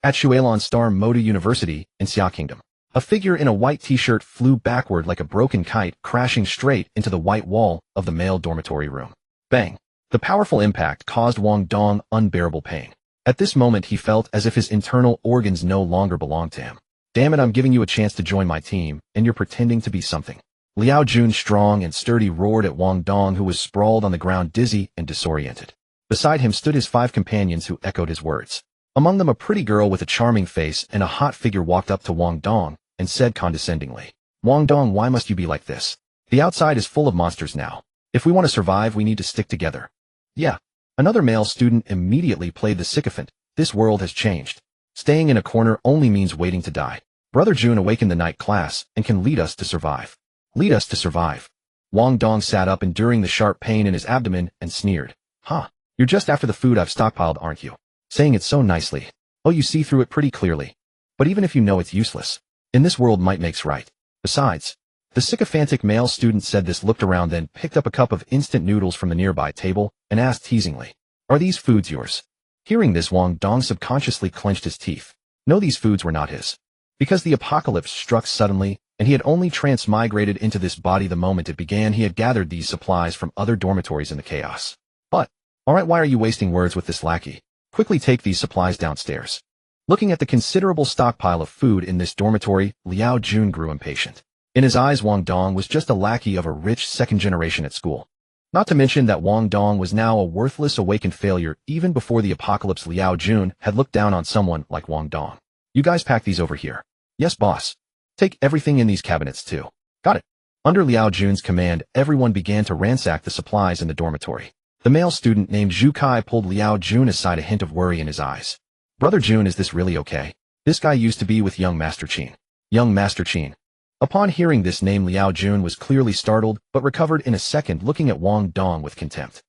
At Shuelan Star Moda University in Xia Kingdom, a figure in a white t-shirt flew backward like a broken kite, crashing straight into the white wall of the male dormitory room. Bang! The powerful impact caused Wang Dong unbearable pain. At this moment he felt as if his internal organs no longer belonged to him. Damn it, I'm giving you a chance to join my team, and you're pretending to be something. Liao Jun, strong and sturdy, roared at Wang Dong, who was sprawled on the ground, dizzy and disoriented. Beside him stood his 5 companions who echoed his words. Among them a pretty girl with a charming face and a hot figure walked up to Wang Dong and said condescendingly, "Wang Dong, why must you be like this? The outside is full of monsters now. If we want to survive, we need to stick together." Yeah. Another male student immediately played the sycophant. This world has changed. Staying in a corner only means waiting to die. Brother Jun awakened the night class and can lead us to survive. Lead us to survive. Wang Dong sat up, enduring the sharp pain in his abdomen, and sneered. Huh. You're just after the food I've stockpiled, aren't you? Saying it so nicely. Oh, you see through it pretty clearly. But even if you know it's useless, in this world might makes right. Besides, the sycophantic male student said this, looked around, then picked up a cup of instant noodles from the nearby table and asked teasingly, "Are these foods yours?" Hearing this, Wang Dong subconsciously clenched his teeth. No, these foods were not his. Because the apocalypse struck suddenly, and he had only transmigrated into this body the moment it began, he had gathered these supplies from other dormitories in the chaos. But, alright, why are you wasting words with this lackey? Quickly take these supplies downstairs. Looking at the considerable stockpile of food in this dormitory, Liao Jun grew impatient. In his eyes, Wang Dong was just a lackey of a rich second generation at school. Not to mention that Wang Dong was now a worthless awakened failure. Even before the apocalypse, Liao Jun had looked down on someone like Wang Dong. You guys pack these over here. Yes, boss. Take everything in these cabinets too. Got it. Under Liao Jun's command, everyone began to ransack the supplies in the dormitory. The male student named Zhu Kai pulled Liao Jun aside, a hint of worry in his eyes. Brother Jun, is this really okay? This guy used to be with young Master Qin. Young Master Qin. Upon hearing this name, Liao Jun was clearly startled, but recovered in a second, looking at Wang Dong with contempt.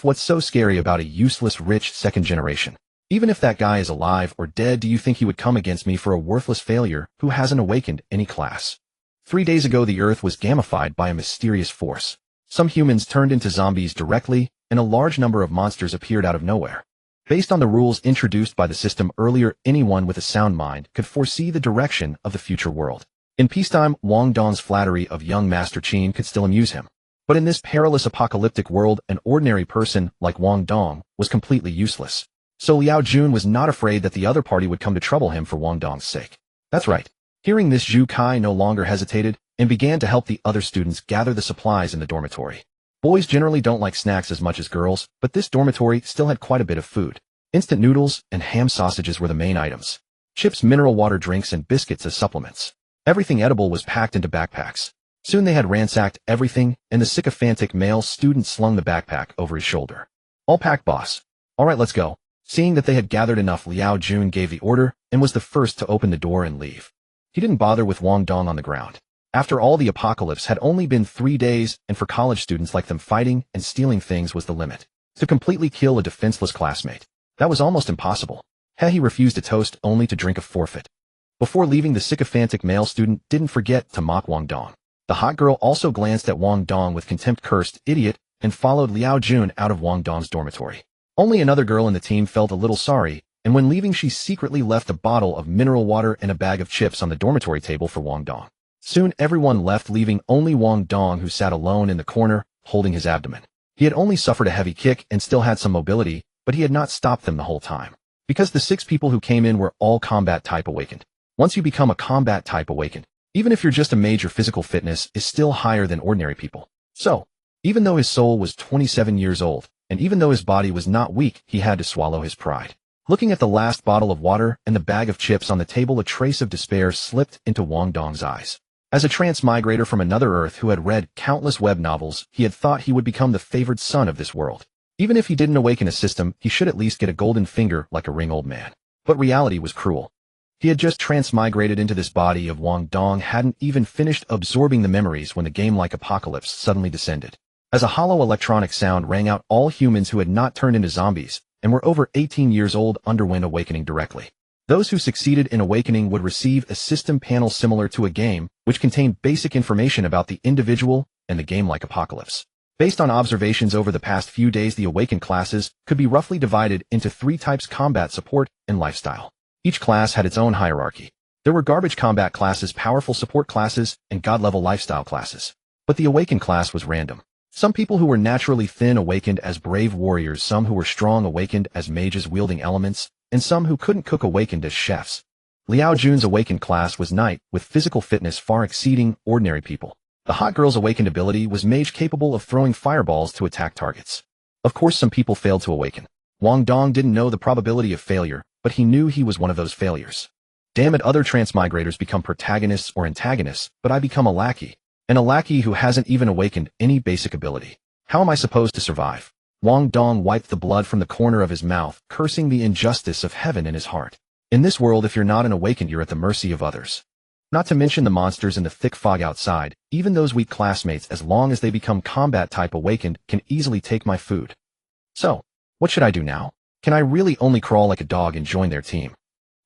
What's so scary about a useless rich second generation? Even if that guy is alive or dead, do you think he would come against me for a worthless failure who hasn't awakened any class? 3 days ago, the earth was gamified by a mysterious force. Some humans turned into zombies directly, and a large number of monsters appeared out of nowhere. Based on the rules introduced by the system earlier, anyone with a sound mind could foresee the direction of the future world. In peacetime, Wang Dong's flattery of young Master Qin could still amuse him. But in this perilous apocalyptic world, an ordinary person like Wang Dong was completely useless. So Liao Jun was not afraid that the other party would come to trouble him for Wang Dong's sake. That's right. Hearing this, Zhu Kai no longer hesitated and began to help the other students gather the supplies in the dormitory. Boys generally don't like snacks as much as girls, but this dormitory still had quite a bit of food. Instant noodles and ham sausages were the main items. Chips, mineral water, drinks, and biscuits as supplements. Everything edible was packed into backpacks. Soon they had ransacked everything, and the sycophantic male student slung the backpack over his shoulder. All packed, boss. Alright, let's go. Seeing that they had gathered enough, Liao Jun gave the order and was the first to open the door and leave. He didn't bother with Wang Dong on the ground. After all, the apocalypse had only been 3 days, and for college students like them, fighting and stealing things was the limit. To completely kill a defenseless classmate, that was almost impossible. He refused a toast only to drink a forfeit. Before leaving, the sycophantic male student didn't forget to mock Wang Dong. The hot girl also glanced at Wang Dong with contempt, cursed idiot, and followed Liao Jun out of Wang Dong's dormitory. Only another girl in the team felt a little sorry, and when leaving she secretly left a bottle of mineral water and a bag of chips on the dormitory table for Wang Dong. Soon everyone left, leaving only Wang Dong, who sat alone in the corner, holding his abdomen. He had only suffered a heavy kick and still had some mobility, but he had not stopped them the whole time. Because the 6 people who came in were all combat type awakened. Once you become a combat type awakened, even if you're just a mage, your physical fitness is still higher than ordinary people. So, even though his soul was 27 years old, and even though his body was not weak, he had to swallow his pride. Looking at the last bottle of water and the bag of chips on the table, a trace of despair slipped into Wang Dong's eyes. As a transmigrator from another Earth who had read countless web novels, he had thought he would become the favored son of this world. Even if he didn't awaken a system, he should at least get a golden finger like a ring old man. But reality was cruel. He had just transmigrated into this body of Wang Dong, hadn't even finished absorbing the memories when the game-like apocalypse suddenly descended. As a hollow electronic sound rang out, all humans who had not turned into zombies and were over 18 years old underwent awakening directly. Those who succeeded in awakening would receive a system panel similar to a game, which contained basic information about the individual and the game-like apocalypse. Based on observations over the past few days, the awakened classes could be roughly divided into 3 types: combat, support, and lifestyle. Each class had its own hierarchy. There were garbage combat classes, powerful support classes, and god-level lifestyle classes. But the awakened class was random. Some people who were naturally thin awakened as brave warriors, some who were strong awakened as mages wielding elements, and some who couldn't cook awakened as chefs. Liao Jun's awakened class was knight, with physical fitness far exceeding ordinary people. The hot girl's awakened ability was mage, capable of throwing fireballs to attack targets. Of course, some people failed to awaken. Wang Dong didn't know the probability of failure, but he knew he was one of those failures. Damn it, other transmigrators become protagonists or antagonists, but I become a lackey. And a lackey who hasn't even awakened any basic ability. How am I supposed to survive? Wang Dong wiped the blood from the corner of his mouth, cursing the injustice of heaven in his heart. In this world, if you're not an awakened, you're at the mercy of others. Not to mention the monsters in the thick fog outside. Even those weak classmates, as long as they become combat type awakened, can easily take my food. So, what should I do now? Can I really only crawl like a dog and join their team?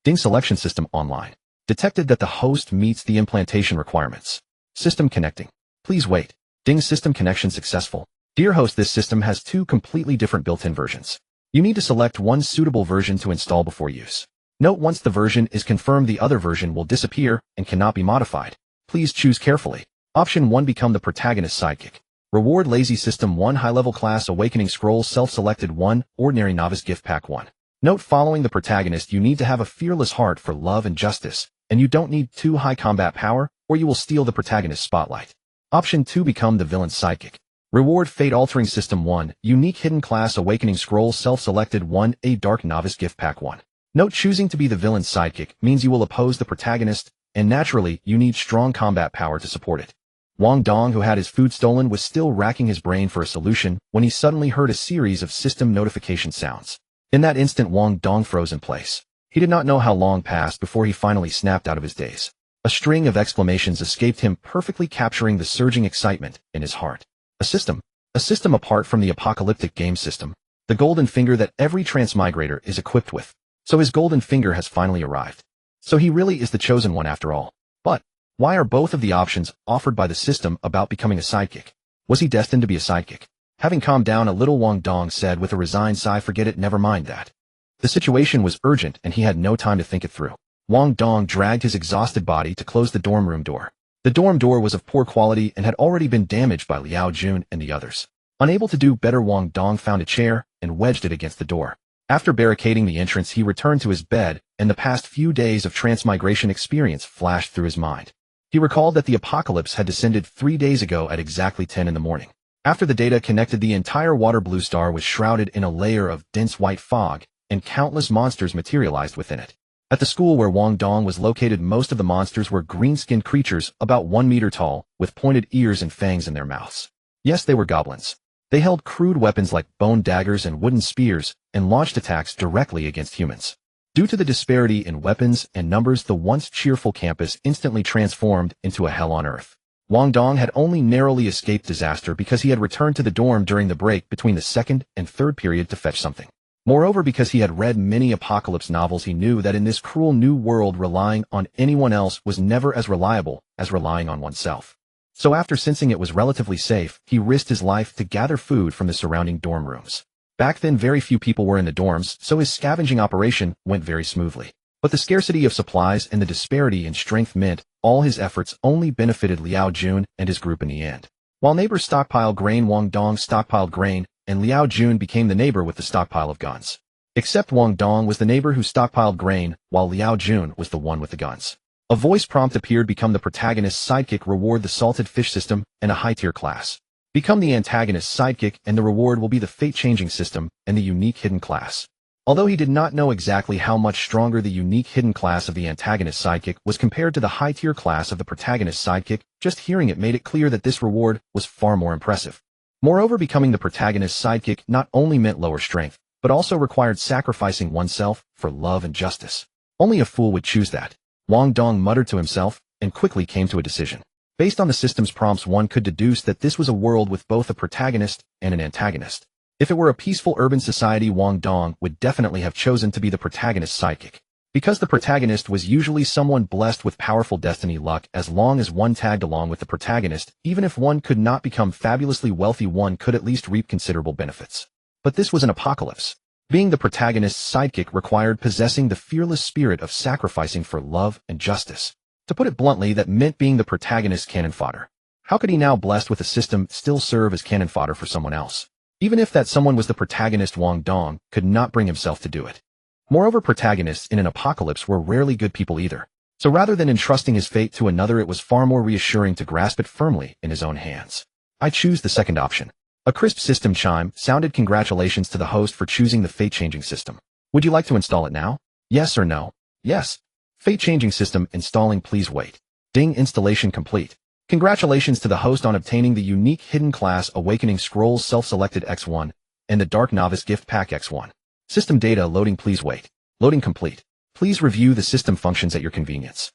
Ding selection system online. Detected that the host meets the implantation requirements. System connecting. Please wait. Ding system connection successful. Dear host, this system has two completely different built-in versions. You need to select one suitable version to install before use. Note, once the version is confirmed, the other version will disappear and cannot be modified. Please choose carefully. Option 1, become the protagonist sidekick. Reward: Lazy System 1, High-Level Class Awakening Scroll, Self-Selected 1, Ordinary Novice Gift Pack 1. Note, following the protagonist, you need to have a fearless heart for love and justice, and you don't need too high combat power, or you will steal the protagonist's spotlight. Option 2, become the villain's sidekick. Reward: Fate-Altering System 1, Unique Hidden Class Awakening Scroll, Self-Selected 1, A Dark Novice Gift Pack 1. Note, choosing to be the villain's sidekick means you will oppose the protagonist, and naturally, you need strong combat power to support it. Wang Dong, who had his food stolen, was still racking his brain for a solution when he suddenly heard a series of system notification sounds. In that instant, Wang Dong froze in place. He did not know how long passed before he finally snapped out of his daze. A string of exclamations escaped him, perfectly capturing the surging excitement in his heart. A system apart from the apocalyptic game system, the golden finger that every transmigrator is equipped with. So his golden finger has finally arrived. So he really is the chosen one after all. But why are both of the options offered by the system about becoming a sidekick? Was he destined to be a sidekick? Having calmed down a little, Wang Dong said with a resigned sigh, "Forget it, never mind that." The situation was urgent and he had no time to think it through. Wang Dong dragged his exhausted body to close the dorm room door. The dorm door was of poor quality and had already been damaged by Liao Jun and the others. Unable to do better, Wang Dong found a chair and wedged it against the door. After barricading the entrance, he returned to his bed, and the past few days of transmigration experience flashed through his mind. He recalled that the apocalypse had descended 3 days ago at exactly 10 in the morning. After the data connected, the entire water blue star was shrouded in a layer of dense white fog, and countless monsters materialized within it. At the school where Wang Dong was located, most of the monsters were green-skinned creatures about 1 meter tall, with pointed ears and fangs in their mouths. Yes, they were goblins. They held crude weapons like bone daggers and wooden spears, and launched attacks directly against humans. Due to the disparity in weapons and numbers, the once cheerful campus instantly transformed into a hell on earth. Wang Dong had only narrowly escaped disaster because he had returned to the dorm during the break between the second and third period to fetch something. Moreover, because he had read many apocalypse novels, he knew that in this cruel new world, relying on anyone else was never as reliable as relying on oneself. So after sensing it was relatively safe, he risked his life to gather food from the surrounding dorm rooms. Back then, very few people were in the dorms, so his scavenging operation went very smoothly. But the scarcity of supplies and the disparity in strength meant all his efforts only benefited Liao Jun and his group in the end. While neighbors stockpiled grain, Wang Dong stockpiled grain, and Liao Jun became the neighbor with the stockpile of guns. Except Wang Dong was the neighbor who stockpiled grain, while Liao Jun was the one with the guns. A voice prompt appeared: become the protagonist sidekick, reward the salted fish system, and a high-tier class. Become the antagonist sidekick, and the reward will be the fate-changing system and the unique hidden class. Although he did not know exactly how much stronger the unique hidden class of the antagonist sidekick was compared to the high-tier class of the protagonist sidekick, just hearing it made it clear that this reward was far more impressive. Moreover, becoming the protagonist sidekick not only meant lower strength, but also required sacrificing oneself for love and justice. Only a fool would choose that. Wang Dong muttered to himself, and quickly came to a decision. Based on the system's prompts, one could deduce that this was a world with both a protagonist and an antagonist. If it were a peaceful urban society, Wang Dong would definitely have chosen to be the protagonist's sidekick. Because the protagonist was usually someone blessed with powerful destiny luck, as long as one tagged along with the protagonist, even if one could not become fabulously wealthy, one could at least reap considerable benefits. But this was an apocalypse. Being the protagonist's sidekick required possessing the fearless spirit of sacrificing for love and justice. To put it bluntly, that meant being the protagonist's cannon fodder. How could he, now blessed with a system, still serve as cannon fodder for someone else? Even if that someone was the protagonist, Wang Dong could not bring himself to do it. Moreover, protagonists in an apocalypse were rarely good people either. So rather than entrusting his fate to another, it was far more reassuring to grasp it firmly in his own hands. I choose the second option. A crisp system chime sounded. Congratulations to the host for choosing the fate-changing system. Would you like to install it now? Yes or no? Yes. Fate-changing system installing. Please wait. Ding. Installation complete. Congratulations to the host on obtaining the unique hidden class Awakening Scrolls Self-Selected X1 and the Dark Novice Gift Pack X1. System data loading. Please wait. Loading complete. Please review the system functions at your convenience.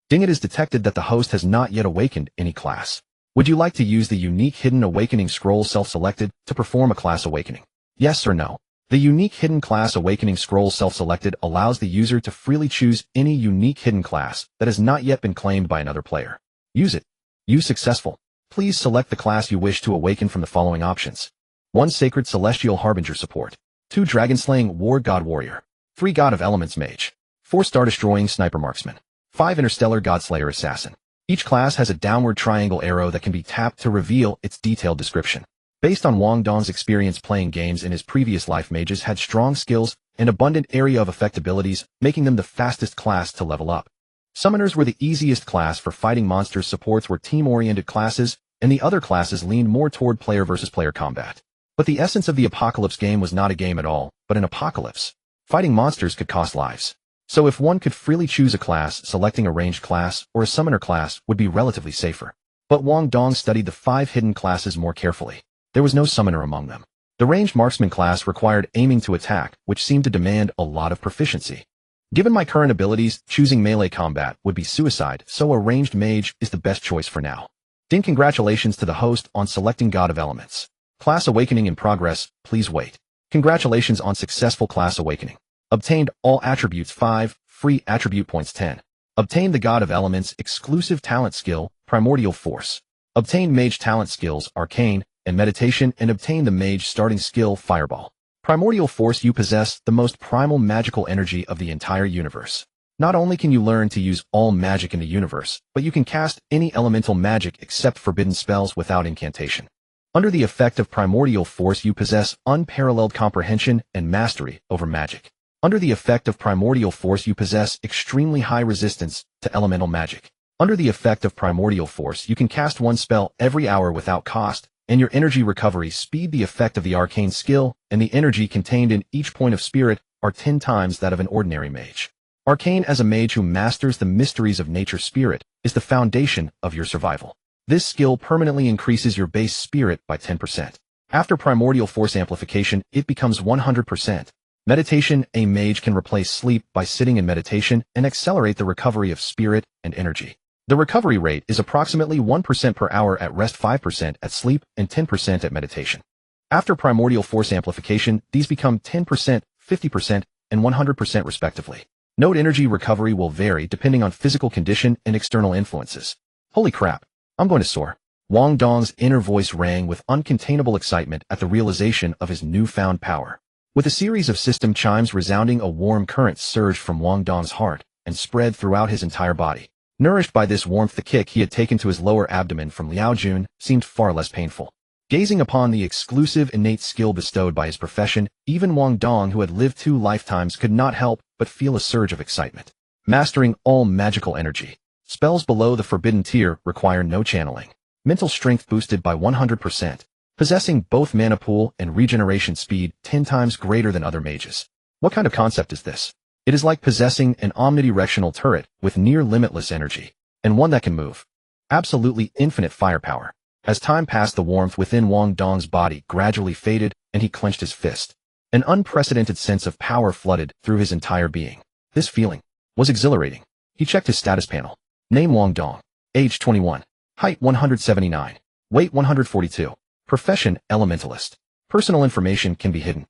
Ding. It is detected that the host has not yet awakened any class. Would you like to use the unique hidden Awakening Scroll Self-Selected to perform a class awakening? Yes or no? The unique hidden class Awakening Scroll Self-Selected allows the user to freely choose any unique hidden class that has not yet been claimed by another player. Use it. Use successful. Please select the class you wish to awaken from the following options. 1. Sacred Celestial Harbinger Support. 2. Dragon-Slaying War God Warrior. 3. God of Elements Mage. 4. Star-Destroying Sniper Marksman. 5. Interstellar Godslayer Assassin. Each class has a downward triangle arrow that can be tapped to reveal its detailed description. Based on Wang Dong's experience playing games in his previous life, mages had strong skills and abundant area of effect abilities, making them the fastest class to level up. Summoners were the easiest class for fighting monsters, supports were team-oriented classes, and the other classes leaned more toward player versus player combat. But the essence of the Apocalypse game was not a game at all, but an apocalypse. Fighting monsters could cost lives. So if one could freely choose a class, selecting a ranged class or a summoner class would be relatively safer. But Wang Dong studied the 5 hidden classes more carefully. There was no summoner among them. The ranged marksman class required aiming to attack, which seemed to demand a lot of proficiency. Given my current abilities, choosing melee combat would be suicide, so a ranged mage is the best choice for now. Ding. Congratulations to the host on selecting God of Elements. Class awakening in progress. Please wait. Congratulations on successful class awakening. Obtained all attributes 5, free attribute points 10. Obtained the God of Elements exclusive talent skill, Primordial Force. Obtained mage talent skills, Arcane and Meditation, and obtained the mage starting skill, Fireball. Primordial Force. You possess the most primal magical energy of the entire universe. Not only can you learn to use all magic in the universe, but you can cast any elemental magic except forbidden spells without incantation. Under the effect of Primordial Force, you possess unparalleled comprehension and mastery over magic. Under the effect of Primordial Force, you possess extremely high resistance to elemental magic. Under the effect of Primordial Force, you can cast one spell every hour without cost, and your energy recovery speed. The effect of the arcane skill and the energy contained in each point of spirit are 10 times that of an ordinary mage. Arcane, as a mage who masters the mysteries of nature spirit, is the foundation of your survival. This skill permanently increases your base spirit by 10%. After Primordial Force amplification, it becomes 100%. Meditation. A mage can replace sleep by sitting in meditation and accelerate the recovery of spirit and energy. The recovery rate is approximately 1% per hour at rest, 5% at sleep, and 10% at meditation. After Primordial Force amplification, these become 10%, 50%, and 100% respectively. Note energy recovery will vary depending on physical condition and external influences. Holy crap, I'm going to soar. Wang Dong's inner voice rang with uncontainable excitement at the realization of his newfound power. With a series of system chimes resounding, a warm current surged from Wang Dong's heart and spread throughout his entire body. Nourished by this warmth, the kick he had taken to his lower abdomen from Liao Jun seemed far less painful. Gazing upon the exclusive innate skill bestowed by his profession, even Wang Dong, who had lived 2 lifetimes, could not help but feel a surge of excitement. Mastering all magical energy. Spells below the forbidden tier require no channeling. Mental strength boosted by 100%. Possessing both mana pool and regeneration speed 10 times greater than other mages. What kind of concept is this? It is like possessing an omnidirectional turret with near limitless energy, and one that can move. Absolutely infinite firepower. As time passed, the warmth within Wang Dong's body gradually faded, and he clenched his fist. An unprecedented sense of power flooded through his entire being. This feeling was exhilarating. He checked his status panel. Name Wang Dong. Age 21. Height 179. Weight 142. Profession Elementalist. Personal information can be hidden.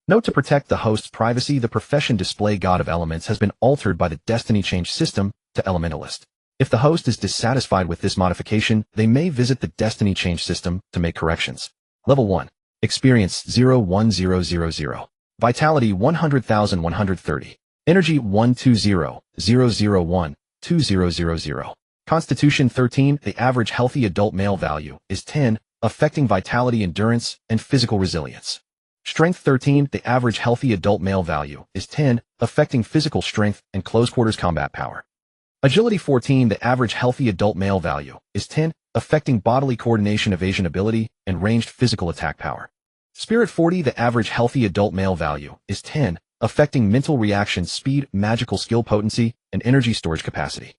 Note: to protect the host's privacy, the profession display God of Elements has been altered by the Destiny Change system to Elementalist. If the host is dissatisfied with this modification, they may visit the Destiny Change system to make corrections. Level 1. Experience 01000. Vitality 100,130. Energy 120,001,2000. Constitution 13. The average healthy adult male value is 10, affecting vitality, endurance, and physical resilience. Strength 13. The average healthy adult male value is 10, affecting physical strength and close quarters combat power. Agility 14. The average healthy adult male value is 10, affecting bodily coordination, evasion ability, and ranged physical attack power. Spirit 40. The average healthy adult male value is 10, affecting mental reaction speed, magical skill potency, and energy storage capacity.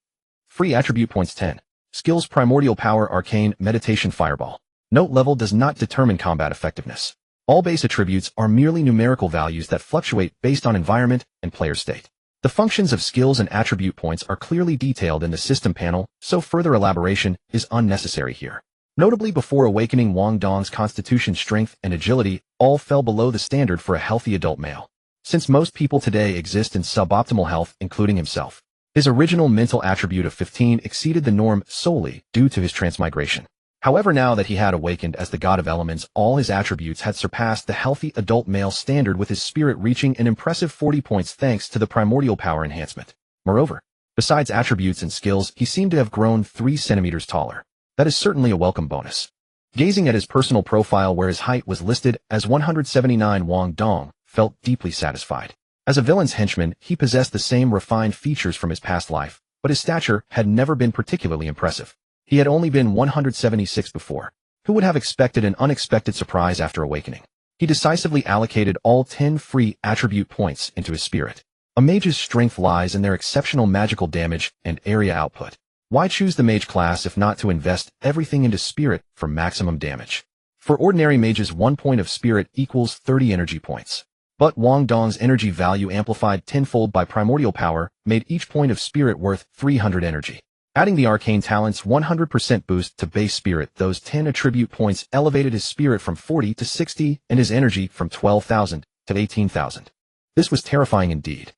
Free attribute points 10. Skills: primordial power, arcane, meditation, fireball. Note: level does not determine combat effectiveness. All base attributes are merely numerical values that fluctuate based on environment and player state. The functions of skills and attribute points are clearly detailed in the system panel, so further elaboration is unnecessary here. Notably, before awakening, Wang Dong's constitution, strength, and agility all fell below the standard for a healthy adult male. Since most people today exist in suboptimal health, including himself, his original mental attribute of 15 exceeded the norm solely due to his transmigration. However, now that he had awakened as the god of elements, all his attributes had surpassed the healthy adult male standard, with his spirit reaching an impressive 40 points thanks to the primordial power enhancement. Moreover, besides attributes and skills, he seemed to have grown 3 centimeters taller. That is certainly a welcome bonus. Gazing at his personal profile, where his height was listed as 179, Wang Dong felt deeply satisfied. As a villain's henchman, he possessed the same refined features from his past life, but his stature had never been particularly impressive. He had only been 176 before. Who would have expected an unexpected surprise after awakening? He decisively allocated all 10 free attribute points into his spirit. A mage's strength lies in their exceptional magical damage and area output. Why choose the mage class if not to invest everything into spirit for maximum damage? For ordinary mages, 1 point of spirit equals 30 energy points. But Wang Dong's energy value, amplified tenfold by primordial power, made each point of spirit worth 300 energy. Adding the arcane talent's 100% boost to base spirit, those 10 attribute points elevated his spirit from 40 to 60 and his energy from 12,000 to 18,000. This was terrifying indeed.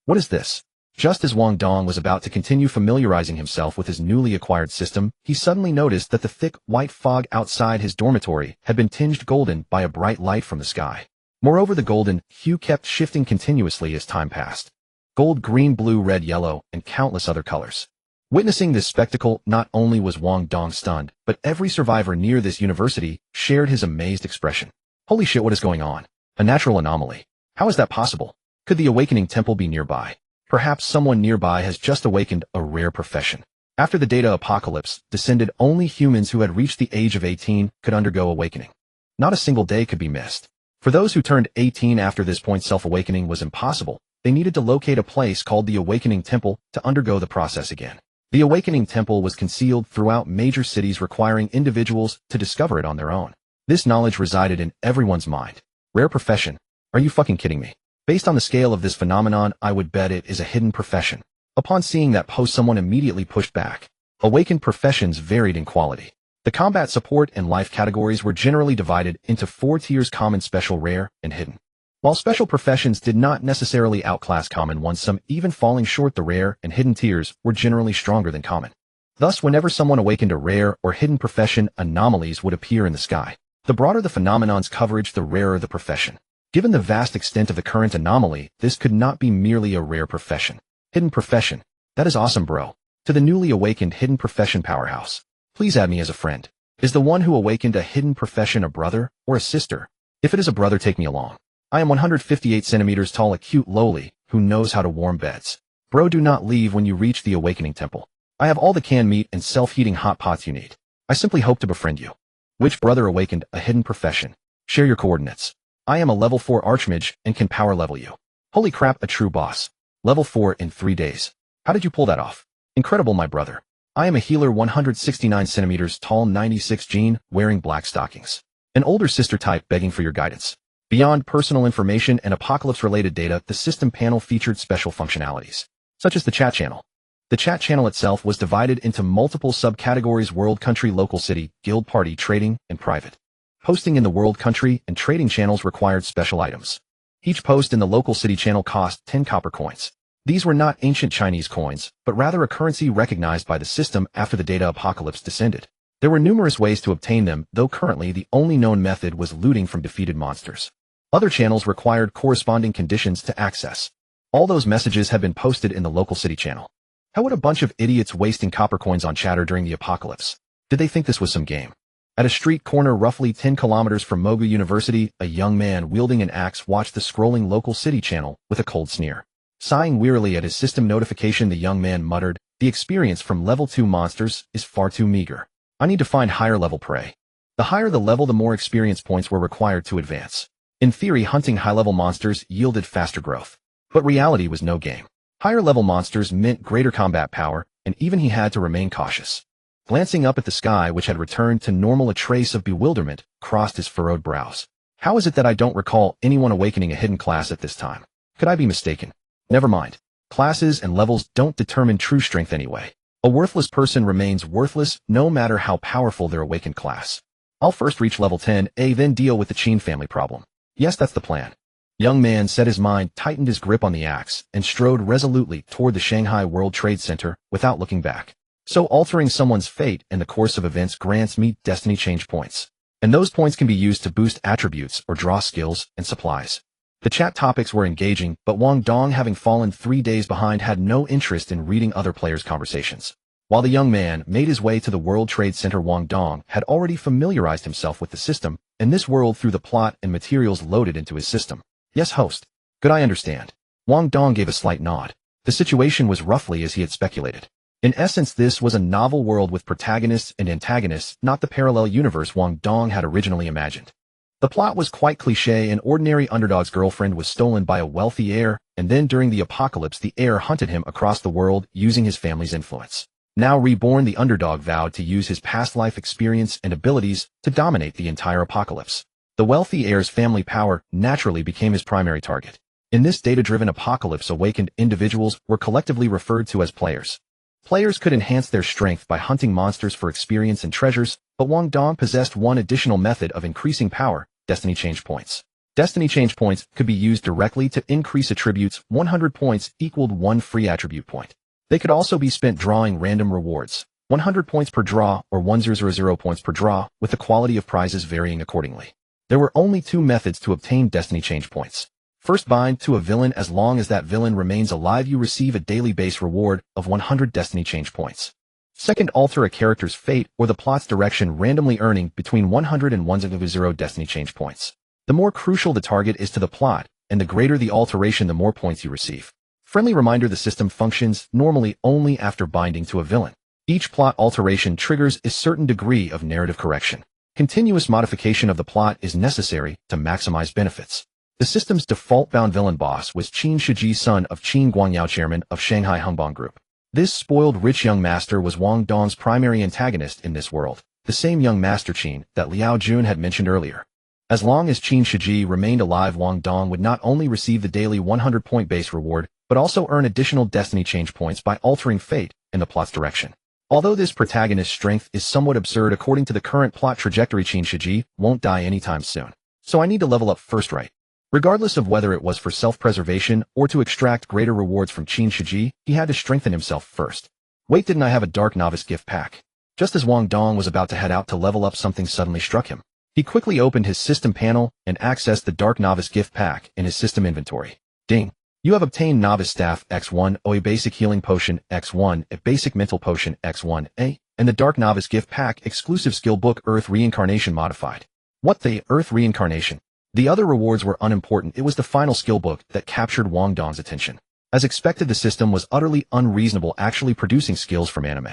What is this? Just as Wang Dong was about to continue familiarizing himself with his newly acquired system, he suddenly noticed that the thick, white fog outside his dormitory had been tinged golden by a bright light from the sky. Moreover, the golden hue kept shifting continuously as time passed. Gold, green, blue, red, yellow, and countless other colors. Witnessing this spectacle, not only was Wang Dong stunned, but every survivor near this university shared his amazed expression. Holy shit, what is going on? A natural anomaly. How is that possible? Could the awakening temple be nearby? Perhaps someone nearby has just awakened a rare profession. After the data apocalypse descended, only humans who had reached the age of 18 could undergo awakening. Not a single day could be missed. For those who turned 18 after this point, self-awakening was impossible. They needed to locate a place called the Awakening Temple to undergo the process again. The Awakening Temple was concealed throughout major cities, requiring individuals to discover it on their own. This knowledge resided in everyone's mind. Rare profession? Are you fucking kidding me? Based on the scale of this phenomenon, I would bet it is a hidden profession. Upon seeing that post, someone immediately pushed back. Awakened professions varied in quality. The combat, support, and life categories were generally divided into 4 tiers: common, special, rare, and hidden. While special professions did not necessarily outclass common ones, some even falling short, the rare and hidden tiers were generally stronger than common. Thus, whenever someone awakened a rare or hidden profession, anomalies would appear in the sky. The broader the phenomenon's coverage, the rarer the profession. Given the vast extent of the current anomaly, this could not be merely a rare profession. Hidden profession. That is awesome, bro. To the newly awakened hidden profession powerhouse. Please add me as a friend. Is the one who awakened a hidden profession a brother or a sister? If it is a brother, take me along. I am 158 centimeters tall, a cute lowly who knows how to warm beds. Bro, do not leave when you reach the Awakening Temple. I have all the canned meat and self-heating hot pots you need. I simply hope to befriend you. Which brother awakened a hidden profession? Share your coordinates. I am a level 4 archmage and can power level you. Holy crap, a true boss. Level 4 in 3 days. How did you pull that off? Incredible, my brother. I am a healer, 169 centimeters tall, 96 gene, wearing black stockings. An older sister type begging for your guidance. Beyond personal information and apocalypse-related data, the system panel featured special functionalities, such as the chat channel. The chat channel itself was divided into multiple subcategories: world, country, local, city, guild, party, trading, and private. Posting in the world, country, and trading channels required special items. Each post in the local city channel cost 10 copper coins. These were not ancient Chinese coins, but rather a currency recognized by the system after the data apocalypse descended. There were numerous ways to obtain them, though currently the only known method was looting from defeated monsters. Other channels required corresponding conditions to access. All those messages had been posted in the local city channel. How would a bunch of idiots wasting copper coins on chatter during the apocalypse? Did they think this was some game? At a street corner roughly 10 kilometers from Mogu University, a young man wielding an axe watched the scrolling local city channel with a cold sneer. Sighing wearily at his system notification, the young man muttered, "The experience from level 2 monsters is far too meager. I need to find higher level prey." The higher the level, the more experience points were required to advance. In theory, hunting high-level monsters yielded faster growth. But reality was no game. Higher-level monsters meant greater combat power, and even he had to remain cautious. Glancing up at the sky, which had returned to normal, a trace of bewilderment crossed his furrowed brows. How is it that I don't recall anyone awakening a hidden class at this time? Could I be mistaken? Never mind. Classes and levels don't determine true strength anyway. A worthless person remains worthless no matter how powerful their awakened class. I'll first reach level 10A, then deal with the Qin family problem. Yes, that's the plan. Young man set his mind, tightened his grip on the axe, and strode resolutely toward the Shanghai World Trade Center without looking back. So altering someone's fate in the course of events grants me destiny change points. And those points can be used to boost attributes or draw skills and supplies. The chat topics were engaging, but Wang Dong, having fallen 3 days behind, had no interest in reading other players' conversations. While the young man made his way to the World Trade Center, Wang Dong had already familiarized himself with the system and this world through the plot and materials loaded into his system. Yes, host. Good, I understand. Wang Dong gave a slight nod. The situation was roughly as he had speculated. In essence, this was a novel world with protagonists and antagonists, not the parallel universe Wang Dong had originally imagined. The plot was quite cliché. An ordinary underdog's girlfriend was stolen by a wealthy heir, and then during the apocalypse the heir hunted him across the world using his family's influence. Now reborn, the underdog vowed to use his past life experience and abilities to dominate the entire apocalypse. The wealthy heir's family power naturally became his primary target. In this data-driven apocalypse, awakened individuals were collectively referred to as players. Players could enhance their strength by hunting monsters for experience and treasures, but Wang Dong possessed one additional method of increasing power: destiny change points. Destiny change points could be used directly to increase attributes. 100 points equaled 1 free attribute point. They could also be spent drawing random rewards, 100 points per draw or 1000 points per draw, with the quality of prizes varying accordingly. There were only 2 methods to obtain destiny change points. First, bind to a villain. As long as that villain remains alive, you receive a daily base reward of 100 destiny change points. Second, alter a character's fate or the plot's direction, randomly earning between 100 and 100 destiny change points. The more crucial the target is to the plot, and the greater the alteration, the more points you receive. Friendly reminder: the system functions normally only after binding to a villain. Each plot alteration triggers a certain degree of narrative correction. Continuous modification of the plot is necessary to maximize benefits. The system's default bound villain boss was Qin Shiji, son of Qin Guangyao, chairman of Shanghai Hongbang Group. This spoiled rich young master was Wang Dong's primary antagonist in this world, the same young master Qin that Liao Jun had mentioned earlier. As long as Qin Shiji remained alive, Wang Dong would not only receive the daily 100-point base reward, but also earn additional destiny change points by altering fate in the plot's direction. Although this protagonist's strength is somewhat absurd according to the current plot trajectory, Qin Shiji won't die anytime soon. So I need to level up first, right? Regardless of whether it was for self-preservation or to extract greater rewards from Qin Shiji, he had to strengthen himself first. Wait, didn't I have a Dark Novice gift pack? Just as Wang Dong was about to head out to level up, something suddenly struck him. He quickly opened his system panel and accessed the Dark Novice gift pack in his system inventory. Ding! You have obtained Novice Staff X1, a Basic Healing Potion X1, a Basic Mental Potion X1A, and the Dark Novice Gift Pack exclusive skill book Earth Reincarnation Modified. What the Earth Reincarnation? The other rewards were unimportant. It was the final skill book that captured Wang Dong's attention. As expected, the system was utterly unreasonable, actually producing skills from anime.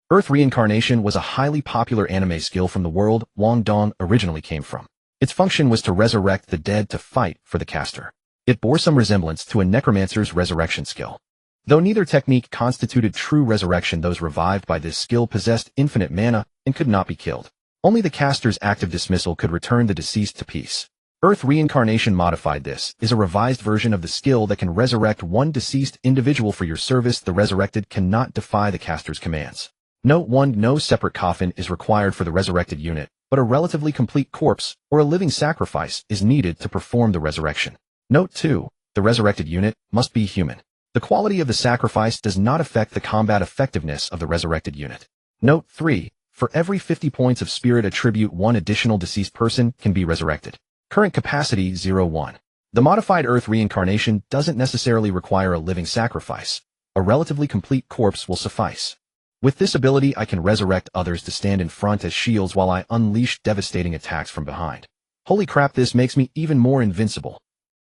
Earth Reincarnation was a highly popular anime skill from the world Wang Dong originally came from. Its function was to resurrect the dead to fight for the caster. It bore some resemblance to a necromancer's resurrection skill. Though neither technique constituted true resurrection, those revived by this skill possessed infinite mana and could not be killed. Only the caster's active dismissal could return the deceased to peace. Earth Reincarnation Modified. This is a revised version of the skill that can resurrect one deceased individual for your service. The resurrected cannot defy the caster's commands. Note 1. No separate coffin is required for the resurrected unit, but a relatively complete corpse or a living sacrifice is needed to perform the resurrection. Note 2. The resurrected unit must be human. The quality of the sacrifice does not affect the combat effectiveness of the resurrected unit. Note 3. For every 50 points of spirit attribute, one additional deceased person can be resurrected. Current capacity 01. The modified Earth reincarnation doesn't necessarily require a living sacrifice. A relatively complete corpse will suffice. With this ability, I can resurrect others to stand in front as shields while I unleash devastating attacks from behind. Holy crap, this makes me even more invincible.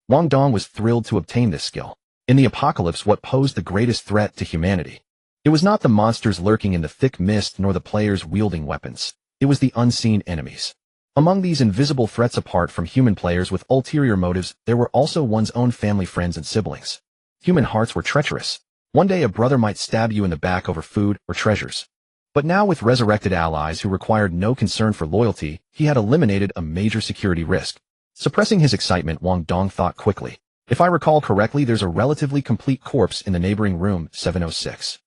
Wang Dong was thrilled to obtain this skill. In the apocalypse, what posed the greatest threat to humanity? It was not the monsters lurking in the thick mist nor the players wielding weapons. It was the unseen enemies. Among these invisible threats, apart from human players with ulterior motives, there were also one's own family, friends, and siblings. Human hearts were treacherous. One day a brother might stab you in the back over food or treasures. But now, with resurrected allies who required no concern for loyalty, he had eliminated a major security risk. Suppressing his excitement, Wang Dong thought quickly. If I recall correctly, there's a relatively complete corpse in the neighboring room 706.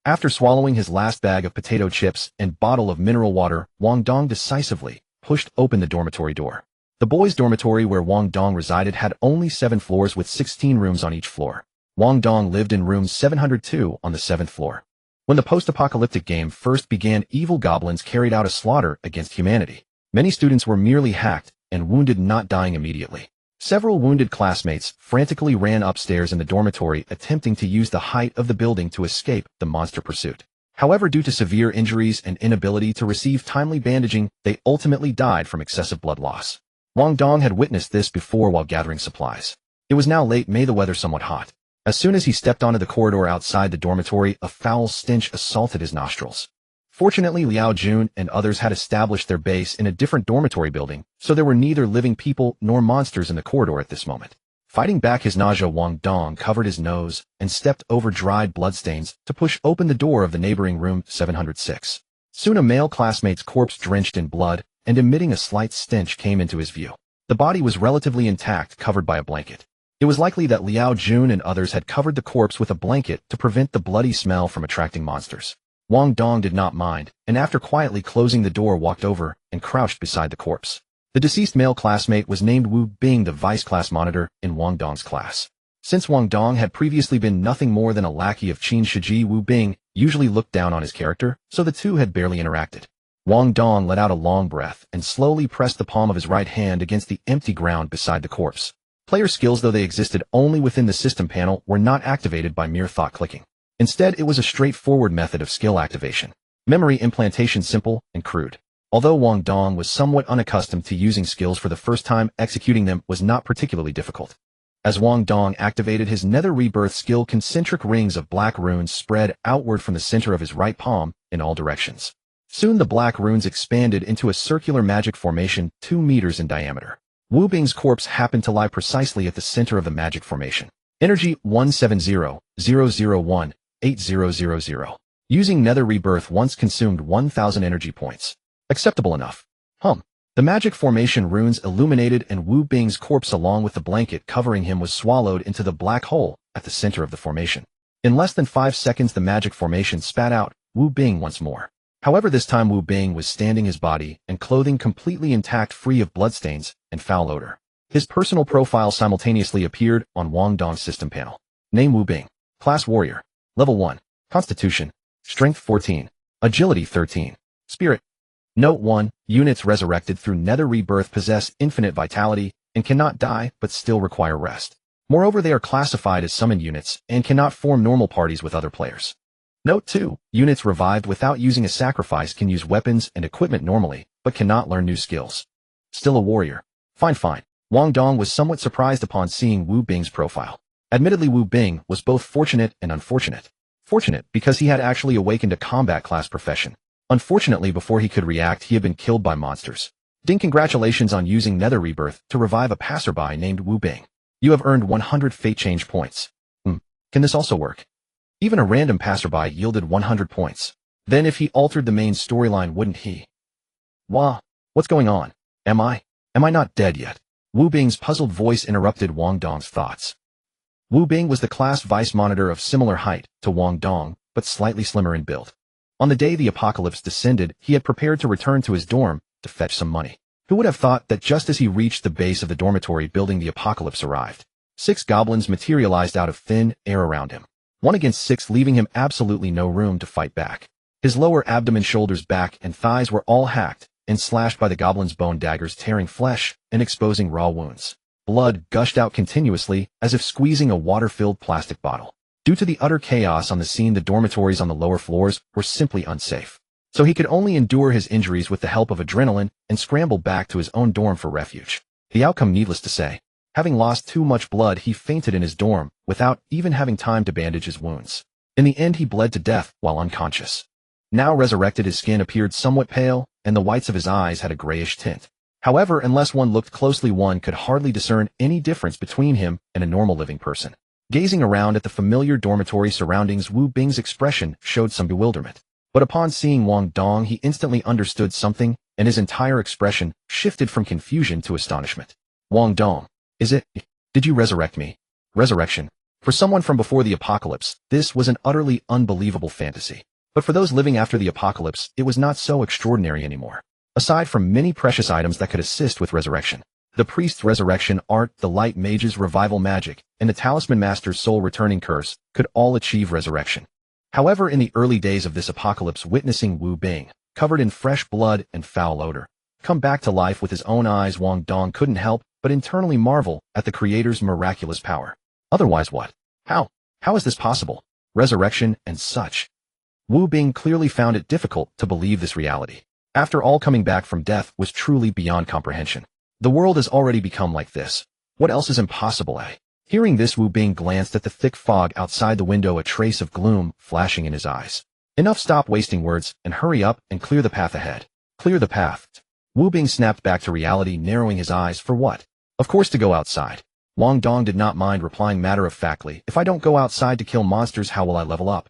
After swallowing his last bag of potato chips and bottle of mineral water, Wang Dong decisively pushed open the dormitory door. The boys' dormitory where Wang Dong resided had only 7 floors with 16 rooms on each floor. Wang Dong lived in room 702 on the 7th floor. When the post-apocalyptic game first began, evil goblins carried out a slaughter against humanity. Many students were merely hacked and wounded, not dying immediately. Several wounded classmates frantically ran upstairs in the dormitory, attempting to use the height of the building to escape the monster pursuit. However, due to severe injuries and inability to receive timely bandaging, they ultimately died from excessive blood loss. Wang Dong had witnessed this before while gathering supplies. It was now late May, the weather somewhat hot. As soon as he stepped onto the corridor outside the dormitory, a foul stench assaulted his nostrils. Fortunately, Liao Jun and others had established their base in a different dormitory building, so there were neither living people nor monsters in the corridor at this moment. Fighting back his nausea, Wang Dong covered his nose and stepped over dried bloodstains to push open the door of the neighboring room 706. Soon a male classmate's corpse, drenched in blood and emitting a slight stench, came into his view. The body was relatively intact, covered by a blanket. It was likely that Liao Jun and others had covered the corpse with a blanket to prevent the bloody smell from attracting monsters. Wang Dong did not mind, and after quietly closing the door, walked over and crouched beside the corpse. The deceased male classmate was named Wu Bing, the vice class monitor in Wang Dong's class. Since Wang Dong had previously been nothing more than a lackey of Qin Shiji, Wu Bing usually looked down on his character, so the two had barely interacted. Wang Dong let out a long breath and slowly pressed the palm of his right hand against the empty ground beside the corpse. Player skills, though they existed only within the system panel, were not activated by mere thought clicking. Instead, it was a straightforward method of skill activation. Memory implantation, simple and crude. Although Wang Dong was somewhat unaccustomed to using skills for the first time, executing them was not particularly difficult. As Wang Dong activated his Nether Rebirth skill, concentric rings of black runes spread outward from the center of his right palm in all directions. Soon the black runes expanded into a circular magic formation 2 meters in diameter. Wu Bing's corpse happened to lie precisely at the center of the magic formation. Energy 170-001-8000. Using Nether Rebirth once consumed 1,000 energy points. Acceptable enough. The magic formation runes illuminated, and Wu Bing's corpse, along with the blanket covering him, was swallowed into the black hole at the center of the formation. In less than 5 seconds, the magic formation spat out Wu Bing once more. However, this time Wu Bing was standing, his body and clothing completely intact, free of bloodstains and foul odor. His personal profile simultaneously appeared on Wang Dong's system panel. Name: Wu Bing. Class: Warrior. Level 1. Constitution. Strength 14. Agility 13. Spirit. Note 1. Units resurrected through Nether Rebirth possess infinite vitality and cannot die but still require rest. Moreover, they are classified as summoned units and cannot form normal parties with other players. Note 2. Units revived without using a sacrifice can use weapons and equipment normally, but cannot learn new skills. Still a warrior. Fine. Wang Dong was somewhat surprised upon seeing Wu Bing's profile. Admittedly, Wu Bing was both fortunate and unfortunate. Fortunate because he had actually awakened a combat class profession. Unfortunately, before he could react, he had been killed by monsters. Ding! Congratulations on using Nether Rebirth to revive a passerby named Wu Bing. You have earned 100 fate change points. Can this also work? Even a random passerby yielded 100 points. Then if he altered the main storyline, wouldn't he? What's going on? Am I not dead yet? Wu Bing's puzzled voice interrupted Wang Dong's thoughts. Wu Bing was the class vice monitor, of similar height to Wang Dong, but slightly slimmer in build. On the day the apocalypse descended, he had prepared to return to his dorm to fetch some money. Who would have thought that just as he reached the base of the dormitory building, the apocalypse arrived? 6 goblins materialized out of thin air around him. 1 against 6, leaving him absolutely no room to fight back. His lower abdomen, shoulders, back, and thighs were all hacked, and slashed by the goblin's bone daggers, tearing flesh and exposing raw wounds. Blood gushed out continuously, as if squeezing a water-filled plastic bottle. Due to the utter chaos on the scene, the dormitories on the lower floors were simply unsafe. So he could only endure his injuries with the help of adrenaline and scramble back to his own dorm for refuge. The outcome, needless to say. Having lost too much blood, he fainted in his dorm, without even having time to bandage his wounds. In the end, he bled to death while unconscious. Now resurrected, his skin appeared somewhat pale, and the whites of his eyes had a grayish tint. However, unless one looked closely, one could hardly discern any difference between him and a normal living person. Gazing around at the familiar dormitory surroundings, Wu Bing's expression showed some bewilderment. But upon seeing Wang Dong, he instantly understood something, and his entire expression shifted from confusion to astonishment. Wang Dong, did you resurrect me? Resurrection. For someone from before the apocalypse, this was an utterly unbelievable fantasy. But for those living after the apocalypse, it was not so extraordinary anymore. Aside from many precious items that could assist with resurrection, the priest's resurrection art, the light mage's revival magic, and the talisman master's soul returning curse could all achieve resurrection. However, in the early days of this apocalypse, witnessing Wu Bing, covered in fresh blood and foul odor, come back to life with his own eyes, Wang Dong couldn't help but internally marvel at the creator's miraculous power. Otherwise what? How is this possible? Resurrection and such. Wu Bing clearly found it difficult to believe this reality. After all, coming back from death was truly beyond comprehension. The world has already become like this. What else is impossible, eh? Hearing this, Wu Bing glanced at the thick fog outside the window, a trace of gloom flashing in his eyes. Enough, stop wasting words and hurry up and clear the path ahead. Clear the path. Wu Bing snapped back to reality, narrowing his eyes. For what? Of course, to go outside. Wang Dong did not mind, replying matter-of-factly, if I don't go outside to kill monsters, how will I level up?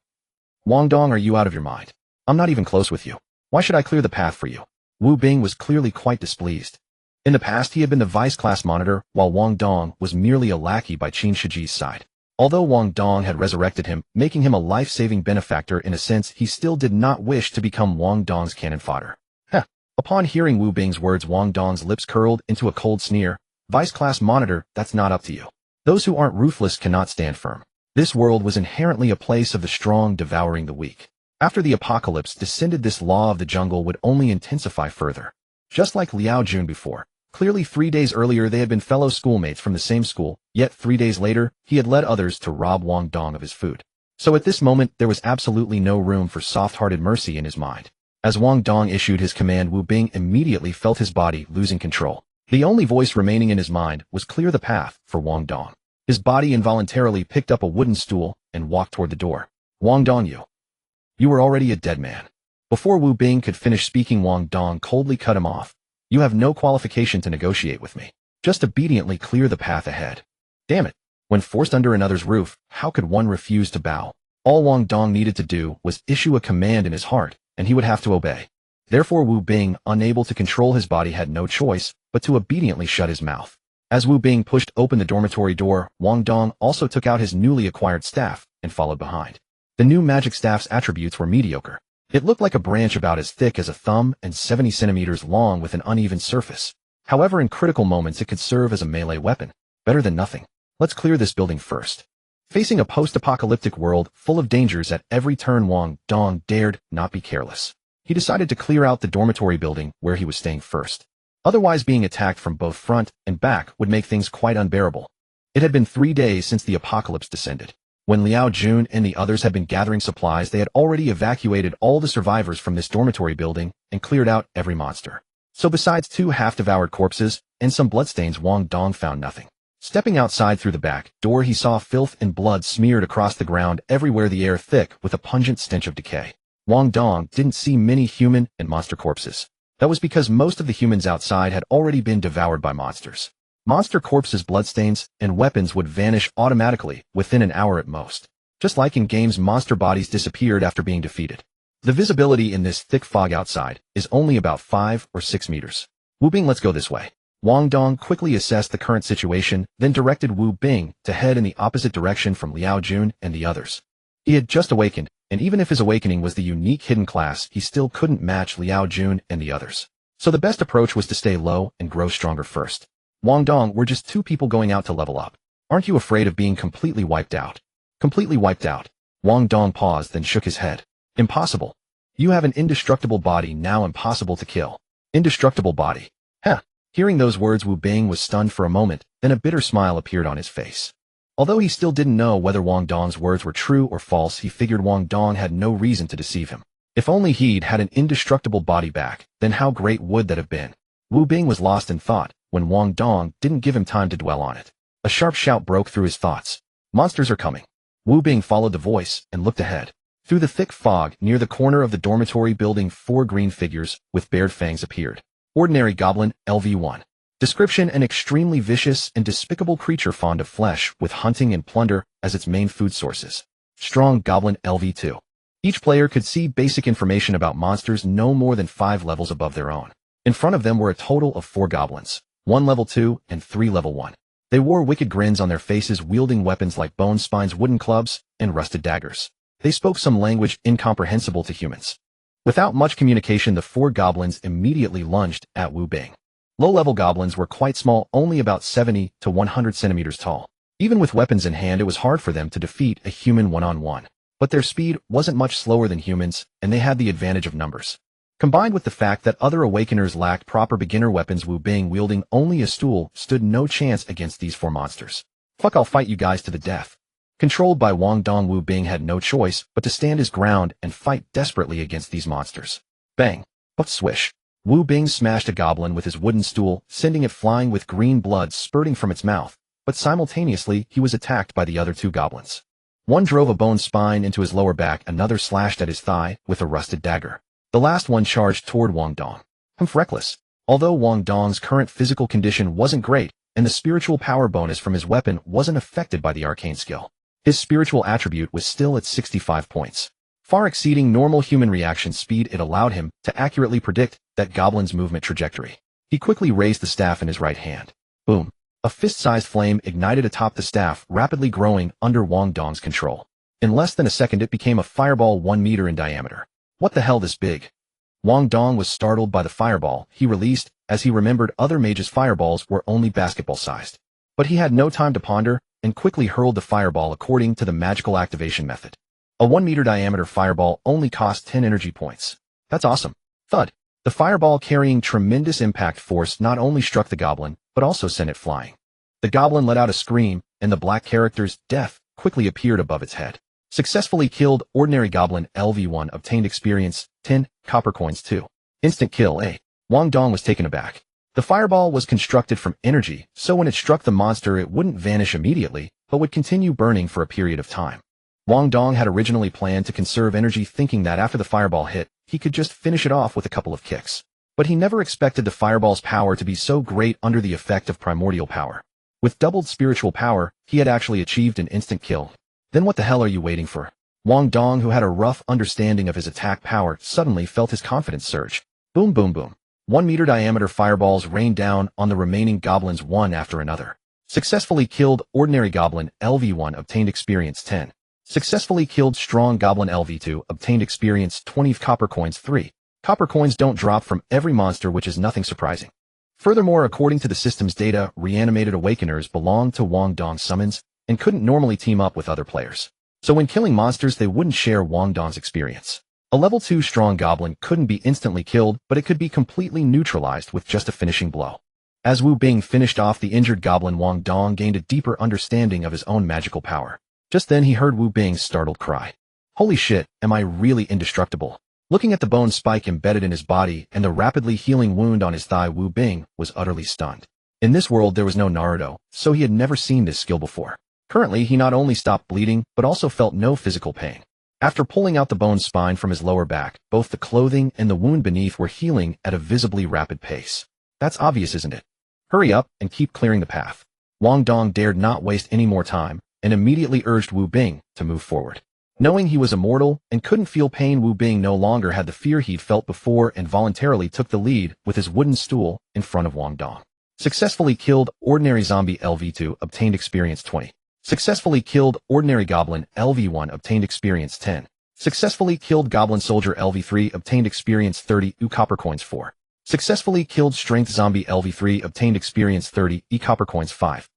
Wang Dong, are you out of your mind? I'm not even close with you. Why should I clear the path for you? Wu Bing was clearly quite displeased. In the past, he had been the vice-class monitor, while Wang Dong was merely a lackey by Qin Shiji's side. Although Wang Dong had resurrected him, making him a life-saving benefactor in a sense, he still did not wish to become Wang Dong's cannon fodder. Upon hearing Wu Bing's words, Wang Dong's lips curled into a cold sneer. Vice-class monitor, that's not up to you. Those who aren't ruthless cannot stand firm. This world was inherently a place of the strong devouring the weak. After the apocalypse descended, this law of the jungle would only intensify further. Just like Liao Jun before. Clearly 3 days earlier they had been fellow schoolmates from the same school, yet 3 days later, he had led others to rob Wang Dong of his food. So at this moment, there was absolutely no room for soft-hearted mercy in his mind. As Wang Dong issued his command, Wu Bing immediately felt his body losing control. The only voice remaining in his mind was clear the path for Wang Dong. His body involuntarily picked up a wooden stool and walked toward the door. Wang Dong, you were already a dead man. Before Wu Bing could finish speaking, Wang Dong coldly cut him off. You have no qualification to negotiate with me. Just obediently clear the path ahead. Damn it. When forced under another's roof, how could one refuse to bow? All Wang Dong needed to do was issue a command in his heart, and he would have to obey. Therefore, Wu Bing, unable to control his body, had no choice but to obediently shut his mouth. As Wu Bing pushed open the dormitory door, Wang Dong also took out his newly acquired staff and followed behind. The new magic staff's attributes were mediocre. It looked like a branch about as thick as a thumb and 70 centimeters long with an uneven surface. However, in critical moments it could serve as a melee weapon. Better than nothing. Let's clear this building first. Facing a post-apocalyptic world full of dangers at every turn, Wang Dong dared not be careless. He decided to clear out the dormitory building where he was staying first. Otherwise, being attacked from both front and back would make things quite unbearable. It had been 3 days since the apocalypse descended. When Liao Jun and the others had been gathering supplies, they had already evacuated all the survivors from this dormitory building and cleared out every monster. So besides 2 half-devoured corpses and some bloodstains, Wang Dong found nothing. Stepping outside through the back door, he saw filth and blood smeared across the ground everywhere, the air thick with a pungent stench of decay. Wang Dong didn't see many human and monster corpses. That was because most of the humans outside had already been devoured by monsters. Monster corpses, bloodstains, and weapons would vanish automatically within an hour at most. Just like in games, monster bodies disappeared after being defeated. The visibility in this thick fog outside is only about 5 or 6 meters. Wu Bing, let's go this way. Wang Dong quickly assessed the current situation, then directed Wu Bing to head in the opposite direction from Liao Jun and the others. He had just awakened, and even if his awakening was the unique hidden class, he still couldn't match Liao Jun and the others. So the best approach was to stay low and grow stronger first. Wang Dong, we're just 2 people going out to level up. Aren't you afraid of being completely wiped out? Completely wiped out. Wang Dong paused, then shook his head. Impossible. You have an indestructible body, now impossible to kill. Indestructible body. Heh. Hearing those words, Wu Bing was stunned for a moment, then a bitter smile appeared on his face. Although he still didn't know whether Wang Dong's words were true or false, he figured Wang Dong had no reason to deceive him. If only he'd had an indestructible body back, then how great would that have been? Wu Bing was lost in thought, when Wang Dong didn't give him time to dwell on it. A sharp shout broke through his thoughts. Monsters are coming. Wu Bing followed the voice and looked ahead. Through the thick fog, near the corner of the dormitory building, 4 green figures with bared fangs appeared. Ordinary Goblin, LV1. Description: an extremely vicious and despicable creature fond of flesh, with hunting and plunder as its main food sources. Strong Goblin, LV2. Each player could see basic information about monsters no more than 5 levels above their own. In front of them were a total of 4 goblins, 1 level 2 and 3 level 1. They wore wicked grins on their faces, wielding weapons like bone spines, wooden clubs, and rusted daggers. They spoke some language incomprehensible to humans. Without much communication, the 4 goblins immediately lunged at Wu Bing. Low-level goblins were quite small, only about 70 to 100 centimeters tall. Even with weapons in hand, it was hard for them to defeat a human one-on-one. But their speed wasn't much slower than humans, and they had the advantage of numbers. Combined with the fact that other awakeners lacked proper beginner weapons, Wu Bing, wielding only a stool, stood no chance against these 4 monsters. Fuck, I'll fight you guys to the death. Controlled by Wang Dong, Wu Bing had no choice but to stand his ground and fight desperately against these monsters. Bang! But swish! Wu Bing smashed a goblin with his wooden stool, sending it flying with green blood spurting from its mouth, but simultaneously he was attacked by the other 2 goblins. One drove a bone spine into his lower back, another slashed at his thigh with a rusted dagger. The last one charged toward Wang Dong. Reckless. Although Wang Dong's current physical condition wasn't great, and the spiritual power bonus from his weapon wasn't affected by the arcane skill, his spiritual attribute was still at 65 points. Far exceeding normal human reaction speed, it allowed him to accurately predict that goblin's movement trajectory. He quickly raised the staff in his right hand. Boom. A fist-sized flame ignited atop the staff, rapidly growing under Wang Dong's control. In less than a second, it became a fireball 1 meter in diameter. What the hell, this big? Wang Dong was startled by the fireball he released, as he remembered other mages' fireballs were only basketball-sized. But he had no time to ponder, and quickly hurled the fireball according to the magical activation method. A 1 meter diameter fireball only cost 10 energy points. That's awesome. Thud. The fireball, carrying tremendous impact force, not only struck the goblin, but also sent it flying. The goblin let out a scream, and the black characters "death" quickly appeared above its head. Successfully killed. Ordinary Goblin, LV1, obtained experience 10 copper coins 2. Instant kill. Wang Dong was taken aback. The fireball was constructed from energy, so when it struck the monster it wouldn't vanish immediately, but would continue burning for a period of time. Wang Dong had originally planned to conserve energy, thinking that after the fireball hit, he could just finish it off with a couple of kicks. But he never expected the fireball's power to be so great under the effect of primordial power. With doubled spiritual power, he had actually achieved an instant kill. Then what the hell are you waiting for? Wang Dong, who had a rough understanding of his attack power, suddenly felt his confidence surge. Boom, boom, boom. 1 meter diameter fireballs rained down on the remaining goblins one after another. Successfully killed. Ordinary Goblin, LV1, obtained experience 10. Successfully killed. Strong Goblin, LV2, obtained experience 20 copper coins 3. Copper coins don't drop from every monster, which is nothing surprising. Furthermore, according to the system's data, reanimated awakeners belonged to Wang Dong's summons and couldn't normally team up with other players. So when killing monsters, they wouldn't share Wang Dong's experience. A level 2 strong goblin couldn't be instantly killed, but it could be completely neutralized with just a finishing blow. As Wu Bing finished off the injured goblin, Wang Dong gained a deeper understanding of his own magical power. Just then he heard Wu Bing's startled cry. Holy shit, am I really indestructible? Looking at the bone spike embedded in his body and the rapidly healing wound on his thigh, Wu Bing was utterly stunned. In this world there was no Naruto, so he had never seen this skill before. Currently, he not only stopped bleeding, but also felt no physical pain. After pulling out the bone spine from his lower back, both the clothing and the wound beneath were healing at a visibly rapid pace. That's obvious, isn't it? Hurry up and keep clearing the path. Wang Dong dared not waste any more time, and immediately urged Wu Bing to move forward. Knowing he was immortal and couldn't feel pain, Wu Bing no longer had the fear he'd felt before and voluntarily took the lead with his wooden stool in front of Wang Dong. Successfully killed. Ordinary Zombie, LV2, obtained experience 20. Successfully killed. Ordinary Goblin, LV1, obtained experience 10. Successfully killed. Goblin Soldier, LV3, obtained experience 30 copper coins 4. Successfully killed. Strength Zombie, LV3, obtained experience 30 copper coins 5.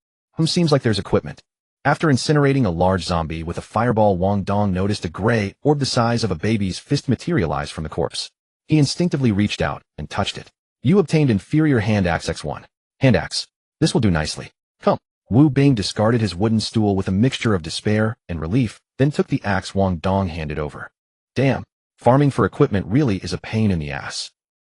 Seems like there's equipment. After incinerating a large zombie with a fireball, Wang Dong noticed a gray orb the size of a baby's fist materialize from the corpse. He instinctively reached out and touched it. You obtained inferior hand axe X1. Hand axe. This will do nicely. Come. Wu Bing discarded his wooden stool with a mixture of despair and relief, then took the axe Wang Dong handed over. Damn. Farming for equipment really is a pain in the ass.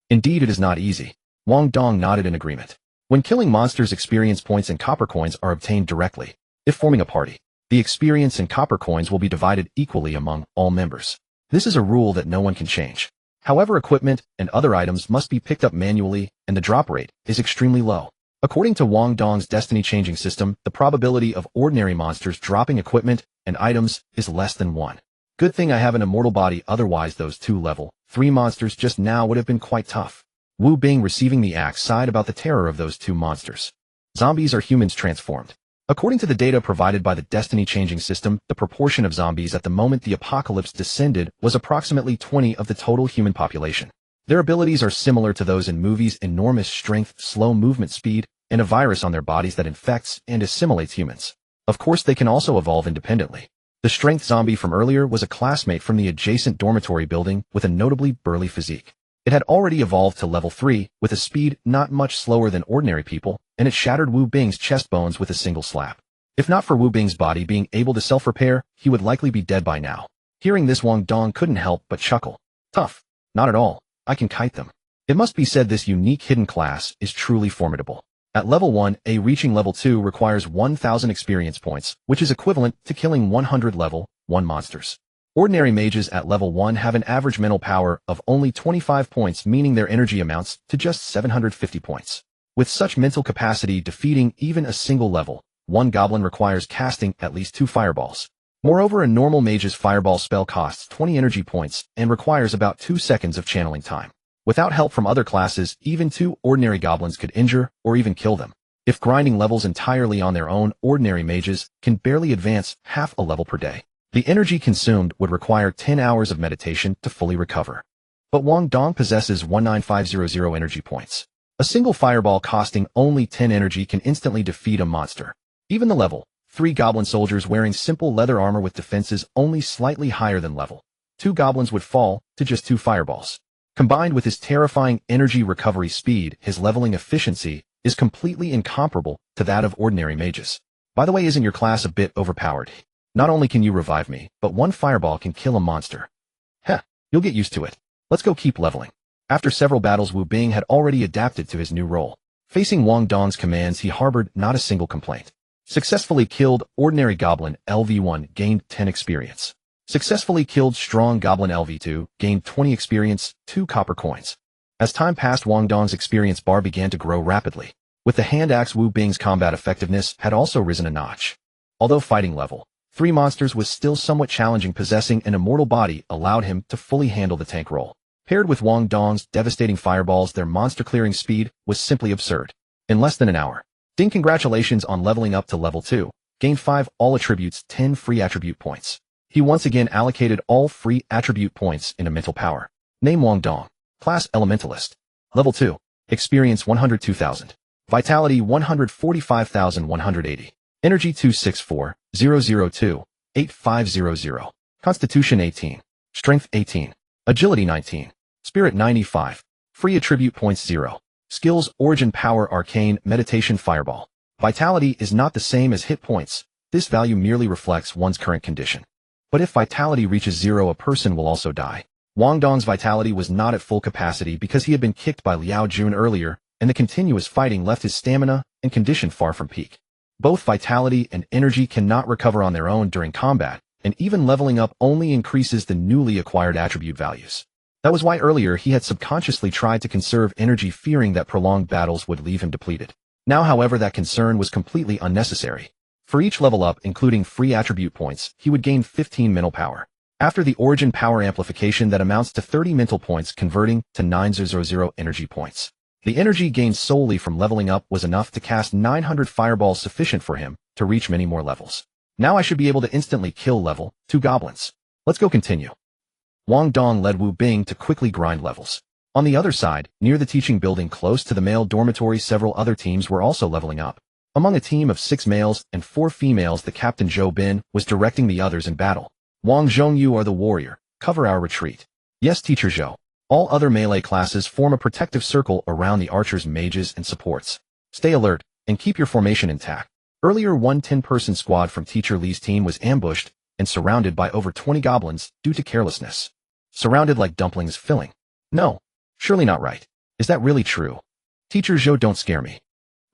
Indeed, it is not easy. Wang Dong nodded in agreement. When killing monsters, experience points and copper coins are obtained directly. If forming a party, the experience and copper coins will be divided equally among all members. This is a rule that no one can change. However, equipment and other items must be picked up manually, and the drop rate is extremely low. According to Wang Dong's destiny-changing system, the probability of ordinary monsters dropping equipment and items is less than 1. Good thing I have an immortal body, otherwise those 2 level 3 monsters just now would have been quite tough. Wu Bing, receiving the axe, sighed about the terror of those 2 monsters. Zombies are humans transformed. According to the data provided by the destiny-changing system, the proportion of zombies at the moment the apocalypse descended was approximately 20 of the total human population. Their abilities are similar to those in movies: enormous strength, slow movement speed, and a virus on their bodies that infects and assimilates humans. Of course, they can also evolve independently. The strength zombie from earlier was a classmate from the adjacent dormitory building with a notably burly physique. It had already evolved to level 3, with a speed not much slower than ordinary people, and it shattered Wu Bing's chest bones with a single slap. If not for Wu Bing's body being able to self-repair, he would likely be dead by now. Hearing this, Wang Dong couldn't help but chuckle. Tough. Not at all. I can kite them. It must be said this unique hidden class is truly formidable. At level 1, reaching level 2 requires 1,000 experience points, which is equivalent to killing 100 level 1 monsters. Ordinary mages at level 1 have an average mental power of only 25 points, meaning their energy amounts to just 750 points. With such mental capacity, defeating even a single level 1 goblin requires casting at least 2 fireballs. Moreover, a normal mage's fireball spell costs 20 energy points and requires about 2 seconds of channeling time. Without help from other classes, even 2 ordinary goblins could injure or even kill them. If grinding levels entirely on their own, ordinary mages can barely advance half a level per day. The energy consumed would require 10 hours of meditation to fully recover. But Wang Dong possesses 19500 energy points. A single fireball costing only 10 energy can instantly defeat a monster. Even the level 3 goblin soldiers wearing simple leather armor with defenses only slightly higher than level 2 goblins would fall to just 2 fireballs. Combined with his terrifying energy recovery speed, his leveling efficiency is completely incomparable to that of ordinary mages. By the way, isn't your class a bit overpowered? Not only can you revive me, but 1 fireball can kill a monster. Heh, you'll get used to it. Let's go keep leveling. After several battles, Wu Bing had already adapted to his new role. Facing Wang Dong's commands, he harbored not a single complaint. Successfully killed ordinary goblin LV1, gained 10 experience. Successfully killed strong goblin LV2, gained 20 experience, 2 copper coins. As time passed, Wang Dong's experience bar began to grow rapidly. With the hand axe, Wu Bing's combat effectiveness had also risen a notch. Although fighting level 3 monsters was still somewhat challenging, possessing an immortal body allowed him to fully handle the tank role. Paired with Wang Dong's devastating fireballs, their monster clearing speed was simply absurd. In less than an hour. Ding, congratulations on leveling up to level 2. Gain 5 all attributes, 10 free attribute points. He once again allocated all free attribute points into mental power. Name Wang Dong. Class Elementalist. Level 2. Experience 102,000. Vitality 145,180. Energy 264,002,8500. Constitution 18. Strength 18. Agility 19. Spirit 95. Free attribute points 0. Skills: Origin Power, Arcane, Meditation, Fireball. Vitality is not the same as hit points. This value merely reflects one's current condition. But if vitality reaches 0, a person will also die. Wang Dong's vitality was not at full capacity because he had been kicked by Liao Jun earlier, and the continuous fighting left his stamina and condition far from peak. Both vitality and energy cannot recover on their own during combat, and even leveling up only increases the newly acquired attribute values. That was why earlier he had subconsciously tried to conserve energy, fearing that prolonged battles would leave him depleted. Now, however, that concern was completely unnecessary. For each level up, including free attribute points, he would gain 15 mental power. After the origin power amplification, that amounts to 30 mental points, converting to 900 energy points. The energy gained solely from leveling up was enough to cast 900 fireballs, sufficient for him to reach many more levels. Now I should be able to instantly kill level 2 goblins. Let's go continue. Wang Dong led Wu Bing to quickly grind levels. On the other side, near the teaching building close to the male dormitory, several other teams were also leveling up. Among a team of 6 males and 4 females, the captain Zhou Bin was directing the others in battle. Wang Zhong, you are the warrior. Cover our retreat. Yes, Teacher Zhou. All other melee classes form a protective circle around the archers, mages, and supports. Stay alert, and keep your formation intact. Earlier, one 10-person squad from Teacher Li's team was ambushed and surrounded by over 20 goblins due to carelessness. Surrounded like dumplings filling. No, surely not right. Is that really true? Teacher Zhou, don't scare me.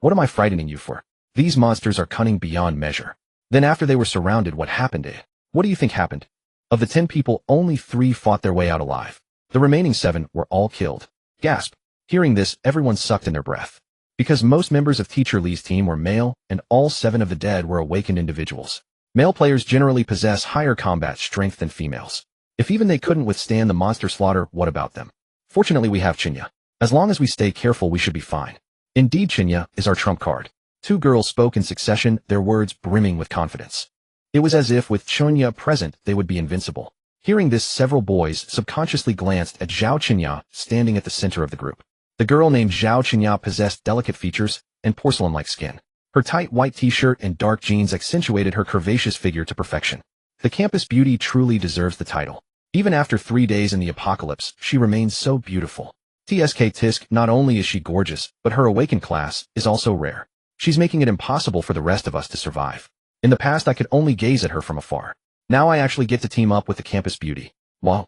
What am I frightening you for? These monsters are cunning beyond measure. Then after they were surrounded, what happened? What do you think happened? Of the 10 people, only 3 fought their way out alive. The remaining 7 were all killed. Gasp. Hearing this, everyone sucked in their breath. Because most members of Teacher Li's team were male, and all 7 of the dead were awakened individuals. Male players generally possess higher combat strength than females. If even they couldn't withstand the monster slaughter, what about them? Fortunately, we have Chinya. As long as we stay careful, we should be fine. Indeed, Chinya is our trump card. 2 girls spoke in succession, their words brimming with confidence. It was as if with Chinya present, they would be invincible. Hearing this, several boys subconsciously glanced at Zhao Chinya, standing at the center of the group. The girl named Zhao Chinya possessed delicate features and porcelain-like skin. Her tight white t-shirt and dark jeans accentuated her curvaceous figure to perfection. The campus beauty truly deserves the title. Even after 3 days in the apocalypse, she remains so beautiful. Tsk Tisk, not only is she gorgeous, but her awakened class is also rare. She's making it impossible for the rest of us to survive. In the past, I could only gaze at her from afar. Now I actually get to team up with the campus beauty. Wow.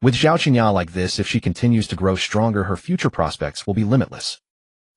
With Zhao Qinya like this, if she continues to grow stronger, her future prospects will be limitless.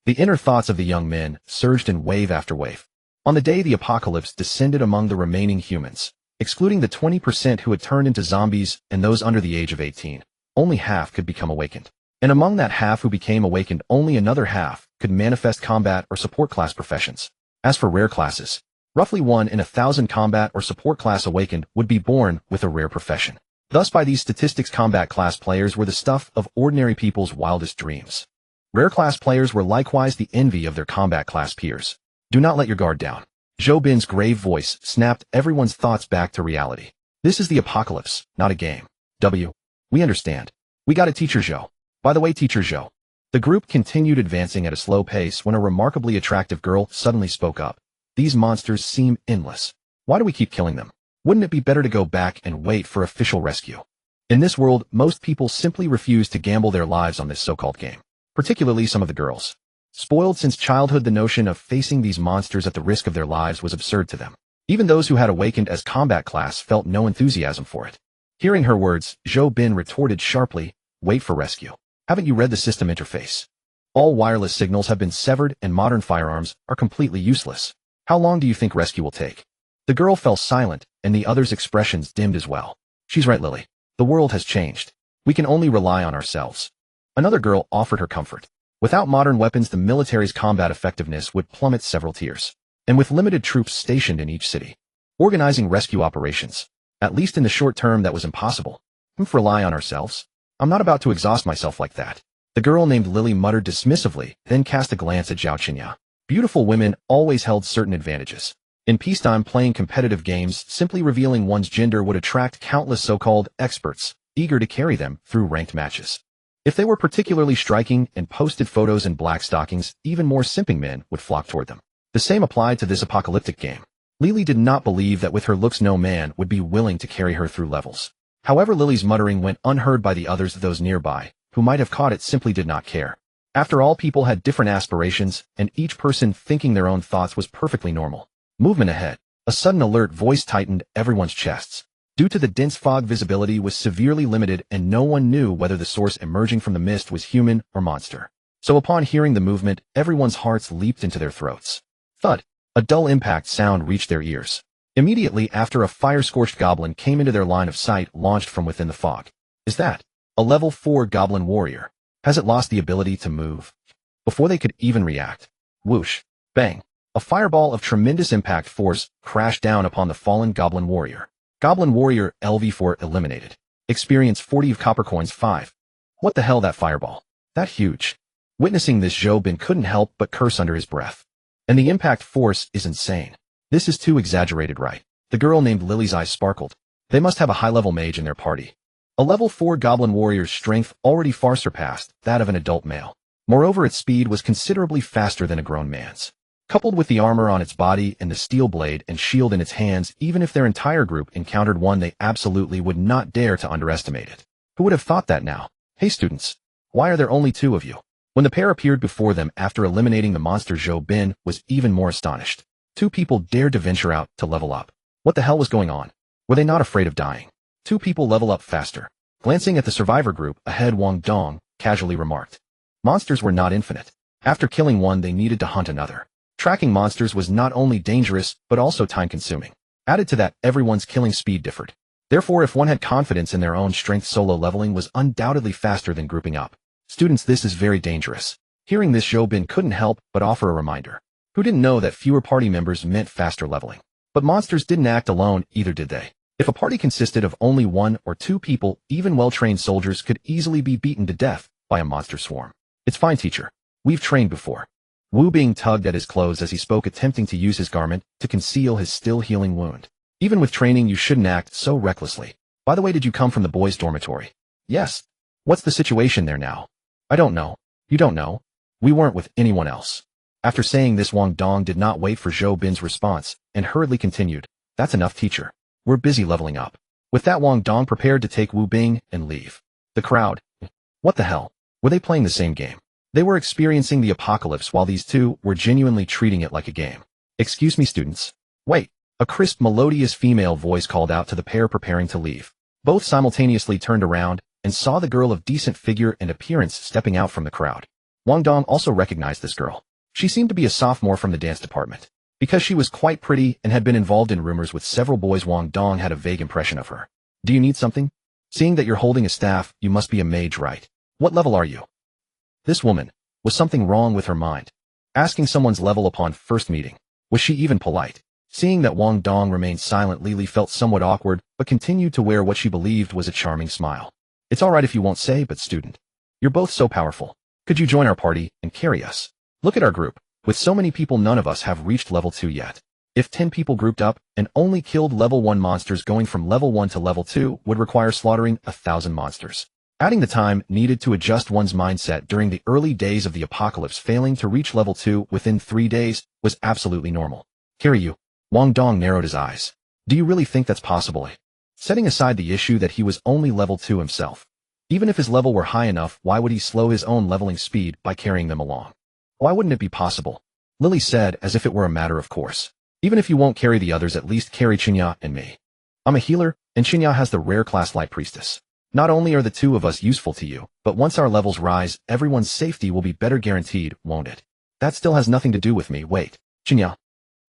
The inner thoughts of the young men surged in wave after wave. On the day the apocalypse descended among the remaining humans, excluding the 20% who had turned into zombies and those under the age of 18, only half could become awakened. And among that half who became awakened, only another half could manifest combat or support class professions. As for rare classes, roughly 1 in 1,000 combat or support class awakened would be born with a rare profession. Thus, by these statistics, combat class players were the stuff of ordinary people's wildest dreams. Rare class players were likewise the envy of their combat class peers. Do not let your guard down. Zhou Bin's grave voice snapped everyone's thoughts back to reality. This is the apocalypse, not a game. We understand. We got it, Teacher Zhou. By the way, Teacher Zhou. The group continued advancing at a slow pace when a remarkably attractive girl suddenly spoke up. These monsters seem endless. Why do we keep killing them? Wouldn't it be better to go back and wait for official rescue? In this world, most people simply refuse to gamble their lives on this so-called game. Particularly some of the girls. Spoiled since childhood, the notion of facing these monsters at the risk of their lives was absurd to them. Even those who had awakened as combat class felt no enthusiasm for it. Hearing her words, Zhou Bin retorted sharply, "Wait for rescue. Haven't you read the system interface? All wireless signals have been severed and modern firearms are completely useless. How long do you think rescue will take?" The girl fell silent, and the others' expressions dimmed as well. "She's right, Lily. The world has changed. We can only rely on ourselves." Another girl offered her comfort. Without modern weapons, the military's combat effectiveness would plummet several tiers. And with limited troops stationed in each city, organizing rescue operations, at least in the short term, that was impossible. Rely on ourselves? I'm not about to exhaust myself like that. The girl named Lily muttered dismissively, then cast a glance at Zhao Qinya. Beautiful women always held certain advantages. In peacetime, playing competitive games, simply revealing one's gender would attract countless so-called experts, eager to carry them through ranked matches. If they were particularly striking and posted photos in black stockings, even more simping men would flock toward them. The same applied to this apocalyptic game. Lily did not believe that with her looks no man would be willing to carry her through levels. However, Lily's muttering went unheard by the others. Those nearby, who might have caught it, simply did not care. After all, people had different aspirations, and each person thinking their own thoughts was perfectly normal. Movement ahead. A sudden alert voice tightened everyone's chests. Due to the dense fog, visibility was severely limited, and no one knew whether the source emerging from the mist was human or monster. So upon hearing the movement, everyone's hearts leaped into their throats. Thud. A dull impact sound reached their ears. Immediately after, a fire-scorched goblin came into their line of sight, launched from within the fog. Is that a level 4 goblin warrior? Has it lost the ability to move? Before they could even react, whoosh, bang, a fireball of tremendous impact force crashed down upon the fallen goblin warrior. Goblin warrior LV4 eliminated. Experience 40 of copper coins 5. What the hell, that fireball? That huge. Witnessing this, Zhou Bin couldn't help but curse under his breath. And the impact force is insane. This is too exaggerated, right? The girl named Lily's eyes sparkled. They must have a high-level mage in their party. A level 4 goblin warrior's strength already far surpassed that of an adult male. Moreover, its speed was considerably faster than a grown man's. Coupled with the armor on its body and the steel blade and shield in its hands, even if their entire group encountered one, they absolutely would not dare to underestimate it. Who would have thought that now? Hey students, why are there only two of you? When the pair appeared before them after eliminating the monster, Zhou Bin was even more astonished. Two people dared to venture out to level up. What the hell was going on? Were they not afraid of dying? Two people level up faster. Glancing at the survivor group ahead, Wang Dong casually remarked. Monsters were not infinite. After killing one, they needed to hunt another. Tracking monsters was not only dangerous, but also time-consuming. Added to that, everyone's killing speed differed. Therefore, if one had confidence in their own strength, solo leveling was undoubtedly faster than grouping up. Students, this is very dangerous. Hearing this, Zhou Bin couldn't help but offer a reminder. Who didn't know that fewer party members meant faster leveling? But monsters didn't act alone, either did they. If a party consisted of only one or two people, even well-trained soldiers could easily be beaten to death by a monster swarm. It's fine, teacher. We've trained before. Wu Bing tugged at his clothes as he spoke, attempting to use his garment to conceal his still-healing wound. Even with training, you shouldn't act so recklessly. By the way, did you come from the boys' dormitory? Yes. What's the situation there now? I don't know. You don't know? We weren't with anyone else. After saying this, Wang Dong did not wait for Zhou Bin's response and hurriedly continued. That's enough, teacher. We're busy leveling up. With that, Wang Dong prepared to take Wu Bing and leave. The crowd. What the hell? Were they playing the same game? They were experiencing the apocalypse while these two were genuinely treating it like a game. Excuse me, students. Wait. A crisp, melodious female voice called out to the pair preparing to leave. Both simultaneously turned around and saw the girl of decent figure and appearance stepping out from the crowd. Wang Dong also recognized this girl. She seemed to be a sophomore from the dance department. Because she was quite pretty and had been involved in rumors with several boys, Wang Dong had a vague impression of her. Do you need something? Seeing that you're holding a staff, you must be a mage, right? What level are you? This woman. Was something wrong with her mind? Asking someone's level upon first meeting. Was she even polite? Seeing that Wang Dong remained silent, Lily felt somewhat awkward, but continued to wear what she believed was a charming smile. It's alright if you won't say, but student. You're both so powerful. Could you join our party and carry us? Look at our group. With so many people, none of us have reached level 2 yet. If 10 people grouped up and only killed level 1 monsters, going from level 1 to level 2 would require slaughtering 1,000 monsters. Adding the time needed to adjust one's mindset during the early days of the apocalypse, failing to reach level 2 within 3 days was absolutely normal. Carry you? Wang Dong narrowed his eyes. Do you really think that's possible? Setting aside the issue that he was only level 2 himself. Even if his level were high enough, why would he slow his own leveling speed by carrying them along? Why wouldn't it be possible? Lily said, as if it were a matter of course. Even if you won't carry the others, at least carry Qinya and me. I'm a healer, and Qinya has the rare class Light Priestess. Not only are the two of us useful to you, but once our levels rise, everyone's safety will be better guaranteed, won't it? That still has nothing to do with me. Wait, Qinya.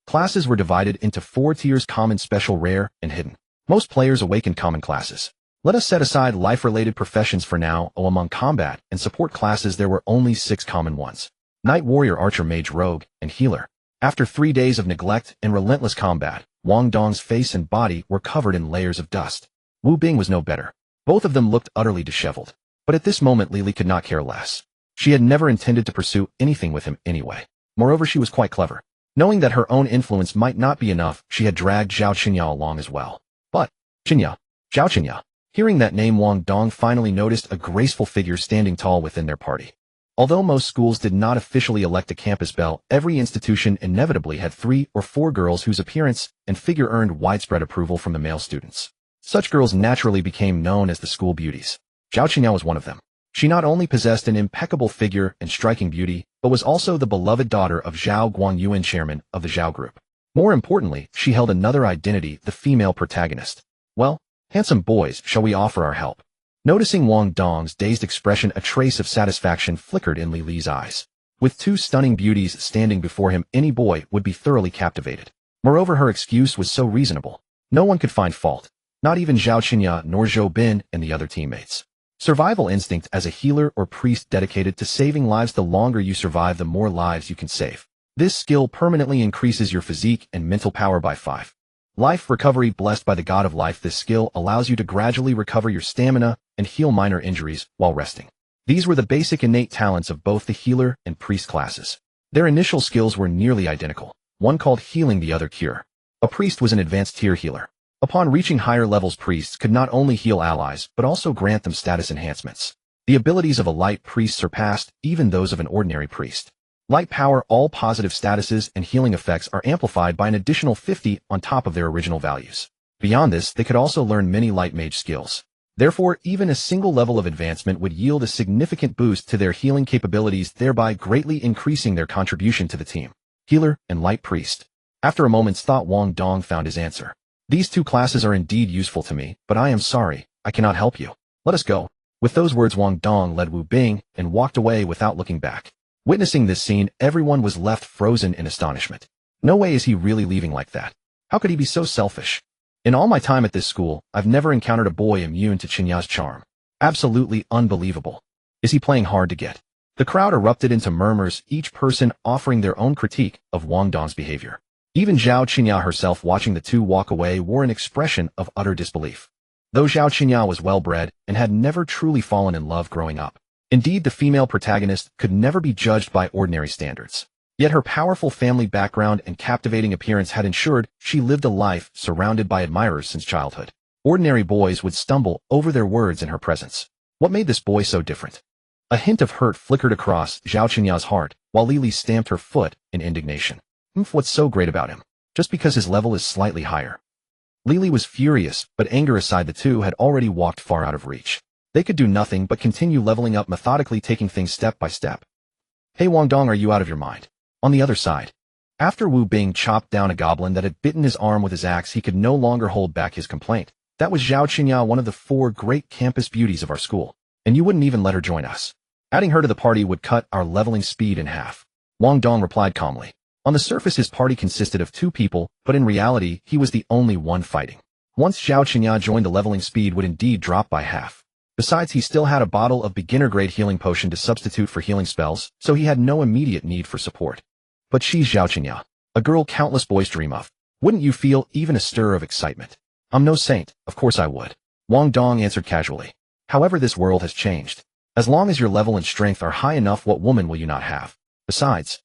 Classes were divided into 4 tiers: common, special, rare, and hidden. Most players awaken common classes. Let us set aside life-related professions for now. Among combat and support classes, there were only 6 common ones. Knight, warrior, archer, mage, rogue, and healer. After 3 days of neglect and relentless combat, Wang Dong's face and body were covered in layers of dust. Wu Bing was no better. Both of them looked utterly disheveled. But at this moment, Lily could not care less. She had never intended to pursue anything with him anyway. Moreover, she was quite clever. Knowing that her own influence might not be enough, she had dragged Zhao Qinya along as well. But, Qinya, Zhao Qinya. Hearing that name, Wang Dong finally noticed a graceful figure standing tall within their party. Although most schools did not officially elect a campus belle, every institution inevitably had 3 or 4 girls whose appearance and figure earned widespread approval from the male students. Such girls naturally became known as the school beauties. Zhao Qinya was one of them. She not only possessed an impeccable figure and striking beauty, but was also the beloved daughter of Zhao Guangyuan, chairman of the Zhao Group. More importantly, she held another identity, the female protagonist. Well, handsome boys, shall we offer our help? Noticing Wang Dong's dazed expression, a trace of satisfaction flickered in Li Li's eyes. With 2 stunning beauties standing before him, any boy would be thoroughly captivated. Moreover, her excuse was so reasonable. No one could find fault. Not even Zhao Qinya nor Zhou Bin and the other teammates. Survival instinct: as a healer or priest dedicated to saving lives, the longer you survive, the more lives you can save. This skill permanently increases your physique and mental power by 5. Life recovery: blessed by the god of life, this skill allows you to gradually recover your stamina and heal minor injuries while resting. These were the basic innate talents of both the healer and priest classes. Their initial skills were nearly identical, one called healing, the other cure. A priest was an advanced tier healer. Upon reaching higher levels, priests could not only heal allies, but also grant them status enhancements. The abilities of a light priest surpassed even those of an ordinary priest. Light power: all positive statuses and healing effects are amplified by an additional 50 on top of their original values. Beyond this, they could also learn many light mage skills. Therefore, even a single level of advancement would yield a significant boost to their healing capabilities, thereby greatly increasing their contribution to the team. Healer and Light Priest. After a moment's thought, Wang Dong found his answer. These two classes are indeed useful to me, but I am sorry, I cannot help you. Let us go. With those words, Wang Dong led Wu Bing and walked away without looking back. Witnessing this scene, everyone was left frozen in astonishment. No way is he really leaving like that. How could he be so selfish? In all my time at this school, I've never encountered a boy immune to Chinya's charm. Absolutely unbelievable. Is he playing hard to get? The crowd erupted into murmurs, each person offering their own critique of Wang Dong's behavior. Even Zhao Qinya herself, watching the two walk away, wore an expression of utter disbelief. Though Zhao Qinya was well-bred and had never truly fallen in love growing up. Indeed, the female protagonist could never be judged by ordinary standards. Yet her powerful family background and captivating appearance had ensured she lived a life surrounded by admirers since childhood. Ordinary boys would stumble over their words in her presence. What made this boy so different? A hint of hurt flickered across Zhao Qinya's heart, while Lili stamped her foot in indignation. What's so great about him? Just because his level is slightly higher. Lili was furious, but anger aside, the two had already walked far out of reach. They could do nothing but continue leveling up, methodically taking things step by step. Hey Wang Dong, are you out of your mind? On the other side, after Wu Bing chopped down a goblin that had bitten his arm with his axe, he could no longer hold back his complaint. That was Zhao Qinya, one of the 4 great campus beauties of our school. And you wouldn't even let her join us. Adding her to the party would cut our leveling speed in half. Wang Dong replied calmly. On the surface, his party consisted of 2 people, but in reality, he was the only one fighting. Once Zhao Qinya joined, the leveling speed would indeed drop by half. Besides, he still had a bottle of beginner-grade healing potion to substitute for healing spells, so he had no immediate need for support. But she's Zhao Qinya, a girl countless boys dream of. Wouldn't you feel even a stir of excitement? I'm no saint, of course I would. Wang Dong answered casually. However, this world has changed. As long as your level and strength are high enough, what woman will you not have? Besides,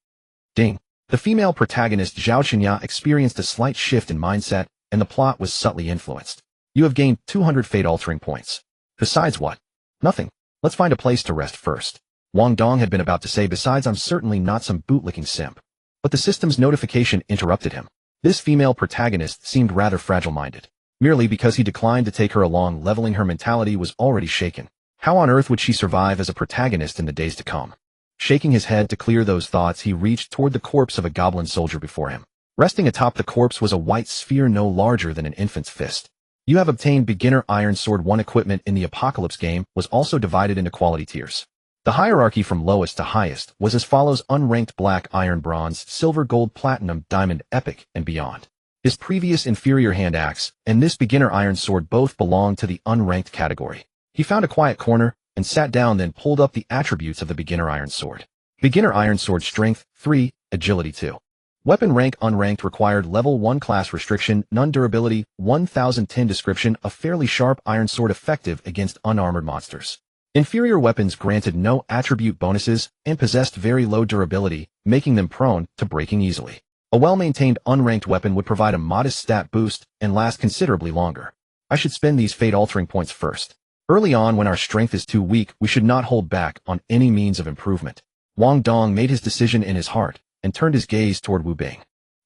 ding. The female protagonist Zhao Qinya experienced a slight shift in mindset, and the plot was subtly influenced. You have gained 200 fate-altering points. Besides what? Nothing. Let's find a place to rest first. Wang Dong had been about to say, besides, I'm certainly not some bootlicking simp. But the system's notification interrupted him. This female protagonist seemed rather fragile-minded. Merely because he declined to take her along, leveling her mentality was already shaken. How on earth would she survive as a protagonist in the days to come? Shaking his head to clear those thoughts, he reached toward the corpse of a goblin soldier before him. Resting atop the corpse was a white sphere no larger than an infant's fist. You have obtained beginner Iron Sword 1 equipment in the Apocalypse game was also divided into quality tiers. The hierarchy from lowest to highest was as follows: unranked black, iron, bronze, silver, gold, platinum, diamond, epic, and beyond. His previous inferior hand axe and this beginner Iron Sword both belonged to the unranked category. He found a quiet corner and sat down, then pulled up the attributes of the beginner Iron Sword. Beginner Iron Sword strength 3, agility 2. Weapon rank unranked, required level 1 class restriction, none, durability 1010, description: a fairly sharp iron sword effective against unarmored monsters. Inferior weapons granted no attribute bonuses and possessed very low durability, making them prone to breaking easily. A well-maintained unranked weapon would provide a modest stat boost and last considerably longer. I should spend these fate-altering points first. Early on, when our strength is too weak, we should not hold back on any means of improvement. Wang Dong made his decision in his heart and turned his gaze toward Wu Bing.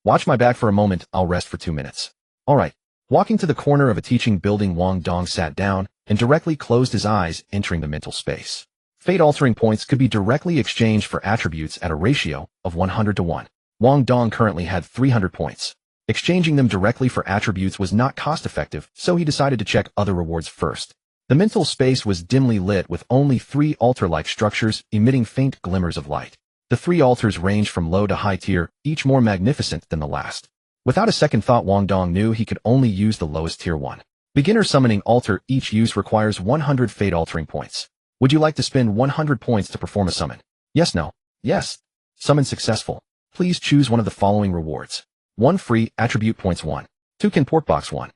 Watch my back for a moment, I'll rest for 2 minutes. All right. Walking to the corner of a teaching building, Wang Dong sat down and directly closed his eyes, entering the mental space. Fate-altering points could be directly exchanged for attributes at a ratio of 100 to 1. Wang Dong currently had 300 points. Exchanging them directly for attributes was not cost-effective, so he decided to check other rewards first. The mental space was dimly lit with only 3 altar-like structures emitting faint glimmers of light. The 3 altars ranged from low to high tier, each more magnificent than the last. Without a second thought, Wang Dong knew he could only use the lowest tier one. Beginner summoning altar. Each use requires 100 fate-altering points. Would you like to spend 100 points to perform a summon? Yes, no. Yes. Summon successful. Please choose one of the following rewards. 1 free attribute points 1. 2 can pork box 1.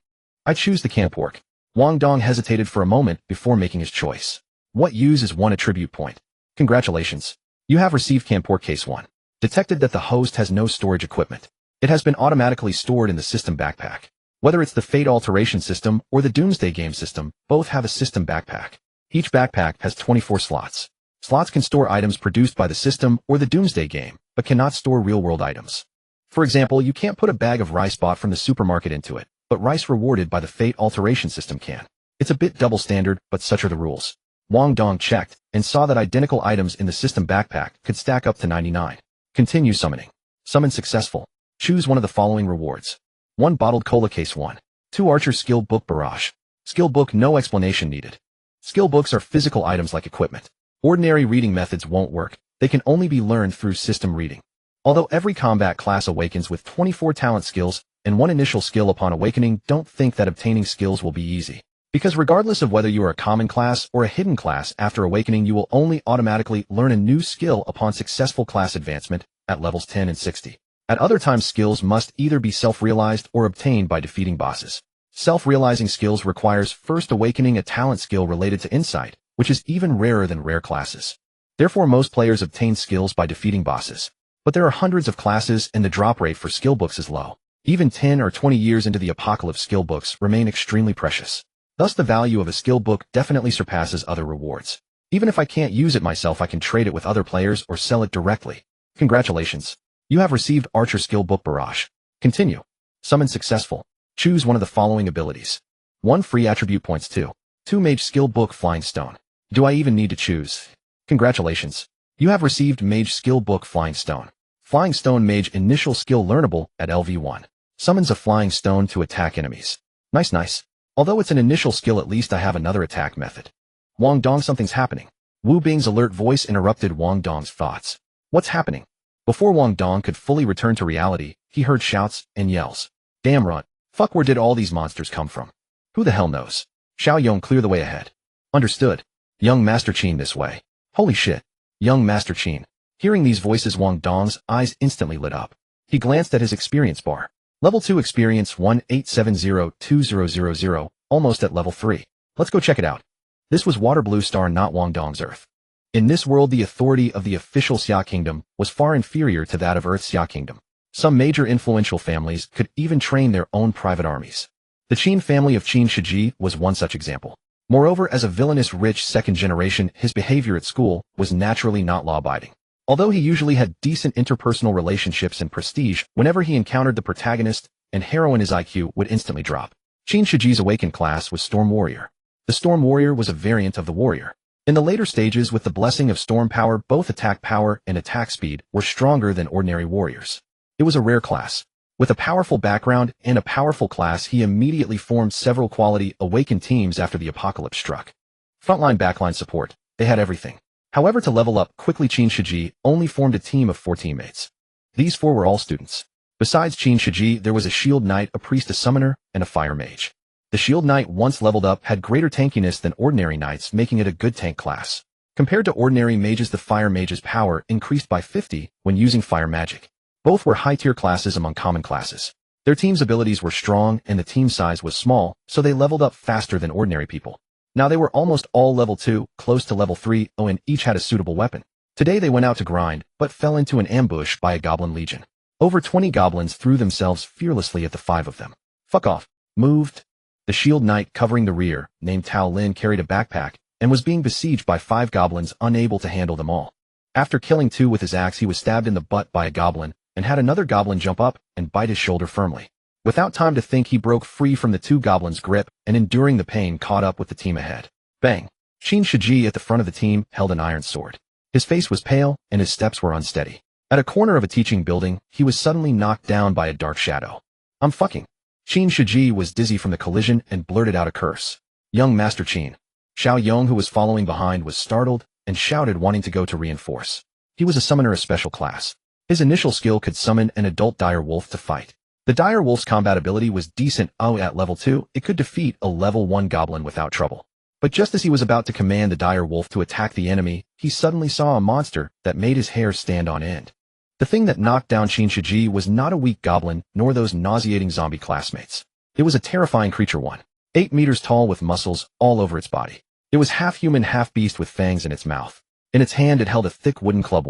I choose the can pork. Wang Dong hesitated for a moment before making his choice. What uses 1 attribute point? Congratulations. You have received can pork case 1. Detected that the host has no storage equipment. It has been automatically stored in the system backpack. Whether it's the Fate Alteration system or the Doomsday Game system, both have a system backpack. Each backpack has 24 slots. Slots can store items produced by the system or the Doomsday Game, but cannot store real-world items. For example, you can't put a bag of rice bought from the supermarket into it, but rice rewarded by the Fate Alteration system can. It's a bit double standard, but such are the rules. Wang Dong checked and saw that identical items in the system backpack could stack up to 99. Continue summoning. Summon successful. Choose one of the following rewards. 1 bottled cola case 1. 2 Archer skill book barrage. Skill book no explanation needed. Skill books are physical items like equipment. Ordinary reading methods won't work. They can only be learned through system reading. Although every combat class awakens with 24 talent skills and 1 initial skill upon awakening, don't think that obtaining skills will be easy. Because regardless of whether you are a common class or a hidden class, after awakening you will only automatically learn a new skill upon successful class advancement at levels 10 and 60. At other times skills must either be self-realized or obtained by defeating bosses. Self-realizing skills requires first awakening a talent skill related to insight, which is even rarer than rare classes. Therefore most players obtain skills by defeating bosses. But there are hundreds of classes and the drop rate for skill books is low. Even 10 or 20 years into the apocalypse, skill books remain extremely precious. Thus the value of a skill book definitely surpasses other rewards. Even if I can't use it myself, I can trade it with other players or sell it directly. Congratulations. You have received Archer skill book barrage. Continue. Summon successful. Choose one of the following abilities. 1 free attribute points 2. 2 mage skill book flying stone. Do I even need to choose? Congratulations. You have received mage skill book flying stone. Flying stone mage initial skill learnable at LV1. Summons a flying stone to attack enemies. Nice. Although it's an initial skill, at least I have another attack method. Wang Dong, something's happening. Wu Bing's alert voice interrupted Wang Dong's thoughts. What's happening? Before Wang Dong could fully return to reality, he heard shouts and yells. Damn runt. Fuck, where did all these monsters come from? Who the hell knows? Xiao Yong, clear the way ahead. Understood. Young Master Qin, this way. Holy shit. Young Master Qin. Hearing these voices, Wang Dong's eyes instantly lit up. He glanced at his experience bar. Level 2 experience 18702000, almost at level 3. Let's go check it out. This was Water Blue Star, not Wang Dong's Earth. In this world, the authority of the official Xia Kingdom was far inferior to that of Earth's Xia Kingdom. Some major influential families could even train their own private armies. The Qin family of Qin Shiji was one such example. Moreover, as a villainous rich second generation, his behavior at school was naturally not law-abiding. Although he usually had decent interpersonal relationships and prestige, whenever he encountered the protagonist and heroine, his IQ would instantly drop. Qin Shiji's awakened class was Storm Warrior. The Storm Warrior was a variant of the Warrior. In the later stages, with the blessing of Storm Power, both attack power and attack speed were stronger than ordinary warriors. It was a rare class. With a powerful background and a powerful class, he immediately formed several quality awakened teams after the apocalypse struck. Frontline, backline support. They had everything. However, to level up quickly, Qin Shiji only formed a team of 4 teammates. These 4 were all students. Besides Qin Shiji, there was a shield knight, a priest, a summoner, and a fire mage. The shield knight, once leveled up, had greater tankiness than ordinary knights, making it a good tank class. Compared to ordinary mages, the fire mage's power increased by 50 when using fire magic. Both were high-tier classes among common classes. Their team's abilities were strong and the team size was small, so they leveled up faster than ordinary people. Now they were almost all level 2, close to level 3, and each had a suitable weapon. Today they went out to grind, but fell into an ambush by a goblin legion. Over 20 goblins threw themselves fearlessly at the 5 of them. Fuck off. Moved. The shield knight covering the rear, named Tao Lin, carried a backpack and was being besieged by 5 goblins, unable to handle them all. After killing 2 with his axe, he was stabbed in the butt by a goblin and had another goblin jump up and bite his shoulder firmly. Without time to think, he broke free from the 2 goblins' grip and, enduring the pain, caught up with the team ahead. Bang! Qin Shiji at the front of the team held an iron sword. His face was pale and his steps were unsteady. At a corner of a teaching building, he was suddenly knocked down by a dark shadow. I'm fucking. Qin Shiji was dizzy from the collision and blurted out a curse. Young Master Qin. Xiao Yong, who was following behind, was startled and shouted, wanting to go to reinforce. He was a summoner, a special class. His initial skill could summon an adult dire wolf to fight. The dire wolf's combat ability was decent. At level 2, it could defeat a level 1 goblin without trouble. But just as he was about to command the dire wolf to attack the enemy, he suddenly saw a monster that made his hair stand on end. The thing that knocked down Qin Shiji was not a weak goblin, nor those nauseating zombie classmates. It was a terrifying creature, 8 meters tall with muscles all over its body. It was half human, half beast, with fangs in its mouth. In its hand it held a thick wooden club,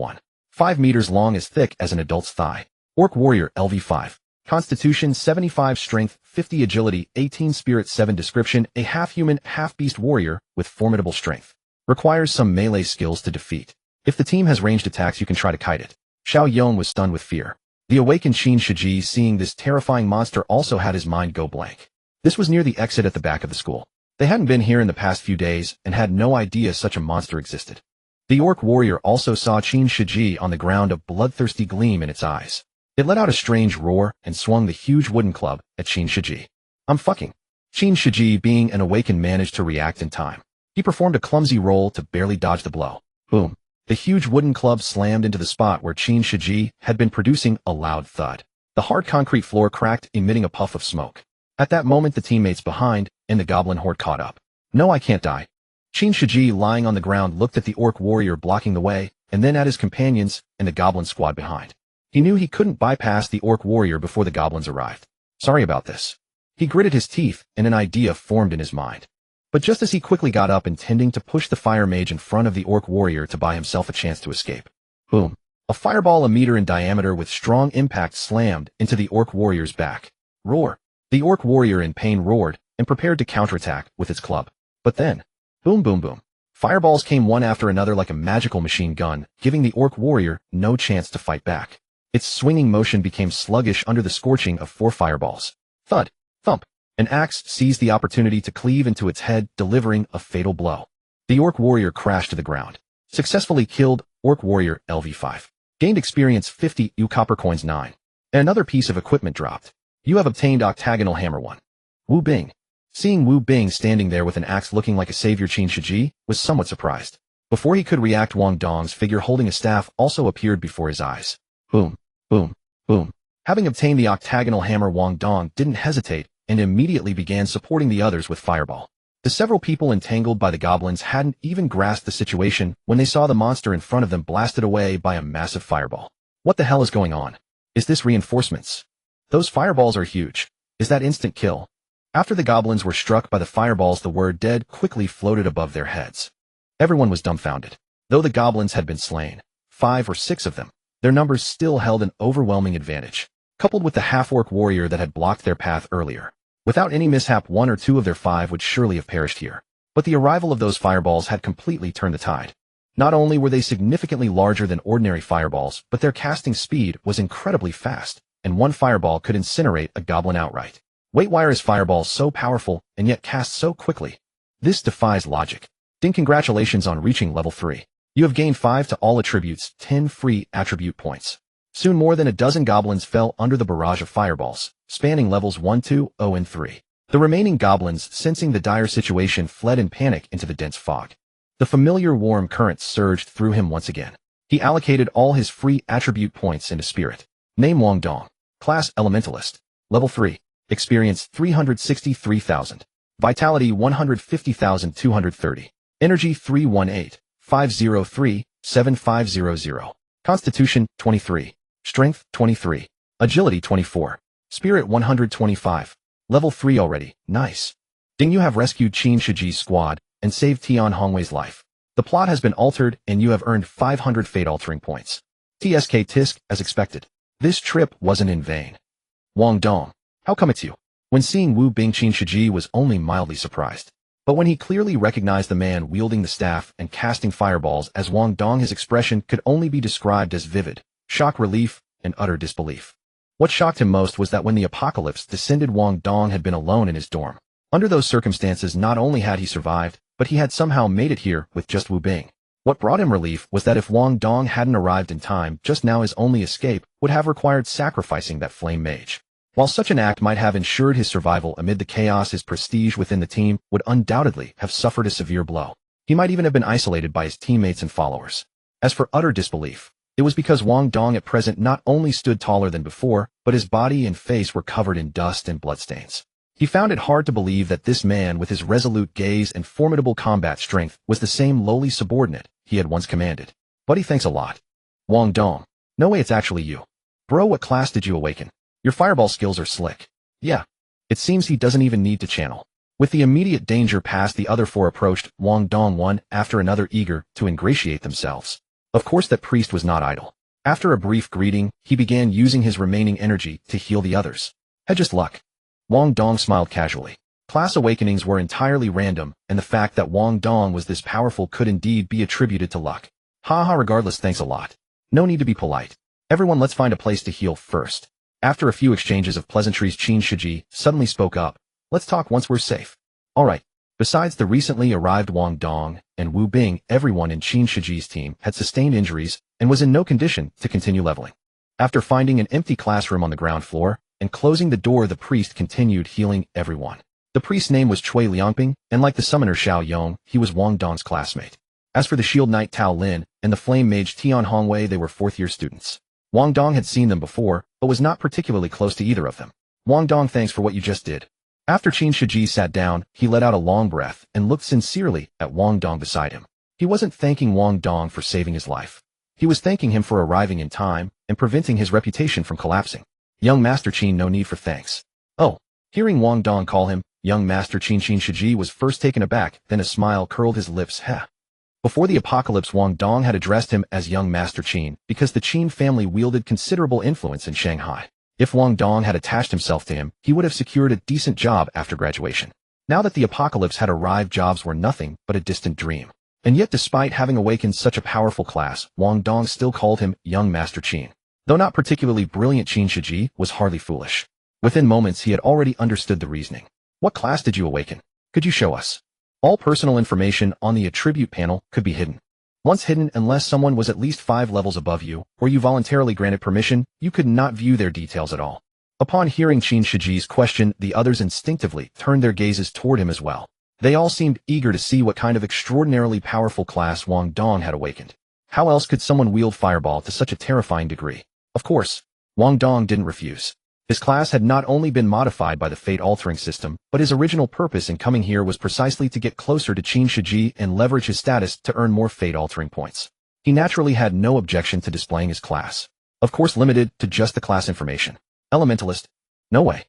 5 meters long, as thick as an adult's thigh. Orc Warrior, LV5. Constitution 75, Strength 50, Agility 18, Spirit 7. Description: a half-human, half-beast warrior with formidable strength. Requires some melee skills to defeat. If the team has ranged attacks, you can try to kite it. Xiao Yong was stunned with fear. The awakened Qin Shiji, seeing this terrifying monster, also had his mind go blank. This was near the exit at the back of the school. They hadn't been here in the past few days and had no idea such a monster existed. The orc warrior also saw Qin Shiji on the ground, a bloodthirsty gleam in its eyes. It let out a strange roar and swung the huge wooden club at Qin Shiji. I'm fucking. Qin Shiji, being an awakened, managed to react in time. He performed a clumsy roll to barely dodge the blow. Boom. The huge wooden club slammed into the spot where Qin Shiji had been, producing a loud thud. The hard concrete floor cracked, emitting a puff of smoke. At that moment, the teammates behind and the goblin horde caught up. No, I can't die. Qin Shiji, lying on the ground, looked at the orc warrior blocking the way, and then at his companions and the goblin squad behind. He knew he couldn't bypass the orc warrior before the goblins arrived. Sorry about this. He gritted his teeth, and an idea formed in his mind. But just as he quickly got up, intending to push the fire mage in front of the orc warrior to buy himself a chance to escape. Boom. A fireball a meter in diameter with strong impact slammed into the orc warrior's back. Roar. The orc warrior in pain roared and prepared to counterattack with its club. But then, boom boom boom. Fireballs came one after another like a magical machine gun, giving the orc warrior no chance to fight back. Its swinging motion became sluggish under the scorching of 4 fireballs. Thud. Thump. An axe seized the opportunity to cleave into its head, delivering a fatal blow. The orc warrior crashed to the ground. Successfully killed. Orc warrior LV5. Gained experience 50 U copper coins 9. And another piece of equipment dropped. You have obtained octagonal hammer 1. Wu Bing. Seeing Wu Bing standing there with an axe looking like a savior, Qin Shiji was somewhat surprised. Before he could react, Wang Dong's figure holding a staff also appeared before his eyes. Boom, boom, boom. Having obtained the octagonal hammer, Wang Dong didn't hesitate and immediately began supporting the others with fireball. The several people entangled by the goblins hadn't even grasped the situation when they saw the monster in front of them blasted away by a massive fireball. What the hell is going on? Is this reinforcements? Those fireballs are huge. Is that instant kill? After the goblins were struck by the fireballs, the word dead quickly floated above their heads. Everyone was dumbfounded. Though the goblins had been slain, 5 or 6 of them, their numbers still held an overwhelming advantage, coupled with the half-orc warrior that had blocked their path earlier. Without any mishap, 1 or 2 of their 5 would surely have perished here. But the arrival of those fireballs had completely turned the tide. Not only were they significantly larger than ordinary fireballs, but their casting speed was incredibly fast, and 1 fireball could incinerate a goblin outright. Wait, why are his fireballs so powerful and yet cast so quickly? This defies logic. Ding, congratulations on reaching level 3. You have gained 5 to all attributes, 10 free attribute points. Soon more than a dozen goblins fell under the barrage of fireballs, spanning levels 1, 2, 0, and 3. The remaining goblins, sensing the dire situation, fled in panic into the dense fog. The familiar warm currents surged through him once again. He allocated all his free attribute points into spirit. Name Wang Dong. Class Elementalist. Level 3. Experience 363,000. Vitality 150,230. Energy 318-503-7500. Constitution 23. Strength 23. Agility 24. Spirit 125. Level 3 already. Nice. Ding, you have rescued Qin Shiji's squad and saved Tian Hongwei's life. The plot has been altered and you have earned 500 fate-altering points. TSK Tisk, as expected. This trip wasn't in vain. Wang Dong. How come it's you? When seeing Wu Bing, Qin Shiji was only mildly surprised. But when he clearly recognized the man wielding the staff and casting fireballs as Wang Dong, his expression could only be described as vivid, shock, relief, and utter disbelief. What shocked him most was that when the apocalypse descended, Wang Dong had been alone in his dorm. Under those circumstances, not only had he survived, but he had somehow made it here with just Wu Bing. What brought him relief was that if Wang Dong hadn't arrived in time, just now his only escape would have required sacrificing that flame mage. While such an act might have ensured his survival amid the chaos, his prestige within the team would undoubtedly have suffered a severe blow. He might even have been isolated by his teammates and followers. As for utter disbelief, it was because Wang Dong at present not only stood taller than before, but his body and face were covered in dust and bloodstains. He found it hard to believe that this man with his resolute gaze and formidable combat strength was the same lowly subordinate he had once commanded. Buddy, thanks a lot. Wang Dong. No way, it's actually you. Bro, what class did you awaken? Your fireball skills are slick. Yeah. It seems he doesn't even need to channel. With the immediate danger past, the other 4 approached Wang Dong one after another, eager to ingratiate themselves. Of course, that priest was not idle. After a brief greeting, he began using his remaining energy to heal the others. Had just luck. Wang Dong smiled casually. Class awakenings were entirely random, and the fact that Wang Dong was this powerful could indeed be attributed to luck. Haha, regardless, thanks a lot. No need to be polite. Everyone, let's find a place to heal first. After a few exchanges of pleasantries, Qin Shiji suddenly spoke up. Let's talk once we're safe. Alright. Besides the recently arrived Wang Dong and Wu Bing, everyone in Qin Shiji's team had sustained injuries and was in no condition to continue leveling. After finding an empty classroom on the ground floor and closing the door, the priest continued healing everyone. The priest's name was Cui Liangping, and like the summoner Xiao Yong, he was Wang Dong's classmate. As for the shield knight Tao Lin and the flame mage Tian Hongwei, they were fourth-year students. Wang Dong had seen them before, but was not particularly close to either of them. Wang Dong, thanks for what you just did. After Qin Shiji sat down, he let out a long breath and looked sincerely at Wang Dong beside him. He wasn't thanking Wang Dong for saving his life. He was thanking him for arriving in time and preventing his reputation from collapsing. Young Master Qin, no need for thanks. Oh. Hearing Wang Dong call him Young Master Qin, Qin Shiji was first taken aback, then a smile curled his lips. Before the apocalypse, Wang Dong had addressed him as Young Master Qin because the Qin family wielded considerable influence in Shanghai. If Wang Dong had attached himself to him, he would have secured a decent job after graduation. Now that the apocalypse had arrived, jobs were nothing but a distant dream. And yet, despite having awakened such a powerful class, Wang Dong still called him Young Master Qin. Though not particularly brilliant, Qin Shiji was hardly foolish. Within moments, he had already understood the reasoning. What class did you awaken? Could you show us? All personal information on the attribute panel could be hidden. Once hidden, unless someone was at least 5 levels above you, or you voluntarily granted permission, you could not view their details at all. Upon hearing Qin Shiji's question, the others instinctively turned their gazes toward him as well. They all seemed eager to see what kind of extraordinarily powerful class Wang Dong had awakened. How else could someone wield fireball to such a terrifying degree? Of course, Wang Dong didn't refuse. His class had not only been modified by the fate-altering system, but his original purpose in coming here was precisely to get closer to Qin Shiji and leverage his status to earn more fate-altering points. He naturally had no objection to displaying his class. Of course, limited to just the class information. Elementalist? No way.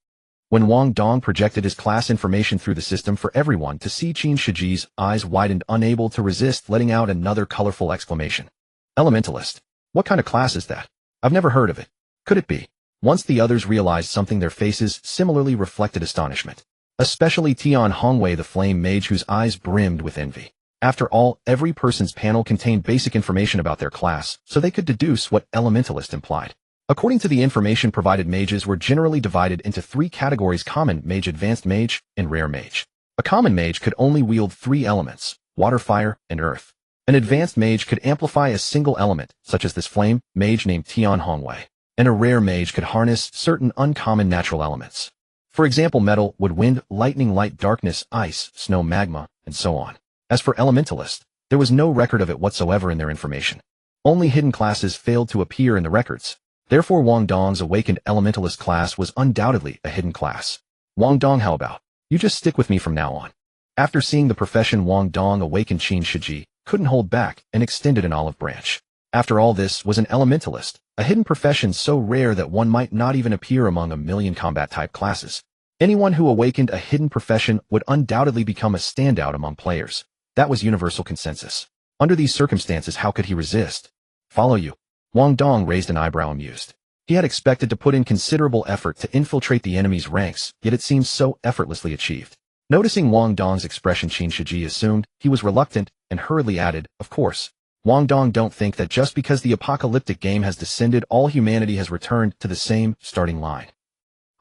When Wang Dong projected his class information through the system for everyone to see, Qin Shiji's eyes widened, unable to resist letting out another colorful exclamation. Elementalist? What kind of class is that? I've never heard of it. Could it be? Once the others realized something, their faces similarly reflected astonishment. Especially Tian Hongwei, the flame mage, whose eyes brimmed with envy. After all, every person's panel contained basic information about their class, so they could deduce what elementalist implied. According to the information provided, mages were generally divided into 3 categories: common mage, advanced mage, and rare mage. A common mage could only wield 3 elements: water, fire, and earth. An advanced mage could amplify a single element, such as this flame mage named Tian Hongwei. And a rare mage could harness certain uncommon natural elements. For example, metal, wood, wind, lightning, light, darkness, ice, snow, magma, and so on. As for elementalist, there was no record of it whatsoever in their information. Only hidden classes failed to appear in the records. Therefore, Wang Dong's awakened elementalist class was undoubtedly a hidden class. Wang Dong, how about you just stick with me from now on? After seeing the profession Wang Dong awakened, Qin Shiji couldn't hold back and extended an olive branch. After all, this was an elementalist, a hidden profession so rare that one might not even appear among a million combat-type classes. Anyone who awakened a hidden profession would undoubtedly become a standout among players. That was universal consensus. Under these circumstances, how could he resist? Follow you? Wang Dong raised an eyebrow, amused. He had expected to put in considerable effort to infiltrate the enemy's ranks, yet it seemed so effortlessly achieved. Noticing Wang Dong's expression, Qin Shiji assumed he was reluctant and hurriedly added, "Of course. Wang Dong, don't think that just because the apocalyptic game has descended, all humanity has returned to the same starting line.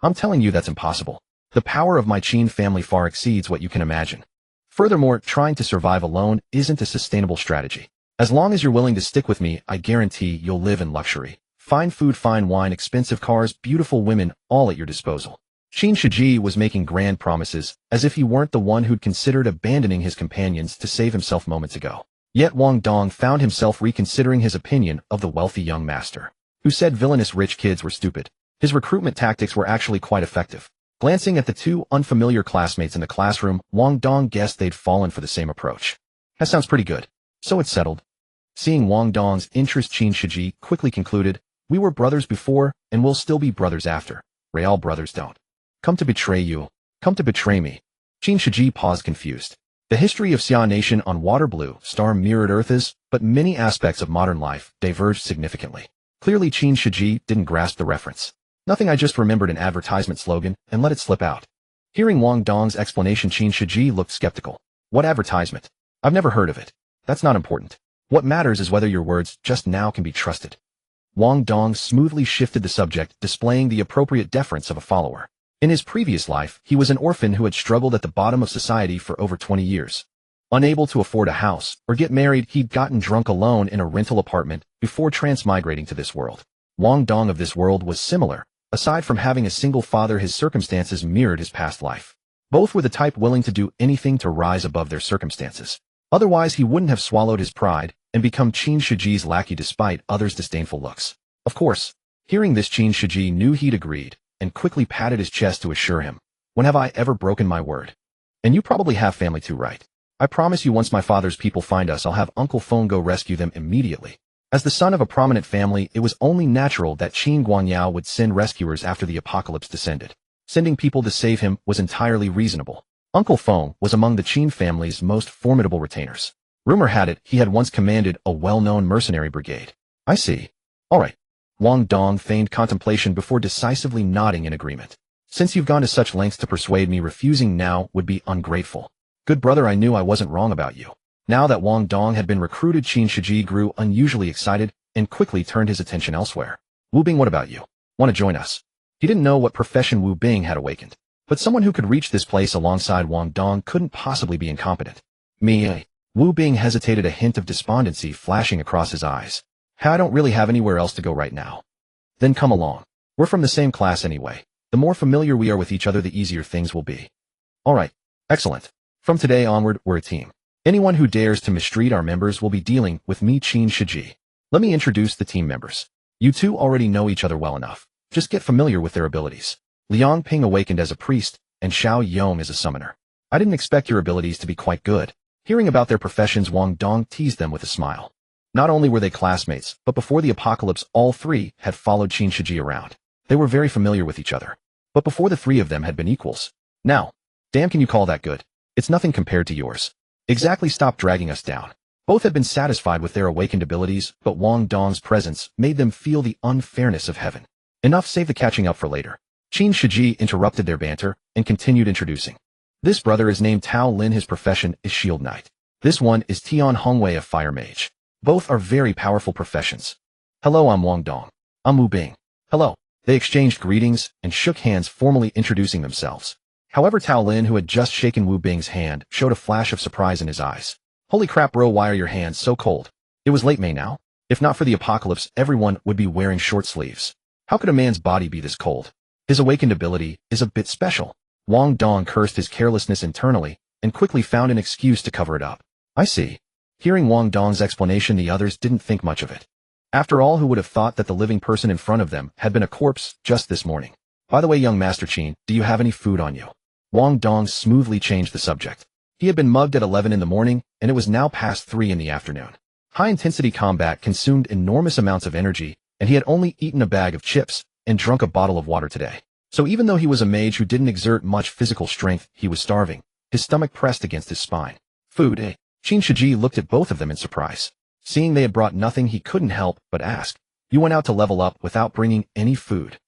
I'm telling you that's impossible. The power of my Qin family far exceeds what you can imagine. Furthermore, trying to survive alone isn't a sustainable strategy. As long as you're willing to stick with me, I guarantee you'll live in luxury. Fine food, fine wine, expensive cars, beautiful women, all at your disposal." Qin Shiji was making grand promises, as if he weren't the one who'd considered abandoning his companions to save himself moments ago. Yet Wang Dong found himself reconsidering his opinion of the wealthy young master, who said villainous rich kids were stupid. His recruitment tactics were actually quite effective. Glancing at the 2 unfamiliar classmates in the classroom, Wang Dong guessed they'd fallen for the same approach. That sounds pretty good. So it's settled. Seeing Wang Dong's interest, Qin Shiji quickly concluded, "We were brothers before, and we'll still be brothers after. Real brothers don't come to betray you. Come to betray me." Qin Shiji paused, confused. The history of Xia Nation on water blue star mirrored Earth's, but many aspects of modern life diverged significantly. Clearly, Qin Shiji didn't grasp the reference. "Nothing, I just remembered an advertisement slogan and let it slip out." Hearing Wang Dong's explanation, Qin Shiji looked skeptical. "What advertisement? I've never heard of it. That's not important. What matters is whether your words just now can be trusted." Wang Dong smoothly shifted the subject, displaying the appropriate deference of a follower. In his previous life, he was an orphan who had struggled at the bottom of society for over 20 years. Unable to afford a house or get married, he'd gotten drunk alone in a rental apartment before transmigrating to this world. Wang Dong of this world was similar. Aside from having a single father, his circumstances mirrored his past life. Both were the type willing to do anything to rise above their circumstances. Otherwise, he wouldn't have swallowed his pride and become Qin Shiji's lackey despite others' disdainful looks. Of course, hearing this, Qin Shiji knew he'd agreed and quickly patted his chest to assure him, "When have I ever broken my word? And you probably have family too, right? I promise you, once my father's people find us, I'll have Uncle Feng go rescue them immediately." As the son of a prominent family, it was only natural that Qin Guanyao would send rescuers after the apocalypse descended. Sending people to save him was entirely reasonable. Uncle Feng was among the Qin family's most formidable retainers. Rumor had it he had once commanded a well-known mercenary brigade. "I see. All right." Wang Dong feigned contemplation before decisively nodding in agreement. "Since you've gone to such lengths to persuade me, refusing now would be ungrateful. Good brother, I knew I wasn't wrong about you." Now that Wang Dong had been recruited, Qin Shiji grew unusually excited and quickly turned his attention elsewhere. "Wu Bing, what about you? Want to join us?" He didn't know what profession Wu Bing had awakened, but someone who could reach this place alongside Wang Dong couldn't possibly be incompetent. "Me?" Wu Bing hesitated, a hint of despondency flashing across his eyes. "I don't really have anywhere else to go right now." "Then come along. We're from the same class anyway. The more familiar we are with each other, the easier things will be." "All right. Excellent. From today onward, we're a team. Anyone who dares to mistreat our members will be dealing with me, Qin Shiji. Let me introduce the team members. You two already know each other well enough. Just get familiar with their abilities. Liang Ping awakened as a priest, and Xiao Yong as a summoner. I didn't expect your abilities to be quite good." Hearing about their professions, Wang Dong teased them with a smile. Not only were they classmates, but before the apocalypse, all three had followed Qin Shiji around. They were very familiar with each other. But before, the three of them had been equals. Now, damn, can you call that good? It's nothing compared to yours. Exactly, stop dragging us down. Both had been satisfied with their awakened abilities, but Wang Dong's presence made them feel the unfairness of heaven. Enough, save the catching up for later. Qin Shiji interrupted their banter and continued introducing. "This brother is named Tao Lin. His profession is Shield Knight. This one is Tian Hongwei, a Fire Mage. Both are very powerful professions." "Hello, I'm Wang Dong. I'm Wu Bing." "Hello." They exchanged greetings and shook hands, formally introducing themselves. However, Tao Lin, who had just shaken Wu Bing's hand, showed a flash of surprise in his eyes. "Holy crap, bro, why are your hands so cold?" It was late May now. If not for the apocalypse, everyone would be wearing short sleeves. How could a man's body be this cold? His awakened ability is a bit special. Wang Dong cursed his carelessness internally and quickly found an excuse to cover it up. "I see." Hearing Wang Dong's explanation, the others didn't think much of it. After all, who would have thought that the living person in front of them had been a corpse just this morning? "By the way, young Master Qin, do you have any food on you?" Wang Dong smoothly changed the subject. He had been mugged at 11 in the morning, and it was now past 3 in the afternoon. High-intensity combat consumed enormous amounts of energy, and he had only eaten a bag of chips and drunk a bottle of water today. So even though he was a mage who didn't exert much physical strength, he was starving. His stomach pressed against his spine. "Food, eh?" Qin Shiji looked at both of them in surprise. Seeing they had brought nothing, he couldn't help but ask, "You went out to level up without bringing any food?"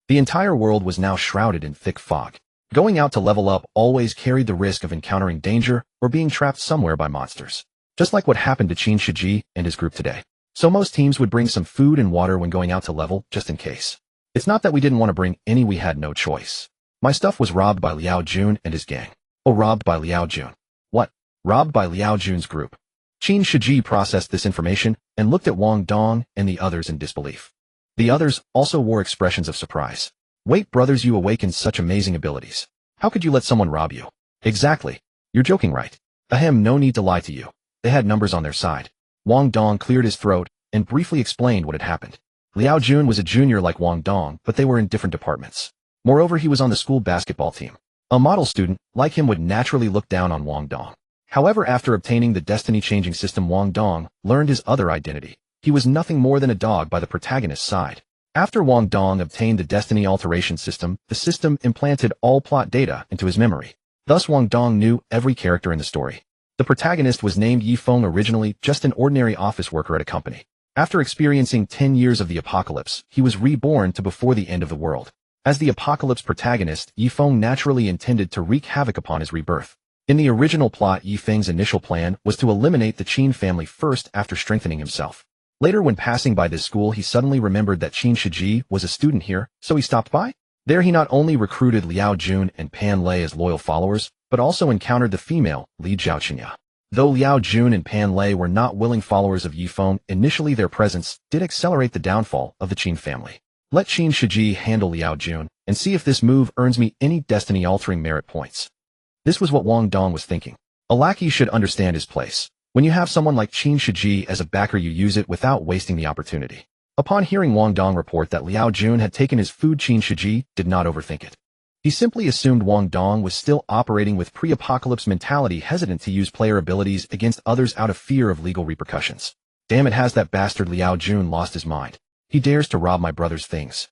The entire world was now shrouded in thick fog. Going out to level up always carried the risk of encountering danger or being trapped somewhere by monsters. Just like what happened to Qin Shiji and his group today. So most teams would bring some food and water when going out to level, just in case. It's not that we didn't want to bring any, we had no choice. My stuff was robbed by Liao Jun and his gang. "Oh, robbed by Liao Jun? What? Robbed by Liao Jun's group?" Qin Shiji processed this information and looked at Wang Dong and the others in disbelief. The others also wore expressions of surprise. "Wait, brothers, you awakened such amazing abilities. How could you let someone rob you?" "Exactly. You're joking, right?" "Ahem, no need to lie to you. They had numbers on their side." Wang Dong cleared his throat and briefly explained what had happened. Liao Jun was a junior like Wang Dong, but they were in different departments. Moreover, he was on the school basketball team. A model student like him would naturally look down on Wang Dong. However, after obtaining the destiny-changing system, Wang Dong learned his other identity. He was nothing more than a dog by the protagonist's side. After Wang Dong obtained the destiny alteration system, the system implanted all plot data into his memory. Thus, Wang Dong knew every character in the story. The protagonist was named Yi Feng, originally just an ordinary office worker at a company. After experiencing 10 years of the apocalypse, he was reborn to before the end of the world. As the apocalypse protagonist, Yi Feng naturally intended to wreak havoc upon his rebirth. In the original plot, Yi Feng's initial plan was to eliminate the Qin family first after strengthening himself. Later, when passing by this school, he suddenly remembered that Qin Shiji was a student here, so he stopped by. There he not only recruited Liao Jun and Pan Lei as loyal followers, but also encountered the female Li Zhaoqinya. Though Liao Jun and Pan Lei were not willing followers of Yifeng, initially their presence did accelerate the downfall of the Qin family. Let Qin Shiji handle Liao Jun, and see if this move earns me any destiny-altering merit points. This was what Wang Dong was thinking. A lackey should understand his place. When you have someone like Qin Shiji as a backer, you use it without wasting the opportunity. Upon hearing Wang Dong report that Liao Jun had taken his food, Qin Shiji did not overthink it. He simply assumed Wang Dong was still operating with pre-apocalypse mentality, hesitant to use player abilities against others out of fear of legal repercussions. Damn it, has that bastard Liao Jun lost his mind? He dares to rob my brother's things.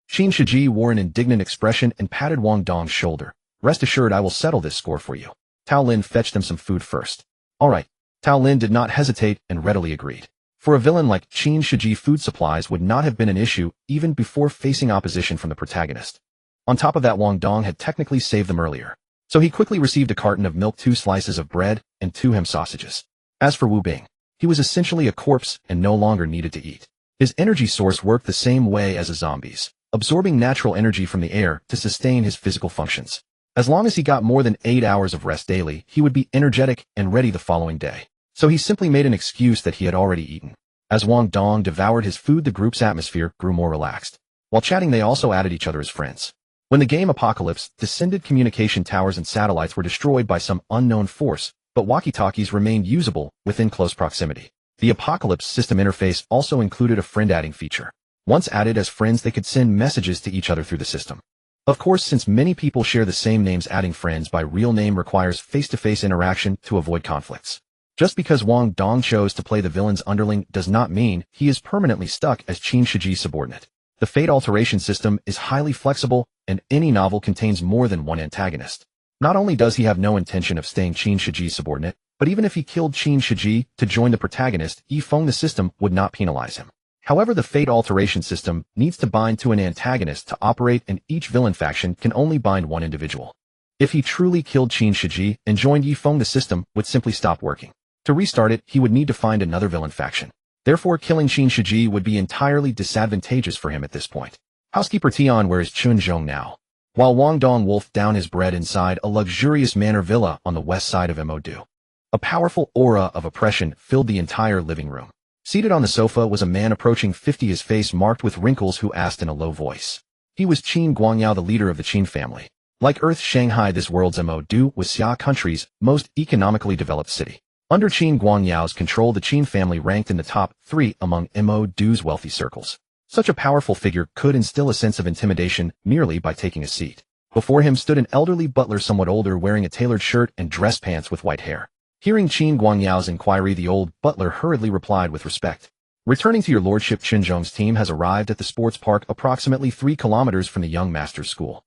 Qin Shiji wore an indignant expression and patted Wang Dong's shoulder. Rest assured, I will settle this score for you. Tao Lin fetched them some food first. All right. Tao Lin did not hesitate and readily agreed. For a villain like Qin Shiji, food supplies would not have been an issue even before facing opposition from the protagonist. On top of that, Wang Dong had technically saved them earlier. So he quickly received a carton of milk, 2 slices of bread, and 2 ham sausages. As for Wu Bing, he was essentially a corpse and no longer needed to eat. His energy source worked the same way as a zombie's, absorbing natural energy from the air to sustain his physical functions. As long as he got more than 8 hours of rest daily, he would be energetic and ready the following day. So he simply made an excuse that he had already eaten. As Wang Dong devoured his food, the group's atmosphere grew more relaxed. While chatting, they also added each other as friends. When the game Apocalypse descended, communication towers and satellites were destroyed by some unknown force, but walkie-talkies remained usable within close proximity. The Apocalypse system interface also included a friend-adding feature. Once added as friends, they could send messages to each other through the system. Of course, since many people share the same names, adding friends by real name requires face-to-face interaction to avoid conflicts. Just because Wang Dong chose to play the villain's underling does not mean he is permanently stuck as Qin Shiji's subordinate. The fate alteration system is highly flexible, and any novel contains more than one antagonist. Not only does he have no intention of staying Qin Shiji's subordinate, but even if he killed Qin Shiji to join the protagonist, Yifeng, the system would not penalize him. However, the fate alteration system needs to bind to an antagonist to operate, and each villain faction can only bind one individual. If he truly killed Qin Shiji and joined Yifeng, the system would simply stop working. To restart it, he would need to find another villain faction. Therefore, killing Qin Shiji would be entirely disadvantageous for him at this point. Housekeeper Tian, where is Chun Zhong now? While Wang Dong wolfed down his bread inside a luxurious manor villa on the west side of Modu. A powerful aura of oppression filled the entire living room. Seated on the sofa was a man approaching 50, his face marked with wrinkles, who asked in a low voice. He was Qin Guangyao, the leader of the Qin family. Like Earth, Shanghai, this world's Modu, was Xia country's most economically developed city. Under Qin Guangyao's control, the Qin family ranked in the top 3 among Modu's wealthy circles. Such a powerful figure could instill a sense of intimidation merely by taking a seat. Before him stood an elderly butler, somewhat older, wearing a tailored shirt and dress pants with white hair. Hearing Qin Guangyao's inquiry, the old butler hurriedly replied with respect. Returning to your lordship, Qinzhong's team has arrived at the sports park approximately 3 kilometers from the young master's school.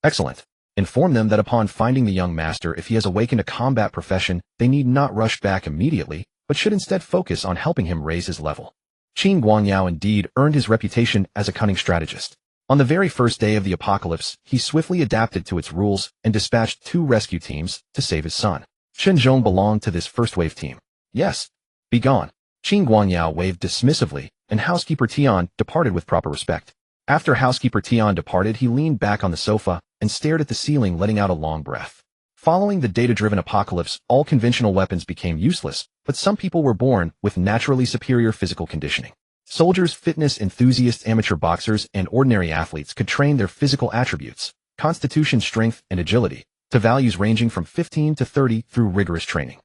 Excellent. Inform them that upon finding the young master, if he has awakened a combat profession, they need not rush back immediately, but should instead focus on helping him raise his level. Qin Guangyao indeed earned his reputation as a cunning strategist. On the very first day of the apocalypse, he swiftly adapted to its rules and dispatched 2 rescue teams to save his son. Qinzhong belonged to this first wave team. Yes. Be gone. Qin Guangyao waved dismissively, and Housekeeper Tian departed with proper respect. After Housekeeper Tian departed, he leaned back on the sofa and stared at the ceiling, letting out a long breath. Following the data-driven apocalypse, all conventional weapons became useless, but some people were born with naturally superior physical conditioning. Soldiers, fitness enthusiasts, amateur boxers, and ordinary athletes could train their physical attributes, constitution, strength, and agility, to values ranging from 15 to 30 through rigorous training.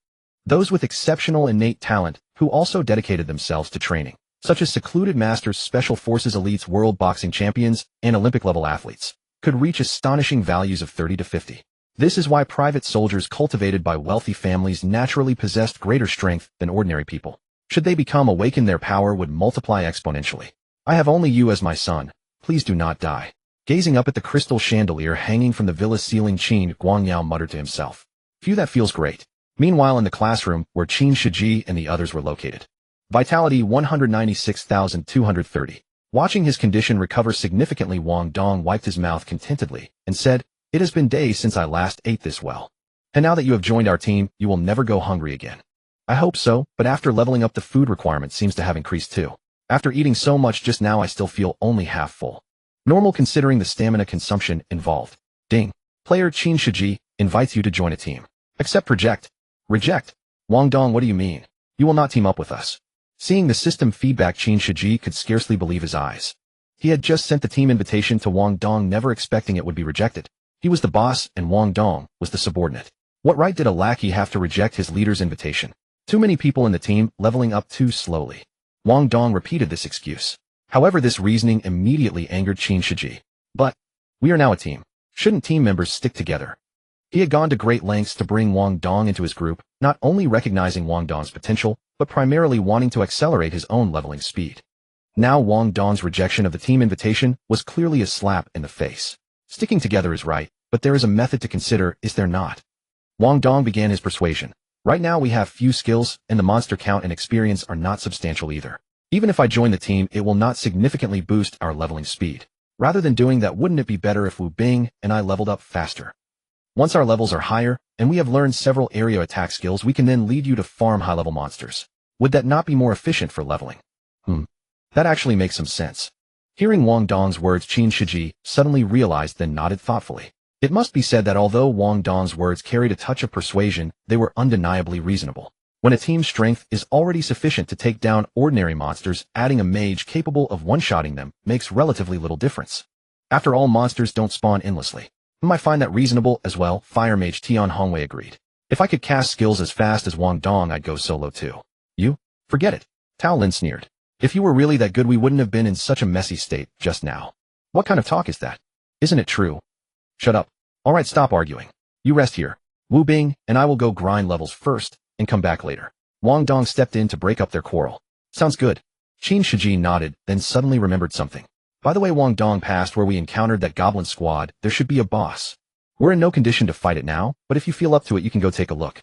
Those with exceptional innate talent, who also dedicated themselves to training, such as secluded masters, special forces elites, world boxing champions, and Olympic-level athletes, could reach astonishing values of 30 to 50. This is why private soldiers cultivated by wealthy families naturally possessed greater strength than ordinary people. Should they become awakened, their power would multiply exponentially. I have only you as my son. Please do not die. Gazing up at the crystal chandelier hanging from the villa's ceiling, Qin Guangyao muttered to himself. Phew, that feels great. Meanwhile, in the classroom, where Qin Shiji and the others were located. Vitality 196,230. Watching his condition recover significantly, Wang Dong wiped his mouth contentedly and said, "It has been days since I last ate this well. And now that you have joined our team, you will never go hungry again." I hope so, but after leveling up, the food requirement seems to have increased too. After eating so much just now, I still feel only half full. Normal considering the stamina consumption involved. Ding. Player Qin Shiji invites you to join a team. Accept, reject. Reject. Wang Dong, what do you mean? You will not team up with us. Seeing the system feedback, Qin Shiji could scarcely believe his eyes. He had just sent the team invitation to Wang Dong, never expecting it would be rejected. He was the boss and Wang Dong was the subordinate. What right did a lackey have to reject his leader's invitation? Too many people in the team, leveling up too slowly. Wang Dong repeated this excuse. However, this reasoning immediately angered Qin Shiji. But we are now a team. Shouldn't team members stick together? He had gone to great lengths to bring Wang Dong into his group, not only recognizing Wang Dong's potential, but primarily wanting to accelerate his own leveling speed. Now Wang Dong's rejection of the team invitation was clearly a slap in the face. Sticking together is right, but there is a method to consider, is there not? Wang Dong began his persuasion. Right now we have few skills, and the monster count and experience are not substantial either. Even if I join the team, it will not significantly boost our leveling speed. Rather than doing that, wouldn't it be better if Wu Bing and I leveled up faster? Once our levels are higher, and we have learned several area attack skills, we can then lead you to farm high-level monsters. Would that not be more efficient for leveling? That actually makes some sense. Hearing Wang Dong's words, Qin Shiji suddenly realized, then nodded thoughtfully. It must be said that although Wang Dong's words carried a touch of persuasion, they were undeniably reasonable. When a team's strength is already sufficient to take down ordinary monsters, adding a mage capable of one-shotting them makes relatively little difference. After all, monsters don't spawn endlessly. I find that reasonable as well. Fire Mage Tian Hongwei agreed. If I could cast skills as fast as Wang Dong, I'd go solo too. You? Forget it. Tao Lin sneered. If you were really that good, we wouldn't have been in such a messy state just now. What kind of talk is that? Isn't it true? Shut up. Alright, stop arguing. You rest here. Wu Bing and I will go grind levels first and come back later. Wang Dong stepped in to break up their quarrel. Sounds good. Qin Shiji nodded, then suddenly remembered something. By the way, Wang Dong passed where we encountered that goblin squad. There should be a boss. We're in no condition to fight it now, but if you feel up to it, you can go take a look.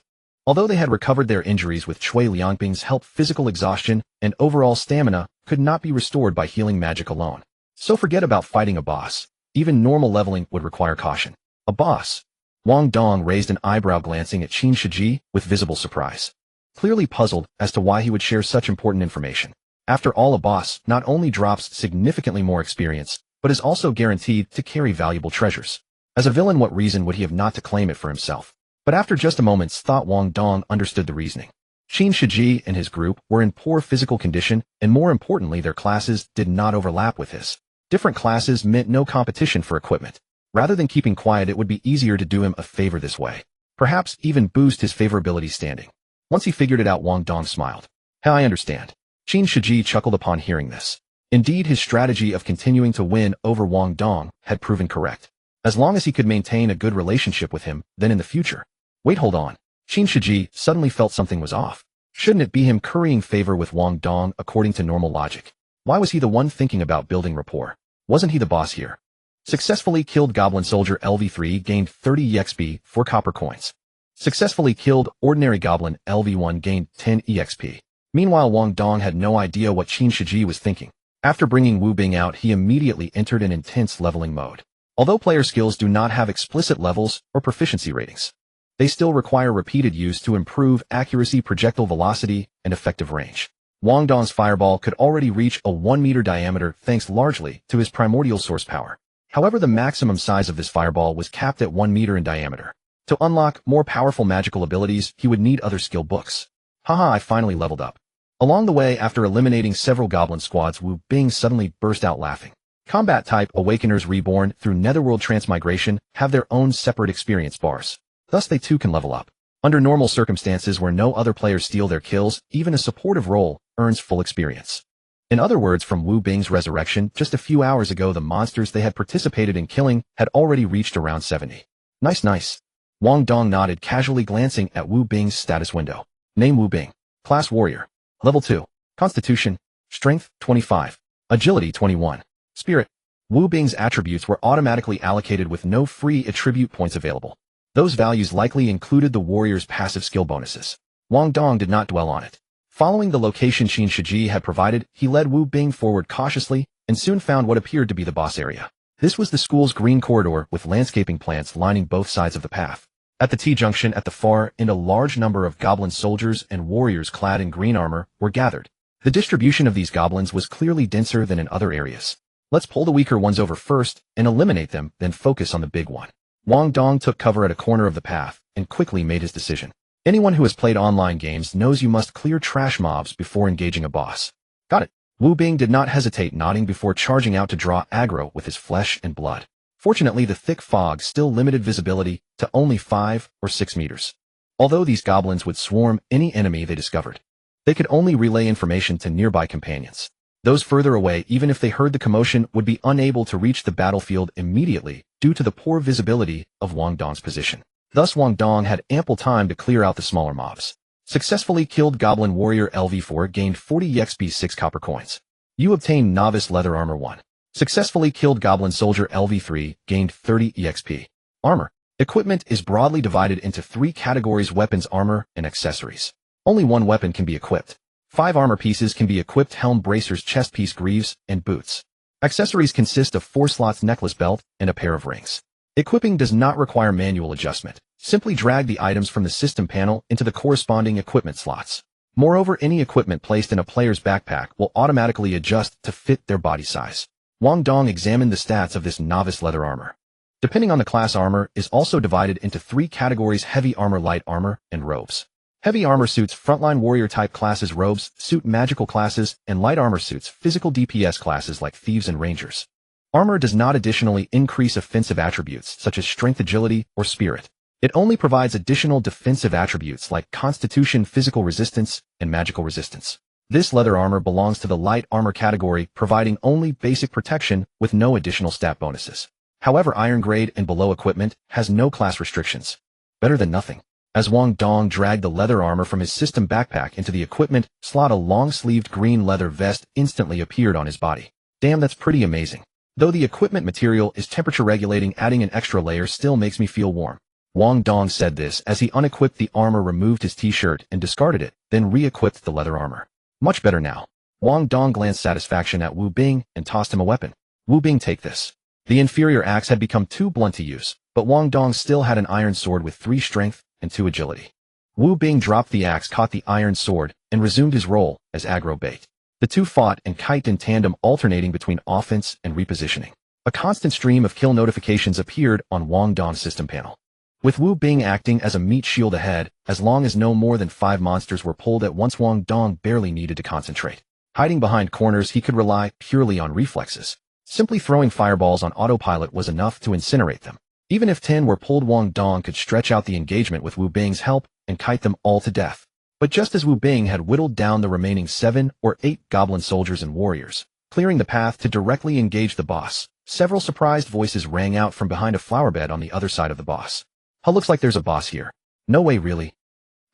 Although they had recovered their injuries with Chui Liangping's help, physical exhaustion and overall stamina could not be restored by healing magic alone. So forget about fighting a boss. Even normal leveling would require caution. A boss? Wang Dong raised an eyebrow, glancing at Qin Shiji with visible surprise. Clearly puzzled as to why he would share such important information. After all, a boss not only drops significantly more experience, but is also guaranteed to carry valuable treasures. As a villain, what reason would he have not to claim it for himself? But after just a moment's thought, Wang Dong understood the reasoning. Qin Shiji and his group were in poor physical condition, and more importantly, their classes did not overlap with his. Different classes meant no competition for equipment. Rather than keeping quiet, it would be easier to do him a favor this way. Perhaps even boost his favorability standing. Once he figured it out, Wang Dong smiled. I understand. Qin Shiji chuckled upon hearing this. Indeed, his strategy of continuing to win over Wang Dong had proven correct. As long as he could maintain a good relationship with him, then in the future. Wait, hold on. Qin Shiji suddenly felt something was off. Shouldn't it be him currying favor with Wang Dong according to normal logic? Why was he the one thinking about building rapport? Wasn't he the boss here? Successfully killed Goblin Soldier LV3 gained 30 EXP, 4 copper coins. Successfully killed Ordinary Goblin LV1 gained 10 EXP. Meanwhile, Wang Dong had no idea what Qin Shiji was thinking. After bringing Wu Bing out, he immediately entered an intense leveling mode. Although player skills do not have explicit levels or proficiency ratings, they still require repeated use to improve accuracy, projectile velocity, and effective range. Wang Dong's fireball could already reach a 1-meter diameter thanks largely to his primordial source power. However, the maximum size of this fireball was capped at 1 meter in diameter. To unlock more powerful magical abilities, he would need other skill books. I finally leveled up. Along the way, after eliminating several goblin squads, Wu Bing suddenly burst out laughing. Combat type Awakeners reborn through netherworld transmigration have their own separate experience bars. Thus they too can level up. Under normal circumstances where no other players steal their kills, even a supportive role earns full experience. In other words, from Wu Bing's resurrection just a few hours ago, the monsters they had participated in killing had already reached around 70. Nice. Wang Dong nodded, casually glancing at Wu Bing's status window. Name Wu Bing. Class Warrior. Level 2. Constitution. Strength, 25. Agility, 21. Spirit. Wu Bing's attributes were automatically allocated with no free attribute points available. Those values likely included the warrior's passive skill bonuses. Wang Dong did not dwell on it. Following the location Qin Shiji had provided, he led Wu Bing forward cautiously and soon found what appeared to be the boss area. This was the school's green corridor with landscaping plants lining both sides of the path. At the T-junction at the far end, a large number of goblin soldiers and warriors clad in green armor were gathered. The distribution of these goblins was clearly denser than in other areas. Let's pull the weaker ones over first and eliminate them, then focus on the big one. Wang Dong took cover at a corner of the path and quickly made his decision. Anyone who has played online games knows you must clear trash mobs before engaging a boss. Got it. Wu Bing did not hesitate, nodding before charging out to draw aggro with his flesh and blood. Fortunately, the thick fog still limited visibility to only 5 or 6 meters. Although these goblins would swarm any enemy they discovered, they could only relay information to nearby companions. Those further away, even if they heard the commotion, would be unable to reach the battlefield immediately due to the poor visibility of Wang Dong's position. Thus, Wang Dong had ample time to clear out the smaller mobs. Successfully killed Goblin Warrior LV4, gained 40 EXP, 6 copper coins. You obtained Novice Leather Armor 1. Successfully killed Goblin Soldier LV3, gained 30 EXP. Armor. Equipment is broadly divided into 3 categories: weapons, armor, and accessories. Only one weapon can be equipped. 5 armor pieces can be equipped: helm, bracers, chest piece, greaves, and boots. Accessories consist of 4 slots, necklace, belt, and a pair of rings. Equipping does not require manual adjustment. Simply drag the items from the system panel into the corresponding equipment slots. Moreover, any equipment placed in a player's backpack will automatically adjust to fit their body size. Wang Dong examined the stats of this novice leather armor. Depending on the class, armor is also divided into 3 categories: heavy armor, light armor, and robes. Heavy armor suits frontline warrior type classes, robes suit magical classes, and light armor suits physical DPS classes like thieves and rangers. Armor does not additionally increase offensive attributes such as strength, agility, or spirit. It only provides additional defensive attributes like constitution, physical resistance, and magical resistance. This leather armor belongs to the light armor category, providing only basic protection with no additional stat bonuses. However, iron grade and below equipment has no class restrictions. Better than nothing. As Wang Dong dragged the leather armor from his system backpack into the equipment slot, a long-sleeved green leather vest instantly appeared on his body. Damn, that's pretty amazing. Though the equipment material is temperature regulating, adding an extra layer still makes me feel warm. Wang Dong said this as he unequipped the armor, removed his t-shirt, and discarded it, then re-equipped the leather armor. Much better now. Wang Dong glanced satisfaction at Wu Bing and tossed him a weapon. Wu Bing, take this. The inferior axe had become too blunt to use, but Wang Dong still had an iron sword with 3 strength and 2 agility. Wu Bing dropped the axe, caught the iron sword, and resumed his role as aggro bait. The two fought and kited in tandem, alternating between offense and repositioning. A constant stream of kill notifications appeared on Wang Dong's system panel, with Wu Bing acting as a meat shield ahead. As long as no more than 5 monsters were pulled at once, Wang Dong barely needed to concentrate. Hiding behind corners, he could rely purely on reflexes. Simply throwing fireballs on autopilot was enough to incinerate them. Even if 10 were pulled, Wang Dong could stretch out the engagement with Wu Bing's help and kite them all to death. But just as Wu Bing had whittled down the remaining 7 or 8 goblin soldiers and warriors, clearing the path to directly engage the boss, several surprised voices rang out from behind a flower bed on the other side of the boss. "Huh, looks like there's a boss here." "No way, really?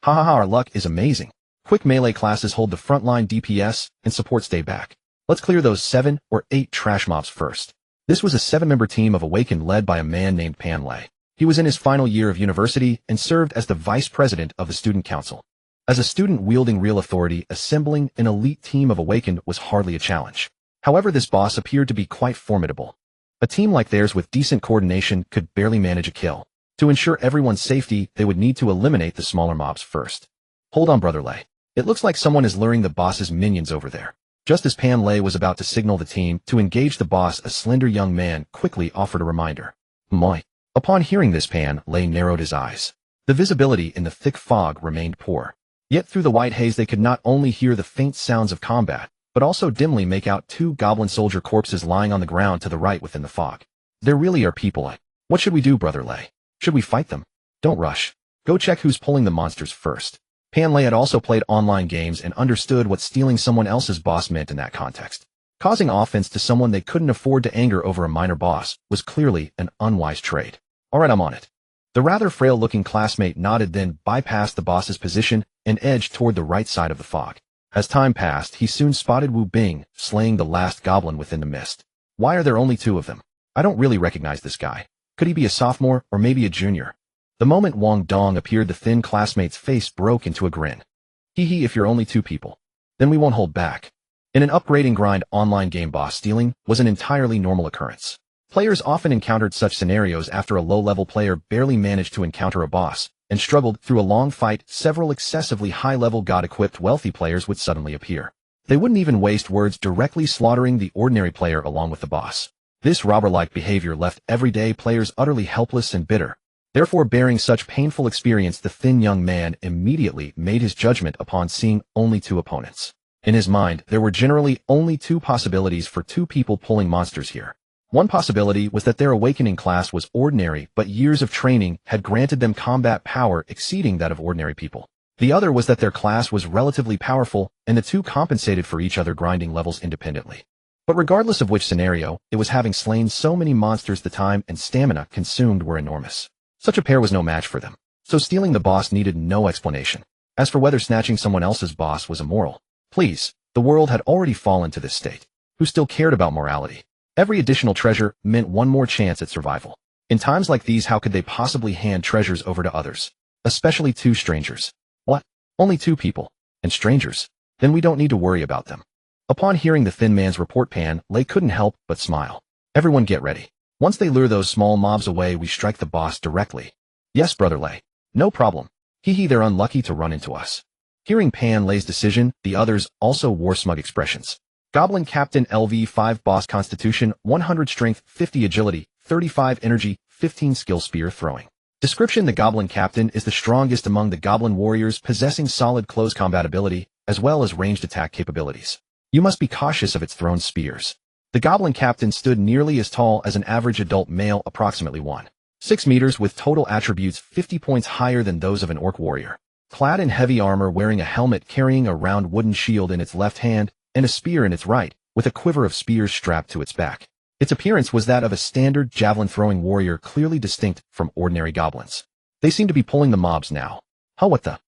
Ha ha ha, our luck is amazing. Quick, melee classes hold the frontline DPS and support stay back. Let's clear those 7 or 8 trash mobs first." This was a 7-member team of Awaken led by a man named Pan Lei. He was in his final year of university and served as the vice president of the student council. As a student wielding real authority, assembling an elite team of Awakened was hardly a challenge. However, this boss appeared to be quite formidable. A team like theirs with decent coordination could barely manage a kill. To ensure everyone's safety, they would need to eliminate the smaller mobs first. "Hold on, Brother Lei. It looks like someone is luring the boss's minions over there." Just as Pan Lei was about to signal the team to engage the boss, a slender young man quickly offered a reminder. "Moi." Upon hearing this, Pan Lei narrowed his eyes. The visibility in the thick fog remained poor. Yet through the white haze they could not only hear the faint sounds of combat, but also dimly make out 2 goblin soldier corpses lying on the ground to the right within the fog. "There really are people. What should we do, Brother Lei? Should we fight them?" "Don't rush. Go check who's pulling the monsters first." Pan Lei had also played online games and understood what stealing someone else's boss meant in that context. Causing offense to someone they couldn't afford to anger over a minor boss was clearly an unwise trade. "All right, I'm on it." The rather frail-looking classmate nodded, then bypassed the boss's position and edged toward the right side of the fog. As time passed, he soon spotted Wu Bing slaying the last goblin within the mist. "Why are there only 2 of them? I don't really recognize this guy. Could he be a sophomore or maybe a junior?" The moment Wang Dong appeared, the thin classmate's face broke into a grin. "Hee, if you're only 2 people, then we won't hold back." In an upgrading grind online game, boss stealing was an entirely normal occurrence. Players often encountered such scenarios after a low-level player barely managed to encounter a boss and struggled through a long fight. Several excessively high-level god-equipped wealthy players would suddenly appear. They wouldn't even waste words directly slaughtering the ordinary player along with the boss. This robber-like behavior left everyday players utterly helpless and bitter. Therefore, bearing such painful experience, the thin young man immediately made his judgment upon seeing only two opponents. In his mind, there were generally only two possibilities for two people pulling monsters here. One possibility was that their awakening class was ordinary, but years of training had granted them combat power exceeding that of ordinary people. The other was that their class was relatively powerful, and the two compensated for each other grinding levels independently. But regardless of which scenario, it was having slain so many monsters the time and stamina consumed were enormous. Such a pair was no match for them. So stealing the boss needed no explanation. As for whether snatching someone else's boss was immoral, please, the world had already fallen to this state. Who still cared about morality? Every additional treasure meant one more chance at survival. In times like these, how could they possibly hand treasures over to others? Especially two strangers. What? Only two people. And strangers? Then we don't need to worry about them. Upon hearing the thin man's report, Pan Lei couldn't help but smile. Everyone get ready. Once they lure those small mobs away, we strike the boss directly. Yes, Brother Lei. No problem. Hee, they're unlucky to run into us. Hearing Pan Lei's decision, the others also wore smug expressions. Goblin Captain LV5 Boss Constitution, 100 Strength, 50 Agility, 35 Energy, 15 Skill Spear Throwing. Description: the Goblin Captain is the strongest among the Goblin warriors, possessing solid close combat ability, as well as ranged attack capabilities. You must be cautious of its thrown spears. The Goblin Captain stood nearly as tall as an average adult male, approximately 1.6 meters, with total attributes 50 points higher than those of an orc warrior. Clad in heavy armor, wearing a helmet, carrying a round wooden shield in its left hand, and a spear in its right, with a quiver of spears strapped to its back. Its appearance was that of a standard javelin-throwing warrior, clearly distinct from ordinary goblins. They seemed to be pulling the mobs now. Huh, what the?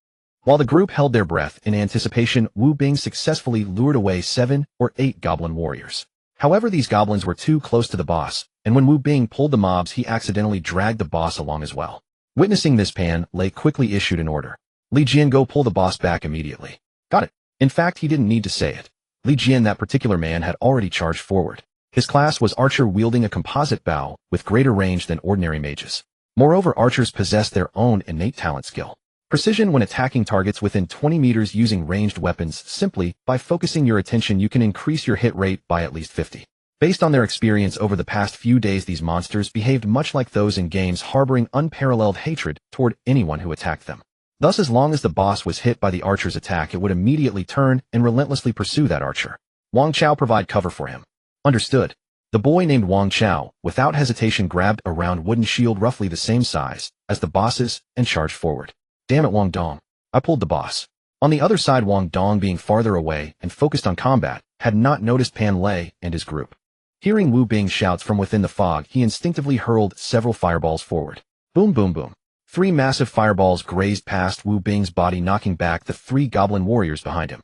While the group held their breath in anticipation, Wu Bing successfully lured away 7 or 8 goblin warriors. However, these goblins were too close to the boss, and when Wu Bing pulled the mobs, he accidentally dragged the boss along as well. Witnessing this, Pan Lei quickly issued an order. Li Jian, go pull the boss back immediately. Got it. In fact, he didn't need to say it. Li Jian, that particular man, had already charged forward. His class was archer, wielding a composite bow with greater range than ordinary mages. Moreover, archers possess their own innate talent skill. Precision when attacking targets within 20 meters using ranged weapons. Simply by focusing your attention, you can increase your hit rate by at least 50. Based on their experience over the past few days, these monsters behaved much like those in games, harboring unparalleled hatred toward anyone who attacked them. Thus, as long as the boss was hit by the archer's attack, it would immediately turn and relentlessly pursue that archer. Wang Chao, provide cover for him. Understood. The boy named Wang Chao, without hesitation, grabbed a round wooden shield roughly the same size as the boss's and charged forward. Damn it, Wang Dong. I pulled the boss. On the other side, Wang Dong, being farther away and focused on combat, had not noticed Pan Lei and his group. Hearing Wu Bing's shouts from within the fog, he instinctively hurled several fireballs forward. Boom, boom, boom. 3 massive fireballs grazed past Wu Bing's body, knocking back the 3 goblin warriors behind him.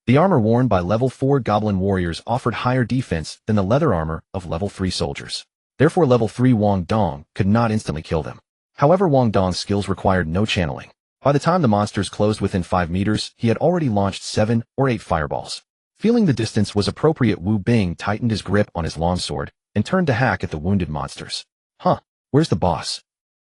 The armor worn by level 4 goblin warriors offered higher defense than the leather armor of level 3 soldiers. Therefore, level 3 Wang Dong could not instantly kill them. However, Wang Dong's skills required no channeling. By the time the monsters closed within 5 meters, he had already launched 7 or 8 fireballs. Feeling the distance was appropriate, Wu Bing tightened his grip on his longsword and turned to hack at the wounded monsters. Huh, where's the boss?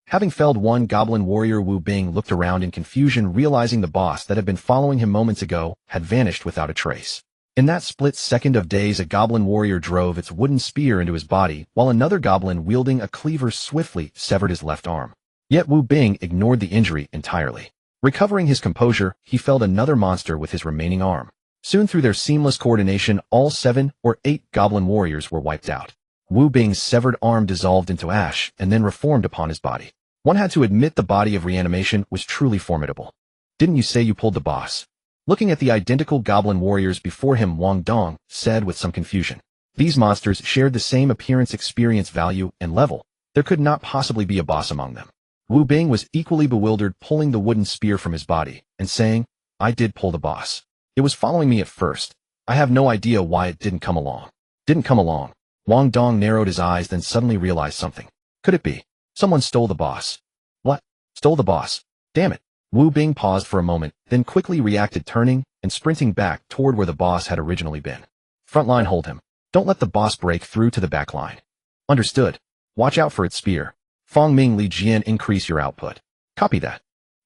Having felled 1 goblin warrior, Wu Bing looked around in confusion, realizing the boss that had been following him moments ago had vanished without a trace. In that split second of days, a goblin warrior drove its wooden spear into his body, while another goblin wielding a cleaver swiftly severed his left arm. Yet Wu Bing ignored the injury entirely. Recovering his composure, he felled another monster with his remaining arm. Soon, through their seamless coordination, all 7 or 8 goblin warriors were wiped out. Wu Bing's severed arm dissolved into ash and then reformed upon his body. One had to admit the body of reanimation was truly formidable. Didn't you say you pulled the boss? Looking at the identical goblin warriors before him, Wang Dong said with some confusion. These monsters shared the same appearance, experience, value, and level. There could not possibly be a boss among them. Wu Bing was equally bewildered, pulling the wooden spear from his body and saying, I did pull the boss. It was following me at first. I have no idea why it didn't come along. Didn't come along. Wang Dong narrowed his eyes, then suddenly realized something. Could it be? Someone stole the boss. What? Stole the boss? Damn it. Wu Bing paused for a moment, then quickly reacted, turning and sprinting back toward where the boss had originally been. Frontline, hold him. Don't let the boss break through to the back line. Understood. Watch out for its spear. Fong Ming, Li Jian, increase your output. Copy that.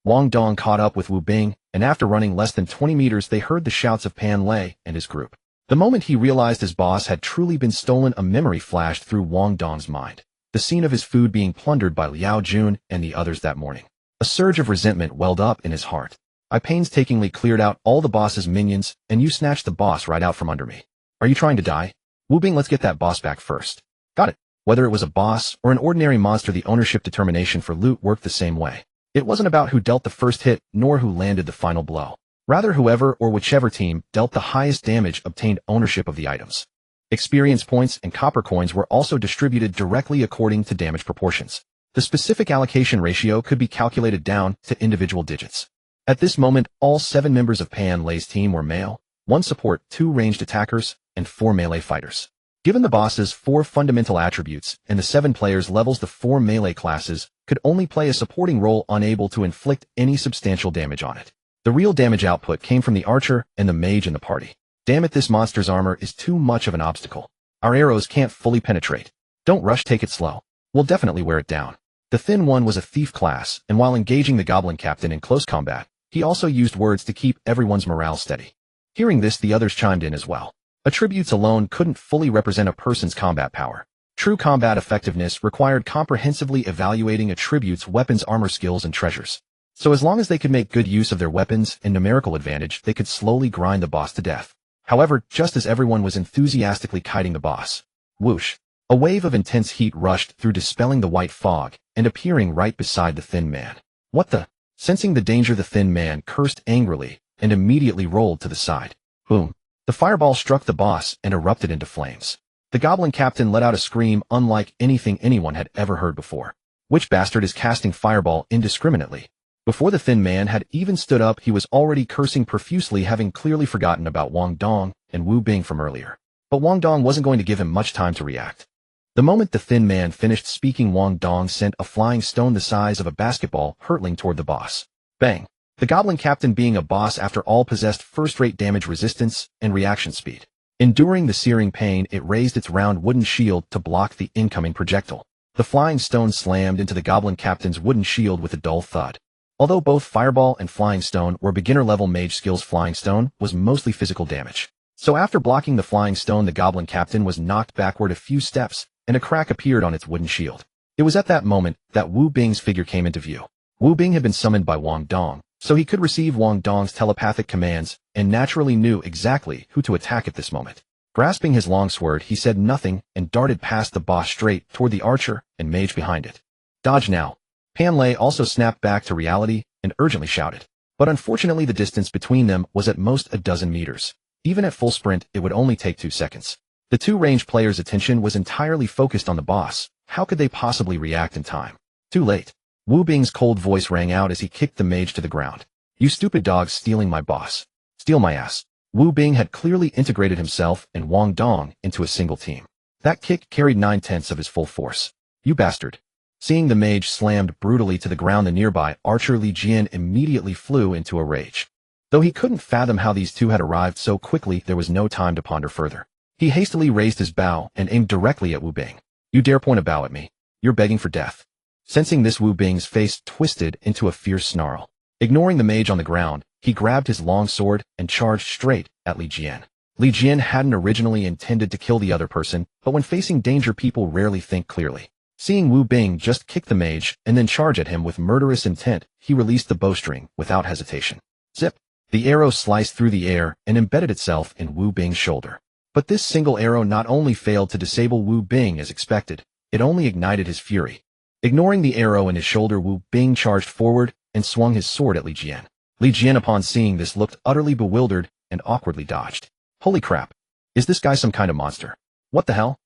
Wang Dong caught up with Wu Bing, and after running less than 20 meters they heard the shouts of Pan Lei and his group. The moment he realized his boss had truly been stolen, a memory flashed through Wang Dong's mind. The scene of his food being plundered by Liao Jun and the others that morning. A surge of resentment welled up in his heart. I painstakingly cleared out all the boss's minions, and you snatched the boss right out from under me. Are you trying to die? Wu Bing, let's get that boss back first. Got it. Whether it was a boss or an ordinary monster, the ownership determination for loot worked the same way. It wasn't about who dealt the first hit, nor who landed the final blow. Rather, whoever or whichever team dealt the highest damage obtained ownership of the items. Experience points and copper coins were also distributed directly according to damage proportions. The specific allocation ratio could be calculated down to individual digits. At this moment, all 7 members of Pan Lei's team were male, 1 support, 2 ranged attackers, and 4 melee fighters. Given the boss's 4 fundamental attributes and the 7 players' levels, the 4 melee classes could only play a supporting role, unable to inflict any substantial damage on it. The real damage output came from the archer and the mage in the party. Damn it, this monster's armor is too much of an obstacle. Our arrows can't fully penetrate. Don't rush, take it slow. We'll definitely wear it down. The thin one was a thief class, and while engaging the goblin captain in close combat, he also used words to keep everyone's morale steady. Hearing this, the others chimed in as well. Attributes alone couldn't fully represent a person's combat power. True combat effectiveness required comprehensively evaluating attributes, weapons, armor, skills, and treasures. So as long as they could make good use of their weapons and numerical advantage, they could slowly grind the boss to death. However, just as everyone was enthusiastically kiting the boss, whoosh, a wave of intense heat rushed through, dispelling the white fog and appearing right beside the thin man. What the? Sensing the danger, the thin man cursed angrily and immediately rolled to the side. Boom. The fireball struck the boss and erupted into flames. The goblin captain let out a scream unlike anything anyone had ever heard before. Which bastard is casting fireball indiscriminately? Before the thin man had even stood up, he was already cursing profusely, having clearly forgotten about Wang Dong and Wu Bing from earlier. But Wang Dong wasn't going to give him much time to react. The moment the thin man finished speaking, Wang Dong sent a flying stone the size of a basketball hurtling toward the boss. Bang! The goblin captain, being a boss after all, possessed first-rate damage resistance and reaction speed. Enduring the searing pain, it raised its round wooden shield to block the incoming projectile. The flying stone slammed into the goblin captain's wooden shield with a dull thud. Although both Fireball and Flying Stone were beginner-level mage skills, Flying Stone was mostly physical damage. So after blocking the Flying Stone, the goblin captain was knocked backward a few steps, and a crack appeared on its wooden shield. It was at that moment that Wu Bing's figure came into view. Wu Bing had been summoned by Wang Dong, so he could receive Wang Dong's telepathic commands and naturally knew exactly who to attack at this moment. Grasping his longsword, he said nothing and darted past the boss straight toward the archer and mage behind it. Dodge now. Pan Lei also snapped back to reality and urgently shouted. But unfortunately, the distance between them was at most a dozen meters. Even at full sprint, it would only take 2 seconds. The 2 ranged players' attention was entirely focused on the boss. How could they possibly react in time? Too late. Wu Bing's cold voice rang out as he kicked the mage to the ground. You stupid dog, stealing my boss. Steal my ass. Wu Bing had clearly integrated himself and Wang Dong into a single team. That kick carried 9/10 of his full force. You bastard. Seeing the mage slammed brutally to the ground, the nearby archer Li Jian immediately flew into a rage. Though he couldn't fathom how these 2 had arrived so quickly, there was no time to ponder further. He hastily raised his bow and aimed directly at Wu Bing. You dare point a bow at me? You're begging for death. Sensing this, Wu Bing's face twisted into a fierce snarl. Ignoring the mage on the ground, he grabbed his long sword and charged straight at Li Jian. Li Jian hadn't originally intended to kill the other person, but when facing danger, people rarely think clearly. Seeing Wu Bing just kick the mage and then charge at him with murderous intent, he released the bowstring without hesitation. Zip! The arrow sliced through the air and embedded itself in Wu Bing's shoulder. But this single arrow not only failed to disable Wu Bing as expected, it only ignited his fury. Ignoring the arrow in his shoulder, Wu Bing charged forward and swung his sword at Li Jian. Li Jian, upon seeing this, looked utterly bewildered and awkwardly dodged. Holy crap! Is this guy some kind of monster? What the hell?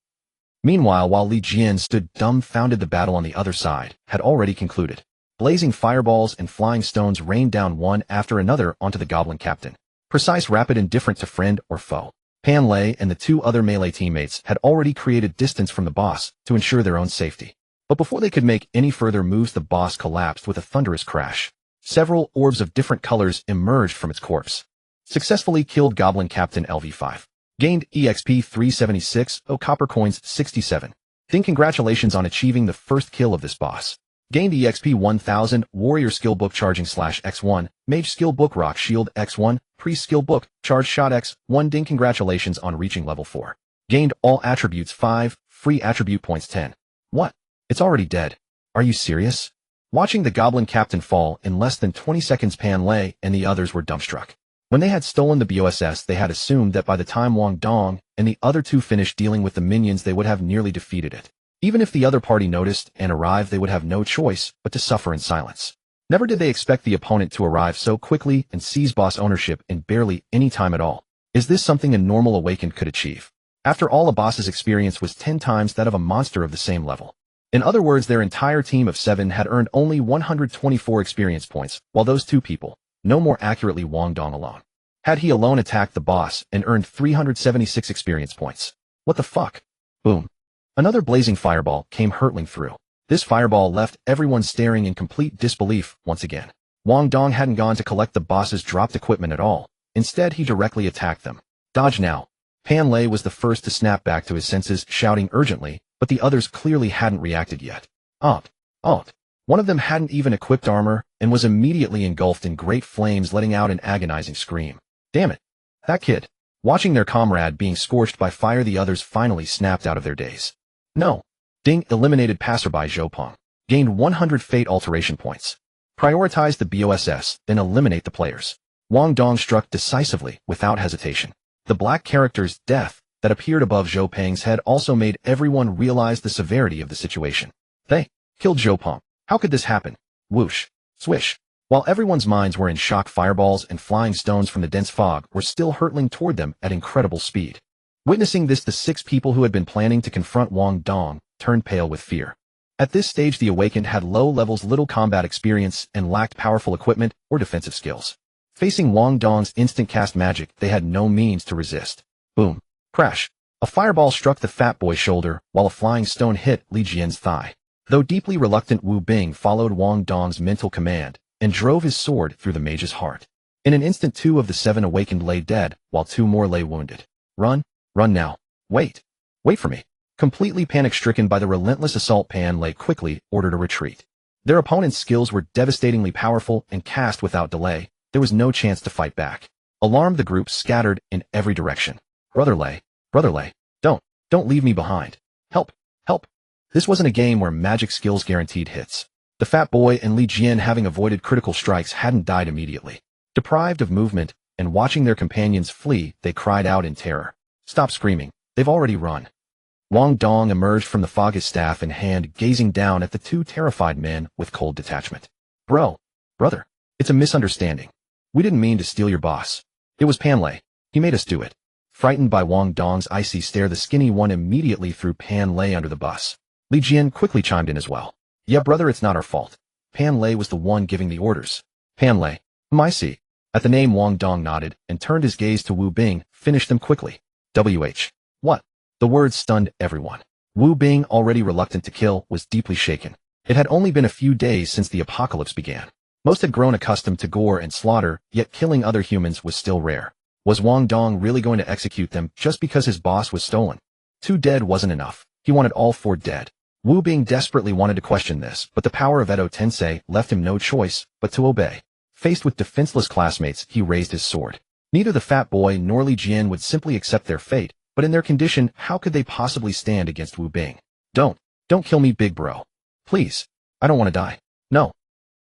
Meanwhile, while Li Jian stood dumbfounded, the battle on the other side had already concluded. Blazing fireballs and flying stones rained down one after another onto the goblin captain. Precise, rapid, indifferent to friend or foe. Pan Lei and the 2 other melee teammates had already created distance from the boss to ensure their own safety. But before they could make any further moves, the boss collapsed with a thunderous crash. Several orbs of different colors emerged from its corpse. Successfully killed goblin captain LV5. Gained EXP 376, copper coins 67. Think congratulations on achieving the first kill of this boss. Gained EXP 1000, Warrior Skill Book Charging /X1, Mage Skill Book Rock Shield X1, Priest Skill Book, Charge Shot X1 Ding. Congratulations on reaching level 4. Gained all attributes 5, free attribute points 10. What? It's already dead. Are you serious? Watching the Goblin Captain fall in less than 20 seconds, Pan Lei and the others were dumbstruck. When they had stolen the BOSS, they had assumed that by the time Wang Dong and the other two finished dealing with the minions, they would have nearly defeated it. Even if the other party noticed and arrived, they would have no choice but to suffer in silence. Never did they expect the opponent to arrive so quickly and seize boss ownership in barely any time at all. Is this something a normal awakened could achieve? After all, a boss's experience was 10 times that of a monster of the same level. In other words, their entire team of 7 had earned only 124 experience points, while those two people, no more accurately Wang Dong alone, had he alone attacked the boss and earned 376 experience points. What the fuck? Boom. Another blazing fireball came hurtling through. This fireball left everyone staring in complete disbelief once again. Wang Dong hadn't gone to collect the boss's dropped equipment at all. Instead, he directly attacked them. Dodge now. Pan Lei was the first to snap back to his senses, shouting urgently, but the others clearly hadn't reacted yet. Alt. One of them hadn't even equipped armor and was immediately engulfed in great flames, letting out an agonizing scream. Damn it. That kid. Watching their comrade being scorched by fire, the others finally snapped out of their daze. No. Ding. Eliminated passerby Zhou Peng. Gained 100 fate alteration points. Prioritize the BOSS, then eliminate the players. Wang Dong struck decisively, without hesitation. The black character's death that appeared above Zhou Peng's head also made everyone realize the severity of the situation. They killed Zhou Peng. How could this happen? Whoosh. Swish. While everyone's minds were in shock, fireballs and flying stones from the dense fog were still hurtling toward them at incredible speed. Witnessing this, the 6 people who had been planning to confront Wang Dong turned pale with fear. At this stage, the awakened had low levels, little combat experience, and lacked powerful equipment or defensive skills. Facing Wang Dong's instant cast magic, they had no means to resist. Boom. Crash. A fireball struck the fat boy's shoulder, while a flying stone hit Li Jian's thigh. Though deeply reluctant, Wu Bing followed Wang Dong's mental command and drove his sword through the mage's heart. In an instant, 2 of the 7 awakened lay dead, while 2 more lay wounded. Run now. Wait for me. Completely panic-stricken by the relentless assault, Pan Lei quickly ordered a retreat. Their opponent's skills were devastatingly powerful and cast without delay. There was no chance to fight back. Alarmed, the group scattered in every direction. Brother Lei, don't leave me behind. Help. This wasn't a game where magic skills guaranteed hits. The fat boy and Li Jian, having avoided critical strikes, hadn't died immediately. Deprived of movement and watching their companions flee, they cried out in terror. Stop screaming. They've already run. Wang Dong emerged from the fog, his staff in hand, gazing down at the 2 terrified men with cold detachment. Brother, it's a misunderstanding. We didn't mean to steal your boss. It was Pan Lei. He made us do it. Frightened by Wang Dong's icy stare, the skinny one immediately threw Pan Lei under the bus. Li Jian quickly chimed in as well. Yeah, brother, it's not our fault. Pan Lei was the one giving the orders. Pan Lei. I see. At the name, Wang Dong nodded and turned his gaze to Wu Bing. Finish them quickly. WH. What? The words stunned everyone. Wu Bing, already reluctant to kill, was deeply shaken. It had only been a few days since the apocalypse began. Most had grown accustomed to gore and slaughter, yet killing other humans was still rare. Was Wang Dong really going to execute them just because his boss was stolen? 2 dead wasn't enough. He wanted all 4 dead. Wu Bing desperately wanted to question this, but the power of Edo Tensei left him no choice but to obey. Faced with defenseless classmates, he raised his sword. Neither the fat boy nor Li Jian would simply accept their fate, but in their condition, how could they possibly stand against Wu Bing? Don't kill me, big bro. Please. I don't want to die. No.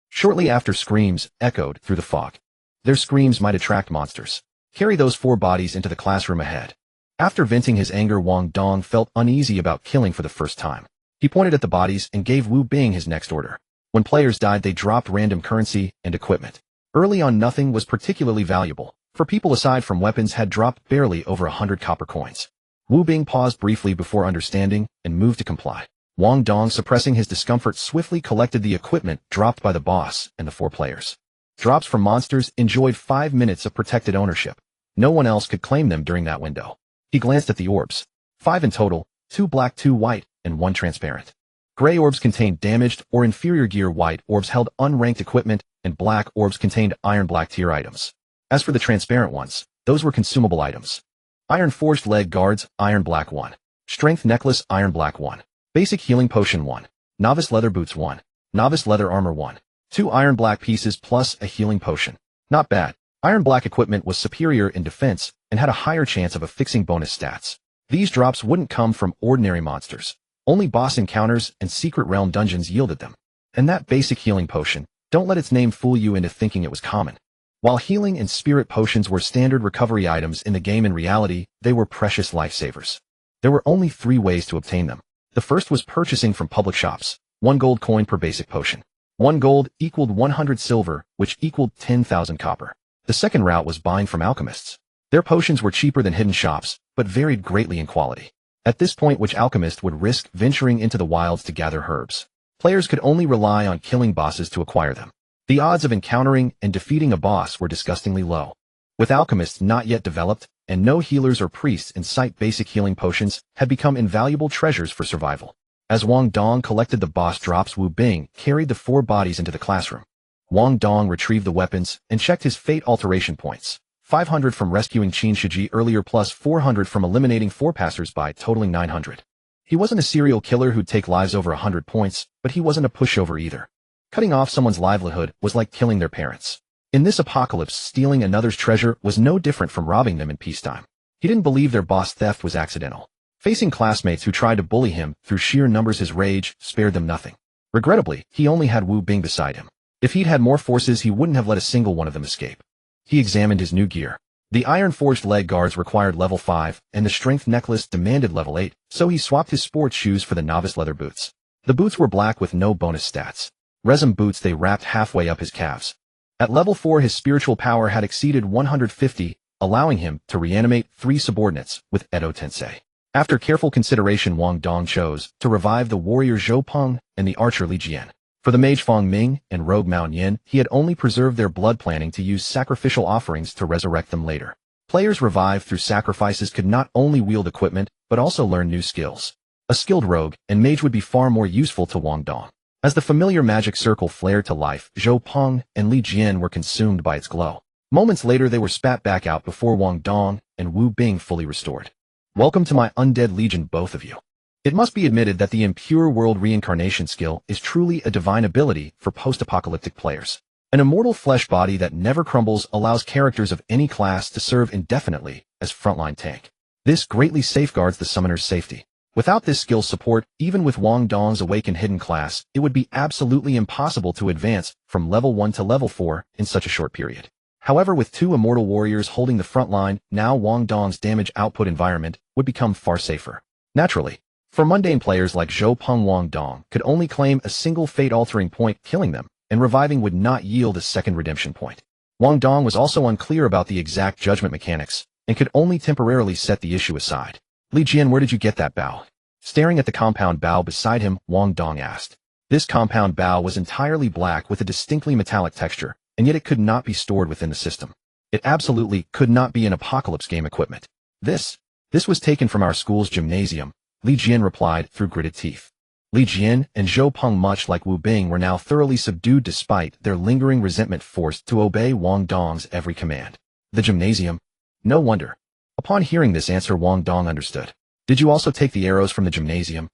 Shortly after, screams echoed through the fog. Their screams might attract monsters. Carry those 4 bodies into the classroom ahead. After venting his anger, Wang Dong felt uneasy about killing for the first time. He pointed at the bodies and gave Wu Bing his next order. When players died, they dropped random currency and equipment. Early on, nothing was particularly valuable, for people aside from weapons had dropped barely over 100 copper coins. Wu Bing paused briefly before understanding and moved to comply. Wang Dong, suppressing his discomfort, swiftly collected the equipment dropped by the boss and the 4 players. Drops from monsters enjoyed 5 minutes of protected ownership. No one else could claim them during that window. He glanced at the orbs. 5 in total, 2 black, 2 white, and 1 transparent. Gray orbs contained damaged or inferior gear, white orbs held unranked equipment, and black orbs contained iron black tier items. As for the transparent ones, those were consumable items. Iron forged leg guards, iron black 1. Strength necklace, iron black 1. Basic healing potion 1. Novice leather boots 1. Novice Leather Armor 1. 2 iron black pieces plus a healing potion. Not bad. Iron black equipment was superior in defense and had a higher chance of affixing bonus stats. These drops wouldn't come from ordinary monsters. Only boss encounters and secret realm dungeons yielded them. And that basic healing potion, don't let its name fool you into thinking it was common. While healing and spirit potions were standard recovery items in the game, in reality, they were precious lifesavers. There were only 3 ways to obtain them. The first was purchasing from public shops. 1 gold coin per basic potion. 1 gold equaled 100 silver, which equaled 10,000 copper. The second route was buying from alchemists. Their potions were cheaper than hidden shops, but varied greatly in quality. At this point, which alchemist would risk venturing into the wilds to gather herbs? Players could only rely on killing bosses to acquire them. The odds of encountering and defeating a boss were disgustingly low. With alchemists not yet developed, and no healers or priests in sight, basic healing potions had become invaluable treasures for survival. As Wang Dong collected the boss drops, Wu Bing carried the 4 bodies into the classroom. Wang Dong retrieved the weapons and checked his fate alteration points. 500 from rescuing Qin Shiji earlier plus 400 from eliminating 4 passers-by, totaling 900. He wasn't a serial killer who'd take lives over 100 points, but he wasn't a pushover either. Cutting off someone's livelihood was like killing their parents. In this apocalypse, stealing another's treasure was no different from robbing them in peacetime. He didn't believe their boss theft was accidental. Facing classmates who tried to bully him through sheer numbers, his rage spared them nothing. Regrettably, he only had Wu Bing beside him. If he'd had more forces, he wouldn't have let a single one of them escape. He examined his new gear. The iron-forged leg guards required level 5, and the strength necklace demanded level 8, so he swapped his sports shoes for the novice leather boots. The boots were black with no bonus stats. Resin boots they wrapped halfway up his calves. At level 4, his spiritual power had exceeded 150, allowing him to reanimate 3 subordinates with Edo Tensei. After careful consideration, Wang Dong chose to revive the warrior Zhou Peng and the archer Li Jian. For the mage Feng Ming and rogue Mao Yin, he had only preserved their blood, planning to use sacrificial offerings to resurrect them later. Players revived through sacrifices could not only wield equipment, but also learn new skills. A skilled rogue and mage would be far more useful to Wang Dong. As the familiar magic circle flared to life, Zhou Peng and Li Jian were consumed by its glow. Moments later, they were spat back out before Wang Dong and Wu Bing fully restored. Welcome to my undead legion, both of you. It must be admitted that the impure world reincarnation skill is truly a divine ability for post-apocalyptic players. An immortal flesh body that never crumbles allows characters of any class to serve indefinitely as frontline tank. This greatly safeguards the summoner's safety. Without this skill support, even with Wang Dong's awakened hidden class, it would be absolutely impossible to advance from level 1 to level 4 in such a short period. However, with 2 immortal warriors holding the front line, now Wang Dong's damage output environment would become far safer. Naturally, for mundane players like Zhou Peng, Wang Dong could only claim a single fate-altering point, killing them, and reviving would not yield a second redemption point. Wang Dong was also unclear about the exact judgment mechanics, and could only temporarily set the issue aside. Li Jian, where did you get that bow? Staring at the compound bow beside him, Wang Dong asked. This compound bow was entirely black with a distinctly metallic texture, and yet it could not be stored within the system. It absolutely could not be an apocalypse game equipment. This was taken from our school's gymnasium, Li Jian replied through gritted teeth. Li Jian and Zhou Peng, much like Wu Bing, were now thoroughly subdued despite their lingering resentment, forced to obey Wang Dong's every command. The gymnasium? No wonder. Upon hearing this answer, Wang Dong understood. Did you also take the arrows from the gymnasium?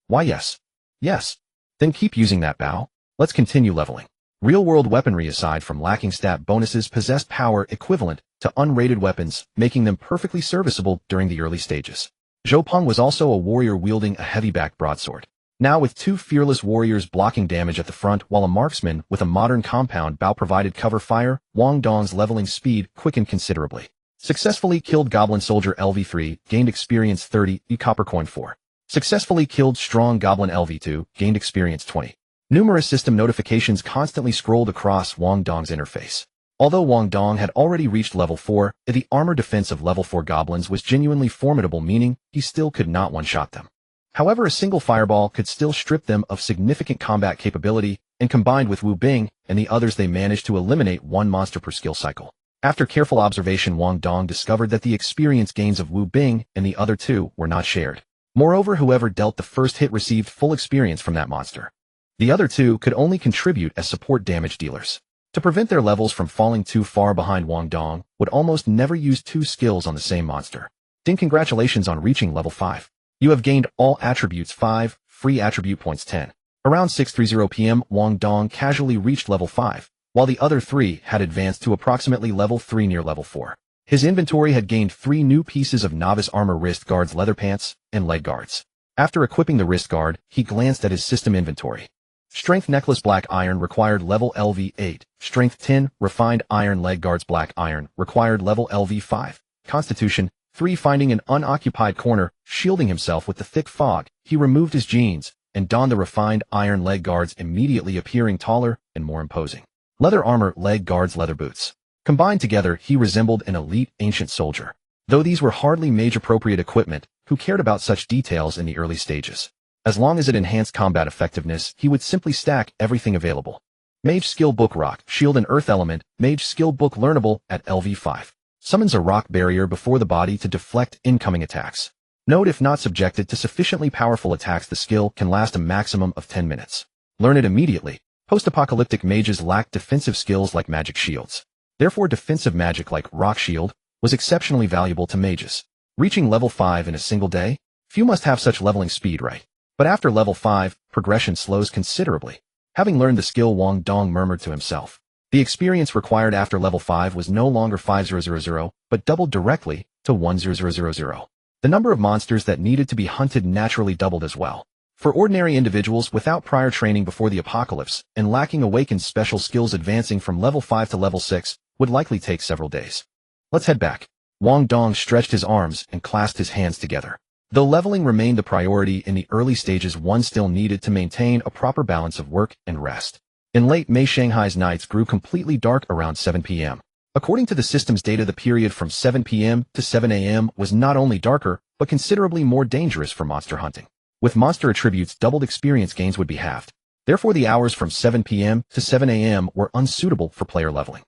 Why, yes. Yes. Then keep using that bow. Let's continue leveling. Real-world weaponry, aside from lacking stat bonuses, possessed power equivalent to unrated weapons, making them perfectly serviceable during the early stages. Zhou Peng was also a warrior wielding a heavy-backed broadsword. Now, with 2 fearless warriors blocking damage at the front, while a marksman with a modern compound bow provided cover fire, Wang Dong's leveling speed quickened considerably. Successfully killed Goblin Soldier LV3, gained experience 30, Copper Coin 4. Successfully killed Strong Goblin LV2, gained experience 20. Numerous system notifications constantly scrolled across Wang Dong's interface. Although Wang Dong had already reached level 4, the armor defense of level 4 goblins was genuinely formidable, meaning he still could not one-shot them. However, a single fireball could still strip them of significant combat capability, and combined with Wu Bing and the others, they managed to eliminate 1 monster per skill cycle. After careful observation, Wang Dong discovered that the experience gains of Wu Bing and the other 2 were not shared. Moreover, whoever dealt the first hit received full experience from that monster. The other 2 could only contribute as support damage dealers. To prevent their levels from falling too far behind, Wang Dong would almost never use 2 skills on the same monster. Ding, congratulations on reaching level 5. You have gained all attributes 5, free attribute points 10. Around 6:30 p.m., Wang Dong casually reached level 5, while the other three had advanced to approximately level 3 near level 4. His inventory had gained 3 new pieces of novice armor: wrist guards, leather pants, and leg guards. After equipping the wrist guard, he glanced at his system inventory. Strength necklace black iron required level LV8. Strength 10 refined iron leg guards black iron required level LV5. Constitution 3 finding an unoccupied corner, shielding himself with the thick fog, he removed his jeans and donned the refined iron leg guards, immediately appearing taller and more imposing. Leather armor, leg guards, leather boots. Combined together, he resembled an elite ancient soldier. Though these were hardly mage-appropriate equipment, who cared about such details in the early stages? As long as it enhanced combat effectiveness, he would simply stack everything available. Mage Skill Book Rock, Shield and Earth Element, Mage Skill Book learnable at LV5. Summons a rock barrier before the body to deflect incoming attacks. Note: if not subjected to sufficiently powerful attacks, the skill can last a maximum of 10 minutes. Learn it immediately. Post-apocalyptic mages lacked defensive skills like magic shields. Therefore, defensive magic like Rock Shield was exceptionally valuable to mages. Reaching level 5 in a single day? Few must have such leveling speed, right? But after level 5, progression slows considerably. Having learned the skill, Wang Dong murmured to himself. The experience required after level 5 was no longer 5000, but doubled directly to 10000. The number of monsters that needed to be hunted naturally doubled as well. For ordinary individuals without prior training before the apocalypse, and lacking awakened special skills, advancing from level 5 to level 6 would likely take several days. Let's head back. Wang Dong stretched his arms and clasped his hands together. Though leveling remained the priority in the early stages, one still needed to maintain a proper balance of work and rest. In late May, Shanghai's nights grew completely dark around 7 p.m. According to the system's data, the period from 7 p.m. to 7 a.m. was not only darker, but considerably more dangerous for monster hunting. With monster attributes doubled, experience gains would be halved. Therefore, the hours from 7 p.m. to 7 a.m. were unsuitable for player leveling.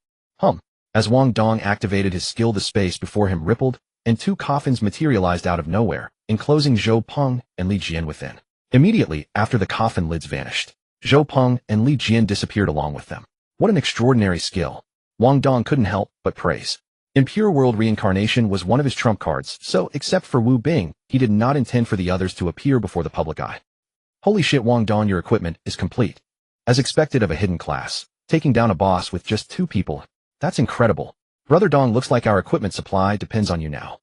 As Wang Dong activated his skill, the space before him rippled, and 2 coffins materialized out of nowhere, enclosing Zhou Peng and Li Jian within. Immediately after the coffin lids vanished, Zhou Peng and Li Jian disappeared along with them. What an extraordinary skill! Wang Dong couldn't help but praise. In Pure World, reincarnation was one of his trump cards, so except for Wu Bing, he did not intend for the others to appear before the public eye. Holy shit, Wang Dong, your equipment is complete. As expected of a hidden class, taking down a boss with just 2 people. That's incredible. Brother Dong, looks like our equipment supply depends on you now.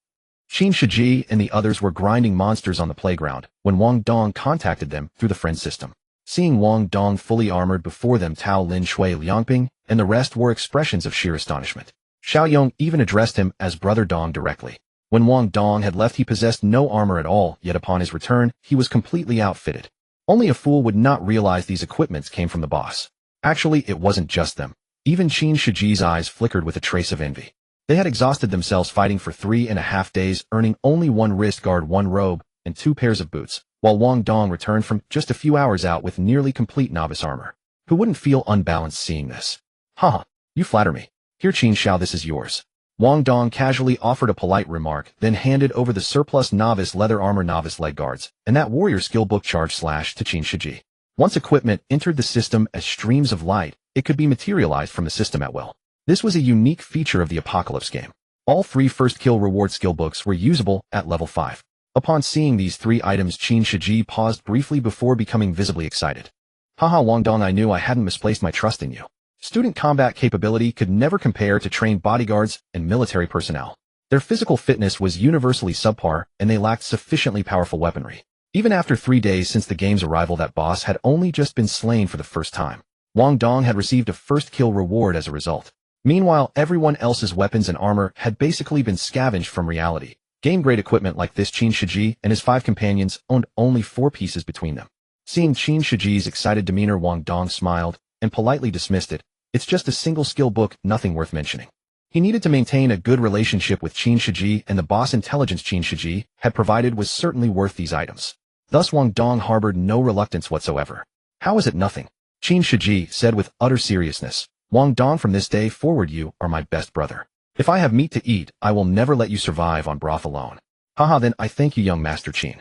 Qin Shiji and the others were grinding monsters on the playground when Wang Dong contacted them through the friend system. Seeing Wang Dong fully armored before them, Tao Lin, Shui Liangping, and the rest wore expressions of sheer astonishment. Xiao Yong even addressed him as Brother Dong directly. When Wang Dong had left, he possessed no armor at all, yet upon his return, he was completely outfitted. Only a fool would not realize these equipments came from the boss. Actually, it wasn't just them. Even Qin Shiji's eyes flickered with a trace of envy. They had exhausted themselves fighting for 3.5 days, earning only 1 wrist guard, 1 robe, and 2 pairs of boots, while Wang Dong returned from just a few hours out with nearly complete novice armor. Who wouldn't feel unbalanced seeing this? Haha, you flatter me. Here, Qin Xiao, this is yours. Wang Dong casually offered a polite remark, then handed over the surplus novice leather armor, novice leg guards, and that warrior skill book charge / to Qin Shiji. Once equipment entered the system as streams of light, it could be materialized from the system at will. This was a unique feature of the Apocalypse game. All 3 first kill reward skill books were usable at level 5. Upon seeing these 3 items, Qin Shiji paused briefly before becoming visibly excited. Haha, Wang Dong, I knew I hadn't misplaced my trust in you. Student combat capability could never compare to trained bodyguards and military personnel. Their physical fitness was universally subpar, and they lacked sufficiently powerful weaponry. Even after 3 days since the game's arrival, that boss had only just been slain for the first time. Wang Dong had received a first kill reward as a result. Meanwhile, everyone else's weapons and armor had basically been scavenged from reality. Game-grade equipment like this, Qin Shiji and his 5 companions owned only 4 pieces between them. Seeing Qin Shiji's excited demeanor, Wang Dong smiled and politely dismissed it. It's just a single skill book, nothing worth mentioning. He needed to maintain a good relationship with Qin Shiji, and the boss intelligence Qin Shiji had provided was certainly worth these items. Thus, Wang Dong harbored no reluctance whatsoever. How is it nothing? Qin Shiji said with utter seriousness. Wang Dong, from this day forward, you are my best brother. If I have meat to eat, I will never let you survive on broth alone. Haha, then I thank you, young Master Qin.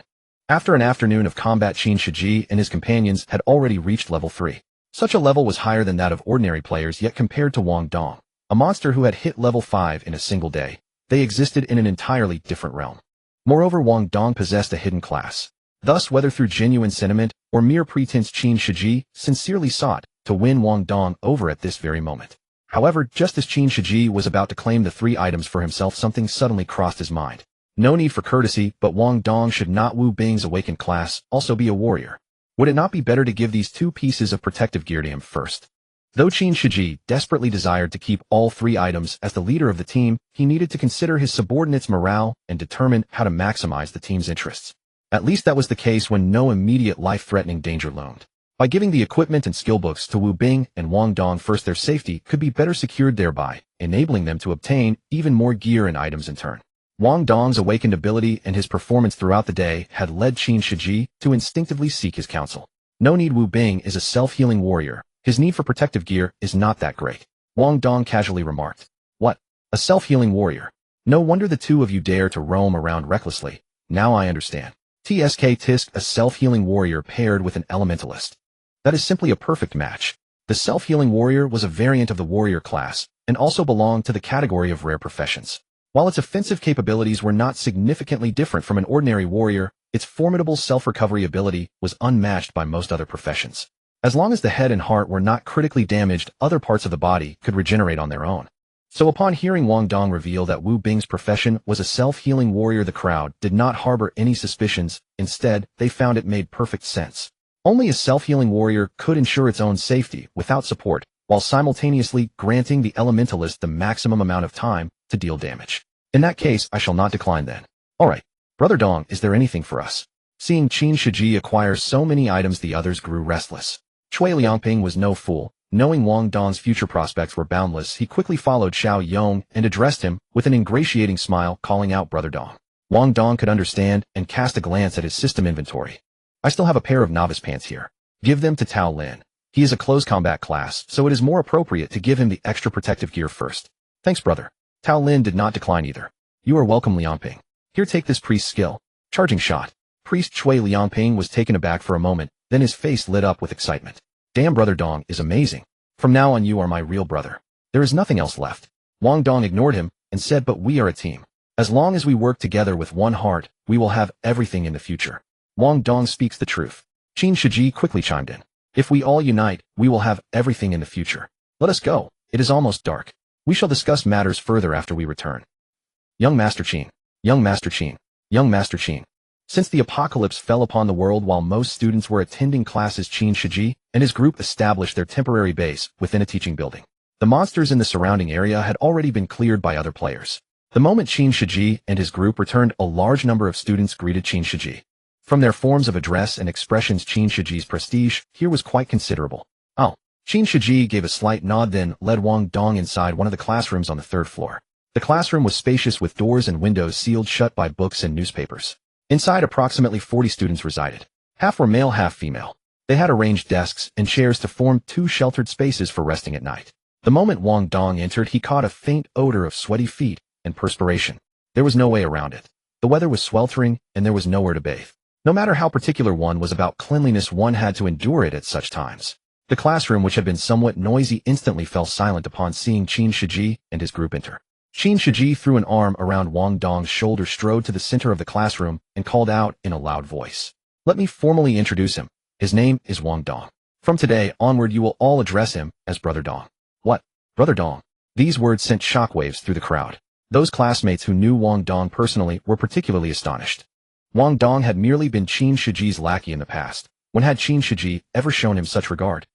After an afternoon of combat, Qin Shiji and his companions had already reached level 3. Such a level was higher than that of ordinary players, yet compared to Wang Dong, a monster who had hit level 5 in a single day, they existed in an entirely different realm. Moreover, Wang Dong possessed a hidden class. Thus, whether through genuine sentiment or mere pretense, Qin Shiji sincerely sought to win Wang Dong over at this very moment. However, just as Qin Shiji was about to claim the 3 items for himself, something suddenly crossed his mind. No need for courtesy, but Wang Dong should not Wu Bing's awakened class also be a warrior? Would it not be better to give these 2 pieces of protective gear to him first? Though Qin Shiji desperately desired to keep all 3 items as the leader of the team, he needed to consider his subordinates' morale and determine how to maximize the team's interests. At least that was the case when no immediate life-threatening danger loomed. By giving the equipment and skill books to Wu Bing and Wang Dong first, their safety could be better secured, thereby enabling them to obtain even more gear and items in turn. Wang Dong's awakened ability and his performance throughout the day had led Qin Shiji to instinctively seek his counsel. No need, Wu Bing is a self-healing warrior. His need for protective gear is not that great. Wang Dong casually remarked. What? A self-healing warrior? No wonder the 2 of you dare to roam around recklessly. Now I understand. Tisk, a self-healing warrior paired with an elementalist. That is simply a perfect match. The self-healing warrior was a variant of the warrior class, and also belonged to the category of rare professions. While its offensive capabilities were not significantly different from an ordinary warrior, its formidable self-recovery ability was unmatched by most other professions. As long as the head and heart were not critically damaged, other parts of the body could regenerate on their own. So upon hearing Wang Dong reveal that Wu Bing's profession was a self-healing warrior, the crowd did not harbor any suspicions. Instead, they found it made perfect sense. Only a self-healing warrior could ensure its own safety without support, while simultaneously granting the elementalist the maximum amount of time to deal damage. In that case, I shall not decline then. Alright, Brother Dong, is there anything for us? Seeing Qin Shiji acquire so many items, the others grew restless. Cui Liangping was no fool. Knowing Wang Dong's future prospects were boundless, he quickly followed Xiao Yong and addressed him with an ingratiating smile, calling out Brother Dong. Wang Dong could understand and cast a glance at his system inventory. I still have a pair of novice pants here. Give them to Tao Lin. He is a close combat class, so it is more appropriate to give him the extra protective gear first. Thanks, brother. Tao Lin did not decline either. You are welcome, Liangping. Here, take this priest's skill. Charging shot. Priest Cui Liangping was taken aback for a moment, then his face lit up with excitement. Damn, Brother Dong is amazing. From now on, you are my real brother. There is nothing else left. Wang Dong ignored him and said, but we are a team. As long as we work together with one heart, we will have everything in the future. Wang Dong speaks the truth. Qin Shiji quickly chimed in. If we all unite, we will have everything in the future. Let us go. It is almost dark. We shall discuss matters further after we return. Young Master Qin. Young Master Qin. Young Master Qin. Since the apocalypse fell upon the world while most students were attending classes, Qin Shiji and his group established their temporary base within a teaching building. The monsters in the surrounding area had already been cleared by other players. The moment Qin Shiji and his group returned, a large number of students greeted Qin Shiji. From their forms of address and expressions, Qin Shiji's prestige here was quite considerable. Oh. Qin Shiji gave a slight nod, then led Wang Dong inside one of the classrooms on the 3rd floor. The classroom was spacious with doors and windows sealed shut by books and newspapers. Inside, approximately 40 students resided. Half were male, half female. They had arranged desks and chairs to form 2 sheltered spaces for resting at night. The moment Wang Dong entered, he caught a faint odor of sweaty feet and perspiration. There was no way around it. The weather was sweltering, and there was nowhere to bathe. No matter how particular one was about cleanliness, one had to endure it at such times. The classroom, which had been somewhat noisy, instantly fell silent upon seeing Qin Shiji and his group enter. Qin Shiji threw an arm around Wang Dong's shoulder, strode to the center of the classroom, and called out in a loud voice. Let me formally introduce him. His name is Wang Dong. From today onward, you will all address him as Brother Dong. What? Brother Dong? These words sent shockwaves through the crowd. Those classmates who knew Wang Dong personally were particularly astonished. Wang Dong had merely been Qin Shiji's lackey in the past. When had Qin Shiji ever shown him such regard?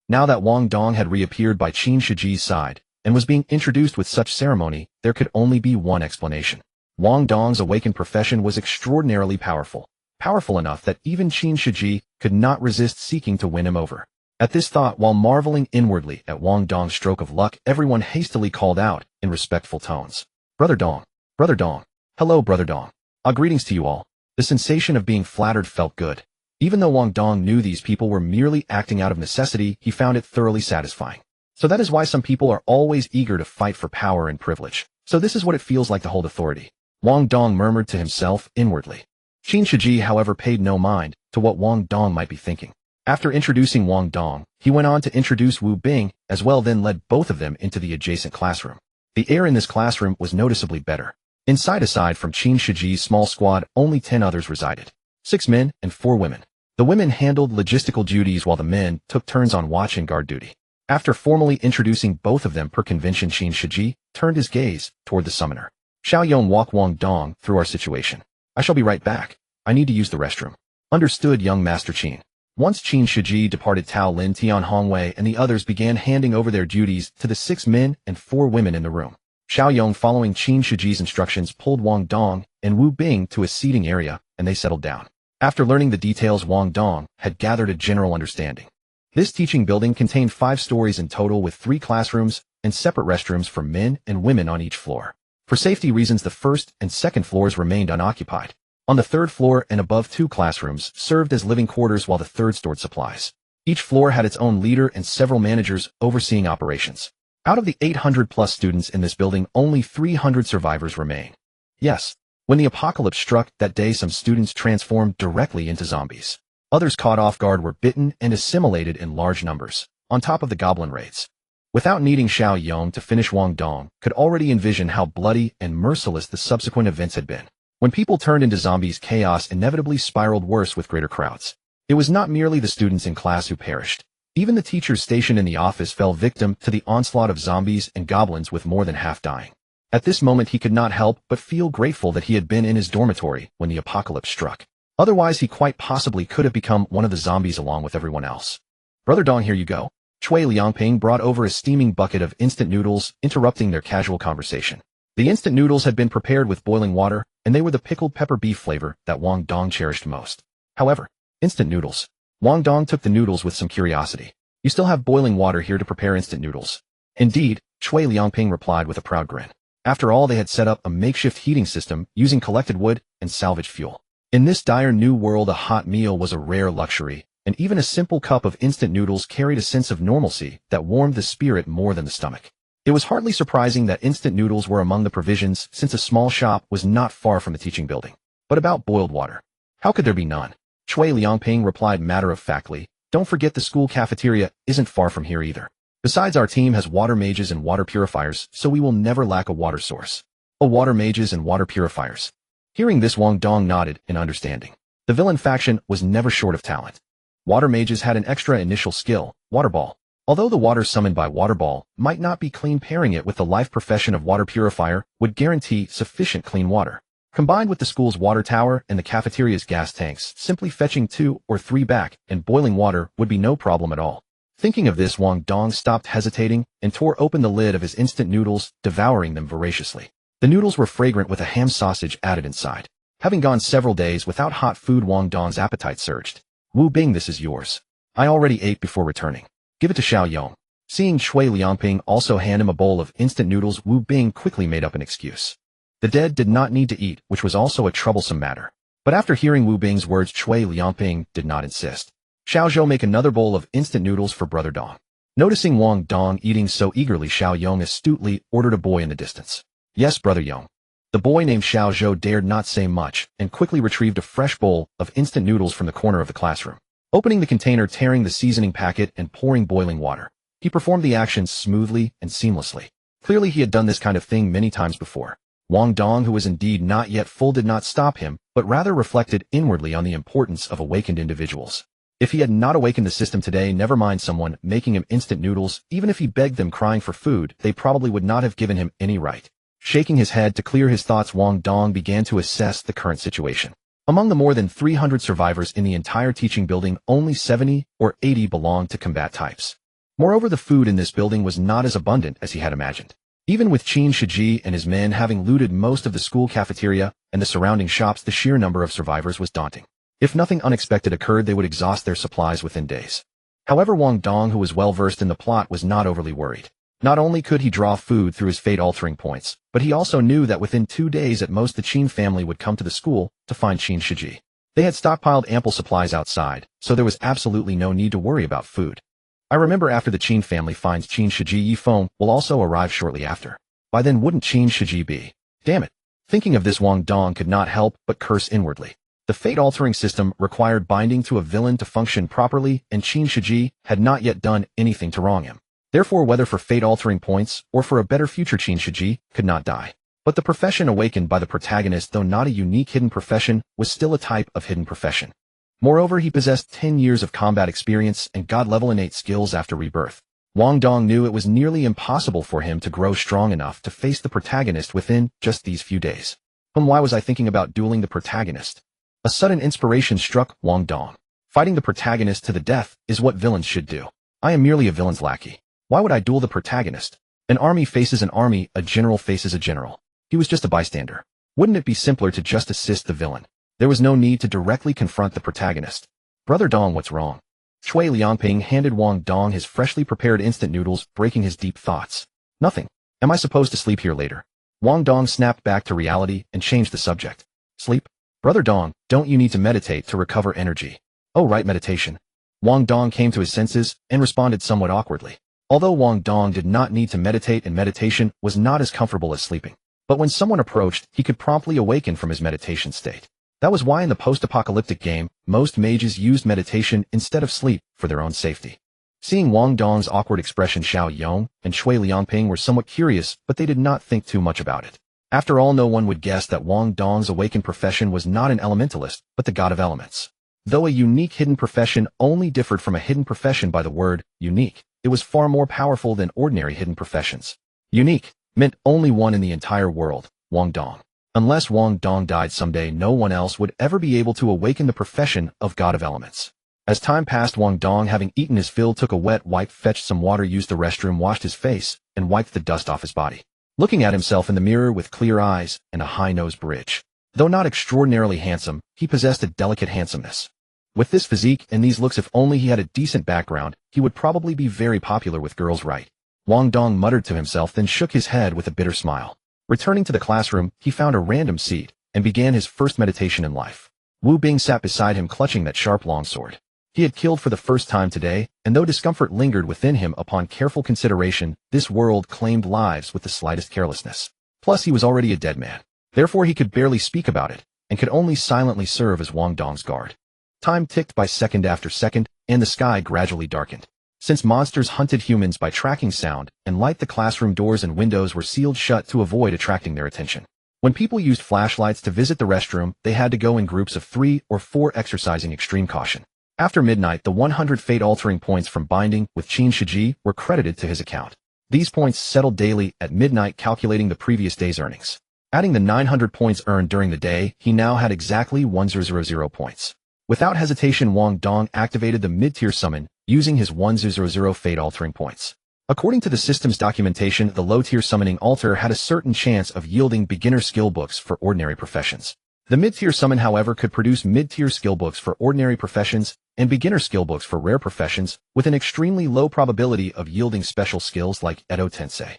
Now that Wang Dong had reappeared by Qin Shiji's side and was being introduced with such ceremony, there could only be one explanation. Wang Dong's awakened profession was extraordinarily powerful. Powerful enough that even Qin Shiji could not resist seeking to win him over. At this thought, while marveling inwardly at Wang Dong's stroke of luck, everyone hastily called out in respectful tones. Brother Dong. Brother Dong. Hello, Brother Dong. Greetings to you all. The sensation of being flattered felt good. Even though Wang Dong knew these people were merely acting out of necessity, he found it thoroughly satisfying. So that is why some people are always eager to fight for power and privilege. So this is what it feels like to hold authority. Wang Dong murmured to himself inwardly. Qin Shiji, however, paid no mind to what Wang Dong might be thinking. After introducing Wang Dong, he went on to introduce Wu Bing as well, then led both of them into the adjacent classroom. The air in this classroom was noticeably better. Inside, aside from Qin Shiji's small squad, only 10 others resided. 6 men and 4 women. The women handled logistical duties while the men took turns on watch and guard duty. After formally introducing both of them per convention, Qin Shiji turned his gaze toward the summoner. Xiaoyong walked Wang Dong through our situation. I shall be right back. I need to use the restroom. Understood, young Master Qin. Once Qin Shiji departed, Tao Lin, Tian Hongwei, and the others began handing over their duties to the 6 men and 4 women in the room. Xiaoyong, following Qin Shiji's instructions, pulled Wang Dong and Wu Bing to a seating area, and they settled down. After learning the details, Wang Dong had gathered a general understanding. This teaching building contained 5 stories in total, with 3 classrooms and separate restrooms for men and women on each floor. For safety reasons, the first and second floors remained unoccupied. On the 3rd floor and above, 2 classrooms served as living quarters, while the 3rd stored supplies. Each floor had its own leader and several managers overseeing operations. Out of the 800+ students in this building, only 300 survivors remain. Yes, when the apocalypse struck that day, some students transformed directly into zombies. Others, caught off guard, were bitten and assimilated in large numbers, on top of the goblin raids. Without needing Xiaoyong to finish, Wang Dong could already envision how bloody and merciless the subsequent events had been. When people turned into zombies, chaos inevitably spiraled worse with greater crowds. It was not merely the students in class who perished. Even the teachers stationed in the office fell victim to the onslaught of zombies and goblins, with more than half dying. At this moment, he could not help but feel grateful that he had been in his dormitory when the apocalypse struck. Otherwise, he quite possibly could have become one of the zombies along with everyone else. Brother Dong, here you go. Cui Liangping brought over a steaming bucket of instant noodles, interrupting their casual conversation. The instant noodles had been prepared with boiling water, and they were the pickled pepper beef flavor that Wang Dong cherished most. However, instant noodles. Wang Dong took the noodles with some curiosity. You still have boiling water here to prepare instant noodles? Indeed, Cui Liangping replied with a proud grin. After all, they had set up a makeshift heating system using collected wood and salvaged fuel. In this dire new world, a hot meal was a rare luxury, and even a simple cup of instant noodles carried a sense of normalcy that warmed the spirit more than the stomach. It was hardly surprising that instant noodles were among the provisions, since a small shop was not far from the teaching building. But about boiled water, how could there be none? Cui Liangping replied matter-of-factly. Don't forget, the school cafeteria isn't far from here either. Besides, our team has water mages and water purifiers, so we will never lack a water source. Oh, water mages and water purifiers. Hearing this, Wang Dong nodded in understanding. The villain faction was never short of talent. Water mages had an extra initial skill, water ball. Although the water summoned by water ball might not be clean, pairing it with the life profession of water purifier would guarantee sufficient clean water. Combined with the school's water tower and the cafeteria's gas tanks, simply fetching 2 or 3 back and boiling water would be no problem at all. Thinking of this, Wang Dong stopped hesitating and tore open the lid of his instant noodles, devouring them voraciously. The noodles were fragrant with a ham sausage added inside. Having gone several days without hot food, Wang Dong's appetite surged. Wu Bing, this is yours. I already ate before returning. Give it to Xiaoyong. Seeing Cui Liangping also hand him a bowl of instant noodles, Wu Bing quickly made up an excuse. The dead did not need to eat, which was also a troublesome matter. But after hearing Wu Bing's words, Cui Liangping did not insist. Xiaozhou, make another bowl of instant noodles for Brother Dong. Noticing Wang Dong eating so eagerly, Xiaoyong astutely ordered a boy in the distance. Yes, Brother Yong. The boy named Xiaozhou dared not say much and quickly retrieved a fresh bowl of instant noodles from the corner of the classroom. Opening the container, tearing the seasoning packet, and pouring boiling water, he performed the actions smoothly and seamlessly. Clearly, he had done this kind of thing many times before. Wang Dong, who was indeed not yet full, did not stop him, but rather reflected inwardly on the importance of awakened individuals. If he had not awakened the system today, never mind someone making him instant noodles, even if he begged them crying for food, they probably would not have given him any right. Shaking his head to clear his thoughts, Wang Dong began to assess the current situation. Among the more than 300 survivors in the entire teaching building, only 70 or 80 belonged to combat types. Moreover, the food in this building was not as abundant as he had imagined. Even with Qin Shiji and his men having looted most of the school cafeteria and the surrounding shops, the sheer number of survivors was daunting. If nothing unexpected occurred, they would exhaust their supplies within days. However, Wang Dong, who was well versed in the plot, was not overly worried. Not only could he draw food through his fate-altering points, but he also knew that within 2 days at most the Qin family would come to the school to find Qin Shiji. They had stockpiled ample supplies outside, so there was absolutely no need to worry about food. I remember after the Qin family finds Qin Shiji, Yifeng will also arrive shortly after. By then, wouldn't Qin Shiji be? Damn it. Thinking of this, Wang Dong could not help but curse inwardly. The fate-altering system required binding to a villain to function properly, and Qin Shiji had not yet done anything to wrong him. Therefore, whether for fate-altering points or for a better future, Qin Shiji could not die. But the profession awakened by the protagonist, though not a unique hidden profession, was still a type of hidden profession. Moreover, he possessed 10 years of combat experience and god-level innate skills after rebirth. Wang Dong knew it was nearly impossible for him to grow strong enough to face the protagonist within just these few days. Why was I thinking about dueling the protagonist? A sudden inspiration struck Wang Dong. Fighting the protagonist to the death is what villains should do. I am merely a villain's lackey. Why would I duel the protagonist? An army faces an army, a general faces a general. He was just a bystander. Wouldn't it be simpler to just assist the villain? There was no need to directly confront the protagonist. Brother Dong, what's wrong? Shui Liangping handed Wang Dong his freshly prepared instant noodles, breaking his deep thoughts. Nothing. Am I supposed to sleep here later? Wang Dong snapped back to reality and changed the subject. Sleep? Brother Dong, don't you need to meditate to recover energy? Oh right, meditation. Wang Dong came to his senses and responded somewhat awkwardly. Although Wang Dong did not need to meditate, and meditation was not as comfortable as sleeping. But when someone approached, he could promptly awaken from his meditation state. That was why in the post-apocalyptic game, most mages used meditation instead of sleep for their own safety. Seeing Wang Dong's awkward expression, Xiao Yong and Shui Liangping were somewhat curious, but they did not think too much about it. After all, no one would guess that Wang Dong's awakened profession was not an elementalist, but the god of elements. Though a unique hidden profession only differed from a hidden profession by the word unique, it was far more powerful than ordinary hidden professions. Unique meant only one in the entire world, Wang Dong. Unless Wang Dong died someday, no one else would ever be able to awaken the profession of God of Elements. As time passed, Wang Dong, having eaten his fill, took a wet wipe, fetched some water, used the restroom, washed his face, and wiped the dust off his body. Looking at himself in the mirror with clear eyes and a high nose bridge. Though not extraordinarily handsome, he possessed a delicate handsomeness. With this physique and these looks, if only he had a decent background, he would probably be very popular with girls, right? Wang Dong muttered to himself, then shook his head with a bitter smile. Returning to the classroom, he found a random seat and began his first meditation in life. Wu Bing sat beside him, clutching that sharp longsword. He had killed for the first time today, and though discomfort lingered within him, upon careful consideration, this world claimed lives with the slightest carelessness. Plus, he was already a dead man. Therefore, he could barely speak about it, and could only silently serve as Wang Dong's guard. Time ticked by second after second, and the sky gradually darkened. Since monsters hunted humans by tracking sound and light, the classroom doors and windows were sealed shut to avoid attracting their attention. When people used flashlights to visit the restroom, they had to go in groups of 3 or 4, exercising extreme caution. After midnight, the 100 fate-altering points from binding with Qin Shiji were credited to his account. These points settled daily at midnight, calculating the previous day's earnings. Adding the 900 points earned during the day, he now had exactly 1000 points. Without hesitation, Wang Dong activated the mid-tier summon, using his 1000 fate-altering points. According to the system's documentation, the low-tier summoning altar had a certain chance of yielding beginner skill books for ordinary professions. The mid-tier summon, however, could produce mid-tier skill books for ordinary professions and beginner skill books for rare professions, with an extremely low probability of yielding special skills like Edo Tensei.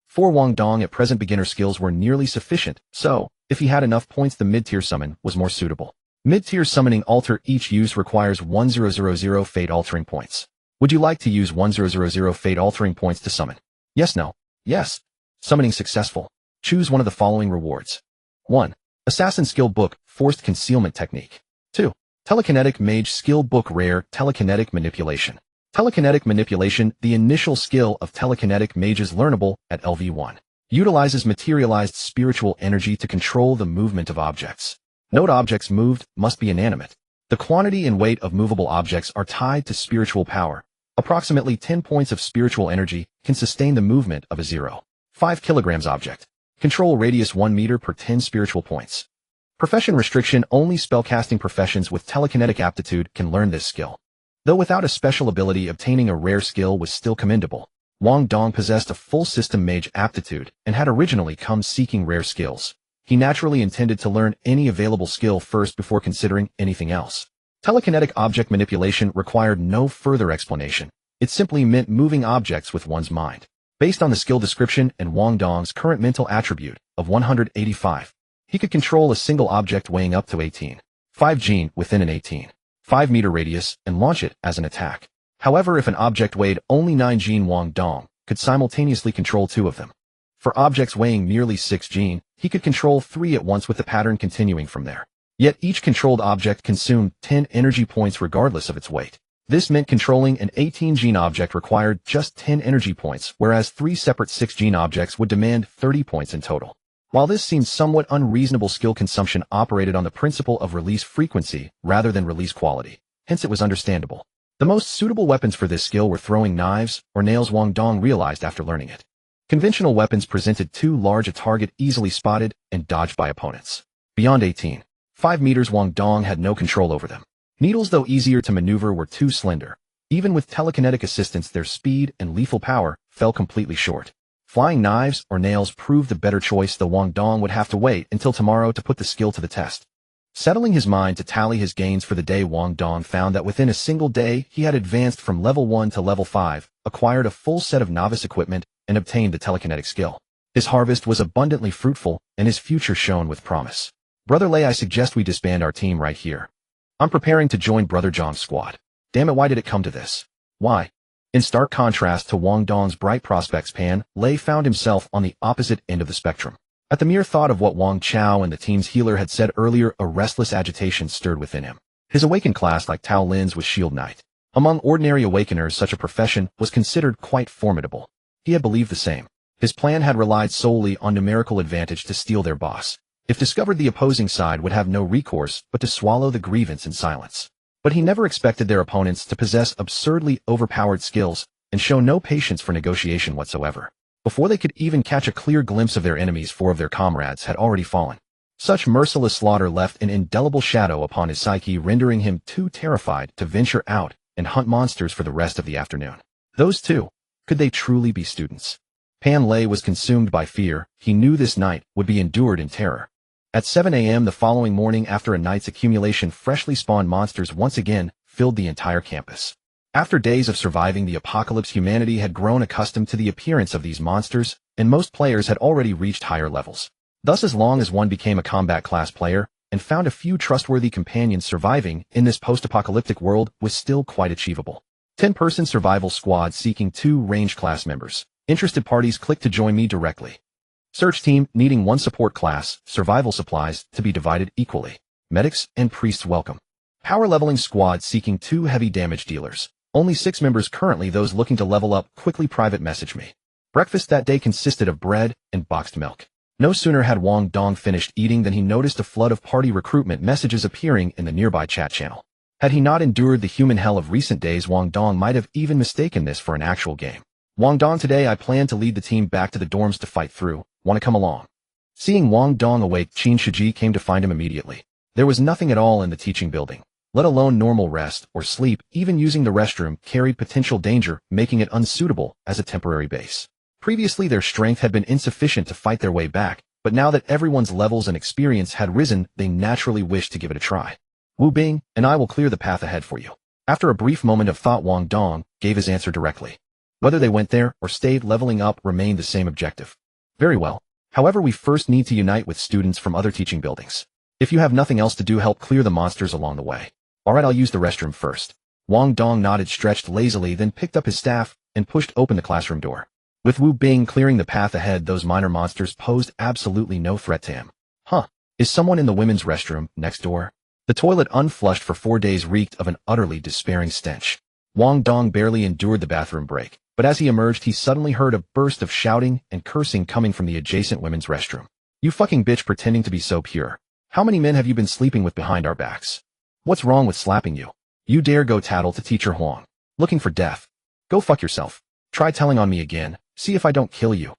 For Wang Dong, at present, beginner skills were nearly sufficient, so, if he had enough points, the mid-tier summon was more suitable. Mid-tier summoning altar, each use requires 1000 fate-altering points. Would you like to use 1000 fate-altering points to summon? Yes, no. Yes. Summoning successful. Choose one of the following rewards. 1. Assassin Skill Book, Forced Concealment Technique. 2. Telekinetic Mage Skill Book, Rare Telekinetic Manipulation. Telekinetic Manipulation, the initial skill of telekinetic mages learnable at LV1. Utilizes materialized spiritual energy to control the movement of objects. Note, objects moved must be inanimate. The quantity and weight of movable objects are tied to spiritual power. Approximately 10 points of spiritual energy can sustain the movement of a 0.5 kilograms object. Control radius 1 meter per 10 spiritual points. Profession restriction, only spellcasting professions with telekinetic aptitude can learn this skill. Though without a special ability, obtaining a rare skill was still commendable. Wang Dong possessed a full system mage aptitude and had originally come seeking rare skills. He naturally intended to learn any available skill first before considering anything else. Telekinetic object manipulation required no further explanation. It simply meant moving objects with one's mind. Based on the skill description and Wang Dong's current mental attribute of 185, he could control a single object weighing up to 18.5 Jin within an 18.5 meter radius and launch it as an attack. However, if an object weighed only 9 Jin, Wang Dong could simultaneously control 2 of them. For objects weighing merely 6 Jin, he could control 3 at once, with the pattern continuing from there. Yet each controlled object consumed 10 energy points regardless of its weight. This meant controlling an 18 Jin object required just 10 energy points, whereas 3 separate 6 Jin objects would demand 30 points in total. While this seems somewhat unreasonable, skill consumption operated on the principle of release frequency rather than release quality. Hence it was understandable. The most suitable weapons for this skill were throwing knives or nails, Wang Dong realized after learning it. Conventional weapons presented too large a target, easily spotted and dodged by opponents. Beyond 5 meters, Wang Dong had no control over them. Needles, though easier to maneuver, were too slender. Even with telekinetic assistance, their speed and lethal power fell completely short. Flying knives or nails proved the better choice, though Wang Dong would have to wait until tomorrow to put the skill to the test. Settling his mind to tally his gains for the day, Wang Dong found that within a single day he had advanced from level 1 to level 5, acquired a full set of novice equipment, and obtained the telekinetic skill. His harvest was abundantly fruitful, and his future shone with promise. Brother Lei, I suggest we disband our team right here. I'm preparing to join Brother John's squad. Damn it, why did it come to this? Why? In stark contrast to Wang Dong's bright prospects, Pan Lei found himself on the opposite end of the spectrum. At the mere thought of what Wang Chao and the team's healer had said earlier, a restless agitation stirred within him. His awakened class, like Tao Lin's, was Shield Knight. Among ordinary awakeners, such a profession was considered quite formidable. He had believed the same. His plan had relied solely on numerical advantage to steal their boss. If discovered, the opposing side would have no recourse but to swallow the grievance in silence. But he never expected their opponents to possess absurdly overpowered skills and show no patience for negotiation whatsoever. Before they could even catch a clear glimpse of their enemies, 4 of their comrades had already fallen. Such merciless slaughter left an indelible shadow upon his psyche, rendering him too terrified to venture out and hunt monsters for the rest of the afternoon. Those two, could they truly be students? Pan Lei was consumed by fear. He knew this night would be endured in terror. At 7 a.m. the following morning, after a night's accumulation, freshly spawned monsters once again filled the entire campus. After days of surviving the apocalypse, humanity had grown accustomed to the appearance of these monsters, and most players had already reached higher levels. Thus, as long as one became a combat class player and found a few trustworthy companions, surviving in this post-apocalyptic world was still quite achievable. 10-person survival squad seeking 2 range class members. Interested parties, click to join me directly. Search team needing 1 support class, survival supplies to be divided equally. Medics and priests welcome. Power leveling squad seeking 2 heavy damage dealers. Only 6 members currently. Those looking to level up, quickly private message me. Breakfast that day consisted of bread and boxed milk. No sooner had Wang Dong finished eating than he noticed a flood of party recruitment messages appearing in the nearby chat channel. Had he not endured the human hell of recent days, Wang Dong might have even mistaken this for an actual game. Wang Dong, today I plan to lead the team back to the dorms to fight through. Want to come along? Seeing Wang Dong awake, Qin Shiji came to find him immediately. There was nothing at all in the teaching building, let alone normal rest or sleep. Even using the restroom carried potential danger, making it unsuitable as a temporary base. Previously, their strength had been insufficient to fight their way back, but now that everyone's levels and experience had risen, they naturally wished to give it a try. Wu Bing and I will clear the path ahead for you. After a brief moment of thought, Wang Dong gave his answer directly. Whether they went there or stayed leveling up remained the same objective. Very well. However, we first need to unite with students from other teaching buildings. If you have nothing else to do, help clear the monsters along the way. Alright, I'll use the restroom first. Wang Dong nodded, stretched lazily, then picked up his staff and pushed open the classroom door. With Wu Bing clearing the path ahead, those minor monsters posed absolutely no threat to him. Huh. Is someone in the women's restroom next door? The toilet, unflushed for 4 days, reeked of an utterly despairing stench. Wang Dong barely endured the bathroom break, but as he emerged, he suddenly heard a burst of shouting and cursing coming from the adjacent women's restroom. You fucking bitch, pretending to be so pure. How many men have you been sleeping with behind our backs? What's wrong with slapping you? You dare go tattle to teacher Huang? Looking for death? Go fuck yourself. Try telling on me again. See if I don't kill you.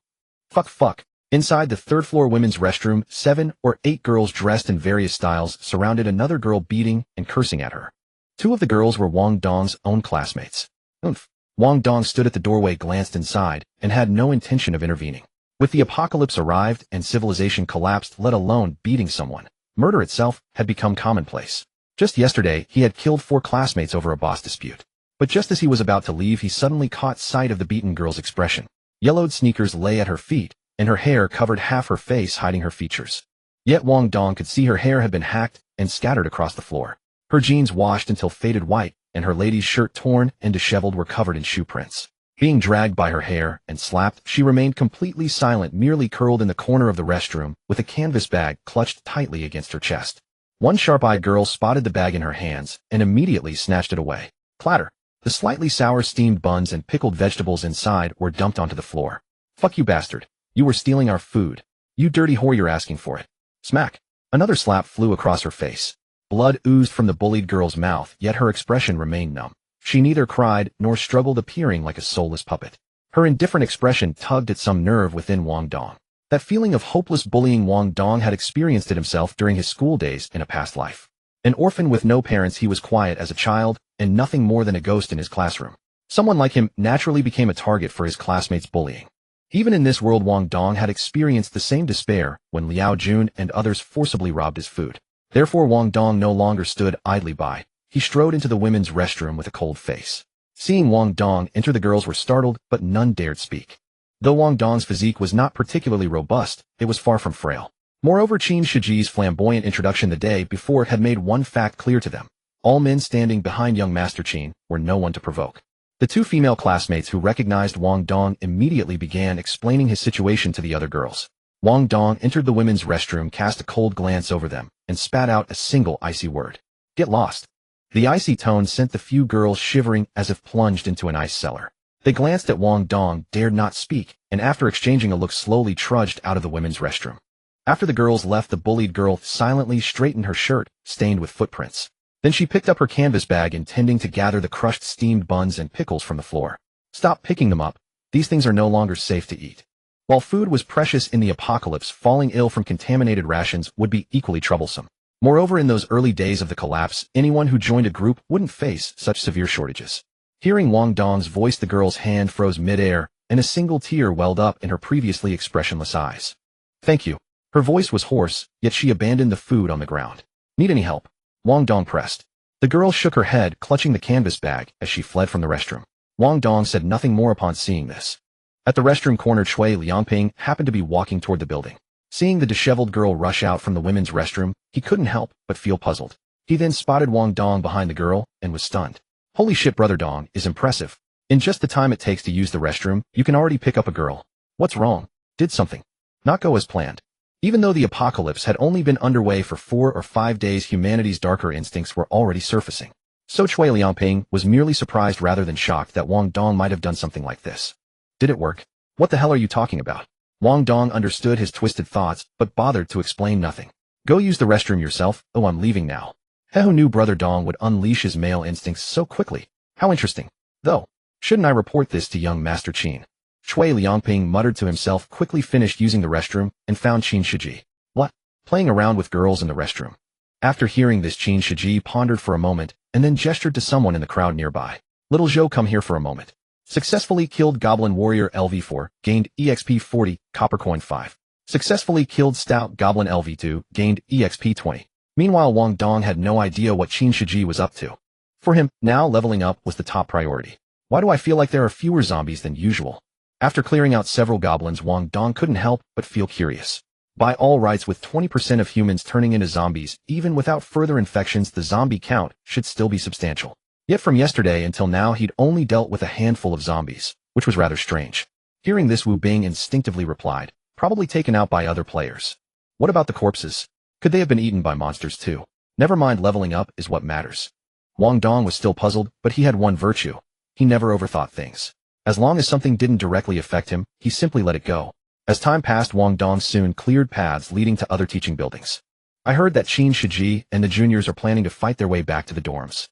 Fuck. Inside the 3rd floor women's restroom, 7 or 8 girls dressed in various styles surrounded another girl, beating and cursing at her. 2 of the girls were Wang Dong's own classmates. Oomph. Wang Dong stood at the doorway, glanced inside, and had no intention of intervening. With the apocalypse arrived and civilization collapsed, let alone beating someone, murder itself had become commonplace. Just yesterday, he had killed 4 classmates over a boss dispute. But just as he was about to leave, he suddenly caught sight of the beaten girl's expression. Yellowed sneakers lay at her feet, and her hair covered half her face, hiding her features. Yet Wang Dong could see her hair had been hacked and scattered across the floor. Her jeans, washed until faded white, and her lady's shirt, torn and disheveled, were covered in shoe prints. Being dragged by her hair and slapped, she remained completely silent, merely curled in the corner of the restroom, with a canvas bag clutched tightly against her chest. One sharp-eyed girl spotted the bag in her hands and immediately snatched it away. Clatter. The slightly sour steamed buns and pickled vegetables inside were dumped onto the floor. Fuck you, bastard. You were stealing our food. You dirty whore, you're asking for it. Smack. Another slap flew across her face. Blood oozed from the bullied girl's mouth, yet her expression remained numb. She neither cried nor struggled, appearing like a soulless puppet. Her indifferent expression tugged at some nerve within Wang Dong. That feeling of hopeless bullying Wang Dong had experienced it himself during his school days in a past life. An orphan with no parents, he was quiet as a child, and nothing more than a ghost in his classroom. Someone like him naturally became a target for his classmates' bullying. Even in this world, Wang Dong had experienced the same despair when Liao Jun and others forcibly robbed his food. Therefore, Wang Dong no longer stood idly by. He strode into the women's restroom with a cold face. Seeing Wang Dong enter, the girls were startled, but none dared speak. Though Wang Dong's physique was not particularly robust, it was far from frail. Moreover, Qin Shiji's flamboyant introduction the day before had made one fact clear to them. All men standing behind young Master Qin were no one to provoke. The two female classmates who recognized Wang Dong immediately began explaining his situation to the other girls. Wang Dong entered the women's restroom, cast a cold glance over them, and spat out a single icy word. Get lost. The icy tone sent the few girls shivering as if plunged into an ice cellar. They glanced at Wang Dong, dared not speak, and after exchanging a look slowly trudged out of the women's restroom. After the girls left, the bullied girl silently straightened her shirt, stained with footprints. Then she picked up her canvas bag, intending to gather the crushed steamed buns and pickles from the floor. Stop picking them up. These things are no longer safe to eat. While food was precious in the apocalypse, falling ill from contaminated rations would be equally troublesome. Moreover, in those early days of the collapse, anyone who joined a group wouldn't face such severe shortages. Hearing Wang Dong's voice, the girl's hand froze midair, and a single tear welled up in her previously expressionless eyes. Thank you. Her voice was hoarse, yet she abandoned the food on the ground. Need any help? Wang Dong pressed. The girl shook her head, clutching the canvas bag, as she fled from the restroom. Wang Dong said nothing more upon seeing this. At the restroom corner, Cui Liangping happened to be walking toward the building. Seeing the disheveled girl rush out from the women's restroom, he couldn't help but feel puzzled. He then spotted Wang Dong behind the girl and was stunned. Holy shit, brother Dong is impressive. In just the time it takes to use the restroom, you can already pick up a girl. What's wrong? Did something not go as planned? Even though the apocalypse had only been underway for 4 or 5 days, humanity's darker instincts were already surfacing. So Cui Liangping was merely surprised rather than shocked that Wang Dong might have done something like this. Did it work? What the hell are you talking about? Wang Dong understood his twisted thoughts, but bothered to explain nothing. Go use the restroom yourself. Oh, I'm leaving now. Who knew brother Dong would unleash his male instincts so quickly? How interesting. Though, shouldn't I report this to young Master Qin? Cui Liangping muttered to himself, quickly finished using the restroom, and found Qin Shiji. What? Playing around with girls in the restroom. After hearing this, Qin Shiji pondered for a moment, and then gestured to someone in the crowd nearby. Little Zhou, come here for a moment. Successfully killed Goblin Warrior LV4, gained EXP 40, Copper Coin 5. Successfully killed Stout Goblin LV2, gained EXP 20. Meanwhile, Wang Dong had no idea what Qin Shiji was up to. For him, now leveling up was the top priority. Why do I feel like there are fewer zombies than usual? After clearing out several goblins, Wang Dong couldn't help but feel curious. By all rights, with 20% of humans turning into zombies, even without further infections, the zombie count should still be substantial. Yet from yesterday until now, he'd only dealt with a handful of zombies, which was rather strange. Hearing this, Wu Bing instinctively replied, probably taken out by other players. What about the corpses? Could they have been eaten by monsters too? Never mind, leveling up is what matters. Wang Dong was still puzzled, but he had one virtue. He never overthought things. As long as something didn't directly affect him, he simply let it go. As time passed, Wang Dong soon cleared paths leading to other teaching buildings. I heard that Qin Shiji and the juniors are planning to fight their way back to the dorms.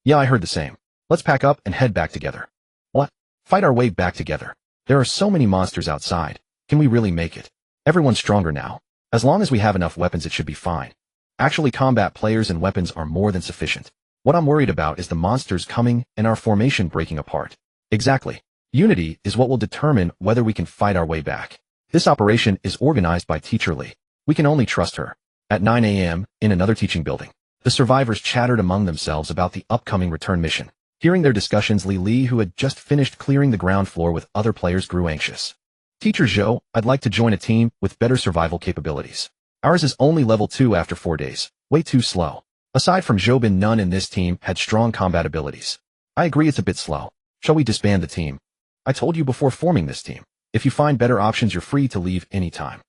Yeah, I heard the same. Let's pack up and head back together. What? Fight our way back together? There are so many monsters outside. Can we really make it? Everyone's stronger now. As long as we have enough weapons, it should be fine. Actually, combat players and weapons are more than sufficient. What I'm worried about is the monsters coming and our formation breaking apart. Exactly. Unity is what will determine whether we can fight our way back. This operation is organized by Teacher Li. We can only trust her. At 9 a.m., in another teaching building, the survivors chattered among themselves about the upcoming return mission. Hearing their discussions, Li, who had just finished clearing the ground floor with other players, grew anxious. Teacher Zhou, I'd like to join a team with better survival capabilities. Ours is only level 2 after 4 days. Way too slow. Aside from Zhoubin, none in this team had strong combat abilities. I agree it's a bit slow. Shall we disband the team? I told you before forming this team. If you find better options, you're free to leave any time.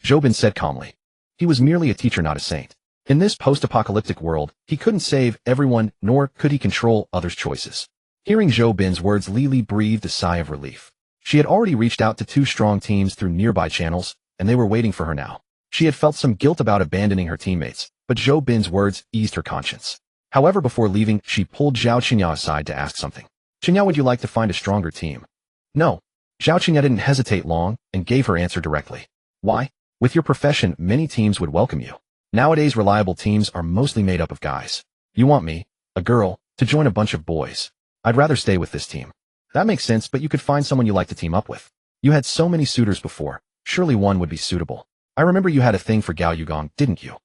Zhoubin said calmly. He was merely a teacher, not a saint. In this post-apocalyptic world, he couldn't save everyone, nor could he control others' choices. Hearing Zhoubin's words, Li breathed a sigh of relief. She had already reached out to 2 strong teams through nearby channels, and they were waiting for her now. She had felt some guilt about abandoning her teammates, but Zhou Bin's words eased her conscience. However, before leaving, she pulled Zhao Qinya aside to ask something. "Qinya, would you like to find a stronger team?" "No." Zhao Qinya didn't hesitate long and gave her answer directly. "Why? With your profession, many teams would welcome you. Nowadays, reliable teams are mostly made up of guys. You want me, a girl, to join a bunch of boys. I'd rather stay with this team." "That makes sense, but you could find someone you like to team up with. You had so many suitors before, surely one would be suitable. I remember you had a thing for Gao Yugong, didn't you?"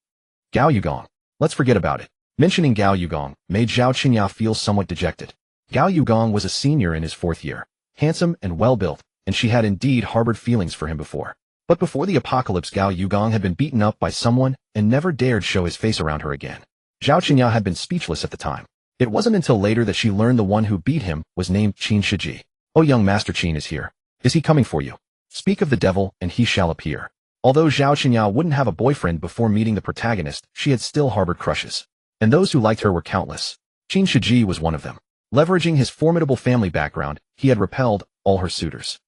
"Gao Yugong? Let's forget about it." Mentioning Gao Yugong made Zhao Qinya feel somewhat dejected. Gao Yugong was a senior in his 4th year, handsome and well-built, and she had indeed harbored feelings for him before. But before the apocalypse, Gao Yugong had been beaten up by someone and never dared show his face around her again. Zhao Qinya had been speechless at the time. It wasn't until later that she learned the one who beat him was named Qin Shiji. "Oh, young Master Qin is here. Is he coming for you? Speak of the devil and he shall appear." Although Zhao Qinya wouldn't have a boyfriend before meeting the protagonist, she had still harbored crushes. And those who liked her were countless. Qin Shiji was one of them. Leveraging his formidable family background, he had repelled all her suitors.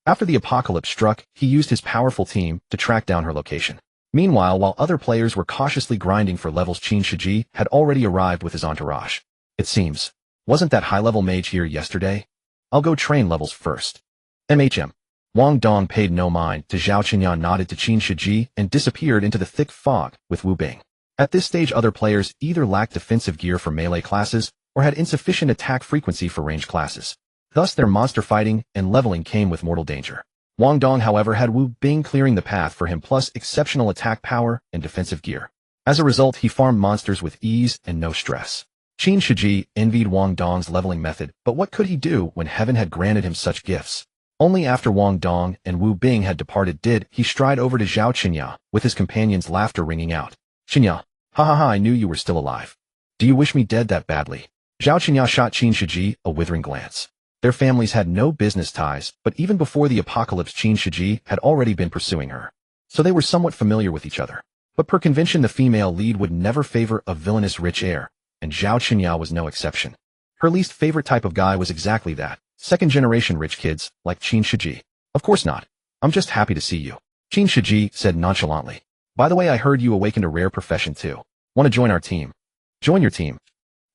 After the apocalypse struck, he used his powerful team to track down her location. Meanwhile, while other players were cautiously grinding for levels, Qin Shiji had already arrived with his entourage. "It seems. Wasn't that high-level mage here yesterday? I'll go train levels first." MHM. Wang Dong paid no mind to Zhao Qinya, nodded to Qin Shiji and disappeared into the thick fog with Wu Bing. At this stage, other players either lacked defensive gear for melee classes or had insufficient attack frequency for range classes. Thus, their monster fighting and leveling came with mortal danger. Wang Dong, however, had Wu Bing clearing the path for him, plus exceptional attack power and defensive gear. As a result, he farmed monsters with ease and no stress. Qin Shiji envied Wang Dong's leveling method, but what could he do when heaven had granted him such gifts? Only after Wang Dong and Wu Bing had departed did he stride over to Zhao Qinya, with his companion's laughter ringing out. "Qinya, ha ha ha, I knew you were still alive. Do you wish me dead that badly?" Zhao Qinya shot Qin Shiji a withering glance. Their families had no business ties, but even before the apocalypse, Qin Shiji had already been pursuing her. So they were somewhat familiar with each other. But per convention, the female lead would never favor a villainous rich heir, and Zhao Qinya was no exception. Her least favorite type of guy was exactly that, second-generation rich kids, like Qin Shiji. "Of course not. I'm just happy to see you," Qin Shiji said nonchalantly. "By the way, I heard you awakened a rare profession too. Want to join our team?" "Join your team?"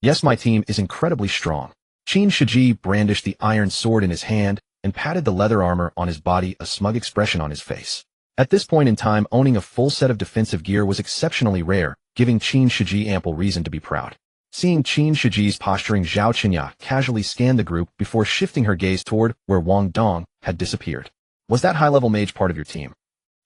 "Yes, my team is incredibly strong." Qin Shiji brandished the iron sword in his hand and patted the leather armor on his body, a smug expression on his face. At this point in time, owning a full set of defensive gear was exceptionally rare, giving Qin Shiji ample reason to be proud. Seeing Qin Shiji's posturing, Zhao Qinya casually scanned the group before shifting her gaze toward where Wang Dong had disappeared. "Was that high-level mage part of your team?"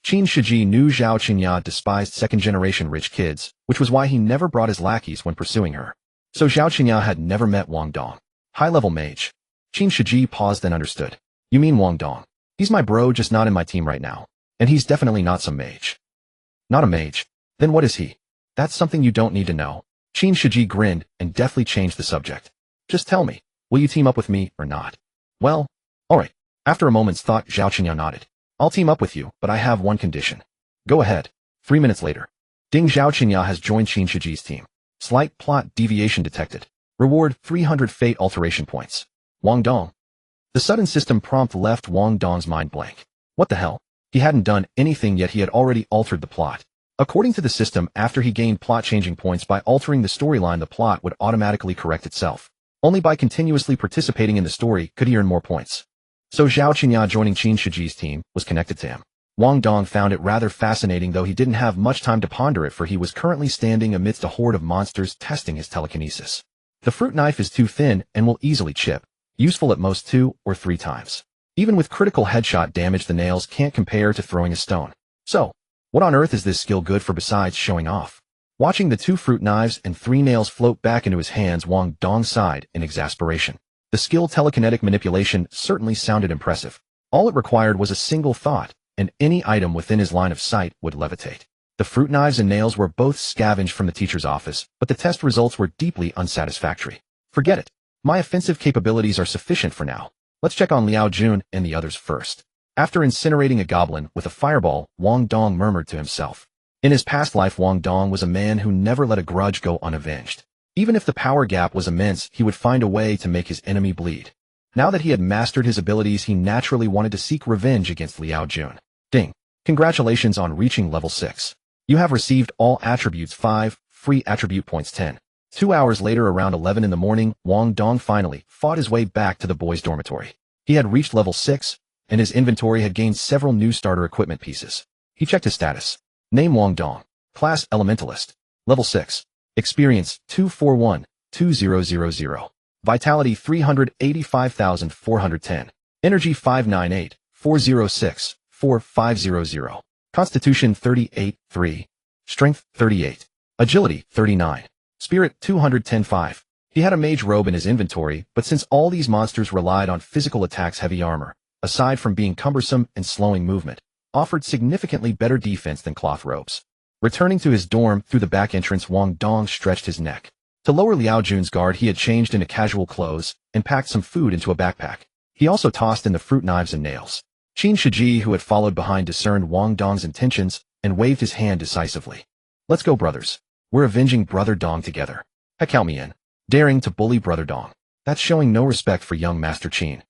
Qin Shiji knew Zhao Qinya despised second-generation rich kids, which was why he never brought his lackeys when pursuing her. So Zhao Qinya had never met Wang Dong. "High-level mage." Qin Shiji paused, then understood. "You mean Wang Dong? He's my bro, just not in my team right now. And he's definitely not some mage." "Not a mage? Then what is he?" "That's something you don't need to know." Qin Shiji grinned and deftly changed the subject. "Just tell me, will you team up with me or not?" "Well, alright." After a moment's thought, Zhao Qinya nodded. "I'll team up with you, but I have one condition." "Go ahead." 3 minutes later. Ding, Zhao Qinya has joined Qin Shiji's team. Slight plot deviation detected. Reward 300 fate alteration points. Wang Dong. The sudden system prompt left Wang Dong's mind blank. What the hell? He hadn't done anything yet, he had already altered the plot. According to the system, after he gained plot-changing points by altering the storyline, the plot would automatically correct itself. Only by continuously participating in the story could he earn more points. So Zhao Qinya joining Qin Shiji's team was connected to him. Wang Dong found it rather fascinating, though he didn't have much time to ponder it, for he was currently standing amidst a horde of monsters testing his telekinesis. The fruit knife is too thin and will easily chip, useful at most 2 or 3 times. Even with critical headshot damage, the nails can't compare to throwing a stone. So, what on earth is this skill good for besides showing off? Watching the 2 fruit knives and 3 nails float back into his hands, Wang Dong sighed in exasperation. The skill telekinetic manipulation certainly sounded impressive. All it required was a single thought, and any item within his line of sight would levitate. The fruit knives and nails were both scavenged from the teacher's office, but the test results were deeply unsatisfactory. Forget it. My offensive capabilities are sufficient for now. Let's check on Liao Jun and the others first. After incinerating a goblin with a fireball, Wang Dong murmured to himself. In his past life, Wang Dong was a man who never let a grudge go unavenged. Even if the power gap was immense, he would find a way to make his enemy bleed. Now that he had mastered his abilities, he naturally wanted to seek revenge against Liao Jun. Ding. Congratulations on reaching level 6. You have received all attributes 5, free attribute points 10. 2 hours later, around 11 in the morning, Wang Dong finally fought his way back to the boys' dormitory. He had reached level 6, and his inventory had gained several new starter equipment pieces. He checked his status. Name Wang Dong. Class Elementalist. Level 6. Experience 241,2000. Vitality 385,410. Energy 598,406,4500. Constitution 38,3. Strength 38. Agility 39. Spirit 210.5. He had a mage robe in his inventory, but since all these monsters relied on physical attacks, heavy armor, aside from being cumbersome and slowing movement, offered significantly better defense than cloth robes. Returning to his dorm through the back entrance, Wang Dong stretched his neck. To lower Liao Jun's guard, he had changed into casual clothes and packed some food into a backpack. He also tossed in the fruit, knives, and nails. Qin Shiji, who had followed behind, discerned Wang Dong's intentions and waved his hand decisively. Let's go, brothers. We're avenging Brother Dong together. Heck, count me in. Daring to bully Brother Dong. That's showing no respect for young Master Qin.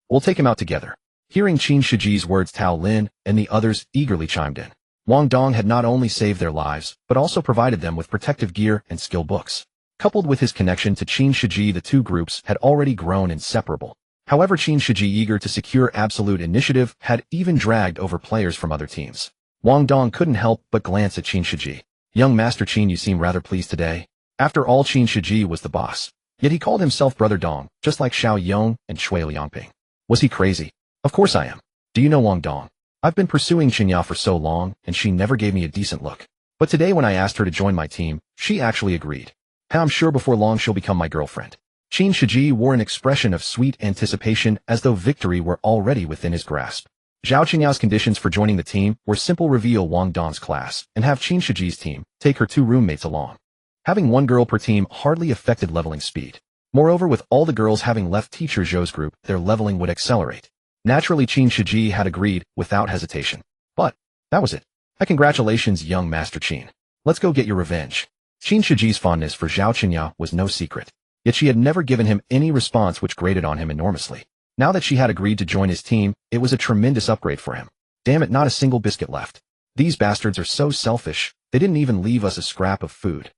We'll take him out together. Hearing Qin Shiji's words, Tao Lin and the others eagerly chimed in. Wang Dong had not only saved their lives, but also provided them with protective gear and skill books. Coupled with his connection to Qin Shiji, the two groups had already grown inseparable. However, Qin Shiji, eager to secure absolute initiative, had even dragged over players from other teams. Wang Dong couldn't help but glance at Qin Shiji. Young Master Qin, you seem rather pleased today. After all, Qin Shiji was the boss. Yet he called himself Brother Dong, just like Xiao Yong and Shui Liangping. Was he crazy? Of course I am. Do you know Wang Dong? I've been pursuing Qinya for so long, and she never gave me a decent look. But today when I asked her to join my team, she actually agreed. I'm sure before long she'll become my girlfriend. Qin Shiji wore an expression of sweet anticipation as though victory were already within his grasp. Zhao Qingyao's conditions for joining the team were simple: reveal Wang Dong's class and have Qin Shiji's team take her 2 roommates along. Having 1 girl per team hardly affected leveling speed. Moreover, with all the girls having left teacher Zhou's group, their leveling would accelerate. Naturally, Qin Shiji had agreed without hesitation. But that was it. Congratulations, young Master Qin. Let's go get your revenge. Qin Shiji's fondness for Zhao Qinya was no secret. Yet she had never given him any response, which grated on him enormously. Now that she had agreed to join his team, it was a tremendous upgrade for him. Damn it, not a single biscuit left. These bastards are so selfish, they didn't even leave us a scrap of food.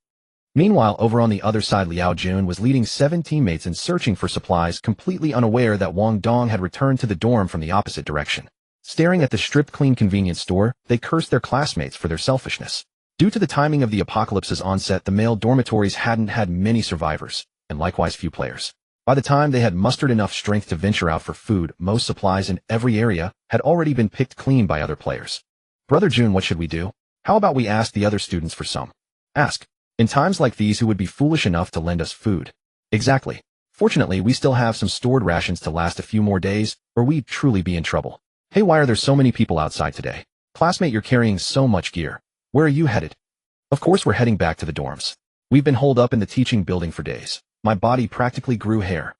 Meanwhile, over on the other side, Liao Jun was leading 7 teammates in searching for supplies, completely unaware that Wang Dong had returned to the dorm from the opposite direction. Staring at the stripped-clean convenience store, they cursed their classmates for their selfishness. Due to the timing of the apocalypse's onset, the male dormitories hadn't had many survivors, and likewise few players. By the time they had mustered enough strength to venture out for food, most supplies in every area had already been picked clean by other players. Brother Jun, what should we do? How about we ask the other students for some? Ask. In times like these, who would be foolish enough to lend us food? Exactly. Fortunately, we still have some stored rations to last a few more days, or we'd truly be in trouble. Hey, why are there so many people outside today? Classmate, you're carrying so much gear. Where are you headed? Of course we're heading back to the dorms. We've been holed up in the teaching building for days. My body practically grew hair.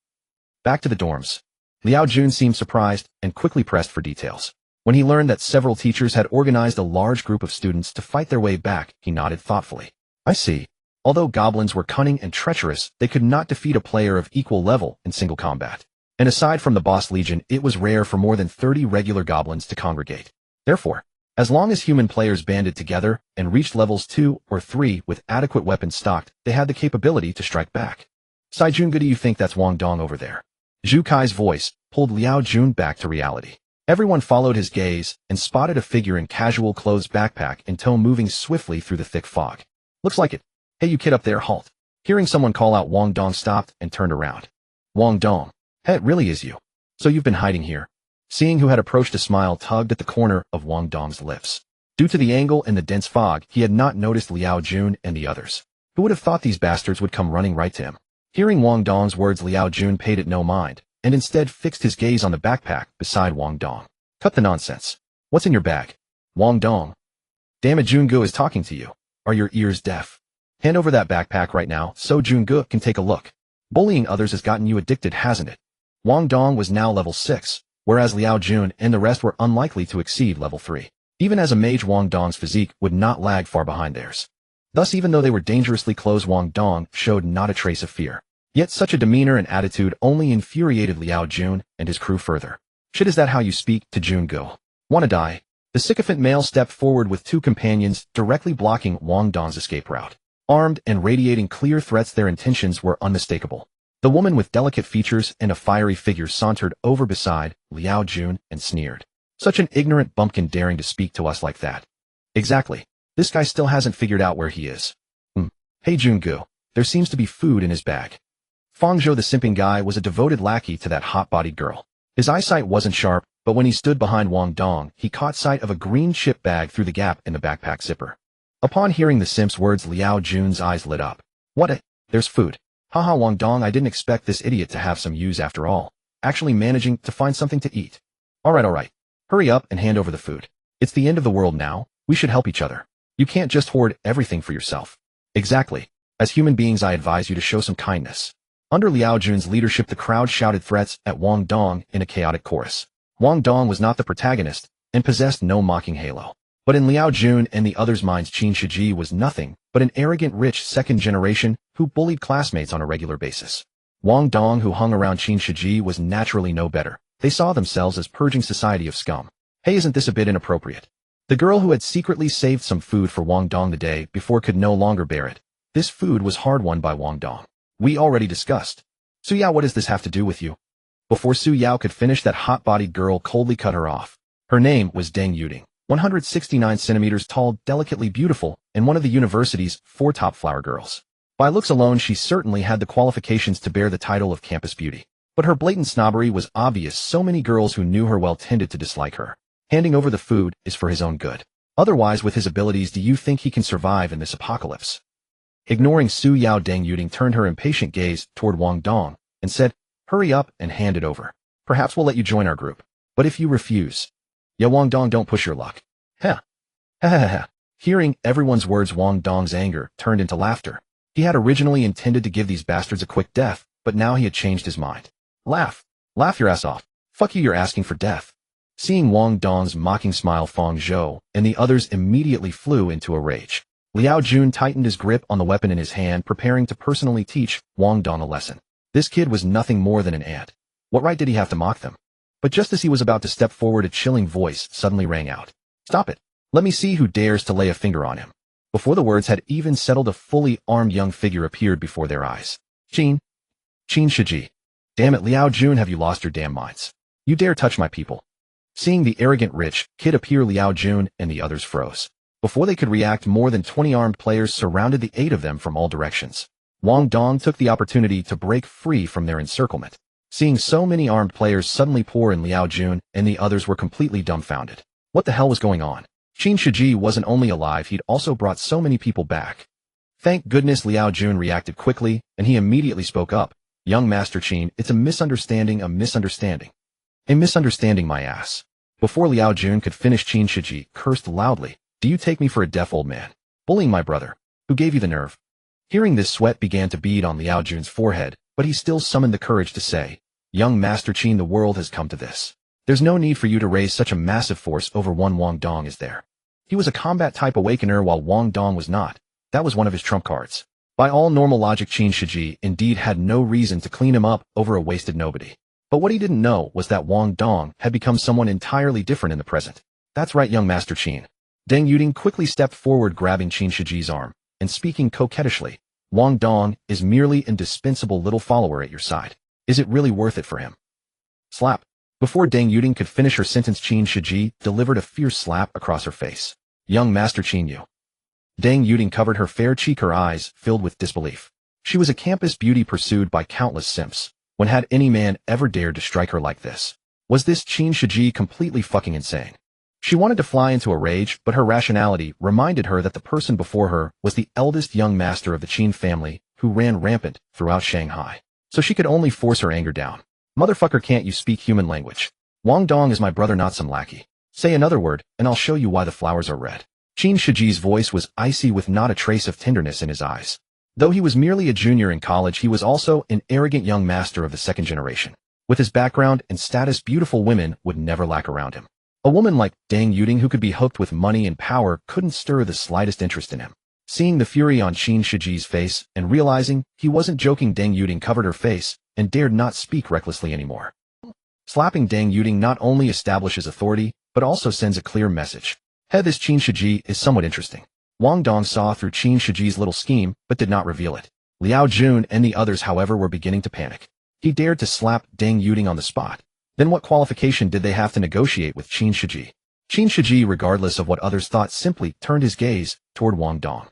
Back to the dorms. Liao Jun seemed surprised and quickly pressed for details. When he learned that several teachers had organized a large group of students to fight their way back, he nodded thoughtfully. I see. Although goblins were cunning and treacherous, they could not defeat a player of equal level in single combat. And aside from the boss legion, it was rare for more than 30 regular goblins to congregate. Therefore, as long as human players banded together and reached levels 2 or 3 with adequate weapons stocked, they had the capability to strike back. Saijun, do you think that's Wang Dong over there? Zhu Kai's voice pulled Liao Jun back to reality. Everyone followed his gaze and spotted a figure in casual clothes, backpack in tow, moving swiftly through the thick fog. Looks like it. Hey, you kid up there, halt. Hearing someone call out, Wang Dong stopped and turned around. Wang Dong. Hey, it really is you. So you've been hiding here. Seeing who had approached, a smile tugged at the corner of Wang Dong's lips. Due to the angle and the dense fog, he had not noticed Liao Jun and the others. Who would have thought these bastards would come running right to him? Hearing Wang Dong's words, Liao Jun paid it no mind, and instead fixed his gaze on the backpack beside Wang Dong. Cut the nonsense. What's in your bag? Wang Dong. Damn it, Jungu is talking to you. Are your ears deaf? Hand over that backpack right now so Jungu can take a look. Bullying others has gotten you addicted, hasn't it? Wang Dong was now level 6, whereas Liao Jun and the rest were unlikely to exceed level 3. Even as a mage, Wang Dong's physique would not lag far behind theirs. Thus, even though they were dangerously close, Wang Dong showed not a trace of fear. Yet such a demeanor and attitude only infuriated Liao Jun and his crew further. Shit, is that how you speak to Jungu? Wanna die? The sycophant male stepped forward with two companions directly blocking Wang Dong's escape route. Armed and radiating clear threats, their intentions were unmistakable. The woman with delicate features and a fiery figure sauntered over beside Liao Jun and sneered. Such an ignorant bumpkin daring to speak to us like that. Exactly. This guy still hasn't figured out where he is. Hey Jungu, there seems to be food in his bag. Fang Zhou, the simping guy, was a devoted lackey to that hot-bodied girl. His eyesight wasn't sharp, but when he stood behind Wang Dong, he caught sight of a green chip bag through the gap in the backpack zipper. Upon hearing the simp's words, Liao Jun's eyes lit up. There's food. Haha, Wang Dong, I didn't expect this idiot to have some use after all. Actually managing to find something to eat. Alright. Hurry up and hand over the food. It's the end of the world now. We should help each other. You can't just hoard everything for yourself. Exactly. As human beings, I advise you to show some kindness. Under Liao Jun's leadership, the crowd shouted threats at Wang Dong in a chaotic chorus. Wang Dong was not the protagonist and possessed no mocking halo. But in Liao Jun and the others' minds, Qin Shiji was nothing but an arrogant, rich second generation who bullied classmates on a regular basis. Wang Dong, who hung around Qin Shiji, was naturally no better. They saw themselves as purging society of scum. Hey, isn't this a bit inappropriate? The girl who had secretly saved some food for Wang Dong the day before could no longer bear it. This food was hard-won by Wang Dong. We already discussed. Su Yao, what does this have to do with you? Before Su Yao could finish, that hot-bodied girl coldly cut her off. Her name was Deng Yuding, 169 centimeters tall, delicately beautiful, and one of the university's 4 top flower girls. By looks alone, she certainly had the qualifications to bear the title of campus beauty. But her blatant snobbery was obvious. So many girls who knew her well tended to dislike her. Handing over the food is for his own good. Otherwise, with his abilities, do you think he can survive in this apocalypse? Ignoring Su Yao, Deng Yuding turned her impatient gaze toward Wang Dong and said, hurry up and hand it over. Perhaps we'll let you join our group. But if you refuse... Yeah, Wang Dong, don't push your luck. Ha ha ha. Hearing everyone's words, Wang Dong's anger turned into laughter. He had originally intended to give these bastards a quick death, but now he had changed his mind. Laugh your ass off. Fuck you, you're asking for death. Seeing Wang Dong's mocking smile, Fang Zhou and the others immediately flew into a rage. Liao Jun tightened his grip on the weapon in his hand, preparing to personally teach Wang Dong a lesson. This kid was nothing more than an ant. What right did he have to mock them? But just as he was about to step forward, a chilling voice suddenly rang out. Stop it. Let me see who dares to lay a finger on him. Before the words had even settled, a fully armed young figure appeared before their eyes. Qin Shiji. Damn it, Liao Jun, have you lost your damn minds? You dare touch my people? Seeing the arrogant rich kid appear, Liao Jun and the others froze. Before they could react, more than 20 armed players surrounded the 8 of them from all directions. Wang Dong took the opportunity to break free from their encirclement. Seeing so many armed players suddenly pour in, Liao Jun and the others were completely dumbfounded. What the hell was going on? Qin Shiji wasn't only alive, he'd also brought so many people back. Thank goodness. Liao Jun reacted quickly, and he immediately spoke up. Young Master Qin, it's a misunderstanding. A misunderstanding, my ass. Before Liao Jun could finish, Qin Shiji cursed loudly. Do you take me for a deaf old man? Bullying my brother? Who gave you the nerve? Hearing this, sweat began to bead on Liao Jun's forehead, but he still summoned the courage to say, Young Master Qin, the world has come to this. There's no need for you to raise such a massive force over one. Wang Dong is there. He was a combat-type awakener while Wang Dong was not. That was one of his trump cards. By all normal logic, Qin Shiji indeed had no reason to clean him up over a wasted nobody. But what he didn't know was that Wang Dong had become someone entirely different in the present. That's right, young Master Qin. Deng Yuding quickly stepped forward, grabbing Qin Shiji's arm, and speaking coquettishly, Wang Dong is merely an indispensable little follower at your side. Is it really worth it for him? Slap. Before Deng Yuding could finish her sentence, Qin Shiji delivered a fierce slap across her face. Young Master Qin, you. Deng Yuding covered her fair cheek, her eyes filled with disbelief. She was a campus beauty pursued by countless simps. When had any man ever dared to strike her like this? Was this Qin Shiji completely fucking insane? She wanted to fly into a rage, but her rationality reminded her that the person before her was the eldest young master of the Qin family who ran rampant throughout Shanghai. So she could only force her anger down. Motherfucker, can't you speak human language? Wang Dong is my brother, not some lackey. Say another word, and I'll show you why the flowers are red. Qin Shiji's voice was icy with not a trace of tenderness in his eyes. Though he was merely a junior in college, he was also an arrogant young master of the second generation. With his background and status, beautiful women would never lack around him. A woman like Deng Yuding, who could be hooked with money and power, couldn't stir the slightest interest in him. Seeing the fury on Qin Shiji's face and realizing he wasn't joking, Deng Yuding covered her face and dared not speak recklessly anymore. Slapping Deng Yuding not only establishes authority, but also sends a clear message. Hey, this Qin Shiji is somewhat interesting. Wang Dong saw through Qin Shiji's little scheme, but did not reveal it. Liao Jun and the others, however, were beginning to panic. He dared to slap Deng Yuding on the spot. Then what qualification did they have to negotiate with Qin Shiji? Qin Shiji, regardless of what others thought, simply turned his gaze toward Wang Dong.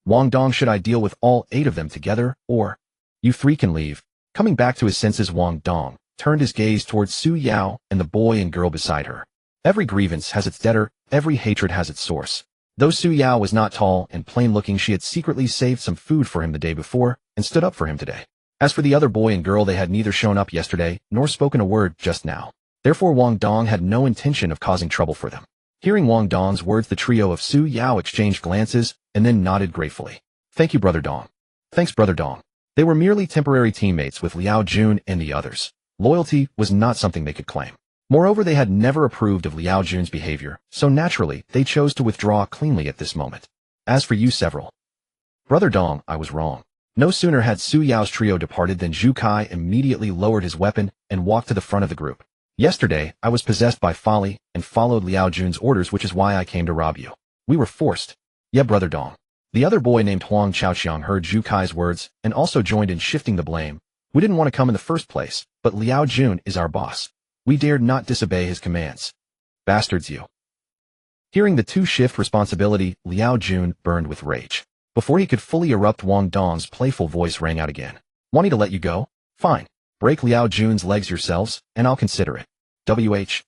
Wang Dong, should I deal with all 8 of them together, or? You 3 can leave. Coming back to his senses, Wang Dong turned his gaze towards Su Yao and the boy and girl beside her. Every grievance has its debtor, every hatred has its source. Though Su Yao was not tall and plain-looking, she had secretly saved some food for him the day before and stood up for him today. As for the other boy and girl, they had neither shown up yesterday nor spoken a word just now. Therefore, Wang Dong had no intention of causing trouble for them. Hearing Wang Dong's words, the trio of Su Yao exchanged glances and then nodded gratefully. Thank you, Brother Dong. Thanks, Brother Dong. They were merely temporary teammates with Liao Jun and the others. Loyalty was not something they could claim. Moreover, they had never approved of Liao Jun's behavior, so naturally, they chose to withdraw cleanly at this moment. As for you several. Brother Dong, I was wrong. No sooner had Su Yao's trio departed than Zhu Kai immediately lowered his weapon and walked to the front of the group. Yesterday, I was possessed by folly and followed Liao Jun's orders, which is why I came to rob you. We were forced. Yeah, Brother Dong. The other boy named Huang Chaoqiang heard Zhu Kai's words and also joined in shifting the blame. We didn't want to come in the first place, but Liao Jun is our boss. We dared not disobey his commands. Bastards, you. Hearing the 2 shift responsibility, Liao Jun burned with rage. Before he could fully erupt, Wang Dong's playful voice rang out again. Wanting to let you go? Fine. Break Liao Jun's legs yourselves, and I'll consider it. WH.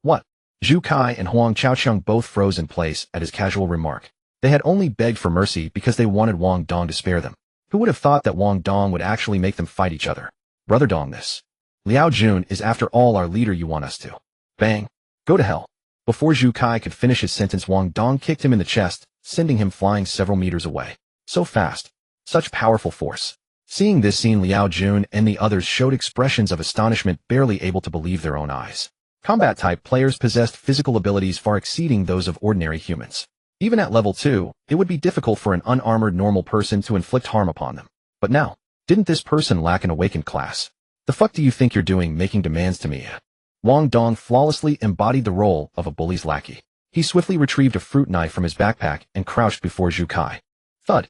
What? Zhu Kai and Huang Chaoqiang both froze in place at his casual remark. They had only begged for mercy because they wanted Wang Dong to spare them. Who would have thought that Wang Dong would actually make them fight each other? Brother Dong, this. Liao Jun is after all our leader. You want us to. Bang. Go to hell. Before Zhu Kai could finish his sentence, Wang Dong kicked him in the chest, sending him flying several meters away. So fast. Such powerful force. Seeing this scene, Liao Jun and the others showed expressions of astonishment, barely able to believe their own eyes. Combat-type players possessed physical abilities far exceeding those of ordinary humans. Even at level 2, it would be difficult for an unarmored normal person to inflict harm upon them. But now, didn't this person lack an awakened class? The fuck do you think you're doing making demands to me? Wang Dong flawlessly embodied the role of a bully's lackey. He swiftly retrieved a fruit knife from his backpack and crouched before Zhu Kai. Thud.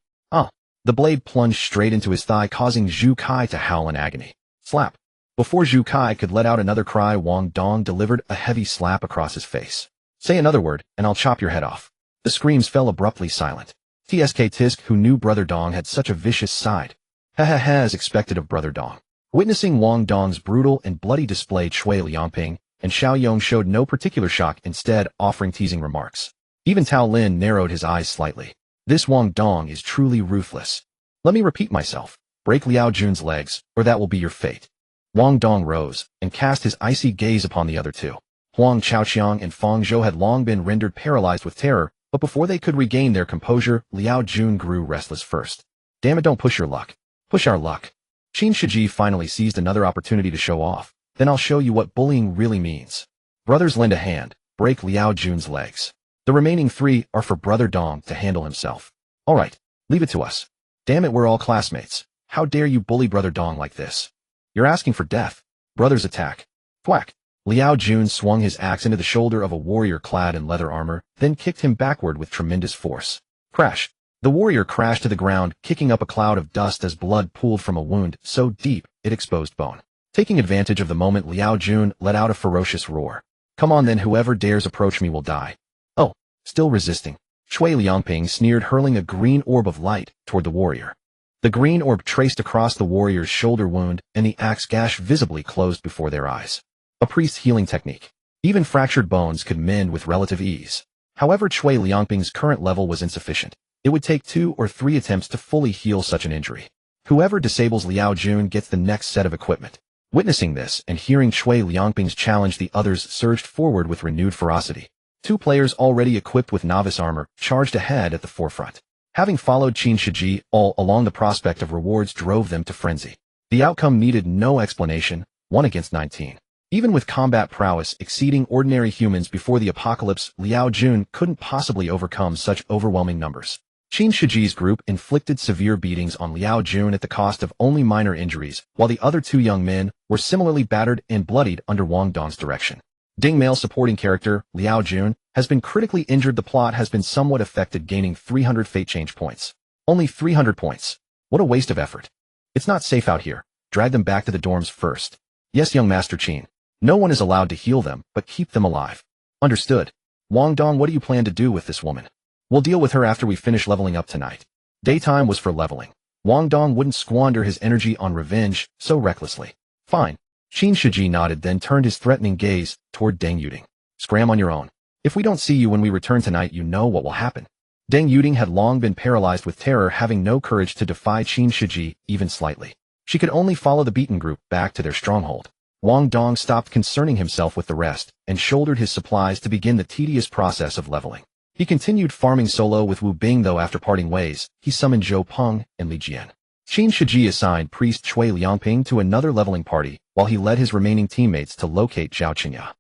The blade plunged straight into his thigh, causing Zhu Kai to howl in agony. Slap. Before Zhu Kai could let out another cry, Wang Dong delivered a heavy slap across his face. Say another word, and I'll chop your head off. The screams fell abruptly silent. TSK Tisk, who knew Brother Dong had such a vicious side. As expected of Brother Dong. Witnessing Wang Dong's brutal and bloody display, Chui Liangping and Xiao Yong showed no particular shock, instead offering teasing remarks. Even Tao Lin narrowed his eyes slightly. This Wang Dong is truly ruthless. Let me repeat myself. Break Liao Jun's legs, or that will be your fate. Wang Dong rose and cast his icy gaze upon the other 2. Huang Chaoqiang and Fang Zhou had long been rendered paralyzed with terror, but before they could regain their composure, Liao Jun grew restless first. Damn it, don't push your luck. Push our luck. Qin Shiji finally seized another opportunity to show off. Then I'll show you what bullying really means. Brothers, lend a hand. Break Liao Jun's legs. The remaining 3 are for Brother Dong to handle himself. All right, leave it to us. Damn it, we're all classmates. How dare you bully Brother Dong like this? You're asking for death. Brothers, attack. Thwack. Liao Jun swung his axe into the shoulder of a warrior clad in leather armor, then kicked him backward with tremendous force. Crash. The warrior crashed to the ground, kicking up a cloud of dust as blood pooled from a wound so deep it exposed bone. Taking advantage of the moment, Liao Jun let out a ferocious roar. Come on then, whoever dares approach me will die. Oh, still resisting. Chui Liangping sneered, hurling a green orb of light toward the warrior. The green orb traced across the warrior's shoulder wound, and the axe gash visibly closed before their eyes. A priest's healing technique. Even fractured bones could mend with relative ease. However, Chui Liangping's current level was insufficient. It would take 2 or 3 attempts to fully heal such an injury. Whoever disables Liao Jun gets the next set of equipment. Witnessing this and hearing Chui Liangping's challenge, the others surged forward with renewed ferocity. 2 players already equipped with novice armor charged ahead at the forefront. Having followed Qin Shiji all along, the prospect of rewards drove them to frenzy. The outcome needed no explanation, 1 against 19. Even with combat prowess exceeding ordinary humans before the apocalypse, Liao Jun couldn't possibly overcome such overwhelming numbers. Qin Shiji's group inflicted severe beatings on Liao Jun at the cost of only minor injuries, while the other 2 young men were similarly battered and bloodied under Wang Dong's direction. Ding male supporting character, Liao Jun, has been critically injured. The plot has been somewhat affected, gaining 300 fate change points. Only 300 points. What a waste of effort. It's not safe out here. Drag them back to the dorms first. Yes, young Master Qin. No one is allowed to heal them, but keep them alive. Understood. Wang Dong, what do you plan to do with this woman? We'll deal with her after we finish leveling up tonight. Daytime was for leveling. Wang Dong wouldn't squander his energy on revenge so recklessly. Fine. Qin Shiji nodded, then turned his threatening gaze toward Deng Yuding. Scram on your own. If we don't see you when we return tonight, you know what will happen. Deng Yuding had long been paralyzed with terror, having no courage to defy Qin Shiji even slightly. She could only follow the beaten group back to their stronghold. Wang Dong stopped concerning himself with the rest and shouldered his supplies to begin the tedious process of leveling. He continued farming solo with Wu Bing, though after parting ways, he summoned Zhou Peng and Li Jian. Qin Shiji assigned priest Chui Liangping to another leveling party, while he led his remaining teammates to locate Zhao Qingya.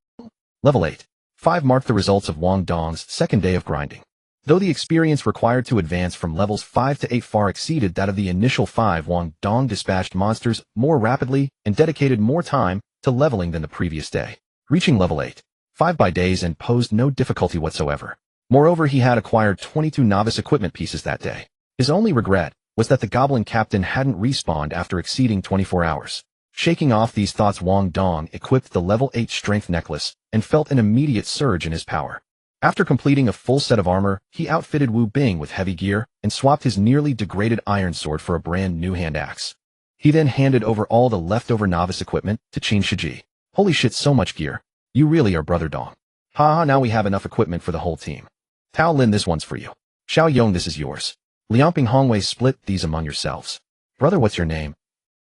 Level 8. 5 marked the results of Wang Dong's second day of grinding. Though the experience required to advance from levels 5 to 8 far exceeded that of the initial 5, Wang Dong dispatched monsters more rapidly and dedicated more time to leveling than the previous day, reaching level 8. 5 by days and posed no difficulty whatsoever. Moreover, he had acquired 22 novice equipment pieces that day. His only regret was that the goblin captain hadn't respawned after exceeding 24 hours. Shaking off these thoughts, Wang Dong equipped the level 8 strength necklace and felt an immediate surge in his power. After completing a full set of armor, he outfitted Wu Bing with heavy gear and swapped his nearly degraded iron sword for a brand new hand axe. He then handed over all the leftover novice equipment to Qin Shiji. Holy shit, so much gear. You really are Brother Dong. Haha, now we have enough equipment for the whole team. Tao Lin, this one's for you. Xiao Yong, this is yours. Liangping, Hongwei, split these among yourselves. Brother, what's your name?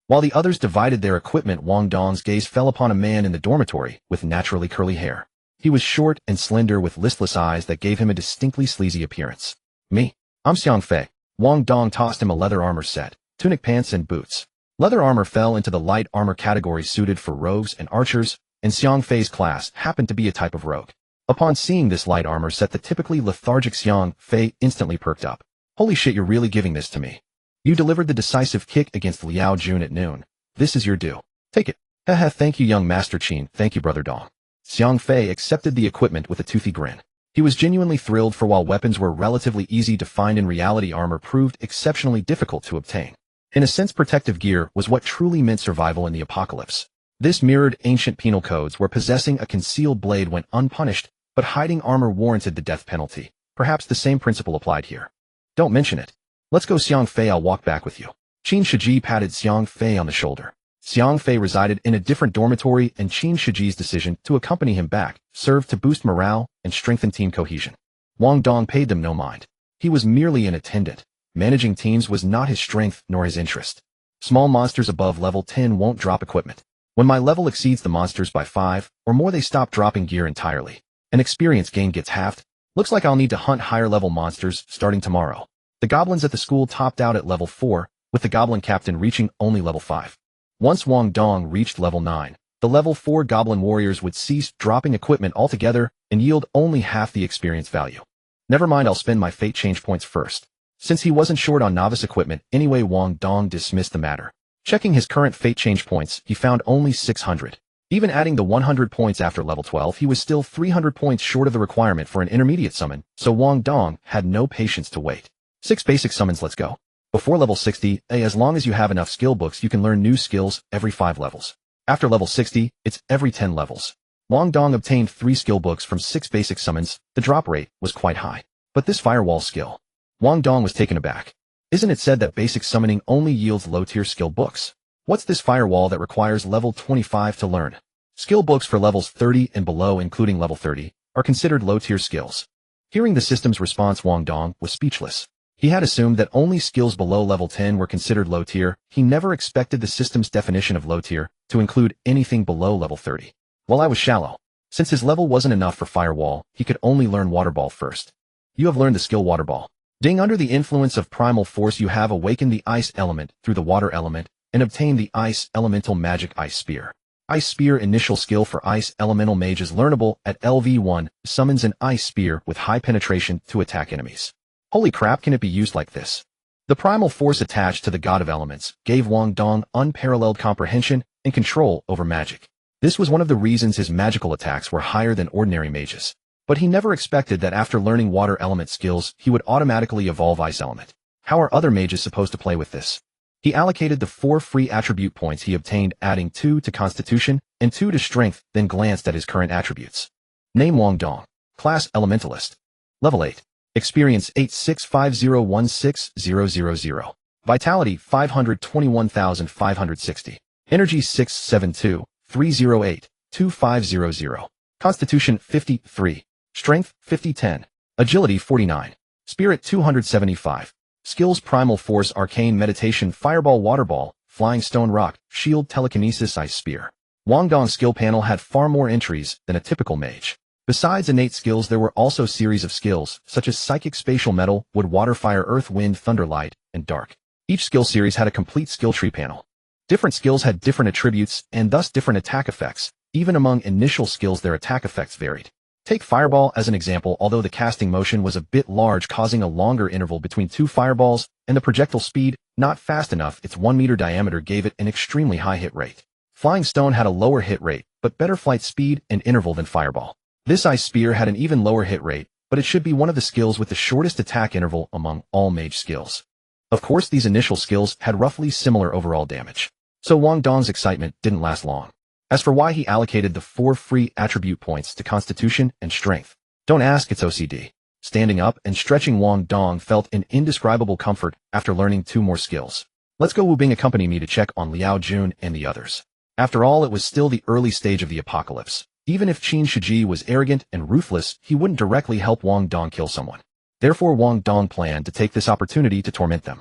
While the others divided their equipment, Wang Dong's gaze fell upon a man in the dormitory with naturally curly hair. He was short and slender with listless eyes that gave him a distinctly sleazy appearance. Me? I'm Xiang Fei. Wang Dong tossed him a leather armor set, tunic, pants, and boots. Leather armor fell into the light armor category suited for rogues and archers, and Xiang Fei's class happened to be a type of rogue. Upon seeing this light armor set, the typically lethargic Xiang Fei instantly perked up. Holy shit, you're really giving this to me. You delivered the decisive kick against Liao Jun at noon. This is your due. Take it. Haha, thank you, young Master Qin. Thank you, Brother Dong. Xiang Fei accepted the equipment with a toothy grin. He was genuinely thrilled, for while weapons were relatively easy to find, in reality armor proved exceptionally difficult to obtain. In a sense, protective gear was what truly meant survival in the apocalypse. This mirrored ancient penal codes where possessing a concealed blade went unpunished, but hiding armor warranted the death penalty. Perhaps the same principle applied here. Don't mention it. Let's go, Xiang Fei, I'll walk back with you. Qin Shiji patted Xiang Fei on the shoulder. Xiang Fei resided in a different dormitory, and Qin Shiji's decision to accompany him back served to boost morale and strengthen team cohesion. Wang Dong paid them no mind. He was merely an attendant. Managing teams was not his strength nor his interest. Small monsters above level 10 won't drop equipment. When my level exceeds the monsters by 5 or more, they stop dropping gear entirely. And experience gain gets halved. Looks like I'll need to hunt higher level monsters starting tomorrow. The goblins at the school topped out at level 4, with the goblin captain reaching only level 5. Once Wang Dong reached level 9, the level 4 goblin warriors would cease dropping equipment altogether and yield only half the experience value. Never mind, I'll spend my fate change points first. Since he wasn't short on novice equipment anyway, Wang Dong dismissed the matter. Checking his current fate change points, he found only 600. Even adding the 100 points after level 12, he was still 300 points short of the requirement for an intermediate summon, so Wang Dong had no patience to wait. 6 basic summons, let's go. Before level 60, as long as you have enough skill books, you can learn new skills every 5 levels. After level 60, it's every 10 levels. Wang Dong obtained 3 skill books from 6 basic summons. The drop rate was quite high. But this firewall skill, Wang Dong was taken aback. Isn't it said that basic summoning only yields low-tier skill books? What's this firewall that requires level 25 to learn? Skill books for levels 30 and below, including level 30, are considered low-tier skills. Hearing the system's response, Wang Dong was speechless. He had assumed that only skills below level 10 were considered low tier. He never expected the system's definition of low tier to include anything below level 30. Well, I was shallow. Since his level wasn't enough for Firewall, he could only learn Water Ball first. You have learned the skill Water Ball. Ding, under the influence of primal force, you have awakened the ice element through the water element and obtained the ice elemental magic Ice Spear. Ice Spear, initial skill for ice elemental mage, is learnable at LV1, summons an ice spear with high penetration to attack enemies. Holy crap, can it be used like this? The primal force attached to the God of Elements gave Wang Dong unparalleled comprehension and control over magic. This was one of the reasons his magical attacks were higher than ordinary mages. But he never expected that after learning water element skills, he would automatically evolve ice element. How are other mages supposed to play with this? He allocated the 4 free attribute points he obtained, adding 2 to Constitution and 2 to Strength, then glanced at his current attributes. Name Wang Dong. Class Elementalist. Level 8. Experience 865016000. Vitality 521,560. Energy 672-308-2500. Constitution 53. Strength 5010. Agility 49. Spirit 275. Skills: Primal Force, Arcane Meditation, Fireball, Waterball, Flying Stone, Rock, Shield, Telekinesis, Ice Spear. Wang Dong's skill panel had far more entries than a typical mage. Besides innate skills, there were also series of skills, such as Psychic, Spatial, Metal, Wood, Water, Fire, Earth, Wind, Thunder, Light, and Dark. Each skill series had a complete skill tree panel. Different skills had different attributes and thus different attack effects. Even among initial skills, their attack effects varied. Take Fireball as an example. Although the casting motion was a bit large, causing a longer interval between 2 fireballs, and the projectile speed, not fast enough, its 1 meter diameter gave it an extremely high hit rate. Flying Stone had a lower hit rate, but better flight speed and interval than Fireball. This Ice Spear had an even lower hit rate, but it should be one of the skills with the shortest attack interval among all mage skills. Of course, these initial skills had roughly similar overall damage. So Wang Dong's excitement didn't last long. As for why he allocated the 4 free attribute points to Constitution and Strength, don't ask, it's OCD. Standing up and stretching, Wang Dong felt an indescribable comfort after learning 2 more skills. Let's go, Wu Bing, accompany me to check on Liao Jun and the others. After all, it was still the early stage of the apocalypse. Even if Qin Shiji was arrogant and ruthless, he wouldn't directly help Wang Dong kill someone. Therefore, Wang Dong planned to take this opportunity to torment them.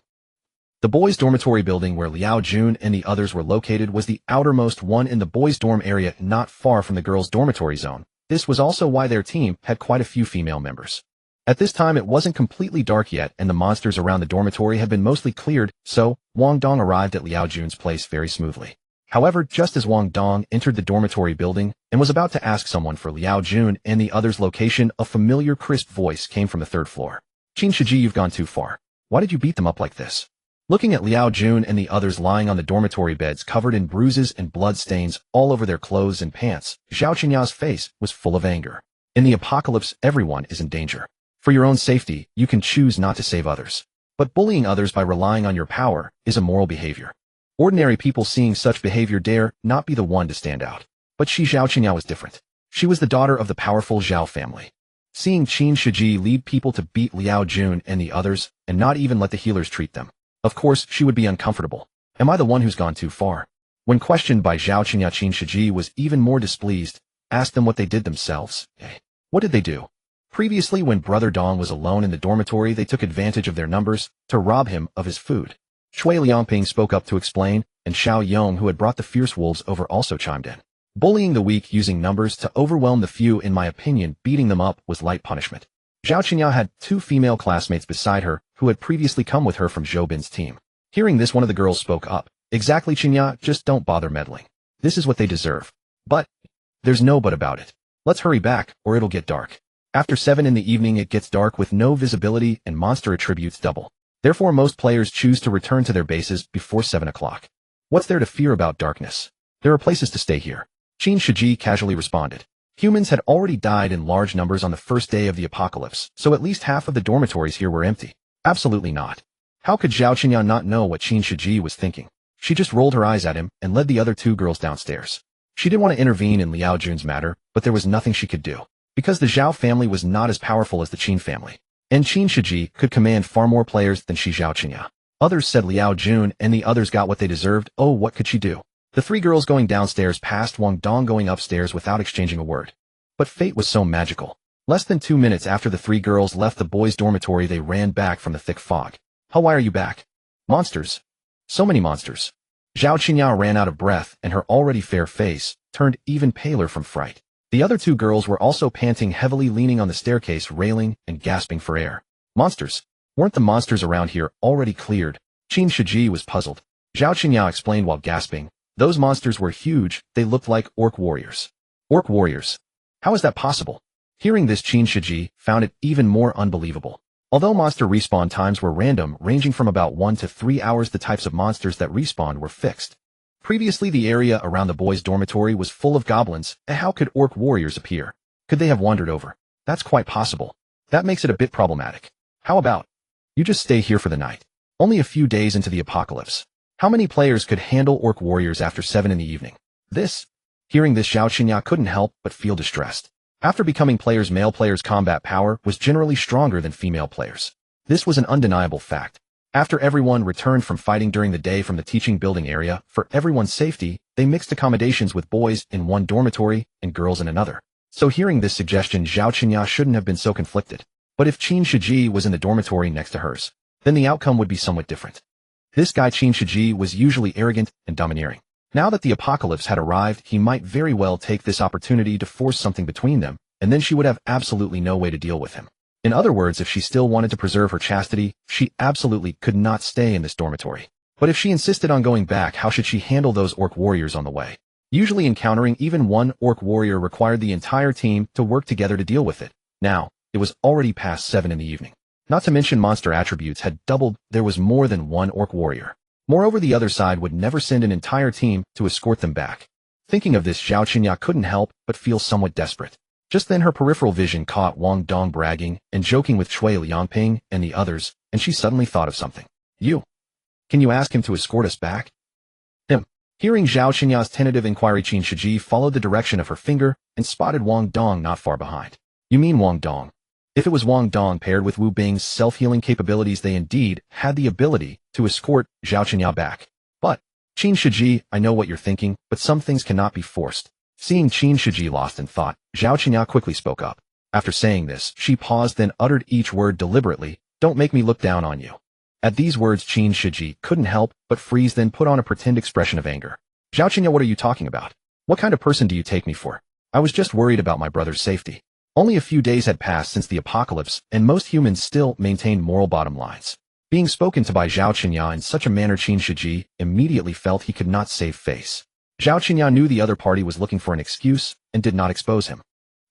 The boys' dormitory building where Liao Jun and the others were located was the outermost one in the boys' dorm area, not far from the girls' dormitory zone. This was also why their team had quite a few female members. At this time, it wasn't completely dark yet, and the monsters around the dormitory had been mostly cleared, so Wang Dong arrived at Liao Jun's place very smoothly. However, just as Wang Dong entered the dormitory building and was about to ask someone for Liao Jun and the others' location, a familiar crisp voice came from the 3rd floor. Qin Shiji, you've gone too far. Why did you beat them up like this? Looking at Liao Jun and the others lying on the dormitory beds covered in bruises and blood stains all over their clothes and pants, Zhao Qinya's face was full of anger. In the apocalypse, everyone is in danger. For your own safety, you can choose not to save others. But bullying others by relying on your power is immoral behavior. Ordinary people seeing such behavior dare not be the one to stand out. But Zhao Qinya was different. She was the daughter of the powerful Zhao family. Seeing Qin Shiji lead people to beat Liao Jun and the others, and not even let the healers treat them, of course she would be uncomfortable. Am I the one who's gone too far? When questioned by Zhao Qinya, Qin Shiji was even more displeased, asked them what they did themselves. What did they do? Previously, when Brother Dong was alone in the dormitory, they took advantage of their numbers to rob him of his food. Shui Liangping spoke up to explain, and Xiao Yong, who had brought the fierce wolves over, also chimed in. Bullying the weak using numbers to overwhelm the few, in my opinion, beating them up was light punishment. Zhao Qinya had 2 female classmates beside her who had previously come with her from Zhou Bin's team. Hearing this, one of the girls spoke up. Exactly, Qinya, just don't bother meddling. This is what they deserve. But there's no but about it. Let's hurry back, or it'll get dark. After 7 in the evening, it gets dark with no visibility and monster attributes double. Therefore, most players choose to return to their bases before 7 o'clock. What's there to fear about darkness? There are places to stay here. Qin Shiji casually responded. Humans had already died in large numbers on the first day of the apocalypse, so at least half of the dormitories here were empty. Absolutely not. How could Zhao Qinya not know what Qin Shiji was thinking? She just rolled her eyes at him and led the other 2 girls downstairs. She didn't want to intervene in Liao Jun's matter, but there was nothing she could do, because the Zhao family was not as powerful as the Qin family. And Qin Shiji could command far more players than Zhao Qinya. Others said Liao Jun and the others got what they deserved. Oh, what could she do? The 3 girls going downstairs passed Wang Dong going upstairs without exchanging a word. But fate was so magical. Less than 2 minutes after the 3 girls left the boys' dormitory, they ran back from the thick fog. How, why are you back? Monsters. So many monsters. Zhao Qinya ran out of breath, and her already fair face turned even paler from fright. The other 2 girls were also panting heavily, leaning on the staircase railing and gasping for air. Monsters? Weren't the monsters around here already cleared? Qin Shiji was puzzled. Zhao Qinya explained while gasping. Those monsters were huge. They looked like orc warriors. Orc warriors? How is that possible? Hearing this, Qin Shiji found it even more unbelievable. Although monster respawn times were random, ranging from about 1 to 3 hours, the types of monsters that respawned were fixed. Previously, the area around the boys' dormitory was full of goblins, and how could orc warriors appear? Could they have wandered over? That's quite possible. That makes it a bit problematic. How about you just stay here for the night? Only a few days into the apocalypse. How many players could handle orc warriors after 7 in the evening? Hearing this, Zhao Qinya couldn't help but feel distressed. After becoming players, male players' combat power was generally stronger than female players. This was an undeniable fact. After everyone returned from fighting during the day from the teaching building area, for everyone's safety, they mixed accommodations with boys in one dormitory and girls in another. So hearing this suggestion, Zhao Qinya shouldn't have been so conflicted. But if Qin Shiji was in the dormitory next to hers, then the outcome would be somewhat different. This guy Qin Shiji was usually arrogant and domineering. Now that the apocalypse had arrived, he might very well take this opportunity to force something between them, and then she would have absolutely no way to deal with him. In other words, if she still wanted to preserve her chastity, she absolutely could not stay in this dormitory. But if she insisted on going back, how should she handle those orc warriors on the way? Usually encountering even one orc warrior required the entire team to work together to deal with it. Now, it was already past 7 in the evening. Not to mention monster attributes had doubled, there was more than one orc warrior. Moreover, the other side would never send an entire team to escort them back. Thinking of this, Zhao Qinya couldn't help but feel somewhat desperate. Just then her peripheral vision caught Wang Dong bragging and joking with Shui Liangping and the others, and she suddenly thought of something. Can you ask him to escort us back? Hearing Zhao Qinya's tentative inquiry, Qin Shiji followed the direction of her finger and spotted Wang Dong not far behind. You mean Wang Dong? If it was Wang Dong paired with Wu Bing's self-healing capabilities, they indeed had the ability to escort Zhao Qinya back. But, Qin Shiji, I know what you're thinking, but some things cannot be forced. Seeing Qin Shiji lost in thought, Zhao Qinya quickly spoke up. After saying this, she paused, then uttered each word deliberately. Don't make me look down on you. At these words, Qin Shiji couldn't help but freeze, then put on a pretend expression of anger. Zhao Qinya, what are you talking about? What kind of person do you take me for? I was just worried about my brother's safety. Only a few days had passed since the apocalypse, and most humans still maintained moral bottom lines. Being spoken to by Zhao Qinya in such a manner, Qin Shiji immediately felt he could not save face. Zhao Qinya knew the other party was looking for an excuse and did not expose him.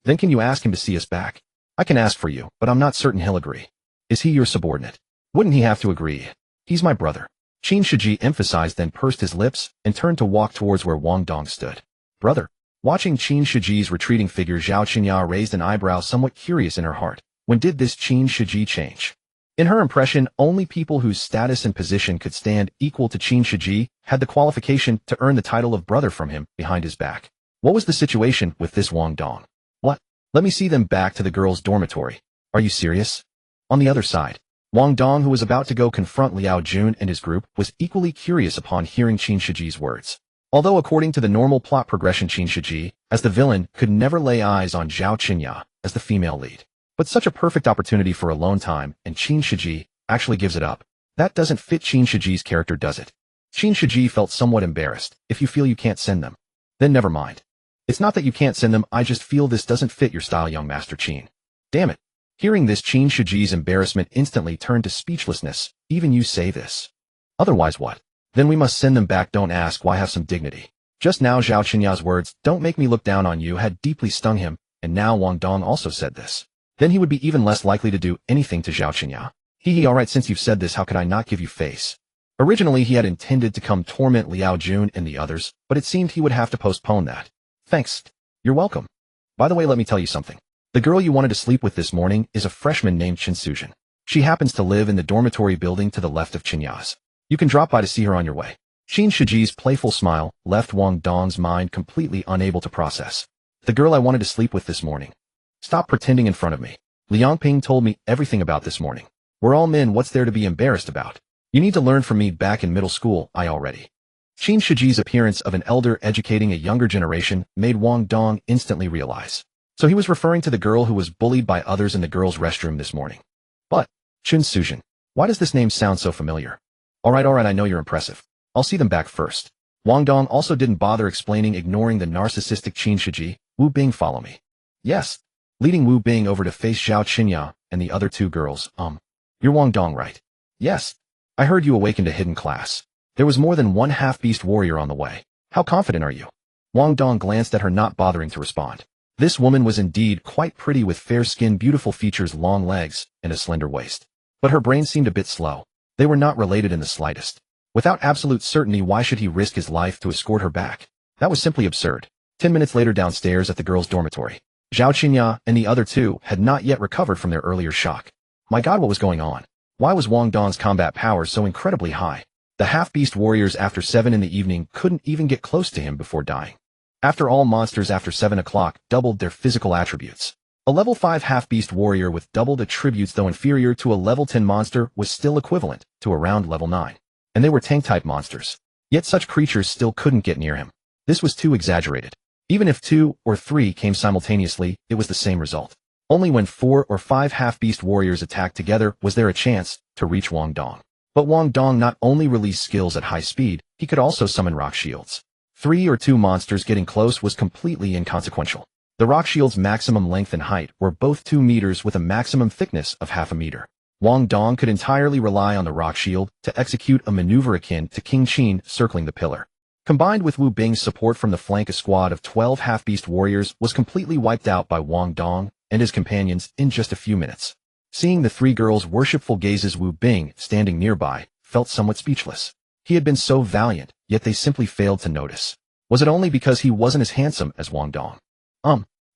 Then can you ask him to see us back? I can ask for you, but I'm not certain he'll agree. Is he your subordinate? Wouldn't he have to agree? He's my brother. Qin Shiji emphasized, then pursed his lips and turned to walk towards where Wang Dong stood. Brother. Watching Qin Shiji's retreating figure, Zhao Qinya raised an eyebrow, somewhat curious in her heart. When did this Qin Shiji change? In her impression, only people whose status and position could stand equal to Qin Shiji had the qualification to earn the title of brother from him behind his back. What was the situation with this Wang Dong? What? Let me see them back to the girls' dormitory. Are you serious? On the other side, Wang Dong, who was about to go confront Liao Jun and his group, was equally curious upon hearing Qin Shiji's words. Although according to the normal plot progression, Qin Shiji, as the villain, could never lay eyes on Zhao Qinya as the female lead. But such a perfect opportunity for alone time, and Qin Shiji actually gives it up. That doesn't fit Qin Shiji's character, does it? Qin Shiji felt somewhat embarrassed. If you feel you can't send them, then never mind. It's not that you can't send them, I just feel this doesn't fit your style, young Master Qin. Damn it. Hearing this, Qin Shiji's embarrassment instantly turned to speechlessness. Even you say this? Otherwise what? Then we must send them back. Don't ask why, have some dignity. Just now Zhao Qinya's words, don't make me look down on you, had deeply stung him, and now Wang Dong also said this. Then he would be even less likely to do anything to Zhao Qinya. Alright, since you've said this, how could I not give you face? Originally he had intended to come torment Liao Jun and the others, but it seemed he would have to postpone that. Thanks. You're welcome. By the way, let me tell you something. The girl you wanted to sleep with this morning is a freshman named Chen Sujin. She happens to live in the dormitory building to the left of Qinya's. You can drop by to see her on your way. Qin Shiji's playful smile left Wang Dong's mind completely unable to process. The girl I wanted to sleep with this morning. Stop pretending in front of me. Liang Ping told me everything about this morning. We're all men, what's there to be embarrassed about? You need to learn from me. Back in middle school, I already. Qin Shiji's appearance of an elder educating a younger generation made Wang Dong instantly realize. So he was referring to the girl who was bullied by others in the girls' restroom this morning. But, Chen Sujin, why does this name sound so familiar? Alright, I know you're impressive. I'll see them back first. Wang Dong also didn't bother explaining, ignoring the narcissistic Qin Shiji. Wu Bing, follow me. Yes. Leading Wu Bing over to face Zhao Qinya and the other two girls. You're Wang Dong, right? Yes. I heard you awakened a hidden class. There was more than one half-beast warrior on the way. How confident are you? Wang Dong glanced at her, not bothering to respond. This woman was indeed quite pretty, with fair skin, beautiful features, long legs, and a slender waist. But her brain seemed a bit slow. They were not related in the slightest. Without absolute certainty, why should he risk his life to escort her back? That was simply absurd. 10 minutes later, downstairs at the girls' dormitory, Zhao Qinya and the other two had not yet recovered from their earlier shock. My God, what was going on? Why was Wang Dong's combat power so incredibly high? The half-beast warriors after 7 in the evening couldn't even get close to him before dying. After all, monsters after 7 o'clock doubled their physical attributes. A level 5 half-beast warrior with doubled attributes, though inferior to a level 10 monster, was still equivalent to around level 9. And they were tank-type monsters. Yet such creatures still couldn't get near him. This was too exaggerated. Even if 2 or 3 came simultaneously, it was the same result. Only when 4 or 5 half-beast warriors attacked together was there a chance to reach Wang Dong. But Wang Dong not only released skills at high speed, he could also summon rock shields. 3 or 2 monsters getting close was completely inconsequential. The rock shield's maximum length and height were both 2 meters with a maximum thickness of half a meter. Wang Dong could entirely rely on the rock shield to execute a maneuver akin to King Qin circling the pillar. Combined with Wu Bing's support from the flank, a squad of 12 half-beast warriors was completely wiped out by Wang Dong and his companions in just a few minutes. Seeing the 3 girls' worshipful gazes, Wu Bing, standing nearby, felt somewhat speechless. He had been so valiant, yet they simply failed to notice. Was it only because he wasn't as handsome as Wang Dong?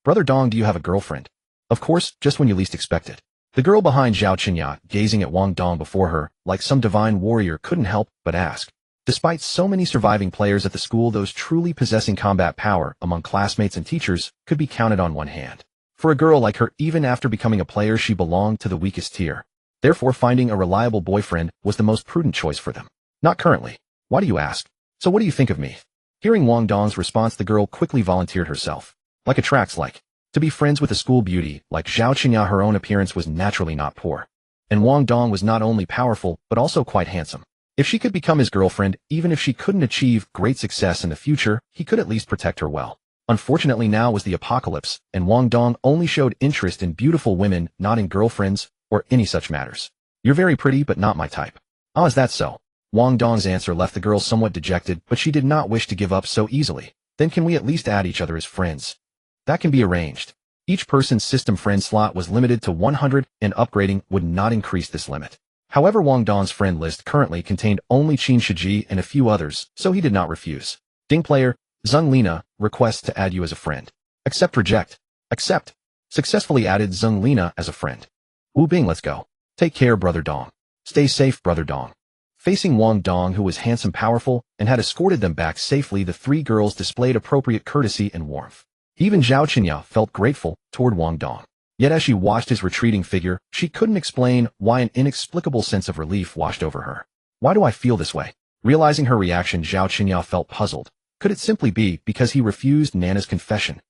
Brother Dong, do you have a girlfriend? Of course, just when you least expect it. The girl behind Zhao Qinya, gazing at Wang Dong before her, like some divine warrior, couldn't help but ask. Despite so many surviving players at the school, those truly possessing combat power among classmates and teachers could be counted on one hand. For a girl like her, even after becoming a player, she belonged to the weakest tier. Therefore, finding a reliable boyfriend was the most prudent choice for them. Not currently. Why do you ask? So what do you think of me? Hearing Wang Dong's response, the girl quickly volunteered herself. Like attracts like. To be friends with a school beauty like Zhao Qinya, her own appearance was naturally not poor. And Wang Dong was not only powerful, but also quite handsome. If she could become his girlfriend, even if she couldn't achieve great success in the future, he could at least protect her well. Unfortunately, now was the apocalypse, and Wang Dong only showed interest in beautiful women, not in girlfriends or any such matters. You're very pretty, but not my type. Oh, is that so? Wang Dong's answer left the girl somewhat dejected, but she did not wish to give up so easily. Then can we at least add each other as friends? That can be arranged. Each person's system friend slot was limited to 100, and upgrading would not increase this limit. However, Wang Dong's friend list currently contained only Qin Shiji and a few others, so he did not refuse. Ding player, Zheng Lina, requests to add you as a friend. Accept, reject. Accept. Successfully added Zheng Lina as a friend. Wu Bing, let's go. Take care, brother Dong. Stay safe, brother Dong. Facing Wang Dong, who was handsome, powerful, and had escorted them back safely, the 3 girls displayed appropriate courtesy and warmth. Even Zhao Qinya felt grateful toward Wang Dong. Yet as she watched his retreating figure, she couldn't explain why an inexplicable sense of relief washed over her. Why do I feel this way? Realizing her reaction, Zhao Qinya felt puzzled. Could it simply be because he refused Nana's confession?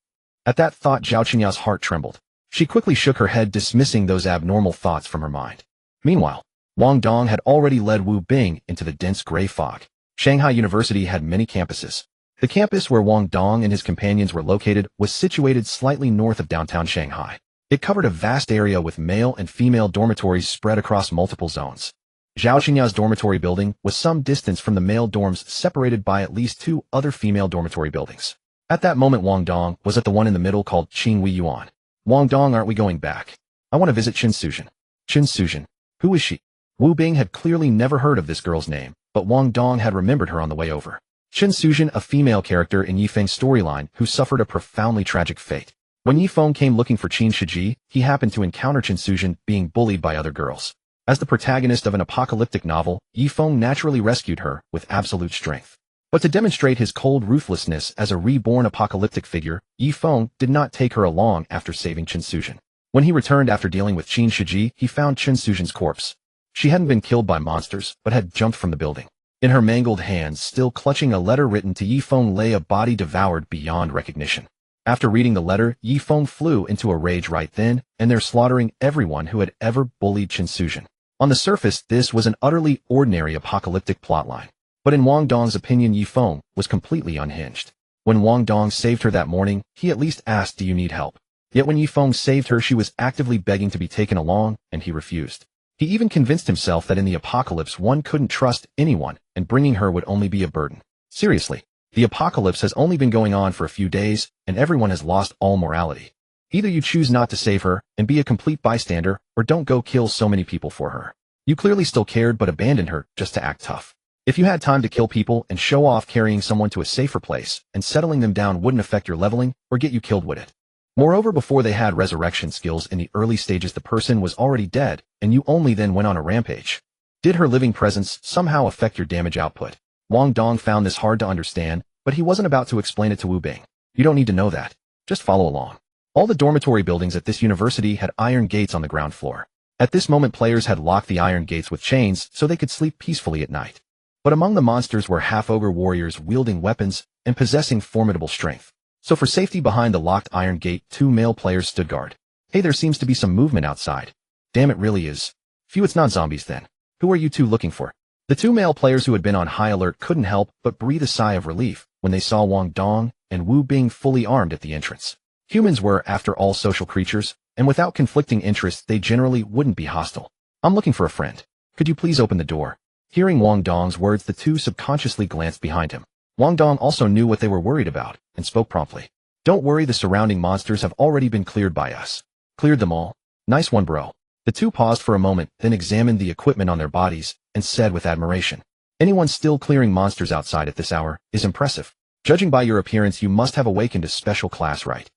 At that thought, Zhao Qinya's heart trembled. She quickly shook her head, dismissing those abnormal thoughts from her mind. Meanwhile, Wang Dong had already led Wu Bing into the dense gray fog. Shanghai University had many campuses. The campus where Wang Dong and his companions were located was situated slightly north of downtown Shanghai. It covered a vast area with male and female dormitories spread across multiple zones. Zhao Qinya's dormitory building was some distance from the male dorms, separated by at least 2 other female dormitory buildings. At that moment, Wang Dong was at the one in the middle called Qing Wei Yuan. Wang Dong, aren't we going back? I want to visit Qin Suzhen. Qin Suzhen. Who is she? Wu Bing had clearly never heard of this girl's name, but Wang Dong had remembered her on the way over. Qin Suzhen, a female character in Yifeng's storyline who suffered a profoundly tragic fate. When Yifeng came looking for Qin Shiji, he happened to encounter Qin Suzhen being bullied by other girls. As the protagonist of an apocalyptic novel, Yifeng naturally rescued her with absolute strength. But to demonstrate his cold ruthlessness as a reborn apocalyptic figure, Yifeng did not take her along after saving Qin Suzhen. When he returned after dealing with Qin Shiji, he found Qin Suzhen's corpse. She hadn't been killed by monsters, but had jumped from the building. In her mangled hands, still clutching a letter written to Yifeng, lay a body devoured beyond recognition. After reading the letter, Yifeng flew into a rage right then and there, slaughtering everyone who had ever bullied Qin Suzhen. On the surface, this was an utterly ordinary apocalyptic plotline. But in Wang Dong's opinion, Yifeng was completely unhinged. When Wang Dong saved her that morning, he at least asked, "Do you need help?" Yet when Yifeng saved her, she was actively begging to be taken along, and he refused. He even convinced himself that in the apocalypse one couldn't trust anyone, and bringing her would only be a burden. Seriously, the apocalypse has only been going on for a few days, and everyone has lost all morality. Either you choose not to save her and be a complete bystander, or don't go kill so many people for her. You clearly still cared but abandoned her just to act tough. If you had time to kill people and show off, carrying someone to a safer place and settling them down wouldn't affect your leveling or get you killed, would it? Moreover, before they had resurrection skills in the early stages, the person was already dead, and you only then went on a rampage. Did her living presence somehow affect your damage output? Wang Dong found this hard to understand, but he wasn't about to explain it to Wu Bing. You don't need to know that. Just follow along. All the dormitory buildings at this university had iron gates on the ground floor. At this moment, players had locked the iron gates with chains so they could sleep peacefully at night. But among the monsters were half-ogre warriors wielding weapons and possessing formidable strength. So for safety behind the locked iron gate, 2 male players stood guard. Hey, there seems to be some movement outside. Damn, it really is. Phew, it's not zombies then. Who are you two looking for? The 2 male players who had been on high alert couldn't help but breathe a sigh of relief when they saw Wang Dong and Wu Bing fully armed at the entrance. Humans were, after all, social creatures, and without conflicting interests they generally wouldn't be hostile. I'm looking for a friend. Could you please open the door? Hearing Wang Dong's words, the 2 subconsciously glanced behind him. Wang Dong also knew what they were worried about, and spoke promptly. Don't worry, the surrounding monsters have already been cleared by us. Cleared them all? Nice one, bro. The 2 paused for a moment, then examined the equipment on their bodies, and said with admiration, anyone still clearing monsters outside at this hour is impressive. Judging by your appearance, you must have awakened a special class, right?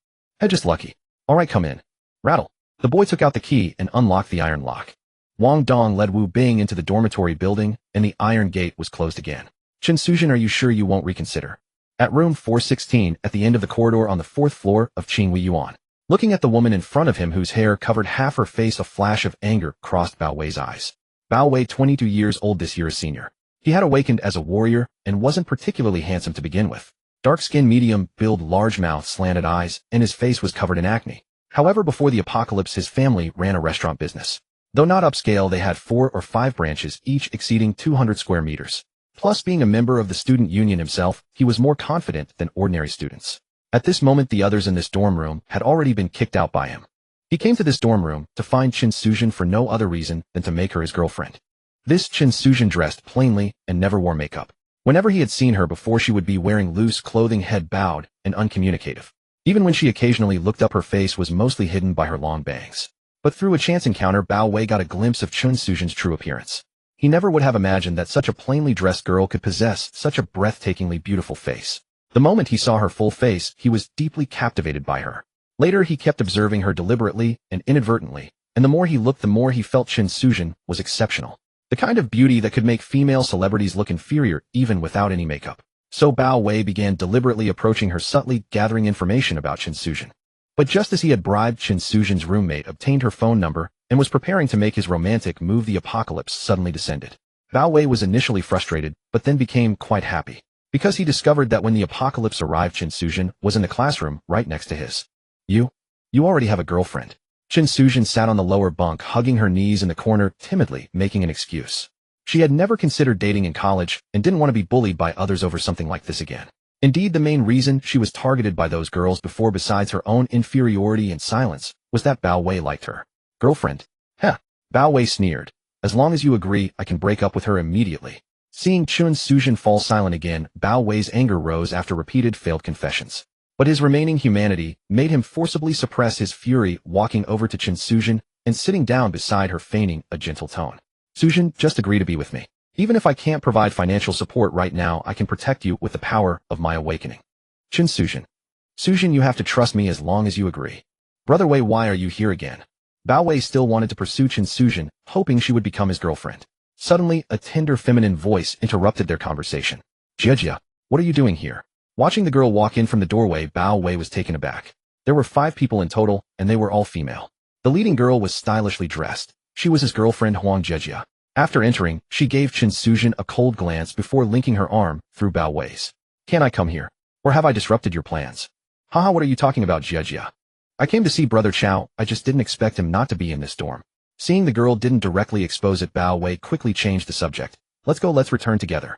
Just lucky. Alright, come in. Rattle. The boy took out the key and unlocked the iron lock. Wang Dong led Wu Bing into the dormitory building, and the iron gate was closed again. Chen Sujin, are you sure you won't reconsider? At room 416, at the end of the corridor on the 4th floor of Qinghui Yuan. Looking at the woman in front of him whose hair covered half her face, a flash of anger crossed Bao Wei's eyes. Bao Wei, 22 years old, this year a senior. He had awakened as a warrior and wasn't particularly handsome to begin with. Dark skin, medium build, large mouth, slanted eyes, and his face was covered in acne. However, before the apocalypse, his family ran a restaurant business. Though not upscale, they had 4 or 5 branches, each exceeding 200 square meters. Plus, being a member of the student union himself, he was more confident than ordinary students. At this moment, the others in this dorm room had already been kicked out by him. He came to this dorm room to find Chen Sujin for no other reason than to make her his girlfriend. This Chen Sujin dressed plainly and never wore makeup. Whenever he had seen her before, she would be wearing loose clothing, head bowed, and uncommunicative. Even when she occasionally looked up, her face was mostly hidden by her long bangs. But through a chance encounter, Bao Wei got a glimpse of Chen Sujin's true appearance. He never would have imagined that such a plainly dressed girl could possess such a breathtakingly beautiful face. The moment he saw her full face, he was deeply captivated by her. Later, he kept observing her deliberately and inadvertently, and the more he looked, the more he felt Chen Sujin was exceptional. The kind of beauty that could make female celebrities look inferior even without any makeup. So Bao Wei began deliberately approaching her, subtly gathering information about Chen Sujin. But just as he had bribed, Chen Sujin's roommate obtained her phone number and was preparing to make his romantic move, the apocalypse suddenly descended. Bao Wei was initially frustrated, but then became quite happy, because he discovered that when the apocalypse arrived, Chen Sujin was in the classroom right next to his. You already have a girlfriend. Chen Sujin sat on the lower bunk, hugging her knees in the corner, timidly making an excuse. She had never considered dating in college and didn't want to be bullied by others over something like this again. Indeed, the main reason she was targeted by those girls before, besides her own inferiority and silence, was that Bao Wei liked her. Girlfriend? Heh. Bao Wei sneered. As long as you agree, I can break up with her immediately. Seeing Chen Sujin fall silent again, Bao Wei's anger rose after repeated failed confessions. But his remaining humanity made him forcibly suppress his fury, walking over to Chen Sujin and sitting down beside her, feigning a gentle tone. Sujin, just agree to be with me. Even if I can't provide financial support right now, I can protect you with the power of my awakening. Chen Sujin. Sujin, you have to trust me as long as you agree. Brother Wei, why are you here again? Bao Wei still wanted to pursue Chen Sujin, hoping she would become his girlfriend. Suddenly, a tender feminine voice interrupted their conversation. Jia, what are you doing here? Watching the girl walk in from the doorway, Bao Wei was taken aback. There were 5 people in total, and they were all female. The leading girl was stylishly dressed. She was his girlfriend, Huang Jia. After entering, she gave Chen Sujin a cold glance before linking her arm through Bao Wei's. Can I come here? Or have I disrupted your plans? Haha, what are you talking about, Jia? I came to see Brother Chao, I just didn't expect him not to be in this dorm. Seeing the girl didn't directly expose it, Bao Wei quickly changed the subject. Let's go, let's return together.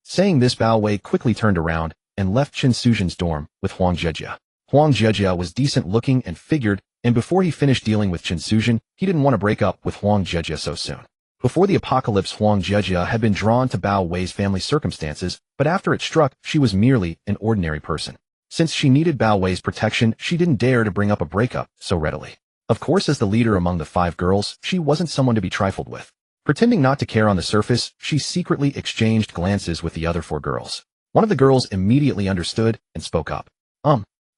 Saying this, Bao Wei quickly turned around and left Chen Sujin's dorm with Huang Jia. Huang Jia was decent looking and figured, and before he finished dealing with Chen Sujin, he didn't want to break up with Huang Jia so soon. Before the apocalypse, Huang Jia had been drawn to Bao Wei's family circumstances, but after it struck, she was merely an ordinary person. Since she needed Bao Wei's protection, she didn't dare to bring up a breakup so readily. Of course, as the leader among the 5 girls, she wasn't someone to be trifled with. Pretending not to care on the surface, she secretly exchanged glances with the other 4 girls. One of the girls immediately understood and spoke up.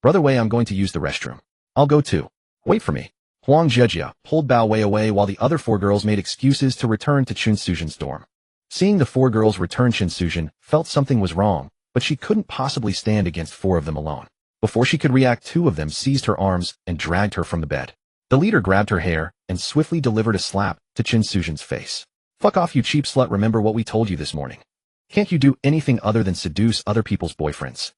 Brother Wei, I'm going to use the restroom. I'll go too. Wait for me. Huang Jejia pulled Bao Wei away while the other 4 girls made excuses to return to Chun Sujin's dorm. Seeing the 4 girls return, Chun Sujin felt something was wrong, but she couldn't possibly stand against 4 of them alone. Before she could react, 2 of them seized her arms and dragged her from the bed. The leader grabbed her hair and swiftly delivered a slap to Chun Sujin's face. Fuck off, you cheap slut, remember what we told you this morning. Can't you do anything other than seduce other people's boyfriends?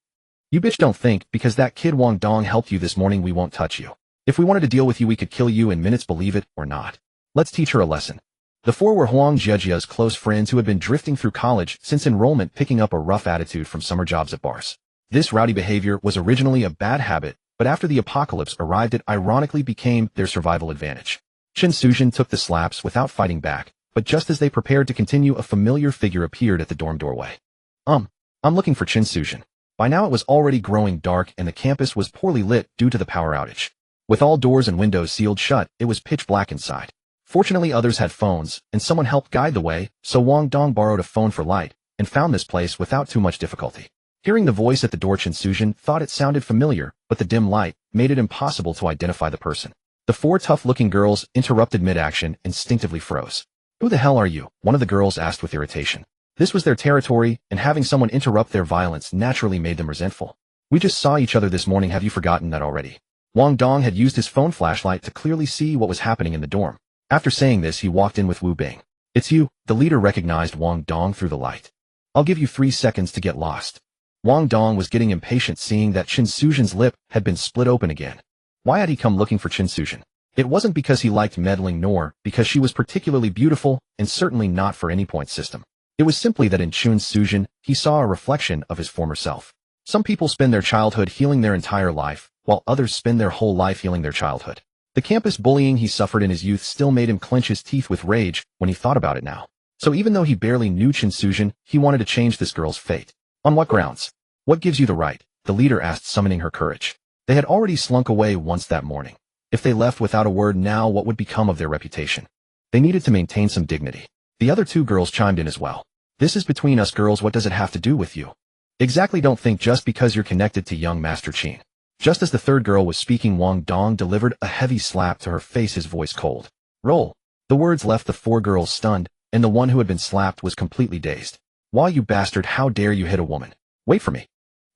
You bitch, don't think because that kid Wang Dong helped you this morning we won't touch you. If we wanted to deal with you we could kill you in minutes, believe it or not. Let's teach her a lesson. The 4 were Huang Jejia's close friends who had been drifting through college since enrollment, picking up a rough attitude from summer jobs at bars. This rowdy behavior was originally a bad habit, but after the apocalypse arrived it ironically became their survival advantage. Chun Sujin took the slaps without fighting back, but just as they prepared to continue, a familiar figure appeared at the dorm doorway. I'm looking for Chun Sujin. By now it was already growing dark and the campus was poorly lit due to the power outage. With all doors and windows sealed shut, it was pitch black inside. Fortunately, others had phones, and someone helped guide the way, so Wang Dong borrowed a phone for light, and found this place without too much difficulty. Hearing the voice at the door, Chun Sujin thought it sounded familiar, but the dim light made it impossible to identify the person. The 4 tough-looking girls interrupted mid-action, instinctively froze. Who the hell are you? One of the girls asked with irritation. This was their territory, and having someone interrupt their violence naturally made them resentful. We just saw each other this morning, have you forgotten that already? Wang Dong had used his phone flashlight to clearly see what was happening in the dorm. After saying this, he walked in with Wu Bing. It's you. The leader recognized Wang Dong through the light. I'll give you 3 seconds to get lost. Wang Dong was getting impatient seeing that Chun Sujin's lip had been split open again. Why had he come looking for Chun Sujin? It wasn't because he liked meddling, nor because she was particularly beautiful, and certainly not for any point system. It was simply that in Chun Sujin, he saw a reflection of his former self. Some people spend their childhood healing their entire life, while others spend their whole life healing their childhood. The campus bullying he suffered in his youth still made him clench his teeth with rage when he thought about it now. So even though he barely knew Chun Sujin, he wanted to change this girl's fate. On what grounds? What gives you the right? The leader asked, summoning her courage. They had already slunk away once that morning. If they left without a word now, what would become of their reputation? They needed to maintain some dignity. The other 2 girls chimed in as well. This is between us girls, what does it have to do with you? Exactly, don't think just because you're connected to young Master Qin. Just as the 3rd girl was speaking, Wang Dong delivered a heavy slap to her face, his voice cold. Roll. The words left the 4 girls stunned, and the one who had been slapped was completely dazed. Why, you bastard, how dare you hit a woman? Wait for me.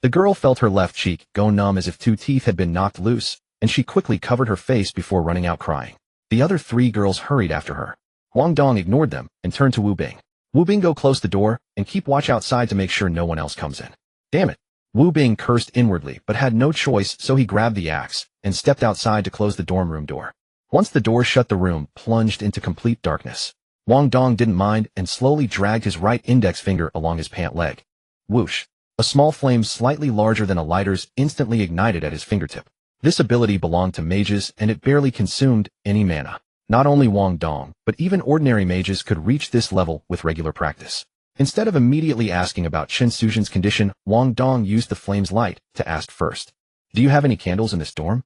The girl felt her left cheek go numb as if 2 teeth had been knocked loose, and she quickly covered her face before running out crying. The other 3 girls hurried after her. Wang Dong ignored them and turned to Wu Bing. Wu Bing, go close the door and keep watch outside to make sure no one else comes in. Damn it. Wu Bing cursed inwardly but had no choice, so he grabbed the axe and stepped outside to close the dorm room door. Once the door shut, the room plunged into complete darkness. Wang Dong didn't mind and slowly dragged his right index finger along his pant leg. Whoosh. A small flame slightly larger than a lighter's instantly ignited at his fingertip. This ability belonged to mages and it barely consumed any mana. Not only Wang Dong, but even ordinary mages could reach this level with regular practice. Instead of immediately asking about Chun Sujin's condition, Wang Dong used the flame's light to ask first. Do you have any candles in this dorm?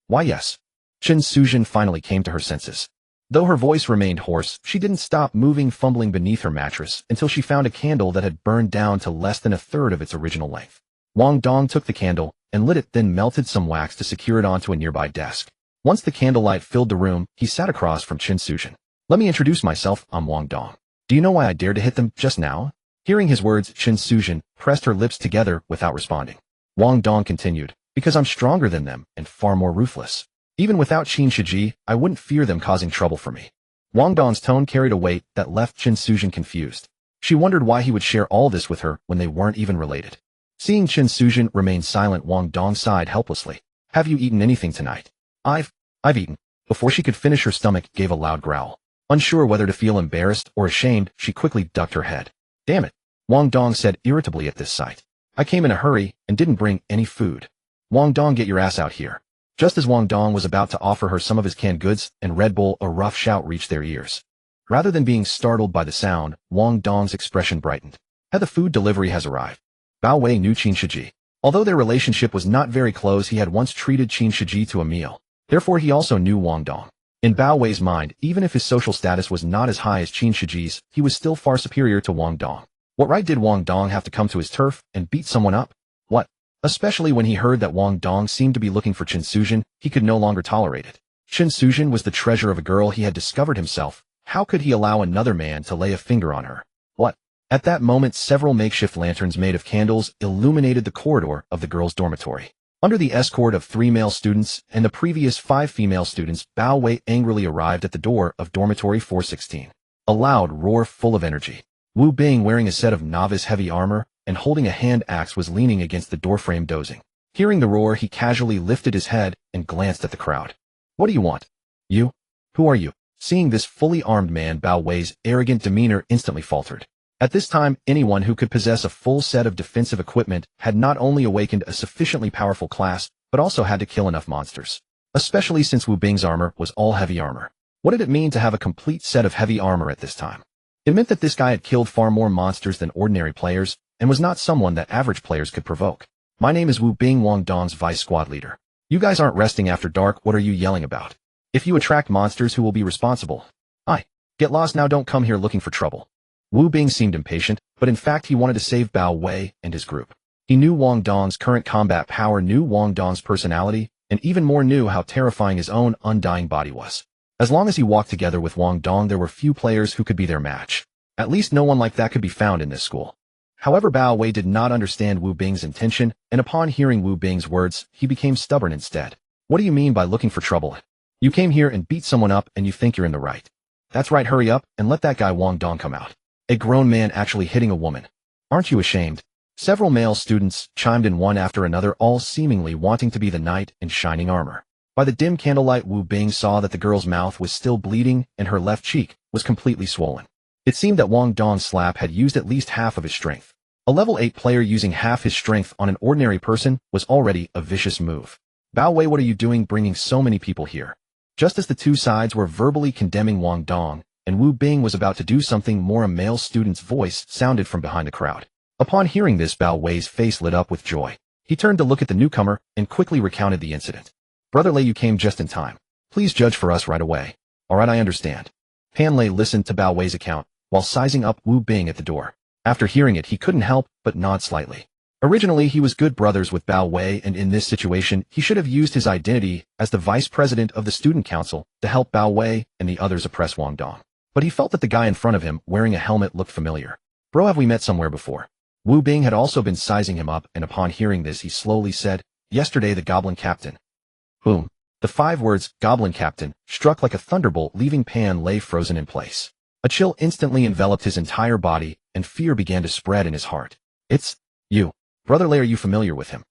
Why, yes. Chun Sujin finally came to her senses. Though her voice remained hoarse, she didn't stop moving, fumbling beneath her mattress until she found a candle that had burned down to less than a third of its original length. Wang Dong took the candle and lit it, then melted some wax to secure it onto a nearby desk. Once the candlelight filled the room, he sat across from Chun Sujin. Let me introduce myself, I'm Wang Dong. Do you know why I dared to hit them just now? Hearing his words, Chun Sujin pressed her lips together without responding. Wang Dong continued, because I'm stronger than them and far more ruthless. Even without Qin Shiji, I wouldn't fear them causing trouble for me. Wang Dong's tone carried a weight that left Chun Sujin confused. She wondered why he would share all this with her when they weren't even related. Seeing Chun Sujin remain silent, Wang Dong sighed helplessly. Have you eaten anything tonight? I've eaten. Before she could finish, her stomach gave a loud growl. Unsure whether to feel embarrassed or ashamed, she quickly ducked her head. Damn it, Wang Dong said irritably at this sight. I came in a hurry and didn't bring any food. Wang Dong, get your ass out here. Just as Wang Dong was about to offer her some of his canned goods and Red Bull, a rough shout reached their ears. Rather than being startled by the sound, Wang Dong's expression brightened. The food delivery has arrived. Bao Wei knew Qin Shiji. Although their relationship was not very close, he had once treated Qin Shiji to a meal. Therefore, he also knew Wang Dong. In Bao Wei's mind, even if his social status was not as high as Qin Shiji's, he was still far superior to Wang Dong. What right did Wang Dong have to come to his turf and beat someone up? What? Especially when he heard that Wang Dong seemed to be looking for Chen Suzhen, he could no longer tolerate it. Chen Suzhen was the treasure of a girl he had discovered himself. How could he allow another man to lay a finger on her? What? At that moment, several makeshift lanterns made of candles illuminated the corridor of the girls' dormitory. Under the escort of 3 male students and the previous 5 female students, Bao Wei angrily arrived at the door of dormitory 416. A loud roar full of energy. Wu Bing, wearing a set of novice heavy armor and holding a hand axe, was leaning against the doorframe dozing. Hearing the roar, he casually lifted his head and glanced at the crowd. What do you want? You? Who are you? Seeing this fully armed man, Bao Wei's arrogant demeanor instantly faltered. At this time, anyone who could possess a full set of defensive equipment had not only awakened a sufficiently powerful class, but also had to kill enough monsters. Especially since Wu Bing's armor was all heavy armor. What did it mean to have a complete set of heavy armor at this time? It meant that this guy had killed far more monsters than ordinary players, and was not someone that average players could provoke. My name is Wu Bing, Wang Dong's vice squad leader. You guys aren't resting after dark, what are you yelling about? If you attract monsters, who will be responsible? Get lost now, don't come here looking for trouble. Wu Bing seemed impatient, but in fact he wanted to save Bao Wei and his group. He knew Wang Dong's current combat power, knew Wang Dong's personality, and even more knew how terrifying his own undying body was. As long as he walked together with Wang Dong, there were few players who could be their match. At least no one like that could be found in this school. However, Bao Wei did not understand Wu Bing's intention, and upon hearing Wu Bing's words, he became stubborn instead. What do you mean by looking for trouble? You came here and beat someone up and you think you're in the right. That's right, hurry up and let that guy Wang Dong come out. A grown man actually hitting a woman. Aren't you ashamed? Several male students chimed in one after another, all seemingly wanting to be the knight in shining armor. By the dim candlelight, Wu Bing saw that the girl's mouth was still bleeding and her left cheek was completely swollen. It seemed that Wang Dong's slap had used at least half of his strength. A level 8 player using half his strength on an ordinary person was already a vicious move. Bao Wei, what are you doing bringing so many people here? Just as the two sides were verbally condemning Wang Dong, and Wu Bing was about to do something more, a male student's voice sounded from behind the crowd. Upon hearing this, Bao Wei's face lit up with joy. He turned to look at the newcomer and quickly recounted the incident. Brother Lei, you came just in time. Please judge for us right away. Alright, I understand. Pan Lei listened to Bao Wei's account while sizing up Wu Bing at the door. After hearing it, he couldn't help but nod slightly. Originally, he was good brothers with Bao Wei, and in this situation, he should have used his identity as the vice president of the student council to help Bao Wei and the others oppress Wang Dong. But he felt that the guy in front of him wearing a helmet looked familiar. Bro, have we met somewhere before? Wu Bing had also been sizing him up, and upon hearing this, he slowly said, yesterday the Goblin Captain. Boom. The 5 words, Goblin Captain, struck like a thunderbolt, leaving Pan Lei frozen in place. A chill instantly enveloped his entire body, and fear began to spread in his heart. It's you. Brother Lei, are you familiar with him?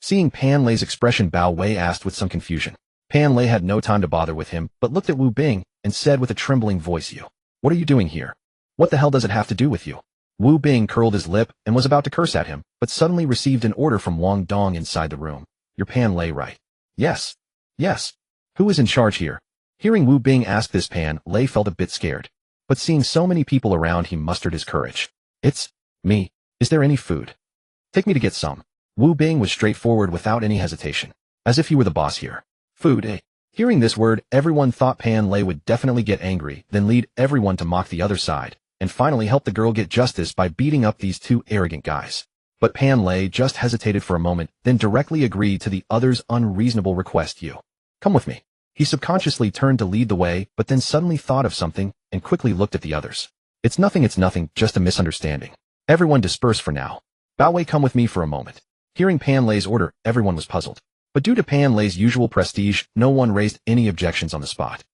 Seeing Pan Lei's expression, Bao Wei asked with some confusion. Pan Lei had no time to bother with him, but looked at Wu Bing and said with a trembling voice, You. What are you doing here? What the hell does it have to do with you? Wu Bing curled his lip and was about to curse at him, but suddenly received an order from Wang Dong inside the room. You're Pan Lei, right? Yes. Yes. Who is in charge here? Hearing Wu Bing ask this, Pan Lei felt a bit scared. But seeing so many people around, he mustered his courage. It's me. Is there any food? Take me to get some. Wu Bing was straightforward without any hesitation. As if he were the boss here. Food, eh? Hearing this word, everyone thought Pan Lei would definitely get angry, then lead everyone to mock the other side, and finally help the girl get justice by beating up these 2 arrogant guys. But Pan Lei just hesitated for a moment, then directly agreed to the other's unreasonable request. You. Come with me. He subconsciously turned to lead the way, but then suddenly thought of something, and quickly looked at the others. It's nothing, just a misunderstanding. Everyone disperse for now. Bao Wei, come with me for a moment. Hearing Pan Lei's order, everyone was puzzled. But due to Pan Lei's usual prestige, no one raised any objections on the spot.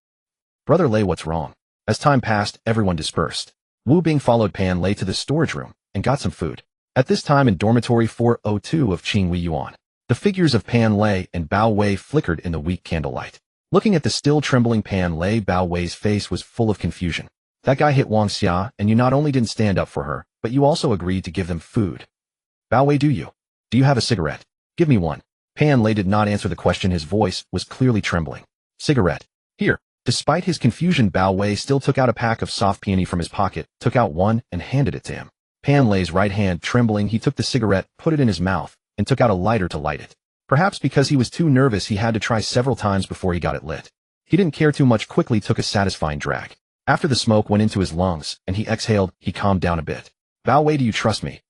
Brother Lei, what's wrong? As time passed, everyone dispersed. Wu Bing followed Pan Lei to the storage room and got some food. At this time in dormitory 402 of Qinghui Yuan, the figures of Pan Lei and Bao Wei flickered in the weak candlelight. Looking at the still trembling Pan Lei, Bao Wei's face was full of confusion. That guy hit Wang Xia, and you not only didn't stand up for her, but you also agreed to give them food. Bao Wei, do you have a cigarette? Give me one. Pan Lei did not answer the question. His voice was clearly trembling. Cigarette. Here. Despite his confusion, Bao Wei still took out a pack of soft peony from his pocket, took out one, and handed it to him. Pan Lei's right hand trembling, he took the cigarette, put it in his mouth, and took out a lighter to light it. Perhaps because he was too nervous, he had to try several times before he got it lit. He didn't care too much, quickly took a satisfying drag. After the smoke went into his lungs and he exhaled, he calmed down a bit. Bao Wei, do you trust me?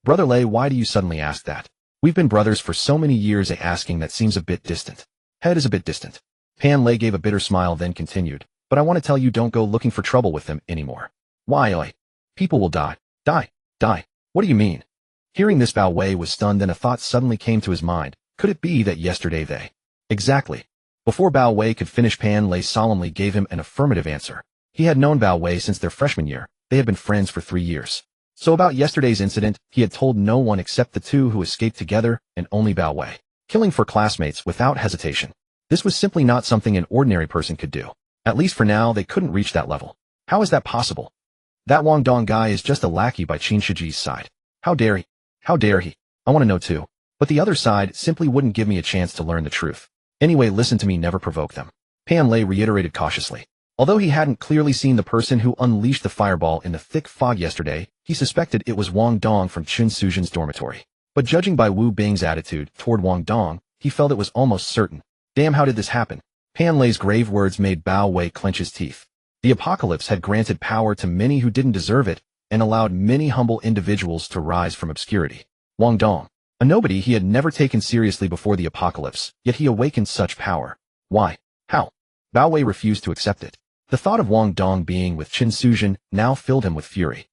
Brother Lei, why do you suddenly ask that? We've been brothers for so many years. Asking that seems a bit distant. Head is a bit distant. Pan Lei gave a bitter smile, then continued. But I want to tell you, don't go looking for trouble with them anymore. Why, oi? People will die. Die. What do you mean? Hearing this, Bao Wei was stunned. Then a thought suddenly came to his mind. Could it be that yesterday they... Exactly. Before Bao Wei could finish, Pan Lei solemnly gave him an affirmative answer. He had known Bao Wei since their freshman year. They had been friends for 3 years. So about yesterday's incident, he had told no one except the two who escaped together, and only Bao Wei. Killing for classmates without hesitation. This was simply not something an ordinary person could do. At least for now, they couldn't reach that level. How is that possible? That Wang Dong guy is just a lackey by Qin Shiji's side. How dare he? How dare he? I want to know too. But the other side simply wouldn't give me a chance to learn the truth. Anyway, listen to me, never provoke them. Pan Lei reiterated cautiously. Although he hadn't clearly seen the person who unleashed the fireball in the thick fog yesterday, he suspected it was Wang Dong from Chen Suzhen's dormitory. But judging by Wu Bing's attitude toward Wang Dong, he felt it was almost certain. Damn, how did this happen? Pan Lei's grave words made Bao Wei clench his teeth. The apocalypse had granted power to many who didn't deserve it, and allowed many humble individuals to rise from obscurity. Wang Dong, a nobody he had never taken seriously before the apocalypse, yet he awakened such power. Why? How? Bao Wei refused to accept it. The thought of Wang Dong being with Chen Suzhen now filled him with fury.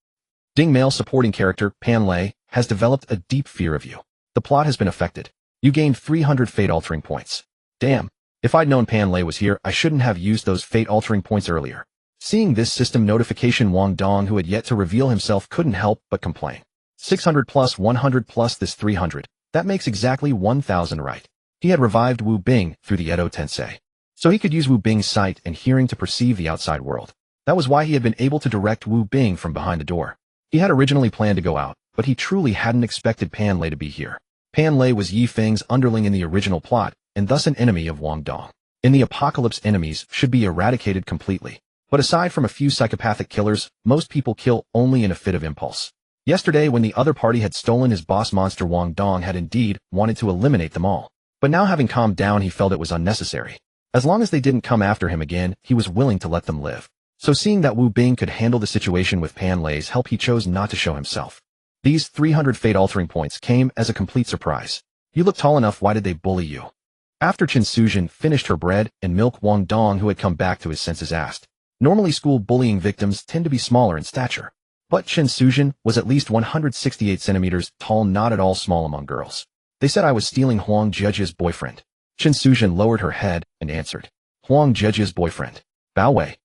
Ding, male supporting character, Pan Lei, has developed a deep fear of you. The plot has been affected. You gained 300 fate-altering points. Damn. If I'd known Pan Lei was here, I shouldn't have used those fate-altering points earlier. Seeing this system notification, Wang Dong, who had yet to reveal himself, couldn't help but complain. 600 plus 100 plus this 300. That makes exactly 1,000, right? He had revived Wu Bing through the Edo Tensei. So he could use Wu Bing's sight and hearing to perceive the outside world. That was why he had been able to direct Wu Bing from behind the door. He had originally planned to go out, but he truly hadn't expected Pan Lei to be here. Pan Lei was Yi Feng's underling in the original plot, and thus an enemy of Wang Dong. In the apocalypse, enemies should be eradicated completely. But aside from a few psychopathic killers, most people kill only in a fit of impulse. Yesterday, when the other party had stolen his boss monster, Wang Dong had indeed wanted to eliminate them all. But now, having calmed down, he felt it was unnecessary. As long as they didn't come after him again, he was willing to let them live. So seeing that Wu Bing could handle the situation with Pan Lei's help, he chose not to show himself. These 300 fate-altering points came as a complete surprise. You look tall enough, why did they bully you? After Chen Suzhen finished her bread and milk, Wang Dong, who had come back to his senses, asked. Normally, school bullying victims tend to be smaller in stature. But Chen Suzhen was at least 168 centimeters tall, not at all small among girls. They said I was stealing Huang Jiejia's boyfriend. Chen Suzhen lowered her head and answered. Huang Jiejia's boyfriend. Bao Wei.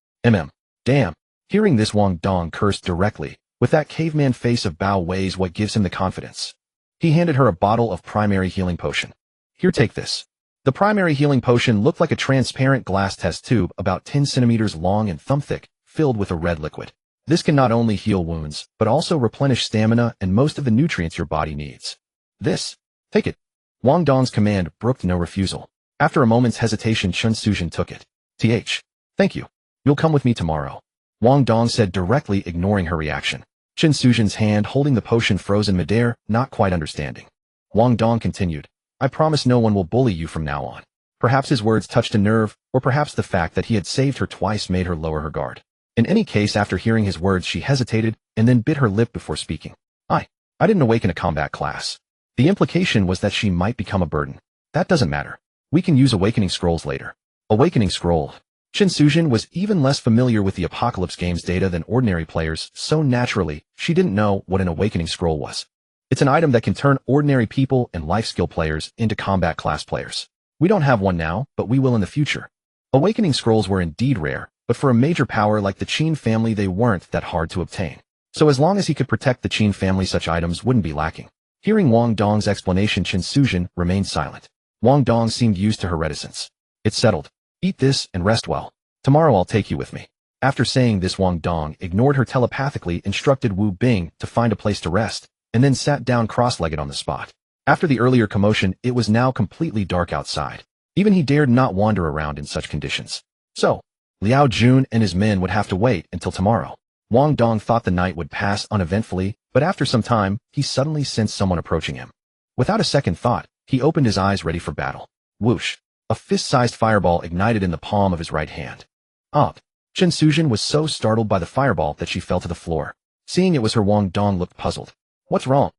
Damn. Hearing this, Wang Dong cursed directly. With that caveman face of Bao Wei's, what gives him the confidence? He handed her a bottle of primary healing potion. Here, take this. The primary healing potion looked like a transparent glass test tube about 10 centimeters long and thumb thick, filled with a red liquid. This can not only heal wounds, but also replenish stamina and most of the nutrients your body needs. This. Take it. Wang Dong's command brooked no refusal. After a moment's hesitation, Chen Suzhen took it. Thank you. You'll come with me tomorrow. Wang Dong said directly, ignoring her reaction. Chen Suzhen's hand holding the potion froze in midair, not quite understanding. Wang Dong continued. I promise no one will bully you from now on. Perhaps his words touched a nerve, or perhaps the fact that he had saved her twice made her lower her guard. In any case, after hearing his words, she hesitated and then bit her lip before speaking. I didn't awaken a combat class. The implication was that she might become a burden. That doesn't matter. We can use awakening scrolls later. Awakening scroll. Chen Suzhen was even less familiar with the Apocalypse game's data than ordinary players, so naturally, she didn't know what an awakening scroll was. It's an item that can turn ordinary people and life skill players into combat class players. We don't have one now, but we will in the future. Awakening scrolls were indeed rare, but for a major power like the Qin family, they weren't that hard to obtain. So as long as he could protect the Qin family, such items wouldn't be lacking. Hearing Wang Dong's explanation, Chen Suzhen remained silent. Wang Dong seemed used to her reticence. It's settled. Eat this and rest well. Tomorrow I'll take you with me. After saying this, Wang Dong ignored her, telepathically instructed Wu Bing to find a place to rest, and then sat down cross-legged on the spot. After the earlier commotion, it was now completely dark outside. Even he dared not wander around in such conditions. So, Liao Jun and his men would have to wait until tomorrow. Wang Dong thought the night would pass uneventfully, but after some time, he suddenly sensed someone approaching him. Without a second thought, he opened his eyes, ready for battle. Whoosh! A fist-sized fireball ignited in the palm of his right hand. Up. Chen Sujin was so startled by the fireball that she fell to the floor. Seeing it was her, Wang Dong looked puzzled. What's wrong?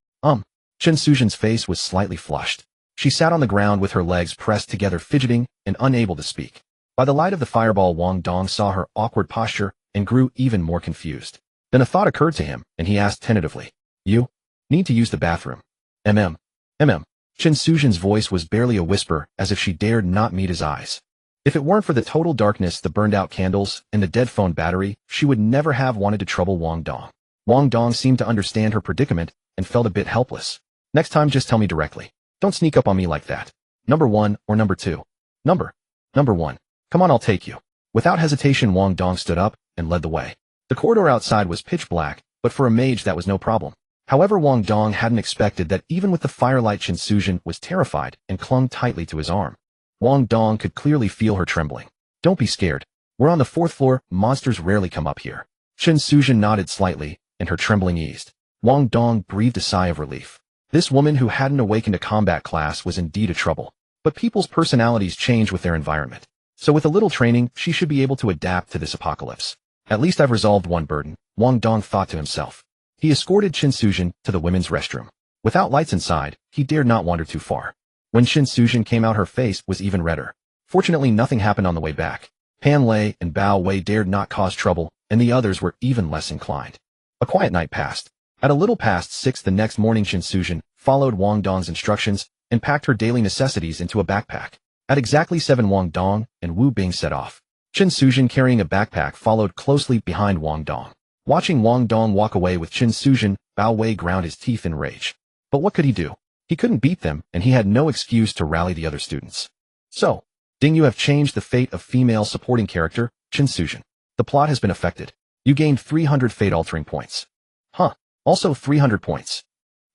Chen Sujin's face was slightly flushed. She sat on the ground with her legs pressed together, fidgeting and unable to speak. By the light of the fireball, Wang Dong saw her awkward posture and grew even more confused. Then a thought occurred to him, and he asked tentatively, "You need to use the bathroom." Chen Sujin's voice was barely a whisper, as if she dared not meet his eyes. If it weren't for the total darkness, the burned-out candles, and the dead phone battery, she would never have wanted to trouble Wang Dong. Wang Dong seemed to understand her predicament and felt a bit helpless. "Next time, just tell me directly. Don't sneak up on me like that. Number 1 or number 2? Number 1. Come on, I'll take you." Without hesitation, Wang Dong stood up and led the way. The corridor outside was pitch black, but for a mage that was no problem. However, Wang Dong hadn't expected that even with the firelight, Chen Sujin was terrified and clung tightly to his arm. Wang Dong could clearly feel her trembling. "Don't be scared. We're on the 4th floor. Monsters rarely come up here." Chen Sujin nodded slightly, and her trembling eased. Wang Dong breathed a sigh of relief. This woman who hadn't awakened a combat class was indeed a trouble. But people's personalities change with their environment. So with a little training, she should be able to adapt to this apocalypse. "At least I've resolved one burden," Wang Dong thought to himself. He escorted Chen Sujin to the women's restroom. Without lights inside, he dared not wander too far. When Chen Sujin came out, her face was even redder. Fortunately, nothing happened on the way back. Pan Lei and Bao Wei dared not cause trouble, and the others were even less inclined. A quiet night passed. At a little past 6 the next morning, Chen Sujin followed Wang Dong's instructions and packed her daily necessities into a backpack. At exactly 7, Wang Dong and Wu Bing set off. Chen Sujin, carrying a backpack, followed closely behind Wang Dong. Watching Wang Dong walk away with Chen Sujin, Bao Wei ground his teeth in rage. But what could he do? He couldn't beat them, and he had no excuse to rally the other students. "So, Ding, you have changed the fate of female supporting character, Chen Sujin. The plot has been affected. You gained 300 fate-altering points." Also 300 points.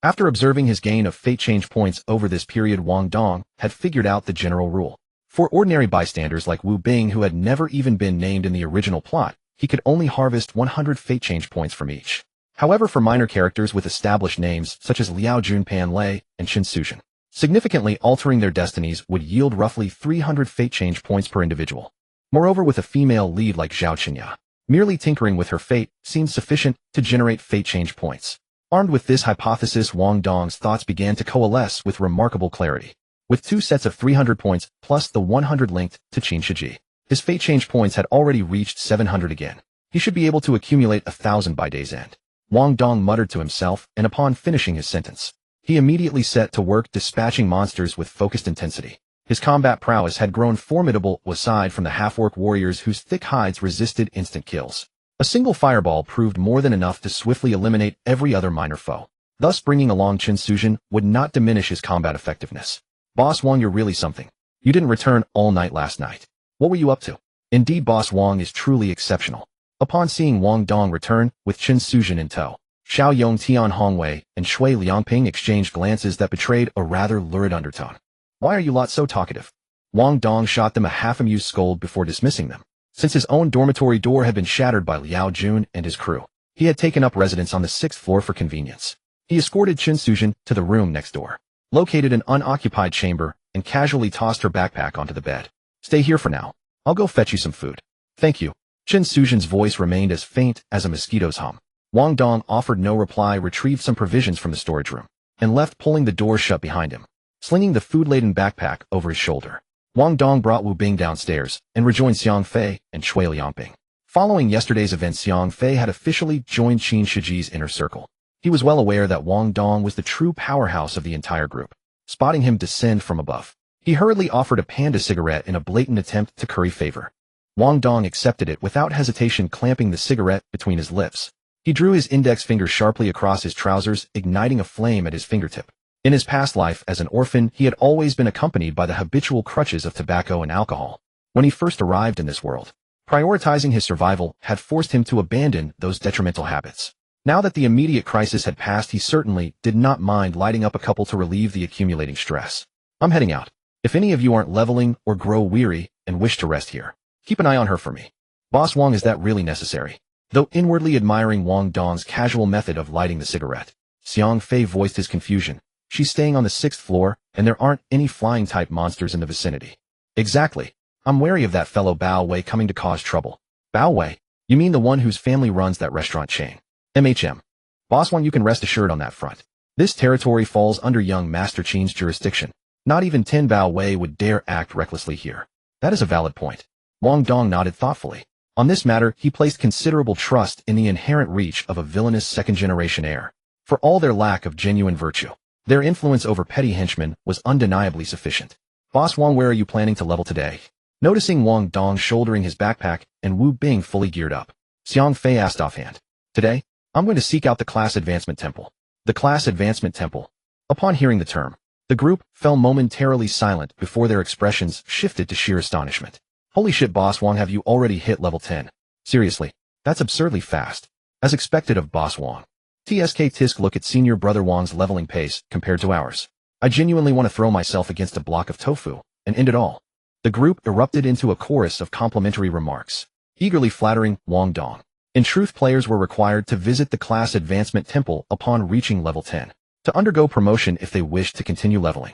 After observing his gain of fate change points over this period, Wang Dong had figured out the general rule. For ordinary bystanders like Wu Bing, who had never even been named in the original plot, he could only harvest 100 fate change points from each. However, for minor characters with established names, such as Liao Jun, Pan Lei, and Chen Sujin, significantly altering their destinies would yield roughly 300 fate change points per individual. Moreover, with a female lead like Zhao Qinya, merely tinkering with her fate seemed sufficient to generate fate change points. Armed with this hypothesis, Wang Dong's thoughts began to coalesce with remarkable clarity. With 2 sets of 300 points, plus the 100 linked to Qin Shiji, his fate change points had already reached 700 again. He should be able to accumulate 1,000 by day's end. Wang Dong muttered to himself, and upon finishing his sentence, he immediately set to work dispatching monsters with focused intensity. His combat prowess had grown formidable, aside from the half-orc warriors whose thick hides resisted instant kills. A single fireball proved more than enough to swiftly eliminate every other minor foe. Thus, bringing along Chen Sujin would not diminish his combat effectiveness. "Boss Wang, you're really something. You didn't return all night last night. What were you up to?" Indeed, Boss Wang is truly exceptional. Upon seeing Wang Dong return, with Chen Sujin in tow, Xiao Yong, Tian Hongwei, and Shui Liangping exchanged glances that betrayed a rather lurid undertone. "Why are you lot so talkative?" Wang Dong shot them a half-amused scold before dismissing them. Since his own dormitory door had been shattered by Liao Jun and his crew, he had taken up residence on the 6th floor for convenience. He escorted Chen Sujin to the room next door, located an unoccupied chamber, and casually tossed her backpack onto the bed. "Stay here for now. I'll go fetch you some food." "Thank you." Chen Sujin's voice remained as faint as a mosquito's hum. Wang Dong offered no reply, retrieved some provisions from the storage room, and left, pulling the door shut behind him. Slinging the food-laden backpack over his shoulder, Wang Dong brought Wu Bing downstairs and rejoined Xiang Fei and Shui Liangping. Following yesterday's events, Xiang Fei had officially joined Qin Shiji's inner circle. He was well aware that Wang Dong was the true powerhouse of the entire group. Spotting him descend from above, he hurriedly offered a panda cigarette in a blatant attempt to curry favor. Wang Dong accepted it without hesitation, clamping the cigarette between his lips. He drew his index finger sharply across his trousers, igniting a flame at his fingertip. In his past life as an orphan, he had always been accompanied by the habitual crutches of tobacco and alcohol. When he first arrived in this world, prioritizing his survival had forced him to abandon those detrimental habits. Now that the immediate crisis had passed, he certainly did not mind lighting up a couple to relieve the accumulating stress. "I'm heading out. If any of you aren't leveling or grow weary and wish to rest here, keep an eye on her for me." "Boss Wang, is that really necessary?" Though inwardly admiring Wang Dong's casual method of lighting the cigarette, Xiang Fei voiced his confusion. "She's staying on the 6th floor, and there aren't any flying-type monsters in the vicinity." Exactly. I'm wary of that fellow Bao Wei coming to cause trouble. Bao Wei? You mean the one whose family runs that restaurant chain? Boss Wang, you can rest assured on that front. This territory falls under young Master Qin's jurisdiction. Not even Tin Bao Wei would dare act recklessly here. That is a valid point. Wang Dong nodded thoughtfully. On this matter, he placed considerable trust in the inherent reach of a villainous second-generation heir. For all their lack of genuine virtue, their influence over petty henchmen was undeniably sufficient. Boss Wang, where are you planning to level today? Noticing Wang Dong shouldering his backpack and Wu Bing fully geared up, Xiang Fei asked offhand. Today, I'm going to seek out the Class Advancement Temple. The Class Advancement Temple. Upon hearing the term, the group fell momentarily silent before their expressions shifted to sheer astonishment. Holy shit, Boss Wang, have you already hit level 10? Seriously, that's absurdly fast. As expected of Boss Wang. Tisk look at senior brother Wang's leveling pace compared to ours. I genuinely want to throw myself against a block of tofu and end it all. The group erupted into a chorus of complimentary remarks, eagerly flattering Wang Dong. In truth, players were required to visit the Class Advancement Temple upon reaching level 10, to undergo promotion if they wished to continue leveling.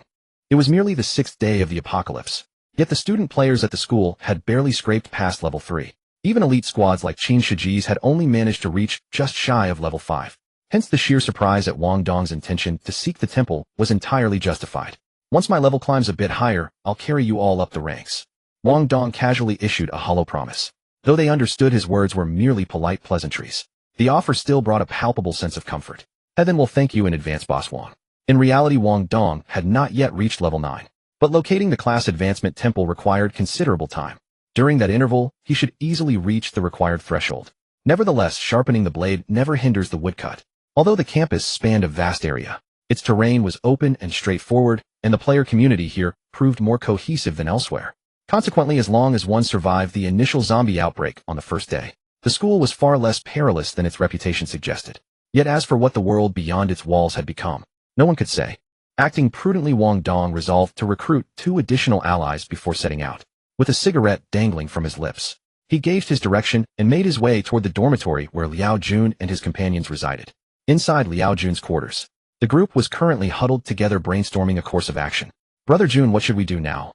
It was merely the 6th day of the apocalypse. Yet the student players at the school had barely scraped past level 3. Even elite squads like Qin Shiji's had only managed to reach just shy of level 5. Hence the sheer surprise at Wang Dong's intention to seek the temple was entirely justified. Once my level climbs a bit higher, I'll carry you all up the ranks. Wang Dong casually issued a hollow promise. Though they understood his words were merely polite pleasantries, the offer still brought a palpable sense of comfort. Heaven will thank you in advance, Boss Wang. In reality, Wang Dong had not yet reached level 9. But locating the Class Advancement Temple required considerable time. During that interval, he should easily reach the required threshold. Nevertheless, sharpening the blade never hinders the woodcut. Although the campus spanned a vast area, its terrain was open and straightforward, and the player community here proved more cohesive than elsewhere. Consequently, as long as one survived the initial zombie outbreak on the first day, the school was far less perilous than its reputation suggested. Yet as for what the world beyond its walls had become, no one could say. Acting prudently, Wang Dong resolved to recruit 2 additional allies before setting out. With a cigarette dangling from his lips, he gauged his direction and made his way toward the dormitory where Liao Jun and his companions resided. Inside Liao Jun's quarters, the group was currently huddled together brainstorming a course of action. Brother Jun, what should we do now?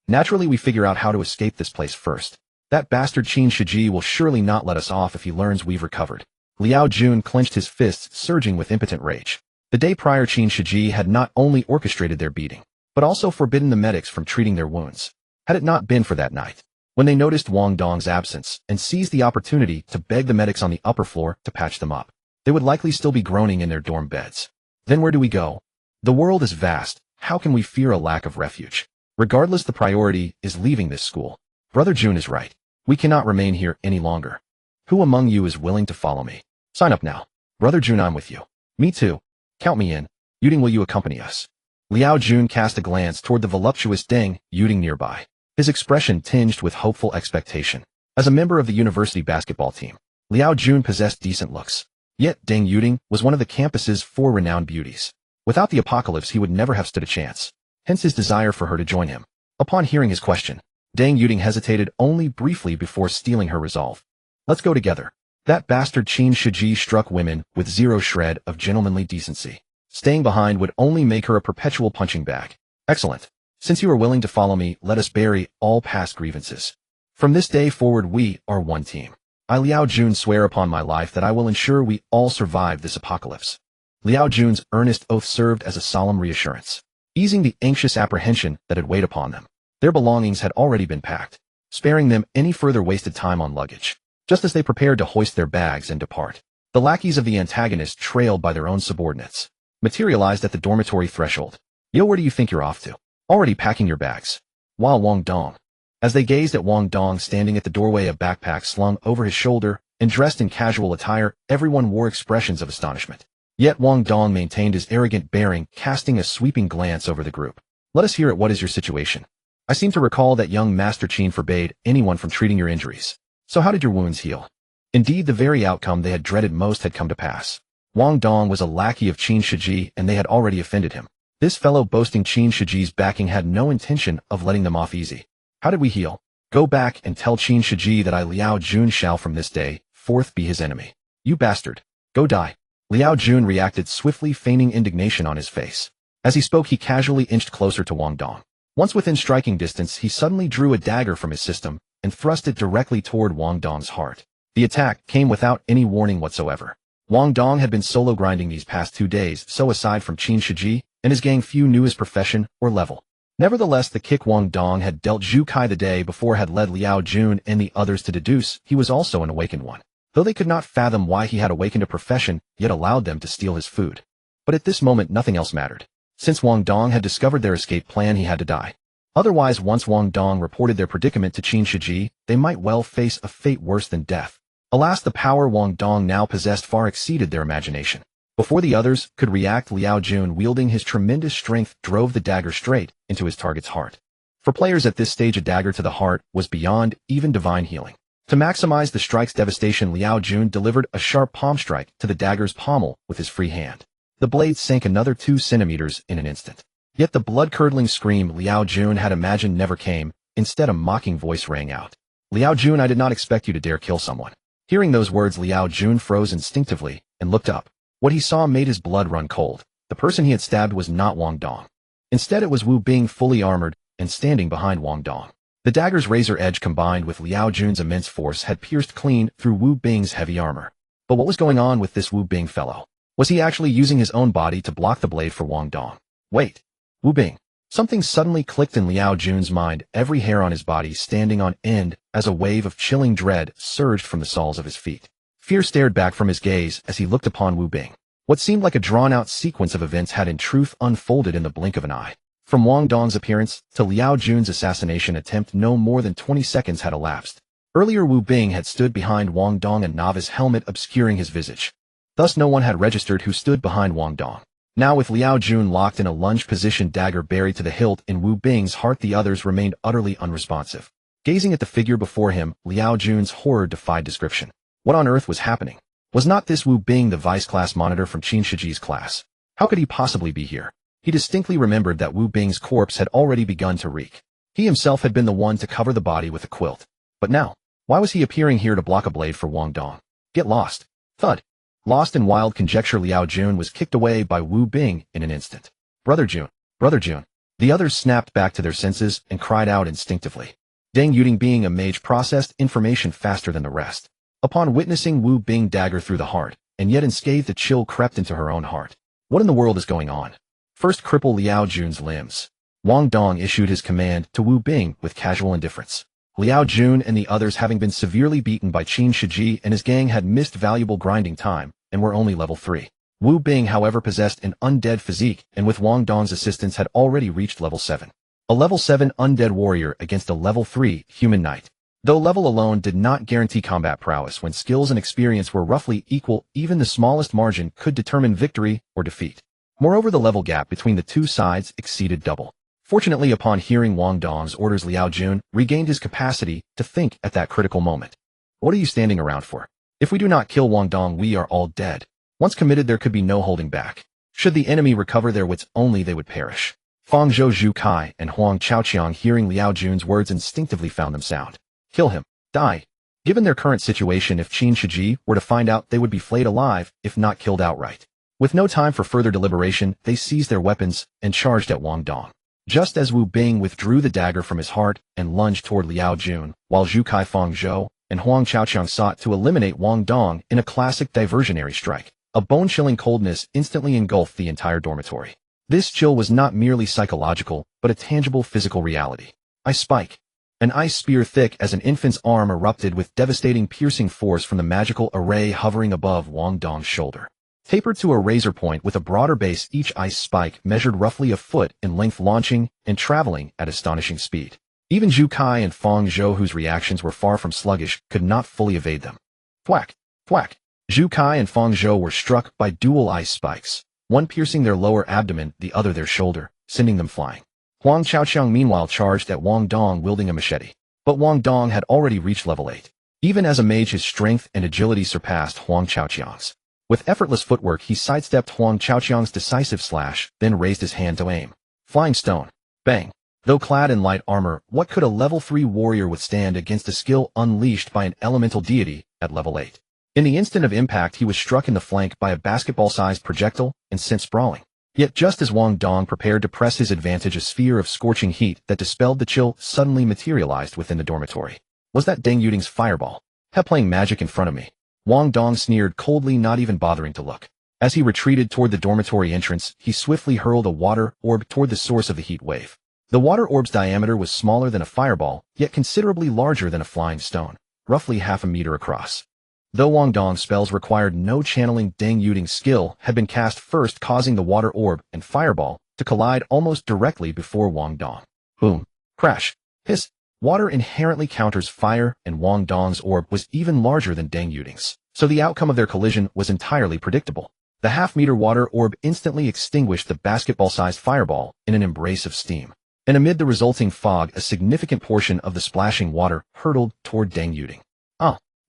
Naturally, we figure out how to escape this place first. That bastard Qin Shiji will surely not let us off if he learns we've recovered. Liao Jun clenched his fists, surging with impotent rage. The day prior, Qin Shiji had not only orchestrated their beating, but also forbidden the medics from treating their wounds. Had it not been for that night, when they noticed Wang Dong's absence and seized the opportunity to beg the medics on the upper floor to patch them up, they would likely still be groaning in their dorm beds. Then where do we go? The world is vast. How can we fear a lack of refuge? Regardless, the priority is leaving this school. Brother Jun is right. We cannot remain here any longer. Who among you is willing to follow me? Sign up now. Brother Jun, I'm with you. Me too. Count me in. Yuding, will you accompany us? Liao Jun cast a glance toward the voluptuous Deng Yuding nearby, his expression tinged with hopeful expectation. As a member of the university basketball team, Liao Jun possessed decent looks. Yet Deng Yuding was one of the campus's 4 renowned beauties. Without the apocalypse, he would never have stood a chance. Hence his desire for her to join him. Upon hearing his question, Deng Yuding hesitated only briefly before steeling her resolve. Let's go together. That bastard Qin Shiji struck women with zero shred of gentlemanly decency. Staying behind would only make her a perpetual punching bag. Excellent. Since you are willing to follow me, let us bury all past grievances. From this day forward, we are one team. I, Liao Jun, swear upon my life that I will ensure we all survive this apocalypse. Liao Jun's earnest oath served as a solemn reassurance, easing the anxious apprehension that had weighed upon them. Their belongings had already been packed, sparing them any further wasted time on luggage. Just as they prepared to hoist their bags and depart, the lackeys of the antagonist, trailed by their own subordinates, materialized at the dormitory threshold. Yo, where do you think you're off to? Already packing your bags? While Wang Dong. As they gazed at Wang Dong standing at the doorway, a backpack slung over his shoulder and dressed in casual attire, everyone wore expressions of astonishment. Yet Wang Dong maintained his arrogant bearing, casting a sweeping glance over the group. Let us hear it. What is your situation? I seem to recall that young Master Qin forbade anyone from treating your injuries. So how did your wounds heal? Indeed, the very outcome they had dreaded most had come to pass. Wang Dong was a lackey of Qin Shiji, and they had already offended him. This fellow boasting Qin Shiji's backing had no intention of letting them off easy. How did we heal? Go back and tell Qin Shiji that I, Liao Jun, shall from this day forth be his enemy. You bastard. Go die. Liao Jun reacted swiftly, feigning indignation on his face. As he spoke, he casually inched closer to Wang Dong. Once within striking distance, he suddenly drew a dagger from his system and thrust it directly toward Wang Dong's heart. The attack came without any warning whatsoever. Wang Dong had been solo grinding these past 2 days, so aside from Qin Shiji and his gang, few knew his profession or level. Nevertheless, the kick Wang Dong had dealt Zhu Kai the day before had led Liao Jun and the others to deduce he was also an awakened one. Though they could not fathom why he had awakened a profession, yet allowed them to steal his food. But at this moment nothing else mattered. Since Wang Dong had discovered their escape plan, he had to die. Otherwise, once Wang Dong reported their predicament to Qin Shiji, they might well face a fate worse than death. Alas, the power Wang Dong now possessed far exceeded their imagination. Before the others could react, Liao Jun, wielding his tremendous strength, drove the dagger straight into his target's heart. For players at this stage, a dagger to the heart was beyond even divine healing. To maximize the strike's devastation, Liao Jun delivered a sharp palm strike to the dagger's pommel with his free hand. The blade sank another 2 centimeters in an instant. Yet the blood-curdling scream Liao Jun had imagined never came. Instead, a mocking voice rang out. "Liao Jun, I did not expect you to dare kill someone." Hearing those words, Liao Jun froze instinctively and looked up. What he saw made his blood run cold. The person he had stabbed was not Wang Dong. Instead, it was Wu Bing, fully armored and standing behind Wang Dong. The dagger's razor edge combined with Liao Jun's immense force had pierced clean through Wu Bing's heavy armor. But what was going on with this Wu Bing fellow? Was he actually using his own body to block the blade for Wang Dong? Wait. Wu Bing. Something suddenly clicked in Liao Jun's mind, every hair on his body standing on end as a wave of chilling dread surged from the soles of his feet. Fear stared back from his gaze as he looked upon Wu Bing. What seemed like a drawn-out sequence of events had in truth unfolded in the blink of an eye. From Wang Dong's appearance to Liao Jun's assassination attempt, no more than 20 seconds had elapsed. Earlier, Wu Bing had stood behind Wang Dong, a novice helmet obscuring his visage. Thus no one had registered who stood behind Wang Dong. Now, with Liao Jun locked in a lunge position, dagger buried to the hilt in Wu Bing's heart, the others remained utterly unresponsive. Gazing at the figure before him, Liao Jun's horror defied description. What on earth was happening? Was not this Wu Bing the vice-class monitor from Qin Shiji's class? How could he possibly be here? He distinctly remembered that Wu Bing's corpse had already begun to reek. He himself had been the one to cover the body with a quilt. But now, why was he appearing here to block a blade for Wang Dong? Get lost. Thud. Lost in wild conjecture, Liao Jun was kicked away by Wu Bing in an instant. Brother Jun. Brother Jun. The others snapped back to their senses and cried out instinctively. Deng Yuding, being a mage, processed information faster than the rest. Upon witnessing Wu Bing dagger through the heart, and yet unscathed, a chill crept into her own heart. What in the world is going on? First, cripple Liao Jun's limbs. Wang Dong issued his command to Wu Bing with casual indifference. Liao Jun and the others, having been severely beaten by Qin Shiji and his gang, had missed valuable grinding time and were only level 3. Wu Bing, however, possessed an undead physique and with Wang Dong's assistance had already reached level 7. A level 7 undead warrior against a level 3 human knight. Though level alone did not guarantee combat prowess, when skills and experience were roughly equal, even the smallest margin could determine victory or defeat. Moreover, the level gap between the two sides exceeded double. Fortunately, upon hearing Wang Dong's orders, Liao Jun regained his capacity to think at that critical moment. What are you standing around for? If we do not kill Wang Dong, we are all dead. Once committed, there could be no holding back. Should the enemy recover their wits only, they would perish. Fang Zhou, Zhu Kai, and Huang Chaoqiang, hearing Liao Jun's words, instinctively found them sound. Kill him. Die. Given their current situation, if Qin Shiji were to find out, they would be flayed alive, if not killed outright. With no time for further deliberation, they seized their weapons and charged at Wang Dong. Just as Wu Bing withdrew the dagger from his heart and lunged toward Liao Jun, while Zhu Kai, Fang Zhou, and Huang Chaoqiang sought to eliminate Wang Dong in a classic diversionary strike, a bone-chilling coldness instantly engulfed the entire dormitory. This chill was not merely psychological, but a tangible physical reality. Ice spike. An ice spear thick as an infant's arm erupted with devastating, piercing force from the magical array hovering above Wang Dong's shoulder. Tapered to a razor point with a broader base, each ice spike measured roughly a foot in length, launching and traveling at astonishing speed. Even Zhu Kai and Fang Zhou, whose reactions were far from sluggish, could not fully evade them. Thwack! Thwack! Zhu Kai and Fang Zhou were struck by dual ice spikes, one piercing their lower abdomen, the other their shoulder, sending them flying. Huang Chaoqiang meanwhile charged at Wang Dong wielding a machete. But Wang Dong had already reached level 8. Even as a mage, his strength and agility surpassed Huang Chaoqiang's. With effortless footwork, he sidestepped Huang Chaoqiang's decisive slash, then raised his hand to aim. Flying stone. Bang. Though clad in light armor, what could a level 3 warrior withstand against a skill unleashed by an elemental deity at level 8? In the instant of impact, he was struck in the flank by a basketball-sized projectile and sent sprawling. Yet just as Wang Dong prepared to press his advantage, a sphere of scorching heat that dispelled the chill suddenly materialized within the dormitory. Was that Deng Yuding's fireball? He playing magic in front of me? Wang Dong sneered coldly, not even bothering to look. As he retreated toward the dormitory entrance, he swiftly hurled a water orb toward the source of the heat wave. The water orb's diameter was smaller than a fireball, yet considerably larger than a flying stone, roughly half a meter across. Though Wang Dong's spells required no channeling, Deng Yuding's skill had been cast first, causing the water orb and fireball to collide almost directly before Wang Dong. Boom. Crash. Hiss. Water inherently counters fire, and Wang Dong's orb was even larger than Deng Yuding's, so the outcome of their collision was entirely predictable. The half-meter water orb instantly extinguished the basketball-sized fireball in an embrace of steam. And amid the resulting fog, a significant portion of the splashing water hurtled toward Deng Yuding.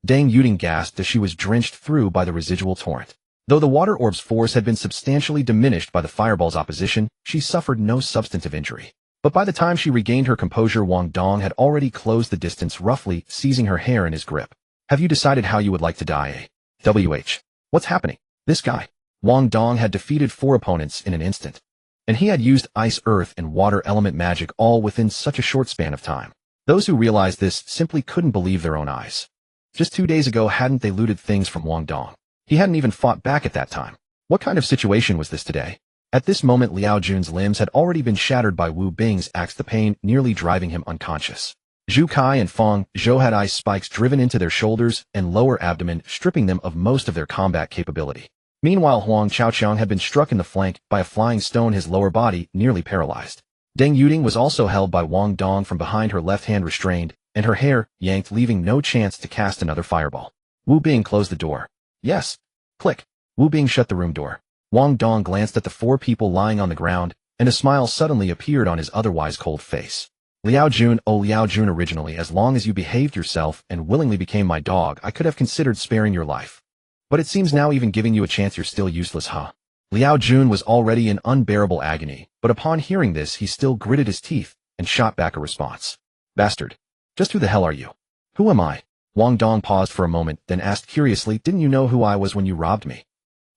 Deng Yuding gasped as she was drenched through by the residual torrent. Though the water orb's force had been substantially diminished by the fireball's opposition, she suffered no substantive injury. But by the time she regained her composure, Wang Dong had already closed the distance, roughly seizing her hair in his grip. Have you decided how you would like to die, eh? What's happening? This guy. Wang Dong had defeated 4 opponents in an instant. And he had used ice, earth, and water element magic all within such a short span of time. Those who realized this simply couldn't believe their own eyes. Just 2 days ago, hadn't they looted things from Wang Dong? He hadn't even fought back at that time. What kind of situation was this today? At this moment, Liao Jun's limbs had already been shattered by Wu Bing's axe, the pain nearly driving him unconscious. Zhu Kai and Feng Zhou had ice spikes driven into their shoulders and lower abdomen, stripping them of most of their combat capability. Meanwhile, Huang Chaoqiang had been struck in the flank by a flying stone, his lower body nearly paralyzed. Deng Yuding was also held by Wang Dong from behind, her left hand restrained, and her hair yanked, leaving no chance to cast another fireball. Wu Bing closed the door. Yes. Click. Wu Bing shut the room door. Wang Dong glanced at the 4 people lying on the ground, and a smile suddenly appeared on his otherwise cold face. Liao Jun, oh Liao Jun, originally, as long as you behaved yourself and willingly became my dog, I could have considered sparing your life. But it seems now even giving you a chance you're still useless, huh? Liao Jun was already in unbearable agony, but upon hearing this he still gritted his teeth and shot back a response. Bastard. Just who the hell are you? Who am I? Wang Dong paused for a moment, then asked curiously, didn't you know who I was when you robbed me?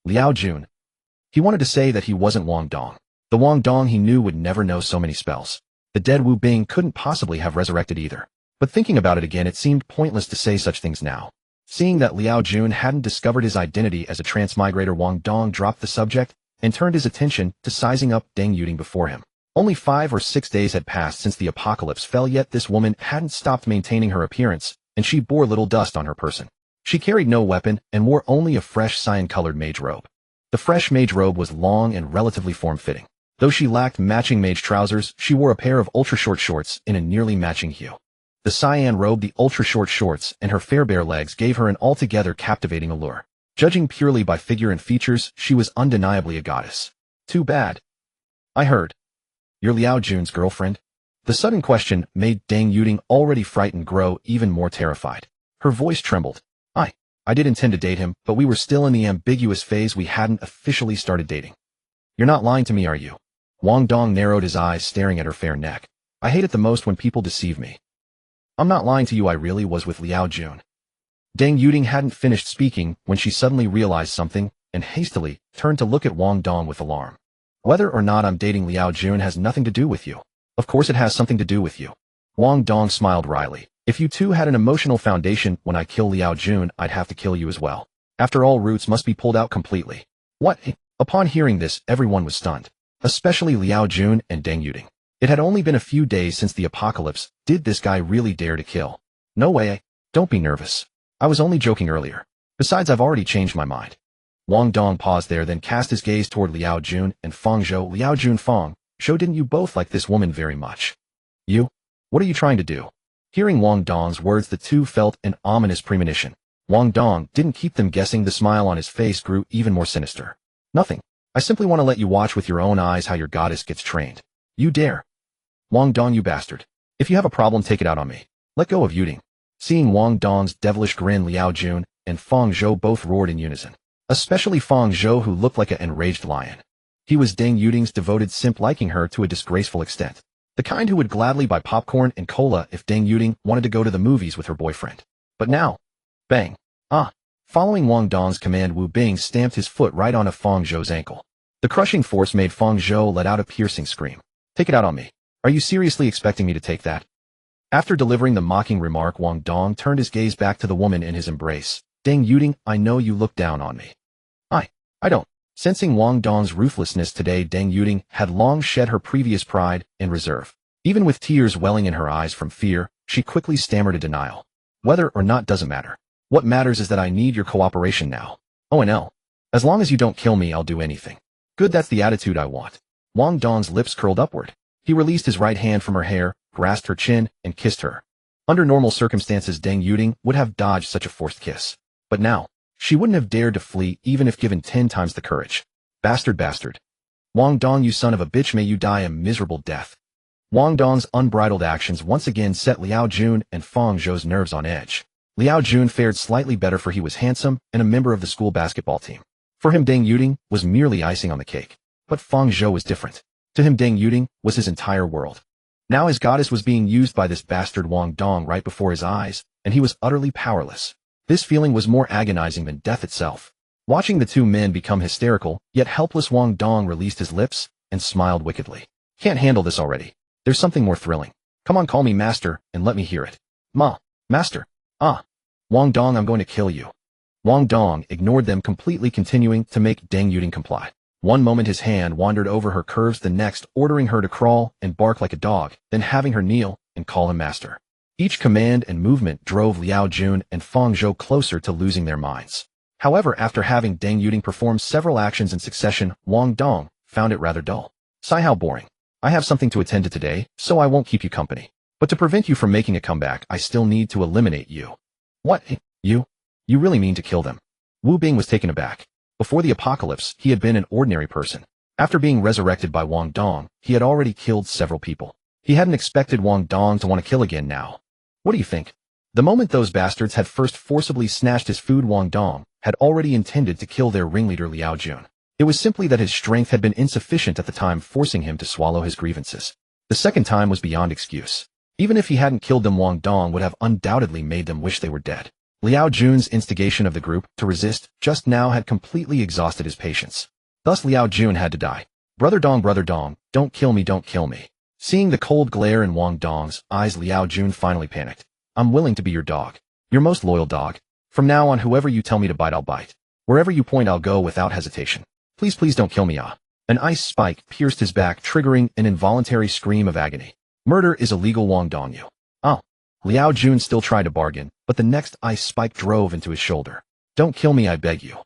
Liao Jun. He wanted to say that he wasn't Wang Dong. The Wang Dong he knew would never know so many spells. The dead Wu Bing couldn't possibly have resurrected either. But thinking about it again, it seemed pointless to say such things now. Seeing that Liao Jun hadn't discovered his identity as a transmigrator, Wang Dong dropped the subject and turned his attention to sizing up Deng Yuding before him. Only 5 or 6 days had passed since the apocalypse fell, yet this woman hadn't stopped maintaining her appearance, and she bore little dust on her person. She carried no weapon and wore only a fresh cyan-colored mage robe. The fresh mage robe was long and relatively form-fitting. Though she lacked matching mage trousers, she wore a pair of ultra-short shorts in a nearly matching hue. The cyan robe, the ultra-short shorts, and her fair bare legs gave her an altogether captivating allure. Judging purely by figure and features, she was undeniably a goddess. Too bad. I heard. You're Liao Jun's girlfriend? The sudden question made Deng Yuding, already frightened, grow even more terrified. Her voice trembled. I did intend to date him, but we were still in the ambiguous phase. We hadn't officially started dating. You're not lying to me, are you? Wang Dong narrowed his eyes, staring at her fair neck. I hate it the most when people deceive me. I'm not lying to you, I really was with Liao Jun. Deng Yuding hadn't finished speaking when she suddenly realized something, and hastily turned to look at Wang Dong with alarm. Whether or not I'm dating Liao Jun has nothing to do with you. Of course it has something to do with you. Wang Dong smiled wryly. If you two had an emotional foundation, when I kill Liao Jun, I'd have to kill you as well. After all, roots must be pulled out completely. What? Upon hearing this, everyone was stunned. Especially Liao Jun and Deng Yuding. It had only been a few days since the apocalypse. Did this guy really dare to kill? No way. Don't be nervous. I was only joking earlier. Besides, I've already changed my mind. Wang Dong paused there, then cast his gaze toward Liao Jun and Feng Zhou. Liao Jun, Feng Zhou, didn't you both like this woman very much? You? What are you trying to do? Hearing Wang Dong's words, the two felt an ominous premonition. Wang Dong didn't keep them guessing. The smile on his face grew even more sinister. Nothing. I simply want to let you watch with your own eyes how your goddess gets trained. You dare. Wang Dong, you bastard. If you have a problem, take it out on me. Let go of Yuding. Seeing Wang Dong's devilish grin, Liao Jun and Feng Zhou both roared in unison. Especially Feng Zhou, who looked like an enraged lion. He was Deng Yuding's devoted simp, liking her to a disgraceful extent. The kind who would gladly buy popcorn and cola if Deng Yuding wanted to go to the movies with her boyfriend. But now, bang. Following Wang Dong's command, Wu Bing stamped his foot right on Feng Zhou's ankle. The crushing force made Fang Zhou let out a piercing scream. Take it out on me. Are you seriously expecting me to take that? After delivering the mocking remark, Wang Dong turned his gaze back to the woman in his embrace. Deng Yuding, I know you look down on me. I don't. Sensing Wang Dong's ruthlessness today, Deng Yuding had long shed her previous pride and reserve. Even with tears welling in her eyes from fear, she quickly stammered a denial. Whether or not doesn't matter. What matters is that I need your cooperation now. ONL. As long as you don't kill me, I'll do anything. Good, that's the attitude I want. Wang Dong's lips curled upward. He released his right hand from her hair, grasped her chin, and kissed her. Under normal circumstances, Deng Yuding would have dodged such a forced kiss. But now, she wouldn't have dared to flee even if given 10 times the courage. Bastard. Wang Dong, you son of a bitch, may you die a miserable death. Wang Dong's unbridled actions once again set Liao Jun and Fang Zhou's nerves on edge. Liao Jun fared slightly better, for he was handsome and a member of the school basketball team. For him, Deng Yuding was merely icing on the cake. But Fang Zhou was different. To him, Deng Yuding was his entire world. Now his goddess was being used by this bastard Wang Dong right before his eyes, and he was utterly powerless. This feeling was more agonizing than death itself. Watching the two men become hysterical, yet helpless, Wang Dong released his lips and smiled wickedly. Can't handle this already. There's something more thrilling. Come on, call me master, and let me hear it. Master. Wang Dong, I'm going to kill you. Wang Dong ignored them completely, continuing to make Deng Yuding comply. One moment his hand wandered over her curves, the next ordering her to crawl and bark like a dog, then having her kneel and call him master. Each command and movement drove Liao Jun and Fang Zhou closer to losing their minds. However, after having Deng Yuding perform several actions in succession, Wang Dong found it rather dull. Sigh, how boring. I have something to attend to today, so I won't keep you company. But to prevent you from making a comeback, I still need to eliminate you. What? You? You really mean to kill them? Wu Bing was taken aback. Before the apocalypse, he had been an ordinary person. After being resurrected by Wang Dong, he had already killed several people. He hadn't expected Wang Dong to want to kill again now. What do you think? The moment those bastards had first forcibly snatched his food, Wang Dong had already intended to kill their ringleader Liao Jun. It was simply that his strength had been insufficient at the time, forcing him to swallow his grievances. The second time was beyond excuse. Even if he hadn't killed them, Wang Dong would have undoubtedly made them wish they were dead. Liao Jun's instigation of the group to resist just now had completely exhausted his patience. Thus Liao Jun had to die. Brother Dong, don't kill me. Seeing the cold glare in Wang Dong's eyes, Liao Jun finally panicked. I'm willing to be your dog. Your most loyal dog. From now on, whoever you tell me to bite, I'll bite. Wherever you point, I'll go without hesitation. Please don't kill me. An ice spike pierced his back, triggering an involuntary scream of agony. Murder is illegal, Wang Dong. Liao Jun still tried to bargain, but the next ice spike drove into his shoulder. Don't kill me, I beg you.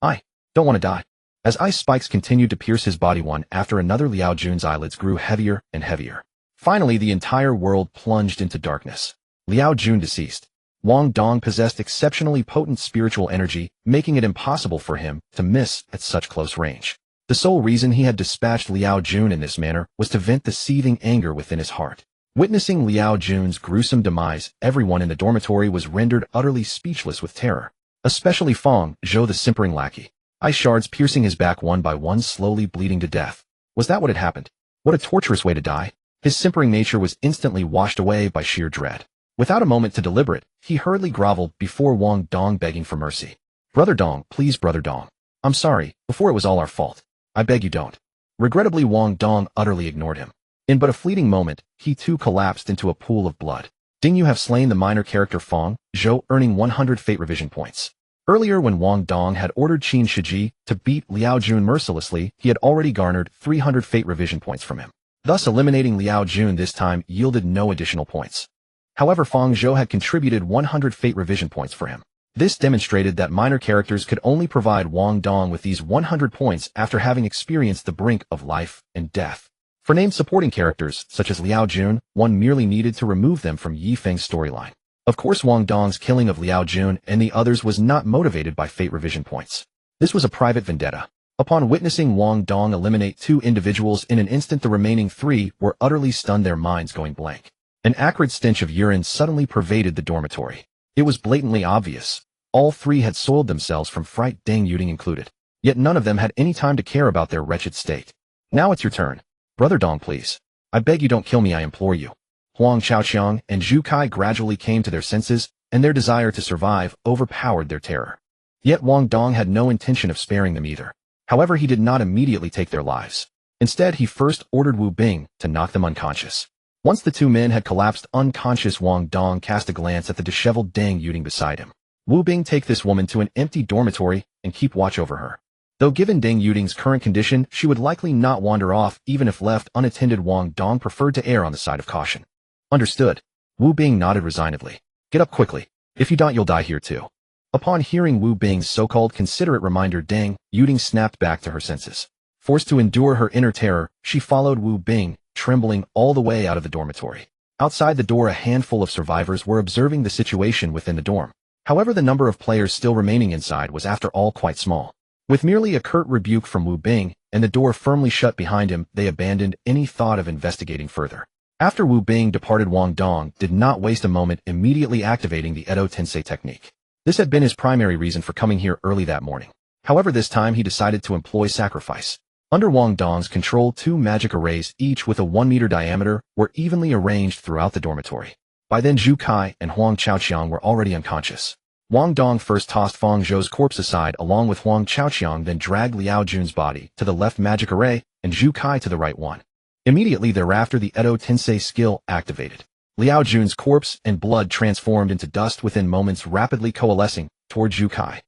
I don't want to die. As ice spikes continued to pierce his body one after another, Liao Jun's eyelids grew heavier and heavier. Finally, the entire world plunged into darkness. Liao Jun deceased. Wang Dong possessed exceptionally potent spiritual energy, making it impossible for him to miss at such close range. The sole reason he had dispatched Liao Jun in this manner was to vent the seething anger within his heart. Witnessing Liao Jun's gruesome demise, everyone in the dormitory was rendered utterly speechless with terror. Especially Fang Zhou, the simpering lackey. Ice shards piercing his back one by one, slowly bleeding to death. Was that what had happened? What a torturous way to die. His simpering nature was instantly washed away by sheer dread. Without a moment to deliberate, he hurriedly groveled before Wang Dong, begging for mercy. Brother Dong, please, Brother Dong. I'm sorry, before it was all our fault. I beg you don't. Regrettably, Wang Dong utterly ignored him. In but a fleeting moment, he too collapsed into a pool of blood. Ding, you have slain the minor character Fang Zhou, earning 100 fate revision points. Earlier, when Wang Dong had ordered Qin Shiji to beat Liao Jun mercilessly, he had already garnered 300 fate revision points from him. Thus, eliminating Liao Jun this time yielded no additional points. However, Fang Zhou had contributed 100 fate revision points for him. This demonstrated that minor characters could only provide Wang Dong with these 100 points after having experienced the brink of life and death. For named supporting characters, such as Liao Jun, one merely needed to remove them from Yi Feng's storyline. Of course, Wang Dong's killing of Liao Jun and the others was not motivated by fate revision points. This was a private vendetta. Upon witnessing Wang Dong eliminate 2 individuals in an instant, the remaining 3 were utterly stunned, their minds going blank. An acrid stench of urine suddenly pervaded the dormitory. It was blatantly obvious. All 3 had soiled themselves from fright, Deng Yuding included. Yet none of them had any time to care about their wretched state. Now it's your turn. Brother Dong, please. I beg you, don't kill me, I implore you. Huang Chaoqiang and Zhu Kai gradually came to their senses, and their desire to survive overpowered their terror. Yet Wang Dong had no intention of sparing them either. However, he did not immediately take their lives. Instead, he first ordered Wu Bing to knock them unconscious. Once the two men had collapsed unconscious, Wang Dong cast a glance at the disheveled Deng Yuding beside him. Wu Bing, take this woman to an empty dormitory and keep watch over her. Though given Deng Yuding's current condition, she would likely not wander off even if left unattended. Wang Dong preferred to err on the side of caution. Understood. Wu Bing nodded resignedly. Get up quickly. If you don't, you'll die here too. Upon hearing Wu Bing's so-called considerate reminder, Deng Yuding snapped back to her senses. Forced to endure her inner terror, she followed Wu Bing, trembling all the way out of the dormitory. Outside the door, a handful of survivors were observing the situation within the dorm. However, the number of players still remaining inside was after all quite small. With merely a curt rebuke from Wu Bing and the door firmly shut behind him, they abandoned any thought of investigating further. After Wu Bing departed, Wang Dong did not waste a moment immediately activating the Edo Tensei technique. This had been his primary reason for coming here early that morning. However, this time he decided to employ sacrifice. Under Wang Dong's control, 2 magic arrays, each with a 1-meter diameter, were evenly arranged throughout the dormitory. By then, Zhu Kai and Huang Chaoqiang were already unconscious. Wang Dong first tossed Fang Zhou's corpse aside along with Huang Chaoqiang, then dragged Liao Jun's body to the left magic array and Zhu Kai to the right one. Immediately thereafter, the Edo Tensei skill activated. Liao Jun's corpse and blood transformed into dust within moments, rapidly coalescing toward Zhu Kai.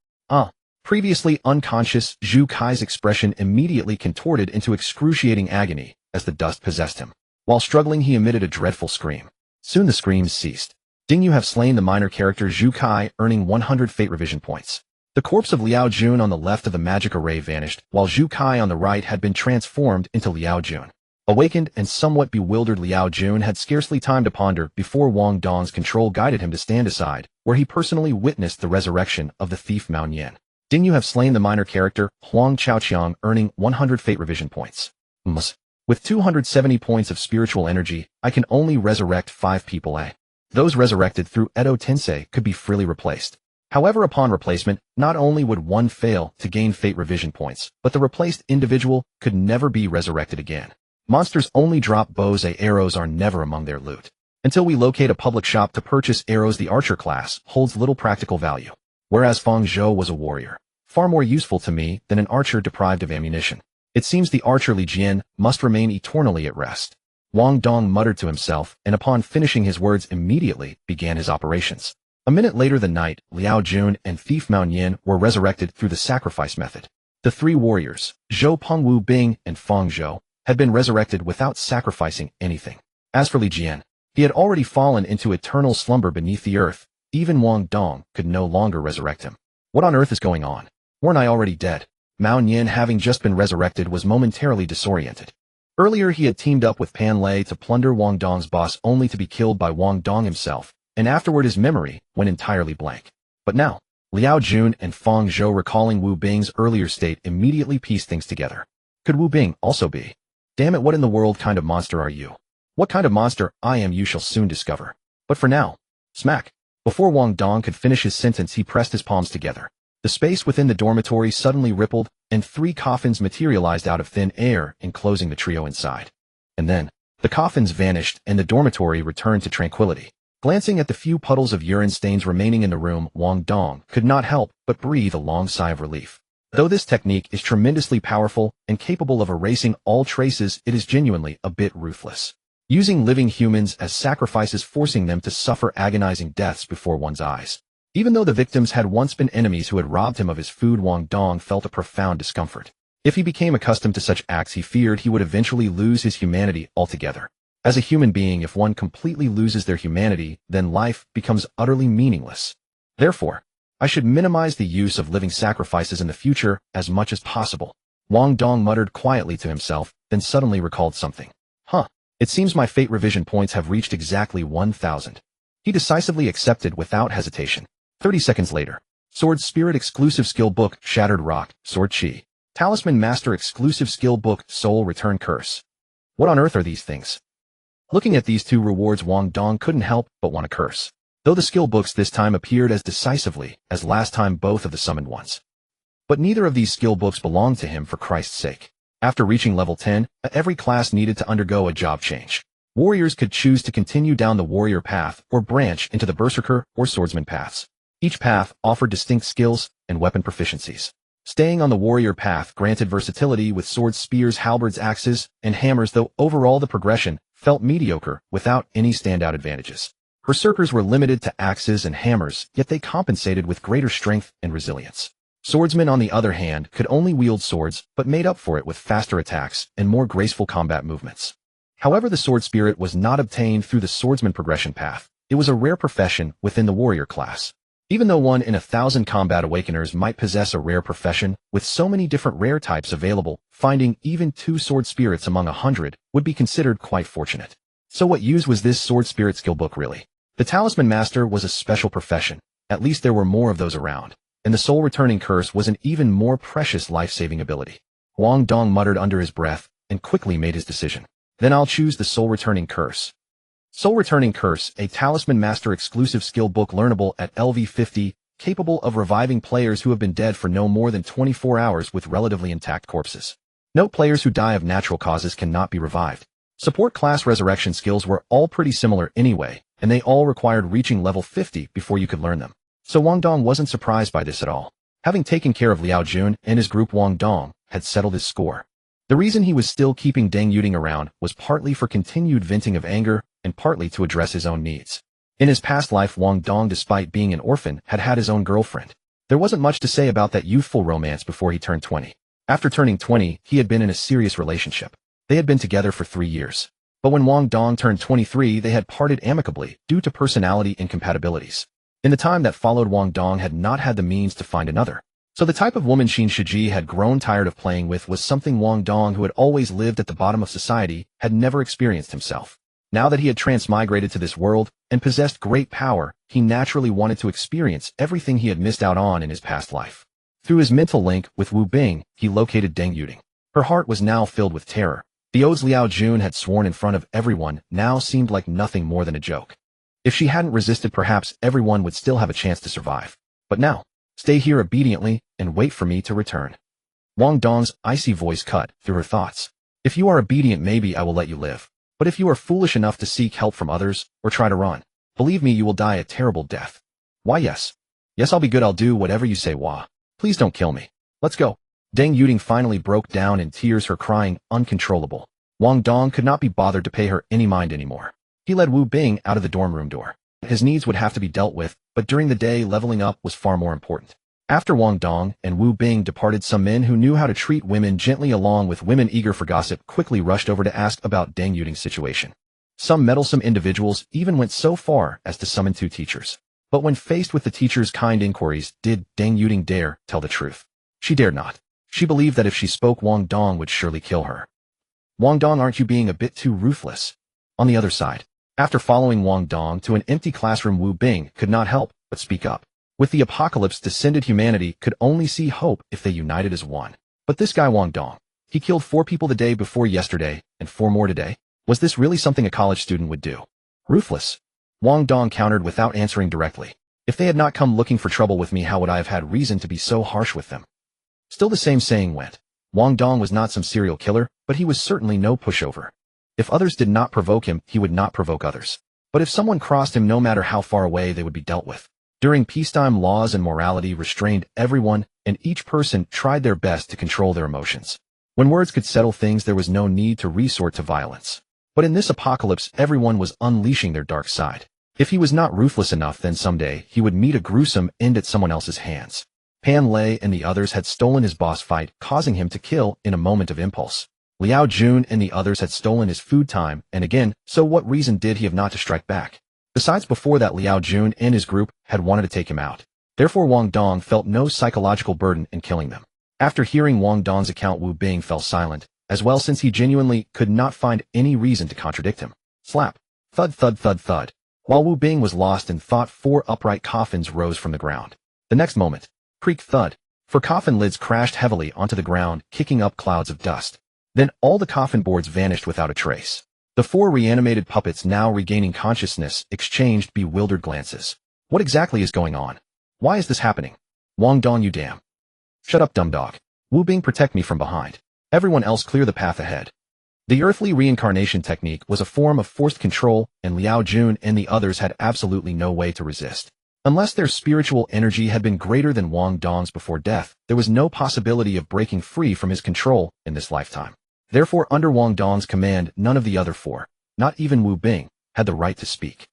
Previously unconscious, Zhu Kai's expression immediately contorted into excruciating agony as the dust possessed him. While struggling, he emitted a dreadful scream. Soon the screams ceased. Ding, you have slain the minor character Zhu Kai, earning 100 fate revision points. The corpse of Liao Jun on the left of the magic array vanished, while Zhu Kai on the right had been transformed into Liao Jun. Awakened and somewhat bewildered, Liao Jun had scarcely time to ponder before Wang Dong's control guided him to stand aside, where he personally witnessed the resurrection of the thief Mao Nian. Ding, you have slain the minor character Huang Chaoqiang, earning 100 fate revision points. With 270 points of spiritual energy, I can only resurrect 5 people. Those resurrected through Edo Tensei could be freely replaced. However, upon replacement, not only would one fail to gain fate revision points, but the replaced individual could never be resurrected again. Monsters only drop bows. Arrows are never among their loot. Until we locate a public shop to purchase arrows, the archer class holds little practical value. Whereas Fang Zhou was a warrior, far more useful to me than an archer deprived of ammunition. It seems the archer Li Jian must remain eternally at rest. Wang Dong muttered to himself, and upon finishing his words immediately began his operations. A minute later, the knight, Liao Jun, and thief Mao Nian were resurrected through the sacrifice method. The 3 warriors, Zhou Peng, Wu Bing, and Fang Zhou, had been resurrected without sacrificing anything. As for Li Jian, he had already fallen into eternal slumber beneath the earth. Even Wang Dong could no longer resurrect him. What on earth is going on? Weren't I already dead? Mao Nian, having just been resurrected, was momentarily disoriented. Earlier, he had teamed up with Pan Lei to plunder Wang Dong's boss, only to be killed by Wang Dong himself, and afterward his memory went entirely blank. But now, Liao Jun and Fang Zhou, recalling Wu Bing's earlier state, immediately pieced things together. Could Wu Bing also be? Damn it, what in the world kind of monster are you? What kind of monster I am you shall soon discover. But for now, smack. Before Wang Dong could finish his sentence, he pressed his palms together. The space within the dormitory suddenly rippled, and 3 coffins materialized out of thin air, enclosing the trio inside. And then, the coffins vanished, and the dormitory returned to tranquility. Glancing at the few puddles of urine stains remaining in the room, Wang Dong could not help but breathe a long sigh of relief. Though this technique is tremendously powerful and capable of erasing all traces, it is genuinely a bit ruthless. Using living humans as sacrifices, forcing them to suffer agonizing deaths before one's eyes. Even though the victims had once been enemies who had robbed him of his food, Wang Dong felt a profound discomfort. If he became accustomed to such acts, he feared he would eventually lose his humanity altogether. As a human being, if one completely loses their humanity, then life becomes utterly meaningless. Therefore, I should minimize the use of living sacrifices in the future as much as possible. Wang Dong muttered quietly to himself, then suddenly recalled something. It seems my fate revision points have reached exactly 1,000. He decisively accepted without hesitation. 30 seconds later. Sword Spirit Exclusive Skill Book, Shattered Rock, Sword Chi. Talisman Master Exclusive Skill Book, Soul Return Curse. What on earth are these things? Looking at these 2 rewards, Wang Dong couldn't help but want to curse. Though the skill books this time appeared as decisively as last time both of the summoned ones. But neither of these skill books belonged to him, for Christ's sake. After reaching level 10, every class needed to undergo a job change. Warriors could choose to continue down the warrior path or branch into the berserker or swordsman paths. Each path offered distinct skills and weapon proficiencies. Staying on the warrior path granted versatility with swords, spears, halberds, axes, and hammers, though overall the progression felt mediocre without any standout advantages. Berserkers were limited to axes and hammers, yet they compensated with greater strength and resilience. Swordsmen, on the other hand, could only wield swords, but made up for it with faster attacks and more graceful combat movements. However, the sword spirit was not obtained through the swordsman progression path. It was a rare profession within the warrior class. Even though 1 in 1,000 combat awakeners might possess a rare profession, with so many different rare types available, finding even 2 sword spirits among 100 would be considered quite fortunate. So what use was this sword spirit skill book really? The talisman master was a special profession. At least there were more of those around. And the soul returning curse was an even more precious life-saving ability. Wang Dong muttered under his breath and quickly made his decision. Then I'll choose the soul returning curse. Soul Returning Curse, a Talisman Master exclusive skill book learnable at LV50, capable of reviving players who have been dead for no more than 24 hours with relatively intact corpses. Note: players who die of natural causes cannot be revived. Support class resurrection skills were all pretty similar anyway, and they all required reaching level 50 before you could learn them. So Wang Dong wasn't surprised by this at all. Having taken care of Liao Jun and his group, Wang Dong had settled his score. The reason he was still keeping Deng Yuding around was partly for continued venting of anger and partly to address his own needs. In his past life, Wang Dong, despite being an orphan, had had his own girlfriend. There wasn't much to say about that youthful romance before he turned 20. After turning 20, he had been in a serious relationship. They had been together for 3 years. But when Wang Dong turned 23, they had parted amicably due to personality incompatibilities. In the time that followed, Wang Dong had not had the means to find another. So the type of woman Xin Shiji had grown tired of playing with was something Wang Dong, who had always lived at the bottom of society, had never experienced himself. Now that he had transmigrated to this world and possessed great power, he naturally wanted to experience everything he had missed out on in his past life. Through his mental link with Wu Bing, he located Deng Yuding. Her heart was now filled with terror. The oaths Liao Jun had sworn in front of everyone now seemed like nothing more than a joke. If she hadn't resisted, perhaps everyone would still have a chance to survive. But now, stay here obediently and wait for me to return. Wang Dong's icy voice cut through her thoughts. If you are obedient, maybe I will let you live. But if you are foolish enough to seek help from others or try to run, believe me, you will die a terrible death. Why, yes. Yes, I'll be good. I'll do whatever you say, Wah. Please don't kill me. Let's go. Deng Yuding finally broke down in tears, her crying uncontrollable. Wang Dong could not be bothered to pay her any mind anymore. He led Wu Bing out of the dorm room door. His needs would have to be dealt with, but during the day, leveling up was far more important. After Wang Dong and Wu Bing departed, some men who knew how to treat women gently, along with women eager for gossip, quickly rushed over to ask about Deng Yuding's situation. Some meddlesome individuals even went so far as to summon 2 teachers. But when faced with the teachers' kind inquiries, did Deng Yuding dare tell the truth? She dared not. She believed that if she spoke, Wang Dong would surely kill her. Wang Dong, aren't you being a bit too ruthless? On the other side, after following Wang Dong to an empty classroom, Wu Bing could not help but speak up. With the apocalypse descended, humanity could only see hope if they united as one. But this guy Wang Dong, he killed 4 people the day before yesterday and 4 more today. Was this really something a college student would do? Ruthless. Wang Dong countered without answering directly. If they had not come looking for trouble with me, how would I have had reason to be so harsh with them? Still the same saying went. Wang Dong was not some serial killer, but he was certainly no pushover. If others did not provoke him, he would not provoke others. But if someone crossed him, no matter how far away, they would be dealt with. During peacetime, laws and morality restrained everyone, and each person tried their best to control their emotions. When words could settle things, there was no need to resort to violence. But in this apocalypse, everyone was unleashing their dark side. If he was not ruthless enough, then someday he would meet a gruesome end at someone else's hands. Pan Lei and the others had stolen his boss fight, causing him to kill in a moment of impulse. Liao Jun and the others had stolen his food time, and again, so what reason did he have not to strike back? Besides, before that, Liao Jun and his group had wanted to take him out. Therefore, Wang Dong felt no psychological burden in killing them. After hearing Wang Dong's account, Wu Bing fell silent, as well, since he genuinely could not find any reason to contradict him. Slap. Thud, thud, thud, thud. While Wu Bing was lost in thought, 4 upright coffins rose from the ground. The next moment, creak, thud. 4 coffin lids crashed heavily onto the ground, kicking up clouds of dust. Then all the coffin boards vanished without a trace. The 4 reanimated puppets, now regaining consciousness, exchanged bewildered glances. What exactly is going on? Why is this happening? Wang Dong, you damn. Shut up, dumb dog. Wu Bing, protect me from behind. Everyone else, clear the path ahead. The earthly reincarnation technique was a form of forced control, and Liao Jun and the others had absolutely no way to resist. Unless their spiritual energy had been greater than Wang Dong's before death, there was no possibility of breaking free from his control in this lifetime. Therefore, under Wang Dong's command, none of the other four, not even Wu Bing, had the right to speak.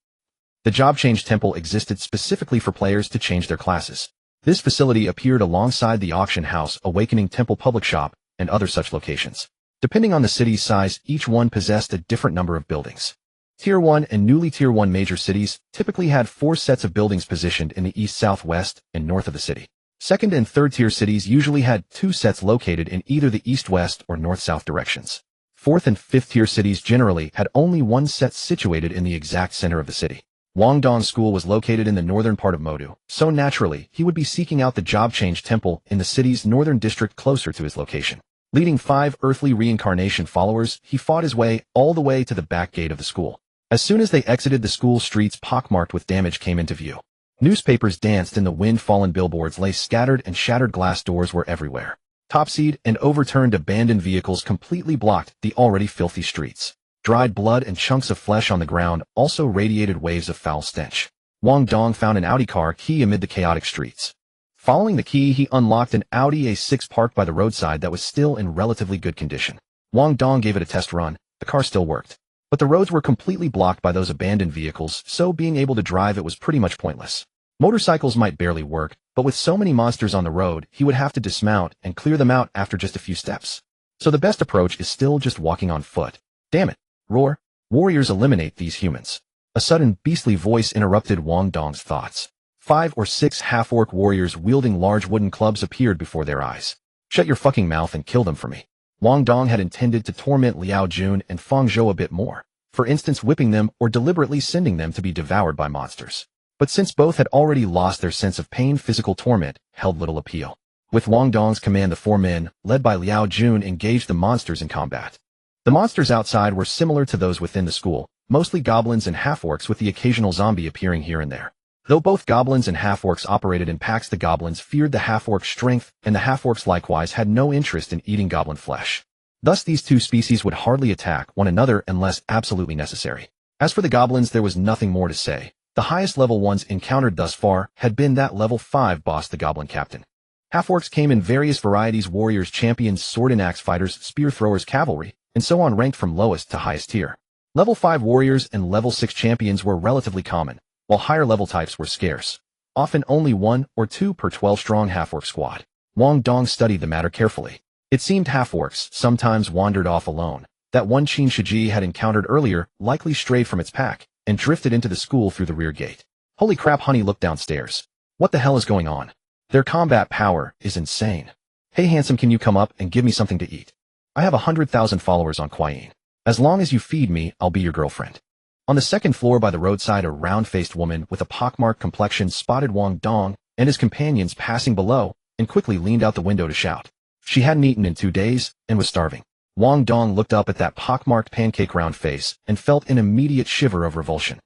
The Job Change Temple existed specifically for players to change their classes. This facility appeared alongside the auction house, Awakening Temple Public Shop, and other such locations. Depending on the city's size, each one possessed a different number of buildings. Tier 1 and newly Tier 1 major cities typically had 4 sets of buildings positioned in the east, southwest, and north of the city. Second and third tier cities usually had 2 sets located in either the east-west or north-south directions. Fourth and fifth tier cities generally had only 1 set situated in the exact center of the city. Wang Dong's school was located in the northern part of Modu, so naturally, he would be seeking out the Job Change Temple in the city's northern district closer to his location. Leading 5 earthly reincarnation followers, he fought his way all the way to the back gate of the school. As soon as they exited the school, streets pockmarked with damage came into view. Newspapers danced in the wind, fallen billboards lay scattered, and shattered glass doors were everywhere. Topsied and overturned abandoned vehicles completely blocked the already filthy streets. Dried blood and chunks of flesh on the ground also radiated waves of foul stench. Wang Dong found an Audi car key amid the chaotic streets. Following the key, he unlocked an Audi A6 parked by the roadside that was still in relatively good condition. Wang Dong gave it a test run. The car still worked. But the roads were completely blocked by those abandoned vehicles, so being able to drive it was pretty much pointless. Motorcycles might barely work, but with so many monsters on the road, he would have to dismount and clear them out after just a few steps. So the best approach is still just walking on foot. Damn it. Roar. Warriors, eliminate these humans. A sudden, beastly voice interrupted Wang Dong's thoughts. 5 or 6 half-orc warriors wielding large wooden clubs appeared before their eyes. Shut your fucking mouth and kill them for me. Wang Dong had intended to torment Liao Jun and Feng Zhou a bit more, for instance whipping them or deliberately sending them to be devoured by monsters. But since both had already lost their sense of pain, physical torment held little appeal. With Wang Dong's command, the 4 men, led by Liao Jun, engaged the monsters in combat. The monsters outside were similar to those within the school, mostly goblins and half-orcs with the occasional zombie appearing here and there. Though both goblins and half-orcs operated in packs, the goblins feared the half-orc strength, and the half-orcs likewise had no interest in eating goblin flesh. Thus these two species would hardly attack one another unless absolutely necessary. As for the goblins, there was nothing more to say. The highest level ones encountered thus far had been that level 5 boss, the goblin captain. Half-orcs came in various varieties: warriors, champions, sword and axe fighters, spear throwers, cavalry, and so on, ranked from lowest to highest tier. Level 5 warriors and level 6 champions were relatively common, while higher level types were scarce. Often only 1 or 2 per 12-strong half-orc squad. Wang Dong studied the matter carefully. It seemed half-orcs sometimes wandered off alone. That one Qin Shiji had encountered earlier likely strayed from its pack and drifted into the school through the rear gate. Holy crap, Honey looked downstairs. What the hell is going on? Their combat power is insane. Hey handsome, can you come up and give me something to eat? I have 100,000 followers on Kuayin. As long as you feed me, I'll be your girlfriend. On the second floor by the roadside, a round-faced woman with a pockmarked complexion spotted Wang Dong and his companions passing below and quickly leaned out the window to shout. She hadn't eaten in 2 days and was starving. Wang Dong looked up at that pockmarked pancake round face and felt an immediate shiver of revulsion.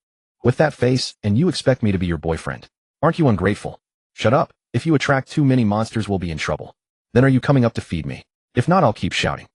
With that face, and you expect me to be your boyfriend? Aren't you ungrateful? Shut up. If you attract too many monsters, we'll be in trouble. Then are you coming up to feed me? If not, I'll keep shouting.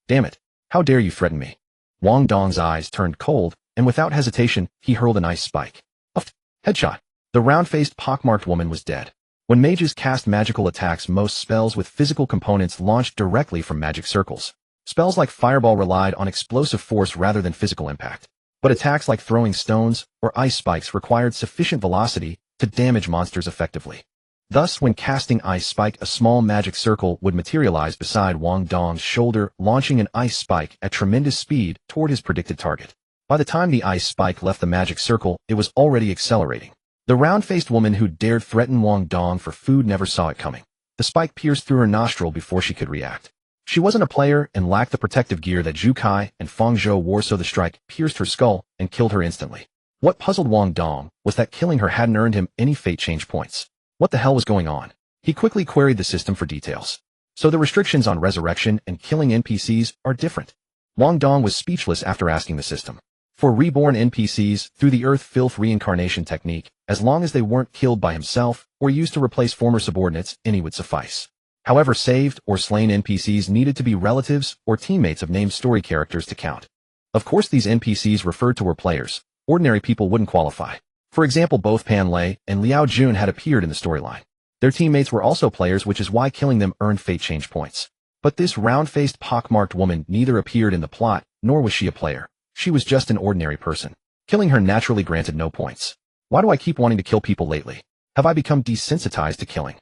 Damn it. How dare you threaten me? Wang Dong's eyes turned cold, and without hesitation, he hurled an ice spike. Uff. Headshot. The round-faced pockmarked woman was dead. When mages cast magical attacks, most spells with physical components launched directly from magic circles. Spells like Fireball relied on explosive force rather than physical impact. But attacks like throwing stones or ice spikes required sufficient velocity to damage monsters effectively. Thus, when casting Ice Spike, a small magic circle would materialize beside Wang Dong's shoulder, launching an ice spike at tremendous speed toward his predicted target. By the time the ice spike left the magic circle, it was already accelerating. The round-faced woman who dared threaten Wang Dong for food never saw it coming. The spike pierced through her nostril before she could react. She wasn't a player and lacked the protective gear that Zhu Kai and Feng Zhou wore, so the strike pierced her skull and killed her instantly. What puzzled Wang Dong was that killing her hadn't earned him any fate change points. What the hell was going on? He quickly queried the system for details. So the restrictions on resurrection and killing NPCs are different. Wang Dong was speechless after asking the system. For reborn NPCs, through the Earth Filth reincarnation technique, as long as they weren't killed by himself or used to replace former subordinates, any would suffice. However, saved or slain NPCs needed to be relatives or teammates of named story characters to count. Of course, these NPCs referred to were players. Ordinary people wouldn't qualify. For example, both Pan Lei and Liao Jun had appeared in the storyline. Their teammates were also players, which is why killing them earned fate change points. But this round-faced, pockmarked woman neither appeared in the plot, nor was she a player. She was just an ordinary person. Killing her naturally granted no points. Why do I keep wanting to kill people lately? Have I become desensitized to killing?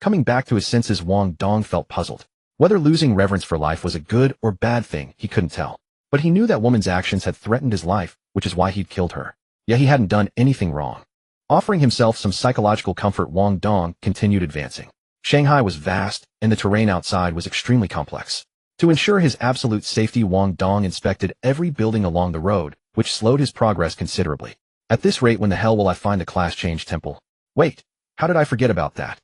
Coming back to his senses, Wang Dong felt puzzled. Whether losing reverence for life was a good or bad thing, he couldn't tell. But he knew that woman's actions had threatened his life, which is why he'd killed her. Yet he hadn't done anything wrong. Offering himself some psychological comfort, Wang Dong continued advancing. Shanghai was vast, and the terrain outside was extremely complex. To ensure his absolute safety, Wang Dong inspected every building along the road, which slowed his progress considerably. At this rate, when the hell will I find the class change temple? Wait, how did I forget about that?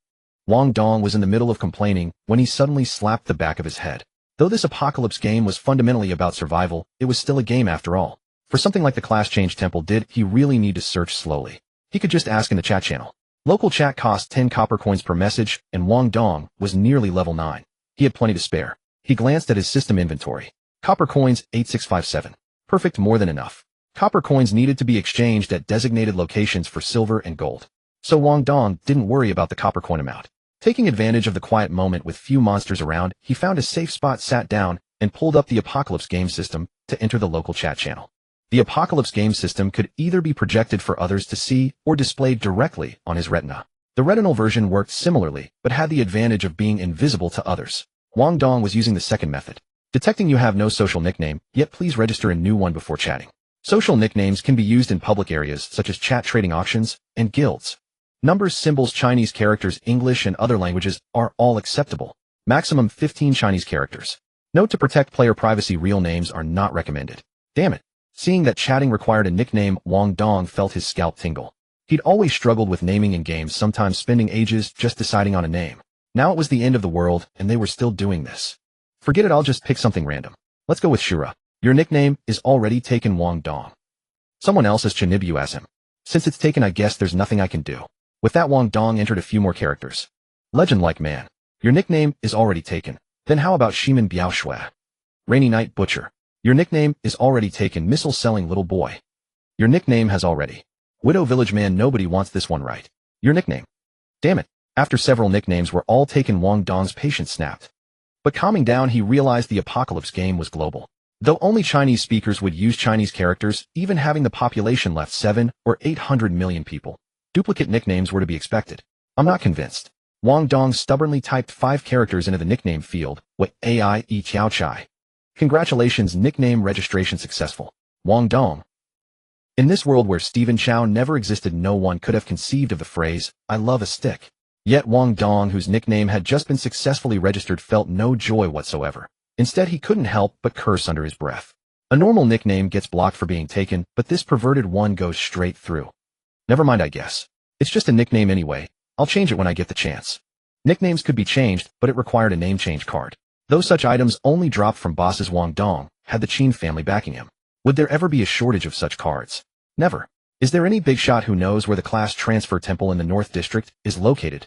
Wang Dong was in the middle of complaining when he suddenly slapped the back of his head. Though this apocalypse game was fundamentally about survival, it was still a game after all. For something like the class change temple, did he really need to search slowly? He could just ask in the chat channel. Local chat cost 10 copper coins per message, and Wang Dong was nearly level 9. He had plenty to spare. He glanced at his system inventory. Copper coins 8657. Perfect, more than enough. Copper coins needed to be exchanged at designated locations for silver and gold. So Wang Dong didn't worry about the copper coin amount. Taking advantage of the quiet moment with few monsters around, he found a safe spot, sat down, and pulled up the Apocalypse game system to enter the local chat channel. The Apocalypse game system could either be projected for others to see or displayed directly on his retina. The retinal version worked similarly, but had the advantage of being invisible to others. Wang Dong was using the second method. Detecting you have no social nickname, yet please register a new one before chatting. Social nicknames can be used in public areas such as chat trading auctions and guilds. Numbers, symbols, Chinese characters, English, and other languages are all acceptable. Maximum 15 Chinese characters. Note: to protect player privacy, real names are not recommended. Damn it. Seeing that chatting required a nickname, Wang Dong felt his scalp tingle. He'd always struggled with naming in games, sometimes spending ages just deciding on a name. Now it was the end of the world, and they were still doing this. Forget it, I'll just pick something random. Let's go with Shura. Your nickname is already taken, Wang Dong. Someone else has Chinibu as him. Since it's taken, I guess there's nothing I can do. With that, Wang Dong entered a few more characters. Legend-like man. Your nickname is already taken. Then how about Shiman Biaoshui? Rainy Night Butcher. Your nickname is already taken. Missile-selling little boy. Your nickname has already. Widow Village Man. Nobody wants this one, right? Your nickname. Damn it. After several nicknames were all taken, Wang Dong's patience snapped. But calming down, he realized the Apocalypse game was global. Though only Chinese speakers would use Chinese characters, even having the population left 7 or 800 million people, duplicate nicknames were to be expected. I'm not convinced. Wang Dong stubbornly typed 5 characters into the nickname field. Wait, AI E Chiao Chai. Congratulations, nickname registration successful. Wang Dong. In this world where Stephen Chow never existed, no one could have conceived of the phrase, I love a stick. Yet Wang Dong, whose nickname had just been successfully registered, felt no joy whatsoever. Instead, he couldn't help but curse under his breath. A normal nickname gets blocked for being taken, but this perverted one goes straight through. Never mind, I guess. It's just a nickname anyway. I'll change it when I get the chance. Nicknames could be changed, but it required a name change card. Though such items only dropped from bosses, Wang Dong had the Qin family backing him. Would there ever be a shortage of such cards? Never. Is there any big shot who knows where the class transfer temple in the North District is located?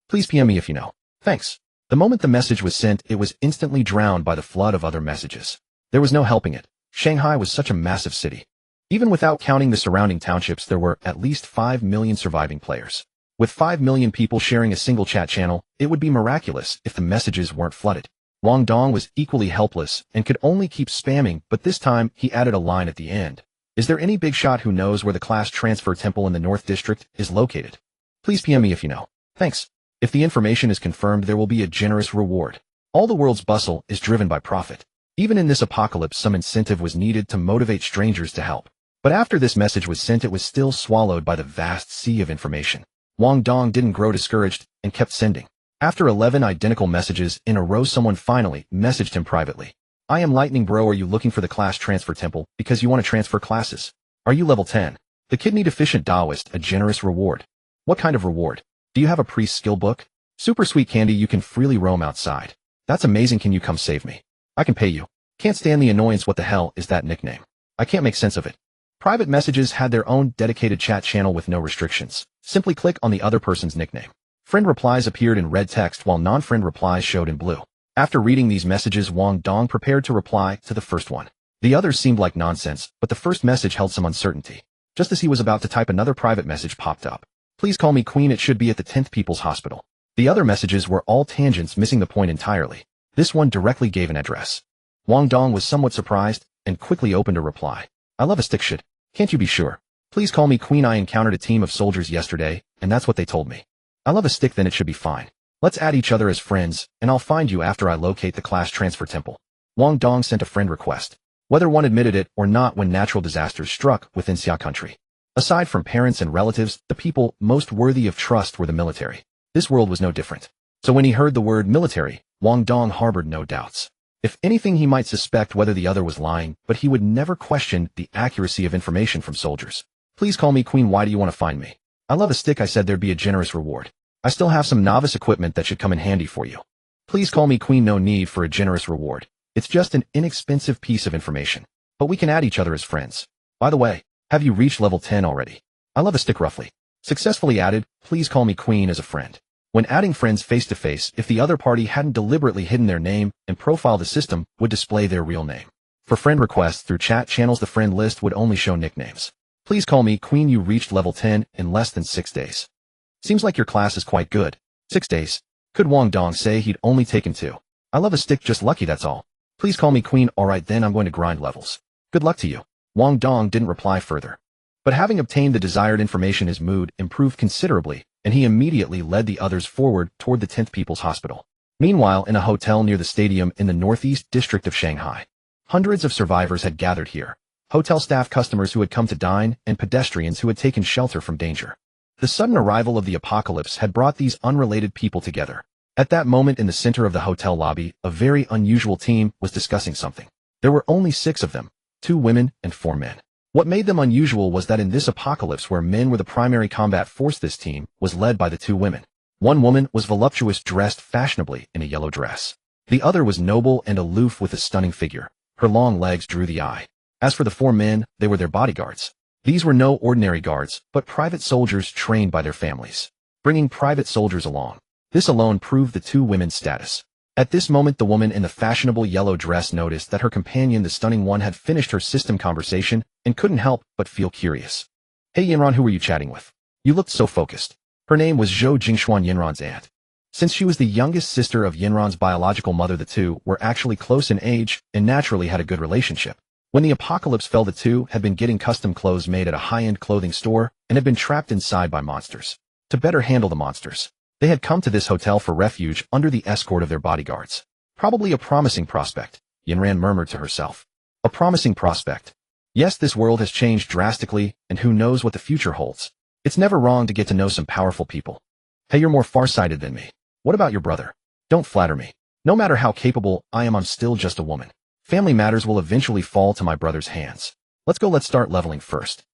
Please PM me if you know. Thanks. The moment the message was sent, it was instantly drowned by the flood of other messages. There was no helping it. Shanghai was such a massive city. Even without counting the surrounding townships, there were at least 5 million surviving players. With 5 million people sharing a single chat channel, it would be miraculous if the messages weren't flooded. Wang Dong was equally helpless and could only keep spamming, but this time he added a line at the end. Is there any big shot who knows where the class transfer temple in the North District is located? Please PM me if you know. Thanks. If the information is confirmed, there will be a generous reward. All the world's bustle is driven by profit. Even in this apocalypse, some incentive was needed to motivate strangers to help. But after this message was sent, it was still swallowed by the vast sea of information. Wang Dong didn't grow discouraged and kept sending. After 11 identical messages in a row, someone finally messaged him privately. I am Lightning Bro, are you looking for the class transfer temple because you want to transfer classes? Are you level 10? The kidney deficient Taoist, a generous reward. What kind of reward? Do you have a priest skill book? Super sweet candy, you can freely roam outside. That's amazing, can you come save me? I can pay you. Can't stand the annoyance, what the hell is that nickname? I can't make sense of it. Private messages had their own dedicated chat channel with no restrictions. Simply click on the other person's nickname. Friend replies appeared in red text while non-friend replies showed in blue. After reading these messages, Wang Dong prepared to reply to the first one. The others seemed like nonsense, but the first message held some uncertainty. Just as he was about to type, another private message popped up. Please call me Queen. It should be at the 10th People's Hospital. The other messages were all tangents, missing the point entirely. This one directly gave an address. Wang Dong was somewhat surprised and quickly opened a reply. I love a stick shit. Can't you be sure? Please call me Queen. I encountered a team of soldiers yesterday, and that's what they told me. I love a stick. Then it should be fine. Let's add each other as friends, and I'll find you after I locate the class transfer temple. Wang Dong sent a friend request. Whether one admitted it or not, when natural disasters struck within Xia country, aside from parents and relatives, the people most worthy of trust were the military. This world was no different. So when he heard the word military, Wang Dong harbored no doubts. If anything, he might suspect whether the other was lying, but he would never question the accuracy of information from soldiers. Please call me Queen. Why do you want to find me? I love a stick. I said there'd be a generous reward. I still have some novice equipment that should come in handy for you. Please call me Queen. No need for a generous reward. It's just an inexpensive piece of information. But we can add each other as friends. By the way, have you reached level 10 already? I love a stick. Roughly. Successfully added. Please call me Queen as a friend. When adding friends face-to-face, if the other party hadn't deliberately hidden their name and profile, the system would display their real name. For friend requests through chat channels, the friend list would only show nicknames. Please call me Queen. You reached level 10 in less than 6 days. Seems like your class is quite good. 6 days. Could Wang Dong say he'd only taken 2? I love a stick. Just lucky, that's all. Please call me Queen. Alright then, I'm going to grind levels. Good luck to you. Wang Dong didn't reply further. But having obtained the desired information, his mood improved considerably, and he immediately led the others forward toward the 10th People's Hospital. Meanwhile, in a hotel near the stadium in the northeast district of Shanghai, hundreds of survivors had gathered here. Hotel staff, customers who had come to dine, and pedestrians who had taken shelter from danger. The sudden arrival of the apocalypse had brought these unrelated people together. At that moment, in the center of the hotel lobby, a very unusual team was discussing something. There were only 6 of them, 2 women and 4 men. What made them unusual was that in this apocalypse, where men were the primary combat force, this team was led by the 2 women. One woman was voluptuous, dressed fashionably in a yellow dress. The other was noble and aloof with a stunning figure. Her long legs drew the eye. As for the 4 men, they were their bodyguards. These were no ordinary guards, but private soldiers trained by their families, bringing private soldiers along. This alone proved the 2 women's status. At this moment, the woman in the fashionable yellow dress noticed that her companion, the stunning one, had finished her system conversation and couldn't help but feel curious. Hey Yinran, who were you chatting with? You looked so focused. Her name was Zhou Jingxuan, Yinran's aunt. Since she was the youngest sister of Yinran's biological mother, the 2 were actually close in age and naturally had a good relationship. When the apocalypse fell, the 2 had been getting custom clothes made at a high-end clothing store and had been trapped inside by monsters. To better handle the monsters, they had come to this hotel for refuge under the escort of their bodyguards. Probably a promising prospect, Yinran murmured to herself. A promising prospect. Yes, this world has changed drastically, and who knows what the future holds. It's never wrong to get to know some powerful people. Hey, you're more far-sighted than me. What about your brother? Don't flatter me. No matter how capable I am, I'm still just a woman. Family matters will eventually fall to my brother's hands. Let's start leveling first.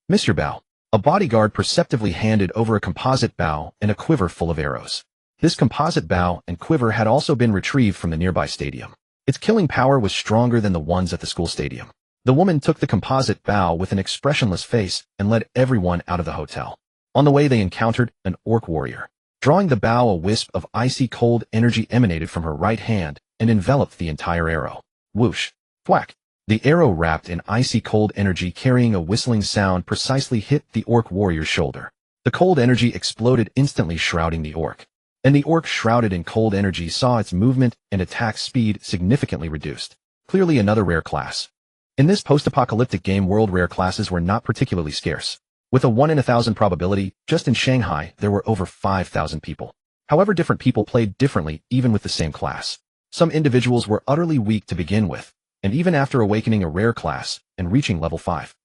Miss your bow. A bodyguard perceptively handed over a composite bow and a quiver full of arrows. This composite bow and quiver had also been retrieved from the nearby stadium. Its killing power was stronger than the ones at the school stadium. The woman took the composite bow with an expressionless face and led everyone out of the hotel. On the way, they encountered an orc warrior. Drawing the bow, a wisp of icy cold energy emanated from her right hand and enveloped the entire arrow. Whoosh! Thwack! The arrow, wrapped in icy cold energy carrying a whistling sound, precisely hit the orc warrior's shoulder. The cold energy exploded, instantly shrouding the orc. And the orc, shrouded in cold energy, saw its movement and attack speed significantly reduced. Clearly another rare class. In this post-apocalyptic game world, rare classes were not particularly scarce. With a 1 in 1,000 probability, just in Shanghai, there were over 5,000 people. However, different people played differently, even with the same class. Some individuals were utterly weak to begin with, and even after awakening a rare class and reaching level 5,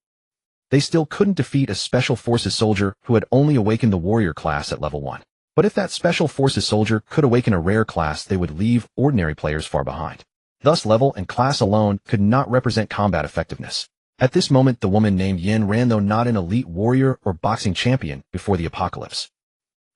they still couldn't defeat a Special Forces soldier who had only awakened the warrior class at level 1. But if that Special Forces soldier could awaken a rare class, they would leave ordinary players far behind. Thus, level and class alone could not represent combat effectiveness. At this moment, the woman named Yin ran, though not an elite warrior or boxing champion before the apocalypse.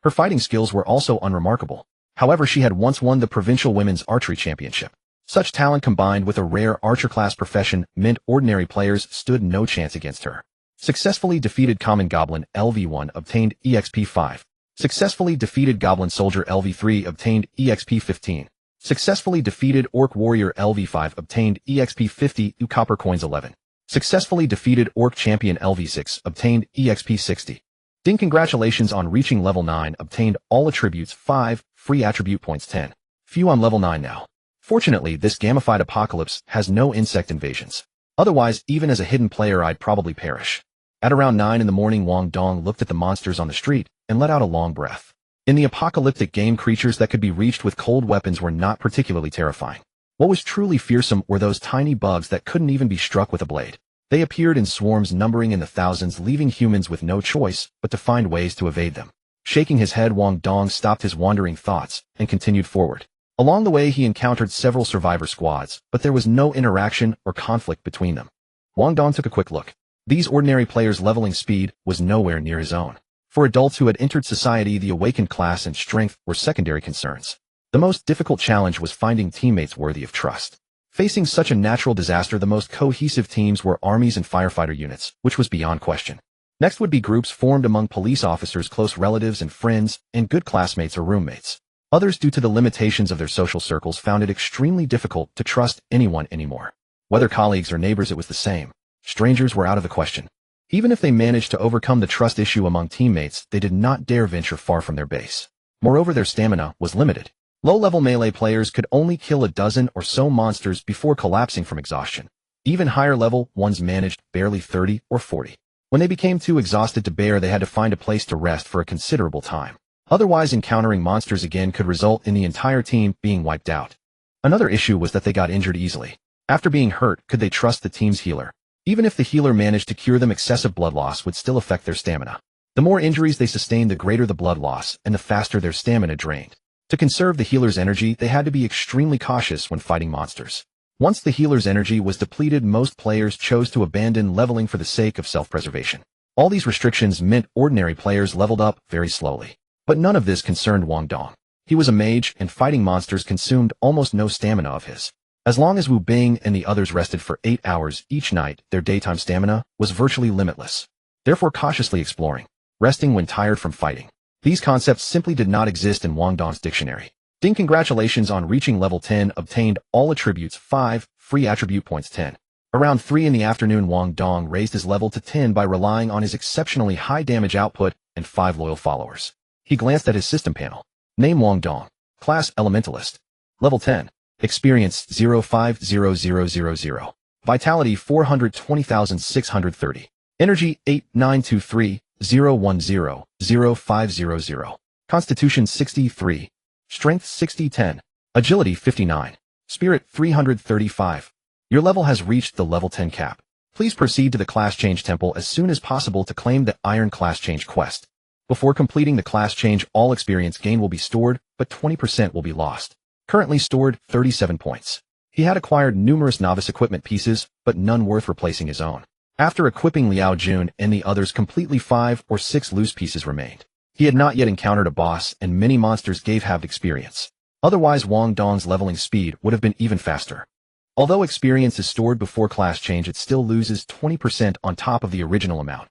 Her fighting skills were also unremarkable. However, she had once won the provincial women's archery championship. Such talent combined with a rare archer class profession meant ordinary players stood no chance against her. Successfully defeated Common Goblin LV1 obtained EXP 5. Successfully defeated Goblin Soldier LV3 obtained EXP 15. Successfully defeated Orc Warrior LV5 obtained EXP 50 copper coins 11. Successfully defeated Orc Champion LV6, obtained EXP 60. Ding, congratulations on reaching level 9, obtained all attributes 5, free attribute points 10. Phew, I'm level 9 now. Fortunately, this gamified apocalypse has no insect invasions. Otherwise, even as a hidden player, I'd probably perish. At around 9 in the morning, Wang Dong looked at the monsters on the street and let out a long breath. In the apocalyptic game, creatures that could be reached with cold weapons were not particularly terrifying. What was truly fearsome were those tiny bugs that couldn't even be struck with a blade. They appeared in swarms numbering in the thousands, leaving humans with no choice but to find ways to evade them. Shaking his head, Wang Dong stopped his wandering thoughts and continued forward. Along the way, he encountered several survivor squads, but there was no interaction or conflict between them. Wang Dong took a quick look. These ordinary players' leveling speed was nowhere near his own. For adults who had entered society, the awakened class and strength were secondary concerns. The most difficult challenge was finding teammates worthy of trust. Facing such a natural disaster, the most cohesive teams were armies and firefighter units, which was beyond question. Next would be groups formed among police officers, close relatives and friends, and good classmates or roommates. Others, due to the limitations of their social circles, found it extremely difficult to trust anyone anymore. Whether colleagues or neighbors, it was the same. Strangers were out of the question. Even if they managed to overcome the trust issue among teammates, they did not dare venture far from their base. Moreover, their stamina was limited. Low-level melee players could only kill a dozen or so monsters before collapsing from exhaustion. Even higher-level ones managed barely 30 or 40. When they became too exhausted to bear, they had to find a place to rest for a considerable time. Otherwise, encountering monsters again could result in the entire team being wiped out. Another issue was that they got injured easily. After being hurt, could they trust the team's healer? Even if the healer managed to cure them, excessive blood loss would still affect their stamina. The more injuries they sustained, the greater the blood loss, and the faster their stamina drained. To conserve the healer's energy, they had to be extremely cautious when fighting monsters. Once the healer's energy was depleted, most players chose to abandon leveling for the sake of self-preservation. All these restrictions meant ordinary players leveled up very slowly. But none of this concerned Wang Dong. He was a mage, and fighting monsters consumed almost no stamina of his. As long as Wu Bing and the others rested for 8 hours each night, their daytime stamina was virtually limitless. Therefore, cautiously exploring, resting when tired from fighting. These concepts simply did not exist in Wang Dong's dictionary. Ding, congratulations on reaching level 10, obtained all attributes 5, free attribute points 10. Around 3 in the afternoon, Wang Dong raised his level to 10 by relying on his exceptionally high damage output and 5 loyal followers. He glanced at his system panel. Name Wang Dong. Class Elementalist. Level 10. Experience 050000. Vitality 420,630. Energy 8923-010-0500. Constitution 63. Strength 60-10. Agility 59. Spirit 335. Your level has reached the level 10 cap. Please proceed to the Class Change Temple as soon as possible to claim the Iron Class Change quest. Before completing the class change, all experience gain will be stored, but 20% will be lost. Currently stored 37 points. He had acquired numerous novice equipment pieces, but none worth replacing his own. After equipping Liao Jun and the others completely, 5 or 6 loose pieces remained. He had not yet encountered a boss, and many monsters gave halved experience. Otherwise, Wang Dong's leveling speed would have been even faster. Although experience is stored before class change, it still loses 20% on top of the original amount.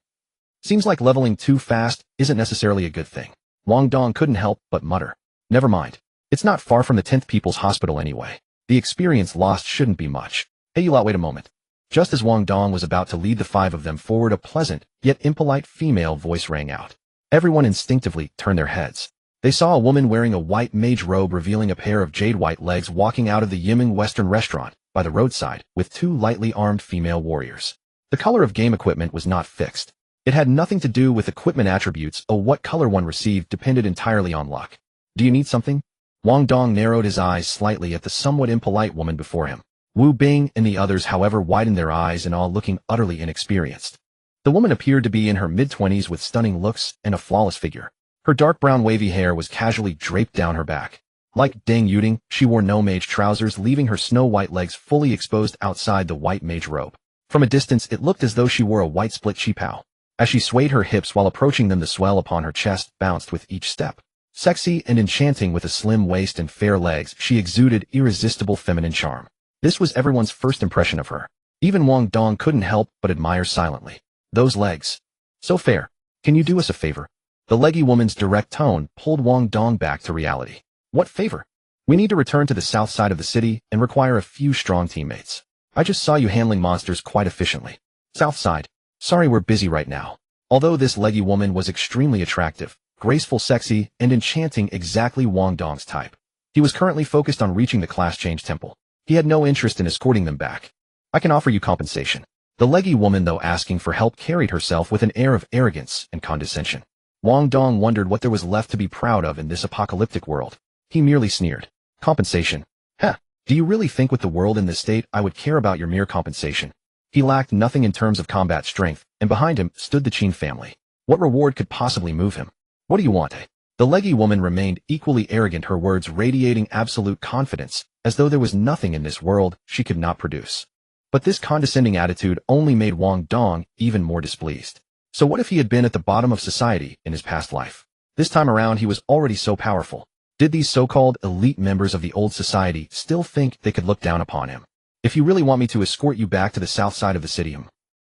Seems like leveling too fast isn't necessarily a good thing. Wang Dong couldn't help but mutter. Never mind. It's not far from the 10th People's Hospital anyway. The experience lost shouldn't be much. Hey, you lot, wait a moment. Just as Wang Dong was about to lead the 5 of them forward, a pleasant, yet impolite female voice rang out. Everyone instinctively turned their heads. They saw a woman wearing a white mage robe, revealing a pair of jade-white legs, walking out of the Yiming Western restaurant by the roadside with 2 lightly armed female warriors. The color of game equipment was not fixed. It had nothing to do with equipment attributes, or what color one received depended entirely on luck. Do you need something? Wang Dong narrowed his eyes slightly at the somewhat impolite woman before him. Wu Bing and the others, however, widened their eyes in awe, looking utterly inexperienced. The woman appeared to be in her mid-20s with stunning looks and a flawless figure. Her dark brown wavy hair was casually draped down her back. Like Deng Yuding, she wore no mage trousers, leaving her snow-white legs fully exposed outside the white mage robe. From a distance, it looked as though she wore a white split qipao. As she swayed her hips while approaching them, the swell upon her chest bounced with each step. Sexy and enchanting with a slim waist and fair legs, she exuded irresistible feminine charm. This was everyone's first impression of her. Even Wang Dong couldn't help but admire silently. Those legs. So fair. Can you do us a favor? The leggy woman's direct tone pulled Wang Dong back to reality. What favor? We need to return to the south side of the city and require a few strong teammates. I just saw you handling monsters quite efficiently. South side. Sorry, we're busy right now. Although this leggy woman was extremely attractive, graceful, sexy, and enchanting, exactly Wang Dong's type, he was currently focused on reaching the class change temple. He had no interest in escorting them back. I can offer you compensation. The leggy woman, though asking for help, carried herself with an air of arrogance and condescension. Wang Dong wondered what there was left to be proud of in this apocalyptic world. He merely sneered. Compensation? Heh, do you really think with the world in this state I would care about your mere compensation? He lacked nothing in terms of combat strength, and behind him stood the Qin family. What reward could possibly move him? What do you want, eh? The leggy woman remained equally arrogant, her words radiating absolute confidence, as though there was nothing in this world she could not produce. But this condescending attitude only made Wang Dong even more displeased. So what if he had been at the bottom of society in his past life? This time around he was already so powerful. Did these so-called elite members of the old society still think they could look down upon him? If you really want me to escort you back to the south side of the city,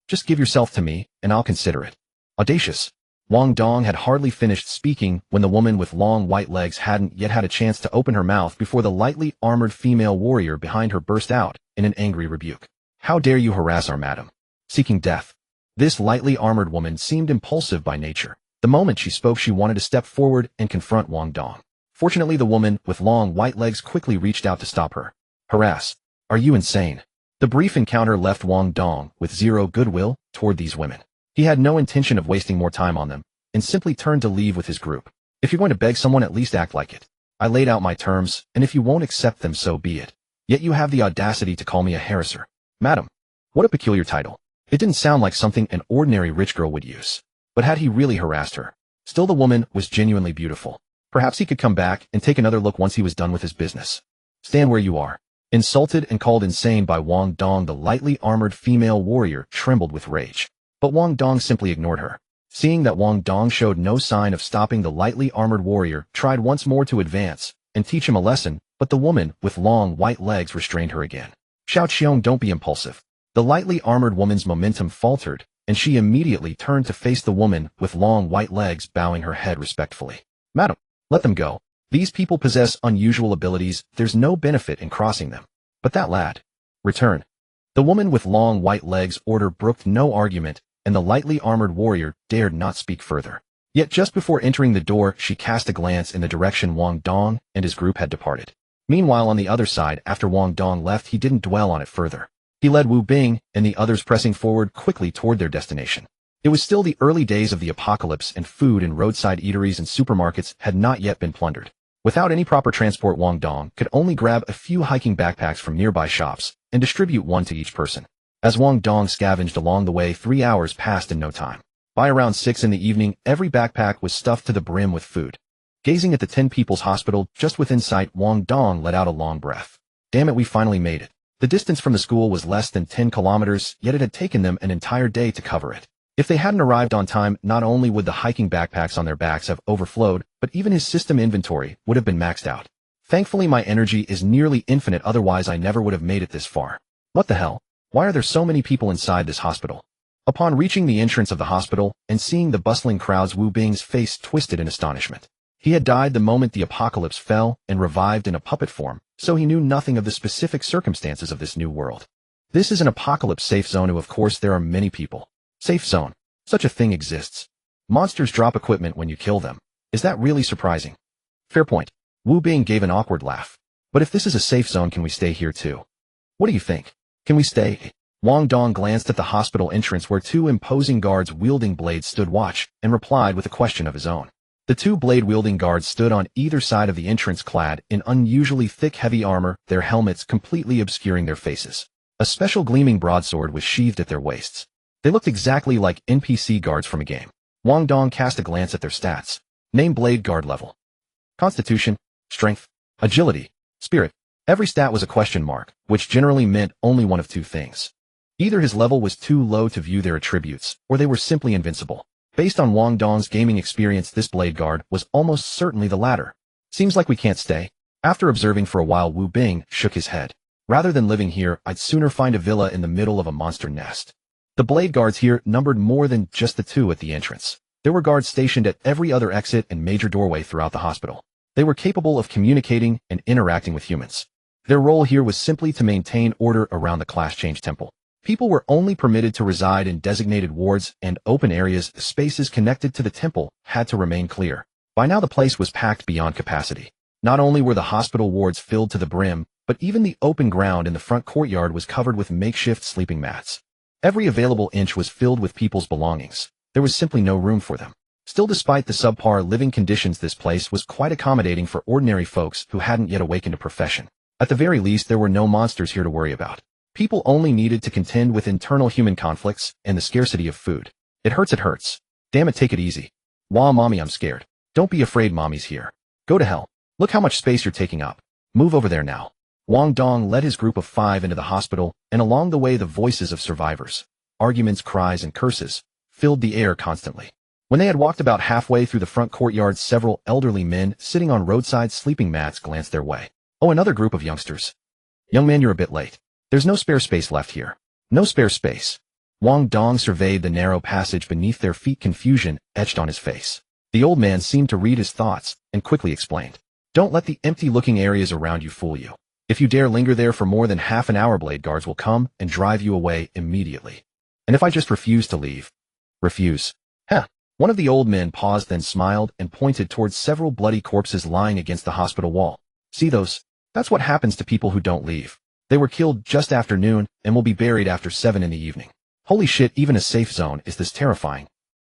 just give yourself to me, and I'll consider it. Audacious. Wang Dong had hardly finished speaking when the woman with long white legs hadn't yet had a chance to open her mouth before the lightly armored female warrior behind her burst out in an angry rebuke. How dare you harass our madam? Seeking death. This lightly armored woman seemed impulsive by nature. The moment she spoke, she wanted to step forward and confront Wang Dong. Fortunately, the woman with long white legs quickly reached out to stop her. Harass? Are you insane? The brief encounter left Wang Dong with zero goodwill toward these women. He had no intention of wasting more time on them, and simply turned to leave with his group. If you're going to beg someone, at least act like it. I laid out my terms, and if you won't accept them, so be it. Yet you have the audacity to call me a harasser. Madam. What a peculiar title. It didn't sound like something an ordinary rich girl would use. But had he really harassed her? Still, the woman was genuinely beautiful. Perhaps he could come back and take another look once he was done with his business. Stand where you are. Insulted and called insane by Wang Dong, the lightly armored female warrior trembled with rage. But Wang Dong simply ignored her. Seeing that Wang Dong showed no sign of stopping, the lightly armored warrior tried once more to advance and teach him a lesson, but the woman with long white legs restrained her again. Xiao Qiong, don't be impulsive. The lightly armored woman's momentum faltered, and she immediately turned to face the woman with long white legs, bowing her head respectfully. Madam, let them go. These people possess unusual abilities. There's no benefit in crossing them. But that lad. Return. The woman with long white legs' order brooked no argument, and the lightly armored warrior dared not speak further. Yet just before entering the door, she cast a glance in the direction Wang Dong and his group had departed. Meanwhile, on the other side, after Wang Dong left, he didn't dwell on it further. He led Wu Bing and the others pressing forward quickly toward their destination. It was still the early days of the apocalypse, and food in roadside eateries and supermarkets had not yet been plundered. Without any proper transport, Wang Dong could only grab a few hiking backpacks from nearby shops and distribute one to each person. As Wang Dong scavenged along the way, 3 hours passed in no time. By around 6 in the evening, every backpack was stuffed to the brim with food. Gazing at the 10 People's Hospital just within sight, Wang Dong let out a long breath. Damn it, we finally made it. The distance from the school was less than 10 kilometers, yet it had taken them an entire day to cover it. If they hadn't arrived on time, not only would the hiking backpacks on their backs have overflowed, but even his system inventory would have been maxed out. Thankfully, my energy is nearly infinite, otherwise I never would have made it this far. What the hell? Why are there so many people inside this hospital? Upon reaching the entrance of the hospital and seeing the bustling crowds, Wu Bing's face twisted in astonishment. He had died the moment the apocalypse fell and revived in a puppet form, so he knew nothing of the specific circumstances of this new world. This is an apocalypse safe zone, and of course there are many people. Safe zone. Such a thing exists. Monsters drop equipment when you kill them. Is that really surprising? Fair point. Wu Bing gave an awkward laugh. But if this is a safe zone, can we stay here too? What do you think? Can we stay? Wang Dong glanced at the hospital entrance where 2 imposing guards wielding blades stood watch and replied with a question of his own. The 2 blade-wielding guards stood on either side of the entrance, clad in unusually thick heavy armor, their helmets completely obscuring their faces. A special gleaming broadsword was sheathed at their waists. They looked exactly like NPC guards from a game. Wang Dong cast a glance at their stats. Name: Blade Guard level. Constitution, Strength, Agility, Spirit. Every stat was a question mark, which generally meant only one of 2 things. Either his level was too low to view their attributes, or they were simply invincible. Based on Wang Dong's gaming experience, this Blade Guard was almost certainly the latter. Seems like we can't stay. After observing for a while, Wu Bing shook his head. Rather than living here, I'd sooner find a villa in the middle of a monster nest. The Blade Guards here numbered more than just the 2 at the entrance. There were guards stationed at every other exit and major doorway throughout the hospital. They were capable of communicating and interacting with humans. Their role here was simply to maintain order around the class change temple. People were only permitted to reside in designated wards and open areas. Spaces connected to the temple had to remain clear. By now the place was packed beyond capacity. Not only were the hospital wards filled to the brim, but even the open ground in the front courtyard was covered with makeshift sleeping mats. Every available inch was filled with people's belongings. There was simply no room for them. Still, despite the subpar living conditions, this place was quite accommodating for ordinary folks who hadn't yet awakened a profession. At the very least, there were no monsters here to worry about. People only needed to contend with internal human conflicts and the scarcity of food. It hurts, it hurts. Damn it, take it easy. Wah, mommy, I'm scared. Don't be afraid, mommy's here. Go to hell. Look how much space you're taking up. Move over there now. Wang Dong led his group of 5 into the hospital, and along the way the voices of survivors, arguments, cries, and curses, filled the air constantly. When they had walked about halfway through the front courtyard, several elderly men sitting on roadside sleeping mats glanced their way. Oh, another group of youngsters. Young man, you're a bit late. There's no spare space left here. No spare space. Wang Dong surveyed the narrow passage beneath their feet, confusion etched on his face. The old man seemed to read his thoughts and quickly explained. Don't let the empty-looking areas around you fool you. If you dare linger there for more than half an hour, blade guards will come and drive you away immediately. And if I just refuse to leave? Refuse. Heh. One of the old men paused, then smiled and pointed towards several bloody corpses lying against the hospital wall. See those? That's what happens to people who don't leave. They were killed just after noon and will be buried after 7 in the evening. Holy shit, even a safe zone is this terrifying.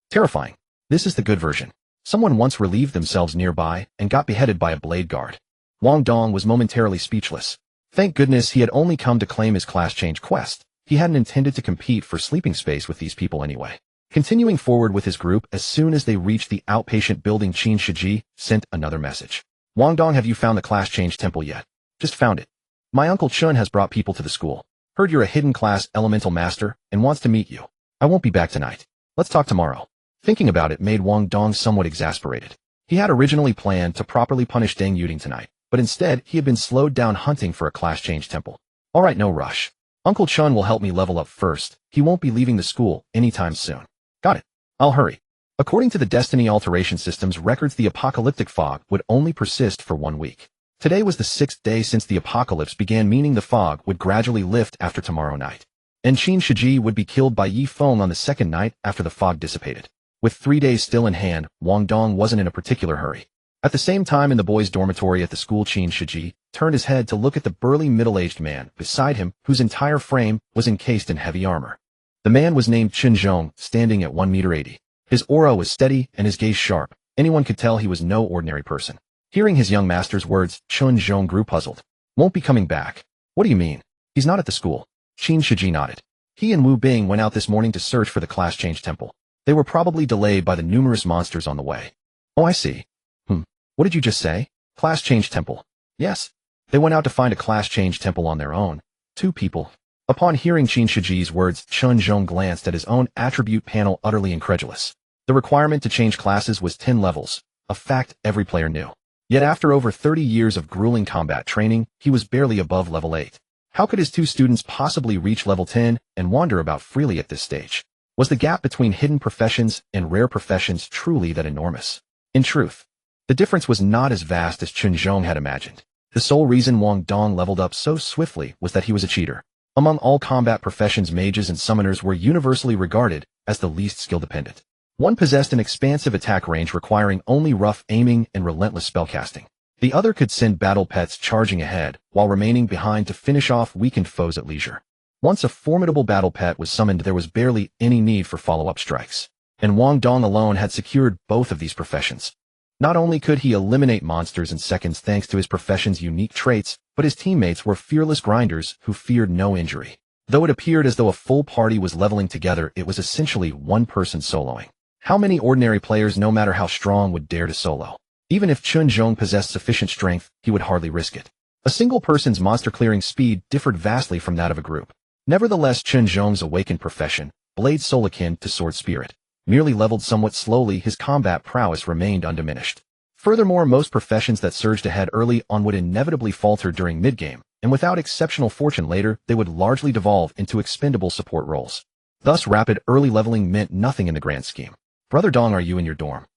Terrifying. This is the good version. Someone once relieved themselves nearby and got beheaded by a blade guard. Wang Dong was momentarily speechless. Thank goodness he had only come to claim his class change quest. He hadn't intended to compete for sleeping space with these people anyway. Continuing forward with his group, as soon as they reached the outpatient building, Qin Shiji sent another message. Wang Dong, have you found the class change temple yet? Just found it. My uncle Chun has brought people to the school. Heard you're a hidden class elemental master and wants to meet you. I won't be back tonight. Let's talk tomorrow. Thinking about it made Wang Dong somewhat exasperated. He had originally planned to properly punish Deng Yuding tonight, but instead he had been slowed down hunting for a class change temple. Alright, no rush. Uncle Chun will help me level up first. He won't be leaving the school anytime soon. Got it. I'll hurry. According to the Destiny Alteration System's records, the apocalyptic fog would only persist for 1 week. Today was the 6th day since the apocalypse began, meaning the fog would gradually lift after tomorrow night. And Qin Shiji would be killed by Yi Feng on the 2nd night after the fog dissipated. With 3 days still in hand, Wang Dong wasn't in a particular hurry. At the same time, in the boys' dormitory at the school, Qin Shiji turned his head to look at the burly middle-aged man beside him, whose entire frame was encased in heavy armor. The man was named Chen Zhong, standing at 1.80 meters. His aura was steady and his gaze sharp. Anyone could tell he was no ordinary person. Hearing his young master's words, Chen Zhong grew puzzled. Won't be coming back. What do you mean? He's not at the school. Qin Shiji nodded. He and Wu Bing went out this morning to search for the class change temple. They were probably delayed by the numerous monsters on the way. Oh, I see. What did you just say? Class change temple. Yes. They went out to find a class change temple on their own. 2 people. Upon hearing Qin Shiji's words, Chen Zhong glanced at his own attribute panel, utterly incredulous. The requirement to change classes was 10 levels, a fact every player knew. Yet after over 30 years of grueling combat training, he was barely above level 8. How could his 2 students possibly reach level 10 and wander about freely at this stage? Was the gap between hidden professions and rare professions truly that enormous? In truth, the difference was not as vast as Chen Zhong had imagined. The sole reason Wang Dong leveled up so swiftly was that he was a cheater. Among all combat professions, mages and summoners were universally regarded as the least skill-dependent. One possessed an expansive attack range requiring only rough aiming and relentless spellcasting. The other could send battle pets charging ahead while remaining behind to finish off weakened foes at leisure. Once a formidable battle pet was summoned, there was barely any need for follow-up strikes. And Wang Dong alone had secured both of these professions. Not only could he eliminate monsters in seconds thanks to his profession's unique traits, but his teammates were fearless grinders who feared no injury. Though it appeared as though a full party was leveling together, it was essentially one person soloing. How many ordinary players, no matter how strong, would dare to solo? Even if Chen Zhong possessed sufficient strength, he would hardly risk it. A single person's monster-clearing speed differed vastly from that of a group. Nevertheless, Chen Zhong's awakened profession, blade soul akin to sword spirit, merely leveled somewhat slowly. His combat prowess remained undiminished. Furthermore, most professions that surged ahead early on would inevitably falter during mid-game, and without exceptional fortune later, they would largely devolve into expendable support roles. Thus, rapid early leveling meant nothing in the grand scheme. Brother Dong, are you in your dorm?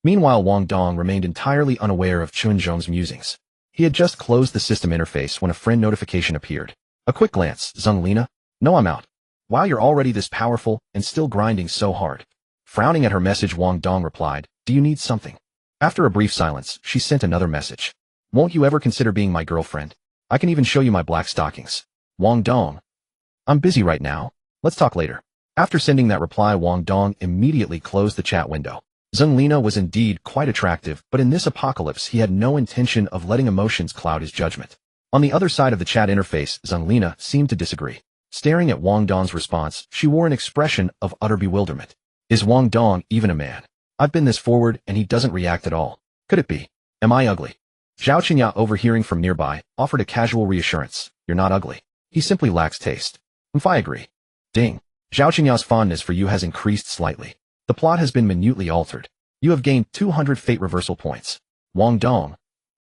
Meanwhile, Wang Dong remained entirely unaware of Chen Zhong's musings. He had just closed the system interface when a friend notification appeared. A quick glance, Zheng Lina? No, I'm out. Wow, you're already this powerful and still grinding so hard. Frowning at her message, Wang Dong replied, do you need something? After a brief silence, she sent another message. Won't you ever consider being my girlfriend? I can even show you my black stockings. Wang Dong. I'm busy right now. Let's talk later. After sending that reply, Wang Dong immediately closed the chat window. Zheng Lina was indeed quite attractive, but in this apocalypse he had no intention of letting emotions cloud his judgment. On the other side of the chat interface, Zheng Lina seemed to disagree. Staring at Wang Dong's response, she wore an expression of utter bewilderment. Is Wang Dong even a man? I've been this forward and he doesn't react at all. Could it be? Am I ugly? Zhao Qinya, overhearing from nearby, offered a casual reassurance. You're not ugly. He simply lacks taste. I agree. Ding. Zhao Qinya's fondness for you has increased slightly. The plot has been minutely altered. You have gained 200 fate reversal points. Wang Dong.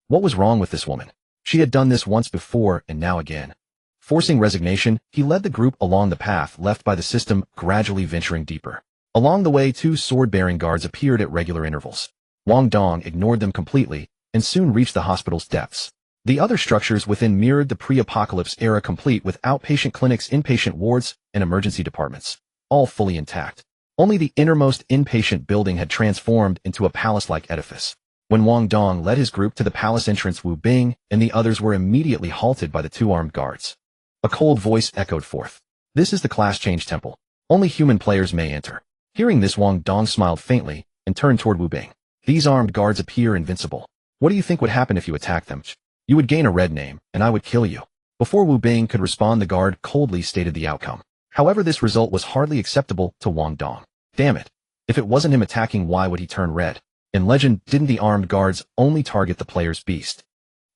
What was wrong with this woman? She had done this once before and now again. Forcing resignation, he led the group along the path left by the system, gradually venturing deeper. Along the way, 2 sword-bearing guards appeared at regular intervals. Wang Dong ignored them completely and soon reached the hospital's depths. The other structures within mirrored the pre-apocalypse era, complete with outpatient clinics, inpatient wards, and emergency departments, all fully intact. Only the innermost inpatient building had transformed into a palace-like edifice. When Wang Dong led his group to the palace entrance, Wu Bing and the others were immediately halted by the 2 armed guards. A cold voice echoed forth. This is the class change temple. Only human players may enter. Hearing this, Wang Dong smiled faintly and turned toward Wu Bing. These armed guards appear invincible. What do you think would happen if you attacked them? You would gain a red name, and I would kill you. Before Wu Bing could respond, the guard coldly stated the outcome. However, this result was hardly acceptable to Wang Dong. Damn it. If it wasn't him attacking, why would he turn red? In Legend, didn't the armed guards only target the player's beast?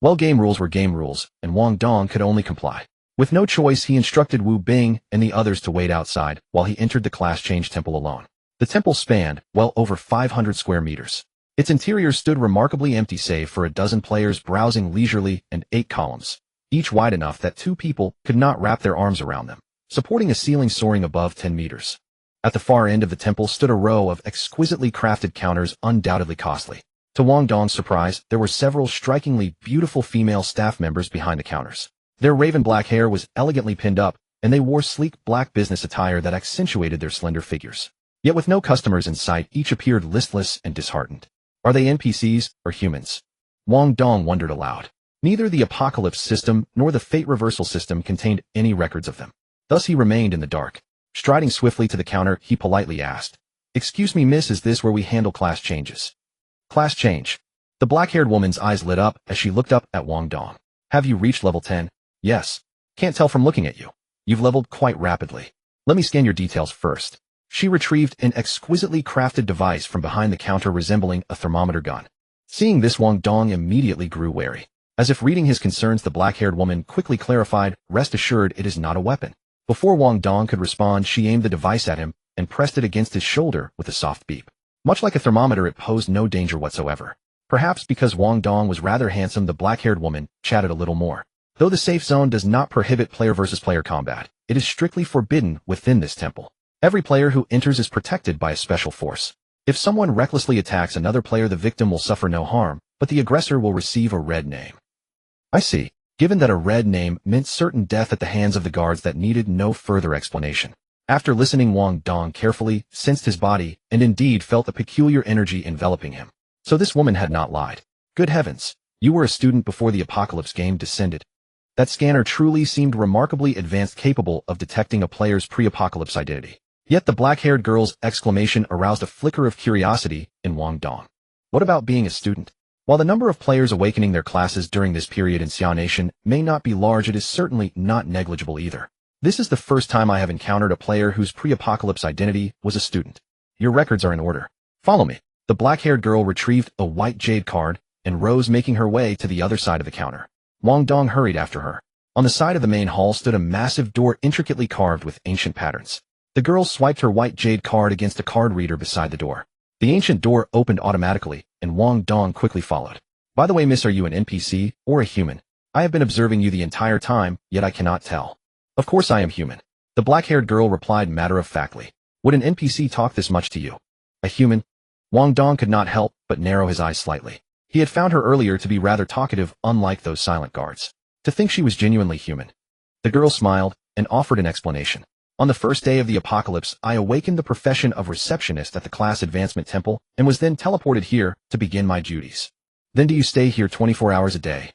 Well, game rules were game rules, and Wang Dong could only comply. With no choice, he instructed Wu Bing and the others to wait outside while he entered the class change temple alone. The temple spanned well over 500 square meters. Its interior stood remarkably empty save for a dozen players browsing leisurely and 8 columns, each wide enough that 2 people could not wrap their arms around them, supporting a ceiling soaring above 10 meters. At the far end of the temple stood a row of exquisitely crafted counters, undoubtedly costly. To Wang Dong's surprise, there were several strikingly beautiful female staff members behind the counters. Their raven black hair was elegantly pinned up, and they wore sleek black business attire that accentuated their slender figures. Yet with no customers in sight, each appeared listless and disheartened. Are they NPCs or humans? Wang Dong wondered aloud. Neither the apocalypse system nor the fate reversal system contained any records of them. Thus he remained in the dark. Striding swiftly to the counter, he politely asked, "Excuse me, miss, is this where we handle class changes?" Class change. The black-haired woman's eyes lit up as she looked up at Wang Dong. Have you reached level 10? Yes. Can't tell from looking at you. You've leveled quite rapidly. Let me scan your details first. She retrieved an exquisitely crafted device from behind the counter resembling a thermometer gun. Seeing this, Wang Dong immediately grew wary. As if reading his concerns, the black-haired woman quickly clarified, "Rest assured, it is not a weapon." Before Wang Dong could respond, she aimed the device at him and pressed it against his shoulder with a soft beep. Much like a thermometer, it posed no danger whatsoever. Perhaps because Wang Dong was rather handsome, the black-haired woman chatted a little more. Though the safe zone does not prohibit player versus player combat, it is strictly forbidden within this temple. Every player who enters is protected by a special force. If someone recklessly attacks another player, the victim will suffer no harm, but the aggressor will receive a red name. I see. Given that a red name meant certain death at the hands of the guards, that needed no further explanation. After listening, Wang Dong carefully sensed his body and indeed felt a peculiar energy enveloping him. So this woman had not lied. Good heavens, you were a student before the apocalypse game descended. That scanner truly seemed remarkably advanced, capable of detecting a player's pre-apocalypse identity. Yet the black-haired girl's exclamation aroused a flicker of curiosity in Wang Dong. What about being a student? While the number of players awakening their classes during this period in Xia Nation may not be large, it is certainly not negligible either. This is the first time I have encountered a player whose pre-apocalypse identity was a student. Your records are in order. Follow me. The black-haired girl retrieved a white jade card and rose, making her way to the other side of the counter. Wang Dong hurried after her. On the side of the main hall stood a massive door intricately carved with ancient patterns. The girl swiped her white jade card against a card reader beside the door. The ancient door opened automatically, and Wang Dong quickly followed. By the way, miss, are you an NPC or a human? I have been observing you the entire time, yet I cannot tell. Of course I am human. The black-haired girl replied matter-of-factly. Would an NPC talk this much to you? A human? Wang Dong could not help but narrow his eyes slightly. He had found her earlier to be rather talkative, unlike those silent guards. To think she was genuinely human. The girl smiled and offered an explanation. On the first day of the apocalypse, I awakened the profession of receptionist at the Class Advancement Temple and was then teleported here to begin my duties. Then do you stay here 24 hours a day?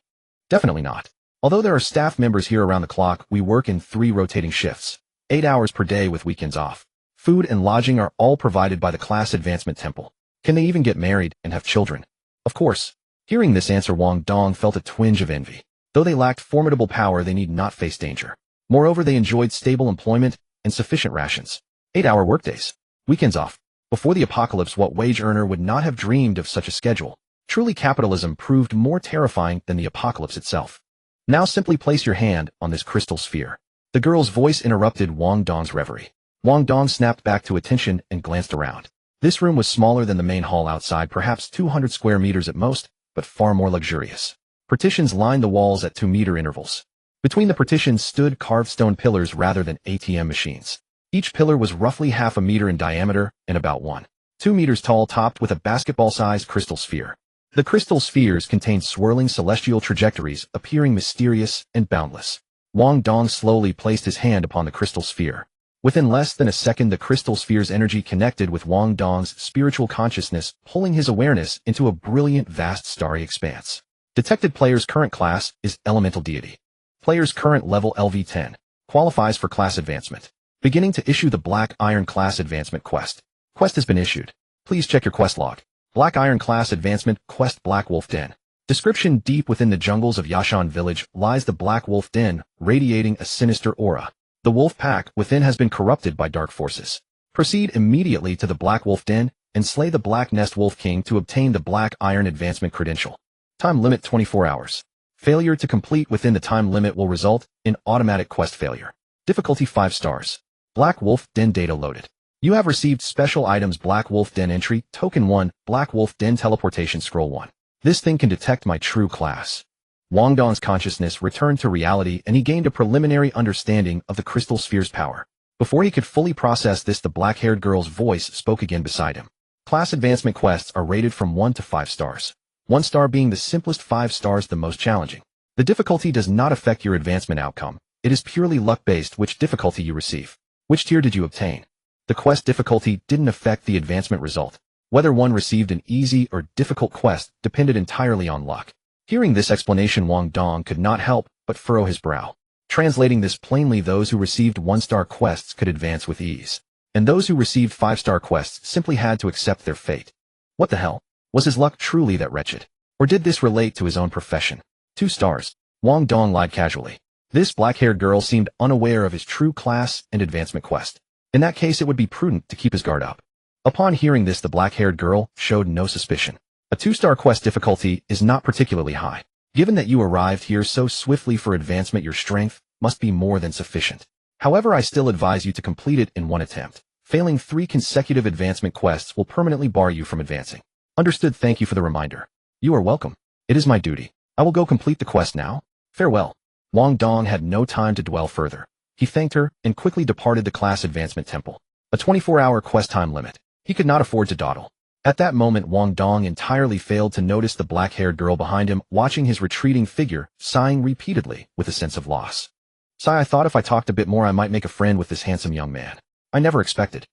Definitely not. Although there are staff members here around the clock, we work in 3 rotating shifts, 8 hours per day with weekends off. Food and lodging are all provided by the Class Advancement Temple. Can they even get married and have children? Of course. Hearing this answer, Wang Dong felt a twinge of envy. Though they lacked formidable power, they need not face danger. Moreover, they enjoyed stable employment and sufficient rations. 8-hour workdays. Weekends off. Before the apocalypse, what wage earner would not have dreamed of such a schedule? Truly, capitalism proved more terrifying than the apocalypse itself. Now simply place your hand on this crystal sphere. The girl's voice interrupted Wang Dong's reverie. Wang Dong snapped back to attention and glanced around. This room was smaller than the main hall outside, perhaps 200 square meters at most, but far more luxurious. Partitions lined the walls at 2-meter intervals. Between the partitions stood carved stone pillars rather than ATM machines. Each pillar was roughly half a meter in diameter and about 1.2 meters tall, topped with a basketball-sized crystal sphere. The crystal spheres contained swirling celestial trajectories, appearing mysterious and boundless. Wang Dong slowly placed his hand upon the crystal sphere. Within less than a second, the crystal sphere's energy connected with Wang Dong's spiritual consciousness, pulling his awareness into a brilliant, vast starry expanse. Detected player's current class is Elemental Deity. Player's current level LV10. Qualifies for class advancement. Beginning to issue the Black Iron Class Advancement Quest. Quest has been issued. Please check your quest log. Black Iron Class Advancement Quest, Black Wolf Den. Description: deep within the jungles of Yashan Village lies the Black Wolf Den, radiating a sinister aura. The wolf pack within has been corrupted by dark forces. Proceed immediately to the Black Wolf Den and slay the Black Nest Wolf King to obtain the Black Iron Advancement Credential. Time limit 24 hours. Failure to complete within the time limit will result in automatic quest failure. Difficulty 5 stars. Black Wolf Den data loaded. You have received special items: Black Wolf Den entry, token 1, Black Wolf Den teleportation scroll 1. This thing can detect my true class. Wang Dong's consciousness returned to reality and he gained a preliminary understanding of the crystal sphere's power. Before he could fully process this, the black-haired girl's voice spoke again beside him. Class advancement quests are rated from 1 to 5 stars. 1 star being the simplest, 5 stars the most challenging. The difficulty does not affect your advancement outcome. It is purely luck-based which difficulty you receive. Which tier did you obtain? The quest difficulty didn't affect the advancement result. Whether one received an easy or difficult quest depended entirely on luck. Hearing this explanation, Wang Dong could not help but furrow his brow. Translating this plainly, those who received 1-star quests could advance with ease, and those who received 5-star quests simply had to accept their fate. What the hell? Was his luck truly that wretched? Or did this relate to his own profession? 2 stars. Wang Dong lied casually. This black-haired girl seemed unaware of his true class and advancement quest. In that case, it would be prudent to keep his guard up. Upon hearing this, the black-haired girl showed no suspicion. A 2-star quest difficulty is not particularly high. Given that you arrived here so swiftly for advancement, your strength must be more than sufficient. However, I still advise you to complete it in 1 attempt. Failing 3 consecutive advancement quests will permanently bar you from advancing. Understood. Thank you for the reminder. You are welcome. It is my duty. I will go complete the quest now. Farewell. Wang Dong had no time to dwell further. He thanked her and quickly departed the class advancement temple. A 24-hour quest time limit. He could not afford to dawdle. At that moment, Wang Dong entirely failed to notice the black-haired girl behind him, watching his retreating figure, sighing repeatedly with a sense of loss. Sigh, I thought if I talked a bit more I might make a friend with this handsome young man. I never expected.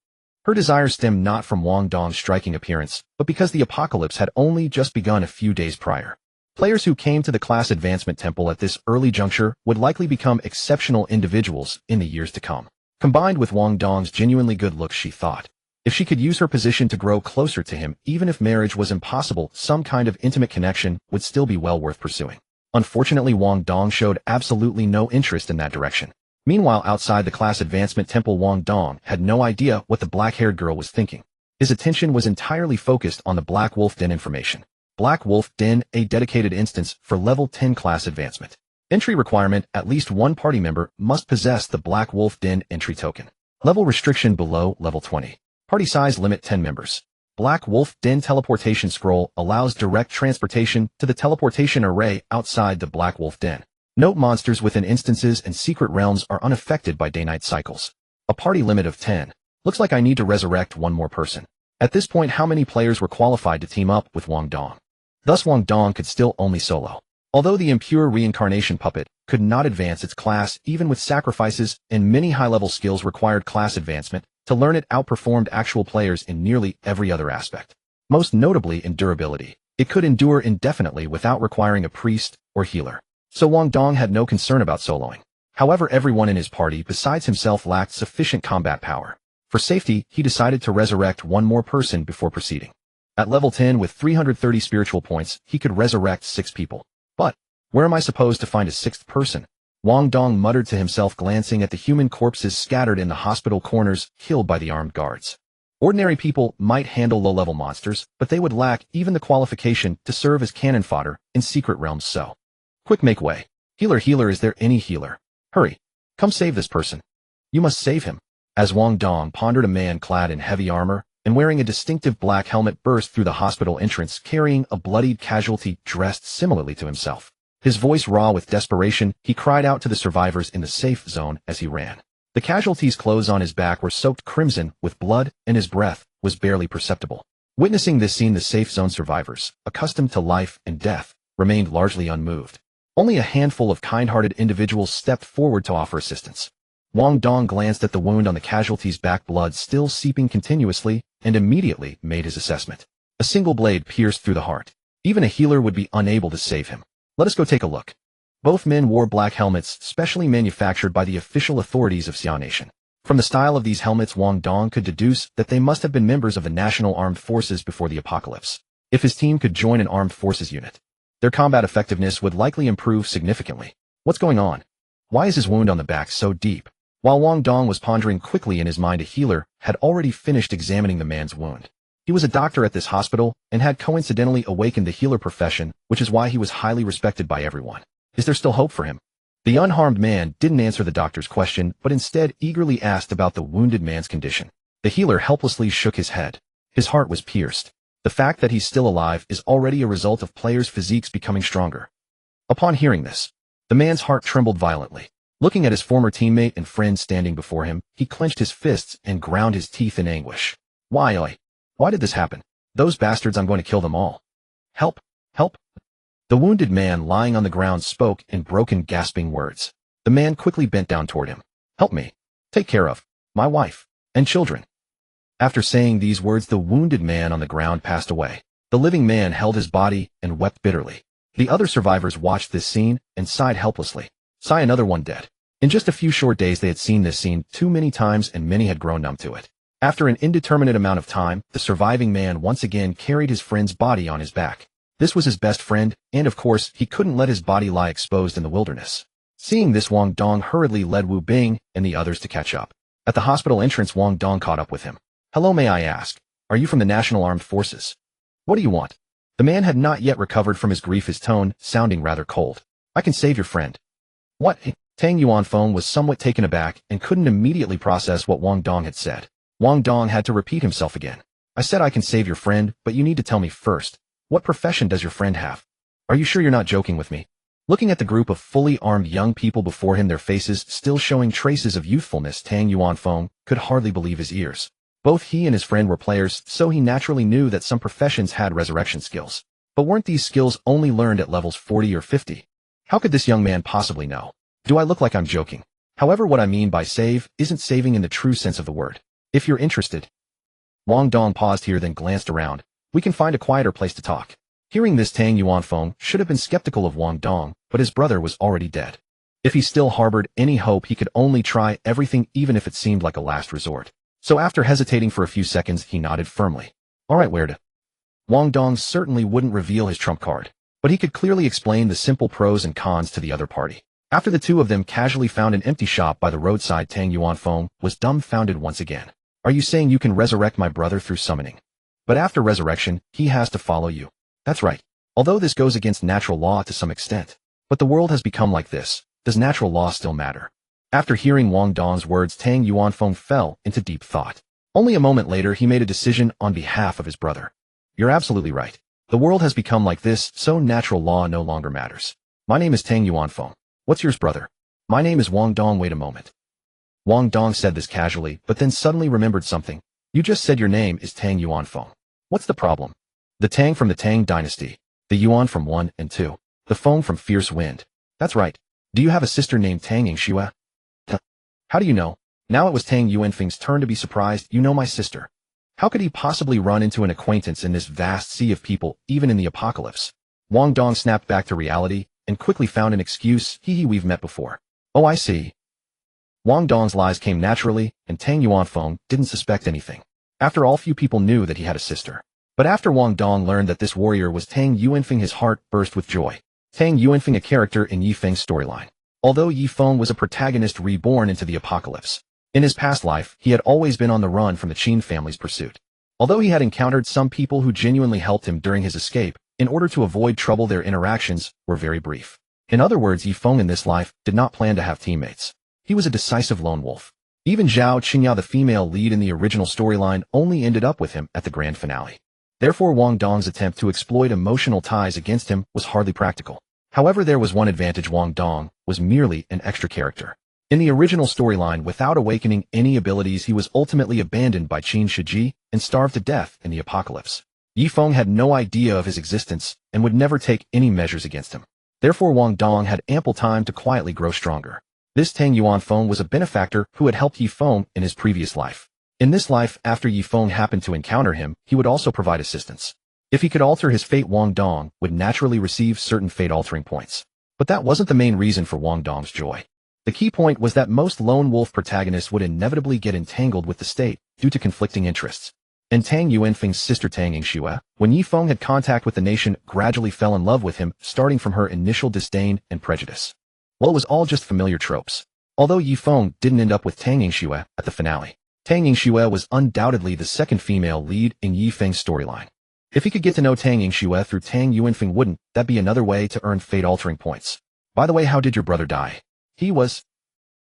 Her desire stemmed not from Wang Dong's striking appearance, but because the apocalypse had only just begun a few days prior. Players who came to the class advancement temple at this early juncture would likely become exceptional individuals in the years to come. Combined with Wang Dong's genuinely good looks, she thought, if she could use her position to grow closer to him, even if marriage was impossible, some kind of intimate connection would still be well worth pursuing. Unfortunately, Wang Dong showed absolutely no interest in that direction. Meanwhile, outside the class advancement temple, Wang Dong had no idea what the black-haired girl was thinking. His attention was entirely focused on the Black Wolf Den information. Black Wolf Den, a dedicated instance for level 10 class advancement. Entry requirement: at least 1 party member must possess the Black Wolf Den entry token. Level restriction below level 20. Party size limit 10 members. Black Wolf Den teleportation scroll allows direct transportation to the teleportation array outside the Black Wolf Den. Note: monsters within instances and secret realms are unaffected by day-night cycles. A party limit of 10. Looks like I need to resurrect 1 more person. At this point, how many players were qualified to team up with Wang Dong? Thus Wang Dong could still only solo. Although the impure reincarnation puppet could not advance its class even with sacrifices, and many high-level skills required class advancement, to learn it outperformed actual players in nearly every other aspect. Most notably in durability. It could endure indefinitely without requiring a priest or healer. So Wang Dong had no concern about soloing. However, everyone in his party besides himself lacked sufficient combat power. For safety, he decided to resurrect one more person before proceeding. At level 10 with 330 spiritual points, he could resurrect 6 people. But where am I supposed to find a 6th person? Wang Dong muttered to himself, glancing at the human corpses scattered in the hospital corners, killed by the armed guards. Ordinary people might handle low-level monsters, but they would lack even the qualification to serve as cannon fodder in secret realms. So, quick, make way. Healer, is there any healer? Hurry. Come save this person. You must save him. As Wang Dong pondered, a man clad in heavy armor and wearing a distinctive black helmet burst through the hospital entrance, carrying a bloodied casualty dressed similarly to himself. His voice raw with desperation, he cried out to the survivors in the safe zone as he ran. The casualty's clothes on his back were soaked crimson with blood, and his breath was barely perceptible. Witnessing this scene, the safe zone survivors, accustomed to life and death, remained largely unmoved. Only a handful of kind-hearted individuals stepped forward to offer assistance. Wang Dong glanced at the wound on the casualty's back, blood still seeping continuously, and immediately made his assessment. A single blade pierced through the heart. Even a healer would be unable to save him. Let us go take a look. Both men wore black helmets, specially manufactured by the official authorities of Xia Nation. From the style of these helmets, Wang Dong could deduce that they must have been members of the National Armed Forces before the apocalypse. If his team could join an armed forces unit, their combat effectiveness would likely improve significantly. What's going on? Why is his wound on the back so deep? While Wang Dong was pondering quickly in his mind, a healer had already finished examining the man's wound. He was a doctor at this hospital and had coincidentally awakened the healer profession, which is why he was highly respected by everyone. Is there still hope for him? The unharmed man didn't answer the doctor's question, but instead eagerly asked about the wounded man's condition. The healer helplessly shook his head. His heart was pierced. The fact that he's still alive is already a result of players' physiques becoming stronger. Upon hearing this, the man's heart trembled violently. Looking at his former teammate and friend standing before him, he clenched his fists and ground his teeth in anguish. Why did this happen? Those bastards, I'm going to kill them all. Help! Help! The wounded man lying on the ground spoke in broken, gasping words. The man quickly bent down toward him. Help me. Take care of my wife and children. After saying these words, the wounded man on the ground passed away. The living man held his body and wept bitterly. The other survivors watched this scene and sighed helplessly. Sigh, another one dead. In just a few short days they had seen this scene too many times, and many had grown numb to it. After an indeterminate amount of time, the surviving man once again carried his friend's body on his back. This was his best friend, and of course, he couldn't let his body lie exposed in the wilderness. Seeing this, Wang Dong hurriedly led Wu Bing and the others to catch up. At the hospital entrance, Wang Dong caught up with him. Hello, may I ask, are you from the National Armed Forces? What do you want? The man had not yet recovered from his grief, his tone sounding rather cold. I can save your friend. What? Tang Yuanfeng was somewhat taken aback and couldn't immediately process what Wang Dong had said. Wang Dong had to repeat himself again. I said I can save your friend, but you need to tell me first. What profession does your friend have? Are you sure you're not joking with me? Looking at the group of fully armed young people before him, their faces still showing traces of youthfulness, Tang Yuanfeng could hardly believe his ears. Both he and his friend were players, so he naturally knew that some professions had resurrection skills. But weren't these skills only learned at levels 40 or 50? How could this young man possibly know? Do I look like I'm joking? However, what I mean by save isn't saving in the true sense of the word. If you're interested. Wang Dong paused here, then glanced around. We can find a quieter place to talk. Hearing this, Tang Yuanfeng should have been skeptical of Wang Dong, but his brother was already dead. If he still harbored any hope, he could only try everything, even if it seemed like a last resort. So after hesitating for a few seconds, he nodded firmly. All right, where to? Wang Dong certainly wouldn't reveal his trump card, but he could clearly explain the simple pros and cons to the other party. After the two of them casually found an empty shop by the roadside, Tang Yuanfeng was dumbfounded once again. Are you saying you can resurrect my brother through summoning? But after resurrection, he has to follow you. That's right. Although this goes against natural law to some extent. But the world has become like this. Does natural law still matter? After hearing Wang Dong's words, Tang Yuanfeng fell into deep thought. Only a moment later, he made a decision on behalf of his brother. You're absolutely right. The world has become like this, so natural law no longer matters. My name is Tang Yuanfeng. What's yours, brother? My name is Wang Dong. Wait a moment. Wang Dong said this casually, but then suddenly remembered something. You just said your name is Tang Yuanfeng. What's the problem? The Tang from the Tang dynasty. The Yuan from 1 and 2. The foam from fierce wind. That's right. Do you have a sister named Tang Yingxue? How do you know? Now it was Tang Yuanfeng's turn to be surprised. You know my sister. How could he possibly run into an acquaintance in this vast sea of people, even in the apocalypse? Wang Dong snapped back to reality and quickly found an excuse. We've met before. Oh, I see. Wang Dong's lies came naturally, and Tang Yuanfeng didn't suspect anything. After all, few people knew that he had a sister. But after Wang Dong learned that this warrior was Tang Yuanfeng, his heart burst with joy. Tang Yuanfeng, a character in Yi Feng's storyline. Although Yi Feng was a protagonist reborn into the apocalypse, in his past life, he had always been on the run from the Qin family's pursuit. Although he had encountered some people who genuinely helped him during his escape, in order to avoid trouble, their interactions were very brief. In other words, Yi Feng in this life did not plan to have teammates. He was a decisive lone wolf. Even Zhao Qingya, the female lead in the original storyline, only ended up with him at the grand finale. Therefore, Wang Dong's attempt to exploit emotional ties against him was hardly practical. However, there was one advantage: Wang Dong was merely an extra character. In the original storyline, without awakening any abilities, he was ultimately abandoned by Qin Shiji and starved to death in the apocalypse. Yi Feng had no idea of his existence and would never take any measures against him. Therefore, Wang Dong had ample time to quietly grow stronger. This Tang Yuanfeng was a benefactor who had helped Yi Feng in his previous life. In this life, after Yi Feng happened to encounter him, he would also provide assistance. If he could alter his fate, Wang Dong would naturally receive certain fate-altering points. But that wasn't the main reason for Wang Dong's joy. The key point was that most lone wolf protagonists would inevitably get entangled with the state due to conflicting interests. And Tang Yuanfeng's sister Tang Yingxue, when Yi Feng had contact with the nation, gradually fell in love with him, starting from her initial disdain and prejudice. Well, it was all just familiar tropes. Although Yi Feng didn't end up with Tang Yingxue at the finale, Tang Yingxue was undoubtedly the second female lead in Yi Feng's storyline. If he could get to know Tang Yingxue through Tang Yuanfeng, wouldn't that be another way to earn fate-altering points? By the way, how did your brother die?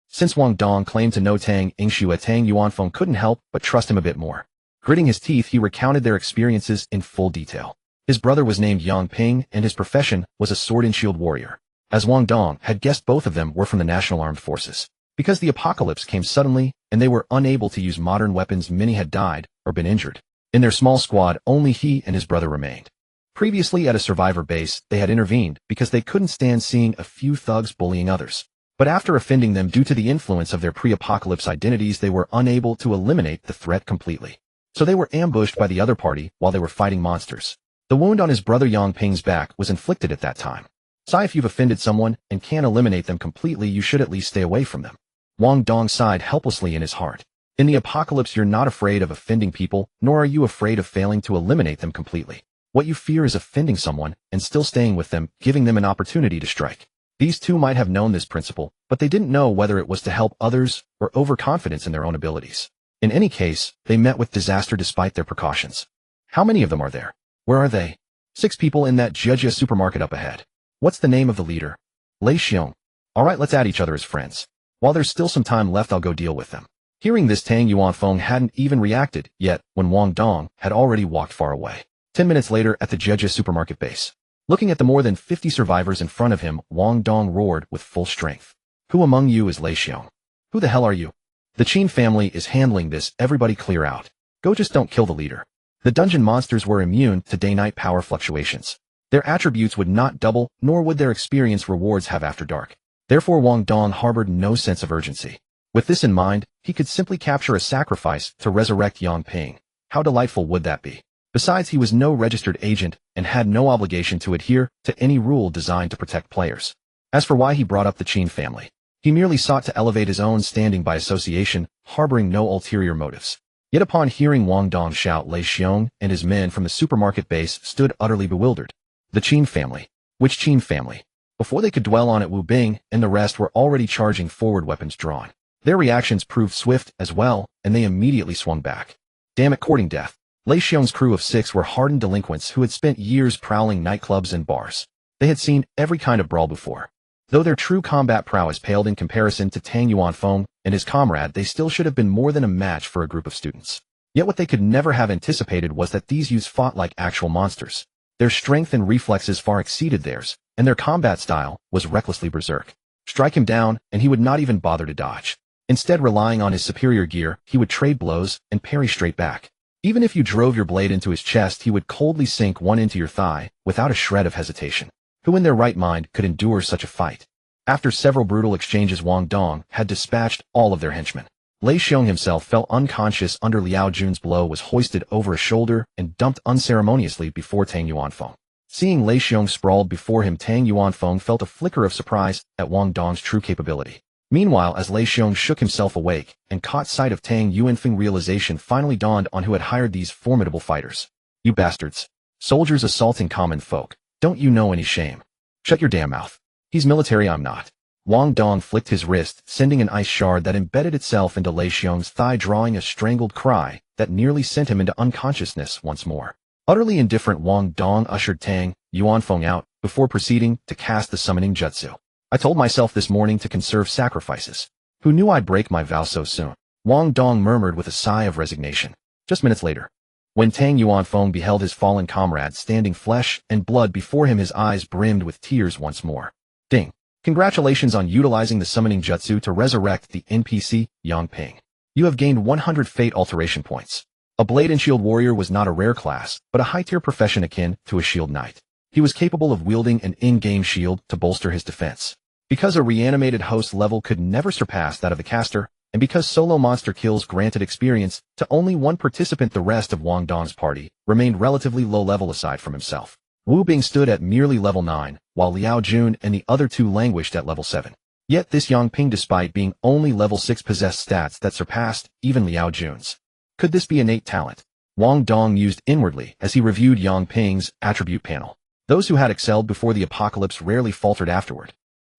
Since Wang Dong claimed to know Tang Yingxue, Tang Yuanfeng couldn't help but trust him a bit more. Gritting his teeth, he recounted their experiences in full detail. His brother was named Yang Ping, and his profession was a sword and shield warrior. As Wang Dong had guessed, both of them were from the National Armed Forces. Because the apocalypse came suddenly, and they were unable to use modern weapons, many had died or been injured. In their small squad, only he and his brother remained. Previously at a survivor base, they had intervened because they couldn't stand seeing a few thugs bullying others. But after offending them due to the influence of their pre-apocalypse identities, they were unable to eliminate the threat completely. So they were ambushed by the other party while they were fighting monsters. The wound on his brother Yang Ping's back was inflicted at that time. So if you've offended someone and can't eliminate them completely, you should at least stay away from them. Wang Dong sighed helplessly in his heart. In the apocalypse, you're not afraid of offending people, nor are you afraid of failing to eliminate them completely. What you fear is offending someone and still staying with them, giving them an opportunity to strike. These two might have known this principle, but they didn't know whether it was to help others or overconfidence in their own abilities. In any case, they met with disaster despite their precautions. How many of them are there? Where are they? 6 people in that Jia supermarket up ahead. What's the name of the leader? Lei Xiong. Alright, let's add each other as friends. While there's still some time left, I'll go deal with them. Hearing this, Tang Yuanfeng hadn't even reacted yet when Wang Dong had already walked far away. 10 minutes later at the Jia supermarket base. Looking at the more than 50 survivors in front of him, Wang Dong roared with full strength. Who among you is Lei Xiong? Who the hell are you? The Qin family is handling this, everybody clear out. Go, just don't kill the leader. The dungeon monsters were immune to day-night power fluctuations. Their attributes would not double, nor would their experience rewards have after dark. Therefore, Wang Dong harbored no sense of urgency. With this in mind, he could simply capture a sacrifice to resurrect Yang Ping. How delightful would that be? Besides, he was no registered agent and had no obligation to adhere to any rule designed to protect players. As for why he brought up the Qin family, he merely sought to elevate his own standing by association, harboring no ulterior motives. Yet upon hearing Wang Dong shout, Lei Xiong and his men from the supermarket base stood utterly bewildered. The Qin family? Which Qin family? Before they could dwell on it, Wu Bing and the rest were already charging forward, weapons drawn. Their reactions proved swift as well, and they immediately swung back. Damn it, courting death. Lei Xiong's crew of 6 were hardened delinquents who had spent years prowling nightclubs and bars. They had seen every kind of brawl before. Though their true combat prowess paled in comparison to Tang Yuanfeng and his comrade, they still should have been more than a match for a group of students. Yet what they could never have anticipated was that these youths fought like actual monsters. Their strength and reflexes far exceeded theirs, and their combat style was recklessly berserk. Strike him down, and he would not even bother to dodge. Instead, relying on his superior gear, he would trade blows and parry straight back. Even if you drove your blade into his chest, he would coldly sink one into your thigh, without a shred of hesitation. Who in their right mind could endure such a fight? After several brutal exchanges, Wang Dong had dispatched all of their henchmen. Lei Xiong himself fell unconscious under Liao Jun's blow, was hoisted over a shoulder and dumped unceremoniously before Tang Yuanfeng. Seeing Lei Xiong sprawled before him, Tang Yuanfeng felt a flicker of surprise at Wang Dong's true capability. Meanwhile, as Lei Xiong shook himself awake and caught sight of Tang Yuanfeng, realization finally dawned on who had hired these formidable fighters. You bastards. Soldiers assaulting common folk. Don't you know any shame? Shut your damn mouth. He's military, I'm not. Wang Dong flicked his wrist, sending an ice shard that embedded itself into Lei Xiong's thigh, drawing a strangled cry that nearly sent him into unconsciousness once more. Utterly indifferent, Wang Dong ushered Tang Yuanfeng out, before proceeding to cast the summoning jutsu. I told myself this morning to conserve sacrifices. Who knew I'd break my vow so soon? Wang Dong murmured with a sigh of resignation. Just minutes later, when Tang Yuanfeng beheld his fallen comrade standing flesh and blood before him, his eyes brimmed with tears once more. Ding. Congratulations on utilizing the summoning jutsu to resurrect the NPC, Yang Ping. You have gained 100 fate alteration points. A blade and shield warrior was not a rare class, but a high-tier profession akin to a shield knight. He was capable of wielding an in-game shield to bolster his defense. Because a reanimated host level could never surpass that of the caster, and because solo monster kills granted experience to only one participant, the rest of Wang Dong's party remained relatively low level aside from himself. Wu Bing stood at merely level 9, while Liao Jun and the other two languished at level 7. Yet this Yang Ping, despite being only level 6, possessed stats that surpassed even Liao Jun's. Could this be innate talent? Wang Dong mused inwardly as he reviewed Yang Ping's attribute panel. Those who had excelled before the apocalypse rarely faltered afterward.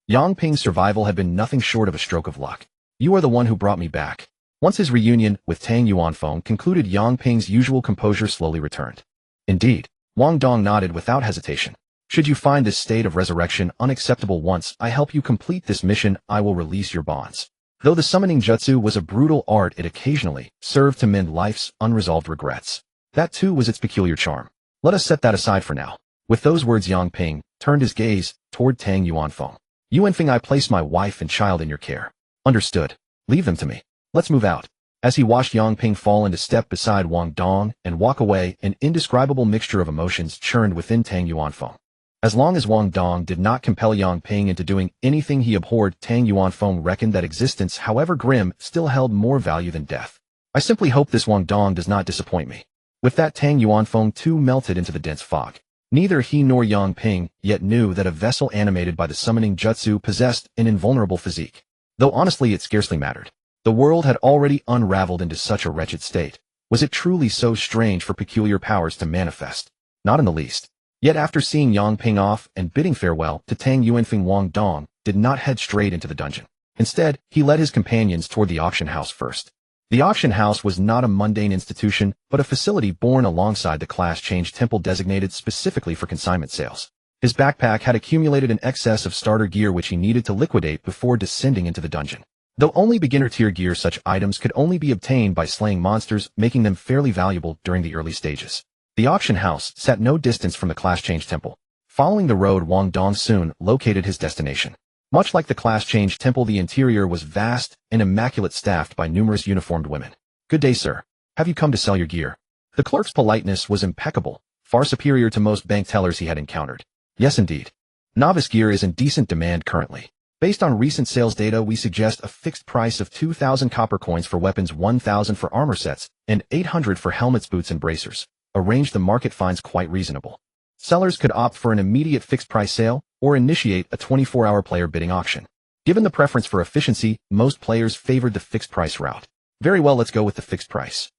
Yang Ping's survival had been nothing short of a stroke of luck. You are the one who brought me back. Once his reunion with Tang Yuanfeng concluded, Yang Ping's usual composure slowly returned. Indeed. Wang Dong nodded without hesitation. Should you find this state of resurrection unacceptable, once I help you complete this mission, I will release your bonds. Though the summoning jutsu was a brutal art, it occasionally served to mend life's unresolved regrets. That too was its peculiar charm. Let us set that aside for now. With those words, Yang Ping turned his gaze toward Tang Yuanfeng. Yuanfeng, I place my wife and child in your care. Understood. Leave them to me. Let's move out. As he watched Yang Ping fall into step beside Wang Dong and walk away, an indescribable mixture of emotions churned within Tang Yuanfeng. As long as Wang Dong did not compel Yang Ping into doing anything he abhorred, Tang Yuanfeng reckoned that existence, however grim, still held more value than death. I simply hope this Wang Dong does not disappoint me. With that, Tang Yuanfeng too melted into the dense fog. Neither he nor Yang Ping yet knew that a vessel animated by the summoning jutsu possessed an invulnerable physique. Though honestly it scarcely mattered. The world had already unraveled into such a wretched state. Was it truly so strange for peculiar powers to manifest? Not in the least. Yet after seeing Yang Ping off and bidding farewell to Tang Yuanfeng, Wang Dong did not head straight into the dungeon. Instead, he led his companions toward the auction house first. The auction house was not a mundane institution, but a facility born alongside the class change temple designated specifically for consignment sales. His backpack had accumulated an excess of starter gear which he needed to liquidate before descending into the dungeon. Though only beginner-tier gear, such items could only be obtained by slaying monsters, making them fairly valuable during the early stages. The auction house sat no distance from the class change temple. Following the road, Wang Dong soon located his destination. Much like the class change temple, the interior was vast and immaculate, staffed by numerous uniformed women. Good day, sir. Have you come to sell your gear? The clerk's politeness was impeccable, far superior to most bank tellers he had encountered. Yes, indeed. Novice gear is in decent demand currently. Based on recent sales data, we suggest a fixed price of 2,000 copper coins for weapons, 1,000 for armor sets, and 800 for helmets, boots, and bracers. A range the market finds quite reasonable. Sellers could opt for an immediate fixed price sale or initiate a 24-hour player bidding auction. Given the preference for efficiency, most players favored the fixed price route. Very well, let's go with the fixed price.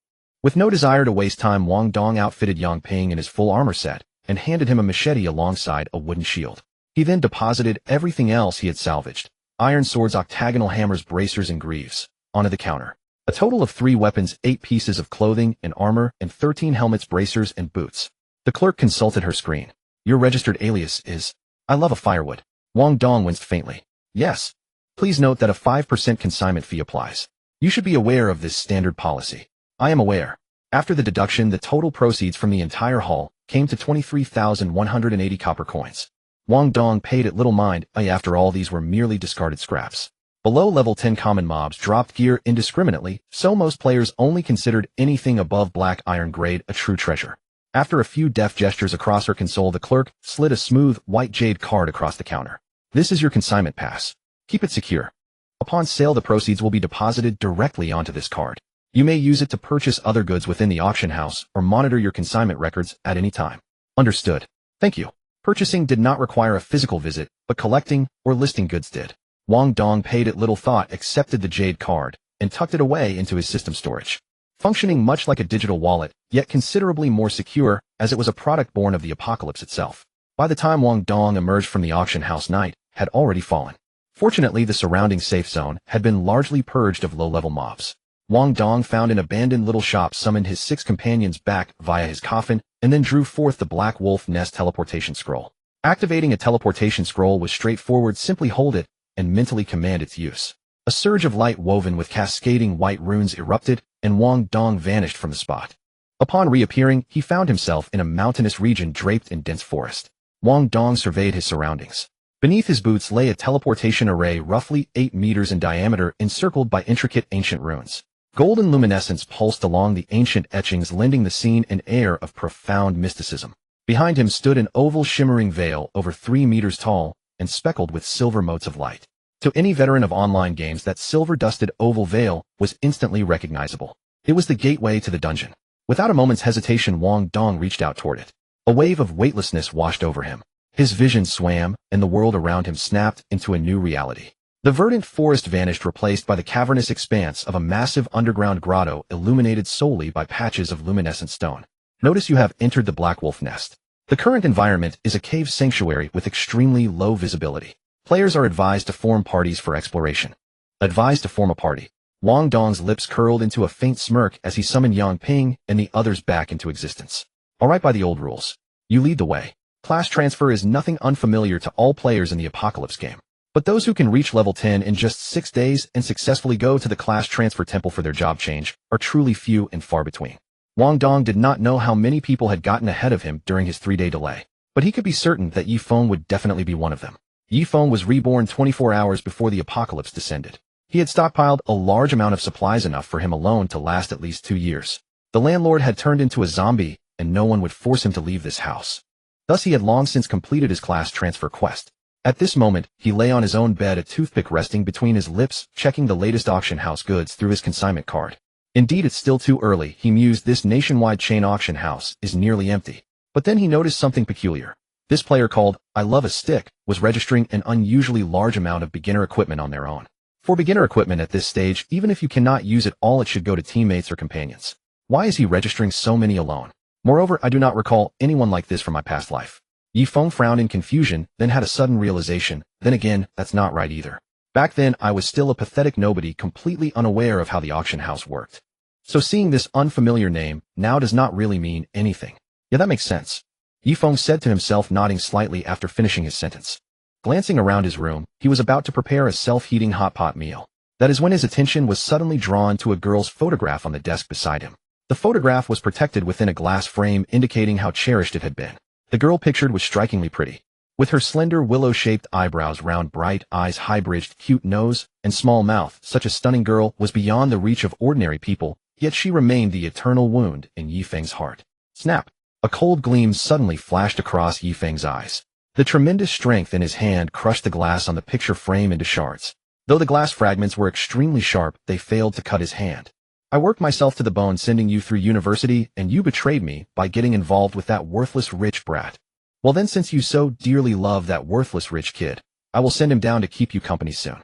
With no desire to waste time, Wang Dong outfitted Yang Ping in his full armor set and handed him a machete alongside a wooden shield. He then deposited everything else he had salvaged, iron swords, octagonal hammers, bracers, and greaves, onto the counter. A total of 3 weapons, 8 pieces of clothing and armor, and 13 helmets, bracers, and boots. The clerk consulted her screen. Your registered alias is... I love a firewood. Wang Dong winced faintly. Yes. Please note that a 5% consignment fee applies. You should be aware of this standard policy. I am aware. After the deduction, the total proceeds from the entire haul came to 23,180 copper coins. Wang Dong paid it little mind, after all these were merely discarded scraps. Below level 10 common mobs dropped gear indiscriminately, so most players only considered anything above black iron grade a true treasure. After a few deft gestures across her console, the clerk slid a smooth, white jade card across the counter. This is your consignment pass. Keep it secure. Upon sale, the proceeds will be deposited directly onto this card. You may use it to purchase other goods within the auction house or monitor your consignment records at any time. Understood. Thank you. Purchasing did not require a physical visit, but collecting or listing goods did. Wang Dong paid it little thought, accepted the jade card, and tucked it away into his system storage. Functioning much like a digital wallet, yet considerably more secure, as it was a product born of the apocalypse itself. By the time Wang Dong emerged from the auction house, night had already fallen. Fortunately, the surrounding safe zone had been largely purged of low-level mobs. Wang Dong found an abandoned little shop, summoned his 6 companions back via his coffin, and then drew forth the Black Wolf Nest teleportation scroll. Activating a teleportation scroll was straightforward. Simply hold it and mentally command its use. A surge of light woven with cascading white runes erupted, and Wang Dong vanished from the spot. Upon reappearing, he found himself in a mountainous region draped in dense forest. Wang Dong surveyed his surroundings. Beneath his boots lay a teleportation array roughly 8 meters in diameter, encircled by intricate ancient runes. Golden luminescence pulsed along the ancient etchings, lending the scene an air of profound mysticism. Behind him stood an oval shimmering veil over 3 meters tall and speckled with silver motes of light. To any veteran of online games, that silver-dusted oval veil was instantly recognizable. It was the gateway to the dungeon. Without a moment's hesitation, Wang Dong reached out toward it. A wave of weightlessness washed over him. His vision swam, and the world around him snapped into a new reality. The verdant forest vanished, replaced by the cavernous expanse of a massive underground grotto illuminated solely by patches of luminescent stone. Notice you have entered the Black Wolf Nest. The current environment is a cave sanctuary with extremely low visibility. Players are advised to form parties for exploration. Advised to form a party. Wang Dong's lips curled into a faint smirk as he summoned Yang Ping and the others back into existence. Alright, by the old rules. You lead the way. Class transfer is nothing unfamiliar to all players in the Apocalypse game. But those who can reach level 10 in just 6 days and successfully go to the class transfer temple for their job change are truly few and far between. Wang Dong did not know how many people had gotten ahead of him during his 3-day delay, but he could be certain that Yifeng would definitely be one of them. Yifeng was reborn 24 hours before the apocalypse descended. He had stockpiled a large amount of supplies, enough for him alone to last at least 2 years. The landlord had turned into a zombie, and no one would force him to leave this house. Thus he had long since completed his class transfer quest. At this moment, he lay on his own bed, a toothpick resting between his lips, checking the latest auction house goods through his consignment card. Indeed, it's still too early, he mused. This nationwide chain auction house is nearly empty. But then he noticed something peculiar. This player, called I Love a Stick, was registering an unusually large amount of beginner equipment on their own. For beginner equipment at this stage, even if you cannot use it all, it should go to teammates or companions. Why is he registering so many alone? Moreover, I do not recall anyone like this from my past life. Yifeng frowned in confusion, then had a sudden realization. Then again, that's not right either. Back then, I was still a pathetic nobody, completely unaware of how the auction house worked. So seeing this unfamiliar name now does not really mean anything. Yeah, that makes sense. Yifeng said to himself, nodding slightly after finishing his sentence. Glancing around his room, he was about to prepare a self-heating hot pot meal. That is when his attention was suddenly drawn to a girl's photograph on the desk beside him. The photograph was protected within a glass frame, indicating how cherished it had been. The girl pictured was strikingly pretty. With her slender willow-shaped eyebrows, round bright eyes, high-bridged cute nose, and small mouth, such a stunning girl was beyond the reach of ordinary people, yet she remained the eternal wound in Yifeng's heart. Snap! A cold gleam suddenly flashed across Yifeng's eyes. The tremendous strength in his hand crushed the glass on the picture frame into shards. Though the glass fragments were extremely sharp, they failed to cut his hand. I worked myself to the bone sending you through university, and you betrayed me by getting involved with that worthless rich brat. Well then, since you so dearly love that worthless rich kid, I will send him down to keep you company soon.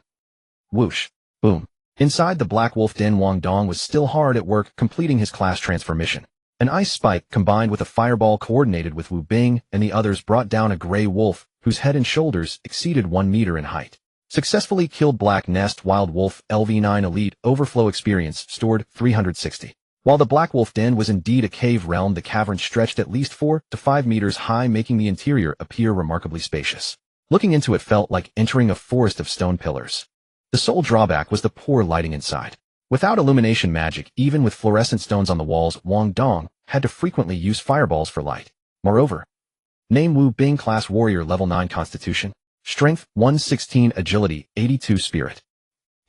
Whoosh. Boom. Inside the Black Wolf Den, Wang Dong was still hard at work completing his class transfer mission. An ice spike combined with a fireball coordinated with Wu Bing and the others brought down a gray wolf whose head and shoulders exceeded 1 meter in height. Successfully killed Black Nest Wild Wolf LV9 Elite Overflow Experience stored 360. While the Black Wolf Den was indeed a cave realm, the cavern stretched at least 4 to 5 meters high, making the interior appear remarkably spacious. Looking into it felt like entering a forest of stone pillars. The sole drawback was the poor lighting inside. Without illumination magic, even with fluorescent stones on the walls, Wang Dong had to frequently use fireballs for light. Moreover, name Wu Bing, class warrior, level 9 constitution, strength 116, agility 82, spirit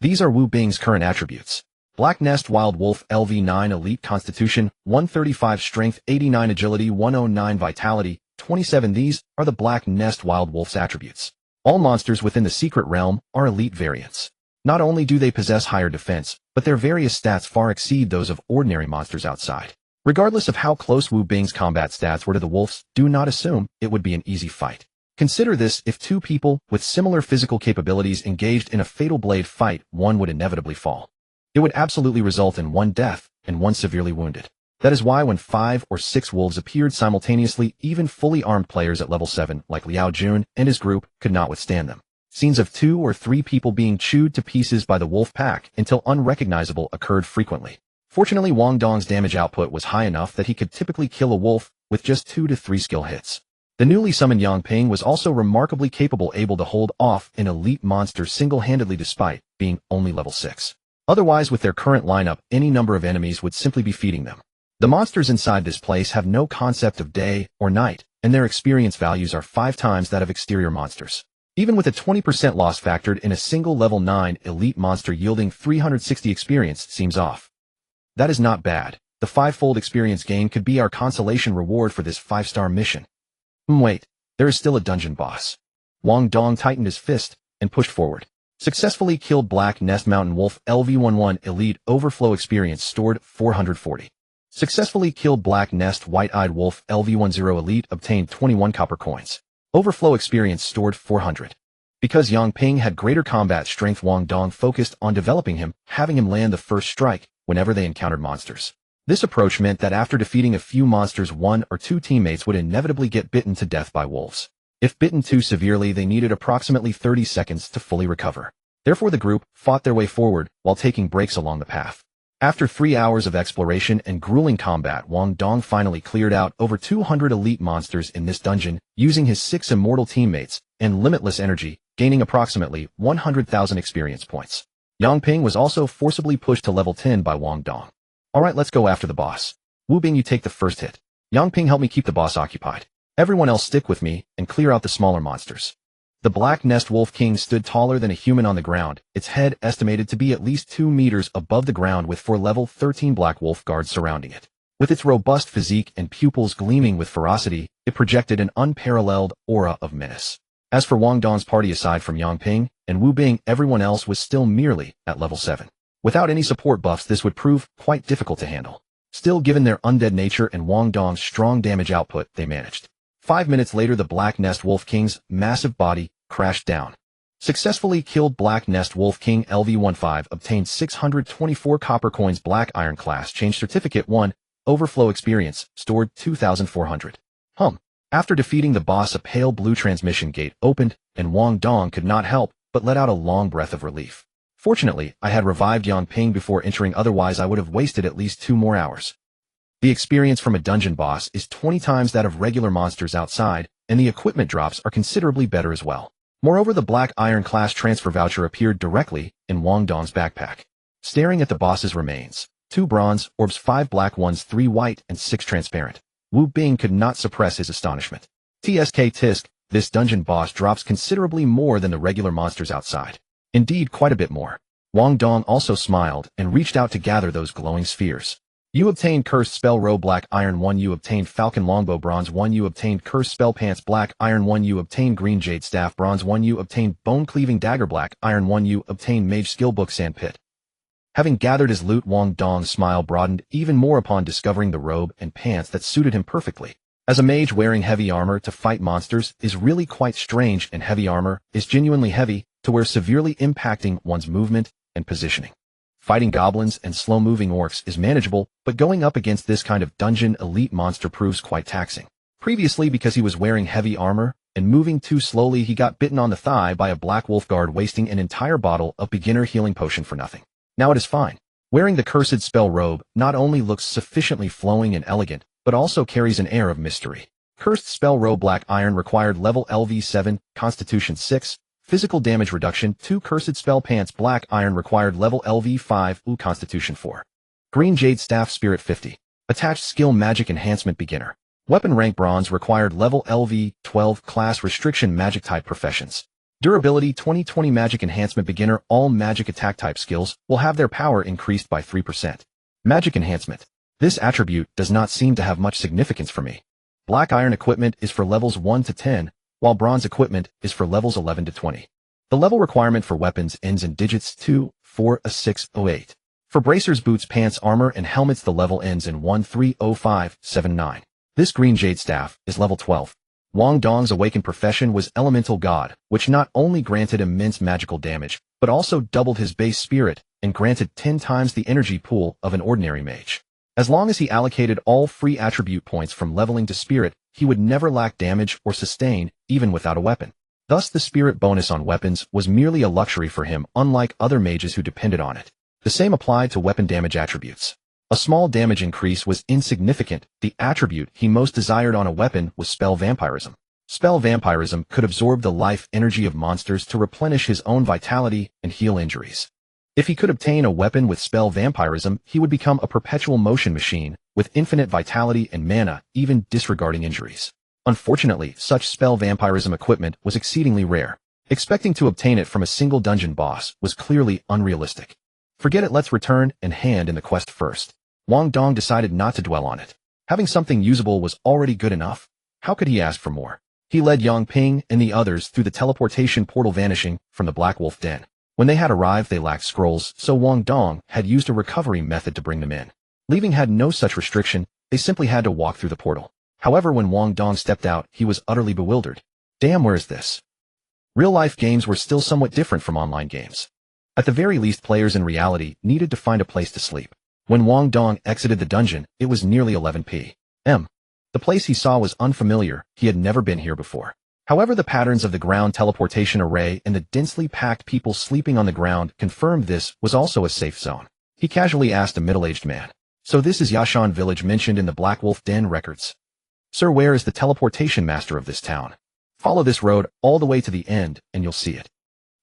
These are Wu Bing's current attributes. Black Nest Wild Wolf LV9 Elite Constitution, 135 Strength, 89 Agility, 109 Vitality, 27. These are the Black Nest Wild Wolf's attributes. All monsters within the secret realm are elite variants. Not only do they possess higher defense, but their various stats far exceed those of ordinary monsters outside. Regardless of how close Wu Bing's combat stats were to the wolves, do not assume it would be an easy fight. Consider this: if two people with similar physical capabilities engaged in a fatal blade fight, one would inevitably fall. It would absolutely result in one death and one severely wounded. That is why when 5 or 6 wolves appeared simultaneously, even fully armed players at level 7 like Liao Jun and his group could not withstand them. Scenes of 2 or 3 people being chewed to pieces by the wolf pack until unrecognizable occurred frequently. Fortunately, Wang Dong's damage output was high enough that he could typically kill a wolf with just 2 to 3 skill hits. The newly summoned Yang Ping was also remarkably capable, able to hold off an elite monster single-handedly despite being only level 6. Otherwise, with their current lineup, any number of enemies would simply be feeding them. The monsters inside this place have no concept of day or night, and their experience values are 5 times that of exterior monsters. Even with a 20% loss factored in, a single level 9 elite monster yielding 360 experience seems off. That is not bad. The 5-fold experience gain could be our consolation reward for this 5-star mission. Wait, there is still a dungeon boss. Wang Dong tightened his fist and pushed forward. Successfully killed Black Nest Mountain Wolf LV11 Elite, overflow experience stored 440. Successfully killed Black Nest White-Eyed Wolf LV10 Elite, obtained 21 copper coins. Overflow experience stored 400. Because Yang Ping had greater combat strength, Wang Dong focused on developing him, having him land the first strike whenever they encountered monsters. This approach meant that after defeating a few monsters, 1 or 2 teammates would inevitably get bitten to death by wolves. If bitten too severely, they needed approximately 30 seconds to fully recover. Therefore, the group fought their way forward while taking breaks along the path. After 3 hours of exploration and grueling combat, Wang Dong finally cleared out over 200 elite monsters in this dungeon, using his 6 immortal teammates and limitless energy, gaining approximately 100,000 experience points. Yang Ping was also forcibly pushed to level 10 by Wang Dong. Alright, let's go after the boss. Wu Bing, you take the first hit. Yang Ping, help me keep the boss occupied. Everyone else stick with me and clear out the smaller monsters. The Black Nest Wolf King stood taller than a human on the ground, its head estimated to be at least 2 meters above the ground, with 4 level 13 Black Wolf guards surrounding it. With its robust physique and pupils gleaming with ferocity, it projected an unparalleled aura of menace. As for Wang Dong's party, aside from Yang Ping and Wu Bing, everyone else was still merely at level 7. Without any support buffs, this would prove quite difficult to handle. Still, given their undead nature and Wang Dong's strong damage output, they managed. 5 minutes later, the Black Nest Wolf King's massive body crashed down. Successfully killed Black Nest Wolf King LV15, obtained 624 copper coins. Black Iron Class Change Certificate 1, Overflow Experience, stored 2,400. After defeating the boss, a pale blue transmission gate opened, and Wang Dong could not help but let out a long breath of relief. Fortunately, I had revived Yang Ping before entering, otherwise I would have wasted at least 2 more hours. The experience from a dungeon boss is 20 times that of regular monsters outside, and the equipment drops are considerably better as well. Moreover, the Black Iron Class transfer voucher appeared directly in Wang Dong's backpack. Staring at the boss's remains, 2 bronze orbs, 5 black ones, 3 white, and 6 transparent, Wu Bing could not suppress his astonishment. Tisk, this dungeon boss drops considerably more than the regular monsters outside. Indeed, quite a bit more. Wang Dong also smiled and reached out to gather those glowing spheres. You obtained Cursed Spell Robe Black Iron 1, you obtained Falcon Longbow Bronze 1, you obtained Cursed Spell Pants Black Iron 1, you obtained Green Jade Staff Bronze 1, you obtained Bone Cleaving Dagger Black Iron 1, you obtained Mage Skill Book Sandpit. Having gathered his loot, Wang Dong's smile broadened even more upon discovering the robe and pants that suited him perfectly. As a mage, wearing heavy armor to fight monsters is really quite strange, and heavy armor is genuinely heavy to wear, severely impacting one's movement and positioning. Fighting goblins and slow-moving orcs is manageable, but going up against this kind of dungeon elite monster proves quite taxing. Previously, because he was wearing heavy armor and moving too slowly, he got bitten on the thigh by a Black Wolf guard, wasting an entire bottle of beginner healing potion for nothing. Now it is fine. Wearing the Cursed Spell Robe not only looks sufficiently flowing and elegant, but also carries an air of mystery. Cursed Spell Robe Black Iron required level LV7, Constitution 6, Physical Damage Reduction 2. Cursed Spell Pants Black Iron required level LV5, Constitution 4. Green Jade Staff Spirit 50. Attached Skill Magic Enhancement Beginner. Weapon Rank Bronze required level LV12, Class Restriction Magic Type Professions. Durability 2020 Magic Enhancement Beginner. All magic attack type skills will have their power increased by 3%. Magic Enhancement. This attribute does not seem to have much significance for me. Black Iron equipment is for levels 1 to 10, while Bronze equipment is for levels 11 to 20. The level requirement for weapons ends in digits 2, 4, 6, 08. For bracers, boots, pants, armor, and helmets, the level ends in 1, 3, 05, 7, 9. This green jade staff is level 12. Wang Dong's awakened profession was Elemental God, which not only granted immense magical damage, but also doubled his base spirit and granted 10 times the energy pool of an ordinary mage. As long as he allocated all free attribute points from leveling to spirit, he would never lack damage or sustain, even without a weapon. Thus the spirit bonus on weapons was merely a luxury for him, unlike other mages who depended on it. The same applied to weapon damage attributes. A small damage increase was insignificant. The attribute he most desired on a weapon was spell vampirism. Spell vampirism could absorb the life energy of monsters to replenish his own vitality and heal injuries. If he could obtain a weapon with spell vampirism, he would become a perpetual motion machine, with infinite vitality and mana, even disregarding injuries. Unfortunately, such spell vampirism equipment was exceedingly rare. Expecting to obtain it from a single dungeon boss was clearly unrealistic. Forget it, let's return and hand in the quest first. Wang Dong decided not to dwell on it. Having something usable was already good enough. How could he ask for more? He led Yang Ping and the others through the teleportation portal, vanishing from the Black Wolf Den. When they had arrived, they lacked scrolls, so Wang Dong had used a recovery method to bring them in. Leaving had no such restriction, they simply had to walk through the portal. However, when Wang Dong stepped out, he was utterly bewildered. Damn, where is this? Real-life games were still somewhat different from online games. At the very least, players in reality needed to find a place to sleep. When Wang Dong exited the dungeon, it was nearly 11 p.m. The place he saw was unfamiliar, he had never been here before. However, the patterns of the ground teleportation array and the densely packed people sleeping on the ground confirmed this was also a safe zone. He casually asked a middle-aged man. So this is Yashan village mentioned in the Black Wolf Den records. Sir, where is the teleportation master of this town? Follow this road all the way to the end and you'll see it.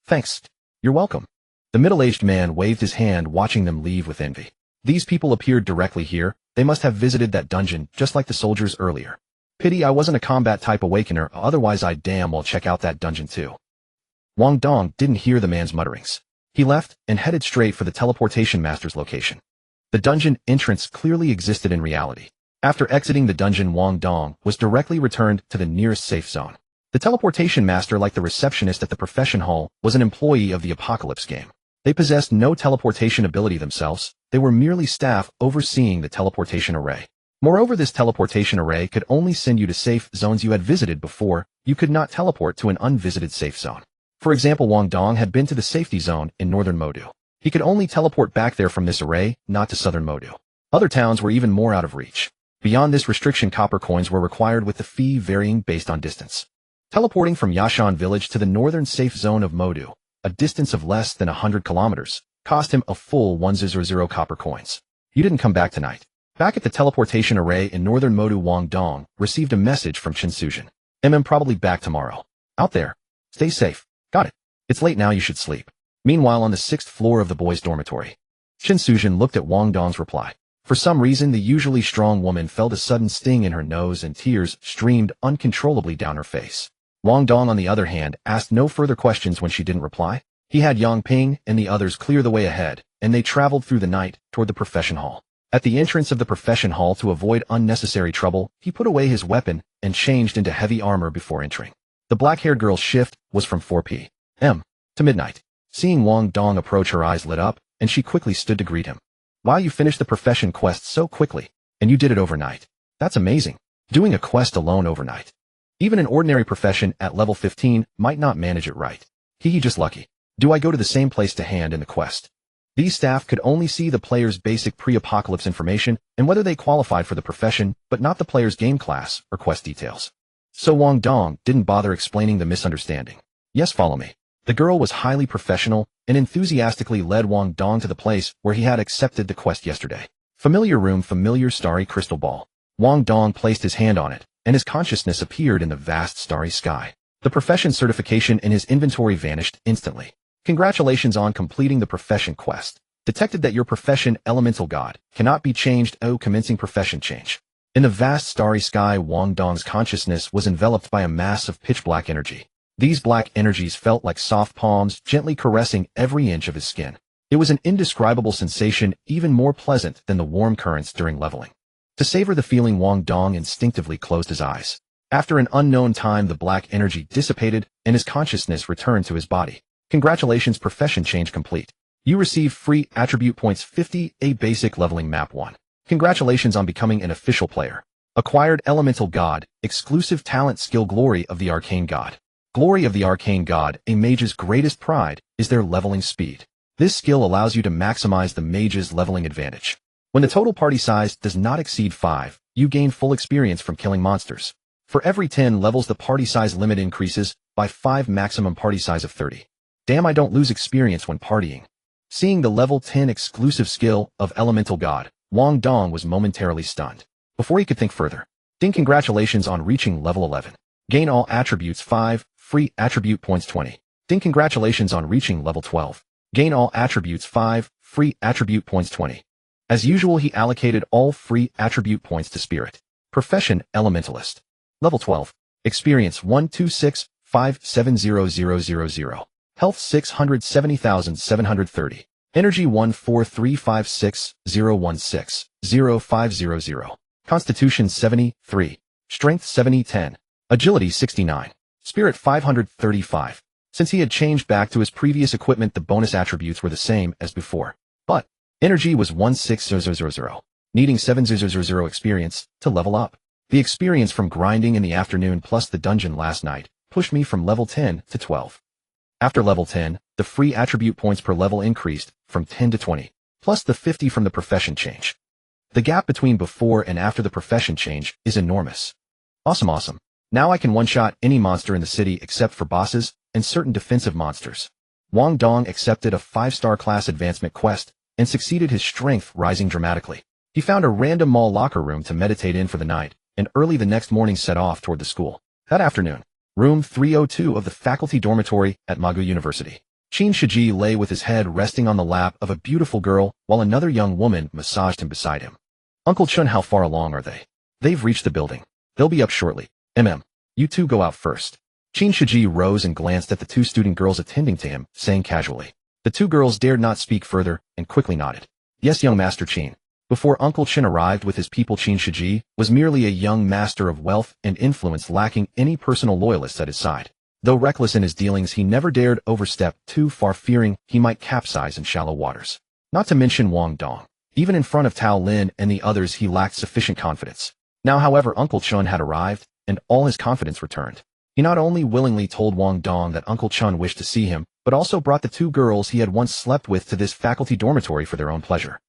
Thanks. You're welcome. The middle-aged man waved his hand, watching them leave with envy. These people appeared directly here. They must have visited that dungeon just like the soldiers earlier. Pity I wasn't a combat type awakener, otherwise I'd damn well check out that dungeon too. Wang Dong didn't hear the man's mutterings. He left and headed straight for the teleportation master's location. The dungeon entrance clearly existed in reality. After exiting the dungeon, Wang Dong was directly returned to the nearest safe zone. The teleportation master, like the receptionist at the profession hall, was an employee of the Apocalypse game. They possessed no teleportation ability themselves, they were merely staff overseeing the teleportation array. Moreover, this teleportation array could only send you to safe zones you had visited before. You could not teleport to an unvisited safe zone. For example, Wang Dong had been to the safety zone in northern Modu. He could only teleport back there from this array, not to southern Modu. Other towns were even more out of reach. Beyond this restriction, copper coins were required, with the fee varying based on distance. Teleporting from Yashan village to the northern safe zone of Modu, a distance of less than 100 kilometers, cost him a full 100 copper coins. You didn't come back tonight. Back at the teleportation array in northern Modu, Wang Dong received a message from Chen Suzhen. Probably back tomorrow. Out there. Stay safe. Got it. It's late now, you should sleep. Meanwhile, on the 6th floor of the boys' dormitory, Chen Suzhen looked at Wang Dong's reply. For some reason, the usually strong woman felt a sudden sting in her nose and tears streamed uncontrollably down her face. Wang Dong, on the other hand, asked no further questions when she didn't reply. He had Yang Ping and the others clear the way ahead, and they traveled through the night toward the profession hall. At the entrance of the profession hall, to avoid unnecessary trouble, he put away his weapon and changed into heavy armor before entering. The black-haired girl's shift was from 4 p.m. to midnight. Seeing Wang Dong approach, her eyes lit up, and she quickly stood to greet him. Wow, you finished the profession quest so quickly, and you did it overnight. That's amazing. Doing a quest alone overnight. Even an ordinary profession at level 15 might not manage it right. Hee, just lucky. Do I go to the same place to hand in the quest? These staff could only see the player's basic pre-apocalypse information and whether they qualified for the profession, but not the player's game class or quest details. So Wang Dong didn't bother explaining the misunderstanding. Yes, follow me. The girl was highly professional and enthusiastically led Wang Dong to the place where he had accepted the quest yesterday. Familiar room, familiar starry crystal ball. Wang Dong placed his hand on it, and his consciousness appeared in the vast starry sky. The profession certification in his inventory vanished instantly. Congratulations on completing the profession quest. Detected that your profession, Elemental God, cannot be changed. Commencing profession change. In the vast starry sky, Wang Dong's consciousness was enveloped by a mass of pitch-black energy. These black energies felt like soft palms gently caressing every inch of his skin. It was an indescribable sensation, even more pleasant than the warm currents during leveling. To savor the feeling, Wang Dong instinctively closed his eyes. After an unknown time, the black energy dissipated and his consciousness returned to his body. Congratulations, profession change complete. You received free attribute points 50, a basic leveling map 1. Congratulations on becoming an official player. Acquired elemental god, exclusive talent skill glory of the arcane god. Glory of the arcane god, a mage's greatest pride, is their leveling speed. This skill allows you to maximize the mage's leveling advantage. When the total party size does not exceed 5, you gain full experience from killing monsters. For every 10 levels, the party size limit increases by 5, maximum party size of 30. Damn, I don't lose experience when partying. Seeing the level 10 exclusive skill of elemental god, Wang Dong was momentarily stunned. Before he could think further, ding, congratulations on reaching level 11. Gain all attributes 5, free attribute points 20. Ding, congratulations on reaching level 12. Gain all attributes 5, free attribute points 20. As usual, he allocated all free attribute points to spirit. Profession, elementalist. Level 12. Experience 126,570,000. Health 670,730. Energy 14356,016,0500. Constitution 73. Strength 7010. Agility 69. Spirit 535. Since he had changed back to his previous equipment, the bonus attributes were the same as before. But energy was 16000, needing 7000 experience to level up. The experience from grinding in the afternoon plus the dungeon last night pushed me from level 10 to 12. After level 10, the free attribute points per level increased from 10 to 20, plus the 50 from the profession change. The gap between before and after the profession change is enormous. Awesome. Now I can one-shot any monster in the city except for bosses and certain defensive monsters. Wang Dong accepted a 5-star class advancement quest and succeeded, his strength rising dramatically. He found a random mall locker room to meditate in for the night, and early the next morning set off toward the school. That afternoon, room 302 of the faculty dormitory at Magu University. Qin Shiji lay with his head resting on the lap of a beautiful girl while another young woman massaged him beside him. Uncle Chun, how far along are they? They've reached the building. They'll be up shortly. You two go out first. Qin Shiji rose and glanced at the 2 student girls attending to him, saying casually. The 2 girls dared not speak further and quickly nodded. Yes, young Master Qin. Before Uncle Chin arrived with his people, Qin Shiji was merely a young master of wealth and influence, lacking any personal loyalists at his side. Though reckless in his dealings, he never dared overstep too far, fearing he might capsize in shallow waters. Not to mention Wang Dong. Even in front of Tao Lin and the others, he lacked sufficient confidence. Now, however, Uncle Chun had arrived, and all his confidence returned. He not only willingly told Wang Dong that Uncle Chun wished to see him, but also brought the 2 girls he had once slept with to this faculty dormitory for their own pleasure.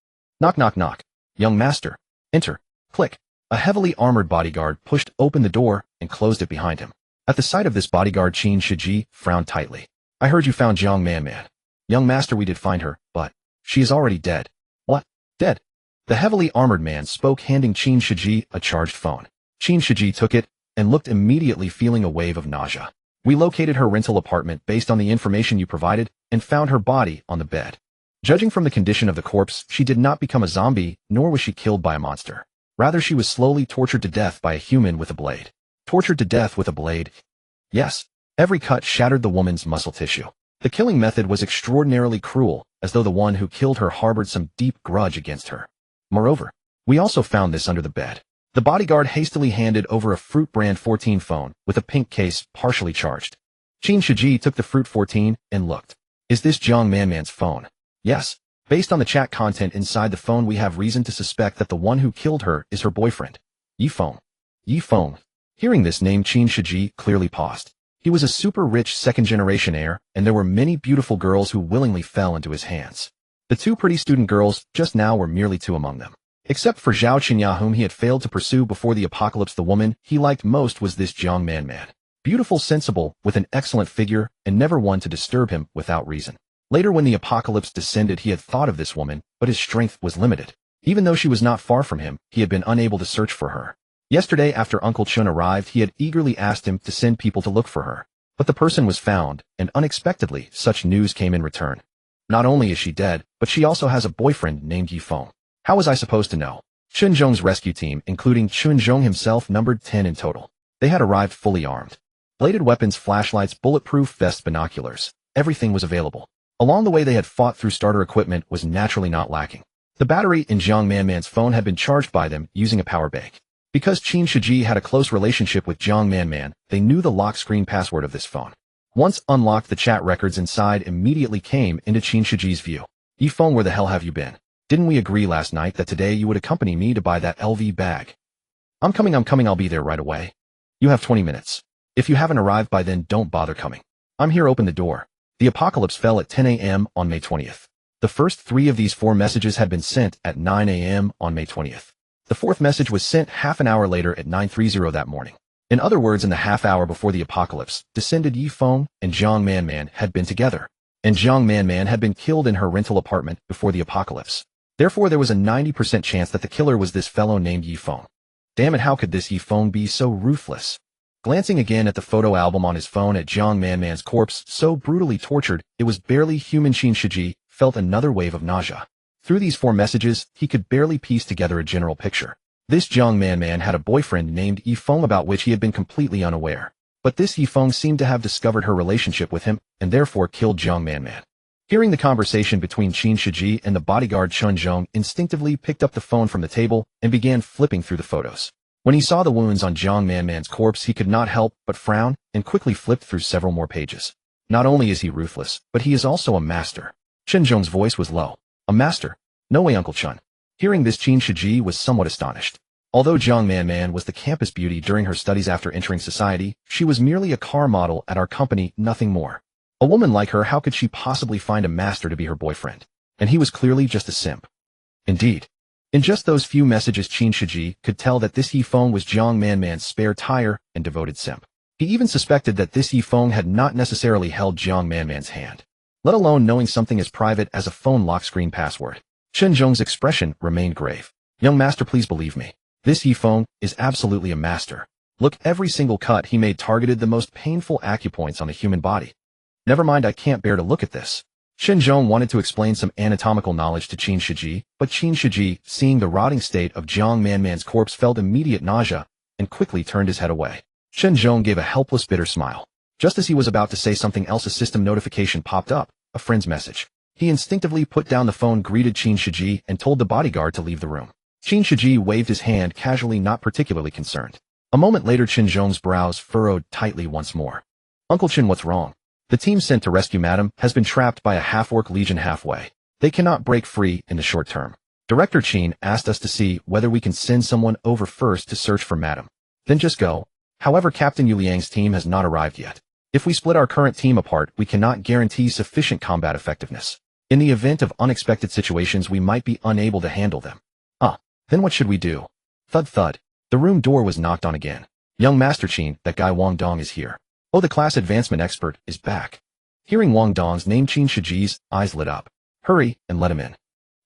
Knock, knock, knock. Young master. Enter. Click. A heavily armored bodyguard pushed open the door and closed it behind him. At the sight of this bodyguard, Qin Shiji frowned tightly. I heard you found Jiang Man. Young master, we did find her, but she is already dead. What? Dead? The heavily armored man spoke, handing Qin Shiji a charged phone. Qin Shiji took it and looked, immediately feeling a wave of nausea. We located her rental apartment based on the information you provided and found her body on the bed. Judging from the condition of the corpse, she did not become a zombie, nor was she killed by a monster. Rather, she was slowly tortured to death by a human with a blade. Tortured to death with a blade? Yes. Every cut shattered the woman's muscle tissue. The killing method was extraordinarily cruel, as though the one who killed her harbored some deep grudge against her. Moreover, we also found this under the bed. The bodyguard hastily handed over a Fruit Brand 14 phone with a pink case partially charged. Qin Shiji took the Fruit 14 and looked. Is this Jiang Man's phone? Yes. Based on the chat content inside the phone, we have reason to suspect that the one who killed her is her boyfriend. Yifeng. Hearing this name, Qin Shiji clearly paused. He was a super rich second-generation heir, and there were many beautiful girls who willingly fell into his hands. The 2 pretty student girls just now were merely 2 among them. Except for Zhao Qinya, whom he had failed to pursue before the apocalypse, the woman he liked most was this Jiang Man. Beautiful, sensible, with an excellent figure, and never one to disturb him without reason. Later, when the apocalypse descended, he had thought of this woman, but his strength was limited. Even though she was not far from him, he had been unable to search for her. Yesterday, after Uncle Chun arrived, he had eagerly asked him to send people to look for her. But the person was found, and unexpectedly, such news came in return. Not only is she dead, but she also has a boyfriend named Yifeng. How was I supposed to know? Chunzhong's rescue team, including Chunzhong himself, numbered 10 in total. They had arrived fully armed. Bladed weapons, flashlights, bulletproof vests, binoculars. Everything was available. Along the way they had fought through, starter equipment was naturally not lacking. The battery in Jiang Manman's phone had been charged by them using a power bank. Because Qin Shiji had a close relationship with Jiang Manman, they knew the lock screen password of this phone. Once unlocked, the chat records inside immediately came into Qin Shiji's view. "Phone, where the hell have you been? Didn't we agree last night that today you would accompany me to buy that LV bag?" I'm coming, I'll be there right away." "You have 20 minutes. If you haven't arrived by then, don't bother coming. I'm here, open the door." The apocalypse fell at 10 a.m. on May 20th. The first 3 of these 4 messages had been sent at 9 a.m. on May 20th. The 4th message was sent half an hour later at 9:30 that morning. In other words, in the half hour before the apocalypse, descended, Feng and Jiang Manman had been together, and Jiang Manman had been killed in her rental apartment before the apocalypse. Therefore, there was a 90% chance that the killer was this fellow named Feng. Damn it, how could this Feng be so ruthless? Glancing again at the photo album on his phone at Jiang Manman's corpse, so brutally tortured, it was barely human, Qin Shiji felt another wave of nausea. Through these 4 messages, he could barely piece together a general picture. This Jiang Manman had a boyfriend named Feng about which he had been completely unaware. But this Feng seemed to have discovered her relationship with him, and therefore killed Jiang Manman. Hearing the conversation between Qin Shiji and the bodyguard Chun Zhong, instinctively picked up the phone from the table and began flipping through the photos. When he saw the wounds on Jiang Manman's corpse, he could not help but frown, and quickly flipped through several more pages. Not only is he ruthless, but he is also a master. Chun Zhong's voice was low. "A master? No way, Uncle Chun." Hearing this, Qin Shiji was somewhat astonished. Although Jiang Manman was the campus beauty during her studies after entering society, she was merely a car model at our company, nothing more. A woman like her, how could she possibly find a master to be her boyfriend? And he was clearly just a simp. Indeed. In just those few messages, Qin Shiji could tell that this Feng was Jiang Manman's spare tire and devoted simp. He even suspected that this Feng had not necessarily held Jiang Manman's hand, let alone knowing something as private as a phone lock screen password. Chun Zhong's expression remained grave. "Young master, please believe me. This Feng is absolutely a master. Look, every single cut he made targeted the most painful acupoints on the human body. Never mind, I can't bear to look at this." Chun Zhong wanted to explain some anatomical knowledge to Qin Shiji, but Qin Shiji, seeing the rotting state of Jiang Manman's corpse, felt immediate nausea and quickly turned his head away. Chun Zhong gave a helpless, bitter smile. Just as he was about to say something else, a system notification popped up, a friend's message. He instinctively put down the phone, greeted Qin Shiji, and told the bodyguard to leave the room. Qin Shiji waved his hand casually, not particularly concerned. A moment later, Chun Zhong's brows furrowed tightly once more. "Uncle Chun, what's wrong?" "The team sent to rescue Madam has been trapped by a half-orc legion halfway. They cannot break free in the short term. Director Qin asked us to see whether we can send someone over first to search for Madam. Then just go. However, Captain Yu Liang's team has not arrived yet. If we split our current team apart, we cannot guarantee sufficient combat effectiveness. In the event of unexpected situations, we might be unable to handle them." Then what should we do?" Thud thud. The room door was knocked on again. "Young Master Qin, that guy Wang Dong is here. Oh, the class advancement expert is back." Hearing Wang Dong's name, Qin Shiji's eyes lit up. "Hurry and let him in."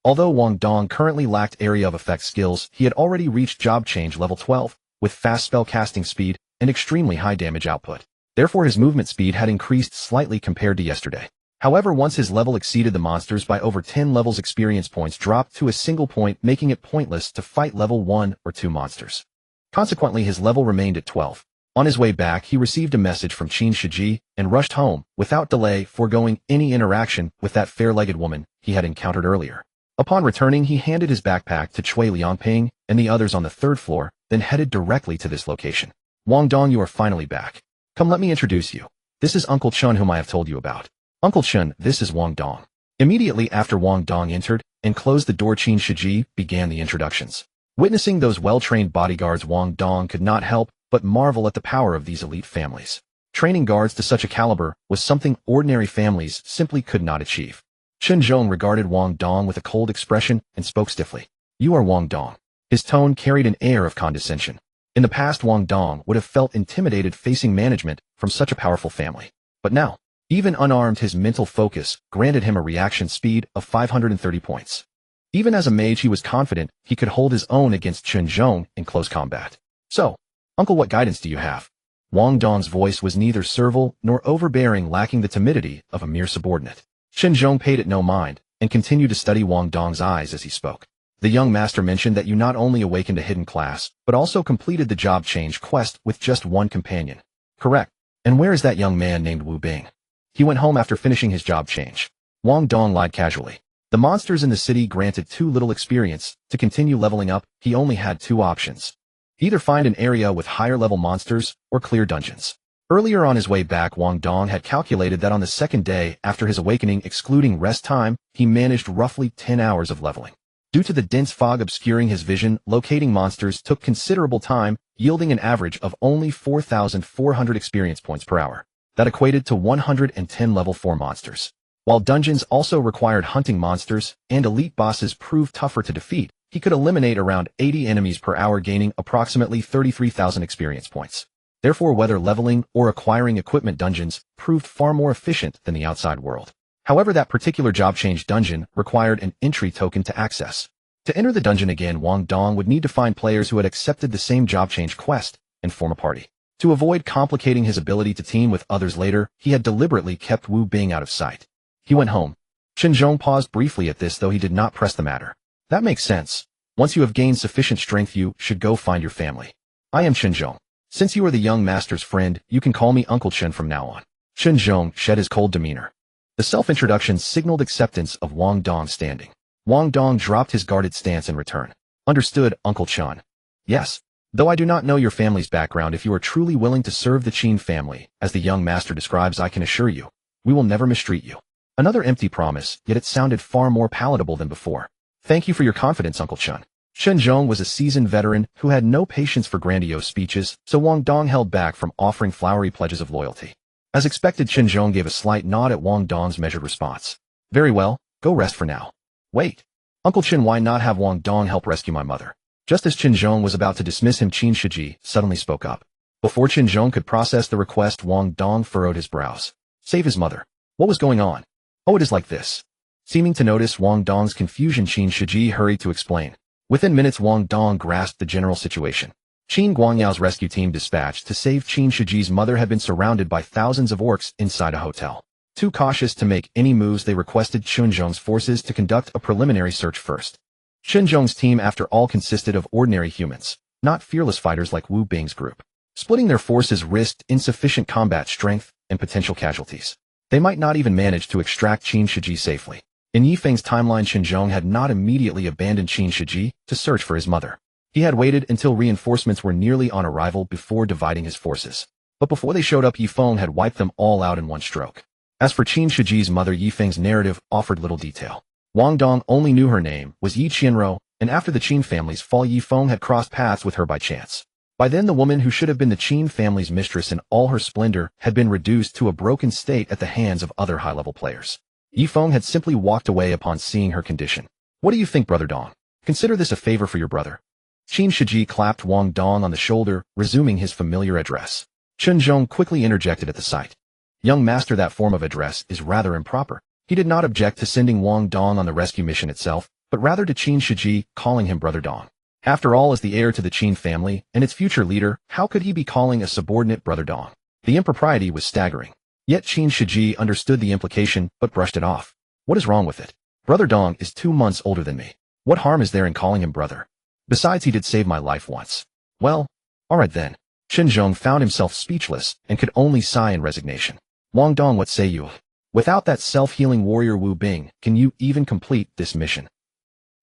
Although Wang Dong currently lacked area of effect skills, he had already reached job change level 12, with fast spell casting speed and extremely high damage output. Therefore, his movement speed had increased slightly compared to yesterday. However, once his level exceeded the monsters by over 10 levels, experience points dropped to a single point, making it pointless to fight level 1 or 2 monsters. Consequently, his level remained at 12. On his way back, he received a message from Qin Shiji and rushed home, without delay, foregoing any interaction with that fair-legged woman he had encountered earlier. Upon returning, he handed his backpack to Cui Liangping and the others on the 3rd floor, then headed directly to this location. "Wang Dong, you are finally back. Come, let me introduce you. This is Uncle Chun, whom I have told you about. Uncle Chun, this is Wang Dong." Immediately after Wang Dong entered and closed the door, Qin Shiji began the introductions. Witnessing those well-trained bodyguards, Wang Dong could not help but marvel at the power of these elite families. Training guards to such a caliber was something ordinary families simply could not achieve. Chun Zhong regarded Wang Dong with a cold expression and spoke stiffly. "You are Wang Dong." His tone carried an air of condescension. In the past, Wang Dong would have felt intimidated facing management from such a powerful family. But now, even unarmed, his mental focus granted him a reaction speed of 530 points. Even as a mage, he was confident he could hold his own against Chun Zhong in close combat. "So, Uncle, what guidance do you have?" Wang Dong's voice was neither servile nor overbearing, lacking the timidity of a mere subordinate. Chun Zhong paid it no mind and continued to study Wang Dong's eyes as he spoke. "The young master mentioned that you not only awakened a hidden class, but also completed the job change quest with just one companion. Correct?" And where is that young man named Wu Bing? He went home after finishing his job change. Wang Dong lied casually. The monsters in the city granted too little experience. To continue leveling up, he only had two options. Either find an area with higher level monsters, or clear dungeons. Earlier on his way back, Wang Dong had calculated that on the second day after his awakening, excluding rest time, he managed roughly 10 hours of leveling. Due to the dense fog obscuring his vision, locating monsters took considerable time, yielding an average of only 4,400 experience points per hour. That equated to 110 level 4 monsters. While dungeons also required hunting monsters, and elite bosses proved tougher to defeat, he could eliminate around 80 enemies per hour, gaining approximately 33,000 experience points. Therefore, whether leveling or acquiring equipment dungeons proved far more efficient than the outside world. However, that particular job change dungeon required an entry token to access. To enter the dungeon again, Wang Dong would need to find players who had accepted the same job change quest and form a party. To avoid complicating his ability to team with others later, he had deliberately kept Wu Bing out of sight. He went home. Zhong paused briefly at this, though he did not press the matter. That makes sense. Once you have gained sufficient strength, you should go find your family. I am Zhong. Since you are the young master's friend, you can call me Uncle Chen from now on. Zhong shed his cold demeanor. The self-introduction signaled acceptance of Wang Dong's standing. Wang Dong dropped his guarded stance in return. Understood, Uncle Chen. Yes. Though I do not know your family's background, if you are truly willing to serve the Qin family, as the young master describes, I can assure you, we will never mistreat you. Another empty promise, yet it sounded far more palatable than before. Thank you for your confidence, Uncle Chen. Zhong was a seasoned veteran who had no patience for grandiose speeches, so Wang Dong held back from offering flowery pledges of loyalty. As expected, Zhong gave a slight nod at Wang Dong's measured response. Very well, go rest for now. Wait. Uncle Chen, why not have Wang Dong help rescue my mother? Just as Zhong was about to dismiss him, Qin Shiji suddenly spoke up. Before Zhong could process the request, Wang Dong furrowed his brows. Save his mother. What was going on? Oh, it is like this. Seeming to notice Wang Dong's confusion, Qin Shiji hurried to explain. Within minutes, Wang Dong grasped the general situation. Qin Guangyao's rescue team dispatched to save Qin Shiji's mother had been surrounded by thousands of orcs inside a hotel. Too cautious to make any moves, they requested Zhong's forces to conduct a preliminary search first. Zhong's team, after all, consisted of ordinary humans, not fearless fighters like Wu Bing's group. Splitting their forces risked insufficient combat strength and potential casualties. They might not even manage to extract Qin Shiji safely. In Yifeng's timeline, Zhong had not immediately abandoned Qin Shiji to search for his mother. He had waited until reinforcements were nearly on arrival before dividing his forces. But before they showed up, Yifeng had wiped them all out in one stroke. As for Qin Shiji's mother, Yifeng's narrative offered little detail. Wang Dong only knew her name was Yi Qianro, and after the Qin family's fall, Yifeng had crossed paths with her by chance. By then, the woman who should have been the Qin family's mistress in all her splendor had been reduced to a broken state at the hands of other high-level players. Yifeng had simply walked away upon seeing her condition. What do you think, Brother Dong? Consider this a favor for your brother. Qin Shiji clapped Wang Dong on the shoulder, resuming his familiar address. Zhong quickly interjected at the sight. Young master, that form of address is rather improper. He did not object to sending Wang Dong on the rescue mission itself, but rather to Qin Shiji, calling him Brother Dong. After all, as the heir to the Qin family and its future leader, how could he be calling a subordinate Brother Dong? The impropriety was staggering. Yet Qin Shiji understood the implication, but brushed it off. What is wrong with it? Brother Dong is 2 months older than me. What harm is there in calling him brother? Besides, he did save my life once. Well, alright then. Zhong found himself speechless and could only sigh in resignation. Wang Dong, what say you? Without that self-healing warrior Wu Bing, can you even complete this mission?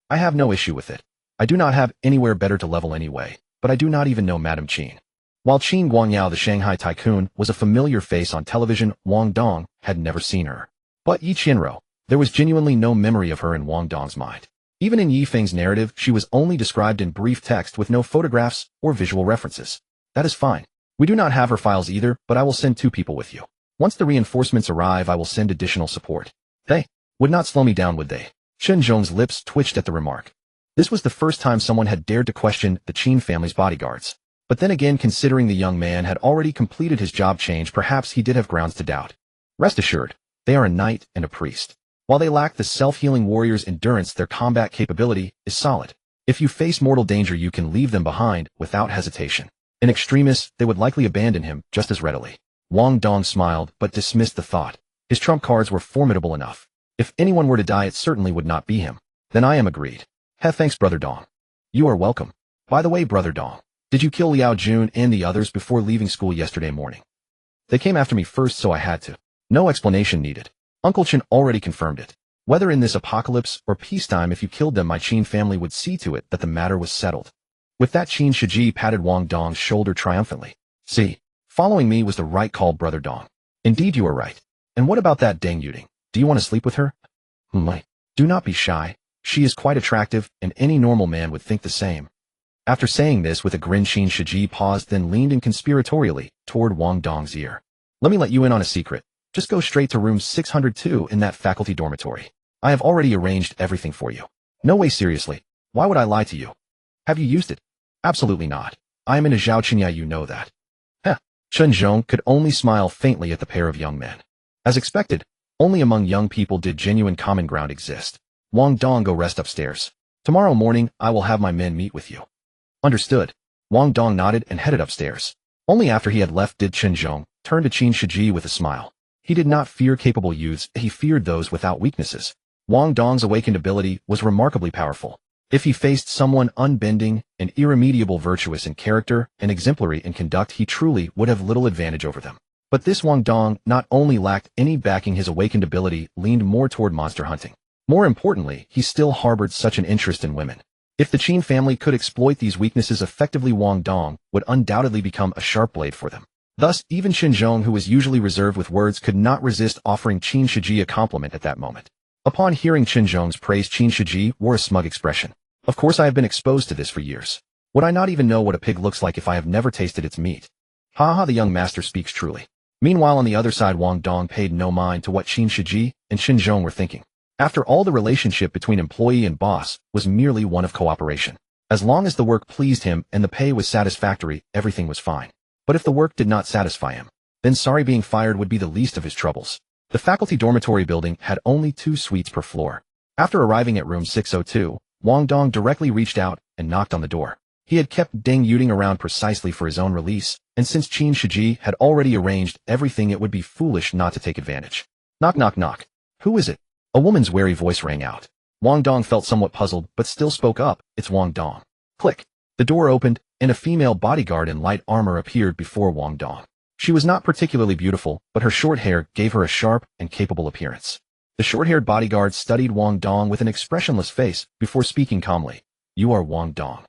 I have no issue with it. I do not have anywhere better to level anyway, but I do not even know Madame Qin. While Qin Guangyao, the Shanghai tycoon, was a familiar face on television, Wang Dong had never seen her. But Yi Qianro, there was genuinely no memory of her in Wang Dong's mind. Even in Yifeng's narrative, she was only described in brief text with no photographs or visual references. That is fine. We do not have her files either, but I will send 2 people with you. Once the reinforcements arrive, I will send additional support. They would not slow me down, would they? Zhong's lips twitched at the remark. This was the first time someone had dared to question the Qin family's bodyguards. But then again, considering the young man had already completed his job change, perhaps he did have grounds to doubt. Rest assured, they are a knight and a priest. While they lack the self-healing warrior's endurance, their combat capability is solid. If you face mortal danger, you can leave them behind without hesitation. In extremis, they would likely abandon him just as readily. Wang Dong smiled, but dismissed the thought. His trump cards were formidable enough. If anyone were to die, it certainly would not be him. Then I am agreed. Thanks, Brother Dong. You are welcome. By the way, Brother Dong, did you kill Liao Jun and the others before leaving school yesterday morning? They came after me first, so I had to. No explanation needed. Uncle Chen already confirmed it. Whether in this apocalypse or peacetime, if you killed them, my Qin family would see to it that the matter was settled. With that, Qin Shiji patted Wang Dong's shoulder triumphantly. See, following me was the right call, Brother Dong. Indeed, you are right. And what about that Deng Yuding? Do you want to sleep with her? Do not be shy. She is quite attractive, and any normal man would think the same. After saying this with a grin, Qin Shiji paused, then leaned in conspiratorially toward Wang Dong's ear. Let me let you in on a secret. Just go straight to room 602 in that faculty dormitory. I have already arranged everything for you. No way, seriously. Why would I lie to you? Have you used it? Absolutely not. I am in a Zhao Qinya, you know that. Heh. Chen Zhong could only smile faintly at the pair of young men. As expected, only among young people did genuine common ground exist. Wang Dong, go rest upstairs. Tomorrow morning, I will have my men meet with you. Understood. Wang Dong nodded and headed upstairs. Only after he had left did Chen Zhong turn to Qin Shiji with a smile. He did not fear capable youths, he feared those without weaknesses. Wang Dong's awakened ability was remarkably powerful. If he faced someone unbending and irremediable, virtuous in character and exemplary in conduct, he truly would have little advantage over them. But this Wang Dong not only lacked any backing, his awakened ability leaned more toward monster hunting. More importantly, he still harbored such an interest in women. If the Qin family could exploit these weaknesses effectively, Wang Dong would undoubtedly become a sharp blade for them. Thus, even Chen Zhong, who was usually reserved with words, could not resist offering Qin Shiji a compliment at that moment. Upon hearing Chen Zhong's praise, Qin Shiji wore a smug expression. Of course, I have been exposed to this for years. Would I not even know what a pig looks like if I have never tasted its meat? Ha ha, the young master speaks truly. Meanwhile, on the other side, Wang Dong paid no mind to what Qin Shiji and Chen Zhong were thinking. After all, the relationship between employee and boss was merely one of cooperation. As long as the work pleased him and the pay was satisfactory, everything was fine. But if the work did not satisfy him, then sorry, being fired would be the least of his troubles. The faculty dormitory building had only 2 suites per floor. After arriving at room 602, Wang Dong directly reached out and knocked on the door. He had kept Deng Yuding around precisely for his own release, and since Qin Shiji had already arranged everything, it would be foolish not to take advantage. Knock, knock, knock. Who is it? A woman's wary voice rang out. Wang Dong felt somewhat puzzled, but still spoke up. It's Wang Dong. Click. The door opened, and a female bodyguard in light armor appeared before Wang Dong. She was not particularly beautiful, but her short hair gave her a sharp and capable appearance. The short-haired bodyguard studied Wang Dong with an expressionless face before speaking calmly. You are Wang Dong.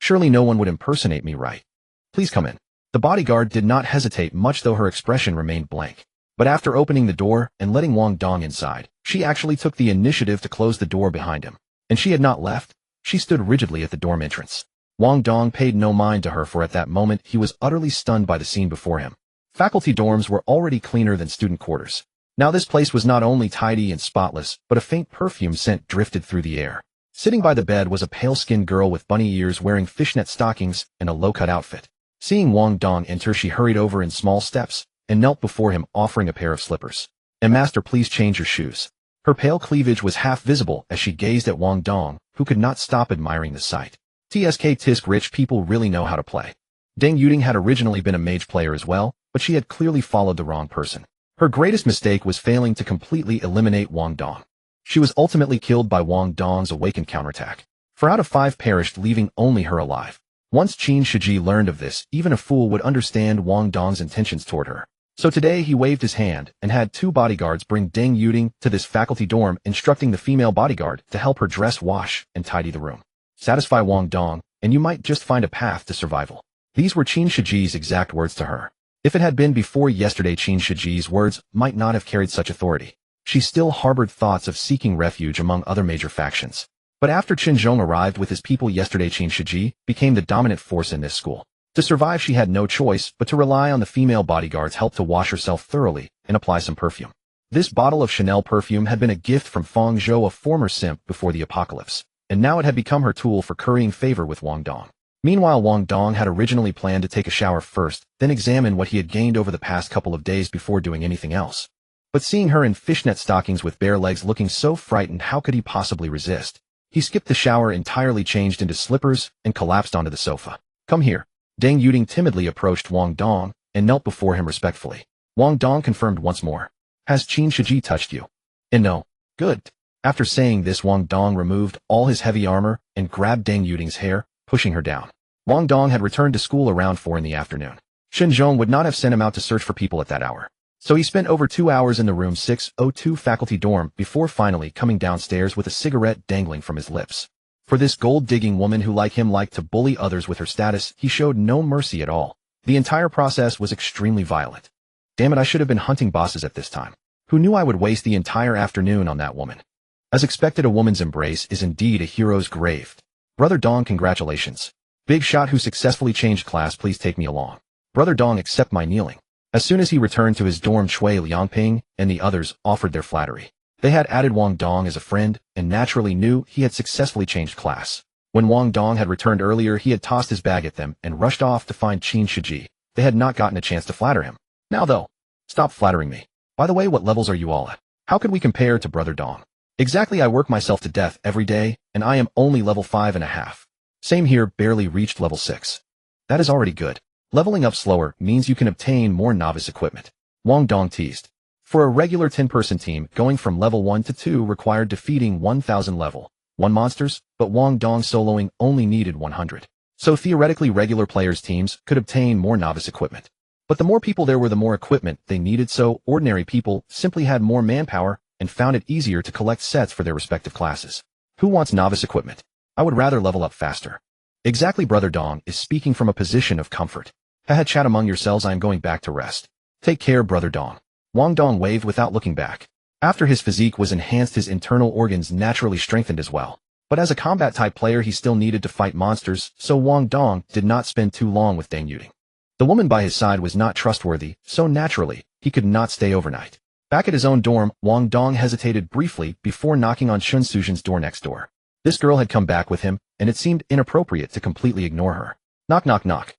Surely no one would impersonate me, right? Please come in. The bodyguard did not hesitate much, though her expression remained blank. But after opening the door and letting Wang Dong inside, she actually took the initiative to close the door behind him. And she had not left. She stood rigidly at the dorm entrance. Wang Dong paid no mind to her, for at that moment he was utterly stunned by the scene before him. Faculty dorms were already cleaner than student quarters. Now this place was not only tidy and spotless, but a faint perfume scent drifted through the air. Sitting by the bed was a pale-skinned girl with bunny ears, wearing fishnet stockings and a low-cut outfit. Seeing Wang Dong enter, she hurried over in small steps and knelt before him, offering a pair of slippers. Master, please change your shoes. Her pale cleavage was half visible as she gazed at Wang Dong, who could not stop admiring the sight. Tisk, rich people really know how to play. Deng Yuding had originally been a mage player as well, but she had clearly followed the wrong person. Her greatest mistake was failing to completely eliminate Wang Dong. She was ultimately killed by Wang Dong's awakened counterattack. 4 out of 5 perished, leaving only her alive. Once Qin Shiji learned of this, even a fool would understand Wang Dong's intentions toward her. So today he waved his hand and had 2 bodyguards bring Deng Yuding to this faculty dorm, instructing the female bodyguard to help her dress, wash, and tidy the room. Satisfy Wang Dong, and you might just find a path to survival. These were Qin Shiji's exact words to her. If it had been before yesterday, Qin Shiji's words might not have carried such authority. She still harbored thoughts of seeking refuge among other major factions. But after Chen Zhong arrived with his people yesterday, Qin Shiji became the dominant force in this school. To survive, she had no choice but to rely on the female bodyguard's help to wash herself thoroughly and apply some perfume. This bottle of Chanel perfume had been a gift from Feng Zhou, a former simp before the apocalypse, and now it had become her tool for currying favor with Wang Dong. Meanwhile, Wang Dong had originally planned to take a shower first, then examine what he had gained over the past couple of days before doing anything else. But seeing her in fishnet stockings with bare legs looking so frightened, how could he possibly resist? He skipped the shower entirely, changed into slippers, and collapsed onto the sofa. Come here. Deng Yuding timidly approached Wang Dong and knelt before him respectfully. Wang Dong confirmed once more. Has Qin Shiji touched you? And no. Good. After saying this, Wang Dong removed all his heavy armor and grabbed Deng Yuding's hair, pushing her down. Wang Dong had returned to school around 4 in the afternoon. Zhong would not have sent him out to search for people at that hour. So he spent over 2 hours in the room 602 faculty dorm before finally coming downstairs with a cigarette dangling from his lips. For this gold-digging woman who like him liked to bully others with her status, he showed no mercy at all. The entire process was extremely violent. Damn it, I should have been hunting bosses at this time. Who knew I would waste the entire afternoon on that woman? As expected, a woman's embrace is indeed a hero's grave. Brother Dong, congratulations. Big shot who successfully changed class, please take me along. Brother Dong accept my kneeling. As soon as he returned to his dorm, Chui Liangping and the others offered their flattery. They had added Wang Dong as a friend and naturally knew he had successfully changed class. When Wang Dong had returned earlier, he had tossed his bag at them and rushed off to find Qin Shiji. They had not gotten a chance to flatter him. Now though, stop flattering me. By the way, what levels are you all at? How could we compare to Brother Dong? Exactly, I work myself to death every day, and I am only level 5.5. Same here, barely reached level 6. That is already good. Leveling up slower means you can obtain more novice equipment. Wang Dong teased. For a regular 10-person team, going from level 1 to 2 required defeating 1,000 level 1 monsters, but Wang Dong soloing only needed 100. So theoretically regular players' teams could obtain more novice equipment. But the more people there were, the more equipment they needed, so ordinary people simply had more manpower and found it easier to collect sets for their respective classes. Who wants novice equipment? I would rather level up faster. Exactly, Brother Dong is speaking from a position of comfort. Haha, chat among yourselves, I am going back to rest. Take care, Brother Dong. Wang Dong waved without looking back. After his physique was enhanced, his internal organs naturally strengthened as well. But as a combat-type player, he still needed to fight monsters, so Wang Dong did not spend too long with Deng Yuding. The woman by his side was not trustworthy, so naturally, he could not stay overnight. Back at his own dorm, Wang Dong hesitated briefly before knocking on Shun Suzhen's door next door. This girl had come back with him, and it seemed inappropriate to completely ignore her. Knock, knock, knock.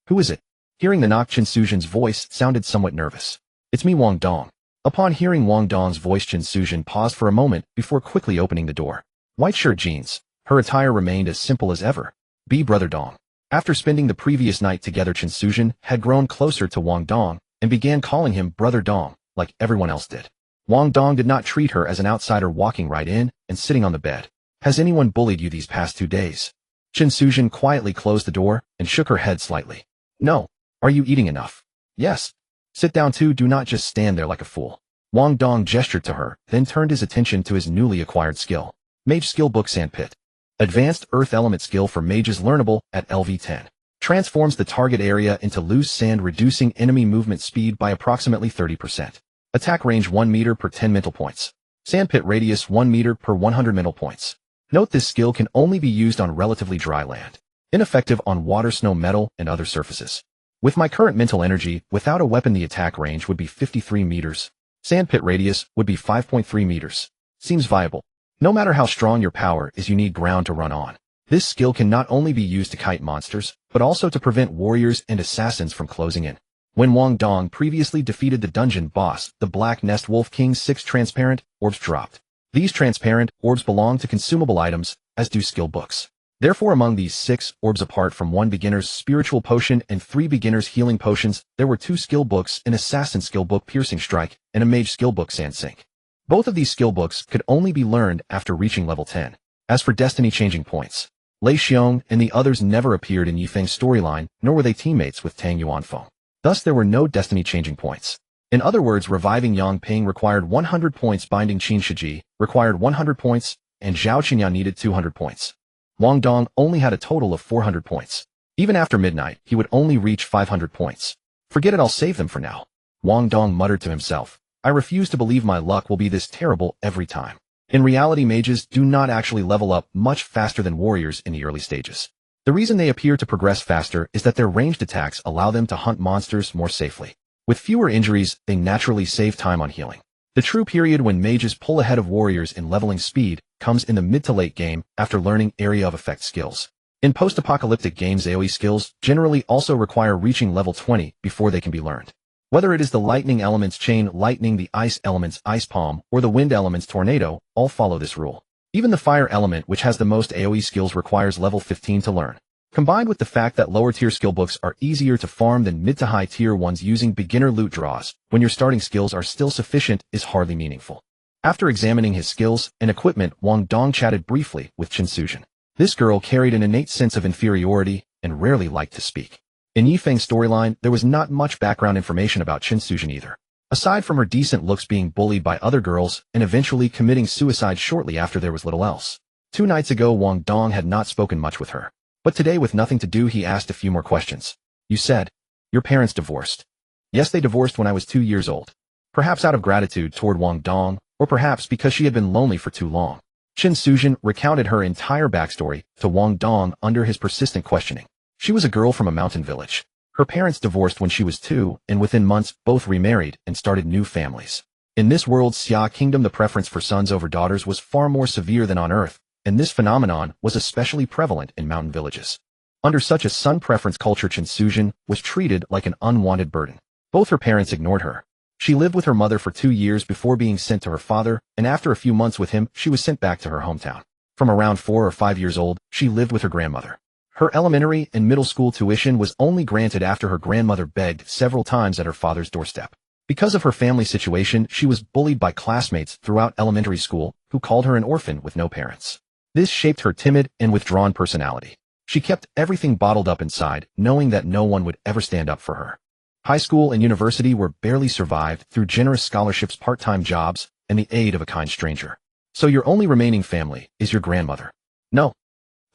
Who is it? Hearing the knock, Shun Suzhen's voice sounded somewhat nervous. It's me, Wang Dong. Upon hearing Wang Dong's voice, Shun Suzhen paused for a moment before quickly opening the door. White shirt, jeans. Her attire remained as simple as ever. B. Brother Dong. After spending the previous night together, Shun Suzhen had grown closer to Wang Dong and began calling him Brother Dong, like everyone else did. Wang Dong did not treat her as an outsider, walking right in and sitting on the bed. Has anyone bullied you these past 2 days? Shun Suzhen quietly closed the door and shook her head slightly. No. Are you eating enough? Yes. Sit down too, do not just stand there like a fool. Wang Dong gestured to her, then turned his attention to his newly acquired skill. Mage Skill Book, Sandpit. Advanced Earth Element Skill for Mages, learnable at LV10. Transforms the target area into loose sand, reducing enemy movement speed by approximately 30%. Attack range 1 meter per 10 mental points. Sandpit radius 1 meter per 100 mental points. Note this skill can only be used on relatively dry land. Ineffective on water, snow, metal, and other surfaces. With my current mental energy, without a weapon, the attack range would be 53 meters. Sandpit radius would be 5.3 meters. Seems viable. No matter how strong your power is, you need ground to run on. This skill can not only be used to kite monsters, but also to prevent warriors and assassins from closing in. When Wang Dong previously defeated the dungeon boss, the Black Nest Wolf King's 6 transparent orbs dropped. These transparent orbs belong to consumable items, as do skill books. Therefore, among these 6 orbs, apart from 1 beginner's spiritual potion and 3 beginner's healing potions, there were 2 skill books, an assassin skill book Piercing Strike, and a mage skill book Sand Sink. Both of these skill books could only be learned after reaching level 10. As for destiny changing points, Lei Xiong and the others never appeared in Yifeng's storyline, nor were they teammates with Tang Yuanfeng. Thus, there were no destiny changing points. In other words, reviving Yang Ping required 100 points, binding Qin Shiji required 100 points, and Zhao Qinyan needed 200 points. Wang Dong only had a total of 400 points. Even after midnight, he would only reach 500 points. Forget it, I'll save them for now. Wang Dong muttered to himself. I refuse to believe my luck will be this terrible every time. In reality, mages do not actually level up much faster than warriors in the early stages. The reason they appear to progress faster is that their ranged attacks allow them to hunt monsters more safely. With fewer injuries, they naturally save time on healing. The true period when mages pull ahead of warriors in leveling speed comes in the mid to late game after learning area of effect skills. In post-apocalyptic games, AoE skills generally also require reaching level 20 before they can be learned. Whether it is the lightning element's chain lightning, the ice element's ice palm, or the wind element's tornado, all follow this rule. Even the fire element, which has the most AoE skills, requires level 15 to learn. Combined with the fact that lower tier skill books are easier to farm than mid to high tier ones, using beginner loot draws when your starting skills are still sufficient is hardly meaningful. After examining his skills and equipment, Wang Dong chatted briefly with Qin Suzhen. This girl carried an innate sense of inferiority and rarely liked to speak. In Yifeng's storyline, there was not much background information about Qin Sujin either. Aside from her decent looks being bullied by other girls and eventually committing suicide shortly after, there was little else. 2 nights ago, Wang Dong had not spoken much with her. But today, with nothing to do, he asked a few more questions. You said, your parents divorced. Yes, they divorced when I was 2 years old. Perhaps out of gratitude toward Wang Dong, or perhaps because she had been lonely for too long. Qin Sujin recounted her entire backstory to Wang Dong under his persistent questioning. She was a girl from a mountain village. Her parents divorced when she was 2, and within months, both remarried and started new families. In this world's Xia kingdom, the preference for sons over daughters was far more severe than on Earth, and this phenomenon was especially prevalent in mountain villages. Under such a son preference culture, Qin Sujin was treated like an unwanted burden. Both her parents ignored her. She lived with her mother for 2 years before being sent to her father, and after a few months with him, she was sent back to her hometown. From around 4 or 5 years old, she lived with her grandmother. Her elementary and middle school tuition was only granted after her grandmother begged several times at her father's doorstep. Because of her family situation, she was bullied by classmates throughout elementary school, who called her an orphan with no parents. This shaped her timid and withdrawn personality. She kept everything bottled up inside, knowing that no one would ever stand up for her. High school and university were barely survived through generous scholarships, part-time jobs, and the aid of a kind stranger. So your only remaining family is your grandmother. No.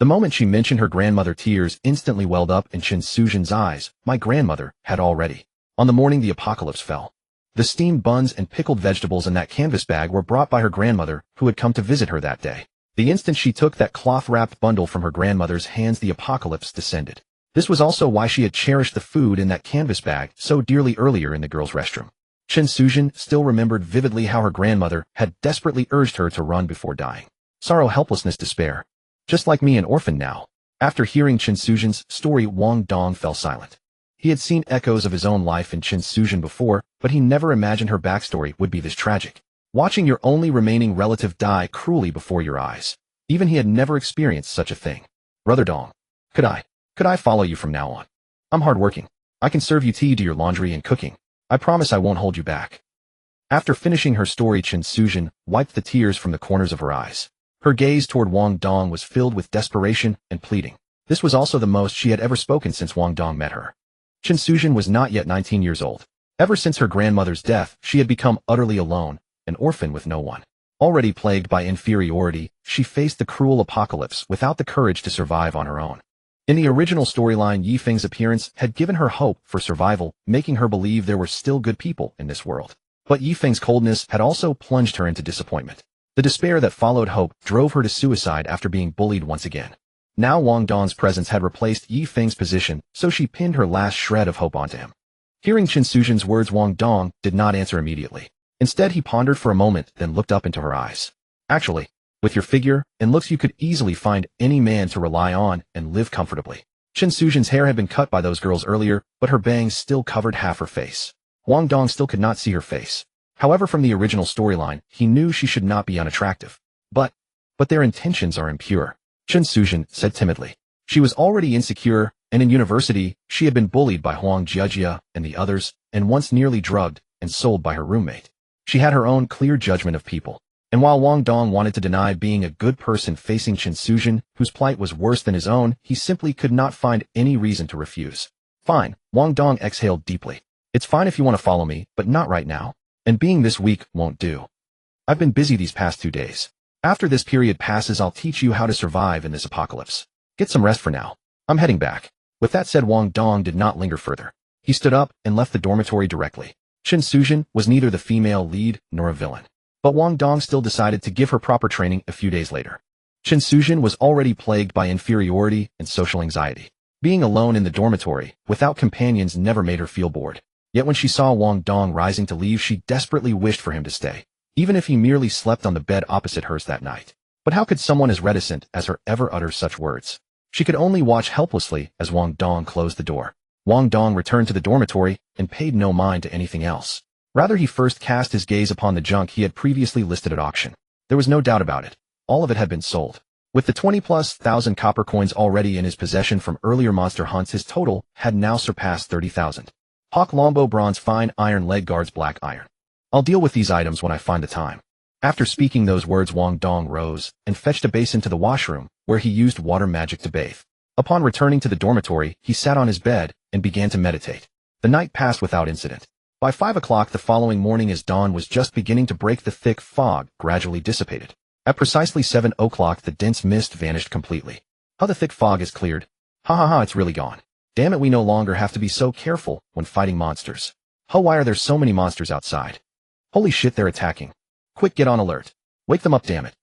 The moment she mentioned her grandmother, tears instantly welled up in Qin Sujin's eyes. My grandmother had already. On the morning the apocalypse fell. The steamed buns and pickled vegetables in that canvas bag were brought by her grandmother, who had come to visit her that day. The instant she took that cloth-wrapped bundle from her grandmother's hands, the apocalypse descended. This was also why she had cherished the food in that canvas bag so dearly earlier in the girls' restroom. Qin Sujin still remembered vividly how her grandmother had desperately urged her to run before dying. Sorrow, helplessness, despair. Just like me, an orphan now. After hearing Qin Sujin's story, Wang Dong fell silent. He had seen echoes of his own life in Qin Sujin before, but he never imagined her backstory would be this tragic. Watching your only remaining relative die cruelly before your eyes. Even he had never experienced such a thing. Brother Dong. Could I follow you from now on? I'm hardworking. I can serve you tea, do your laundry and cooking. I promise I won't hold you back. After finishing her story, Qin Sujin wiped the tears from the corners of her eyes. Her gaze toward Wang Dong was filled with desperation and pleading. This was also the most she had ever spoken since Wang Dong met her. Qin Sujin was not yet 19 years old. Ever since her grandmother's death, she had become utterly alone, an orphan with no one. Already plagued by inferiority, she faced the cruel apocalypse without the courage to survive on her own. In the original storyline, Yifeng's appearance had given her hope for survival, making her believe there were still good people in this world. But Yifeng's coldness had also plunged her into disappointment. The despair that followed hope drove her to suicide after being bullied once again. Now Wang Dong's presence had replaced Yifeng's position, so she pinned her last shred of hope onto him. Hearing Qin Sujin's words, Wang Dong did not answer immediately. Instead, he pondered for a moment, then looked up into her eyes. Actually, with your figure and looks, you could easily find any man to rely on and live comfortably. Qin Sujin's hair had been cut by those girls earlier, but her bangs still covered half her face. Wang Dong still could not see her face. However, from the original storyline, he knew she should not be unattractive. But their intentions are impure, Qin Sujin said timidly. She was already insecure, and in university, she had been bullied by Huang Jiejia and the others, and once nearly drugged and sold by her roommate. She had her own clear judgment of people. And while Wang Dong wanted to deny being a good person facing Qin Sujin, whose plight was worse than his own, he simply could not find any reason to refuse. Fine, Wang Dong exhaled deeply. It's fine if you want to follow me, but not right now. And being this weak won't do. I've been busy these past 2 days. After this period passes, I'll teach you how to survive in this apocalypse. Get some rest for now. I'm heading back. With that said, Wang Dong did not linger further. He stood up and left the dormitory directly. Qin Sujin was neither the female lead nor a villain. But Wang Dong still decided to give her proper training a few days later. Qin Sujin was already plagued by inferiority and social anxiety. Being alone in the dormitory, without companions, never made her feel bored. Yet when she saw Wang Dong rising to leave, she desperately wished for him to stay, even if he merely slept on the bed opposite hers that night. But how could someone as reticent as her ever utter such words? She could only watch helplessly as Wang Dong closed the door. Wang Dong returned to the dormitory and paid no mind to anything else. Rather, he first cast his gaze upon the junk he had previously listed at auction. There was no doubt about it. All of it had been sold. With the 20,000+ copper coins already in his possession from earlier monster hunts, his total had now surpassed 30,000. Hawk Longbow bronze, fine iron leg guards, black iron. I'll deal with these items when I find the time. After speaking those words, Wang Dong rose and fetched a basin to the washroom, where he used water magic to bathe. Upon returning to the dormitory, he sat on his bed and began to meditate. The night passed without incident. By 5 o'clock the following morning, as dawn was just beginning to break, the thick fog gradually dissipated. At precisely 7 o'clock the dense mist vanished completely. How the thick fog is cleared. Ha ha ha, it's really gone. Damn it, we no longer have to be so careful when fighting monsters. Huh, why are there so many monsters outside? Holy shit, they're attacking. Quick, get on alert. Wake them up, damn it.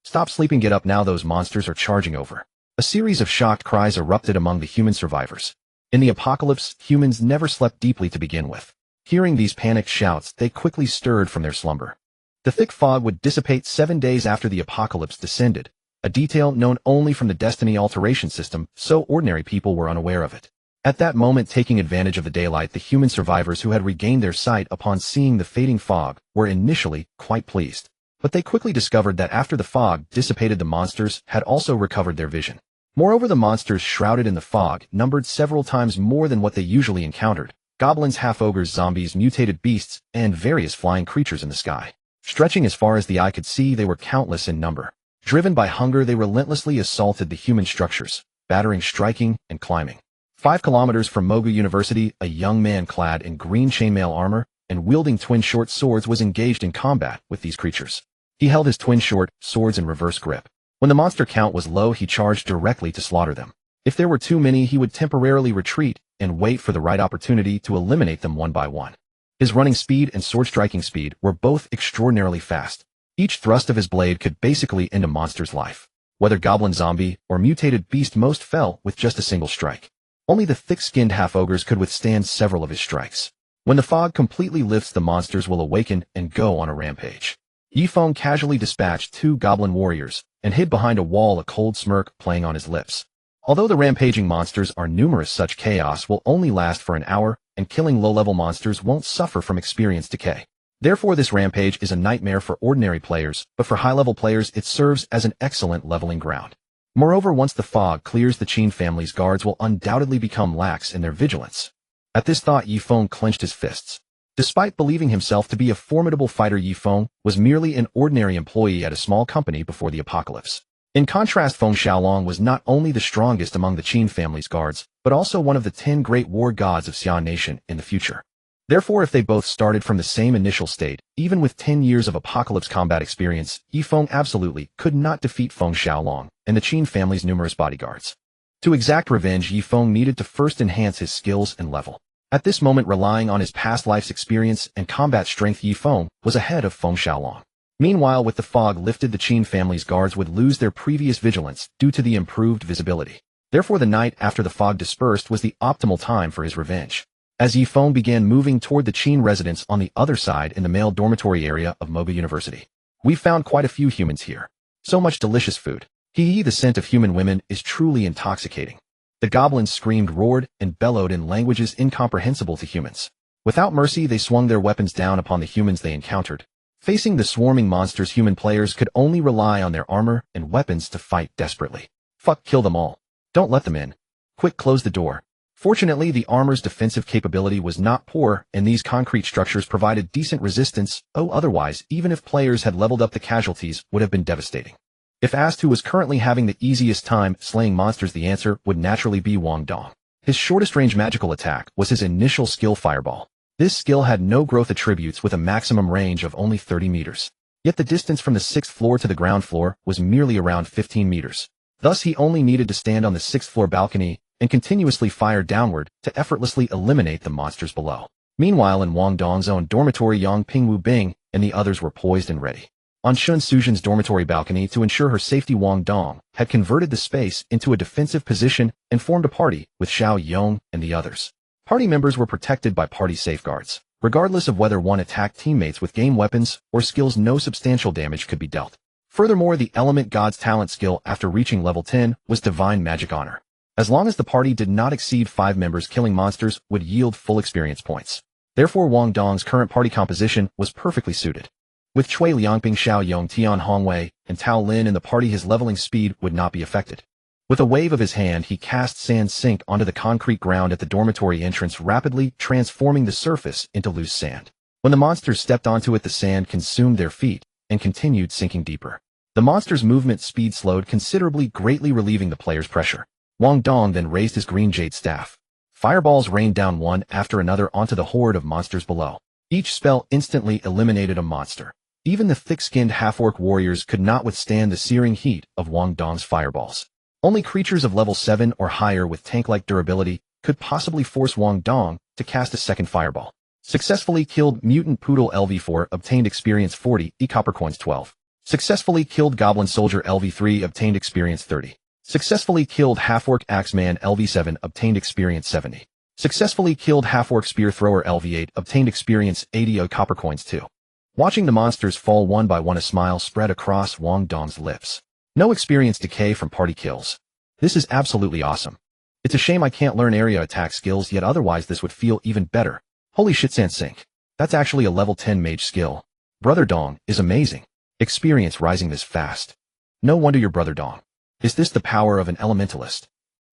Stop sleeping, get up now, those monsters are charging over. A series of shocked cries erupted among the human survivors. In the apocalypse, humans never slept deeply to begin with. Hearing these panicked shouts, they quickly stirred from their slumber. The thick fog would dissipate 7 days after the apocalypse descended, a detail known only from the destiny alteration system, so ordinary people were unaware of it. At that moment, taking advantage of the daylight, the human survivors who had regained their sight upon seeing the fading fog were initially quite pleased. But they quickly discovered that after the fog dissipated, the monsters had also recovered their vision. Moreover, the monsters shrouded in the fog numbered several times more than what they usually encountered: goblins, half-ogres, zombies, mutated beasts, and various flying creatures in the sky. Stretching as far as the eye could see, they were countless in number. Driven by hunger, they relentlessly assaulted the human structures, battering, striking, and climbing. 5 kilometers from Mogu University, a young man clad in green chainmail armor and wielding twin short swords was engaged in combat with these creatures. He held his twin short swords in reverse grip. When the monster count was low, he charged directly to slaughter them. If there were too many, he would temporarily retreat and wait for the right opportunity to eliminate them one by one. His running speed and sword striking speed were both extraordinarily fast. Each thrust of his blade could basically end a monster's life. Whether goblin, zombie, or mutated beast, most fell with just a single strike. Only the thick-skinned half-ogres could withstand several of his strikes. When the fog completely lifts, the monsters will awaken and go on a rampage. Yifeng casually dispatched 2 goblin warriors and hid behind a wall, a cold smirk playing on his lips. Although the rampaging monsters are numerous, such chaos will only last for an hour, and killing low-level monsters won't suffer from experience decay. Therefore, this rampage is a nightmare for ordinary players, but for high-level players it serves as an excellent leveling ground. Moreover, once the fog clears, the Qin family's guards will undoubtedly become lax in their vigilance. At this thought, Yifeng clenched his fists. Despite believing himself to be a formidable fighter, Yifeng was merely an ordinary employee at a small company before the apocalypse. In contrast, Feng Xiaolong was not only the strongest among the Qin family's guards, but also one of the 10 great war gods of Xian Nation in the future. Therefore, if they both started from the same initial state, even with 10 years of apocalypse combat experience, Yifeng absolutely could not defeat Feng Xiaolong and the Qin family's numerous bodyguards. To exact revenge, Yifeng needed to first enhance his skills and level. At this moment, relying on his past life's experience and combat strength, Yifeng was ahead of Feng Xiaolong. Meanwhile, with the fog lifted, the Qin family's guards would lose their previous vigilance due to the improved visibility. Therefore, the night after the fog dispersed was the optimal time for his revenge. As Yifeng began moving toward the Qin residence on the other side in the male dormitory area of Mogu University, "We found quite a few humans here. So much delicious food. Hee, the scent of human women is truly intoxicating." The goblins screamed, roared, and bellowed in languages incomprehensible to humans. Without mercy, they swung their weapons down upon the humans they encountered. Facing the swarming monsters, human players could only rely on their armor and weapons to fight desperately. Fuck, kill them all. Don't let them in. Quick, close the door. Fortunately, the armor's defensive capability was not poor, and these concrete structures provided decent resistance. Otherwise, even if players had leveled up, the casualties would have been devastating. If asked who was currently having the easiest time slaying monsters, the answer would naturally be Wang Dong. His shortest range magical attack was his initial skill, Fireball. This skill had no growth attributes with a maximum range of only 30 meters. Yet the distance from the 6th floor to the ground floor was merely around 15 meters. Thus, he only needed to stand on the 6th floor balcony and continuously fire downward to effortlessly eliminate the monsters below. Meanwhile, in Wang Dong's own dormitory, Yang Pingwu Bing and the others were poised and ready. On Shun Suzhen's dormitory balcony, to ensure her safety, Wang Dong had converted the space into a defensive position and formed a party with Xiao Yong and the others. Party members were protected by party safeguards. Regardless of whether one attacked teammates with game weapons or skills, no substantial damage could be dealt. Furthermore, the element god's talent skill after reaching level 10 was divine magic honor. As long as the party did not exceed 5 members, killing monsters would yield full experience points. Therefore, Wang Dong's current party composition was perfectly suited. With Chui Liangping, Xiao Yong, Tian Hongwei, and Tao Lin in the party, his leveling speed would not be affected. With a wave of his hand, he cast sand sink onto the concrete ground at the dormitory entrance, rapidly transforming the surface into loose sand. When the monsters stepped onto it, the sand consumed their feet and continued sinking deeper. The monster's movement speed slowed considerably, greatly relieving the player's pressure. Wang Dong then raised his green jade staff. Fireballs rained down one after another onto the horde of monsters below. Each spell instantly eliminated a monster. Even the thick-skinned half-orc warriors could not withstand the searing heat of Wang Dong's fireballs. Only creatures of level 7 or higher with tank-like durability could possibly force Wang Dong to cast a second fireball. Successfully killed Mutant Poodle LV4, obtained experience 40, copper coins 12. Successfully killed Goblin Soldier LV3, obtained experience 30. Successfully killed Half-Orc Axeman LV7, obtained experience 70. Successfully killed Half-Orc Spear Thrower LV8, obtained experience 80, copper coins 2. Watching the monsters fall one by one, a smile spread across Wang Dong's lips. No experience decay from party kills. This is absolutely awesome. It's a shame I can't learn area attack skills yet, otherwise this would feel even better. Holy shit, Sync. That's actually a level 10 mage skill. Brother Dong is amazing. Experience rising this fast. No wonder you're Brother Dong. Is this the power of an elementalist?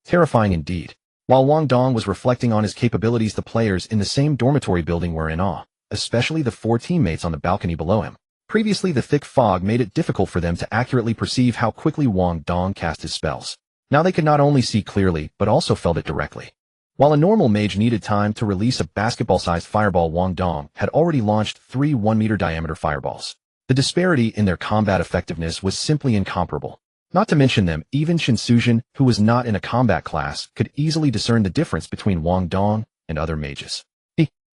Terrifying indeed. While Wang Dong was reflecting on his capabilities, the players in the same dormitory building were in awe, especially the 4 teammates on the balcony below him. Previously, the thick fog made it difficult for them to accurately perceive how quickly Wang Dong cast his spells. Now they could not only see clearly, but also felt it directly. While a normal mage needed time to release a basketball-sized fireball, Wang Dong had already launched 3 1-meter diameter fireballs. The disparity in their combat effectiveness was simply incomparable. Not to mention them, even Shin Sujin, who was not in a combat class, could easily discern the difference between Wang Dong and other mages.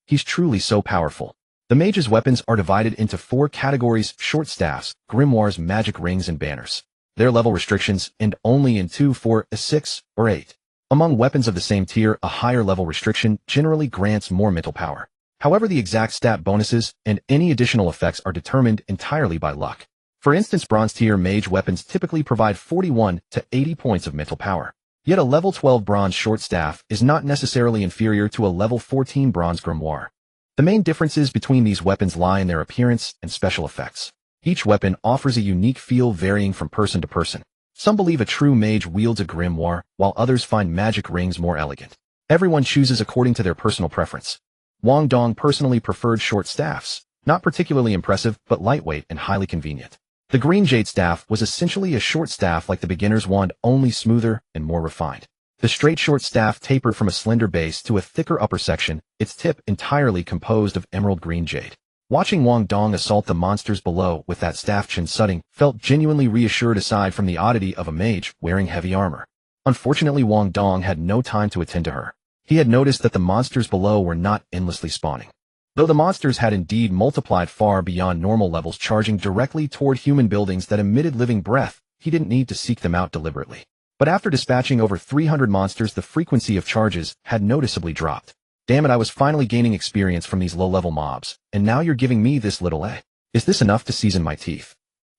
He's truly so powerful. The mage's weapons are divided into 4 categories: short staffs, grimoires, magic rings, and banners. Their level restrictions end only in 2, 4, 6, or 8. Among weapons of the same tier, a higher level restriction generally grants more mental power. However, the exact stat bonuses and any additional effects are determined entirely by luck. For instance, bronze tier mage weapons typically provide 41 to 80 points of mental power. Yet a level 12 bronze short staff is not necessarily inferior to a level 14 bronze grimoire. The main differences between these weapons lie in their appearance and special effects. Each weapon offers a unique feel varying from person to person. Some believe a true mage wields a grimoire, while others find magic rings more elegant. Everyone chooses according to their personal preference. Wang Dong personally preferred short staffs, not particularly impressive, but lightweight and highly convenient. The green jade staff was essentially a short staff like the beginner's wand, only smoother and more refined. The straight short staff tapered from a slender base to a thicker upper section, its tip entirely composed of emerald green jade. Watching Wang Dong assault the monsters below with that staff, Chen Sutting felt genuinely reassured aside from the oddity of a mage wearing heavy armor. Unfortunately, Wang Dong had no time to attend to her. He had noticed that the monsters below were not endlessly spawning. Though the monsters had indeed multiplied far beyond normal levels, charging directly toward human buildings that emitted living breath, he didn't need to seek them out deliberately. But after dispatching over 300 monsters, the frequency of charges had noticeably dropped. Damn it, I was finally gaining experience from these low-level mobs, and now you're giving me this little A. Is this enough to season my teeth?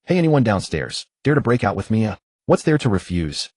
Hey, anyone downstairs, dare to break out with me? What's there to refuse?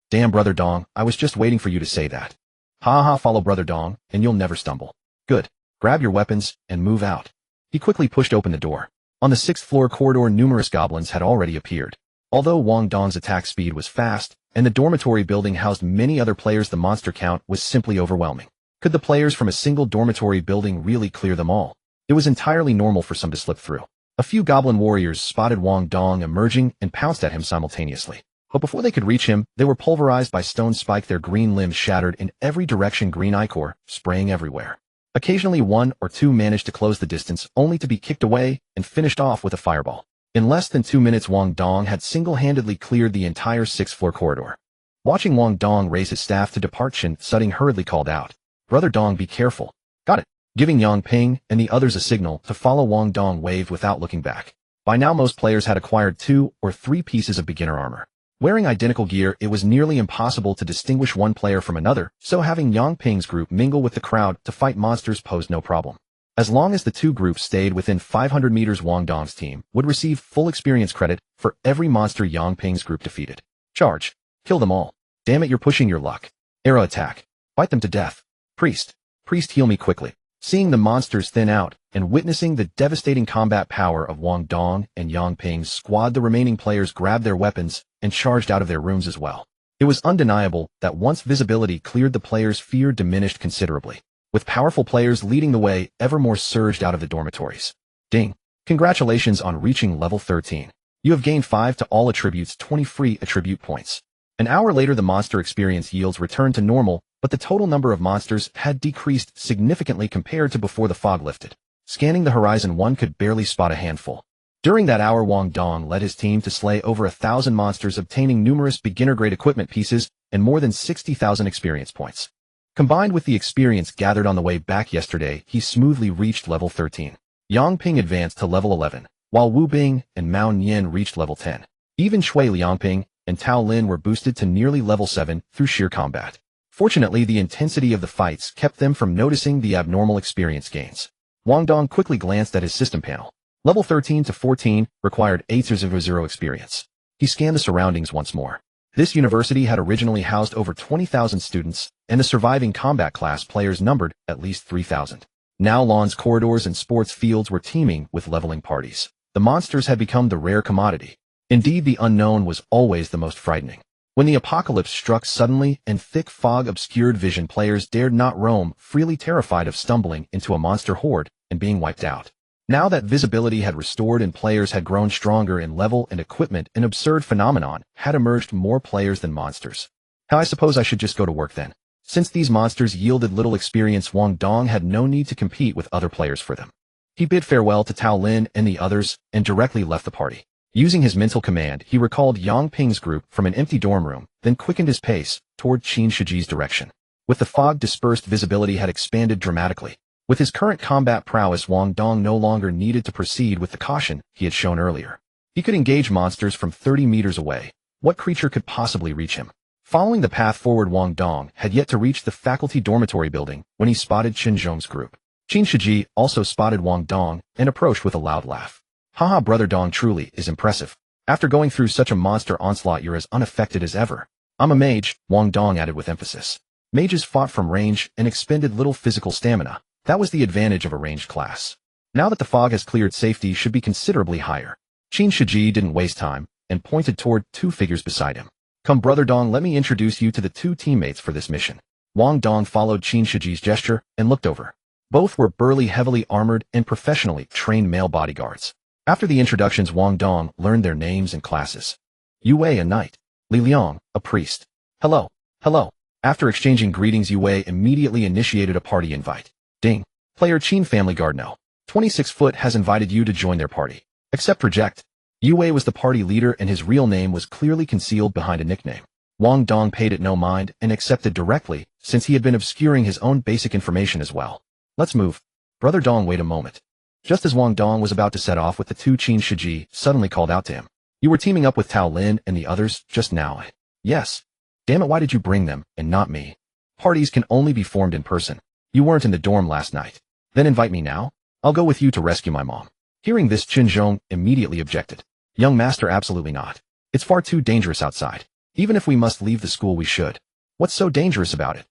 Damn, Brother Dong, I was just waiting for you to say that. Ha ha, follow Brother Dong, and you'll never stumble. Good. Grab your weapons and move out. He quickly pushed open the door. On the 6th floor corridor, numerous goblins had already appeared. Although Wang Dong's attack speed was fast, and the dormitory building housed many other players, the monster count was simply overwhelming. Could the players from a single dormitory building really clear them all? It was entirely normal for some to slip through. A few goblin warriors spotted Wang Dong emerging and pounced at him simultaneously. But before they could reach him, they were pulverized by stone spike, their green limbs shattered in every direction, green ichor spraying everywhere. Occasionally 1 or 2 managed to close the distance, only to be kicked away and finished off with a fireball. In less than 2 minutes, Wang Dong had single-handedly cleared the entire 6th floor corridor. Watching Wang Dong raise his staff to depart, Chen Sutting hurriedly called out, "Brother Dong, be careful." Got it. Giving Yang Ping and the others a signal to follow, Wang Dong waved without looking back. By now most players had acquired 2 or 3 pieces of beginner armor. Wearing identical gear, it was nearly impossible to distinguish one player from another, so having Yang Ping's group mingle with the crowd to fight monsters posed no problem. As long as the 2 groups stayed within 500 meters, Wang Dong's team would receive full experience credit for every monster Yang Ping's group defeated. Charge. Kill them all. Damn it, you're pushing your luck. Arrow attack. Bite them to death. Priest. Priest, heal me quickly. Seeing the monsters thin out and witnessing the devastating combat power of Wang Dong and Yang Ping's squad, the remaining players grabbed their weapons and charged out of their rooms as well. It was undeniable that once visibility cleared, the players' fear diminished considerably. With powerful players leading the way, ever more surged out of the dormitories. Ding. Congratulations on reaching level 13. You have gained 5 to all attributes, 20 free attribute points. An hour later, the monster experience yields returned to normal, but the total number of monsters had decreased significantly compared to before the fog lifted. Scanning the horizon, one could barely spot a handful. During that hour, Wang Dong led his team to slay over 1,000 monsters, obtaining numerous beginner-grade equipment pieces and more than 60,000 experience points. Combined with the experience gathered on the way back yesterday, he smoothly reached level 13. Yang Ping advanced to level 11, while Wu Bing and Mao Nian reached level 10. Even Shui Liangping and Tao Lin were boosted to nearly level 7 through sheer combat. Fortunately, the intensity of the fights kept them from noticing the abnormal experience gains. Wang Dong quickly glanced at his system panel. Level 13 to 14 required 800 experience. He scanned the surroundings once more. This university had originally housed over 20,000 students, and the surviving combat class players numbered at least 3,000. Now lawns, corridors, and sports fields were teeming with leveling parties. The monsters had become the rare commodity. Indeed, the unknown was always the most frightening. When the apocalypse struck suddenly and thick fog obscured vision, players dared not roam freely, terrified of stumbling into a monster horde and being wiped out. Now that visibility had restored and players had grown stronger in level and equipment, an absurd phenomenon had emerged: more players than monsters. How, I suppose I should just go to work then. Since these monsters yielded little experience, Wang Dong had no need to compete with other players for them. He bid farewell to Tao Lin and the others and directly left the party. Using his mental command, he recalled Yang Ping's group from an empty dorm room, then quickened his pace toward Qin Shiji's direction. With the fog dispersed, visibility had expanded dramatically. With his current combat prowess, Wang Dong no longer needed to proceed with the caution he had shown earlier. He could engage monsters from 30 meters away. What creature could possibly reach him? Following the path forward, Wang Dong had yet to reach the faculty dormitory building when he spotted Qin Zhong's group. Qin Shiji also spotted Wang Dong and approached with a loud laugh. Haha, brother Dong truly is impressive. After going through such a monster onslaught, you're as unaffected as ever. I'm a mage, Wang Dong added with emphasis. Mages fought from range and expended little physical stamina. That was the advantage of a ranged class. Now that the fog has cleared, safety should be considerably higher. Qin Shiji didn't waste time and pointed toward two figures beside him. Come, brother Dong, let me introduce you to the two teammates for this mission. Wang Dong followed Qin Shiji's gesture and looked over. Both were burly, heavily armored, and professionally trained male bodyguards. After the introductions, Wang Dong learned their names and classes. Yue, a knight. Li Liang, a priest. Hello. Hello. After exchanging greetings, Yue immediately initiated a party invite. Ding. Player Qin Family Guard No. 26 has invited you to join their party. Accept, reject. Yue was the party leader and his real name was clearly concealed behind a nickname. Wang Dong paid it no mind and accepted directly, since he had been obscuring his own basic information as well. Let's move. Brother Dong, wait a moment. Just as Wang Dong was about to set off with the two, Qin Shiji suddenly called out to him. You were teaming up with Tao Lin and the others just now. Yes. Damn it, why did you bring them and not me? Parties can only be formed in person. You weren't in the dorm last night. Then invite me now? I'll go with you to rescue my mom. Hearing this, Qin Zhong immediately objected. Young master, absolutely not. It's far too dangerous outside. Even if we must leave the school, we should. What's so dangerous about it?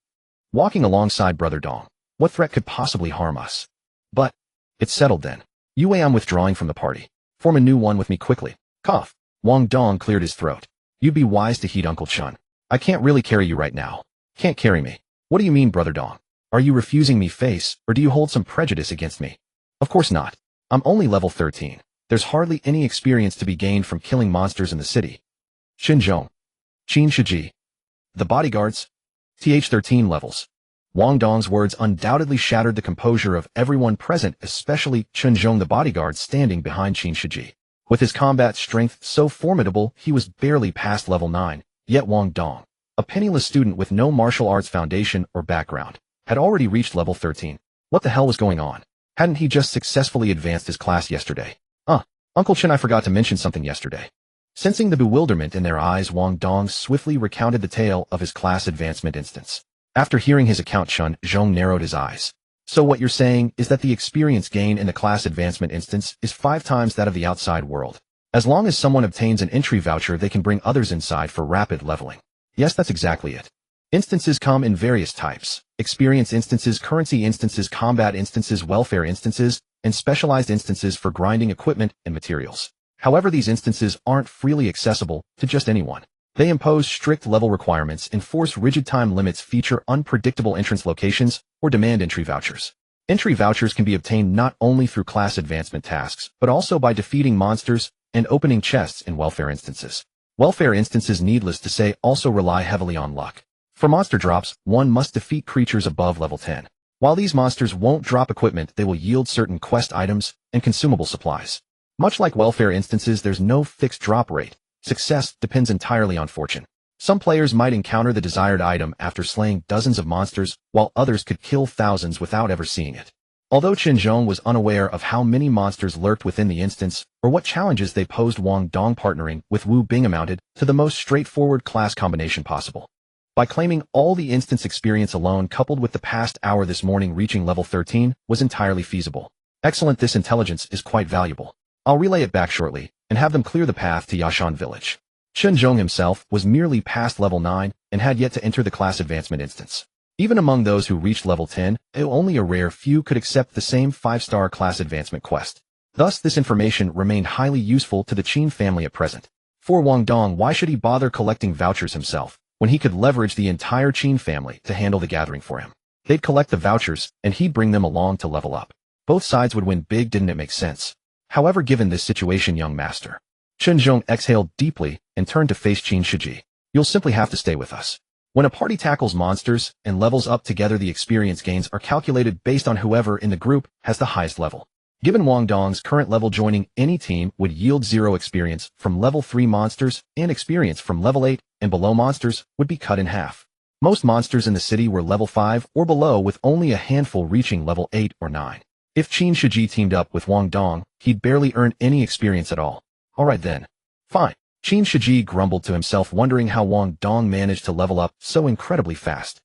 Walking alongside brother Dong. What threat could possibly harm us? But, it's settled then. Yue, I'm withdrawing from the party. Form a new one with me quickly. Cough. Wang Dong cleared his throat. You'd be wise to heed Uncle Chun. I can't really carry you right now. Can't carry me. What do you mean, brother Dong? Are you refusing me face, or do you hold some prejudice against me? Of course not. I'm only level 13. There's hardly any experience to be gained from killing monsters in the city. Qin Zhong. Qin Shiji. The bodyguards. TH13 levels. Wang Dong's words undoubtedly shattered the composure of everyone present, especially Qin Zhong, the bodyguard standing behind Qin Shiji. With his combat strength so formidable, he was barely past level 9, yet Wang Dong, a penniless student with no martial arts foundation or background, had already reached level 13. What the hell was going on? Hadn't he just successfully advanced his class yesterday? Uncle Chen, I forgot to mention something yesterday. Sensing the bewilderment in their eyes, Wang Dong swiftly recounted the tale of his class advancement instance. After hearing his account, Qin Zhong narrowed his eyes. So what you're saying is that the experience gain in the class advancement instance is 5 times that of the outside world. As long as someone obtains an entry voucher, they can bring others inside for rapid leveling. Yes, that's exactly it. Instances come in various types: experience instances, currency instances, combat instances, welfare instances, and specialized instances for grinding equipment and materials. However, these instances aren't freely accessible to just anyone. They impose strict level requirements, enforce rigid time limits, feature unpredictable entrance locations, or demand entry vouchers. Entry vouchers can be obtained not only through class advancement tasks, but also by defeating monsters and opening chests in welfare instances. Welfare instances, needless to say, also rely heavily on luck. For monster drops, one must defeat creatures above level 10. While these monsters won't drop equipment, they will yield certain quest items and consumable supplies. Much like welfare instances, there's no fixed drop rate. Success depends entirely on fortune. Some players might encounter the desired item after slaying dozens of monsters, while others could kill thousands without ever seeing it. Although Qinzhong was unaware of how many monsters lurked within the instance, or what challenges they posed, Wang Dong partnering with Wu Bing amounted to the most straightforward class combination possible. By claiming all the instance experience alone, coupled with the past hour this morning reaching level 13, was entirely feasible. Excellent, this intelligence is quite valuable. I'll relay it back shortly, and have them clear the path to Yashan village. Qinzhong himself was merely past level 9, and had yet to enter the class advancement instance. Even among those who reached level 10, only a rare few could accept the same 5-star class advancement quest. Thus, this information remained highly useful to the Qin family at present. For Wang Dong, why should he bother collecting vouchers himself, when he could leverage the entire Qin family to handle the gathering for him? They'd collect the vouchers, and he'd bring them along to level up. Both sides would win big, didn't it make sense? However, given this situation, young master. Qinzhong exhaled deeply and turned to face Qin Shiji. You'll simply have to stay with us. When a party tackles monsters and levels up together, the experience gains are calculated based on whoever in the group has the highest level. Given Wang Dong's current level, joining any team would yield 0 experience from level 3 monsters, and experience from level 8 and below monsters would be cut in half. Most monsters in the city were level 5 or below, with only a handful reaching level 8 or 9. If Qin Shiji teamed up with Wang Dong, he'd barely earn any experience at all. Alright then. Fine. Qin Shiji grumbled to himself, wondering how Wang Dong managed to level up so incredibly fast.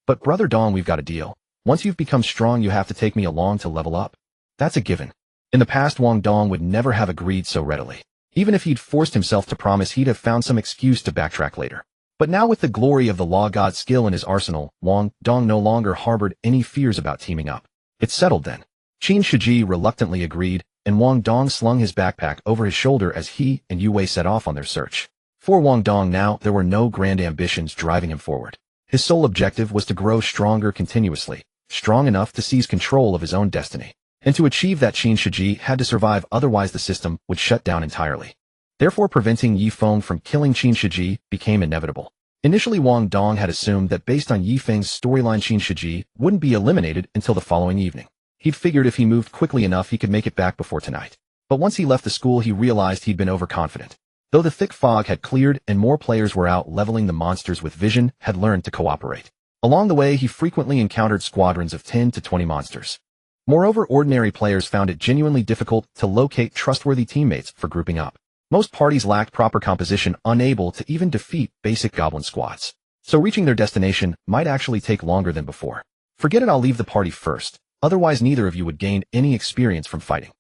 But brother Dong, we've got a deal. Once you've become strong, you have to take me along to level up. That's a given. In the past, Wang Dong would never have agreed so readily. Even if he'd forced himself to promise, he'd have found some excuse to backtrack later. But now, with the glory of the law god's skill in his arsenal, Wang Dong no longer harbored any fears about teaming up. It's settled then. Qin Shiji reluctantly agreed, and Wang Dong slung his backpack over his shoulder as he and Yue set off on their search. For Wang Dong now, there were no grand ambitions driving him forward. His sole objective was to grow stronger continuously, strong enough to seize control of his own destiny. And to achieve that, Qin Shiji had to survive, otherwise the system would shut down entirely. Therefore, preventing Yi Feng from killing Qin Shiji became inevitable. Initially, Wang Dong had assumed that based on Yi Feng's storyline, Qin Shiji wouldn't be eliminated until the following evening. He'd figured if he moved quickly enough, he could make it back before tonight. But once he left the school, he realized he'd been overconfident. Though the thick fog had cleared and more players were out leveling, the monsters with vision had learned to cooperate. Along the way, he frequently encountered squadrons of 10 to 20 monsters. Moreover, ordinary players found it genuinely difficult to locate trustworthy teammates for grouping up. Most parties lacked proper composition, unable to even defeat basic goblin squads. So reaching their destination might actually take longer than before. Forget it, I'll leave the party first. Otherwise, neither of you would gain any experience from fighting.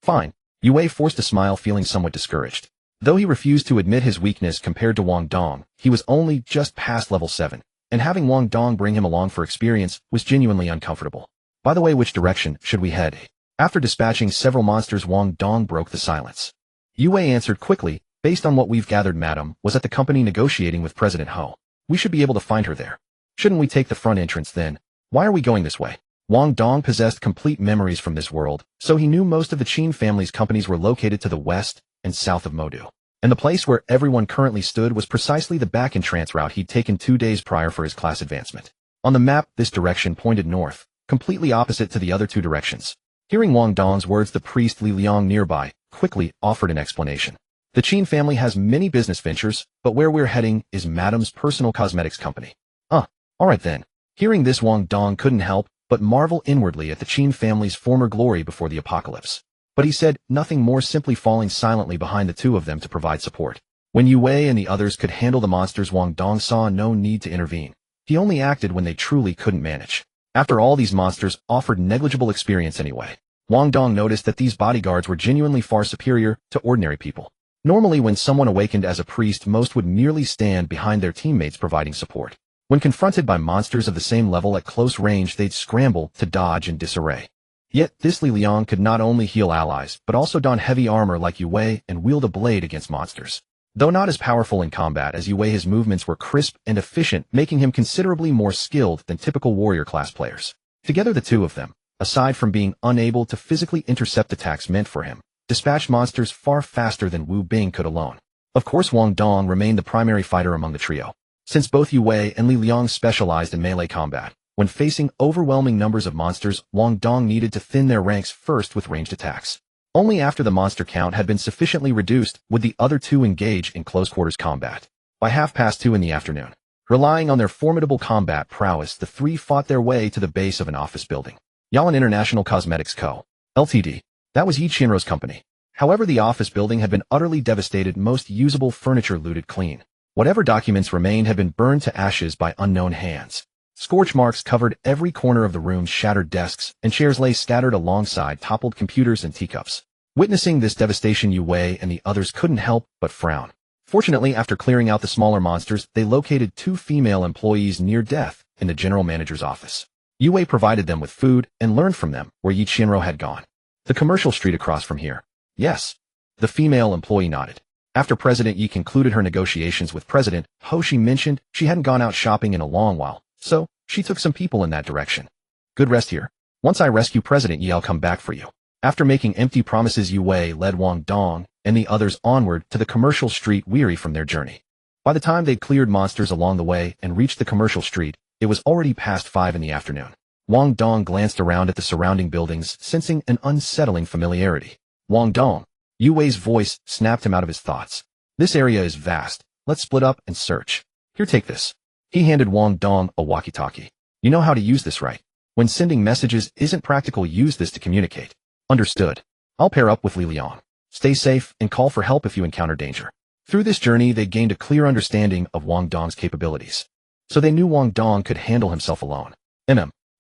Fine. Yue forced a smile, feeling somewhat discouraged. Though he refused to admit his weakness compared to Wang Dong, he was only just past level 7, and having Wang Dong bring him along for experience was genuinely uncomfortable. By the way, which direction should we head? After dispatching several monsters, Wang Dong broke the silence. Yue answered quickly, based on what we've gathered, Madam was at the company negotiating with President Ho. We should be able to find her there. Shouldn't we take the front entrance then? Why are we going this way? Wang Dong possessed complete memories from this world, so he knew most of the Qin family's companies were located to the west and south of Modu. And the place where everyone currently stood was precisely the back entrance route he'd taken 2 days prior for his class advancement. On the map, this direction pointed north, completely opposite to the other 2 directions. Hearing Wang Dong's words, the priest Li Liang nearby quickly offered an explanation. The Qin family has many business ventures, but where we're heading is Madam's personal cosmetics company. Alright then. Hearing this, Wang Dong couldn't help but marvel inwardly at the Qin family's former glory before the apocalypse. But he said nothing more, simply falling silently behind the 2 of them to provide support. When Yue and the others could handle the monsters, Wang Dong saw no need to intervene. He only acted when they truly couldn't manage. After all, these monsters offered negligible experience anyway. Wang Dong noticed that these bodyguards were genuinely far superior to ordinary people. Normally, when someone awakened as a priest, most would merely stand behind their teammates providing support. When confronted by monsters of the same level at close range, they'd scramble to dodge in disarray. Yet this Li Liang could not only heal allies, but also don heavy armor like Yue and wield a blade against monsters. Though not as powerful in combat as Yue, his movements were crisp and efficient, making him considerably more skilled than typical warrior class players. Together, the 2 of them, aside from being unable to physically intercept attacks meant for him, dispatched monsters far faster than Wu Bing could alone. Of course, Wang Dong remained the primary fighter among the trio. Since both Yu Wei and Li Liang specialized in melee combat, when facing overwhelming numbers of monsters, Wang Dong needed to thin their ranks first with ranged attacks. Only after the monster count had been sufficiently reduced would the other two engage in close-quarters combat. By 2:30 in the afternoon, relying on their formidable combat prowess, the three fought their way to the base of an office building. Yalan International Cosmetics Co., Ltd. That was Yi Qianrou's company. However, the office building had been utterly devastated, most usable furniture looted clean. Whatever documents remained had been burned to ashes by unknown hands. Scorch marks covered every corner of the room, shattered desks and chairs lay scattered alongside toppled computers and teacups. Witnessing this devastation, Yu Wei and the others couldn't help but frown. Fortunately, after clearing out the smaller monsters, they located 2 female employees near death in the general manager's office. Yu Wei provided them with food and learned from them where Yi Qianrou had gone. The commercial street across from here. Yes. The female employee nodded. After President Yi concluded her negotiations with President Ho, she mentioned she hadn't gone out shopping in a long while, so she took some people in that direction. Good rest here. Once I rescue President Yi, I'll come back for you. After making empty promises, Yu Wei led Wang Dong and the others onward to the commercial street, weary from their journey. By the time they'd cleared monsters along the way and reached the commercial street, it was already past 5 in the afternoon. Wang Dong glanced around at the surrounding buildings, sensing an unsettling familiarity. Wang Dong. Yu Wei's voice snapped him out of his thoughts. This area is vast. Let's split up and search. Here, take this. He handed Wang Dong a walkie-talkie. You know how to use this, right? When sending messages isn't practical, use this to communicate. Understood. I'll pair up with Li Liang. Stay safe and call for help if you encounter danger. Through this journey, they gained a clear understanding of Wang Dong's capabilities. So they knew Wang Dong could handle himself alone.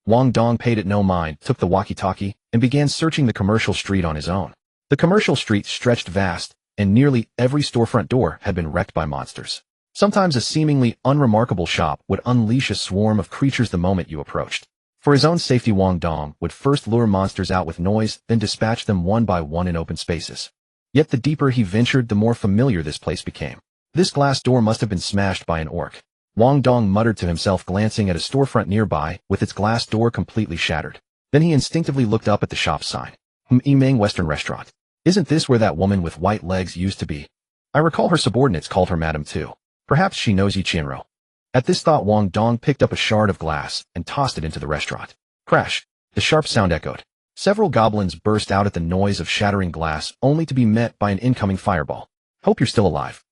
Wang Dong paid it no mind, took the walkie-talkie, and began searching the commercial street on his own. The commercial street stretched vast, and nearly every storefront door had been wrecked by monsters. Sometimes a seemingly unremarkable shop would unleash a swarm of creatures the moment you approached. For his own safety, Wang Dong would first lure monsters out with noise, then dispatch them one by one in open spaces. Yet the deeper he ventured, the more familiar this place became. This glass door must have been smashed by an orc. Wang Dong muttered to himself, glancing at a storefront nearby with its glass door completely shattered. Then he instinctively looked up at the shop sign. Yimeng Western Restaurant. Isn't this where that woman with white legs used to be? I recall her subordinates called her Madam too. Perhaps she knows Yi Qianrou. At this thought, Wang Dong picked up a shard of glass and tossed it into the restaurant. Crash! The sharp sound echoed. Several goblins burst out at the noise of shattering glass, only to be met by an incoming fireball. Hope you're still alive.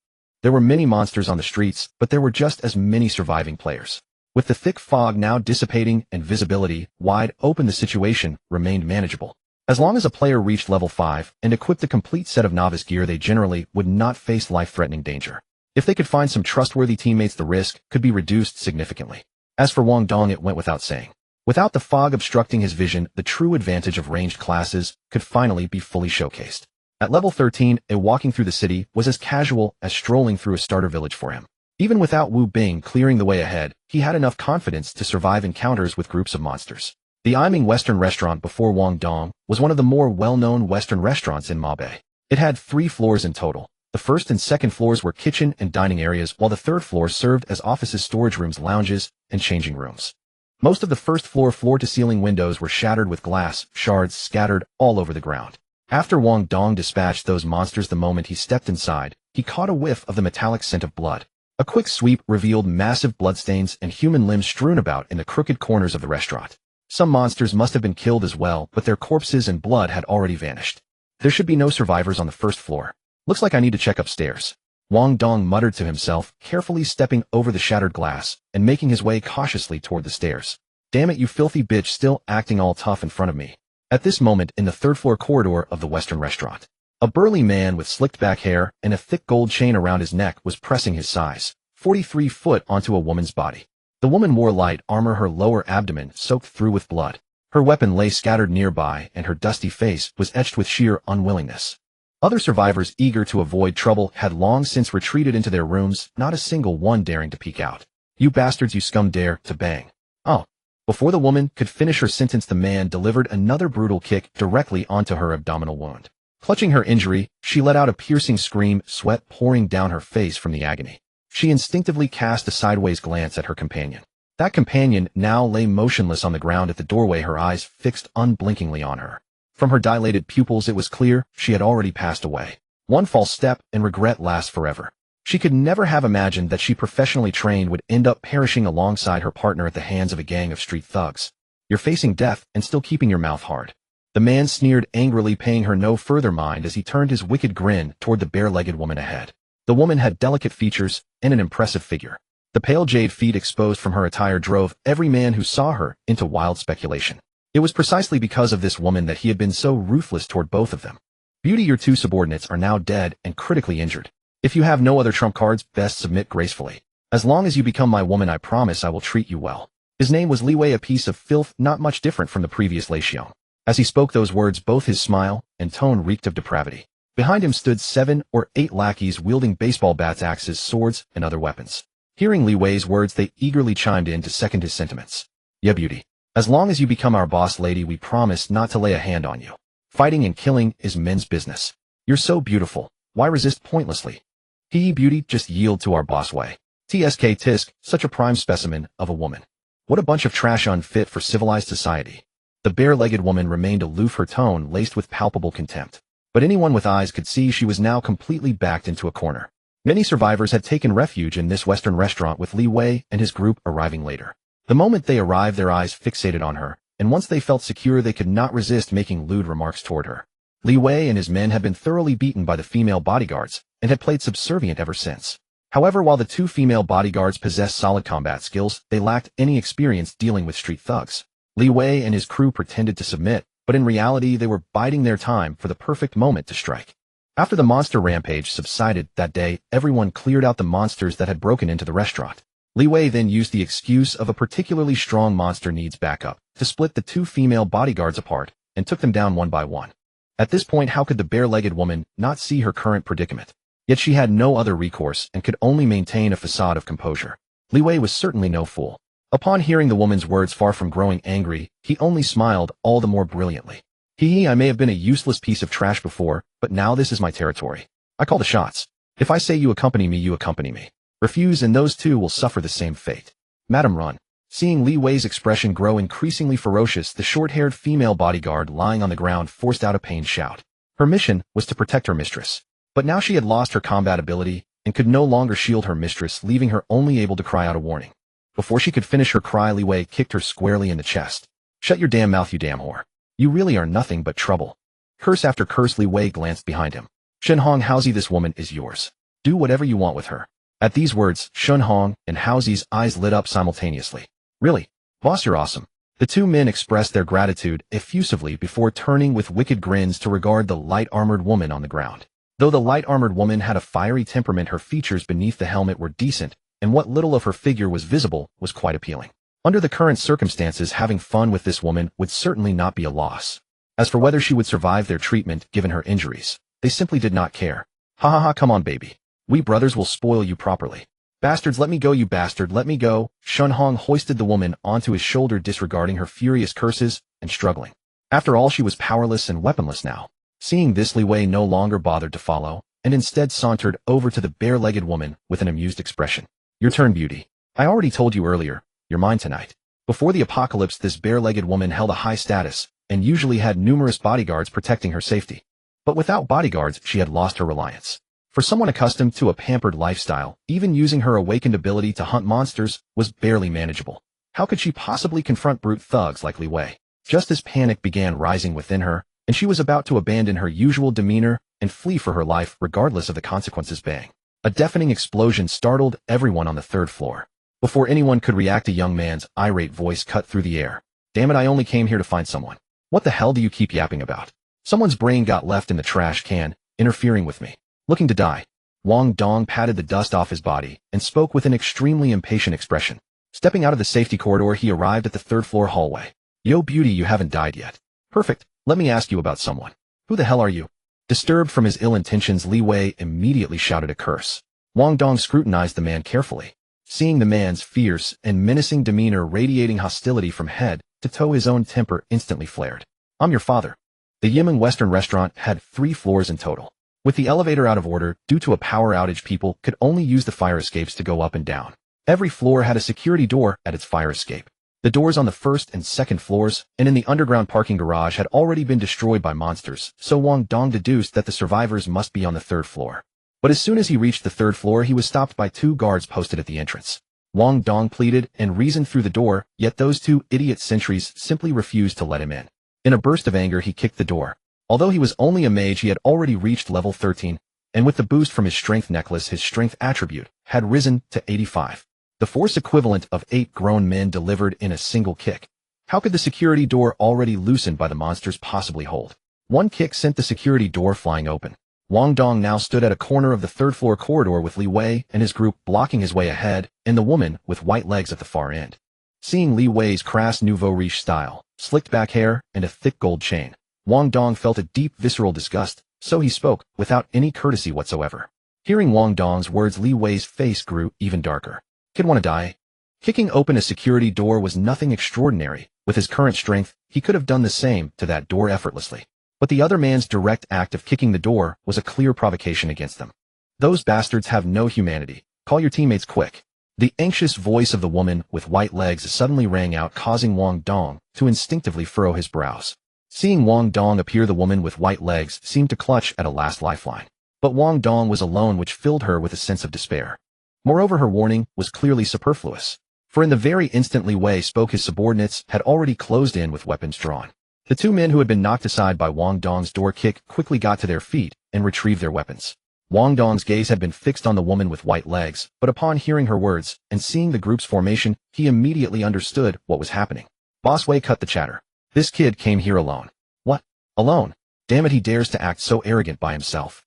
There were many monsters on the streets, but there were just as many surviving players. With the thick fog now dissipating and visibility wide open, the situation remained manageable. As long as a player reached level 5 and equipped a complete set of novice gear, they generally would not face life-threatening danger. If they could find some trustworthy teammates, the risk could be reduced significantly. As for Wang Dong, it went without saying. Without the fog obstructing his vision, the true advantage of ranged classes could finally be fully showcased. At level 13, walking through the city was as casual as strolling through a starter village for him. Even without Wu Bing clearing the way ahead, he had enough confidence to survive encounters with groups of monsters. The Yimeng Western Restaurant before Wang Dong was one of the more well-known Western restaurants in Mabe. It had 3 floors in total. The first and second floors were kitchen and dining areas, while the third floor served as offices, storage rooms, lounges, and changing rooms. Most of the first floor floor-to-ceiling windows were shattered with glass shards scattered all over the ground. After Wang Dong dispatched those monsters, the moment he stepped inside, he caught a whiff of the metallic scent of blood. A quick sweep revealed massive bloodstains and human limbs strewn about in the crooked corners of the restaurant. Some monsters must have been killed as well, but their corpses and blood had already vanished. There should be no survivors on the first floor. Looks like I need to check upstairs. Wang Dong muttered to himself, carefully stepping over the shattered glass and making his way cautiously toward the stairs. Damn it, you filthy bitch, still acting all tough in front of me. At this moment, in the third-floor corridor of the Western Restaurant, a burly man with slicked-back hair and a thick gold chain around his neck was pressing his size 43 foot onto a woman's body. The woman wore light armor, her lower abdomen soaked through with blood. Her weapon lay scattered nearby, and her dusty face was etched with sheer unwillingness. Other survivors, eager to avoid trouble, had long since retreated into their rooms, not a single one daring to peek out. You bastards, you scum, dare to bang. Oh. Before the woman could finish her sentence, the man delivered another brutal kick directly onto her abdominal wound. Clutching her injury, she let out a piercing scream, sweat pouring down her face from the agony. She instinctively cast a sideways glance at her companion. That companion now lay motionless on the ground at the doorway, her eyes fixed unblinkingly on her. From her dilated pupils, it was clear she had already passed away. One false step and regret lasts forever. She could never have imagined that she professionally trained would end up perishing alongside her partner at the hands of a gang of street thugs. You're facing death and still keeping your mouth hard. The man sneered angrily, paying her no further mind as he turned his wicked grin toward the bare-legged woman ahead. The woman had delicate features and an impressive figure. The pale jade feet exposed from her attire drove every man who saw her into wild speculation. It was precisely because of this woman that he had been so ruthless toward both of them. Beauty, your two subordinates are now dead and critically injured. If you have no other trump cards, best submit gracefully. As long as you become my woman, I promise I will treat you well. His name was Li Wei, a piece of filth not much different from the previous Liao Jun. As he spoke those words, both his smile and tone reeked of depravity. Behind him stood 7 or 8 lackeys wielding baseball bats, axes, swords, and other weapons. Hearing Li Wei's words, they eagerly chimed in to second his sentiments. Yeah, Beauty. As long as you become our boss lady, we promise not to lay a hand on you. Fighting and killing is men's business. You're so beautiful. Why resist pointlessly? Beauty, just yield to our boss way. Tsk tisk, such a prime specimen of a woman. What a bunch of trash unfit for civilized society. The bare-legged woman remained aloof, her tone laced with palpable contempt. But anyone with eyes could see she was now completely backed into a corner. Many survivors had taken refuge in this Western restaurant, with Li Wei and his group arriving later. The moment they arrived, their eyes fixated on her, and once they felt secure, they could not resist making lewd remarks toward her. Li Wei and his men had been thoroughly beaten by the female bodyguards, and had played subservient ever since. However, while the 2 female bodyguards possessed solid combat skills, they lacked any experience dealing with street thugs. Li Wei and his crew pretended to submit, but in reality they were biding their time for the perfect moment to strike. After the monster rampage subsided that day, everyone cleared out the monsters that had broken into the restaurant. Li Wei then used the excuse of a particularly strong monster needs backup to split the 2 female bodyguards apart and took them down one by one. At this point, how could the bare-legged woman not see her current predicament? Yet she had no other recourse and could only maintain a facade of composure. Li Wei was certainly no fool. Upon hearing the woman's words, far from growing angry, he only smiled all the more brilliantly. I may have been a useless piece of trash before, but now this is my territory. I call the shots. If I say you accompany me, you accompany me. Refuse and those 2 will suffer the same fate. Madam, run. Seeing Li Wei's expression grow increasingly ferocious, the short-haired female bodyguard lying on the ground forced out a pained shout. Her mission was to protect her mistress. But now she had lost her combat ability and could no longer shield her mistress, leaving her only able to cry out a warning. Before she could finish her cry, Li Wei kicked her squarely in the chest. Shut your damn mouth, you damn whore. You really are nothing but trouble. Curse after curse. Li Wei glanced behind him. Shenhong, Haozi, this woman is yours. Do whatever you want with her. At these words, Shenhong and Haozi's eyes lit up simultaneously. Really? Boss, you're awesome. The 2 men expressed their gratitude effusively before turning with wicked grins to regard the light-armored woman on the ground. Though the light-armored woman had a fiery temperament, her features beneath the helmet were decent, and what little of her figure was visible was quite appealing. Under the current circumstances, having fun with this woman would certainly not be a loss. As for whether she would survive their treatment given her injuries, they simply did not care. Ha ha ha, come on baby. We brothers will spoil you properly. Bastards, let me go, you bastard, let me go. Shenhong hoisted the woman onto his shoulder, disregarding her furious curses and struggling. After all, she was powerless and weaponless now. Seeing this, Li Wei no longer bothered to follow, and instead sauntered over to the bare-legged woman with an amused expression. Your turn, Beauty. I already told you earlier, you're mine tonight. Before the apocalypse, this bare-legged woman held a high status, and usually had numerous bodyguards protecting her safety. But without bodyguards, she had lost her reliance. For someone accustomed to a pampered lifestyle, even using her awakened ability to hunt monsters was barely manageable. How could she possibly confront brute thugs like Li Wei? Just as panic began rising within her, and she was about to abandon her usual demeanor and flee for her life regardless of the consequences, bang. A deafening explosion startled everyone on the 3rd floor. Before anyone could react, a young man's irate voice cut through the air. Damn it, I only came here to find someone. What the hell do you keep yapping about? Someone's brain got left in the trash can, interfering with me. Looking to die. Wang Dong patted the dust off his body and spoke with an extremely impatient expression. Stepping out of the safety corridor, he arrived at the 3rd floor hallway. Yo, Beauty, you haven't died yet. Perfect. Let me ask you about someone. Who the hell are you? Disturbed from his ill intentions, Li Wei immediately shouted a curse. Wang Dong scrutinized the man carefully. Seeing the man's fierce and menacing demeanor radiating hostility from head to toe, his own temper instantly flared. I'm your father. The Yemen Western restaurant had 3 floors in total. With the elevator out of order due to a power outage, people could only use the fire escapes to go up and down. Every floor had a security door at its fire escape. The doors on the first and second floors and in the underground parking garage had already been destroyed by monsters, so Wang Dong deduced that the survivors must be on the third floor. But as soon as he reached the third floor, he was stopped by 2 guards posted at the entrance. Wang Dong pleaded and reasoned through the door, yet those 2 idiot sentries simply refused to let him in. In a burst of anger, he kicked the door. Although he was only a mage, he had already reached level 13, and with the boost from his strength necklace, his strength attribute had risen to 85. The force equivalent of 8 grown men delivered in a single kick. How could the security door already loosened by the monsters possibly hold? One kick sent the security door flying open. Wang Dong now stood at a corner of the third-floor corridor with Li Wei and his group blocking his way ahead, and the woman with white legs at the far end. Seeing Li Wei's crass nouveau riche style, slicked back hair, and a thick gold chain, Wang Dong felt a deep visceral disgust, so he spoke, without any courtesy whatsoever. Hearing Wang Dong's words, Li Wei's face grew even darker. Kid wanna die? Kicking open a security door was nothing extraordinary. With his current strength, he could have done the same to that door effortlessly. But the other man's direct act of kicking the door was a clear provocation against them. Those bastards have no humanity. Call your teammates quick. The anxious voice of the woman with white legs suddenly rang out, causing Wang Dong to instinctively furrow his brows. Seeing Wang Dong appear, the woman with white legs seemed to clutch at a last lifeline. But Wang Dong was alone, which filled her with a sense of despair. Moreover, her warning was clearly superfluous, for in the very instant Li Wei spoke, his subordinates had already closed in with weapons drawn. The 2 men who had been knocked aside by Wang Dong's door kick quickly got to their feet and retrieved their weapons. Wang Dong's gaze had been fixed on the woman with white legs, but upon hearing her words and seeing the group's formation, he immediately understood what was happening. Boss Wei, cut the chatter. This kid came here alone. What? Alone? Damn it, he dares to act so arrogant by himself.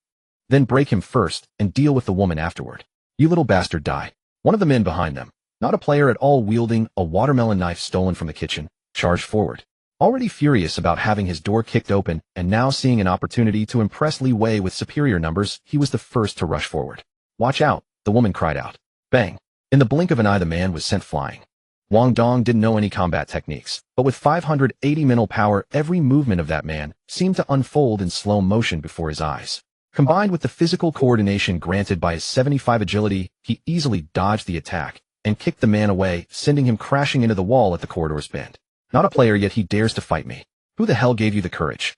Then break him first and deal with the woman afterward. You little bastard, die. One of the men behind them, not a player at all, wielding a watermelon knife stolen from the kitchen, charged forward. Already furious about having his door kicked open and now seeing an opportunity to impress Li Wei with superior numbers, he was the first to rush forward. Watch out, the woman cried out. Bang! In the blink of an eye, the man was sent flying. Wang Dong didn't know any combat techniques, but with 580 mental power, every movement of that man seemed to unfold in slow motion before his eyes. Combined with the physical coordination granted by his 75 agility, he easily dodged the attack and kicked the man away, sending him crashing into the wall at the corridor's bend. Not a player, yet he dares to fight me. Who the hell gave you the courage?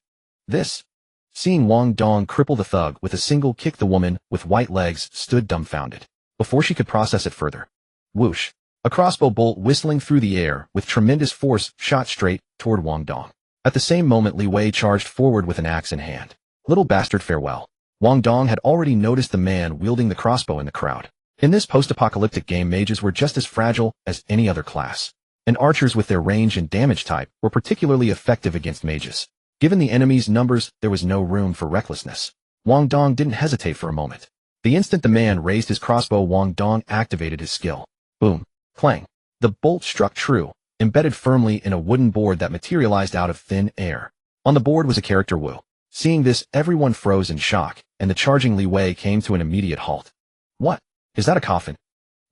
This. Seeing Wang Dong cripple the thug with a single kick, the woman with white legs stood dumbfounded. Before she could process it further, whoosh! A crossbow bolt whistling through the air with tremendous force shot straight toward Wang Dong. At the same moment, Li Wei charged forward with an axe in hand. Little bastard, farewell. Wang Dong had already noticed the man wielding the crossbow in the crowd. In this post-apocalyptic game, mages were just as fragile as any other class, and archers with their range and damage type were particularly effective against mages. Given the enemy's numbers, there was no room for recklessness. Wang Dong didn't hesitate for a moment. The instant the man raised his crossbow, Wang Dong activated his skill. Boom! Clang! The bolt struck true, embedded firmly in a wooden board that materialized out of thin air. On the board was a character Wu. Seeing this, everyone froze in shock, and the charging Li Wei came to an immediate halt. What? Is that a coffin?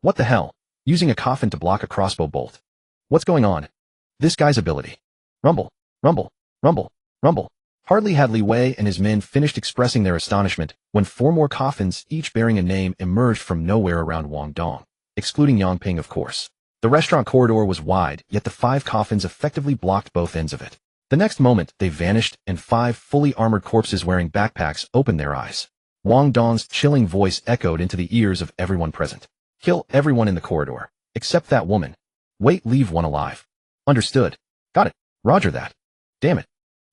What the hell? Using a coffin to block a crossbow bolt. What's going on? This guy's ability. Rumble, rumble, rumble, rumble. Hardly had Li Wei and his men finished expressing their astonishment when 4 more coffins, each bearing a name, emerged from nowhere around Wang Dong, excluding Yang Ping, of course. The restaurant corridor was wide, yet the 5 coffins effectively blocked both ends of it. The next moment, they vanished, and 5 fully armored corpses wearing backpacks opened their eyes. Wang Dong's chilling voice echoed into the ears of everyone present. Kill everyone in the corridor, except that woman. Wait, leave one alive. Understood. Got it. Roger that. Damn it.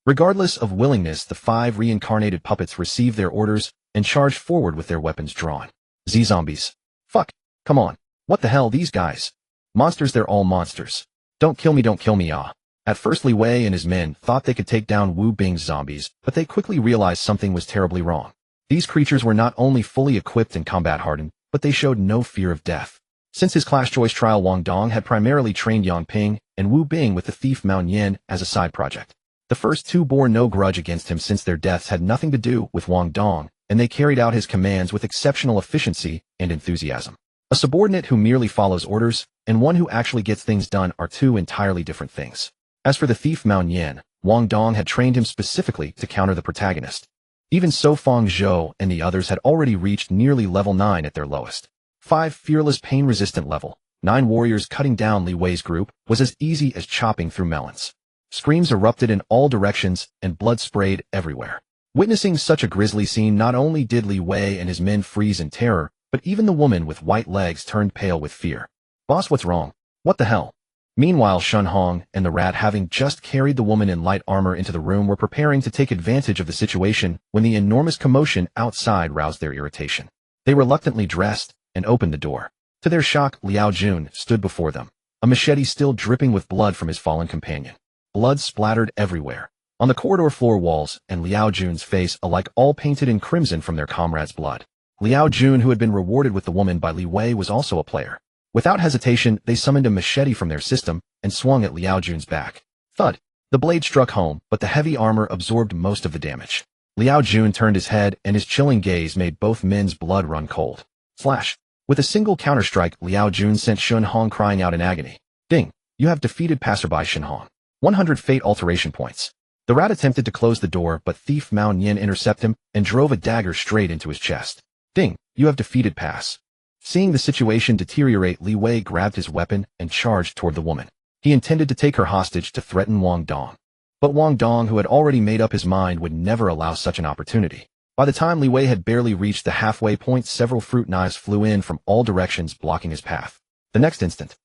Regardless of willingness, the 5 reincarnated puppets received their orders and charged forward with their weapons drawn. Z-zombies. Fuck. Come on. What the hell, these guys? Monsters, they're all monsters. Don't kill me, ah. At first, Li Wei and his men thought they could take down Wu Bing's zombies, but they quickly realized something was terribly wrong. These creatures were not only fully equipped and combat hardened, but they showed no fear of death. Since his class choice trial, Wang Dong had primarily trained Yang Ping and Wu Bing with the thief Mao Nian as a side project. The first 2 bore no grudge against him since their deaths had nothing to do with Wang Dong, and they carried out his commands with exceptional efficiency and enthusiasm. A subordinate who merely follows orders and one who actually gets things done are 2 entirely different things. As for the thief Mao Nian, Wang Dong had trained him specifically to counter the protagonist. Even so, Feng Zhou and the others had already reached nearly level 9 at their lowest. 5 fearless, pain-resistant level, 9 warriors cutting down Li Wei's group was as easy as chopping through melons. Screams erupted in all directions and blood sprayed everywhere. Witnessing such a grisly scene, not only did Li Wei and his men freeze in terror, but even the woman with white legs turned pale with fear. "Boss, what's wrong? What the hell?" Meanwhile, Shun Hong and the rat, having just carried the woman in light armor into the room, were preparing to take advantage of the situation when the enormous commotion outside roused their irritation. They reluctantly dressed and opened the door. To their shock, Liao Jun stood before them, a machete still dripping with blood from his fallen companion. Blood splattered everywhere, on the corridor floor walls, and Liao Jun's face alike all painted in crimson from their comrades' blood. Liao Jun, who had been rewarded with the woman by Li Wei, was also a player. Without hesitation, they summoned a machete from their system and swung at Liao Jun's back. Thud! The blade struck home, but the heavy armor absorbed most of the damage. Liao Jun turned his head, and his chilling gaze made both men's blood run cold. Slash! With a single counterstrike, Liao Jun sent Shun Hong crying out in agony. "Ding! You have defeated passerby Shun Hong. 100 fate alteration points." The rat attempted to close the door, but thief Mao Nian intercepted him and drove a dagger straight into his chest. "Ding! You have defeated pass." Seeing the situation deteriorate, Li Wei grabbed his weapon and charged toward the woman. He intended to take her hostage to threaten Wang Dong. But Wang Dong, who had already made up his mind, would never allow such an opportunity. By the time Li Wei had barely reached the halfway point, several fruit knives flew in from all directions, blocking his path. The next instant,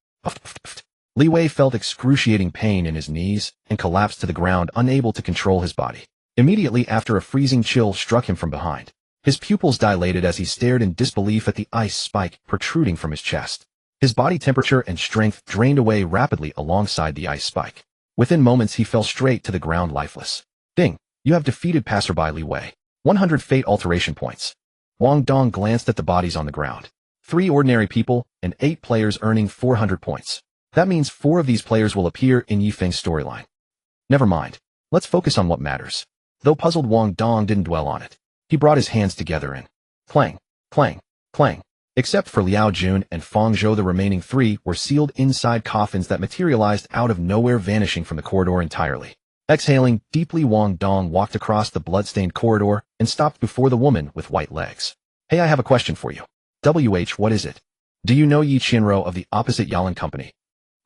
Li Wei felt excruciating pain in his knees and collapsed to the ground, unable to control his body. Immediately after, a freezing chill struck him from behind. His pupils dilated as he stared in disbelief at the ice spike protruding from his chest. His body temperature and strength drained away rapidly alongside the ice spike. Within moments, he fell straight to the ground lifeless. "Ding! You have defeated passerby Li Wei. 100 fate alteration points." Wang Dong glanced at the bodies on the ground. 3 ordinary people and 8 players earning 400 points. That means 4 of these players will appear in Yi Feng's storyline. Never mind. Let's focus on what matters. Though puzzled, Wang Dong didn't dwell on it. He brought his hands together and clang, clang, clang. Except for Liao Jun and Feng Zhou, the remaining 3 were sealed inside coffins that materialized out of nowhere, vanishing from the corridor entirely. Exhaling deeply, Wang Dong walked across the blood-stained corridor and stopped before the woman with white legs. "Hey, I have a question for you." What is it?" "Do you know Yi Qianro of the opposite Yalan company?"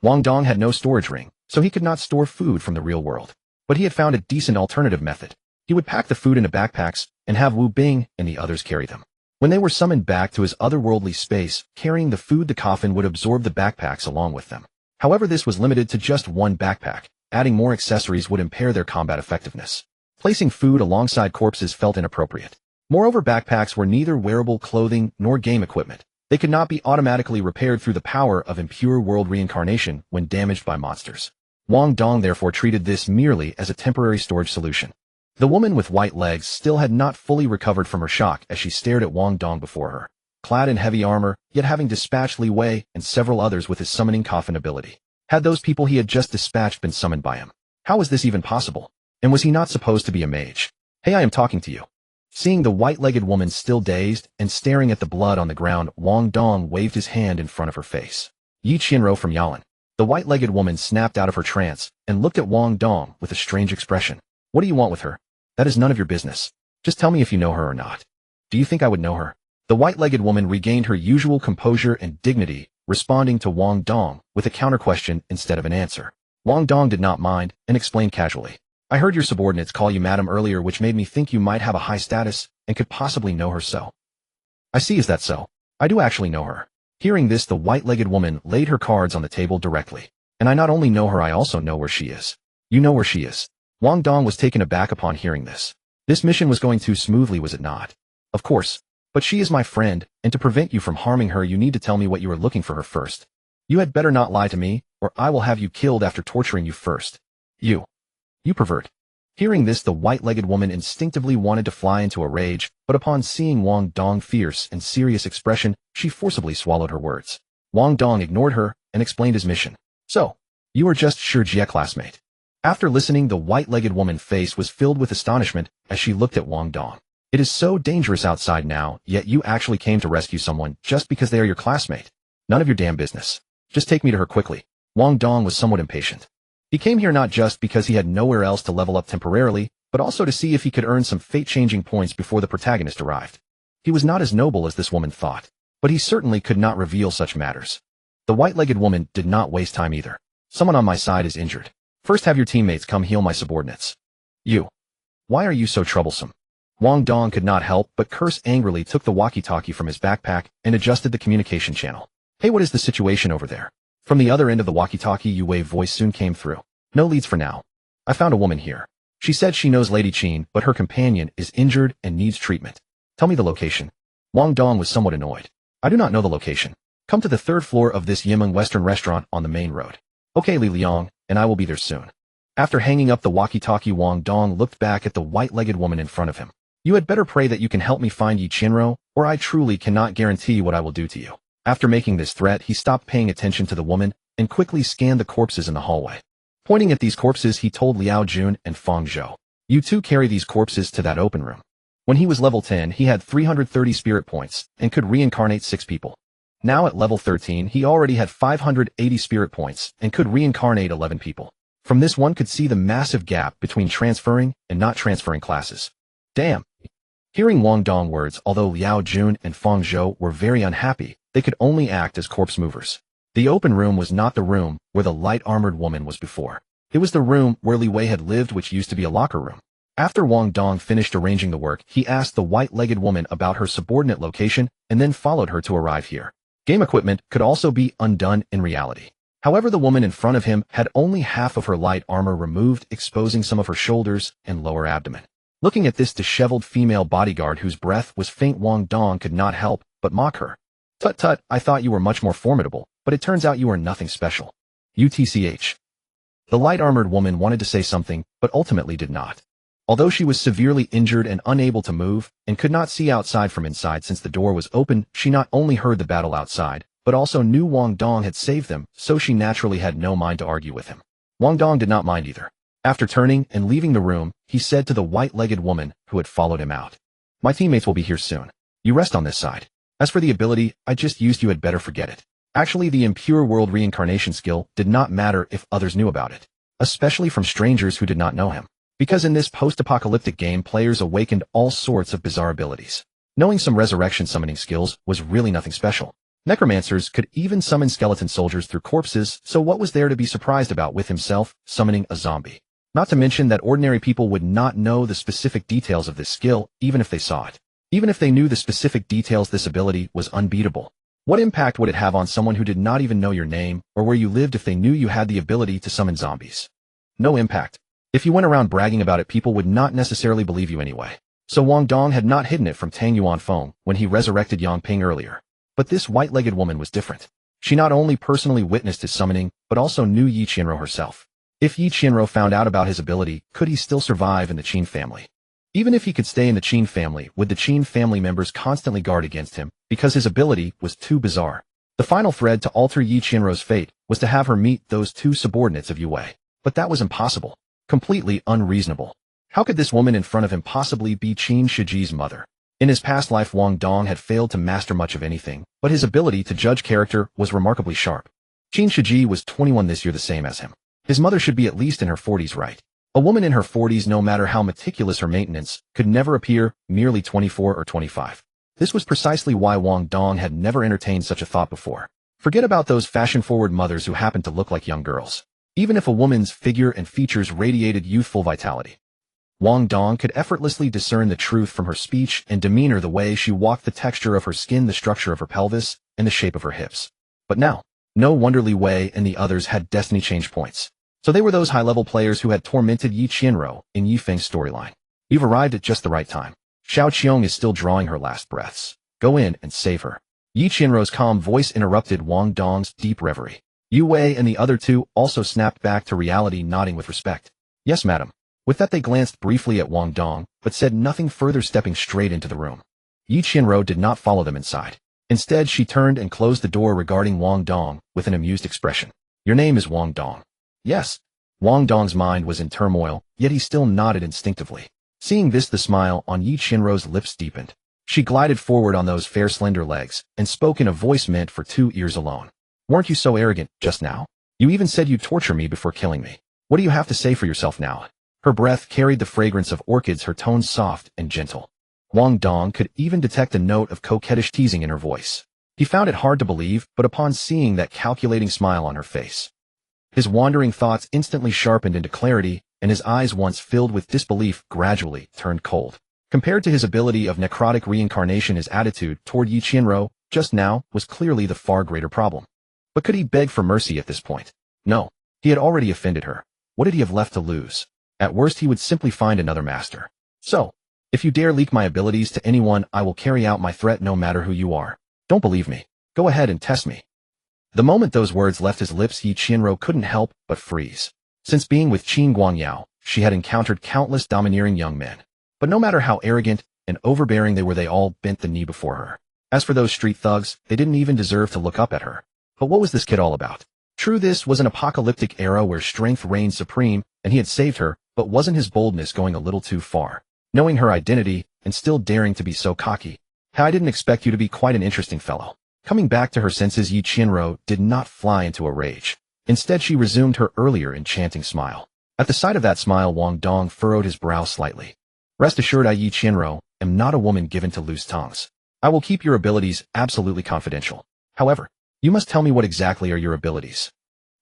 Wang Dong had no storage ring, so he could not store food from the real world. But he had found a decent alternative method. He would pack the food into backpacks and have Wu Bing and the others carry them. When they were summoned back to his otherworldly space, carrying the food, the coffin would absorb the backpacks along with them. However, this was limited to just one backpack. Adding more accessories would impair their combat effectiveness. Placing food alongside corpses felt inappropriate. Moreover, backpacks were neither wearable clothing nor game equipment. They could not be automatically repaired through the power of impure world reincarnation when damaged by monsters. Wang Dong therefore treated this merely as a temporary storage solution. The woman with white legs still had not fully recovered from her shock as she stared at Wang Dong before her, clad in heavy armor, yet having dispatched Li Wei and several others with his summoning coffin ability. Had those people he had just dispatched been summoned by him? How was this even possible? And was he not supposed to be a mage? "Hey, I am talking to you." Seeing the white-legged woman still dazed and staring at the blood on the ground, Wang Dong waved his hand in front of her face. "Yi Qianro from Yalan." The white-legged woman snapped out of her trance and looked at Wang Dong with a strange expression. "What do you want with her?" "That is none of your business. Just tell me if you know her or not." "Do you think I would know her?" The white-legged woman regained her usual composure and dignity, responding to Wang Dong with a counter-question instead of an answer. Wang Dong did not mind and explained casually. "I heard your subordinates call you madam earlier, which made me think you might have a high status and could possibly know her so." "I see, is that so? I do actually know her." Hearing this, the white-legged woman laid her cards on the table directly. "And I not only know her, I also know where she is." "You know where she is?" Wang Dong was taken aback upon hearing this. This mission was going too smoothly, was it not? "Of course. But she is my friend, and to prevent you from harming her, you need to tell me what you are looking for her first. You had better not lie to me, or I will have you killed after torturing you first." You pervert." Hearing this, the white-legged woman instinctively wanted to fly into a rage, but upon seeing Wang Dong's fierce and serious expression, she forcibly swallowed her words. Wang Dong ignored her and explained his mission. "So, you are just Shijie classmate." After listening, the white-legged woman's face was filled with astonishment as she looked at Wang Dong. "It is so dangerous outside now, yet you actually came to rescue someone just because they are your classmate. None of your damn business. Just take me to her quickly." Wang Dong was somewhat impatient. He came here not just because he had nowhere else to level up temporarily, but also to see if he could earn some fate-changing points before the protagonist arrived. He was not as noble as this woman thought, but he certainly could not reveal such matters. The white-legged woman did not waste time either. Someone on my side is injured. First have your teammates come heal my subordinates. You. Why are you so troublesome? Wang Dong could not help but curse angrily, took the walkie-talkie from his backpack and adjusted the communication channel. Hey, what is the situation over there? From the other end of the walkie-talkie, Yu Wei voice soon came through. No leads for now. I found a woman here. She said she knows Lady Qin, but her companion is injured and needs treatment. Tell me the location. Wang Dong was somewhat annoyed. I do not know the location. Come to the 3rd floor of this Yimeng Western restaurant on the main road. Okay, Li Liang, and I will be there soon. After hanging up the walkie-talkie, Wang Dong looked back at the white-legged woman in front of him. You had better pray that you can help me find Yi Qianrou, or I truly cannot guarantee what I will do to you. After making this threat, he stopped paying attention to the woman and quickly scanned the corpses in the hallway. Pointing at these corpses, he told Liao Jun and Feng Zhou, you two carry these corpses to that open room. When he was level 10, he had 330 spirit points and could reincarnate 6 people. Now at level 13, he already had 580 spirit points and could reincarnate 11 people. From this, one could see the massive gap between transferring and not transferring classes. Damn. Hearing Wang Dong words, although Liao Jun and Feng Zhou were very unhappy, they could only act as corpse movers. The open room was not the room where the light-armored woman was before. It was the room where Li Wei had lived, which used to be a locker room. After Wang Dong finished arranging the work, he asked the white-legged woman about her subordinate location and then followed her to arrive here. Game equipment could also be undone in reality. However, the woman in front of him had only half of her light armor removed, exposing some of her shoulders and lower abdomen. Looking at this disheveled female bodyguard whose breath was faint, Wang Dong could not help but mock her. Tut tut, I thought you were much more formidable, but it turns out you are nothing special. UTCH. The light-armored woman wanted to say something, but ultimately did not. Although she was severely injured and unable to move, and could not see outside from inside since the door was open, she not only heard the battle outside, but also knew Wang Dong had saved them, so she naturally had no mind to argue with him. Wang Dong did not mind either. After turning and leaving the room, he said to the white-legged woman who had followed him out, my teammates will be here soon. You rest on this side. As for the ability I just used, you had better forget it. Actually, the impure world reincarnation skill did not matter if others knew about it, especially from strangers who did not know him. Because in this post-apocalyptic game, players awakened all sorts of bizarre abilities. Knowing some resurrection summoning skills was really nothing special. Necromancers could even summon skeleton soldiers through corpses, so what was there to be surprised about with himself summoning a zombie? Not to mention that ordinary people would not know the specific details of this skill, even if they saw it. Even if they knew the specific details, this ability was unbeatable. What impact would it have on someone who did not even know your name or where you lived if they knew you had the ability to summon zombies? No impact. If you went around bragging about it, people would not necessarily believe you anyway. So Wang Dong had not hidden it from Tang Yuanfeng when he resurrected Yang Ping earlier. But this white-legged woman was different. She not only personally witnessed his summoning, but also knew Yi Qianrou herself. If Yi Qianrou found out about his ability, could he still survive in the Qin family? Even if he could stay in the Qin family, would the Qin family members constantly guard against him, because his ability was too bizarre? The final thread to alter Yi Qianrou's fate was to have her meet those 2 subordinates of Yu Wei. But that was impossible. Completely unreasonable. How could this woman in front of him possibly be Qin Shiji's mother? In his past life, Wang Dong had failed to master much of anything, but his ability to judge character was remarkably sharp. Qin Shiji was 21 this year, the same as him. His mother should be at least in her 40s, right? A woman in her 40s, no matter how meticulous her maintenance, could never appear merely 24 or 25. This was precisely why Wang Dong had never entertained such a thought before. Forget about those fashion-forward mothers who happened to look like young girls. Even if a woman's figure and features radiated youthful vitality, Wang Dong could effortlessly discern the truth from her speech and demeanor, the way she walked, the texture of her skin, the structure of her pelvis, and the shape of her hips. But now, no wonder Li Wei and the others had destiny change points. So they were those high-level players who had tormented Yi Qianrou in Yi Feng's storyline. You've arrived at just the right time. Xiao Qiong is still drawing her last breaths. Go in and save her. Yi Qianrou's calm voice interrupted Wang Dong's deep reverie. Yu Wei and the other 2 also snapped back to reality, nodding with respect. Yes, madam. With that, they glanced briefly at Wang Dong, but said nothing further, stepping straight into the room. Yi Qianrou did not follow them inside. Instead, she turned and closed the door, regarding Wang Dong with an amused expression. Your name is Wang Dong. Yes. Wang Dong's mind was in turmoil, yet he still nodded instinctively. Seeing this, the smile on Yi Qianrou's lips deepened. She glided forward on those fair, slender legs and spoke in a voice meant for 2 ears alone. Weren't you so arrogant just now? You even said you'd torture me before killing me. What do you have to say for yourself now? Her breath carried the fragrance of orchids, her tones soft and gentle. Wang Dong could even detect a note of coquettish teasing in her voice. He found it hard to believe, but upon seeing that calculating smile on her face, his wandering thoughts instantly sharpened into clarity, and his eyes once filled with disbelief gradually turned cold. Compared to his ability of necrotic reincarnation, his attitude toward Yi Qianruo just now was clearly the far greater problem. But could he beg for mercy at this point? No. He had already offended her. What did he have left to lose? At worst, he would simply find another master. So, if you dare leak my abilities to anyone, I will carry out my threat no matter who you are. Don't believe me? Go ahead and test me. The moment those words left his lips, Yi Qianruo couldn't help but freeze. Since being with Qin Guangyao, she had encountered countless domineering young men. But no matter how arrogant and overbearing they were, they all bent the knee before her. As for those street thugs, they didn't even deserve to look up at her. But what was this kid all about? True, this was an apocalyptic era where strength reigned supreme, and he had saved her, but wasn't his boldness going a little too far? Knowing her identity, and still daring to be so cocky. I didn't expect you to be quite an interesting fellow. Coming back to her senses, Yi Qianruo did not fly into a rage. Instead, she resumed her earlier enchanting smile. At the sight of that smile, Wang Dong furrowed his brow slightly. Rest assured, I, Yi Qianruo, am not a woman given to loose tongues. I will keep your abilities absolutely confidential. However, you must tell me what exactly are your abilities.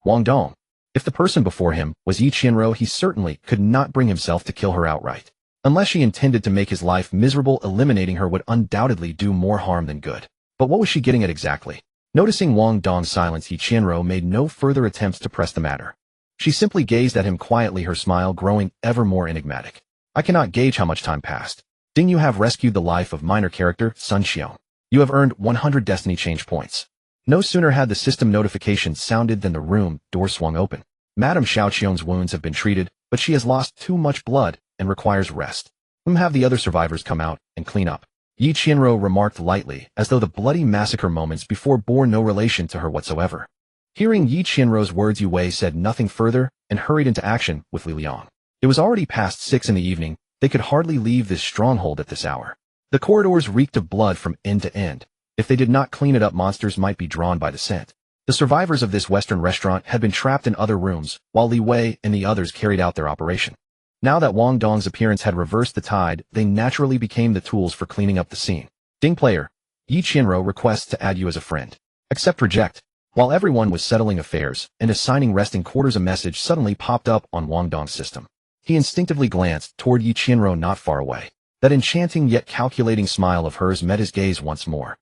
Wang Dong. If the person before him was Yi Qianruo, he certainly could not bring himself to kill her outright. Unless she intended to make his life miserable, eliminating her would undoubtedly do more harm than good. But what was she getting at exactly? Noticing Wang Dong's silence, Yi Qianruo made no further attempts to press the matter. She simply gazed at him quietly, her smile growing ever more enigmatic. I cannot gauge how much time passed. Ding, you have rescued the life of minor character Sun Xiong. You have earned 100 destiny change points. No sooner had the system notification sounded than the room door swung open. Madame Xiaoqiong's wounds have been treated, but she has lost too much blood and requires rest. Have the other survivors come out and clean up. Yi Qianruo remarked lightly, as though the bloody massacre moments before bore no relation to her whatsoever. Hearing Yi Qianruo's words, Yu Wei said nothing further and hurried into action with Li Liang. It was already past 6 in the evening. They could hardly leave this stronghold at this hour. The corridors reeked of blood from end to end. If they did not clean it up, monsters might be drawn by the scent. The survivors of this Western restaurant had been trapped in other rooms, while Li Wei and the others carried out their operation. Now that Wang Dong's appearance had reversed the tide, they naturally became the tools for cleaning up the scene. Ding player, Yi Qianruo requests to add you as a friend. Accept, reject. While everyone was settling affairs and assigning resting quarters, a message suddenly popped up on Wang Dong's system. He instinctively glanced toward Yi Qianruo not far away. That enchanting yet calculating smile of hers met his gaze once more.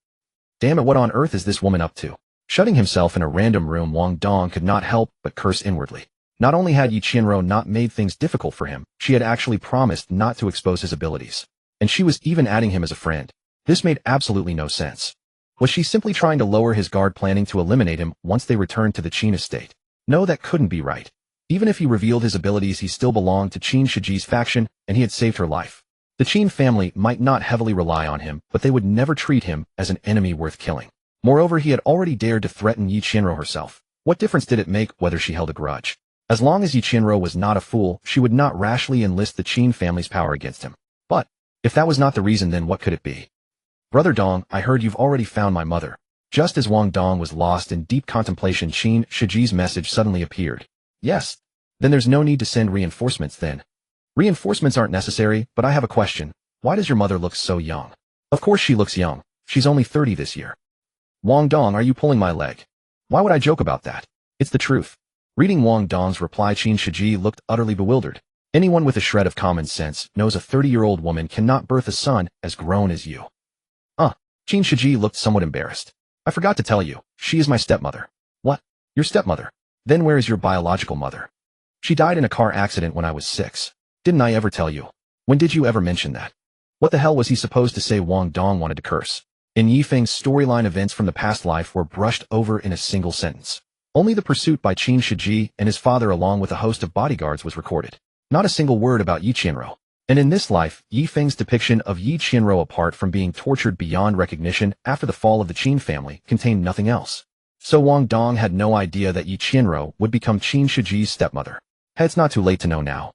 Damn it, what on earth is this woman up to? Shutting himself in a random room, Wang Dong could not help but curse inwardly. Not only had Yi Qianruo not made things difficult for him, she had actually promised not to expose his abilities. And she was even adding him as a friend. This made absolutely no sense. Was she simply trying to lower his guard, planning to eliminate him once they returned to the Qin estate? No, that couldn't be right. Even if he revealed his abilities, he still belonged to Qin Shiji's faction, and he had saved her life. The Qin family might not heavily rely on him, but they would never treat him as an enemy worth killing. Moreover, he had already dared to threaten Yi Qianruo herself. What difference did it make whether she held a grudge? As long as Yi Qianruo was not a fool, she would not rashly enlist the Qin family's power against him. But, if that was not the reason, then what could it be? Brother Dong, I heard you've already found my mother. Just as Wang Dong was lost in deep contemplation, Qin Shiji's message suddenly appeared. Yes. Then there's no need to send reinforcements then. Reinforcements aren't necessary, but I have a question. Why does your mother look so young? Of course she looks young. She's only 30 this year. Wang Dong, are you pulling my leg? Why would I joke about that? It's the truth. Reading Wang Dong's reply, Qin Shiji looked utterly bewildered. Anyone with a shred of common sense knows a 30-year-old woman cannot birth a son as grown as you. Qin Shiji looked somewhat embarrassed. I forgot to tell you, she is my stepmother. What? Your stepmother? Then where is your biological mother? She died in a car accident when I was 6. Didn't I ever tell you? When did you ever mention that? What the hell was he supposed to say? Wang Dong wanted to curse. In Yifeng's storyline, events from the past life were brushed over in a single sentence. Only the pursuit by Qin Shiji and his father along with a host of bodyguards was recorded. Not a single word about Yi Qianruo. And in this life, Yifeng's depiction of Yi Qianruo, apart from being tortured beyond recognition after the fall of the Qin family, contained nothing else. So Wang Dong had no idea that Yi Qianruo would become Qin Shiji's stepmother. It's not too late to know now.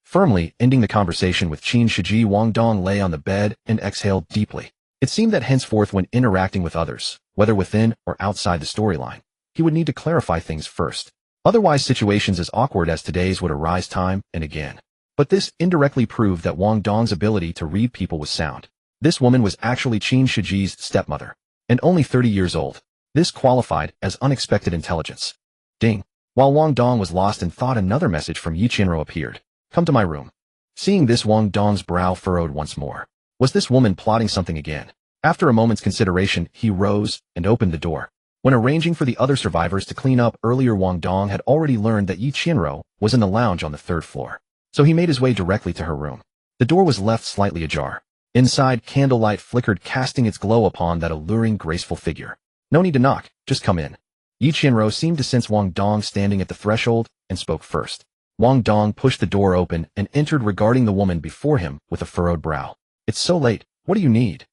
Firmly ending the conversation with Qin Shiji, Wang Dong lay on the bed and exhaled deeply. It seemed that henceforth, when interacting with others, whether within or outside the storyline, he would need to clarify things first. Otherwise, situations as awkward as today's would arise time and again. But this indirectly proved that Wang Dong's ability to read people was sound. This woman was actually Qin Shiji's stepmother. and only 30 years old. This qualified as unexpected intelligence. Ding. While Wang Dong was lost in thought, another message from Yi Qianruo appeared. Come to my room. Seeing this, Wang Dong's brow furrowed once more. Was this woman plotting something again? After a moment's consideration, he rose and opened the door. When arranging for the other survivors to clean up earlier, Wang Dong had already learned that Yi Qianruo was in the lounge on the 3rd floor. So he made his way directly to her room. The door was left slightly ajar. Inside, candlelight flickered, casting its glow upon that alluring, graceful figure. No need to knock, just come in. Yi Qianruo seemed to sense Wang Dong standing at the threshold and spoke first. Wang Dong pushed the door open and entered, regarding the woman before him with a furrowed brow. It's so late, what do you need?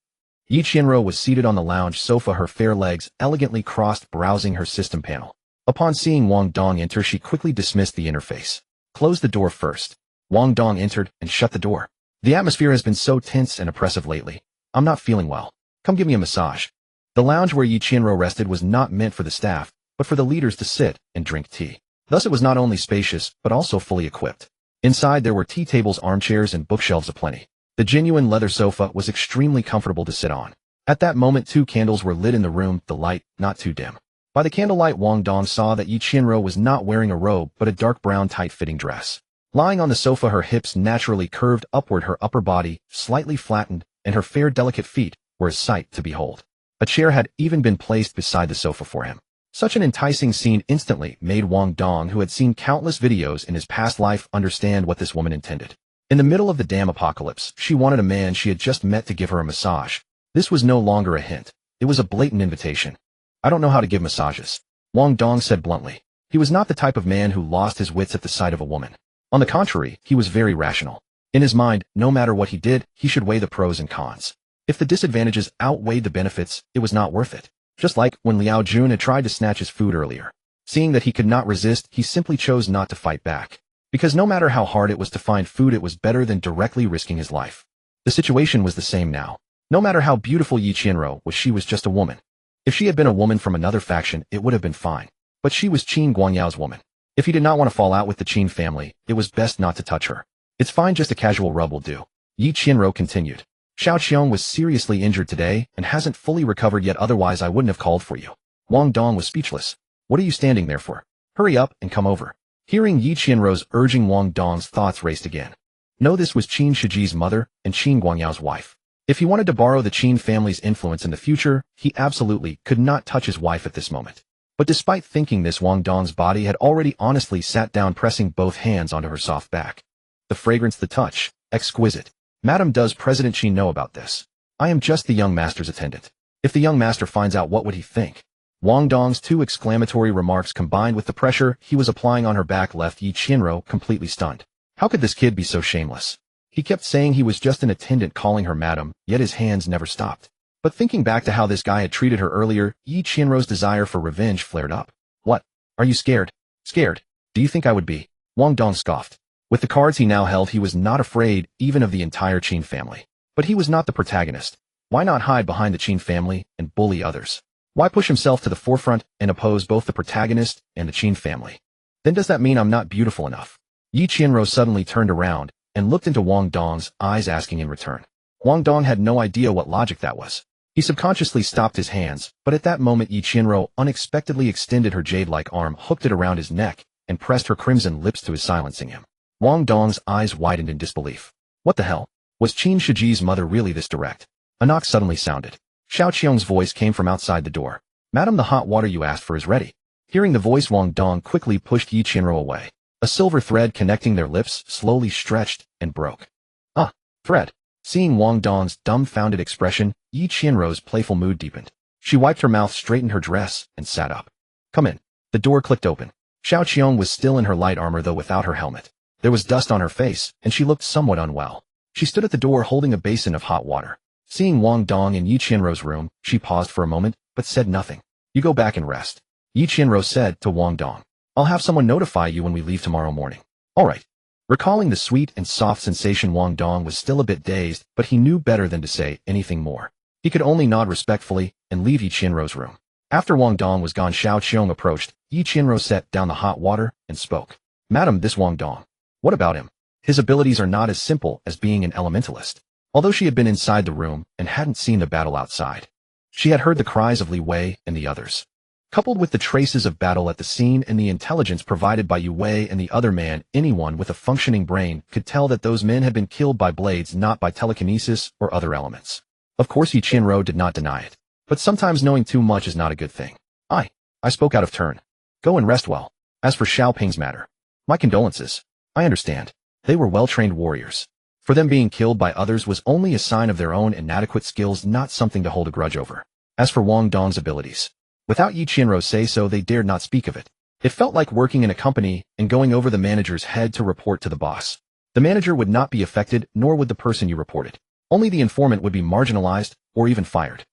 Yi Qianruo was seated on the lounge sofa, her fair legs elegantly crossed, browsing her system panel. Upon seeing Wang Dong enter, she quickly dismissed the interface. Close the door first. Wang Dong entered and shut the door. The atmosphere has been so tense and oppressive lately. I'm not feeling well. Come give me a massage. The lounge where Yi Qianruo rested was not meant for the staff, but for the leaders to sit and drink tea. Thus it was not only spacious, but also fully equipped. Inside there were tea tables, armchairs, and bookshelves aplenty. The genuine leather sofa was extremely comfortable to sit on. At that moment 2 candles were lit in the room, the light not too dim. By the candlelight, Wang Dong saw that Yi Qianruo was not wearing a robe, but a dark brown tight-fitting dress. Lying on the sofa, her hips naturally curved upward, her upper body slightly flattened, and her fair, delicate feet were a sight to behold. A chair had even been placed beside the sofa for him. Such an enticing scene instantly made Wang Dong, who had seen countless videos in his past life, understand what this woman intended. In the middle of the damn apocalypse, she wanted a man she had just met to give her a massage. This was no longer a hint. It was a blatant invitation. I don't know how to give massages, Wang Dong said bluntly. He was not the type of man who lost his wits at the sight of a woman. On the contrary, he was very rational. In his mind, no matter what he did, he should weigh the pros and cons. If the disadvantages outweighed the benefits, it was not worth it. Just like when Liao Jun had tried to snatch his food earlier. Seeing that he could not resist, he simply chose not to fight back. Because no matter how hard it was to find food, it was better than directly risking his life. The situation was the same now. No matter how beautiful Yi Qianruo was, she was just a woman. If she had been a woman from another faction, it would have been fine. But she was Qin Guangyao's woman. If he did not want to fall out with the Qin family, it was best not to touch her. It's fine, just a casual rub will do. Yi Qianruo continued. Xiao Qiong was seriously injured today and hasn't fully recovered yet, otherwise I wouldn't have called for you. Wang Dong was speechless. What are you standing there for? Hurry up and come over. Hearing Yi Qianruo's urging, Wang Dong's thoughts raced again. No, this was Qin Shiji's mother and Qin Guangyao's wife. If he wanted to borrow the Qin family's influence in the future, he absolutely could not touch his wife at this moment. But despite thinking this, Wang Dong's body had already honestly sat down, pressing both hands onto her soft back. The fragrance, the touch, exquisite. Madam, does President Qin know about this? I am just the young master's attendant. If the young master finds out, what would he think? Wang Dong's 2 exclamatory remarks, combined with the pressure he was applying on her back, left Yi Qianruo completely stunned. How could this kid be so shameless? He kept saying he was just an attendant, calling her madam, yet his hands never stopped. But thinking back to how this guy had treated her earlier, Yi Qianruo's desire for revenge flared up. What? Are you scared? Scared? Do you think I would be? Wang Dong scoffed. With the cards he now held, he was not afraid even of the entire Qin family. But he was not the protagonist. Why not hide behind the Qin family and bully others? Why push himself to the forefront and oppose both the protagonist and the Qin family? Then does that mean I'm not beautiful enough? Yi Qianruo suddenly turned around and looked into Wang Dong's eyes, asking in return. Wang Dong had no idea what logic that was. He subconsciously stopped his hands, but at that moment Yi Qianruo unexpectedly extended her jade-like arm, hooked it around his neck, and pressed her crimson lips to his, silencing him. Wang Dong's eyes widened in disbelief. What the hell? Was Qin Shiji's mother really this direct? A knock suddenly sounded. Xiao Qiong's voice came from outside the door. Madam, the hot water you asked for is ready. Hearing the voice, Wang Dong quickly pushed Yi Qianruo away. A silver thread connecting their lips slowly stretched and broke. Ah, thread. Seeing Wang Dong's dumbfounded expression, Yi Qianruo's playful mood deepened. She wiped her mouth, straightened her dress, and sat up. Come in. The door clicked open. Xiao Qiong was still in her light armor, though without her helmet. There was dust on her face, and she looked somewhat unwell. She stood at the door holding a basin of hot water. Seeing Wang Dong in Yi Qianruo's room, she paused for a moment, but said nothing. You go back and rest. Yi Qianruo said to Wang Dong. I'll have someone notify you when we leave tomorrow morning. All right. Recalling the sweet and soft sensation, Wang Dong was still a bit dazed, but he knew better than to say anything more. He could only nod respectfully and leave Yi Qianruo's room. After Wang Dong was gone, Xiao Qiong approached. Yi Qianruo set down the hot water and spoke. Madam, this Wang Dong. What about him? His abilities are not as simple as being an elementalist. Although she had been inside the room and hadn't seen the battle outside, She had heard the cries of Li Wei and the others. Coupled with the traces of battle at the scene and the intelligence provided by Yu Wei and the other man, anyone with a functioning brain could tell that those men had been killed by blades, not by telekinesis or other elements. Of course, Yi Qianru did not deny it. But sometimes knowing too much is not a good thing. I spoke out of turn. Go and rest well. As for Xiaoping's matter, my condolences. I understand. They were well-trained warriors. For them being killed by others was only a sign of their own inadequate skills, not something to hold a grudge over. As for Wang Dong's abilities, without Yi Qianru say so, they dared not speak of it. It felt like working in a company and going over the manager's head to report to the boss. The manager would not be affected, nor would the person you reported. Only the informant would be marginalized or even fired.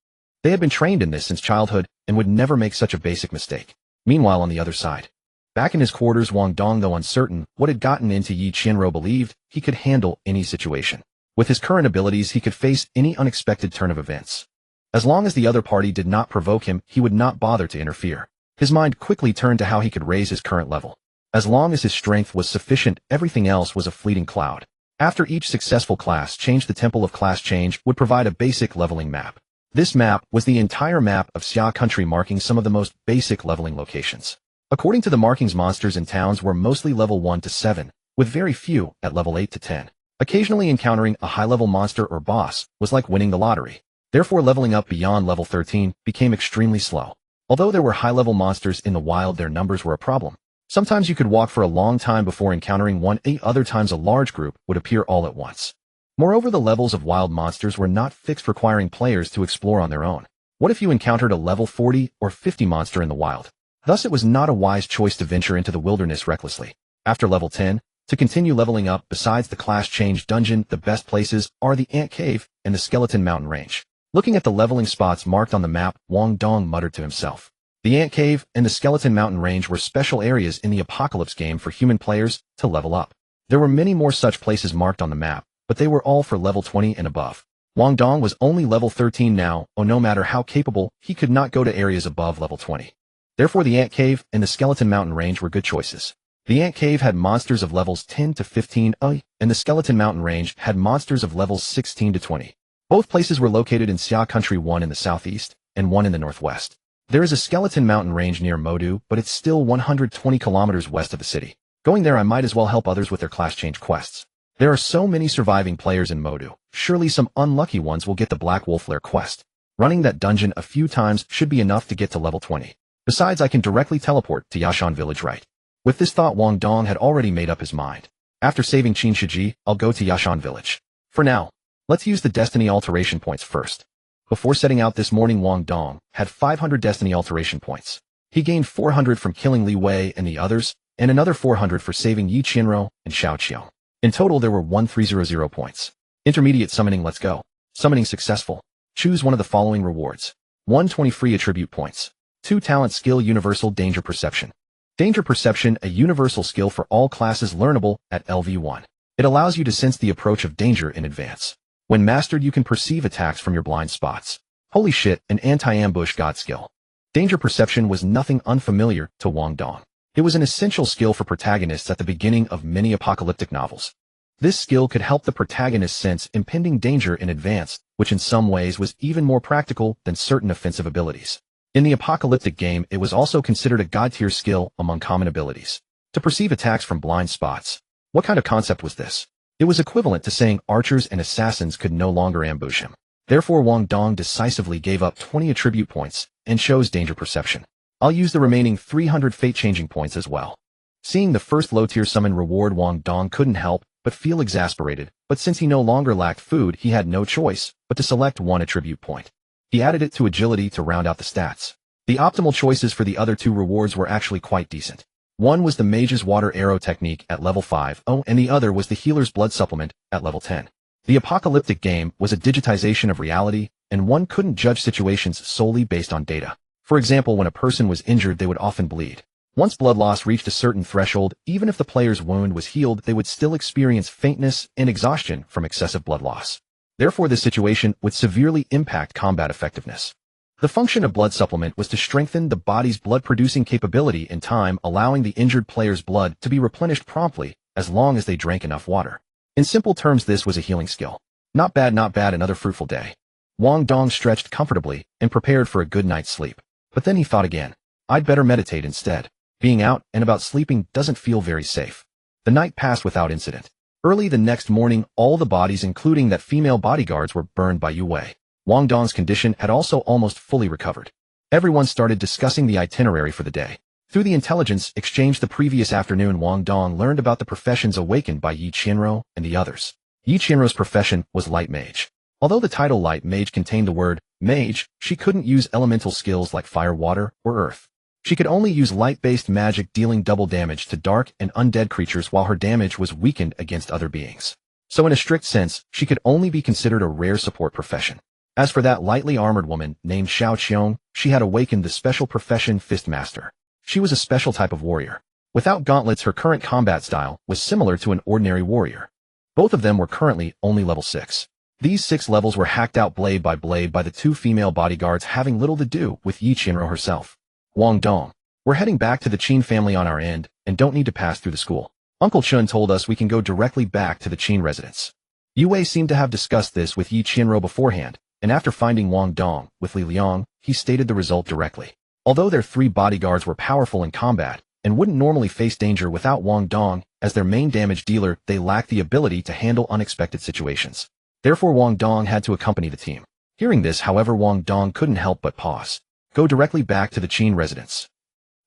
They had been trained in this since childhood and would never make such a basic mistake. Meanwhile, on the other side, back in his quarters, Wang Dong, though uncertain what had gotten into Yi Qianru, believed he could handle any situation. With his current abilities, he could face any unexpected turn of events. As long as the other party did not provoke him, he would not bother to interfere. His mind quickly turned to how he could raise his current level. As long as his strength was sufficient, everything else was a fleeting cloud. After each successful class change, the Temple of Class Change would provide a basic leveling map. This map was the entire map of Xia country, marking some of the most basic leveling locations. According to the markings, monsters in towns were mostly level 1 to 7, with very few at level 8 to 10. Occasionally encountering a high-level monster or boss was like winning the lottery. Therefore, leveling up beyond level 13 became extremely slow. Although there were high-level monsters in the wild, their numbers were a problem. Sometimes you could walk for a long time before encountering one, other times a large group would appear all at once. Moreover, the levels of wild monsters were not fixed, requiring players to explore on their own. What if you encountered a level 40 or 50 monster in the wild? Thus, it was not a wise choice to venture into the wilderness recklessly. After level 10, to continue leveling up, besides the class change dungeon, the best places are the Ant Cave and the Skeleton Mountain Range. Looking at the leveling spots marked on the map, Wang Dong muttered to himself. The Ant Cave and the Skeleton Mountain Range were special areas in the Apocalypse game for human players to level up. There were many more such places marked on the map, but they were all for level 20 and above. Wang Dong was only level 13 now, no matter how capable, he could not go to areas above level 20. Therefore, the Ant Cave and the Skeleton Mountain Range were good choices. The Ant Cave had monsters of levels 10 to 15, and the Skeleton Mountain Range had monsters of levels 16 to 20. Both places were located in Xia Country, one in the southeast and one in the northwest. There is a Skeleton Mountain Range near Modu, but it's still 120 kilometers west of the city. Going there, I might as well help others with their class change quests. There are so many surviving players in Modu. Surely some unlucky ones will get the Black Wolf Lair quest. Running that dungeon a few times should be enough to get to level 20. Besides, I can directly teleport to Yashan Village, right? With this thought, Wang Dong had already made up his mind. After saving Qin Shiji, I'll go to Yashan Village. For now, let's use the destiny alteration points first. Before setting out this morning, Wang Dong had 500 destiny alteration points. He gained 400 from killing Li Wei and the others, and another 400 for saving Yi Qianru and Xiao Qiao. In total, there were 1300 points. Intermediate summoning, let's go. Summoning successful. Choose one of the following rewards. 120 free attribute points. 2 talent skill universal danger perception. Danger perception, a universal skill for all classes, learnable at LV1. It allows you to sense the approach of danger in advance. When mastered, you can perceive attacks from your blind spots. Holy shit, an anti-ambush god skill. Danger perception was nothing unfamiliar to Wang Dong. It was an essential skill for protagonists at the beginning of many apocalyptic novels. This skill could help the protagonist sense impending danger in advance, which in some ways was even more practical than certain offensive abilities. In the apocalyptic game, it was also considered a god-tier skill among common abilities. To perceive attacks from blind spots. What kind of concept was this? It was equivalent to saying archers and assassins could no longer ambush him. Therefore, Wang Dong decisively gave up 20 attribute points and chose danger perception. I'll use the remaining 300 fate-changing points as well. Seeing the first low-tier summon reward, Wang Dong couldn't help but feel exasperated, but since he no longer lacked food, he had no choice but to select one attribute point. He added it to agility to round out the stats. The optimal choices for the other 2 rewards were actually quite decent. One was the Mage's Water Arrow technique at level 5, and the other was the Healer's Blood Supplement at level 10. The apocalyptic game was a digitization of reality, and one couldn't judge situations solely based on data. For example, when a person was injured, they would often bleed. Once blood loss reached a certain threshold, even if the player's wound was healed, they would still experience faintness and exhaustion from excessive blood loss. Therefore, this situation would severely impact combat effectiveness. The function of blood supplement was to strengthen the body's blood-producing capability in time, allowing the injured player's blood to be replenished promptly as long as they drank enough water. In simple terms, this was a healing skill. Not bad, another fruitful day. Wang Dong stretched comfortably and prepared for a good night's sleep. But then he thought again. I'd better meditate instead. Being out and about sleeping doesn't feel very safe. The night passed without incident. Early the next morning, all the bodies, including that female bodyguards, were burned by Yue. Wang Dong's condition had also almost fully recovered. Everyone started discussing the itinerary for the day. Through the intelligence exchanged the previous afternoon, Wang Dong learned about the professions awakened by Yi Qianrou and the others. Yi Qianrou's profession was light mage. Although the title light mage contained the word mage, she couldn't use elemental skills like fire, water, or earth. She could only use light-based magic, dealing double damage to dark and undead creatures while her damage was weakened against other beings. So in a strict sense, she could only be considered a rare support profession. As for that lightly armored woman named Xiao Qiong, she had awakened the special profession Fist Master. She was a special type of warrior. Without gauntlets, her current combat style was similar to an ordinary warrior. Both of them were currently only level 6. These 6 levels were hacked out blade by the 2 female bodyguards, having little to do with Yi Qianrou herself. Wang Dong, we're heading back to the Qin family on our end and don't need to pass through the school. Uncle Chun told us we can go directly back to the Qin residence. Yue seemed to have discussed this with Yi Qianrou beforehand, and after finding Wang Dong with Li Liang, he stated the result directly. Although their 3 bodyguards were powerful in combat and wouldn't normally face danger without Wang Dong as their main damage dealer, they lacked the ability to handle unexpected situations. Therefore, Wang Dong had to accompany the team. Hearing this, however, Wang Dong couldn't help but pause. Go directly back to the Qin residence.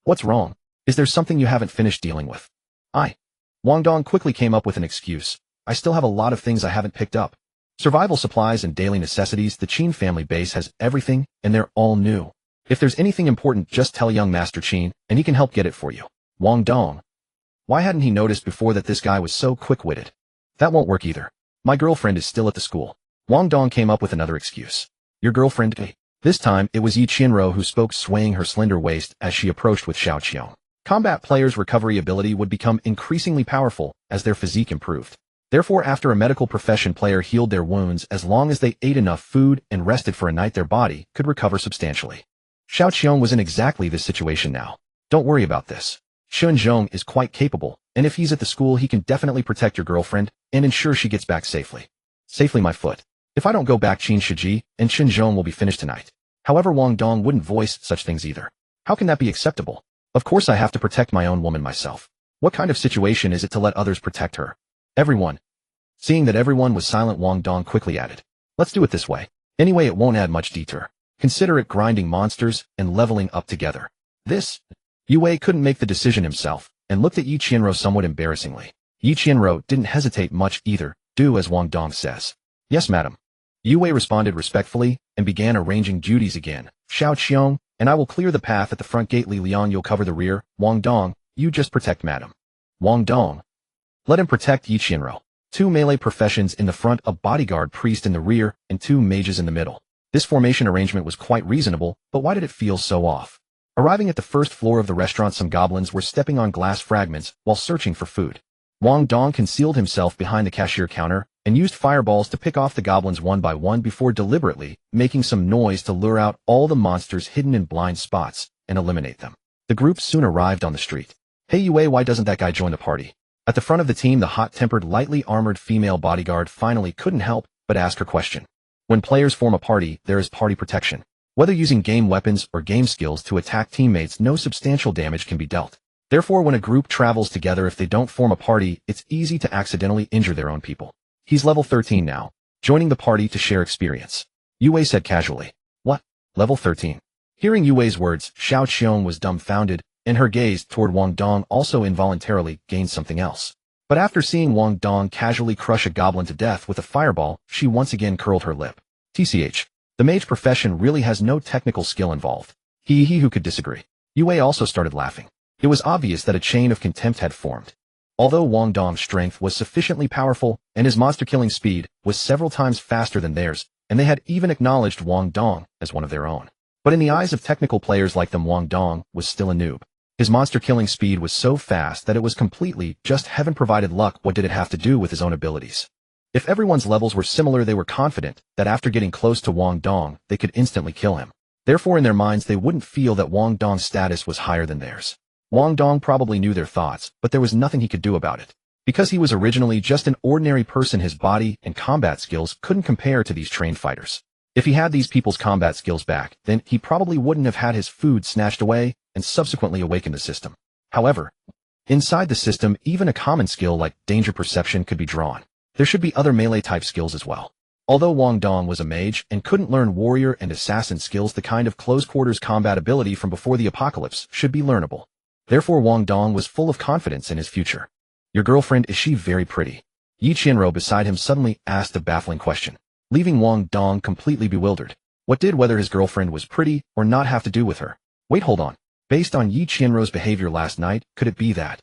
What's wrong? Is there something you haven't finished dealing with? Wang Dong quickly came up with an excuse. I still have a lot of things I haven't picked up. Survival supplies and daily necessities. The Qin family base has everything, and they're all new. If there's anything important, just tell young Master Qin, and he can help get it for you. Wang Dong. Why hadn't he noticed before that this guy was so quick-witted? That won't work either. My girlfriend is still at the school. Wang Dong came up with another excuse. Your girlfriend? This time, it was Yi Qianrou who spoke, swaying her slender waist as she approached with Xiao Qiong. Combat players' recovery ability would become increasingly powerful as their physique improved. Therefore, after a medical profession player healed their wounds, as long as they ate enough food and rested for a night, their body could recover substantially. Xiao Qiong was in exactly this situation now. Don't worry about this. Shun Zhong is quite capable, and if he's at the school, he can definitely protect your girlfriend and ensure she gets back safely. Safely, my foot. If I don't go back, Qin Shiji and Shun Zhong will be finished tonight. However, Wang Dong wouldn't voice such things either. How can that be acceptable? Of course I have to protect my own woman myself. What kind of situation is it to let others protect her? Everyone. Seeing that everyone was silent, Wang Dong quickly added. Let's do it this way. Anyway, it won't add much detour. Consider it grinding monsters and leveling up together. This? Yue couldn't make the decision himself, and looked at Yi Qianrou somewhat embarrassingly. Yi Qianrou didn't hesitate much either. Do as Wang Dong says. Yes, madam. Yue responded respectfully and began arranging duties again. Xiao Qiong, and I will clear the path at the front gate. Li Liang, you'll cover the rear. Wang Dong, you just protect madam. Wang Dong. Let him protect Yi Qianrou. 2 melee professions in the front, a bodyguard priest in the rear, and 2 mages in the middle. This formation arrangement was quite reasonable, but why did it feel so off? Arriving at the first floor of the restaurant, some goblins were stepping on glass fragments while searching for food. Wang Dong concealed himself behind the cashier counter and used fireballs to pick off the goblins one by one before deliberately making some noise to lure out all the monsters hidden in blind spots and eliminate them. The group soon arrived on the street. Hey Yue, why doesn't that guy join the party? At the front of the team, the hot-tempered, lightly armored female bodyguard finally couldn't help but ask her question. When players form a party, there is party protection. Whether using game weapons or game skills to attack teammates, no substantial damage can be dealt. Therefore, when a group travels together, if they don't form a party, it's easy to accidentally injure their own people. He's level 13 now, joining the party to share experience. Yue said casually. What? Level 13? Hearing Yue's words, Xiao Qiong was dumbfounded, and her gaze toward Wang Dong also involuntarily gained something else. But after seeing Wang Dong casually crush a goblin to death with a fireball, she once again curled her lip. TCH. The mage profession really has no technical skill involved. He who could disagree. Yue also started laughing. It was obvious that a chain of contempt had formed. Although Wang Dong's strength was sufficiently powerful, and his monster-killing speed was several times faster than theirs, and they had even acknowledged Wang Dong as one of their own. But in the eyes of technical players like them, Wang Dong was still a noob. His monster-killing speed was so fast that it was completely just heaven-provided luck. What did it have to do with his own abilities? If everyone's levels were similar, they were confident that after getting close to Wang Dong, they could instantly kill him. Therefore, in their minds, they wouldn't feel that Wang Dong's status was higher than theirs. Wang Dong probably knew their thoughts, but there was nothing he could do about it. Because he was originally just an ordinary person, his body and combat skills couldn't compare to these trained fighters. If he had these people's combat skills back, then he probably wouldn't have had his food snatched away and subsequently awakened the system. However, inside the system, even a common skill like danger perception could be drawn. There should be other melee-type skills as well. Although Wang Dong was a mage and couldn't learn warrior and assassin skills, the kind of close-quarters combat ability from before the apocalypse should be learnable. Therefore, Wang Dong was full of confidence in his future. Your girlfriend, is she very pretty? Yi Qianruo beside him suddenly asked a baffling question, leaving Wang Dong completely bewildered. What did whether his girlfriend was pretty or not have to do with her? Wait, hold on. Based on Yi Qianruo's behavior last night, could it be that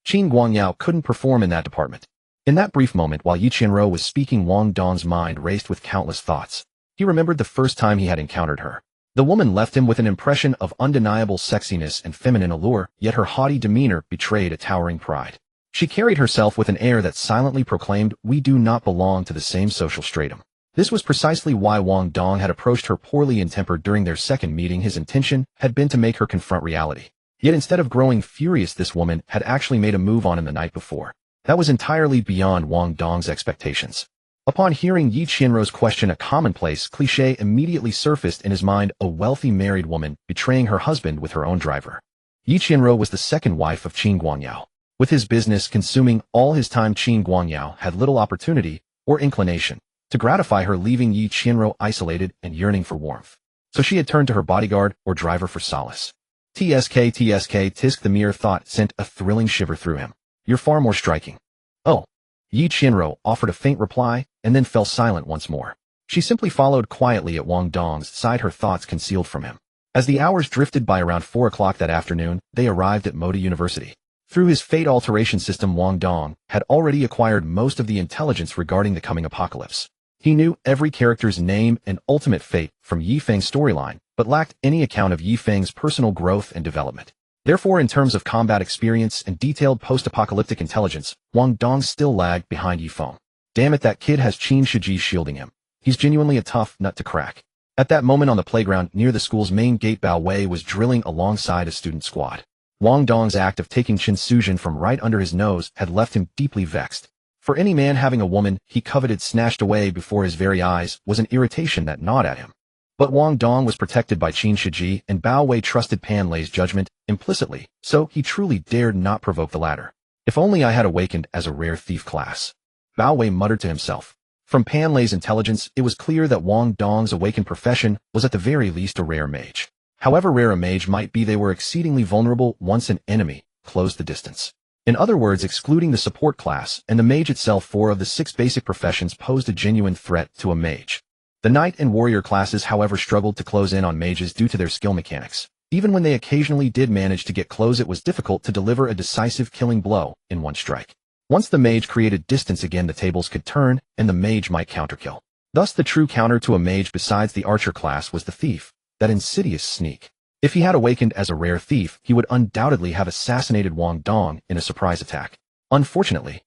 Qin Guangyao couldn't perform in that department? In that brief moment while Yi Qianruo was speaking, Wang Dong's mind raced with countless thoughts. He remembered the first time he had encountered her. The woman left him with an impression of undeniable sexiness and feminine allure, yet her haughty demeanor betrayed a towering pride. She carried herself with an air that silently proclaimed, "We do not belong to the same social stratum." This was precisely why Wang Dong had approached her poorly in temper during their second meeting. His intention had been to make her confront reality. Yet instead of growing furious, this woman had actually made a move on him the night before. That was entirely beyond Wang Dong's expectations. Upon hearing Yi Qianruo's question, a commonplace cliché immediately surfaced in his mind: a wealthy married woman betraying her husband with her own driver. Yi Qianruo was the second wife of Qin Guangyao. With his business consuming all his time, Qin Guangyao had little opportunity or inclination to gratify her, leaving Yi Qianruo isolated and yearning for warmth. So she had turned to her bodyguard or driver for solace. TSK, tisk, the mere thought sent a thrilling shiver through him. You're far more striking. Oh. Yi Qianruo offered a faint reply and then fell silent once more. She simply followed quietly at Wang Dong's side, her thoughts concealed from him. As the hours drifted by, around 4 o'clock that afternoon, they arrived at Moda University. Through his fate alteration system, Wang Dong had already acquired most of the intelligence regarding the coming apocalypse. He knew every character's name and ultimate fate from Yi Feng's storyline, but lacked any account of Yi Feng's personal growth and development. Therefore, in terms of combat experience and detailed post-apocalyptic intelligence, Wang Dong still lagged behind Yi Feng. Damn it, that kid has Qin Shiji shielding him. He's genuinely a tough nut to crack. At that moment on the playground near the school's main gate, Bao Wei was drilling alongside a student squad. Wang Dong's act of taking Qin Sujin from right under his nose had left him deeply vexed. For any man, having a woman he coveted snatched away before his very eyes was an irritation that gnawed at him. But Wang Dong was protected by Qin Shiji, and Bao Wei trusted Pan Lei's judgment implicitly, so he truly dared not provoke the latter. If only I had awakened as a rare thief class. Bao Wei muttered to himself. From Pan Lei's intelligence, it was clear that Wang Dong's awakened profession was at the very least a rare mage. However rare a mage might be, they were exceedingly vulnerable once an enemy closed the distance. In other words, excluding the support class and the mage itself, 4 of the 6 basic professions posed a genuine threat to a mage. The knight and warrior classes, however, struggled to close in on mages due to their skill mechanics. Even when they occasionally did manage to get close, it was difficult to deliver a decisive killing blow in one strike. Once the mage created distance again, the tables could turn, and the mage might counterkill. Thus, the true counter to a mage besides the archer class was the thief, that insidious sneak. If he had awakened as a rare thief, he would undoubtedly have assassinated Wang Dong in a surprise attack. Unfortunately.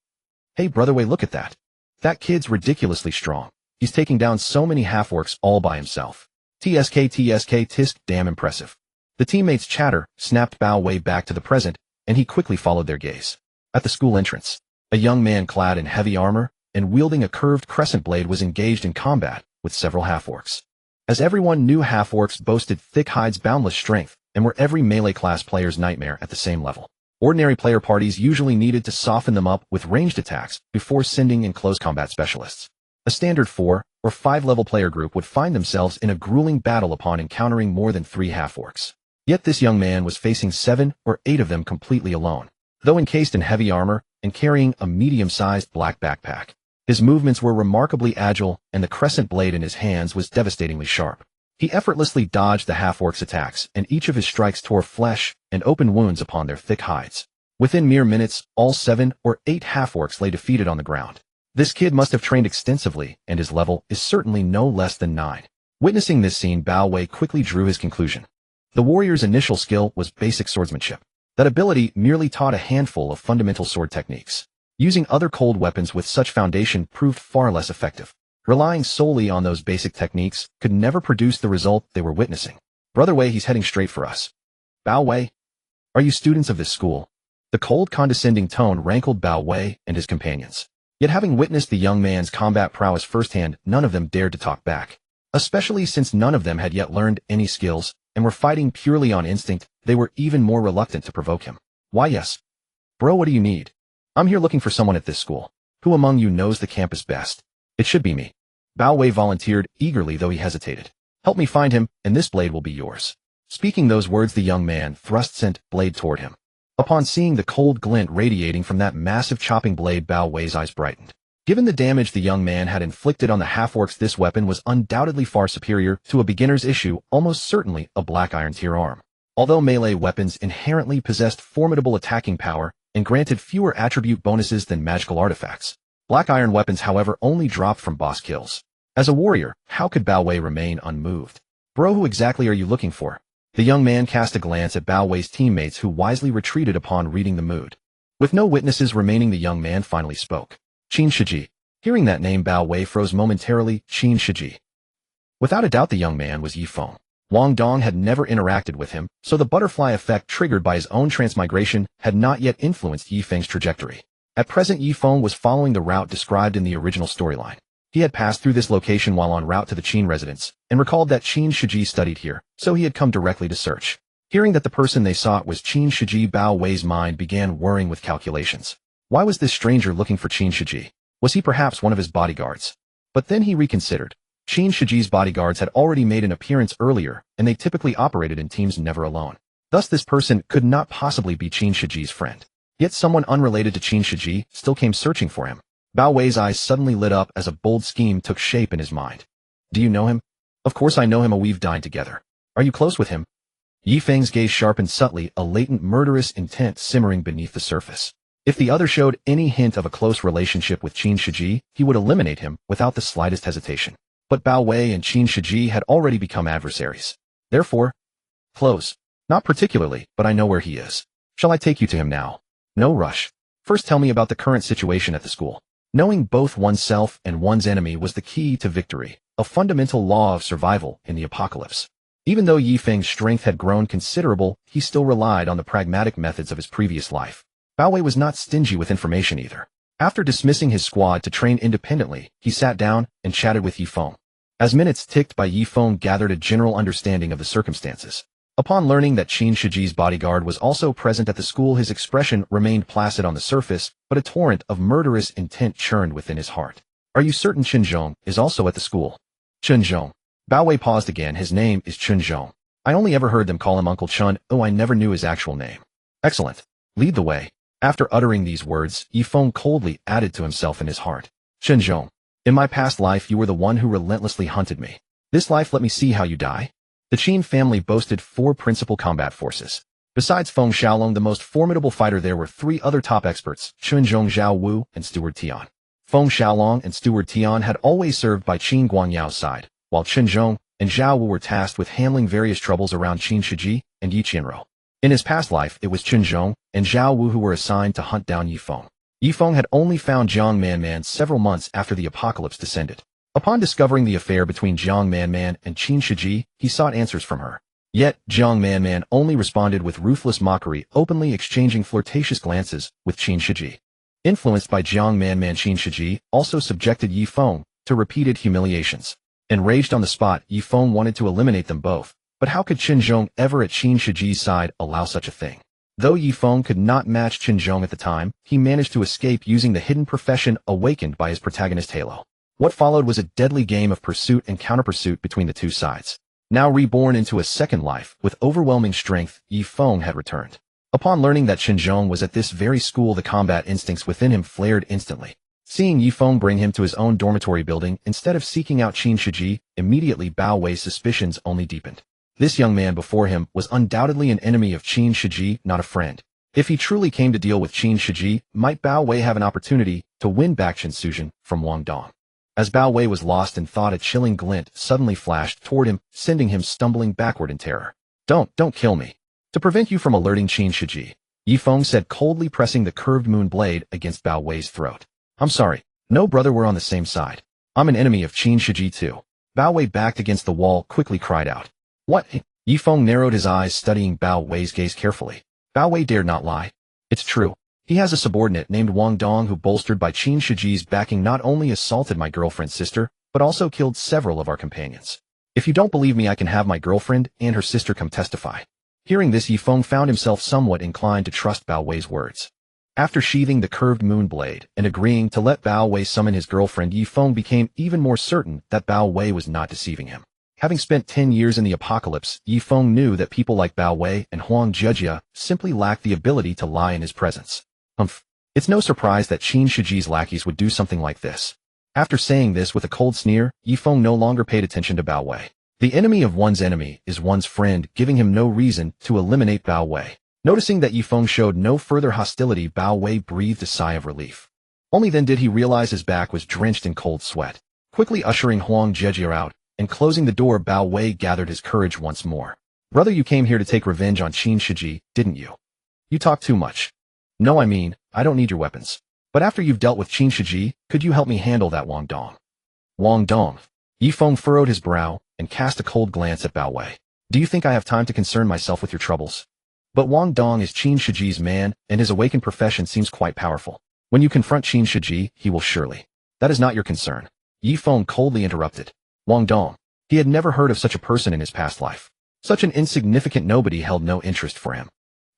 Hey brother Wei, look at that. That kid's ridiculously strong. He's taking down so many half-orcs all by himself. Tisk, damn impressive. The teammates' chatter snapped Bao Wei back to the present, and he quickly followed their gaze. At the school entrance, a young man clad in heavy armor and wielding a curved crescent blade was engaged in combat with several half-orcs. As everyone knew, half-orcs boasted thick hides, boundless strength, and were every melee class player's nightmare at the same level. Ordinary player parties usually needed to soften them up with ranged attacks before sending in close combat specialists. A standard 4 or 5 level player group would find themselves in a grueling battle upon encountering more than 3 half-orcs. Yet this young man was facing 7 or 8 of them completely alone. Though encased in heavy armor and carrying a medium-sized black backpack, his movements were remarkably agile, and the crescent blade in his hands was devastatingly sharp. He effortlessly dodged the half-orcs' attacks, and each of his strikes tore flesh and opened wounds upon their thick hides. Within mere minutes, all 7 or 8 half-orcs lay defeated on the ground. This kid must have trained extensively, and his level is certainly no less than 9. Witnessing this scene, Bao Wei quickly drew his conclusion. The warrior's initial skill was basic swordsmanship. That ability merely taught a handful of fundamental sword techniques. Using other cold weapons with such foundation proved far less effective. Relying solely on those basic techniques could never produce the result they were witnessing. Brother Wei, he's heading straight for us. Bao Wei? Are you students of this school? The cold, condescending tone rankled Bao Wei and his companions. Yet having witnessed the young man's combat prowess firsthand, none of them dared to talk back. Especially since none of them had yet learned any skills and were fighting purely on instinct, they were even more reluctant to provoke him. Why yes. Bro, what do you need? I'm here looking for someone at this school. Who among you knows the campus best? It should be me. Bao Wei volunteered eagerly, though he hesitated. Help me find him, and this blade will be yours. Speaking those words, the young man thrust sent blade toward him. Upon seeing the cold glint radiating from that massive chopping blade, Bao Wei's eyes brightened. Given the damage the young man had inflicted on the half-orcs, this weapon was undoubtedly far superior to a beginner's issue, almost certainly a black iron tier arm. Although melee weapons inherently possessed formidable attacking power and granted fewer attribute bonuses than magical artifacts, black iron weapons, however, only dropped from boss kills. As a warrior, how could Bao Wei remain unmoved? Bro, who exactly are you looking for? The young man cast a glance at Bao Wei's teammates, who wisely retreated upon reading the mood. With no witnesses remaining, the young man finally spoke. Qin Shiji. Hearing that name, Bao Wei froze momentarily. Qin Shiji. Without a doubt, the young man was Yi Feng. Wang Dong had never interacted with him, so the butterfly effect triggered by his own transmigration had not yet influenced Yi Feng's trajectory. At present, Yi Feng was following the route described in the original storyline. He had passed through this location while en route to the Qin residence, and recalled that Qin Shiji studied here, so he had come directly to search. Hearing that the person they sought was Qin Shiji, Bao Wei's mind began whirring with calculations. Why was this stranger looking for Qin Shiji? Was he perhaps one of his bodyguards? But then he reconsidered. Qin Shiji's bodyguards had already made an appearance earlier, and they typically operated in teams, never alone. Thus this person could not possibly be Qin Shiji's friend. Yet someone unrelated to Qin Shiji still came searching for him. Bao Wei's eyes suddenly lit up as a bold scheme took shape in his mind. Do you know him? Of course I know him, we've dined together. Are you close with him? Yi Feng's gaze sharpened subtly, a latent murderous intent simmering beneath the surface. If the other showed any hint of a close relationship with Qin Shiji, he would eliminate him without the slightest hesitation. But Bao Wei and Qin Shiji had already become adversaries. Therefore, close. Not particularly, but I know where he is. Shall I take you to him now? No rush. First tell me about the current situation at the school. Knowing both oneself and one's enemy was the key to victory, a fundamental law of survival in the apocalypse. Even though Yi Feng's strength had grown considerable, he still relied on the pragmatic methods of his previous life. Bao Wei was not stingy with information either. After dismissing his squad to train independently, he sat down and chatted with Yi Feng. As minutes ticked by, Yi Feng gathered a general understanding of the circumstances. Upon learning that Qin Shiji's bodyguard was also present at the school, his expression remained placid on the surface, but a torrent of murderous intent churned within his heart. Are you certain Chen Zhong is also at the school? Chen Zhong. Bao Wei paused again. His name is Chen Zhong. I only ever heard them call him Uncle Chun. Oh, I never knew his actual name. Excellent. Lead the way. After uttering these words, Yi Feng coldly added to himself in his heart. Chen Zhong. In my past life you were the one who relentlessly hunted me. This life let me see how you die. The Qin family boasted 4 principal combat forces. Besides Feng Xiaolong, the most formidable fighter, there were 3 other top experts, Chunzhong Zhao Wu and Steward Tian. Feng Xiaolong and Steward Tian had always served by Qin Guanyao's side, while Chunzhong and Zhao Wu were tasked with handling various troubles around Qin Shiji and Yi Qianrou. In his past life, it was Chunzhong and Zhao Wu who were assigned to hunt down Yi Feng. Yi Feng had only found Jiang Manman several months after the apocalypse descended. Upon discovering the affair between Jiang Manman and Qin Shiji, he sought answers from her. Yet, Jiang Manman only responded with ruthless mockery, openly exchanging flirtatious glances with Qin Shiji. Influenced by Jiang Manman, Qin Shiji also subjected Yi Feng to repeated humiliations. Enraged on the spot, Yi Feng wanted to eliminate them both. But how could Chunzhong ever at Qin Shiji's side allow such a thing? Though Yi Feng could not match Chunzhong at the time, he managed to escape using the hidden profession awakened by his protagonist Halo. What followed was a deadly game of pursuit and counter-pursuit between the two sides. Now reborn into a second life, with overwhelming strength, Yi Feng had returned. Upon learning that Chunzhong was at this very school, the combat instincts within him flared instantly. Seeing Yi Feng bring him to his own dormitory building instead of seeking out Qin Shiji, immediately Bao Wei's suspicions only deepened. This young man before him was undoubtedly an enemy of Qin Shiji, not a friend. If he truly came to deal with Qin Shiji, might Bao Wei have an opportunity to win back Qin Suzhen from Wang Dong? As Bao Wei was lost in thought, a chilling glint suddenly flashed toward him, sending him stumbling backward in terror. Don't kill me. To prevent you from alerting Qin Shiji, Yi Feng said, coldly pressing the curved moon blade against Bao Wei's throat. I'm sorry. No, brother, we're on the same side. I'm an enemy of Qin Shiji too. Bao Wei backed against the wall, quickly cried out. What? Yi Feng narrowed his eyes, studying Bao Wei's gaze carefully. Bao Wei dared not lie. It's true. He has a subordinate named Wang Dong who, bolstered by Qin Shiji's backing, not only assaulted my girlfriend's sister, but also killed several of our companions. If you don't believe me, I can have my girlfriend and her sister come testify. Hearing this, Yifeng found himself somewhat inclined to trust Bao Wei's words. After sheathing the curved moon blade and agreeing to let Bao Wei summon his girlfriend, Yifeng became even more certain that Bao Wei was not deceiving him. Having spent 10 years in the apocalypse, Yifeng knew that people like Bao Wei and Huang Jejia simply lacked the ability to lie in his presence. It's no surprise that Qin Shiji's lackeys would do something like this. After saying this with a cold sneer, Yifeng no longer paid attention to Bao Wei. The enemy of one's enemy is one's friend, giving him no reason to eliminate Bao Wei. Noticing that Yifeng showed no further hostility, Bao Wei breathed a sigh of relief. Only then did he realize his back was drenched in cold sweat. Quickly ushering Huang Jejia out and closing the door, Bao Wei gathered his courage once more. Brother, you came here to take revenge on Qin Shiji, didn't you? You talk too much. No, I mean, I don't need your weapons. But after you've dealt with Qin Shiji, could you help me handle that Wang Dong? Wang Dong. Yifeng furrowed his brow and cast a cold glance at Bao Wei. Do you think I have time to concern myself with your troubles? But Wang Dong is Qin Shiji's man, and his awakened profession seems quite powerful. When you confront Qin Shiji, he will surely. That is not your concern. Yifeng coldly interrupted. Wang Dong. He had never heard of such a person in his past life. Such an insignificant nobody held no interest for him.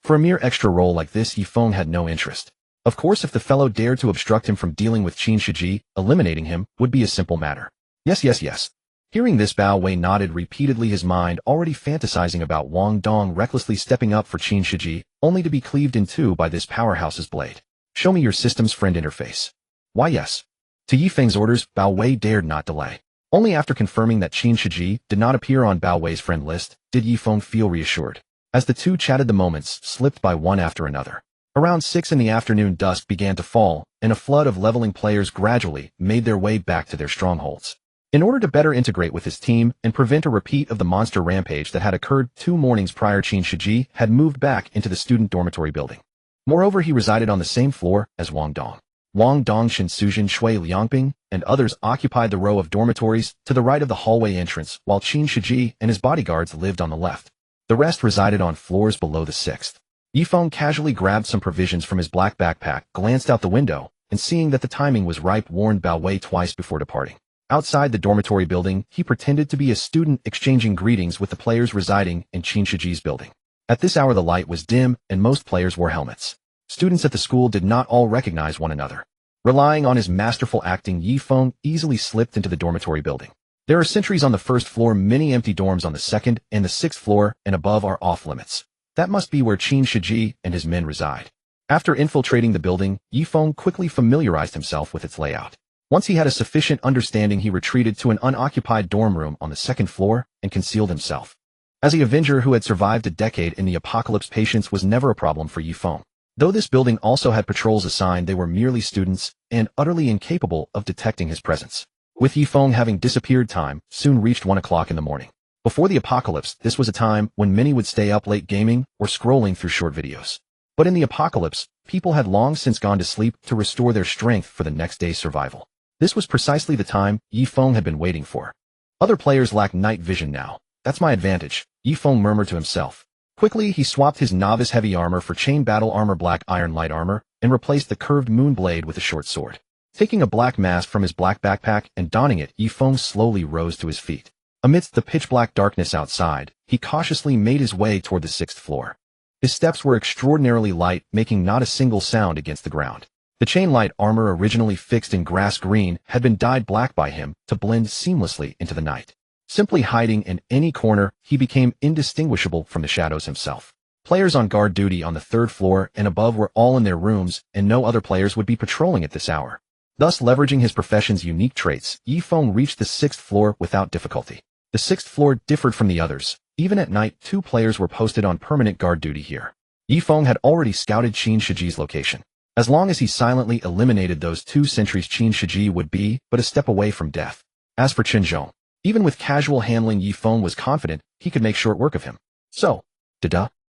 For a mere extra role like this, Yifeng had no interest. Of course, if the fellow dared to obstruct him from dealing with Qin Shiji, eliminating him would be a simple matter. Yes. Hearing this, Bao Wei nodded repeatedly, his mind already fantasizing about Wang Dong recklessly stepping up for Qin Shiji, only to be cleaved in two by this powerhouse's blade. Show me your system's friend interface. Why, yes. To Yifeng's orders, Bao Wei dared not delay. Only after confirming that Qin Shiji did not appear on Bao Wei's friend list did Yifeng feel reassured. As the two chatted, the moments slipped by one after another. Around 6 in the afternoon, dusk began to fall, and a flood of leveling players gradually made their way back to their strongholds. In order to better integrate with his team and prevent a repeat of the monster rampage that had occurred 2 mornings prior, Qin Shiji had moved back into the student dormitory building. Moreover, he resided on the same floor as Wang Dong. Wang Dong, Shen Suzhen, Shui Liangping, and others occupied the row of dormitories to the right of the hallway entrance, while Qin Shiji and his bodyguards lived on the left. The rest resided on floors below the 6th. Yifeng casually grabbed some provisions from his black backpack, glanced out the window, and seeing that the timing was ripe, warned Bao Wei twice before departing. Outside the dormitory building, he pretended to be a student exchanging greetings with the players residing in Qin Shiji's building. At this hour, the light was dim, and most players wore helmets. Students at the school did not all recognize one another. Relying on his masterful acting, Yifeng easily slipped into the dormitory building. There are sentries on the 1st floor, many empty dorms on the 2nd and the 6th floor, and above are off-limits. That must be where Qin Shiji and his men reside. After infiltrating the building, Yifeng quickly familiarized himself with its layout. Once he had a sufficient understanding, he retreated to an unoccupied dorm room on the 2nd floor and concealed himself. As the Avenger who had survived a decade in the apocalypse, patience was never a problem for Yifeng. Though this building also had patrols assigned, they were merely students and utterly incapable of detecting his presence. With Yifeng having disappeared, time soon reached 1 o'clock in the morning. Before the apocalypse, this was a time when many would stay up late gaming or scrolling through short videos. But in the apocalypse, people had long since gone to sleep to restore their strength for the next day's survival. This was precisely the time Yifeng had been waiting for. Other players lack night vision now. That's my advantage, Yifeng murmured to himself. Quickly, he swapped his novice heavy armor for chain battle armor, black iron light armor, and replaced the curved moon blade with a short sword. Taking a black mask from his black backpack and donning it, Yifeng slowly rose to his feet. Amidst the pitch-black darkness outside, he cautiously made his way toward the 6th floor. His steps were extraordinarily light, making not a single sound against the ground. The chain light armor, originally fixed in grass green, had been dyed black by him to blend seamlessly into the night. Simply hiding in any corner, he became indistinguishable from the shadows himself. Players on guard duty on the 3rd floor and above were all in their rooms, and no other players would be patrolling at this hour. Thus, leveraging his profession's unique traits, Yifeng reached the 6th floor without difficulty. The 6th floor differed from the others. Even at night, 2 players were posted on permanent guard duty here. Yifeng had already scouted Qin Shiji's location. As long as he silently eliminated those 2 sentries, Qin Shiji would be but a step away from death. As for Chen Zhong, even with casual handling, Yifeng was confident he could make short work of him. So,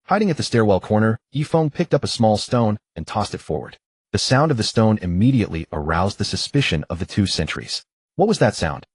hiding at the stairwell corner, Yifeng picked up a small stone and tossed it forward. The sound of the stone immediately aroused the suspicion of the 2 sentries. What was that sound?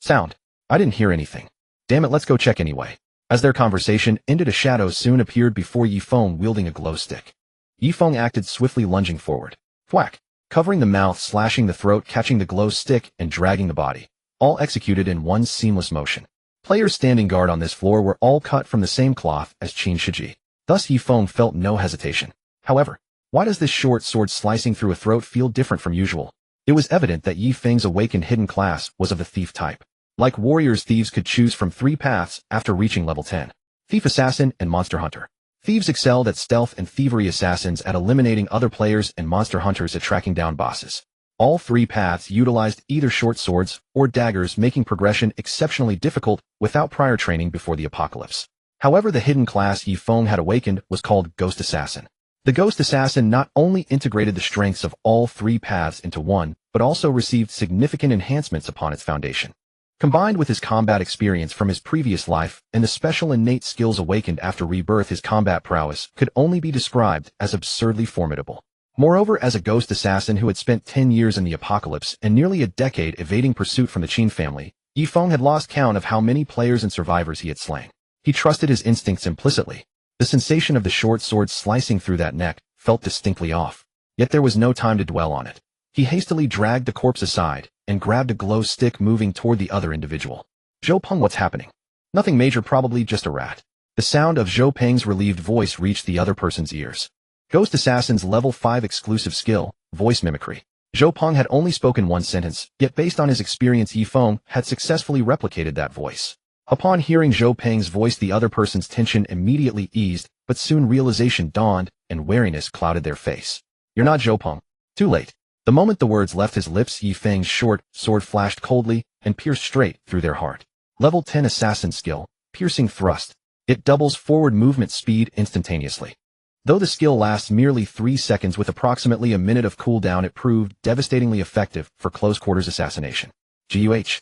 I didn't hear anything. Damn it, let's go check anyway. As their conversation ended, a shadow soon appeared before Yifeng, wielding a glow stick. Yifeng acted swiftly, lunging forward. Thwack! Covering the mouth, slashing the throat, catching the glow stick, and dragging the body. all executed in one seamless motion. Players standing guard on this floor were all cut from the same cloth as Qin Shiji. Thus Yifeng felt no hesitation. However, why does this short sword slicing through a throat feel different from usual? It was evident that Yifeng's awakened hidden class was of the thief type. Like warriors, thieves could choose from 3 paths after reaching level 10. Thief, Assassin, and Monster Hunter. Thieves excelled at stealth and thievery, assassins at eliminating other players, and monster hunters at tracking down bosses. All 3 paths utilized either short swords or daggers, making progression exceptionally difficult without prior training before the apocalypse. However, the hidden class Yifeng had awakened was called Ghost Assassin. The Ghost Assassin not only integrated the strengths of all 3 paths into one, but also received significant enhancements upon its foundation. Combined with his combat experience from his previous life and the special innate skills awakened after rebirth, his combat prowess could only be described as absurdly formidable. Moreover, as a ghost assassin who had spent 10 years in the apocalypse and nearly a decade evading pursuit from the Qin family, Yifeng had lost count of how many players and survivors he had slain. He trusted his instincts implicitly. The sensation of the short sword slicing through that neck felt distinctly off. Yet there was no time to dwell on it. He hastily dragged the corpse aside and grabbed a glow stick, moving toward the other individual. Zhou Peng, what's happening? Nothing major, probably just a rat. The sound of Zhou Peng's relieved voice reached the other person's ears. Ghost Assassin's level 5 exclusive skill, voice mimicry. Zhou Peng had only spoken 1 sentence, yet based on his experience Yifeng had successfully replicated that voice. Upon hearing Zhou Peng's voice, the other person's tension immediately eased, but soon realization dawned and wariness clouded their face. You're not Zhou Peng. Too late. The moment the words left his lips, Yifeng's short sword flashed coldly and pierced straight through their heart. Level 10 assassin skill, piercing thrust. It doubles forward movement speed instantaneously. Though the skill lasts merely 3 seconds with approximately a minute of cooldown, it proved devastatingly effective for close-quarters assassination. GUH.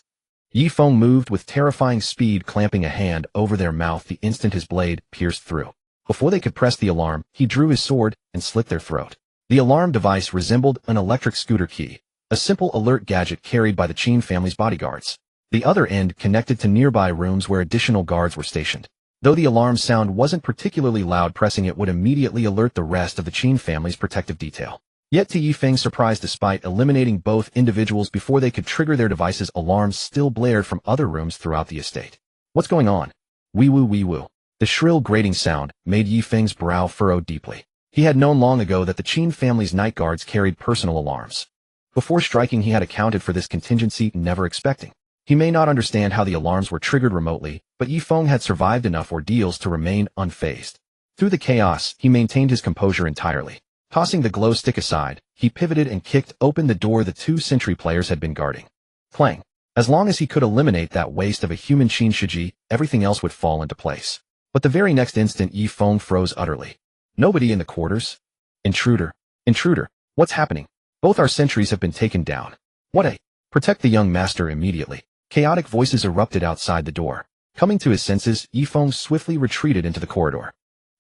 Yifeng moved with terrifying speed, clamping a hand over their mouth the instant his blade pierced through. Before they could press the alarm, he drew his sword and slit their throat. The alarm device resembled an electric scooter key, a simple alert gadget carried by the Qin family's bodyguards. The other end connected to nearby rooms where additional guards were stationed. Though the alarm sound wasn't particularly loud, pressing it would immediately alert the rest of the Qin family's protective detail. Yet to Yifeng's surprise, despite eliminating both individuals before they could trigger their devices, alarms still blared from other rooms throughout the estate. What's going on? Wee woo wee woo. The shrill grating sound made Yifeng's brow furrow deeply. He had known long ago that the Qin family's night guards carried personal alarms. Before striking, he had accounted for this contingency, never expecting. He may not understand how the alarms were triggered remotely, but Yifeng had survived enough ordeals to remain unfazed. Through the chaos, he maintained his composure entirely. Tossing the glow stick aside, he pivoted and kicked open the door the 2 sentry players had been guarding. Clang. As long as he could eliminate that waste of a human Qin Shiji, everything else would fall into place. But the very next instant, Yifeng froze utterly. Nobody in the quarters? Intruder. Intruder. What's happening? Both our sentries have been taken down. What a... Protect the young master immediately. Chaotic voices erupted outside the door. Coming to his senses, Yifeng swiftly retreated into the corridor.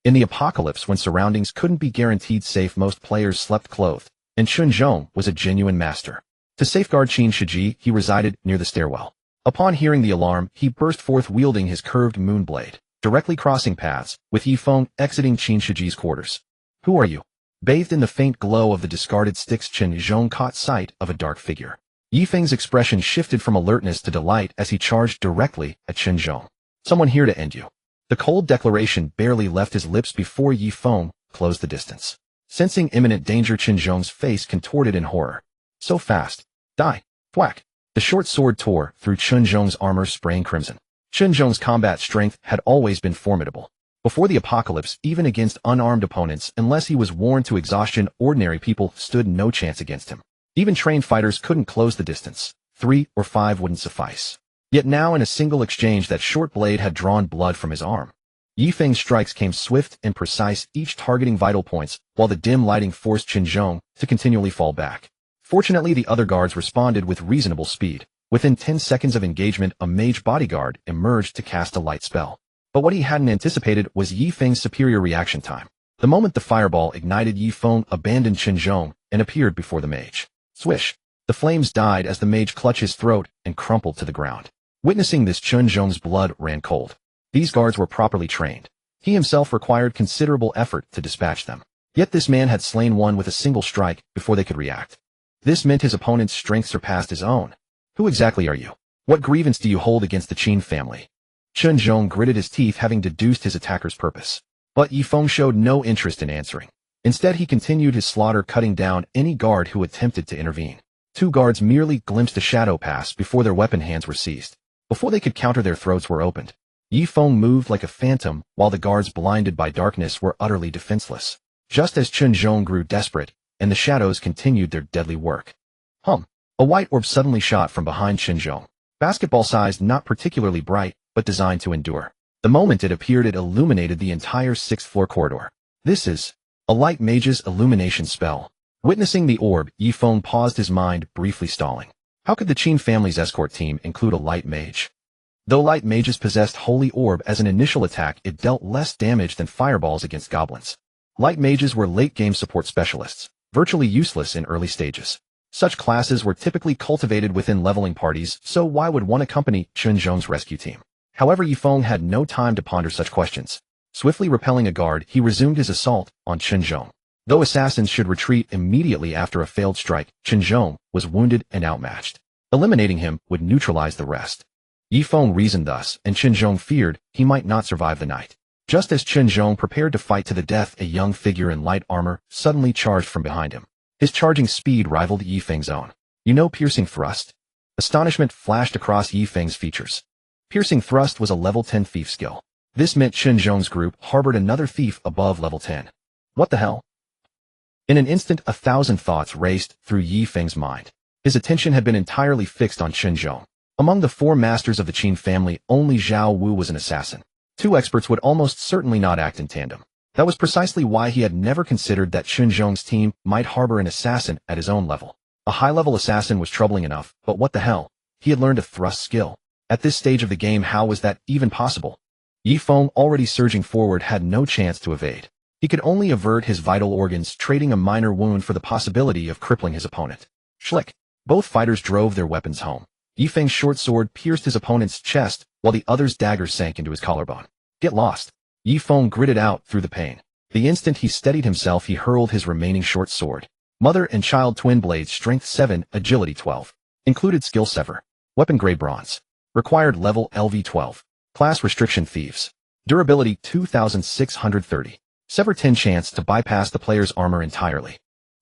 In the apocalypse, when surroundings couldn't be guaranteed safe, most players slept clothed, and Chun Zhong was a genuine master. To safeguard Qin Shiji, he resided near the stairwell. Upon hearing the alarm, he burst forth wielding his curved moon blade, directly crossing paths, with Yifeng exiting Qin Shiji's quarters. Who are you? Bathed in the faint glow of the discarded sticks, Chun Zhong caught sight of a dark figure. Yifeng's expression shifted from alertness to delight as he charged directly at Chun Zhong. Someone here to end you. The cold declaration barely left his lips before Yifeng closed the distance. Sensing imminent danger, Chun Zhong's face contorted in horror. So fast. Die. Thwack. The short sword tore through Chun Zhong's armor, spraying crimson. Chun Zhong's combat strength had always been formidable. Before the apocalypse, even against unarmed opponents, unless he was worn to exhaustion, ordinary people stood no chance against him. Even trained fighters couldn't close the distance. 3 or 5 wouldn't suffice. Yet now, in a single exchange, that short blade had drawn blood from his arm. Yifeng's strikes came swift and precise, each targeting vital points, while the dim lighting forced Chun Zhong to continually fall back. Fortunately, the other guards responded with reasonable speed. Within 10 seconds of engagement, a mage bodyguard emerged to cast a light spell. But what he hadn't anticipated was Yifeng's superior reaction time. The moment the fireball ignited, Yifeng abandoned Chun Zhong and appeared before the mage. Swish! The flames died as the mage clutched his throat and crumpled to the ground. Witnessing this, Chun Zhong's blood ran cold. These guards were properly trained. He himself required considerable effort to dispatch them. Yet this man had slain one with a single strike before they could react. This meant his opponent's strength surpassed his own. Who exactly are you? What grievance do you hold against the Qin family? Chen Zhong gritted his teeth, having deduced his attacker's purpose. But Yifeng showed no interest in answering. Instead, he continued his slaughter, cutting down any guard who attempted to intervene. 2 guards merely glimpsed a shadow pass before their weapon hands were seized. Before they could counter, their throats were opened. Yifeng moved like a phantom, while the guards, blinded by darkness, were utterly defenseless. Just as Chen Zhong grew desperate, and the shadows continued their deadly work. A white orb suddenly shot from behind Chen Zhong. Basketball-sized, not particularly bright, but designed to endure. The moment it appeared, it illuminated the entire 6th-floor corridor. This is a light mage's illumination spell. Witnessing the orb, Yifeng paused, his mind briefly stalling. How could the Qin family's escort team include a light mage? Though light mages possessed Holy Orb as an initial attack, it dealt less damage than fireballs against goblins. Light mages were late-game support specialists, virtually useless in early stages. Such classes were typically cultivated within leveling parties, so why would one accompany Chen Zhong's rescue team? However, Yifeng had no time to ponder such questions. Swiftly repelling a guard, he resumed his assault on Chen Zhong. Though assassins should retreat immediately after a failed strike, Chen Zhong was wounded and outmatched. Eliminating him would neutralize the rest. Yifeng reasoned thus, and Chen Zhong feared he might not survive the night. Just as Chen Zhong prepared to fight to the death, a young figure in light armor suddenly charged from behind him. His charging speed rivaled Yifeng's own. You know piercing thrust? Astonishment flashed across Yifeng's features. Piercing thrust was a level 10 thief skill. This meant Chen Zhong's group harbored another thief above level 10. What the hell? In an instant, 1,000 thoughts raced through Yifeng's mind. His attention had been entirely fixed on Chen Zhong. Among the 4 masters of the Qin family, only Zhao Wu was an assassin. 2 experts would almost certainly not act in tandem. That was precisely why he had never considered that Chen Zhong's team might harbor an assassin at his own level. A high-level assassin was troubling enough, but what the hell? He had learned a thrust skill. At this stage of the game, how was that even possible? Yifeng, already surging forward, had no chance to evade. He could only avert his vital organs, trading a minor wound for the possibility of crippling his opponent. Schlick. Both fighters drove their weapons home. Yifeng's short sword pierced his opponent's chest, while the other's dagger sank into his collarbone. Get lost. Yifeng gritted out through the pain. The instant he steadied himself, he hurled his remaining short sword. Mother and child twin blades, strength 7, agility 12. Included skill sever. Weapon grade bronze. Required level LV 12. Class restriction thieves. Durability 2630. Sever 10, chance to bypass the player's armor entirely.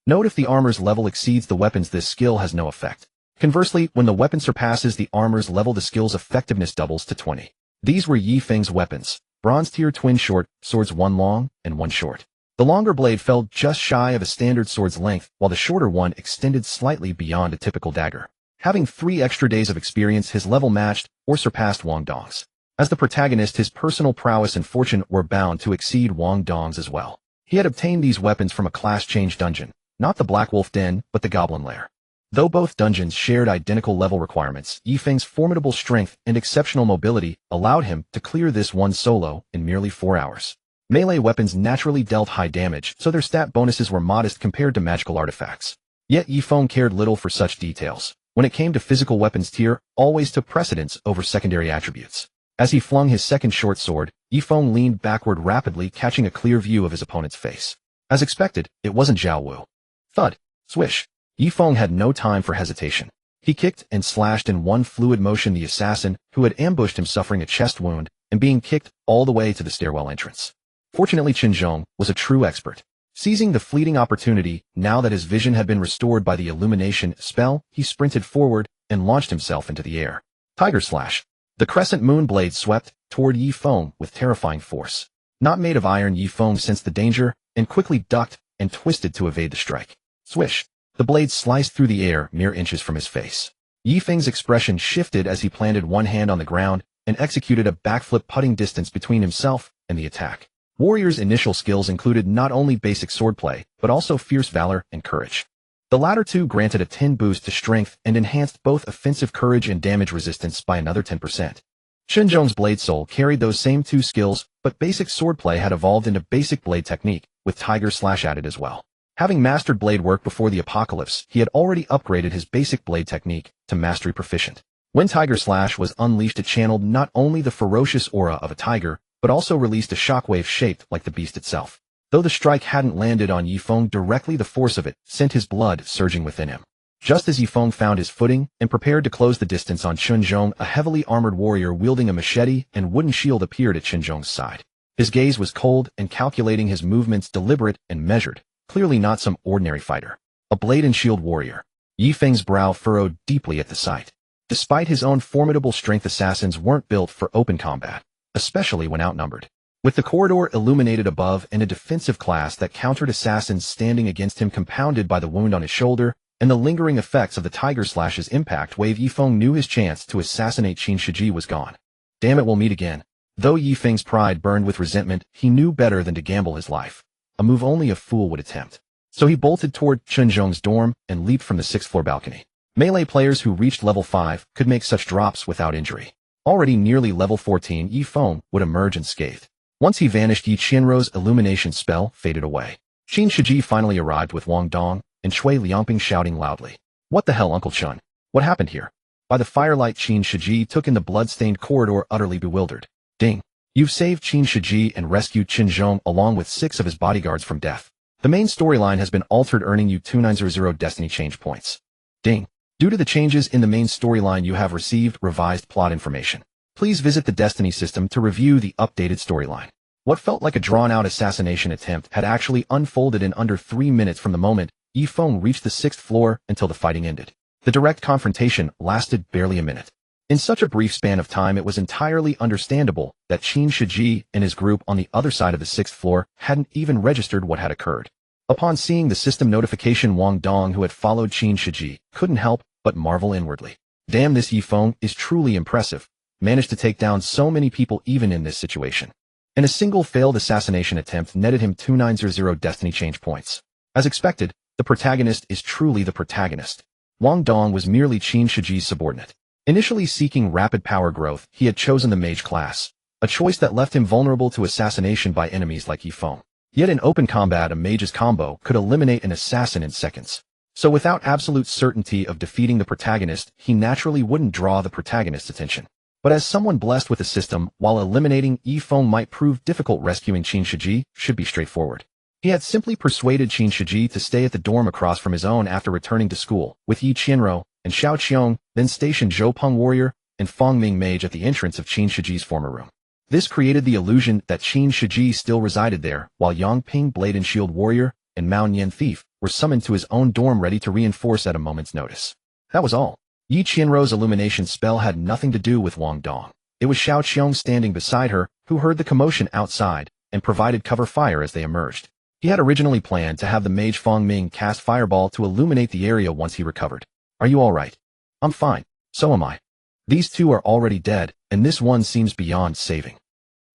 Note, if the armor's level exceeds the weapon's, this skill has no effect. Conversely, when the weapon surpasses the armor's level, the skill's effectiveness doubles to 20. These were Yifeng's weapons. Bronze tier twin short swords, 1 long and 1 short. The longer blade fell just shy of a standard sword's length, while the shorter one extended slightly beyond a typical dagger. Having 3 extra days of experience, his level matched or surpassed Wang Dong's. As the protagonist, his personal prowess and fortune were bound to exceed Wang Dong's as well. He had obtained these weapons from a class change dungeon, not the Black Wolf Den, but the Goblin Lair. Though both dungeons shared identical level requirements, Yifeng's formidable strength and exceptional mobility allowed him to clear this one solo in merely 4 hours. Melee weapons naturally dealt high damage, so their stat bonuses were modest compared to magical artifacts. Yet Yifeng cared little for such details. When it came to physical weapons, tier always took precedence over secondary attributes. As he flung his second short sword, Yifeng leaned backward rapidly, catching a clear view of his opponent's face. As expected, it wasn't Zhao Wu. Thud. Swish. Yifeng had no time for hesitation. He kicked and slashed in one fluid motion the assassin, who had ambushed him, suffering a chest wound and being kicked all the way to the stairwell entrance. Fortunately, Chen Zhong was a true expert. Seizing the fleeting opportunity, now that his vision had been restored by the illumination spell, he sprinted forward and launched himself into the air. Tiger Slash. The crescent moon blade swept toward Yifeng with terrifying force. Not made of iron, Yifeng sensed the danger and quickly ducked and twisted to evade the strike. Swish. The blade sliced through the air mere inches from his face. Yifeng's expression shifted as he planted one hand on the ground and executed a backflip, putting distance between himself and the attack. Warrior's initial skills included not only basic swordplay, but also fierce valor and courage. The latter two granted a 10 boost to strength and enhanced both offensive courage and damage resistance by another 10%. Chen Zhong's blade soul carried those same 2 skills, but basic swordplay had evolved into basic blade technique, with Tiger Slash added as well. Having mastered blade work before the apocalypse, he had already upgraded his basic blade technique to mastery proficient. When Tiger Slash was unleashed, it channeled not only the ferocious aura of a tiger, but also released a shockwave shaped like the beast itself. Though the strike hadn't landed on Yifeng directly, the force of it sent his blood surging within him. Just as Yifeng found his footing and prepared to close the distance on Chunzhong, a heavily armored warrior wielding a machete and wooden shield appeared at Chunzhong's side. His gaze was cold and calculating, his movements deliberate and measured, clearly not some ordinary fighter. A blade and shield warrior. Yifeng's brow furrowed deeply at the sight. Despite his own formidable strength, assassins weren't built for open combat, especially when outnumbered. With the corridor illuminated above and a defensive class that countered assassins standing against him, compounded by the wound on his shoulder and the lingering effects of the Tiger Slash's impact wave, Yifeng knew his chance to assassinate Qin Shiji was gone. Damn it, we'll meet again. Though Yifeng's pride burned with resentment, he knew better than to gamble his life, a move only a fool would attempt. So he bolted toward Chunzhong's dorm and leaped from the 6th floor balcony. Melee players who reached level 5 could make such drops without injury. Already nearly level 14, Yifeng would emerge unscathed. Once he vanished, Yi Qianrou's illumination spell faded away. Qin Shiji finally arrived with Wang Dong and Shui Liangping shouting loudly. What the hell, Uncle Chun? What happened here? By the firelight, Qin Shiji took in the blood-stained corridor, utterly bewildered. Ding. You've saved Qin Shiji and rescued Chunzhong along with 6 of his bodyguards from death. The main storyline has been altered, earning you 2900 destiny change points. Ding. Due to the changes in the main storyline, you have received revised plot information. Please visit the Destiny system to review the updated storyline. What felt like a drawn-out assassination attempt had actually unfolded in under 3 minutes from the moment Yifeng reached the 6th floor until the fighting ended. The direct confrontation lasted barely a minute. In such a brief span of time, it was entirely understandable that Qin Shiji and his group on the other side of the 6th floor hadn't even registered what had occurred. Upon seeing the system notification, Wang Dong, who had followed Qin Shiji, couldn't help but marvel inwardly. Damn, this Yifeng is truly impressive. Managed to take down so many people even in this situation. And a single failed assassination attempt netted him 2900 destiny change points. As expected, the protagonist is truly the protagonist. Wang Dong was merely Qin Shiji's subordinate. Initially seeking rapid power growth, he had chosen the mage class, a choice that left him vulnerable to assassination by enemies like Yifeng. Yet in open combat, a mage's combo could eliminate an assassin in seconds. So without absolute certainty of defeating the protagonist, he naturally wouldn't draw the protagonist's attention. But as someone blessed with a system, while eliminating Yifeng might prove difficult, rescuing Qin Shiji should be straightforward. He had simply persuaded Qin Shiji to stay at the dorm across from his own after returning to school, with Yi Qianrou and Xiao Qiong, then stationed Zhou Peng warrior and Fang Ming mage at the entrance of Qin Shiji's former room. This created the illusion that Qin Shiji still resided there, while Yang Ping blade and shield warrior and Mao Nian thief were summoned to his own dorm ready to reinforce at a moment's notice. That was all. Yi Qianrou's illumination spell had nothing to do with Wang Dong. It was Xiao Qiong standing beside her, who heard the commotion outside and provided cover fire as they emerged. He had originally planned to have the mage Fang Ming cast fireball to illuminate the area once he recovered. Are you all right? I'm fine. So am I. These two are already dead, and this one seems beyond saving.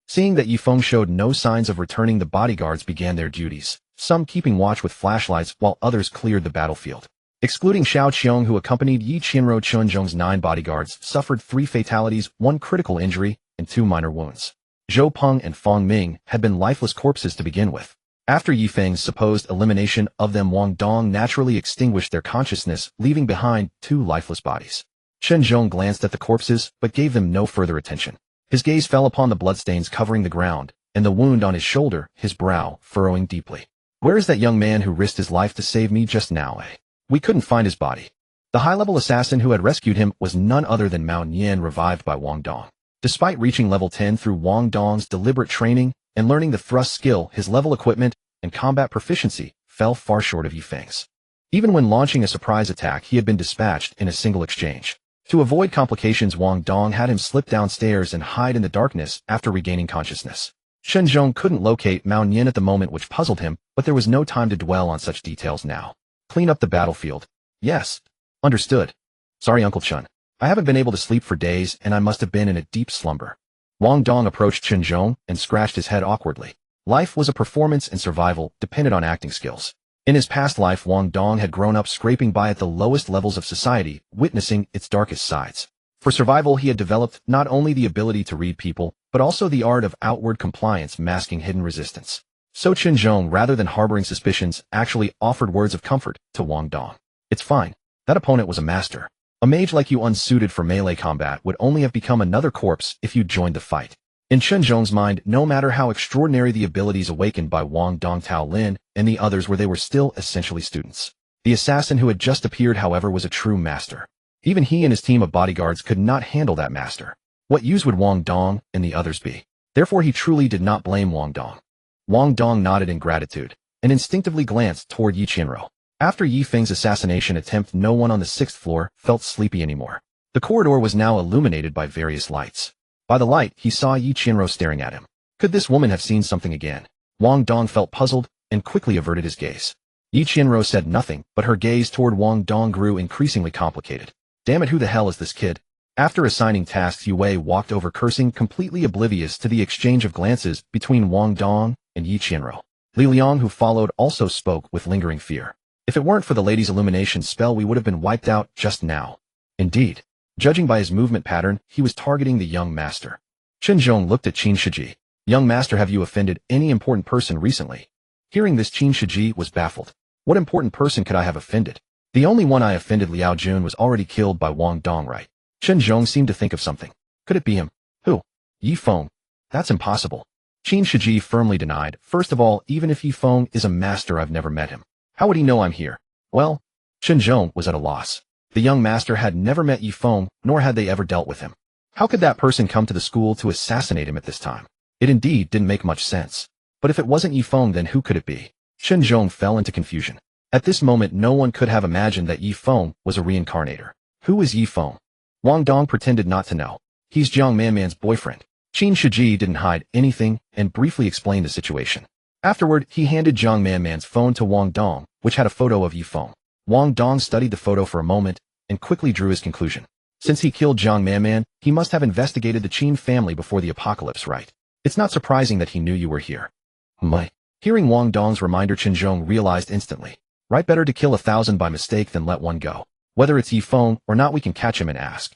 Seeing that Yifeng showed no signs of returning, the bodyguards began their duties, some keeping watch with flashlights while others cleared the battlefield. Excluding Xiao Qiong, who accompanied Yi Qianrou, Chunzhong's 9 bodyguards suffered 3 fatalities, 1 critical injury, and 2 minor wounds. Zhou Peng and Fang Ming had been lifeless corpses to begin with. After Yifeng's supposed elimination of them, Wang Dong naturally extinguished their consciousness, leaving behind 2 lifeless bodies. Chunzhong glanced at the corpses, but gave them no further attention. His gaze fell upon the bloodstains covering the ground, and the wound on his shoulder, his brow furrowing deeply. Where is that young man who risked his life to save me just now, eh? We couldn't find his body. The high-level assassin who had rescued him was none other than Mao Nian, revived by Wang Dong. Despite reaching level 10 through Wang Dong's deliberate training and learning the thrust skill, his level equipment and combat proficiency fell far short of Yifeng's. Even when launching a surprise attack, he had been dispatched in a single exchange. To avoid complications, Wang Dong had him slip downstairs and hide in the darkness after regaining consciousness. Chunzhong couldn't locate Mao Nian at the moment, which puzzled him, but there was no time to dwell on such details now. Clean up the battlefield. Yes. Understood. Sorry, Uncle Chun. I haven't been able to sleep for days, and I must have been in a deep slumber. Wang Dong approached Chunzhong and scratched his head awkwardly. Life was a performance, and survival depended on acting skills. In his past life, Wang Dong had grown up scraping by at the lowest levels of society, witnessing its darkest sides. For survival, he had developed not only the ability to read people, but also the art of outward compliance, masking hidden resistance. So Chunzhong, rather than harboring suspicions, actually offered words of comfort to Wang Dong. It's fine. That opponent was a master. A mage like you, unsuited for melee combat, would only have become another corpse if you joined the fight. In Chunzhong's mind, no matter how extraordinary the abilities awakened by Wang Dong, Tao Lin, and the others were, they were still essentially students. The assassin who had just appeared, however, was a true master. Even he and his team of bodyguards could not handle that master. What use would Wang Dong and the others be? Therefore he truly did not blame Wang Dong. Wang Dong nodded in gratitude, and instinctively glanced toward Yi Qianruo. After Yi Feng's assassination attempt, no one on the 6th floor felt sleepy anymore. The corridor was now illuminated by various lights. By the light, he saw Yi Qianruo staring at him. Could this woman have seen something again? Wang Dong felt puzzled, and quickly averted his gaze. Yi Qianruo said nothing, but her gaze toward Wang Dong grew increasingly complicated. Damn it, who the hell is this kid? After assigning tasks, Yu Wei walked over cursing, completely oblivious to the exchange of glances between Wang Dong and Yi Qianruo. Li Liang, who followed, also spoke with lingering fear. If it weren't for the lady's illumination spell, we would have been wiped out just now. Indeed. Judging by his movement pattern, he was targeting the young master. Chen Zhong looked at Qin Shiji. Young master, have you offended any important person recently? Hearing this, Qin Shiji was baffled. What important person could I have offended? The only one I offended, Liao Jun, was already killed by Wang Dong, right? Chen Zhong seemed to think of something. Could it be him? Who? Yi Feng. That's impossible. Qin Shiji firmly denied. First of all, even if Yi Feng is a master, I've never met him. How would he know I'm here? Well, Chen Zhong was at a loss. The young master had never met Yi Feng, nor had they ever dealt with him. How could that person come to the school to assassinate him at this time? It indeed didn't make much sense. But if it wasn't Yi Feng, then who could it be? Chen Zhong fell into confusion. At this moment, no one could have imagined that Yi Feng was a reincarnator. Who is Yi Feng? Wang Dong pretended not to know. He's Jiang Manman's boyfriend. Qin Shiji didn't hide anything and briefly explained the situation. Afterward, he handed Jiang Manman's phone to Wang Dong, which had a photo of Yi Feng. Wang Dong studied the photo for a moment and quickly drew his conclusion. Since he killed Jiang Manman, he must have investigated the Qin family before the apocalypse, right? It's not surprising that he knew you were here. Hearing Wang Dong's reminder, Chen Zhong realized instantly. Right, better to kill 1,000 by mistake than let one go. Whether it's Yi Feng or not, we can catch him and ask.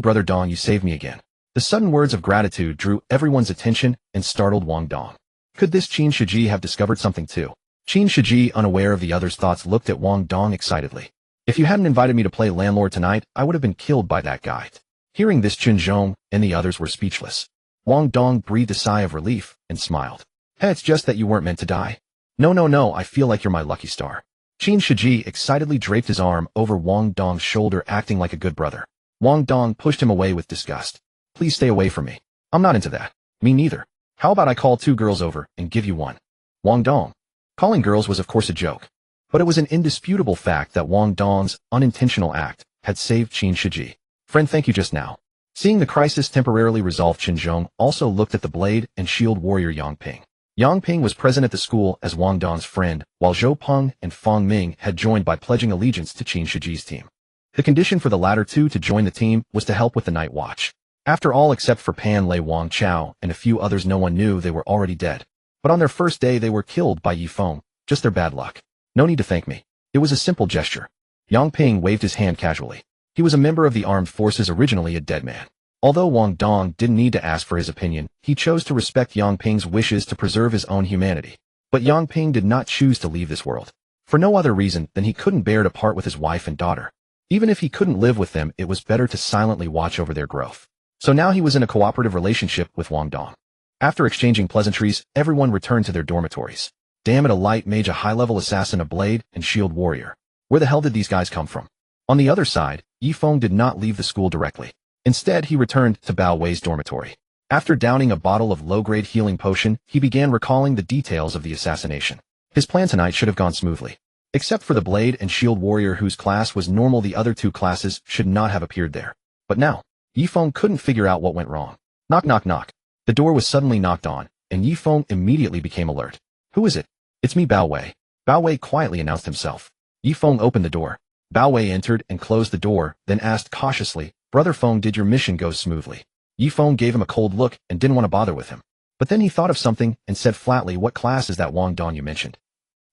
Brother Dong, you saved me again. The sudden words of gratitude drew everyone's attention and startled Wang Dong. Could this Qin Shiji have discovered something too? Qin Shiji, unaware of the others' thoughts, looked at Wang Dong excitedly. If you hadn't invited me to play landlord tonight, I would have been killed by that guy. Hearing this, Chen Zhong and the others were speechless. Wang Dong breathed a sigh of relief and smiled. Hey, it's just that you weren't meant to die. No, I feel like you're my lucky star. Qin Shiji excitedly draped his arm over Wang Dong's shoulder, acting like a good brother. Wang Dong pushed him away with disgust. Please stay away from me. I'm not into that. Me neither. How about I call 2 girls over and give you one? Wang Dong. Calling girls was of course a joke. But it was an indisputable fact that Wang Dong's unintentional act had saved Qin Shiji. Friend, thank you just now. Seeing the crisis temporarily resolved, Chen Zhong also looked at the blade and shield warrior Yang Ping. Yang Ping was present at the school as Wang Dong's friend, while Zhou Peng and Fang Ming had joined by pledging allegiance to Qin Shiji's team. The condition for the latter two to join the team was to help with the night watch. After all, except for Pan Lei, Wang Chao, and a few others, no one knew they were already dead. But on their first day they were killed by Yi Feng, just their bad luck. No need to thank me. It was a simple gesture. Yang Ping waved his hand casually. He was a member of the armed forces, originally a dead man. Although Wang Dong didn't need to ask for his opinion, he chose to respect Yang Ping's wishes to preserve his own humanity. But Yang Ping did not choose to leave this world. For no other reason than he couldn't bear to part with his wife and daughter. Even if he couldn't live with them, it was better to silently watch over their growth. So now he was in a cooperative relationship with Wang Dong. After exchanging pleasantries, everyone returned to their dormitories. Damn it, a light mage, a high-level assassin, a blade and shield warrior. Where the hell did these guys come from? On the other side, Yi Feng did not leave the school directly. Instead, he returned to Bao Wei's dormitory. After downing a bottle of low-grade healing potion, he began recalling the details of the assassination. His plan tonight should have gone smoothly. Except for the blade and shield warrior, whose class was normal, the other 2 classes should not have appeared there. But now, Yi Feng couldn't figure out what went wrong. Knock, knock, knock. The door was suddenly knocked on, and Yi Feng immediately became alert. Who is it? It's me, Bao Wei. Bao Wei quietly announced himself. Yi Feng opened the door. Bao Wei entered and closed the door, then asked cautiously, Brother Feng, did your mission go smoothly? Yi Feng gave him a cold look and didn't want to bother with him. But then he thought of something and said flatly, what class is that Wang Dong you mentioned?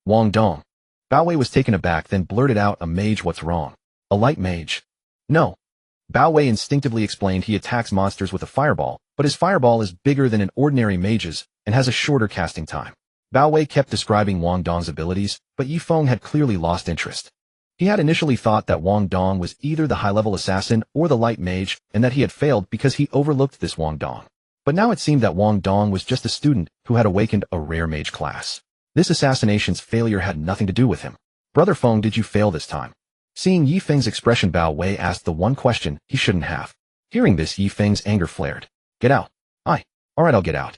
Wang Dong. Bao Wei was taken aback, then blurted out, a mage. What's wrong? A light mage? No. Bao Wei instinctively explained he attacks monsters with a fireball, but his fireball is bigger than an ordinary mage's and has a shorter casting time. Bao Wei kept describing Wang Dong's abilities, but Yi Feng had clearly lost interest. He had initially thought that Wang Dong was either the high-level assassin or the light mage, and that he had failed because he overlooked this Wang Dong. But now it seemed that Wang Dong was just a student who had awakened a rare mage class. This assassination's failure had nothing to do with him. Brother Feng, did you fail this time? Seeing Yi Feng's expression, Bao Wei asked the one question he shouldn't have. Hearing this, Yi Feng's anger flared. Get out. Alright, I'll get out.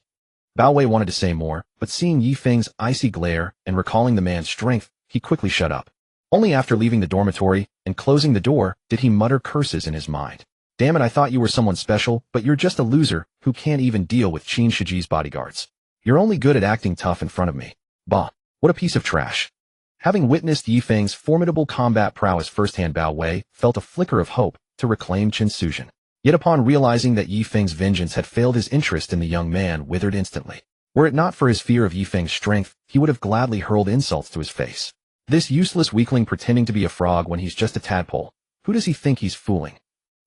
Bao Wei wanted to say more, but seeing Yi Feng's icy glare and recalling the man's strength, he quickly shut up. Only after leaving the dormitory and closing the door did he mutter curses in his mind. Damn it, I thought you were someone special, but you're just a loser who can't even deal with Qin Shiji's bodyguards. You're only good at acting tough in front of me. Bah, what a piece of trash. Having witnessed Yi Feng's formidable combat prowess firsthand, Bao Wei felt a flicker of hope to reclaim Qin Suzhen. Yet upon realizing that Yi Feng's vengeance had failed, his interest in the young man withered instantly. Were it not for his fear of Yi Feng's strength, he would have gladly hurled insults to his face. This useless weakling pretending to be a frog when he's just a tadpole. Who does he think he's fooling?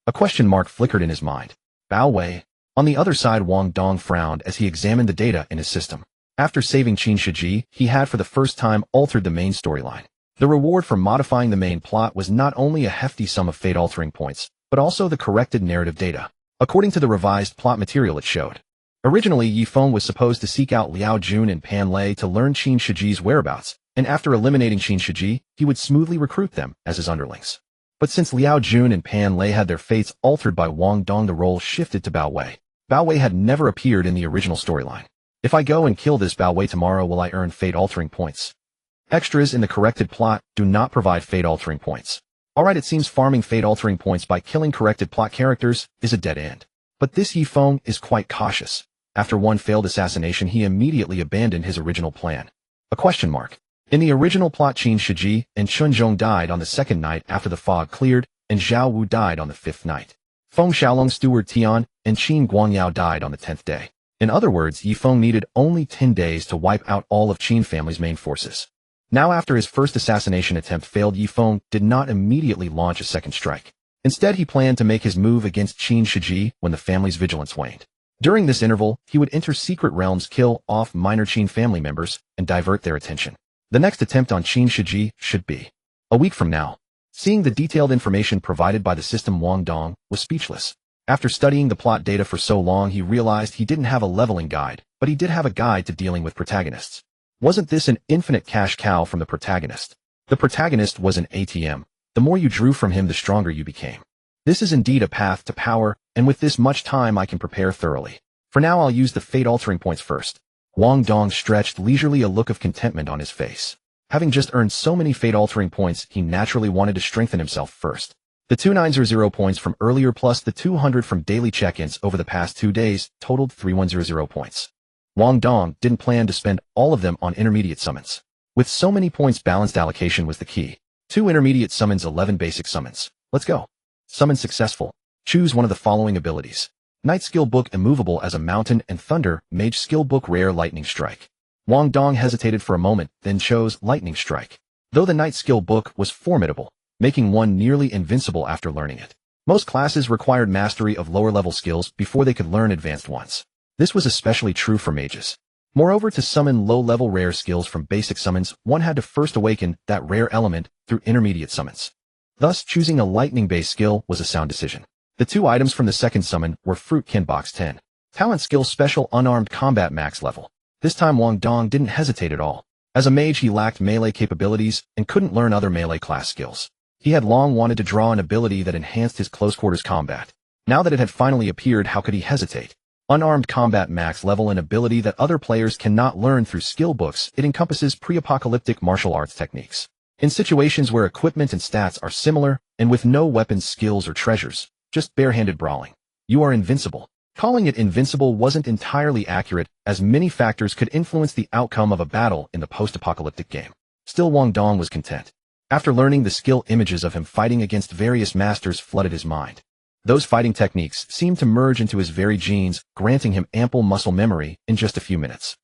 A question mark flickered in his mind. Bao Wei. On the other side, Wang Dong frowned as he examined the data in his system. After saving Qin Shiji, he had for the first time altered the main storyline. The reward for modifying the main plot was not only a hefty sum of fate-altering points, but also the corrected narrative data. According to the revised plot material it showed. Originally, Yi Feng was supposed to seek out Liao Jun and Pan Lei to learn Qin Shiji's whereabouts, and after eliminating Qin Shiji, he would smoothly recruit them as his underlings. But since Liao Jun and Pan Lei had their fates altered by Wang Dong, the role shifted to Bao Wei. Bao Wei had never appeared in the original storyline. If I go and kill this Bao Wei tomorrow, will I earn fate-altering points? Extras in the corrected plot do not provide fate-altering points. Alright, it seems farming fate-altering points by killing corrected plot characters is a dead end. But this Yi Feng is quite cautious. After one failed assassination, he immediately abandoned his original plan. A question mark. In the original plot, Qin Shiji and Chun Zhong died on the second night after the fog cleared, and Zhao Wu died on the fifth night. Feng Xiaolong, steward Tian, and Qin Guangyao died on the 10th day. In other words, Yi Feng needed only 10 days to wipe out all of Qin family's main forces. Now, after his first assassination attempt failed, Yi Feng did not immediately launch a second strike. Instead, he planned to make his move against Qin Shiji when the family's vigilance waned. During this interval, he would enter secret realms, kill off minor Qin family members, and divert their attention. The next attempt on Qin Shiji should be a week from now. Seeing the detailed information provided by the system, Wang Dong was speechless. After studying the plot data for so long, he realized he didn't have a leveling guide, but he did have a guide to dealing with protagonists. Wasn't this an infinite cash cow from the protagonist? The protagonist was an ATM. The more you drew from him, the stronger you became. This is indeed a path to power, and with this much time I can prepare thoroughly. For now, I'll use the fate-altering points first. Wang Dong stretched leisurely, a look of contentment on his face. Having just earned so many fate-altering points, he naturally wanted to strengthen himself first. The 2900 points from earlier plus the 200 from daily check-ins over the past 2 days totaled 3100 points. Wang Dong didn't plan to spend all of them on intermediate summons. With so many points, balanced allocation was the key. 2 intermediate summons, 11 basic summons. Let's go. Summon successful. Choose one of the following abilities. Knight skill book, immovable as a mountain, and thunder mage skill book, rare lightning strike. Wang Dong hesitated for a moment, then chose lightning strike. Though the knight skill book was formidable, making one nearly invincible after learning it. Most classes required mastery of lower-level skills before they could learn advanced ones. This was especially true for mages. Moreover, to summon low-level rare skills from basic summons, one had to first awaken that rare element through intermediate summons. Thus, choosing a lightning-based skill was a sound decision. The 2 items from the second summon were Fruit Kin Box 10. Talent skill special unarmed combat max level. This time Wang Dong didn't hesitate at all. As a mage, he lacked melee capabilities and couldn't learn other melee class skills. He had long wanted to draw an ability that enhanced his close-quarters combat. Now that it had finally appeared, how could he hesitate? Unarmed combat max level, an ability that other players cannot learn through skill books. It encompasses pre-apocalyptic martial arts techniques. In situations where equipment and stats are similar, and with no weapons, skills, or treasures, just barehanded brawling, you are invincible. Calling it invincible wasn't entirely accurate, as many factors could influence the outcome of a battle in the post-apocalyptic game. Still, Wang Dong was content. After learning the skill, images of him fighting against various masters flooded his mind. Those fighting techniques seemed to merge into his very genes, granting him ample muscle memory in just a few minutes.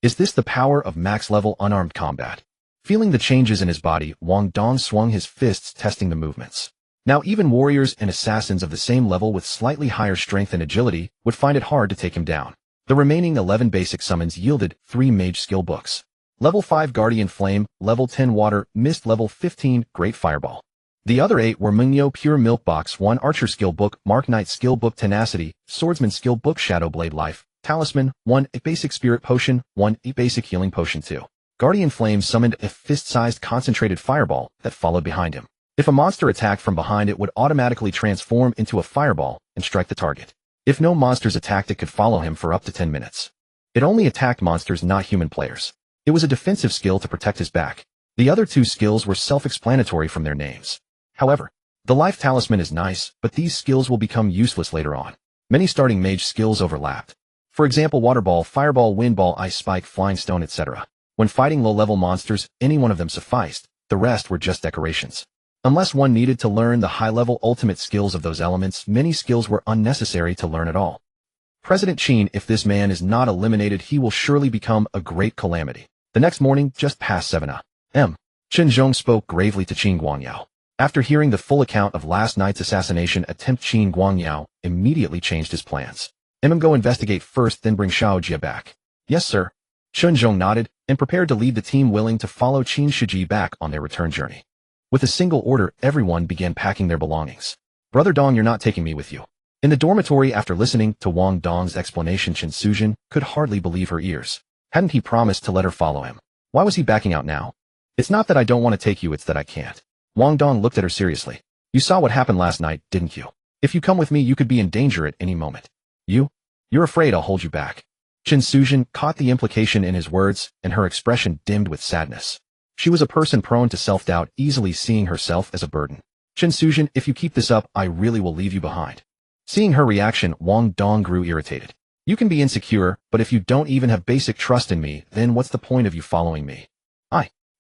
Is this the power of max-level unarmed combat? Feeling the changes in his body, Wang Dong swung his fists, testing the movements. Now, even warriors and assassins of the same level with slightly higher strength and agility would find it hard to take him down. The remaining 11 basic summons yielded 3 mage skill books. Level 5 Guardian Flame, Level 10 Water Mist, Level 15 Great Fireball. The other 8 were Mungyo Pure Milk Box 1, Archer Skill Book, Mark Knight Skill Book, Tenacity, Swordsman Skill Book, Shadow Blade Life, Talisman 1, a Basic Spirit Potion 1, a Basic Healing Potion 2. Guardian Flame summoned a fist-sized concentrated fireball that followed behind him. If a monster attacked from behind, it would automatically transform into a fireball and strike the target. If no monsters attacked, it could follow him for up to 10 minutes. It only attacked monsters, not human players. It was a defensive skill to protect his back. The other two skills were self-explanatory from their names. However, the Life Talisman is nice, but these skills will become useless later on. Many starting mage skills overlapped. For example, Water Ball, Fireball, Wind Ball, Ice Spike, Flying Stone, etc. When fighting low-level monsters, any one of them sufficed. The rest were just decorations. Unless one needed to learn the high-level ultimate skills of those elements, many skills were unnecessary to learn at all. President Qin, if this man is not eliminated, he will surely become a great calamity. The next morning, just past 7 a.m., Chen Zhong spoke gravely to Qin Guangyao. After hearing the full account of last night's assassination attempt, Qin Guangyao immediately changed his plans. Go investigate first, then bring Xiao Jia back. Yes, sir. Chen Zhong nodded and prepared to lead the team, willing to follow Qin Shiji back on their return journey. With a single order, everyone began packing their belongings. Brother Dong, you're not taking me with you. In the dormitory, after listening to Wang Dong's explanation, Chen Suzhen could hardly believe her ears. Hadn't he promised to let her follow him? Why was he backing out now? It's not that I don't want to take you, it's that I can't. Wang Dong looked at her seriously. You saw what happened last night, didn't you? If you come with me, you could be in danger at any moment. You're afraid I'll hold you back. Chen Suzhen caught the implication in his words, and her expression dimmed with sadness. She was a person prone to self-doubt, easily seeing herself as a burden. Chen Suzhen, if you keep this up, I really will leave you behind. Seeing her reaction, Wang Dong grew irritated. You can be insecure, but if you don't even have basic trust in me, then what's the point of you following me?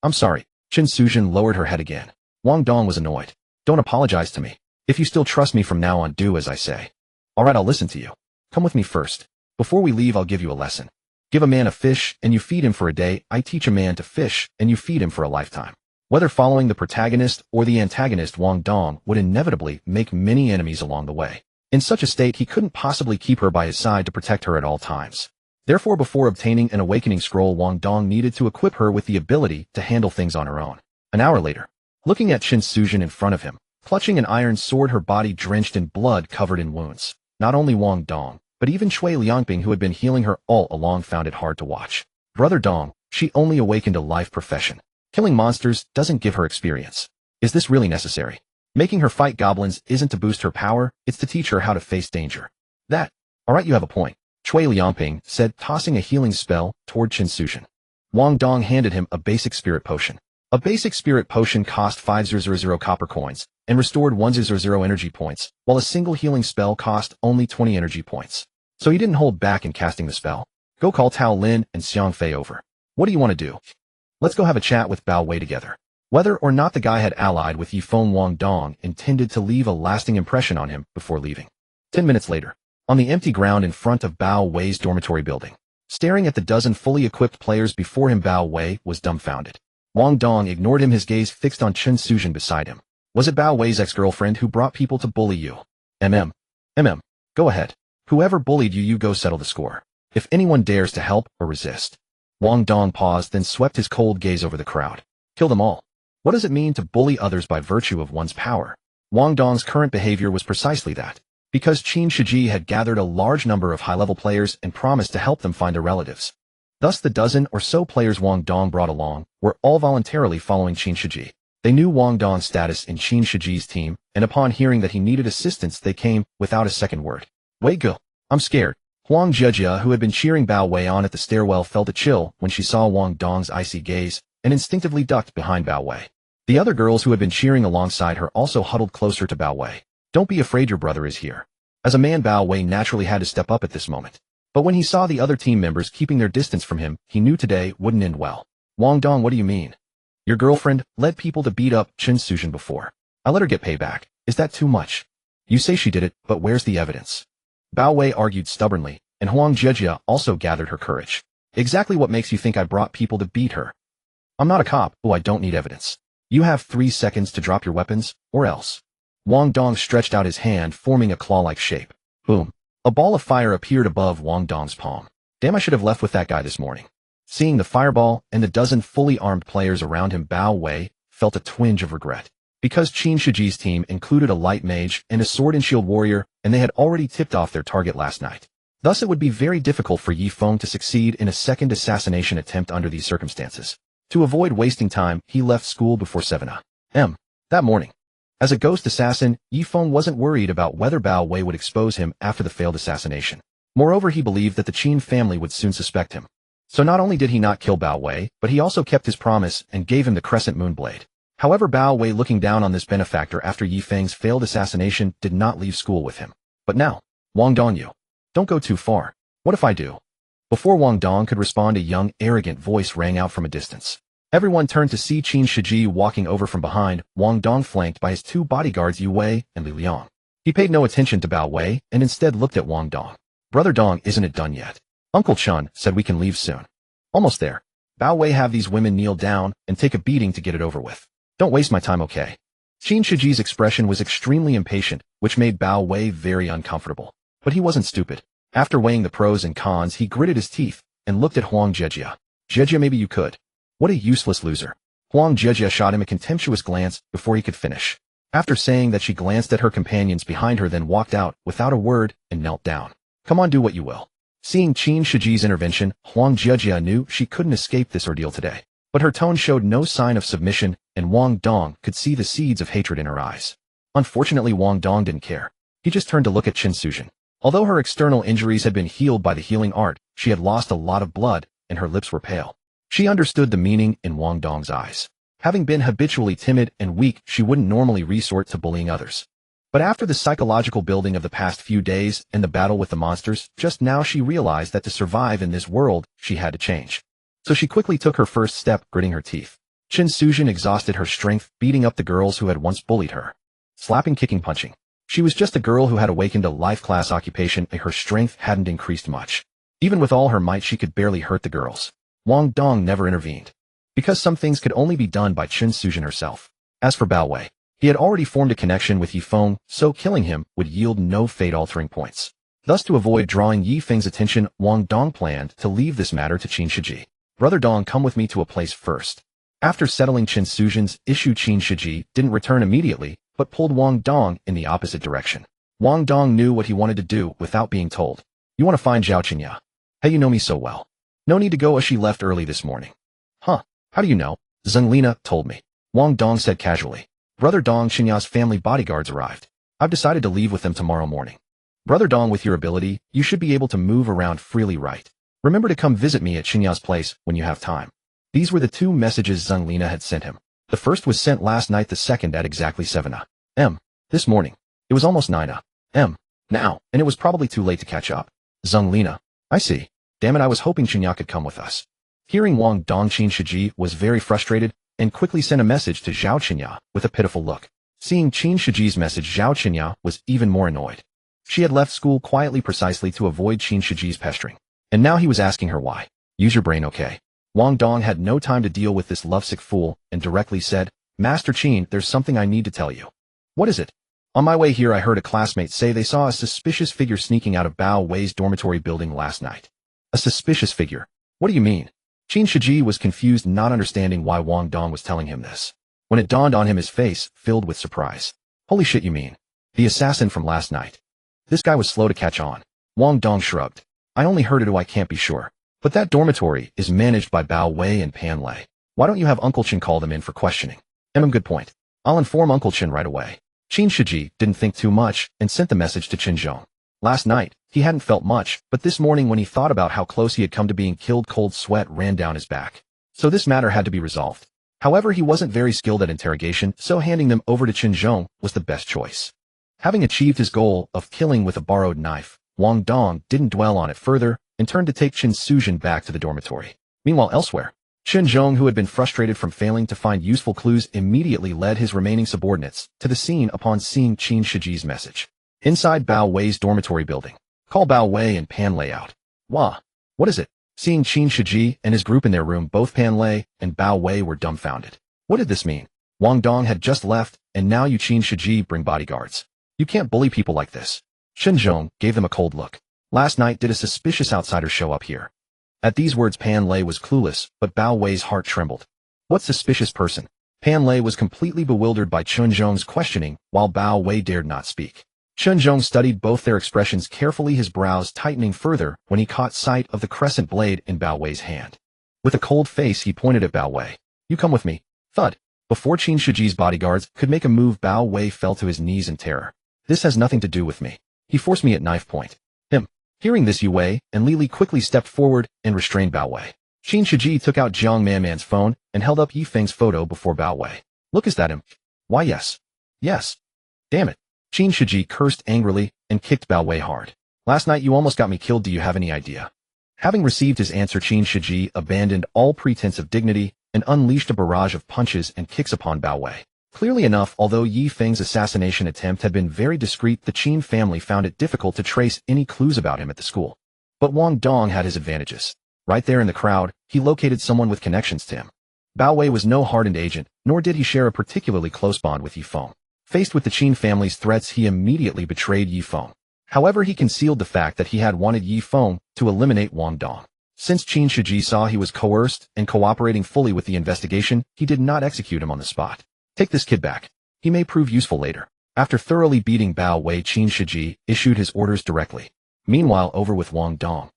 I'm sorry. Chen Suzhen lowered her head again. Wang Dong was annoyed. Don't apologize to me. If you still trust me from now on, do as I say. Alright, I'll listen to you. Come with me first. Before we leave, I'll give you a lesson. Give a man a fish, and you feed him for a day. I teach a man to fish, and you feed him for a lifetime. Whether following the protagonist or the antagonist, Wang Dong would inevitably make many enemies along the way. In such a state, he couldn't possibly keep her by his side to protect her at all times. Therefore, before obtaining an awakening scroll, Wang Dong needed to equip her with the ability to handle things on her own. An hour later, looking at Chen Suzhen in front of him, clutching an iron sword, her body drenched in blood, covered in wounds. Not only Wang Dong, but even Cui Liangping, who had been healing her all along, found it hard to watch. Brother Dong, she only awakened a life profession. Killing monsters doesn't give her experience. Is this really necessary? Making her fight goblins isn't to boost her power, it's to teach her how to face danger. Alright, you have a point, Cui Liangping said, tossing a healing spell toward Chen Suzhen. Wang Dong handed him a basic spirit potion. A basic spirit potion cost 5,000 copper coins and restored 1,000 energy points, while a single healing spell cost only 20 energy points. So he didn't hold back in casting the spell. Go call Tao Lin and Xiang Fei over. What do you want to do? Let's go have a chat with Bao Wei together. Whether or not the guy had allied with Yifeng, Wang Dong intended to leave a lasting impression on him before leaving. 10 minutes later, on the empty ground in front of Bao Wei's dormitory building, staring at the dozen fully equipped players before him, Bao Wei was dumbfounded. Wang Dong ignored him, his gaze fixed on Chen Suzhen beside him. Was it Bao Wei's ex-girlfriend who brought people to bully you? Go ahead. Whoever bullied you, you go settle the score. If anyone dares to help or resist. Wang Dong paused, then swept his cold gaze over the crowd. Kill them all. What does it mean to bully others by virtue of one's power? Wang Dong's current behavior was precisely that. Because Qin Shiji had gathered a large number of high-level players and promised to help them find their relatives. Thus the dozen or so players Wang Dong brought along were all voluntarily following Qin Shiji. They knew Wang Dong's status in Qin Shiji's team, and upon hearing that he needed assistance, they came without a second word. Wei Ge, I'm scared. Huang Jiejia, who had been cheering Bao Wei on at the stairwell, felt a chill when she saw Wang Dong's icy gaze and instinctively ducked behind Bao Wei. The other girls who had been cheering alongside her also huddled closer to Bao Wei. Don't be afraid, your brother is here. As a man, Bao Wei naturally had to step up at this moment. But when he saw the other team members keeping their distance from him, he knew today wouldn't end well. Wang Dong, what do you mean? Your girlfriend led people to beat up Chen Suzhen before. I let her get payback. Is that too much? You say she did it, but where's the evidence? Bao Wei argued stubbornly, and Huang Jiejia also gathered her courage. Exactly what makes you think I brought people to beat her? I'm not a cop, oh, I don't need evidence. You have 3 seconds to drop your weapons, or else. Wang Dong stretched out his hand, forming a claw-like shape. Boom. A ball of fire appeared above Wang Dong's palm. Damn, I should have left with that guy this morning. Seeing the fireball and the dozen fully armed players around him, Bao Wei felt a twinge of regret. Because Qin Shiji's team included a light mage and a sword and shield warrior, and they had already tipped off their target last night. Thus it would be very difficult for Yifeng to succeed in a second assassination attempt under these circumstances. To avoid wasting time, he left school before 7 a.m. that morning. As a ghost assassin, Yi Feng wasn't worried about whether Bao Wei would expose him after the failed assassination. Moreover, he believed that the Qin family would soon suspect him. So not only did he not kill Bao Wei, but he also kept his promise and gave him the Crescent Moon Blade. However, Bao Wei, looking down on this benefactor after Yi Feng's failed assassination, did not leave school with him. But now, Wang Dong, you don't go too far. What if I do? Before Wang Dong could respond, a young, arrogant voice rang out from a distance. Everyone turned to see Qin Shiji walking over from behind, Wang Dong flanked by his two bodyguards Yu Wei and Li Liang. He paid no attention to Bao Wei and instead looked at Wang Dong. Brother Dong, isn't it done yet? Uncle Chun said we can leave soon. Almost there. Bao Wei, have these women kneel down and take a beating to get it over with. Don't waste my time, okay? Qin Shiji's expression was extremely impatient, which made Bao Wei very uncomfortable. But he wasn't stupid. After weighing the pros and cons, he gritted his teeth and looked at Huang Jejia. Jejia, maybe you could. What a useless loser. Huang Jejia shot him a contemptuous glance before he could finish. After saying that, she glanced at her companions behind her, then walked out without a word and knelt down. Come on, do what you will. Seeing Qin Shiji's intervention, Huang Jejia knew she couldn't escape this ordeal today. But her tone showed no sign of submission, and Wang Dong could see the seeds of hatred in her eyes. Unfortunately, Wang Dong didn't care. He just turned to look at Qin Sujin. Although her external injuries had been healed by the healing art, she had lost a lot of blood, and her lips were pale. She understood the meaning in Wang Dong's eyes. Having been habitually timid and weak, she wouldn't normally resort to bullying others. But after the psychological building of the past few days and the battle with the monsters, just now she realized that to survive in this world, she had to change. So she quickly took her first step, gritting her teeth. Qin Sujin exhausted her strength, beating up the girls who had once bullied her. Slapping, kicking, punching. She was just a girl who had awakened a life-class occupation, and her strength hadn't increased much. Even with all her might, she could barely hurt the girls. Wang Dong never intervened. Because some things could only be done by Qin Sujin herself. As for Bao Wei, he had already formed a connection with Yi Feng, so killing him would yield no fate-altering points. Thus, to avoid drawing Yi Feng's attention, Wang Dong planned to leave this matter to Qin Shiji. Brother Dong, come with me to a place first. After settling Qin Sujin's issue, Qin Shiji didn't return immediately, but pulled Wang Dong in the opposite direction. Wang Dong knew what he wanted to do without being told. You want to find Zhao Qinya? Hey, you know me so well. No need to go, as she left early this morning. Huh, how do you know? Zheng Lina told me. Wang Dong said casually. Brother Dong, Qinya's family bodyguards arrived. I've decided to leave with them tomorrow morning. Brother Dong, with your ability, you should be able to move around freely, right? Remember to come visit me at Qinya's place when you have time. These were the two messages Zheng Lina had sent him. The first was sent last night, the second at exactly 7 a.m. this morning. It was almost 9 a.m. now, and it was probably too late to catch up. Zheng Lina. I see. Damn it, I was hoping Qinya could come with us. Hearing Wang Dong, Qin Shiji was very frustrated and quickly sent a message to Zhao Qinya with a pitiful look. Seeing Qin Shiji's message, Zhao Qinya was even more annoyed. She had left school quietly precisely to avoid Qin Shiji's pestering. And now he was asking her why. Use your brain, okay? Wang Dong had no time to deal with this lovesick fool and directly said, Master Qin, there's something I need to tell you. What is it? On my way here, I heard a classmate say they saw a suspicious figure sneaking out of Bao Wei's dormitory building last night. A suspicious figure? What do you mean? Qin Shiji was confused, not understanding why Wang Dong was telling him this. When it dawned on him, his face filled with surprise. Holy shit, you mean the assassin from last night? This guy was slow to catch on. Wang Dong shrugged. I only heard it, I can't be sure. But that dormitory is managed by Bao Wei and Pan Lei. Why don't you have Uncle Qin call them in for questioning? Good point. I'll inform Uncle Qin right away. Qin Shiji didn't think too much and sent the message to Qin Zhong. Last night, he hadn't felt much, but this morning when he thought about how close he had come to being killed, cold sweat ran down his back. So this matter had to be resolved. However, he wasn't very skilled at interrogation, so handing them over to Qin Zhong was the best choice. Having achieved his goal of killing with a borrowed knife, Wang Dong didn't dwell on it further and turned to take Qin Sujin back to the dormitory. Meanwhile, elsewhere, Qin Zhong, who had been frustrated from failing to find useful clues, immediately led his remaining subordinates to the scene upon seeing Qin Shiji's message. Inside Bao Wei's dormitory building. Call Bao Wei and Pan Lei out. Wah. What is it? Seeing Qin Shiji and his group in their room, both Pan Lei and Bao Wei were dumbfounded. What did this mean? Wang Dong had just left, and now you Qin Shiji bring bodyguards. You can't bully people like this. Qin Zhong gave them a cold look. Last night did a suspicious outsider show up here? At these words, Pan Lei was clueless, but Bao Wei's heart trembled. What suspicious person? Pan Lei was completely bewildered by Qin Zhong's questioning, while Bao Wei dared not speak. Qin Zhong studied both their expressions carefully, his brows tightening further when he caught sight of the crescent blade in Bao Wei's hand. With a cold face, he pointed at Bao Wei. You come with me. Thud. Before Qin Shiji's bodyguards could make a move, Bao Wei fell to his knees in terror. This has nothing to do with me. He forced me at knife point. Him. Hearing this, Yu Wei and Li Li quickly stepped forward and restrained Bao Wei. Qin Shiji took out Jiang Manman's phone and held up Yi Feng's photo before Bao Wei. Look, is that him? Why, yes. Yes. Damn it. Qin Shiji cursed angrily and kicked Bao Wei hard. Last night you almost got me killed, do you have any idea? Having received his answer, Qin Shiji abandoned all pretense of dignity and unleashed a barrage of punches and kicks upon Bao Wei. Clearly enough, although Yi Feng's assassination attempt had been very discreet, the Qin family found it difficult to trace any clues about him at the school. But Wang Dong had his advantages. Right there in the crowd, he located someone with connections to him. Bao Wei was no hardened agent, nor did he share a particularly close bond with Yi Feng. Faced with the Qin family's threats, he immediately betrayed Yi Feng. However, he concealed the fact that he had wanted Yi Feng to eliminate Wang Dong. Since Qin Shiji saw he was coerced and cooperating fully with the investigation, he did not execute him on the spot. Take this kid back. He may prove useful later. After thoroughly beating Bao Wei, Qin Shiji issued his orders directly. Meanwhile, over with Wang Dong.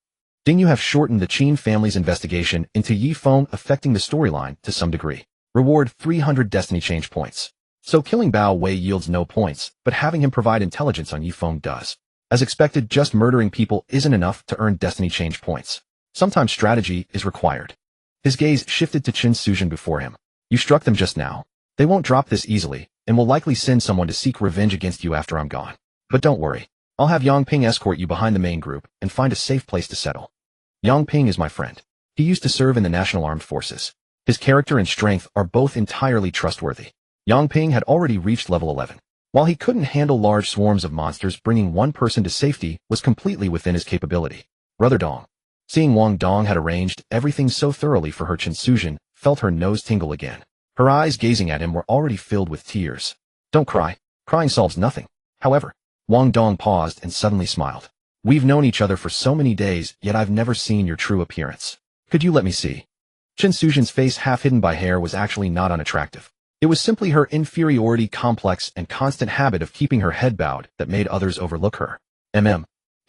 Ding, you have shortened the Qin family's investigation into Yi Feng, affecting the storyline to some degree. Reward 300 destiny change points. So killing Bao Wei yields no points, but having him provide intelligence on Yi Feng does. As expected, just murdering people isn't enough to earn destiny change points. Sometimes strategy is required. His gaze shifted to Qin Sujin before him. You struck them just now. They won't drop this easily, and will likely send someone to seek revenge against you after I'm gone. But don't worry. I'll have Yang Ping escort you behind the main group and find a safe place to settle. Yang Ping is my friend. He used to serve in the National Armed Forces. His character and strength are both entirely trustworthy. Yang Ping had already reached level 11. While he couldn't handle large swarms of monsters, bringing one person to safety was completely within his capability. Brother Dong. Seeing Wang Dong had arranged everything so thoroughly for her, Qin Sujin felt her nose tingle again. Her eyes gazing at him were already filled with tears. Don't cry. Crying solves nothing. However, Wang Dong paused and suddenly smiled. We've known each other for so many days, yet I've never seen your true appearance. Could you let me see? Qin Sujin's face, half hidden by hair, was actually not unattractive. It was simply her inferiority complex and constant habit of keeping her head bowed that made others overlook her.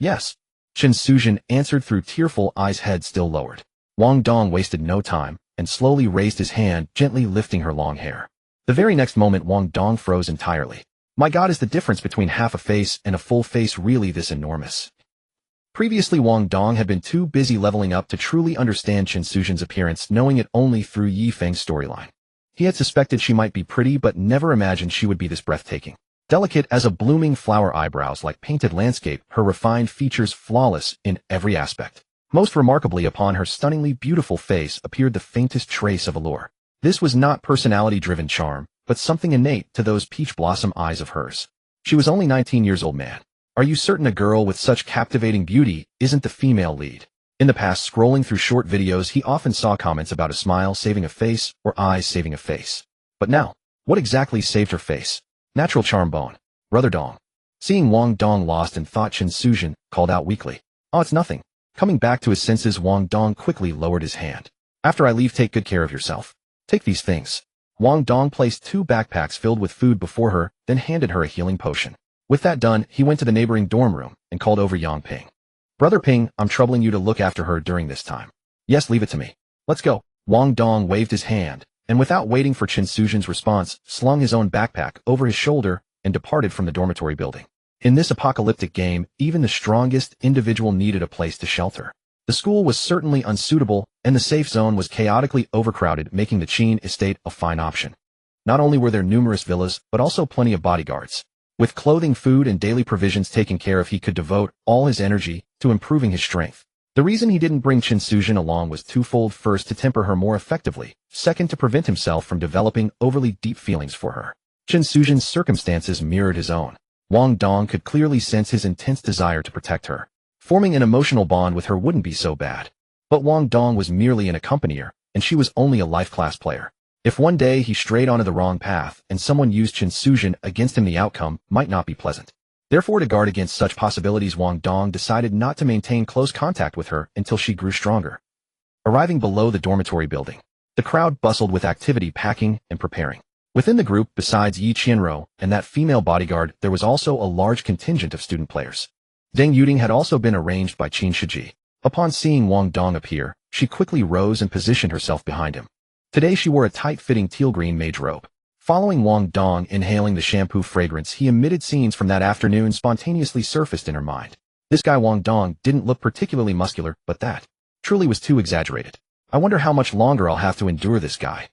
Yes. Qin Sujin answered through tearful eyes, head still lowered. Wang Dong wasted no time and slowly raised his hand, gently lifting her long hair. The very next moment, Wang Dong froze entirely. My God, is the difference between half a face and a full face really this enormous? Previously, Wang Dong had been too busy leveling up to truly understand Qin Sujin's appearance, knowing it only through Yi Feng's storyline. He had suspected she might be pretty, but never imagined she would be this breathtaking. Delicate as a blooming flower, eyebrows like painted landscape, her refined features flawless in every aspect. Most remarkably, upon her stunningly beautiful face appeared the faintest trace of allure. This was not personality-driven charm, but something innate to those peach blossom eyes of hers. She was only 19 years old, man. Are you certain a girl with such captivating beauty isn't the female lead? In the past, scrolling through short videos, he often saw comments about a smile saving a face or eyes saving a face. But now, what exactly saved her face? Natural charm, bone. Brother Dong. Seeing Wang Dong lost in thought, Qin Sujin called out weakly. Oh, it's nothing. Coming back to his senses, Wang Dong quickly lowered his hand. After I leave, take good care of yourself. Take these things. Wang Dong placed 2 backpacks filled with food before her, then handed her a healing potion. With that done, he went to the neighboring dorm room and called over Yang Ping. Brother Ping, I'm troubling you to look after her during this time. Yes, leave it to me. Let's go. Wang Dong waved his hand, and without waiting for Qin Sujin's response, slung his own backpack over his shoulder and departed from the dormitory building. In this apocalyptic game, even the strongest individual needed a place to shelter. The school was certainly unsuitable, and the safe zone was chaotically overcrowded, making the Qin estate a fine option. Not only were there numerous villas, but also plenty of bodyguards. With clothing, food, and daily provisions taken care of, he could devote all his energy to improving his strength. The reason he didn't bring Qin Sujin along was twofold: first, to temper her more effectively; second, to prevent himself from developing overly deep feelings for her. Qin Sujin's circumstances mirrored his own. Wang Dong could clearly sense his intense desire to protect her. Forming an emotional bond with her wouldn't be so bad. But Wang Dong was merely an accompanier, and she was only a life-class player. If one day he strayed onto the wrong path and someone used Qin Sujin against him, the outcome might not be pleasant. Therefore, to guard against such possibilities, Wang Dong decided not to maintain close contact with her until she grew stronger. Arriving below the dormitory building, the crowd bustled with activity, packing and preparing. Within the group, besides Yi Qianro and that female bodyguard, there was also a large contingent of student players. Deng Yuding had also been arranged by Qin Shiji. Upon seeing Wang Dong appear, she quickly rose and positioned herself behind him. Today she wore a tight-fitting teal-green mage robe. Following Wang Dong inhaling the shampoo fragrance he emitted, scenes from that afternoon spontaneously surfaced in her mind. This guy Wang Dong didn't look particularly muscular, but that truly was too exaggerated. I wonder how much longer I'll have to endure this guy.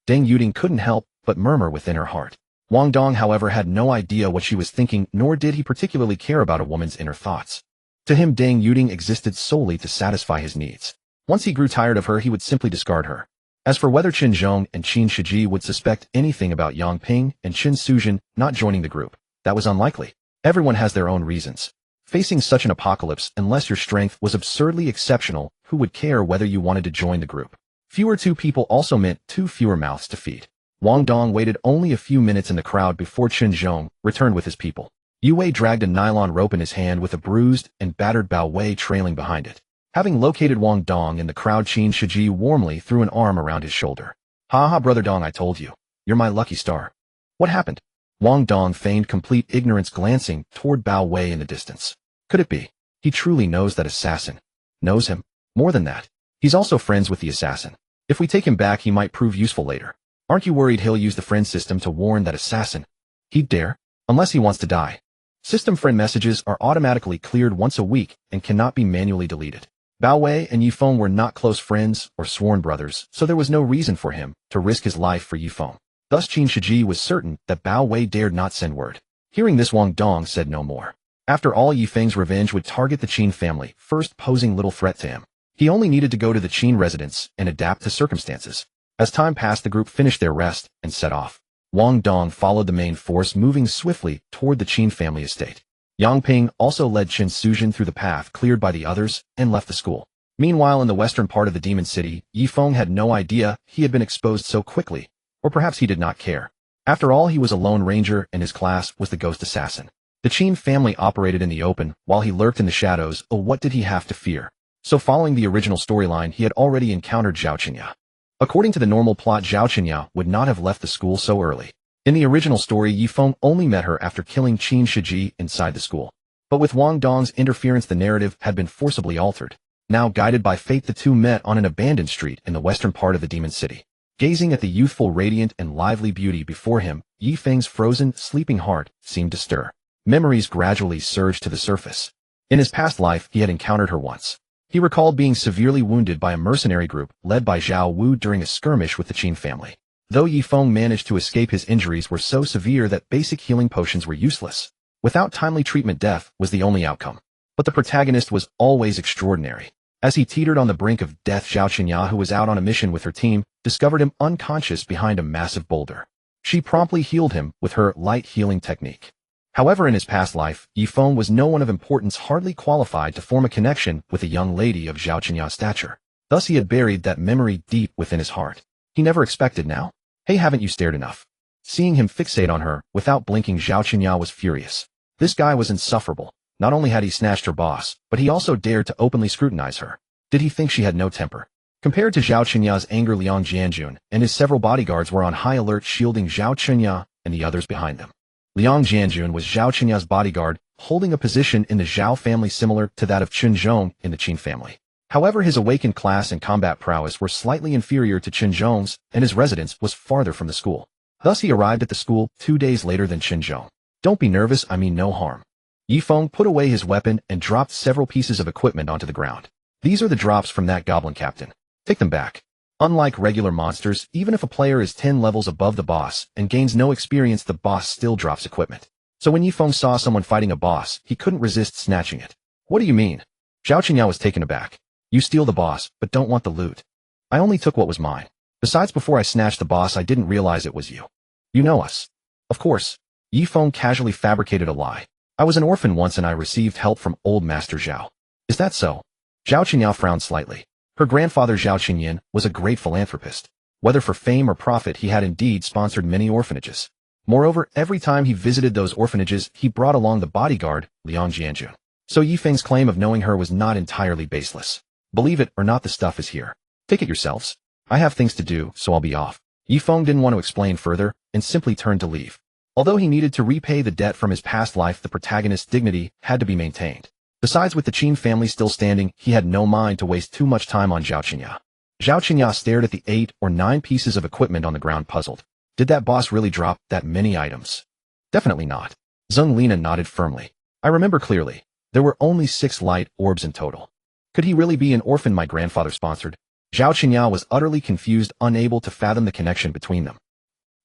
Deng Yuding couldn't help but murmur within her heart. Wang Dong, however, had no idea what she was thinking, nor did he particularly care about a woman's inner thoughts. To him, Deng Yuding existed solely to satisfy his needs. Once he grew tired of her, he would simply discard her. As for whether Qin Zhong and Qin Shiji would suspect anything about Yang Ping and Qin Suzhen not joining the group, that was unlikely. Everyone has their own reasons. Facing such an apocalypse, unless your strength was absurdly exceptional, who would care whether you wanted to join the group? Fewer two people also meant two fewer mouths to feed. Wang Dong waited only a few minutes in the crowd before Qin Zhong returned with his people. Yu Wei dragged a nylon rope in his hand with a bruised and battered Bao Wei trailing behind it. Having located Wang Dong in the crowd, Qin Shiji warmly threw an arm around his shoulder. "Ha ha, brother Dong, I told you. You're my lucky star." "What happened?" Wang Dong feigned complete ignorance, glancing toward Bao Wei in the distance. Could it be? He truly knows that assassin. Knows him? More than that, he's also friends with the assassin. If we take him back, he might prove useful later. Aren't you worried he'll use the friend system to warn that assassin? He'd dare? Unless he wants to die. System friend messages are automatically cleared once a week and cannot be manually deleted. Bao Wei and Yifeng were not close friends or sworn brothers, so there was no reason for him to risk his life for Yifeng. Thus Qin Shiji was certain that Bao Wei dared not send word. Hearing this, Wang Dong said no more. After all, Yifeng's revenge would target the Qin family, first posing little threat to him. He only needed to go to the Qin residence and adapt to circumstances. As time passed, the group finished their rest and set off. Wang Dong followed the main force, moving swiftly toward the Qin family estate. Yang Ping also led Qin Suzhen through the path cleared by the others and left the school. Meanwhile, in the western part of the demon city, Yifeng had no idea he had been exposed so quickly, or perhaps he did not care. After all, he was a lone ranger and his class was the ghost assassin. The Qin family operated in the open, while he lurked in the shadows. Oh, what did he have to fear? So following the original storyline, he had already encountered Zhao Qinya. According to the normal plot, Zhao Qinya would not have left the school so early. In the original story, Yifeng only met her after killing Qin Shiji inside the school. But with Wang Dong's interference, the narrative had been forcibly altered. Now, guided by fate, the two met on an abandoned street in the western part of the demon city. Gazing at the youthful, radiant, and lively beauty before him, Yifeng's frozen, sleeping heart seemed to stir. Memories gradually surged to the surface. In his past life, he had encountered her once. He recalled being severely wounded by a mercenary group led by Zhao Wu during a skirmish with the Qin family. Though Yifeng managed to escape, his injuries were so severe that basic healing potions were useless. Without timely treatment, death was the only outcome. But the protagonist was always extraordinary. As he teetered on the brink of death, Zhao Qinya, who was out on a mission with her team, discovered him unconscious behind a massive boulder. She promptly healed him with her light healing technique. However, in his past life, Yifeng was no one of importance, hardly qualified to form a connection with a young lady of Zhao Qinya's stature. Thus he had buried that memory deep within his heart. He never expected now. "Hey, haven't you stared enough?" Seeing him fixate on her, without blinking, Zhao Qinya was furious. This guy was insufferable. Not only had he snatched her boss, but he also dared to openly scrutinize her. Did he think she had no temper? Compared to Zhao Qinya's anger, Liang Jianjun and his several bodyguards were on high alert, shielding Zhao Qinya and the others behind them. Liang Jianjun was Zhao Qinya's bodyguard, holding a position in the Zhao family similar to that of Qin Zhong in the Qin family. However, his awakened class and combat prowess were slightly inferior to Qin Zhong's, and his residence was farther from the school. Thus he arrived at the school 2 days later than Qin Zhong. "Don't be nervous, I mean no harm." Yifeng put away his weapon and dropped several pieces of equipment onto the ground. "These are the drops from that goblin captain. Take them back." Unlike regular monsters, even if a player is 10 levels above the boss and gains no experience, the boss still drops equipment. So when Yifeng saw someone fighting a boss, he couldn't resist snatching it. "What do you mean?" Zhao Qinya was taken aback. "You steal the boss, but don't want the loot." "I only took what was mine. Besides, before I snatched the boss, I didn't realize it was you. You know us." "Of course." Yifeng casually fabricated a lie. "I was an orphan once and I received help from old Master Zhao." "Is that so?" Zhao Qinya frowned slightly. Her grandfather Zhao Qinyin was a great philanthropist. Whether for fame or profit, he had indeed sponsored many orphanages. Moreover, every time he visited those orphanages, he brought along the bodyguard, Liang Jianjun. So Yifeng's claim of knowing her was not entirely baseless. Believe it or not, the stuff is here. Take it yourselves. I have things to do, so I'll be off. Yifeng didn't want to explain further and simply turned to leave. Although he needed to repay the debt from his past life, the protagonist's dignity had to be maintained. Besides, with the Qin family still standing, he had no mind to waste too much time on Zhao Qinya. Zhao Qinya stared at the 8 or 9 pieces of equipment on the ground, puzzled. Did that boss really drop that many items? Definitely not. Zheng Lina nodded firmly. I remember clearly. There were only 6 light orbs in total. Could he really be an orphan my grandfather sponsored? Zhao Qinya was utterly confused, unable to fathom the connection between them.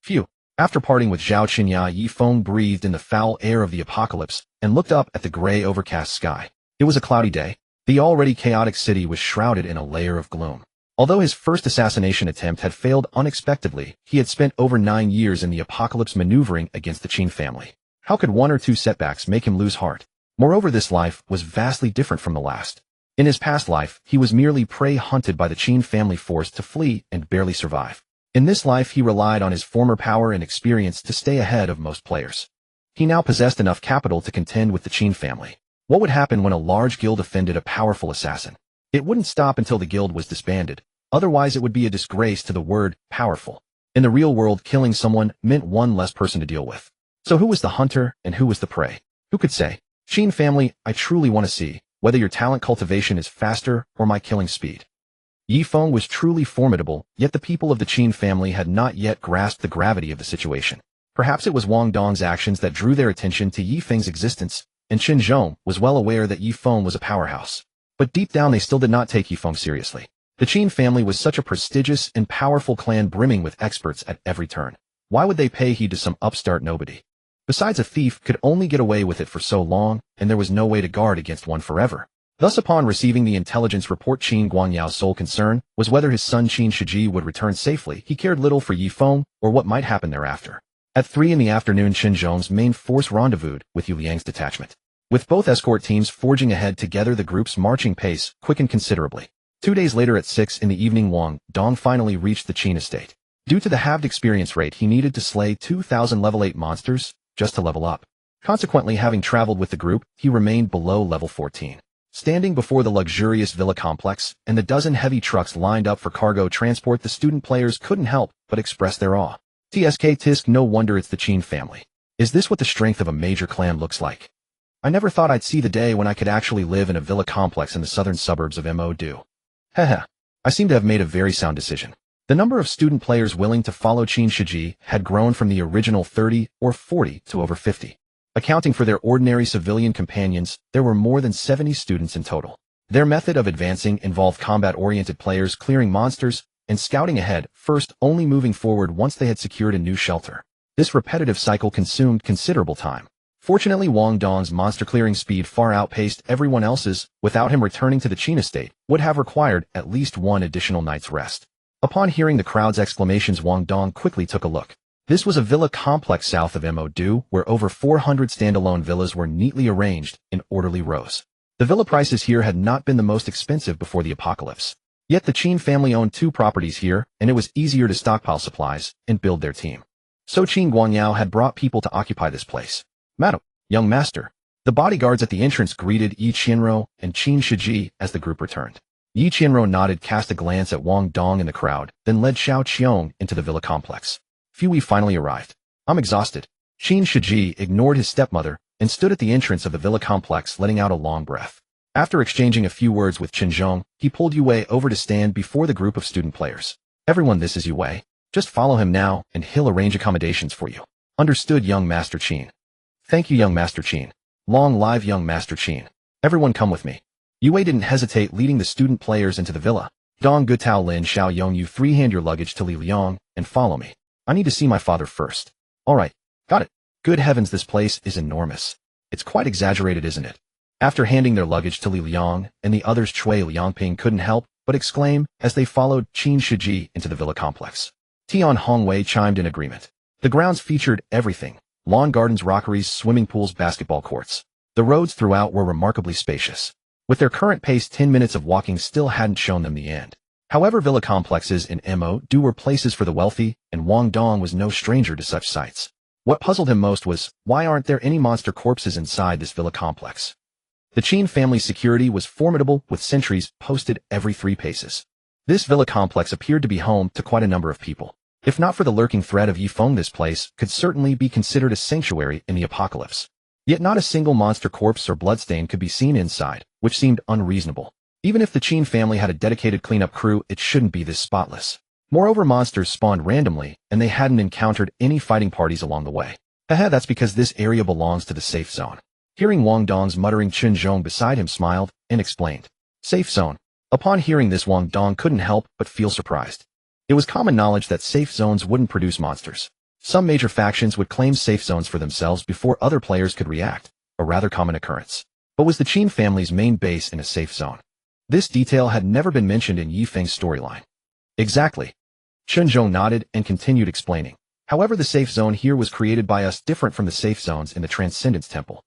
Phew. After parting with Zhao Qinya, Yi Feng breathed in the foul air of the apocalypse and looked up at the gray overcast sky. It was a cloudy day. The already chaotic city was shrouded in a layer of gloom. Although his first assassination attempt had failed unexpectedly, he had spent over 9 years in the apocalypse maneuvering against the Qin family. How could 1 or 2 setbacks make him lose heart? Moreover, this life was vastly different from the last. In his past life, he was merely prey hunted by the Qin family, forced to flee and barely survive. In this life, he relied on his former power and experience to stay ahead of most players. He now possessed enough capital to contend with the Qin family. What would happen when a large guild offended a powerful assassin? It wouldn't stop until the guild was disbanded. Otherwise, it would be a disgrace to the word powerful. In the real world, killing someone meant 1 less person to deal with. So who was the hunter and who was the prey? Who could say? Qin family, I truly want to see whether your talent cultivation is faster or my killing speed. Yi Feng was truly formidable, yet the people of the Qin family had not yet grasped the gravity of the situation. Perhaps it was Wang Dong's actions that drew their attention to Yi Feng's existence, and Qin Zhong was well aware that Yi Feng was a powerhouse. But deep down they still did not take Yi Feng seriously. The Qin family was such a prestigious and powerful clan, brimming with experts at every turn. Why would they pay heed to some upstart nobody? Besides, a thief could only get away with it for so long, and there was no way to guard against one forever. Thus, upon receiving the intelligence report, Qin Guangyao's sole concern was whether his son Qin Shiji would return safely. He cared little for Yi Feng or what might happen thereafter. At 3 in the afternoon, Qin Zhong's main force rendezvoused with Yu Liang's detachment. With both escort teams forging ahead together, the group's marching pace quickened considerably. 2 days later, at 6 in the evening, Wang Dong finally reached the Qin estate. Due to the halved experience rate, he needed to slay 2,000 level 8 monsters just to level up. Consequently, having traveled with the group, he remained below level 14. Standing before the luxurious villa complex and the dozen heavy trucks lined up for cargo transport, the student players couldn't help but express their awe. Tisk, no wonder it's the Qin family. Is this what the strength of a major clan looks like? I never thought I'd see the day when I could actually live in a villa complex in the southern suburbs of Mo. Heh. I seem to have made a very sound decision. The number of student players willing to follow Qin Shiji had grown from the original 30 or 40 to over 50. Accounting for their ordinary civilian companions, there were more than 70 students in total. Their method of advancing involved combat-oriented players clearing monsters and scouting ahead, first only moving forward once they had secured a new shelter. This repetitive cycle consumed considerable time. Fortunately, Wang Dong's monster-clearing speed far outpaced everyone else's. Without him, returning to the Qin estate would have required at least 1 additional night's rest. Upon hearing the crowd's exclamations, Wang Dong quickly took a look. This was a villa complex south of Mo, where over 400 standalone villas were neatly arranged in orderly rows. The villa prices here had not been the most expensive before the apocalypse. Yet the Qin family owned 2 properties here, and it was easier to stockpile supplies and build their team. So Qin Guangyao had brought people to occupy this place. Madam, young master. The bodyguards at the entrance greeted Yi Qianro and Qin Shiji as the group returned. Yi Qianro nodded, cast a glance at Wang Dong in the crowd, then led Xiao Qiong into the villa complex. Phew, we finally arrived. I'm exhausted. Qin Shiji ignored his stepmother and stood at the entrance of the villa complex, letting out a long breath. After exchanging a few words with Qin Zhong, he pulled Yue over to stand before the group of student players. Everyone, this is Yue. Just follow him now, and he'll arrange accommodations for you. Understood, young Master Qin. Thank you, young Master Qin. Long live young Master Qin. Everyone come with me. Yue didn't hesitate, leading the student players into the villa. Dong Gutao Lin Xiao Yong, you 3 hand your luggage to Li Liang and follow me. I need to see my father first. Alright, got it. Good heavens, this place is enormous. It's quite exaggerated, isn't it? After handing their luggage to Li Liang and the others, Chui Liangping couldn't help but exclaim as they followed Qin Shiji into the villa complex. Tian Hongwei chimed in agreement. The grounds featured everything: lawn gardens, rockeries, swimming pools, basketball courts. The roads throughout were remarkably spacious. With their current pace, 10 minutes of walking still hadn't shown them the end. However, villa complexes in Mo were places for the wealthy, and Wang Dong was no stranger to such sights. What puzzled him most was, why aren't there any monster corpses inside this villa complex? The Qin family security was formidable, with sentries posted every 3 paces. This villa complex appeared to be home to quite a number of people. If not for the lurking threat of Yi Feng, this place could certainly be considered a sanctuary in the apocalypse. Yet not a single monster corpse or bloodstain could be seen inside, which seemed unreasonable. Even if the Qin family had a dedicated cleanup crew, it shouldn't be this spotless. Moreover, monsters spawned randomly, and they hadn't encountered any fighting parties along the way. Haha, that's because this area belongs to the safe zone. Hearing Wang Dong's muttering, Chen Zhong beside him smiled and explained. Safe zone. Upon hearing this, Wang Dong couldn't help but feel surprised. It was common knowledge that safe zones wouldn't produce monsters. Some major factions would claim safe zones for themselves before other players could react, a rather common occurrence. But was the Qin family's main base in a safe zone? This detail had never been mentioned in Yi Feng's storyline. Exactly. Chen Zhong nodded and continued explaining. However, the safe zone here was created by us, different from the safe zones in the Transcendence Temple.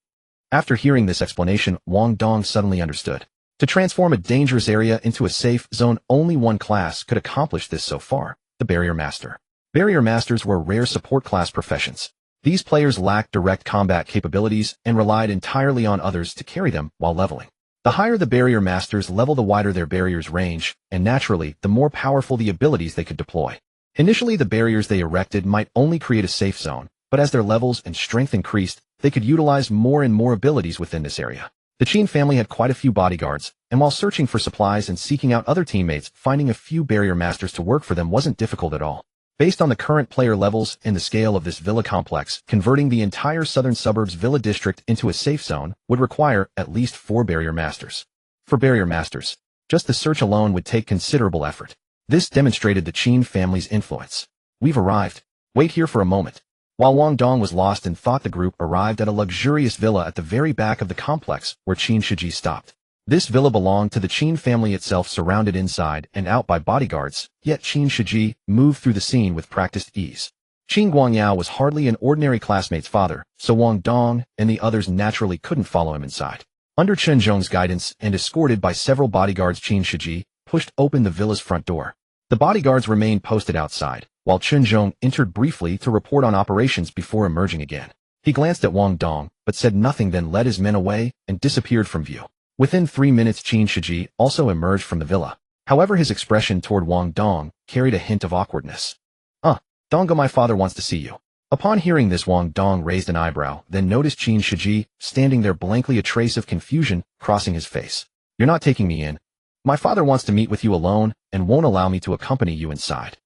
After hearing this explanation, Wang Dong suddenly understood. To transform a dangerous area into a safe zone, only one class could accomplish this so far, the Barrier Master. Barrier Masters were rare support class professions. These players lacked direct combat capabilities and relied entirely on others to carry them while leveling. The higher the Barrier Masters level, the wider their barriers range, and naturally, the more powerful the abilities they could deploy. Initially, the barriers they erected might only create a safe zone, but as their levels and strength increased, they could utilize more and more abilities within this area. The Qin family had quite a few bodyguards, and while searching for supplies and seeking out other teammates, finding a few Barrier Masters to work for them wasn't difficult at all. Based on the current player levels and the scale of this villa complex, converting the entire southern suburbs villa district into a safe zone would require at least 4 Barrier Masters. For Barrier Masters, just the search alone would take considerable effort. This demonstrated the Qin family's influence. We've arrived. Wait here for a moment. While Wang Dong was lost in thought, the group arrived at a luxurious villa at the very back of the complex where Qin Shiji stopped. This villa belonged to the Qin family itself, surrounded inside and out by bodyguards, yet Qin Shiji moved through the scene with practiced ease. Qin Guangyao was hardly an ordinary classmate's father, so Wang Dong and the others naturally couldn't follow him inside. Under Chen Zhong's guidance and escorted by several bodyguards, Qin Shiji pushed open the villa's front door. The bodyguards remained posted outside, while Chen Zhong entered briefly to report on operations before emerging again. He glanced at Wang Dong, but said nothing, then led his men away and disappeared from view. Within 3 minutes, Qin Shiji also emerged from the villa. However, his expression toward Wang Dong carried a hint of awkwardness. Dongo, my father wants to see you. Upon hearing this, Wang Dong raised an eyebrow, then noticed Qin Shiji standing there blankly, a trace of confusion crossing his face. You're not taking me in. My father wants to meet with you alone and won't allow me to accompany you inside.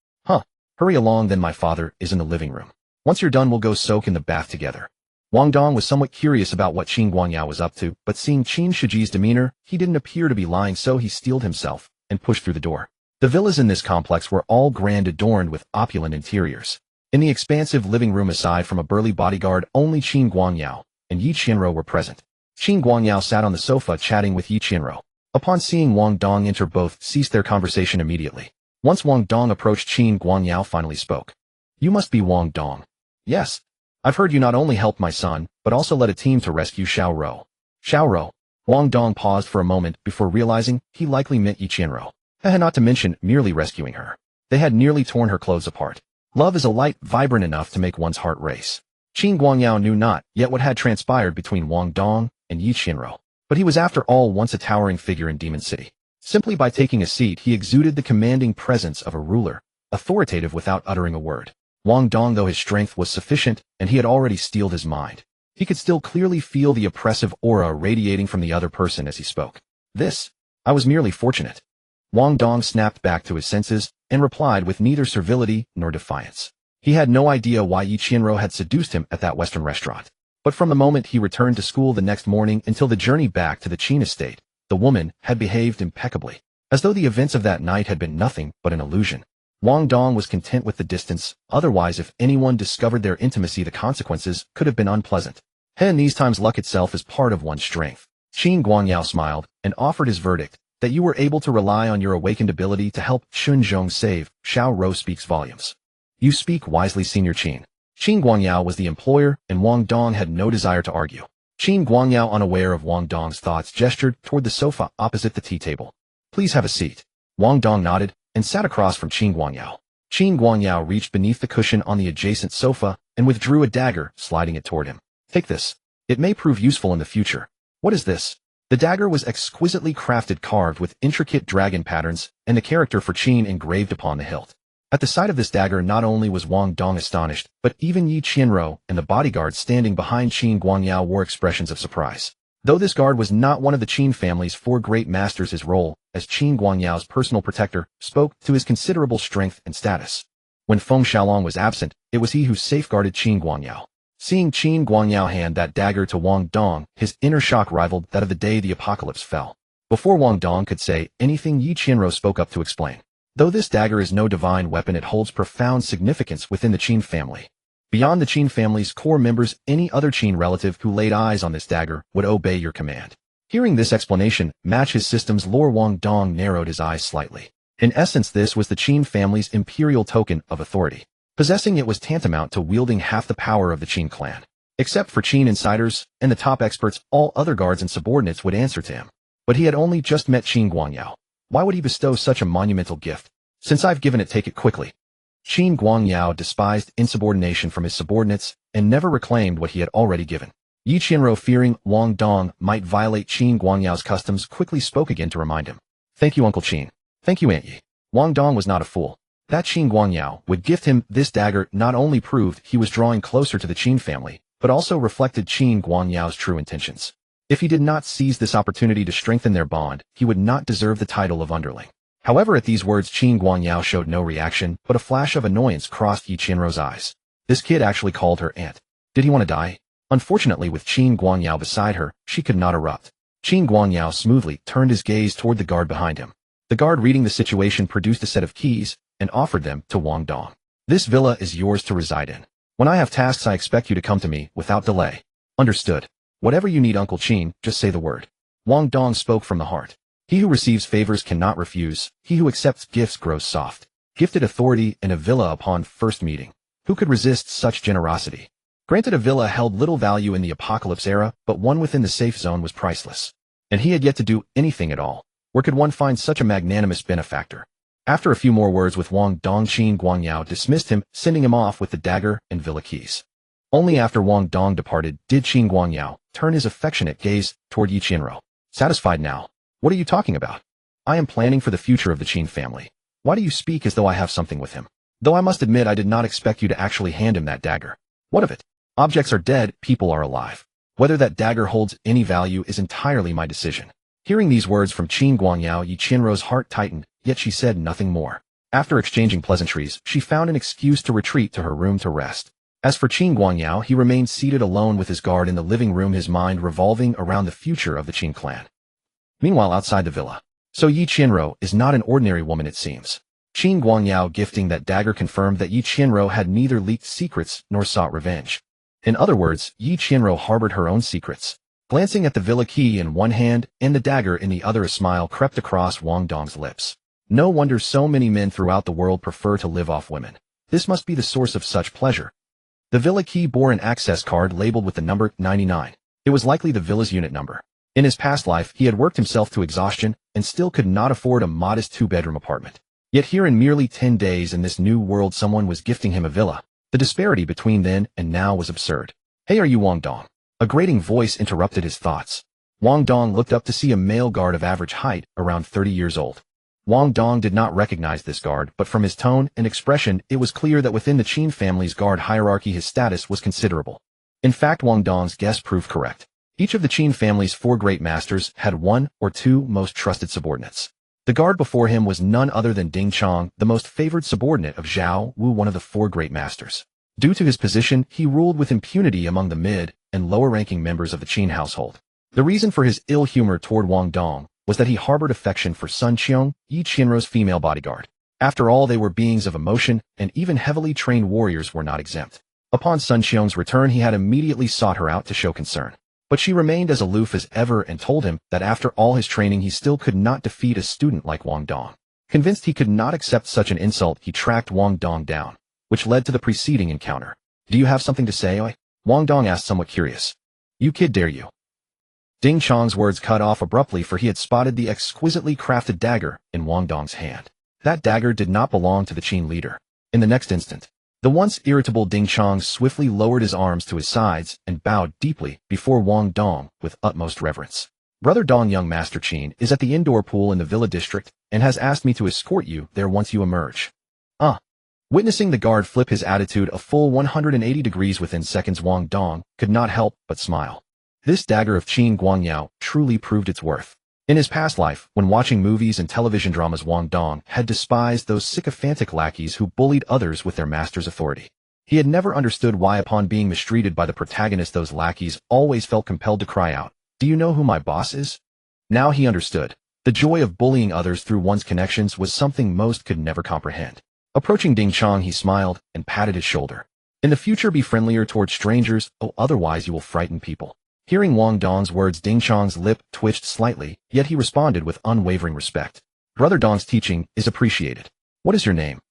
Hurry along then, my father is in the living room. Once you're done, we'll go soak in the bath together. Wang Dong was somewhat curious about what Qin Guangyao was up to, but seeing Qin Shiji's demeanor, he didn't appear to be lying, so he steeled himself and pushed through the door. The villas in this complex were all grand, adorned with opulent interiors. In the expansive living room, aside from a burly bodyguard, only Qin Guangyao and Yi Qianro were present. Qin Guangyao sat on the sofa chatting with Yi Qianro. Upon seeing Wang Dong enter, both ceased their conversation immediately. Once Wang Dong approached, Qin Guangyao finally spoke. You must be Wang Dong. Yes. I've heard you not only helped my son, but also led a team to rescue Xiao Rou. Xiao Rou. Wang Dong paused for a moment before realizing he likely meant Yi Qianro. Not to mention merely rescuing her. They had nearly torn her clothes apart. Love is a light vibrant enough to make one's heart race. Qin Guangyao knew not yet what had transpired between Wang Dong and Yi Qianro. But he was after all once a towering figure in Demon City. Simply by taking a seat, he exuded the commanding presence of a ruler, authoritative without uttering a word. Wang Dong, though his strength was sufficient and he had already steeled his mind, he could still clearly feel the oppressive aura radiating from the other person as he spoke. I was merely fortunate. Wang Dong snapped back to his senses and replied with neither servility nor defiance. He had no idea why Yi Qianro had seduced him at that Western restaurant. But from the moment he returned to school the next morning until the journey back to the Qin estate, the woman had behaved impeccably, as though the events of that night had been nothing but an illusion. Wang Dong was content with the distance, otherwise if anyone discovered their intimacy, the consequences could have been unpleasant. In these times, luck itself is part of one's strength. Qin Guangyao smiled and offered his verdict, that you were able to rely on your awakened ability to help Chen Zhong save Xiao Rou speaks volumes. You speak wisely, Senior Qin. Qin Guangyao was the employer, and Wang Dong had no desire to argue. Qin Guangyao, unaware of Wang Dong's thoughts, gestured toward the sofa opposite the tea table. Please have a seat. Wang Dong nodded and sat across from Qin Guangyao. Qin Guangyao reached beneath the cushion on the adjacent sofa and withdrew a dagger, sliding it toward him. Take this. It may prove useful in the future. What is this? The dagger was exquisitely crafted, carved with intricate dragon patterns, and the character for Qin engraved upon the hilt. At the sight of this dagger, not only was Wang Dong astonished, but even Yi Qianruo and the bodyguard standing behind Qin Guangyao wore expressions of surprise. Though this guard was not one of the Qin family's four great masters, his role, as Qin Guangyao's personal protector, spoke to his considerable strength and status. When Feng Xiaolong was absent, it was he who safeguarded Qin Guangyao. Seeing Qin Guangyao hand that dagger to Wang Dong, his inner shock rivaled that of the day the apocalypse fell. Before Wang Dong could say anything, Yi Qianruo spoke up to explain. Though this dagger is no divine weapon, it holds profound significance within the Qin family. Beyond the Qin family's core members, any other Qin relative who laid eyes on this dagger would obey your command. Hearing this explanation match his system's lore, Wang Dong narrowed his eyes slightly. In essence, this was the Qin family's imperial token of authority. Possessing it was tantamount to wielding half the power of the Qin clan. Except for Qin insiders and the top experts, all other guards and subordinates would answer to him. But he had only just met Qin Guangyao. Why would he bestow such a monumental gift? Since I've given it, take it quickly. Qin Guangyao despised insubordination from his subordinates and never reclaimed what he had already given. Yi Qianruo, fearing Wang Dong might violate Qin Guangyao's customs, quickly spoke again to remind him. Thank you, Uncle Qin. Thank you, Aunt Yi. Wang Dong was not a fool. That Qin Guangyao would gift him this dagger not only proved he was drawing closer to the Qin family, but also reflected Qin Guangyao's true intentions. If he did not seize this opportunity to strengthen their bond, he would not deserve the title of underling. However, at these words, Qin Guangyao showed no reaction, but a flash of annoyance crossed Yi Qianruo's eyes. This kid actually called her aunt. Did he want to die? Unfortunately, with Qin Guangyao beside her, she could not erupt. Qin Guangyao smoothly turned his gaze toward the guard behind him. The guard, reading the situation, produced a set of keys and offered them to Wang Dong. This villa is yours to reside in. When I have tasks, I expect you to come to me without delay. Understood. Whatever you need, Uncle Qin, just say the word. Wang Dong spoke from the heart. He who receives favors cannot refuse. He who accepts gifts grows soft. Gifted authority and a villa upon first meeting. Who could resist such generosity? Granted, a villa held little value in the apocalypse era, but one within the safe zone was priceless. And he had yet to do anything at all. Where could one find such a magnanimous benefactor? After a few more words with Wang Dong, Qin Guangyao dismissed him, sending him off with the dagger and villa keys. Only after Wang Dong departed did Qin Guangyao turn his affectionate gaze toward Yi Qianruo. Satisfied now? What are you talking about? I am planning for the future of the Qin family. Why do you speak as though I have something with him? Though I must admit, I did not expect you to actually hand him that dagger. What of it? Objects are dead, people are alive. Whether that dagger holds any value is entirely my decision. Hearing these words from Qin Guangyao, Yi Qianruo's heart tightened, yet she said nothing more. After exchanging pleasantries, she found an excuse to retreat to her room to rest. As for Qin Guangyao, he remained seated alone with his guard in the living room, his mind revolving around the future of the Qin clan. Meanwhile, outside the villa. So Yi Qianruo is not an ordinary woman, it seems. Qin Guangyao gifting that dagger confirmed that Yi Qianruo had neither leaked secrets nor sought revenge. In other words, Yi Qianruo harbored her own secrets. Glancing at the villa key in one hand and the dagger in the other, a smile crept across Wang Dong's lips. No wonder so many men throughout the world prefer to live off women. This must be the source of such pleasure. The villa key bore an access card labeled with the number 99. It was likely the villa's unit number. In his past life, he had worked himself to exhaustion and still could not afford a modest 2-bedroom apartment. Yet here, in merely 10 days in this new world, someone was gifting him a villa. The disparity between then and now was absurd. Hey, are you Wang Dong? A grating voice interrupted his thoughts. Wang Dong looked up to see a male guard of average height, around 30 years old. Wang Dong did not recognize this guard, but from his tone and expression, it was clear that within the Qin family's guard hierarchy his status was considerable. In fact, Wang Dong's guess proved correct. Each of the Qin family's 4 great masters had 1 or 2 most trusted subordinates. The guard before him was none other than Ding Chong, the most favored subordinate of Zhao Wu, one of the 4 great masters. Due to his position, he ruled with impunity among the mid and lower-ranking members of the Qin household. The reason for his ill humor toward Wang Dong was that he harbored affection for Sun Qiong, Yi Qianruo's female bodyguard. After all, they were beings of emotion, and even heavily trained warriors were not exempt. Upon Sun Qiong's return, he had immediately sought her out to show concern. But she remained as aloof as ever and told him that after all his training he still could not defeat a student like Wang Dong. Convinced he could not accept such an insult, he tracked Wang Dong down, which led to the preceding encounter. Do you have something to say, Oi? Wang Dong asked, somewhat curious. You kid, dare you? Ding Chong's words cut off abruptly, for he had spotted the exquisitely crafted dagger in Wang Dong's hand. That dagger did not belong to the Qin leader. In the next instant, the once irritable Ding Chong swiftly lowered his arms to his sides and bowed deeply before Wang Dong with utmost reverence. Brother Dong, young Master Qin, is at the indoor pool in the Villa District and has asked me to escort you there once you emerge. Witnessing the guard flip his attitude a full 180 degrees within seconds, Wang Dong could not help but smile. This dagger of Qin Guangyao truly proved its worth. In his past life, when watching movies and television dramas, Wang Dong had despised those sycophantic lackeys who bullied others with their master's authority. He had never understood why, upon being mistreated by the protagonist, those lackeys always felt compelled to cry out, "Do you know who my boss is?" Now he understood. The joy of bullying others through one's connections was something most could never comprehend. Approaching Ding Chong, he smiled and patted his shoulder. "In the future, be friendlier towards strangers, otherwise you will frighten people." Hearing Wang Dong's words, Ding Chong's lip twitched slightly, yet he responded with unwavering respect. "Brother Dong's teaching is appreciated. What is your name?"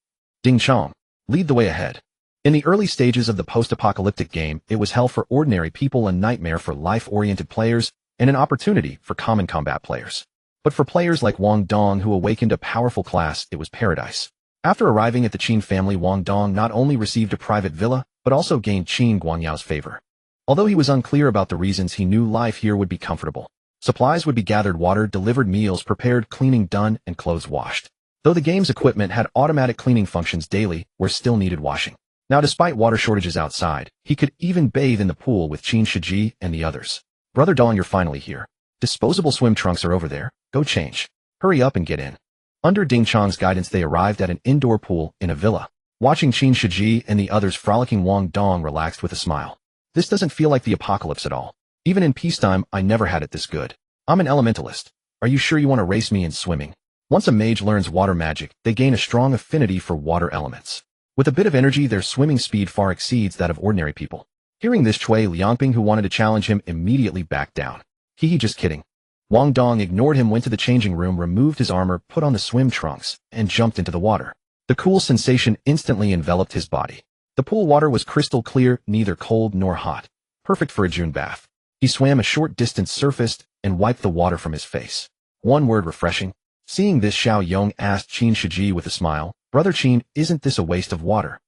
"Ding Chong. Lead the way ahead." In the early stages of the post-apocalyptic game, it was hell for ordinary people, a nightmare for life-oriented players, and an opportunity for common combat players. But for players like Wang Dong who awakened a powerful class, it was paradise. After arriving at the Qin family, Wang Dong not only received a private villa, but also gained Qin Guangyao's favor. Although he was unclear about the reasons, he knew life here would be comfortable. Supplies would be gathered, water delivered, meals prepared, cleaning done, and clothes washed. Though the game's equipment had automatic cleaning functions, daily were still needed washing. Now, despite water shortages outside, he could even bathe in the pool with Qin Shiji and the others. "Brother Dong, you're finally here. Disposable swim trunks are over there. Go change. Hurry up and get in." Under Ding Chong's guidance, they arrived at an indoor pool in a villa. Watching Qin Shiji and the others frolicking, Wang Dong relaxed with a smile. "This doesn't feel like the apocalypse at all. Even in peacetime, I never had it this good. I'm an elementalist. Are you sure you want to race me in swimming?" Once a mage learns water magic, they gain a strong affinity for water elements. With a bit of energy, their swimming speed far exceeds that of ordinary people. Hearing this, Cui Liangping, who wanted to challenge him, immediately backed down. Just kidding." Wang Dong ignored him, went to the changing room, removed his armor, put on the swim trunks, and jumped into the water. The cool sensation instantly enveloped his body. The pool water was crystal clear, neither cold nor hot. Perfect for a June bath. He swam a short distance, surfaced, and wiped the water from his face. One word: refreshing. Seeing this, Xiao Yong asked Qin Shiji with a smile, "Brother Qin, isn't this a waste of water?"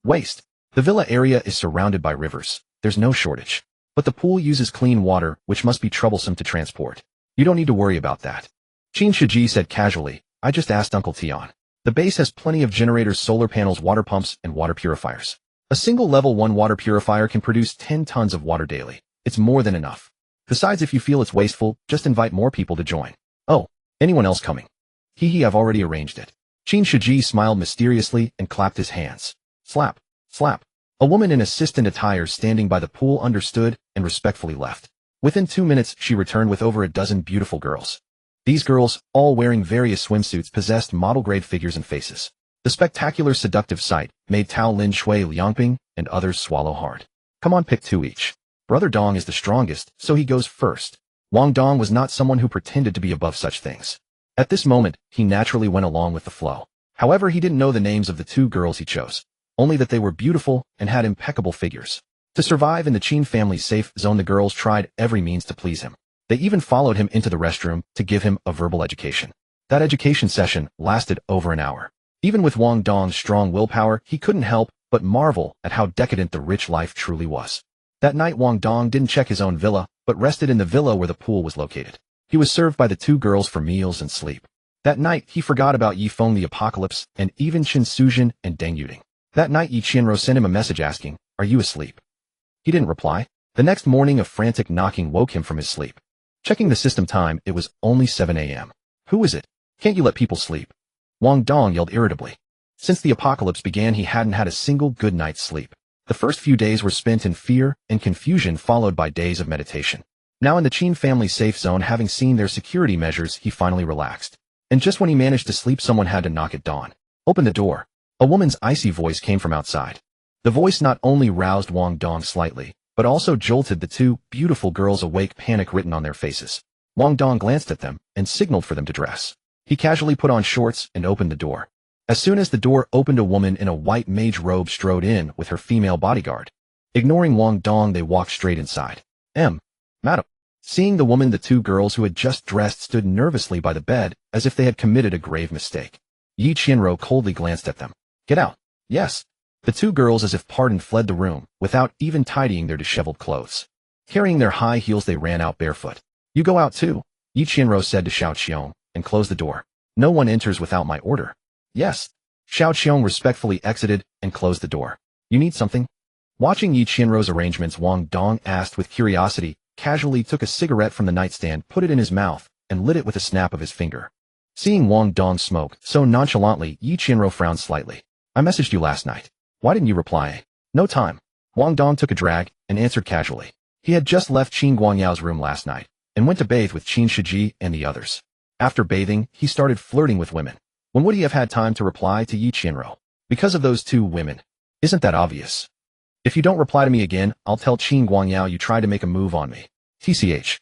"Waste? The villa area is surrounded by rivers. There's no shortage. But the pool uses clean water, which must be troublesome to transport. You don't need to worry about that." Qin Shiji said casually, "I just asked Uncle Tian. The base has plenty of generators, solar panels, water pumps, and water purifiers. A single level 1 water purifier can produce 10 tons of water daily. It's more than enough. Besides, if you feel it's wasteful, just invite more people to join." "Oh, anyone else coming?" I've already arranged it." Qin Shiji smiled mysteriously and clapped his hands. Slap, slap. A woman in assistant attire standing by the pool understood and respectfully left. Within 2 minutes, she returned with over a dozen beautiful girls. These girls, all wearing various swimsuits, possessed model-grade figures and faces. The spectacular, seductive sight made Tao Lin, Cui Liangping, and others swallow hard. "Come on, pick 2 each. Brother Dong is the strongest, so he goes first." Wang Dong was not someone who pretended to be above such things. At this moment, he naturally went along with the flow. However, he didn't know the names of the 2 girls he chose, only that they were beautiful and had impeccable figures. To survive in the Qin family's safe zone, the girls tried every means to please him. They even followed him into the restroom to give him a verbal education. That education session lasted over an hour. Even with Wang Dong's strong willpower, he couldn't help but marvel at how decadent the rich life truly was. That night, Wang Dong didn't check his own villa, but rested in the villa where the pool was located. He was served by the 2 girls for meals and sleep. That night, he forgot about Yi Feng the Apocalypse and even Qin Suzhen and Deng Yuding. That night, Yi Qianro sent him a message asking, "Are you asleep?" He didn't reply. The next morning, a frantic knocking woke him from his sleep. Checking the system time, it was only 7 a.m. "Who is it? Can't you let people sleep?" Wang Dong yelled irritably. Since the apocalypse began, he hadn't had a single good night's sleep. The first few days were spent in fear and confusion, followed by days of meditation. Now in the Qin family safe zone, having seen their security measures, he finally relaxed. And just when he managed to sleep, someone had to knock at dawn. "Open the door." A woman's icy voice came from outside. The voice not only roused Wang Dong slightly, but also jolted the 2 beautiful girls awake, panic written on their faces. Wang Dong glanced at them and signaled for them to dress. He casually put on shorts and opened the door. As soon as the door opened, a woman in a white mage robe strode in with her female bodyguard. Ignoring Wang Dong, they walked straight inside. Madam." Seeing the woman, the 2 girls who had just dressed stood nervously by the bed as if they had committed a grave mistake. Yi Qianro coldly glanced at them. "Get out." "Yes." The 2 girls, as if pardoned, fled the room without even tidying their disheveled clothes. Carrying their high heels, they ran out barefoot. "You go out too," Yi Qianro said to Xiao Qiong, and closed the door. "No one enters without my order." "Yes." Xiao Qiong respectfully exited and closed the door. You need something? Watching Yi Qianrou's arrangements, Wang Dong asked with curiosity, casually took a cigarette from the nightstand, put it in his mouth, and lit it with a snap of his finger. Seeing Wang Dong smoke so nonchalantly, Yi Qianrou frowned slightly. I messaged you last night. Why didn't you reply? No time. Wang Dong took a drag and answered casually. He had just left Qin Guangyao's room last night and went to bathe with Qin Shiji and the others. After bathing, he started flirting with women. When would he have had time to reply to Yi Qianrou? Because of those two women. Isn't that obvious? If you don't reply to me again, I'll tell Qin Guangyao you tried to make a move on me. TCH.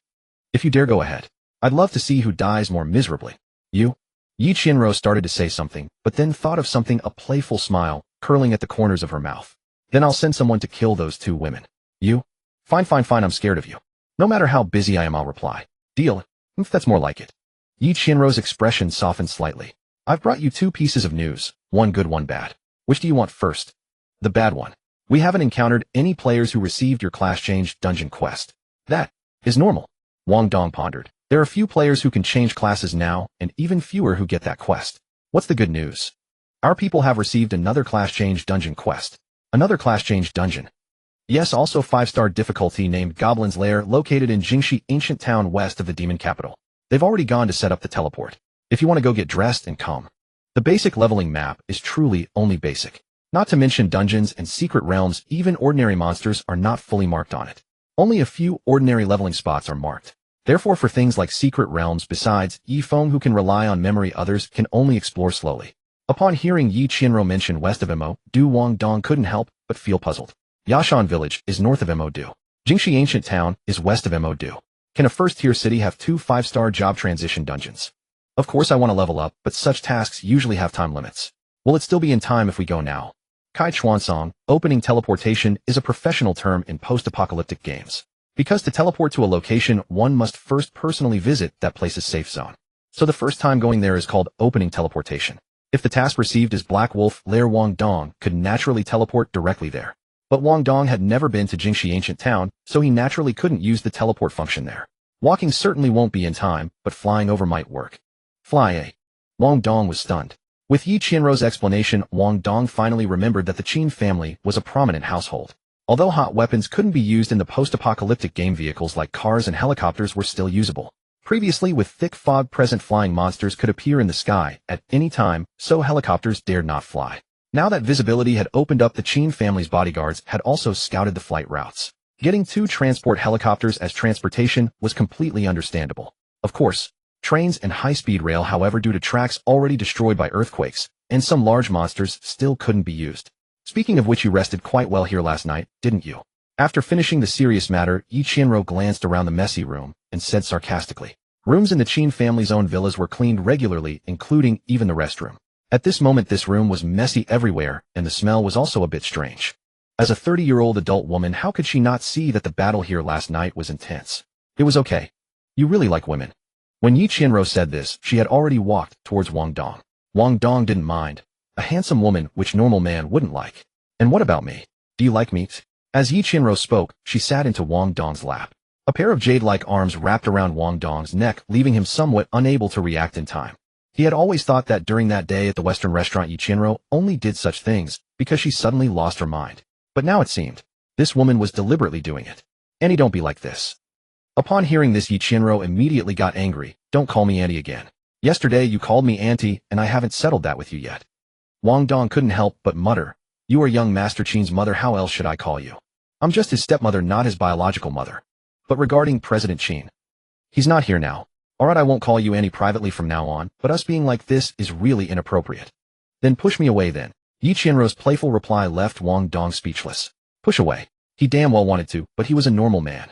If you dare, go ahead. I'd love to see who dies more miserably. You? Yi Qianrou started to say something, but then thought of something, a playful smile, curling at the corners of her mouth. Then I'll send someone to kill those two women. You? Fine, I'm scared of you. No matter how busy I am, I'll reply. Deal? If that's more like it. Yi Qianrou's expression softened slightly. I've brought you two pieces of news, one good, one bad. Which do you want first? The bad one. We haven't encountered any players who received your class change dungeon quest. That is normal. Wang Dong pondered. There are few players who can change classes now, and even fewer who get that quest. What's the good news? Our people have received another class change dungeon quest. Another class change dungeon. Yes, also 5-star difficulty named Goblin's Lair, located in Jingxi ancient town west of the demon capital. They've already gone to set up the teleport. If you want to go get dressed and come. The basic leveling map is truly only basic. Not to mention dungeons and secret realms, even ordinary monsters are not fully marked on it. Only a few ordinary leveling spots are marked. Therefore, for things like secret realms, besides, Yi Feng, who can rely on memory, others can only explore slowly. Upon hearing Yi Qianrou mention west of Mo Du, Wang Dong couldn't help but feel puzzled. Yashan village is north of Mo Du. Jingxi ancient town is west of Mo Du. Can a first-tier city have two 5-star job transition dungeons? Of course I want to level up, but such tasks usually have time limits. Will it still be in time if we go now? Kai Chuansong, opening teleportation, is a professional term in post-apocalyptic games. Because to teleport to a location, one must first personally visit that place's safe zone. So the first time going there is called opening teleportation. If the task received is Black Wolf Lair, Wang Dong could naturally teleport directly there. But Wang Dong had never been to Jingxi ancient town, so he naturally couldn't use the teleport function there. Walking certainly won't be in time, but flying over might work. Fly, eh? Wang Dong was stunned. With Yi Qianrou's explanation, Wang Dong finally remembered that the Qin family was a prominent household. Although hot weapons couldn't be used in the post-apocalyptic game, vehicles like cars and helicopters were still usable. Previously, with thick fog present, flying monsters could appear in the sky at any time, so helicopters dared not fly. Now that visibility had opened up, the Qin family's bodyguards had also scouted the flight routes. Getting two transport helicopters as transportation was completely understandable. Of course, trains and high-speed rail, however, due to tracks already destroyed by earthquakes, and some large monsters still couldn't be used. Speaking of which, you rested quite well here last night, didn't you? After finishing the serious matter, Yi Qianrou glanced around the messy room and said sarcastically. Rooms in the Qin family's own villas were cleaned regularly, including even the restroom. At this moment, this room was messy everywhere, and the smell was also a bit strange. As a 30-year-old adult woman, how could she not see that the battle here last night was intense? It was okay. You really like women. When Yi Qianrou said this, she had already walked towards Wang Dong. Wang Dong didn't mind. A handsome woman, which normal man wouldn't like. And what about me? Do you like me? As Yi Qianrou spoke, she sat into Wang Dong's lap. A pair of jade-like arms wrapped around Wang Dong's neck, leaving him somewhat unable to react in time. He had always thought that during that day at the Western restaurant, Yi Qianrou only did such things because she suddenly lost her mind. But now it seemed this woman was deliberately doing it. Annie, don't be like this. Upon hearing this, Yi Qianrou immediately got angry. Don't call me Annie again. Yesterday you called me Auntie, and I haven't settled that with you yet. Wang Dong couldn't help but mutter. You are young Master Qin's mother, how else should I call you? I'm just his stepmother, not his biological mother. But regarding President Qin, he's not here now. Alright, I won't call you Annie privately from now on, but us being like this is really inappropriate. Then push me away then. Yi Qianrou's playful reply left Wang Dong speechless. Push away. He damn well wanted to, but he was a normal man.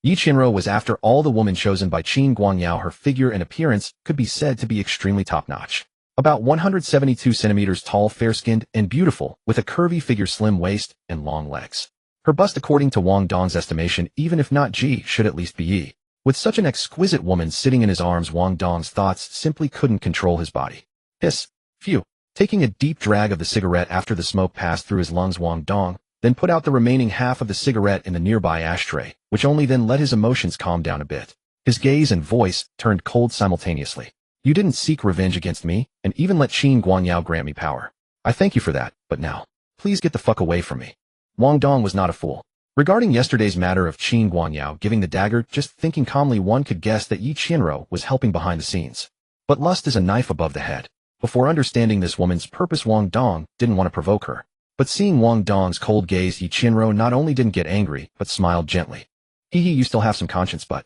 Yi Qianrou was, after all, the woman chosen by Qin Guangyao. Her figure and appearance could be said to be extremely top-notch. About 172 centimeters tall, fair-skinned, and beautiful, with a curvy figure, slim waist, and long legs. Her bust, according to Wang Dong's estimation, even if not G, should at least be E. With such an exquisite woman sitting in his arms, Wang Dong's thoughts simply couldn't control his body. Hiss. Phew. Taking a deep drag of the cigarette after the smoke passed through his lungs, Wang Dong then put out the remaining half of the cigarette in the nearby ashtray, which only then let his emotions calm down a bit. His gaze and voice turned cold simultaneously. You didn't seek revenge against me, and even let Qin Guangyao grant me power. I thank you for that, but now, please get the fuck away from me. Wang Dong was not a fool. Regarding yesterday's matter of Qin Guangyao giving the dagger, just thinking calmly one could guess that Yi Qianro was helping behind the scenes. But lust is a knife above the head. Before understanding this woman's purpose, Wang Dong didn't want to provoke her. But seeing Wang Dong's cold gaze, Yi Qianro not only didn't get angry, but smiled gently. You still have some conscience, but...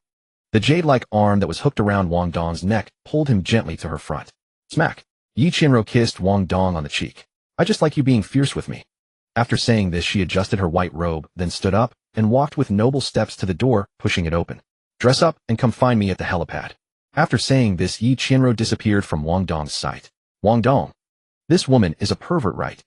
The jade-like arm that was hooked around Wang Dong's neck pulled him gently to her front. Smack! Yi Qianro kissed Wang Dong on the cheek. I just like you being fierce with me. After saying this, she adjusted her white robe, then stood up, and walked with noble steps to the door, pushing it open. Dress up, and come find me at the helipad. After saying this, Yi Qianro disappeared from Wang Dong's sight. Wang Dong. This woman is a pervert, right?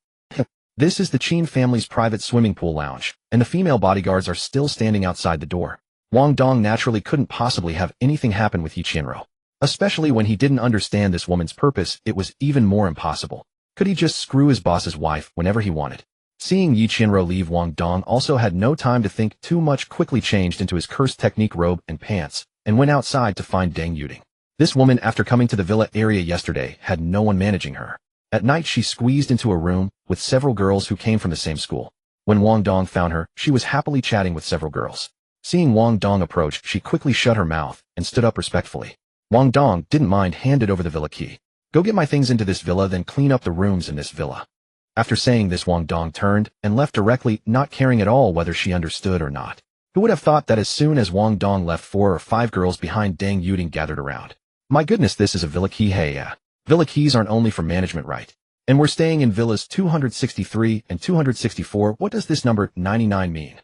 This is the Qin family's private swimming pool lounge, and the female bodyguards are still standing outside the door. Wang Dong naturally couldn't possibly have anything happen with Yi Qianro. Especially when he didn't understand this woman's purpose, it was even more impossible. Could he just screw his boss's wife whenever he wanted? Seeing Yi Qianro leave, Wang Dong also had no time to think too much, quickly changed into his cursed technique robe and pants, and went outside to find Deng Yuding. This woman, after coming to the villa area yesterday, had no one managing her. At night, she squeezed into a room with several girls who came from the same school. When Wang Dong found her, she was happily chatting with several girls. Seeing Wang Dong approach, she quickly shut her mouth and stood up respectfully. Wang Dong didn't mind, handed over the villa key. Go get my things into this villa, then clean up the rooms in this villa. After saying this, Wang Dong turned and left directly, not caring at all whether she understood or not. Who would have thought that as soon as Wang Dong left, 4 or 5 girls behind Deng Yuding gathered around. My goodness, this is a villa key. Hey, yeah. Villa keys aren't only for management, right? And we're staying in villas 263 and 264. What does this number 99 mean?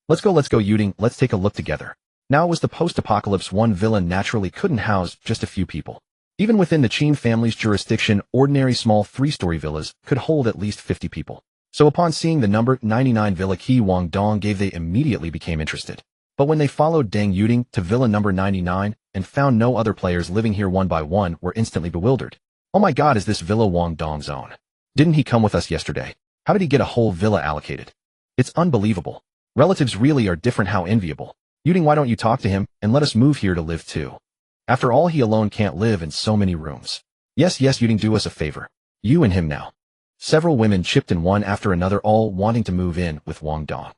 Let's go Yuding, let's take a look together. Now it was the post-apocalypse. One villa naturally couldn't house just a few people. Even within the Qin family's jurisdiction, ordinary small 3-story villas could hold at least 50 people. So upon seeing the number 99 villa key Wang Dong gave, they immediately became interested. But when they followed Deng Yuding to villa number 99 and found no other players living here, one by one were instantly bewildered. Oh my god, is this villa Wang Dong's own? Didn't he come with us yesterday? How did he get a whole villa allocated? It's unbelievable. Relatives really are different. How enviable. Yuding, why don't you talk to him and let us move here to live too? After all, he alone can't live in so many rooms. Yes, Yuding, do us a favor. You and him now. Several women chipped in, one after another, all wanting to move in with Wang Dong.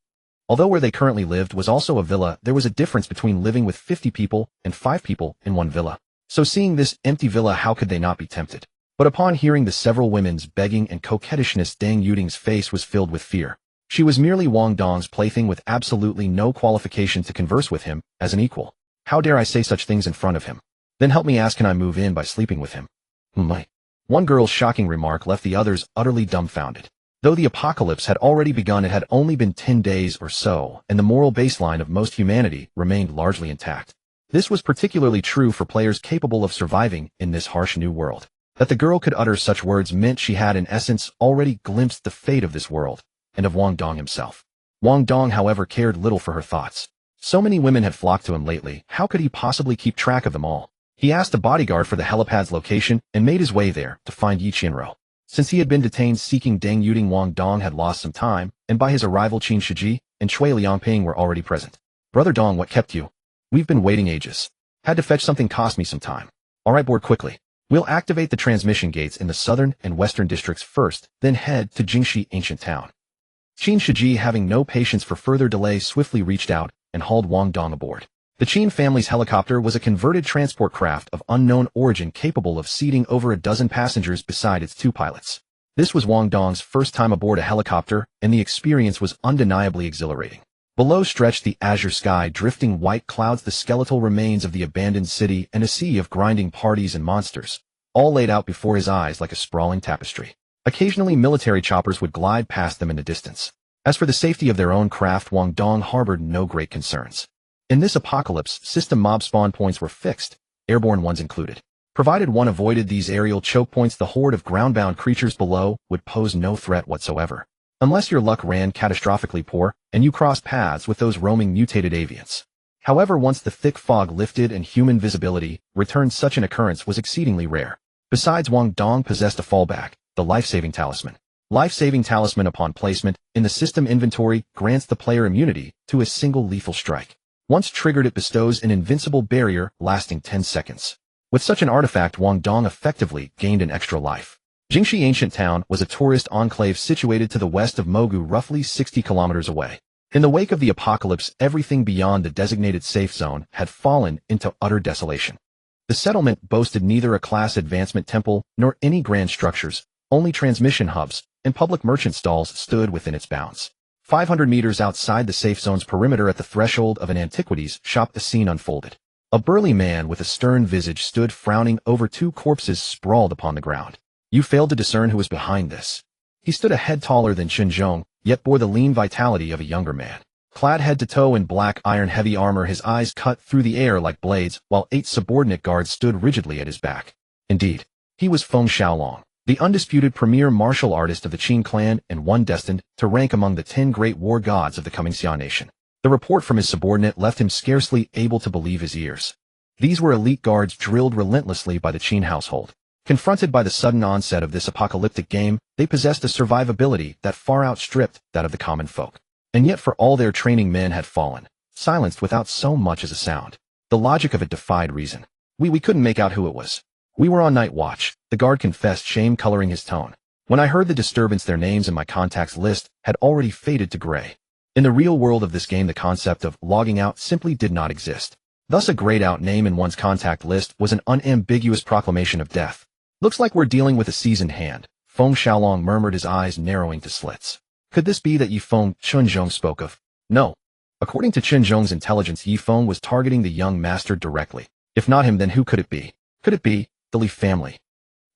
Although where they currently lived was also a villa, there was a difference between living with 50 people and 5 people in one villa. So seeing this empty villa, how could they not be tempted? But upon hearing the several women's begging and coquettishness, Deng Yuding's face was filled with fear. She was merely Wang Dong's plaything with absolutely no qualification to converse with him as an equal. How dare I say such things in front of him? Then help me ask, can I move in by sleeping with him? One girl's shocking remark left the others utterly dumbfounded. Though the apocalypse had already begun, it had only been 10 days or so, and the moral baseline of most humanity remained largely intact. This was particularly true for players capable of surviving in this harsh new world. That the girl could utter such words meant she had in essence already glimpsed the fate of this world, and of Wang Dong himself. Wang Dong, however, cared little for her thoughts. So many women had flocked to him lately, how could he possibly keep track of them all? He asked a bodyguard for the helipad's location and made his way there to find Yi Qianro. Since he had been detained seeking Deng Yuding, Wang Dong had lost some time, and by his arrival Qin Shiji and Cui Liangping were already present. Brother Dong, what kept you? We've been waiting ages. Had to fetch something, cost me some time. Alright, board quickly. We'll activate the transmission gates in the southern and western districts first, then head to Jingxi ancient town. Qin Shiji, having no patience for further delay, swiftly reached out and hauled Wang Dong aboard. The Qin family's helicopter was a converted transport craft of unknown origin capable of seating over a dozen passengers beside its 2 pilots. This was Wang Dong's first time aboard a helicopter, and the experience was undeniably exhilarating. Below stretched the azure sky, drifting white clouds, the skeletal remains of the abandoned city, and a sea of grinding parties and monsters, all laid out before his eyes like a sprawling tapestry. Occasionally military choppers would glide past them in the distance. As for the safety of their own craft, Wang Dong harbored no great concerns. In this apocalypse, system mob spawn points were fixed, airborne ones included. Provided one avoided these aerial choke points, the horde of ground-bound creatures below would pose no threat whatsoever. Unless your luck ran catastrophically poor, and you crossed paths with those roaming mutated avians. However, once the thick fog lifted and human visibility returned, such an occurrence was exceedingly rare. Besides, Wang Dong possessed a fallback, the life-saving talisman. Life-saving talisman, upon placement in the system inventory, grants the player immunity to a single lethal strike. Once triggered, it bestows an invincible barrier lasting 10 seconds. With such an artifact, Wang Dong effectively gained an extra life. Jingxi ancient town was a tourist enclave situated to the west of Mogu, roughly 60 kilometers away. In the wake of the apocalypse, everything beyond the designated safe zone had fallen into utter desolation. The settlement boasted neither a class advancement temple nor any grand structures, only transmission hubs, and public merchant stalls stood within its bounds. 500 meters outside the safe zone's perimeter, at the threshold of an antiquities shop, the scene unfolded. A burly man with a stern visage stood frowning over two corpses sprawled upon the ground. You failed to discern who was behind this. He stood a head taller than Qinzhong, yet bore the lean vitality of a younger man. Clad head to toe in black iron-heavy armor, his eyes cut through the air like blades, while 8 subordinate guards stood rigidly at his back. Indeed, he was Feng Xiaolong, the undisputed premier martial artist of the Qin clan and one destined to rank among the 10 great war gods of the coming Xia nation. The report from his subordinate left him scarcely able to believe his ears. These were elite guards drilled relentlessly by the Qin household. Confronted by the sudden onset of this apocalyptic game, they possessed a survivability that far outstripped that of the common folk. And yet for all their training, men had fallen, silenced without so much as a sound. The logic of it defied reason. We couldn't make out who it was. We were on night watch, the guard confessed, shame coloring his tone. When I heard the disturbance, their names in my contacts list had already faded to gray. In the real world of this game, the concept of logging out simply did not exist. Thus, a grayed out name in one's contact list was an unambiguous proclamation of death. Looks like we're dealing with a seasoned hand, Feng Xiaolong murmured, his eyes narrowing to slits. Could this be that Yifeng Qinzhong spoke of? No. According to Qinzhong's intelligence, Yifeng was targeting the young master directly. If not him, then who could it be? Could it be the Li family?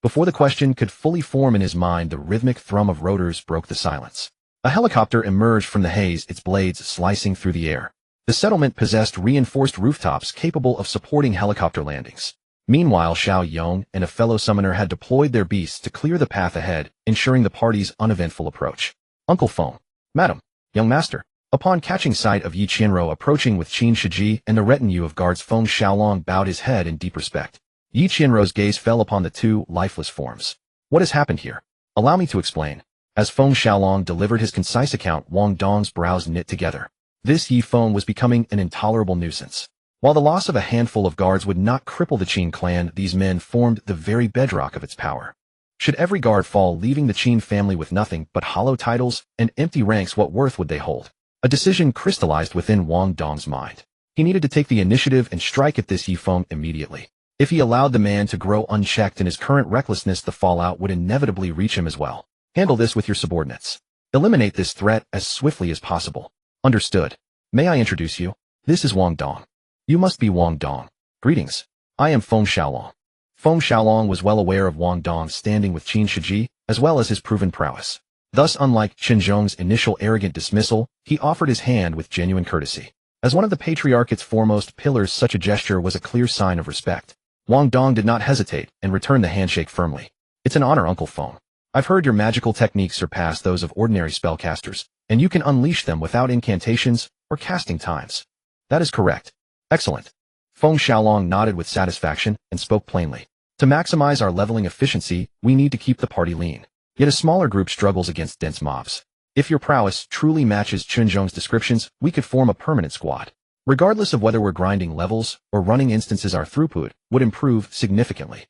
Before the question could fully form in his mind, the rhythmic thrum of rotors broke the silence. A helicopter emerged from the haze, its blades slicing through the air. The settlement possessed reinforced rooftops capable of supporting helicopter landings. Meanwhile, Xiao Yong and a fellow summoner had deployed their beasts to clear the path ahead, ensuring the party's uneventful approach. Uncle Feng. Madam. Young master. Upon catching sight of Yi Qianrou approaching with Qin Shiji and the retinue of guards, Feng Xiaolong bowed his head in deep respect. Yi Qianrou's gaze fell upon the two lifeless forms. What has happened here? Allow me to explain. As Feng Xiaolong delivered his concise account, Wang Dong's brows knit together. This Yi Feng was becoming an intolerable nuisance. While the loss of a handful of guards would not cripple the Qin clan, these men formed the very bedrock of its power. Should every guard fall, leaving the Qin family with nothing but hollow titles and empty ranks, what worth would they hold? A decision crystallized within Wang Dong's mind. He needed to take the initiative and strike at this Yi Feng immediately. If he allowed the man to grow unchecked in his current recklessness, the fallout would inevitably reach him as well. Handle this with your subordinates. Eliminate this threat as swiftly as possible. Understood. May I introduce you? This is Wang Dong. You must be Wang Dong. Greetings. I am Feng Xiaolong. Feng Xiaolong was well aware of Wang Dong's standing with Qin Shiji, as well as his proven prowess. Thus, unlike Qinzhong's initial arrogant dismissal, he offered his hand with genuine courtesy. As one of the patriarchate's foremost pillars, such a gesture was a clear sign of respect. Wang Dong did not hesitate and returned the handshake firmly. It's an honor, Uncle Feng. I've heard your magical techniques surpass those of ordinary spellcasters, and you can unleash them without incantations or casting times. That is correct. Excellent. Feng Xiaolong nodded with satisfaction and spoke plainly. To maximize our leveling efficiency, we need to keep the party lean. Yet a smaller group struggles against dense mobs. If your prowess truly matches Qinzhong's descriptions, we could form a permanent squad. Regardless of whether we're grinding levels or running instances, our throughput would improve significantly.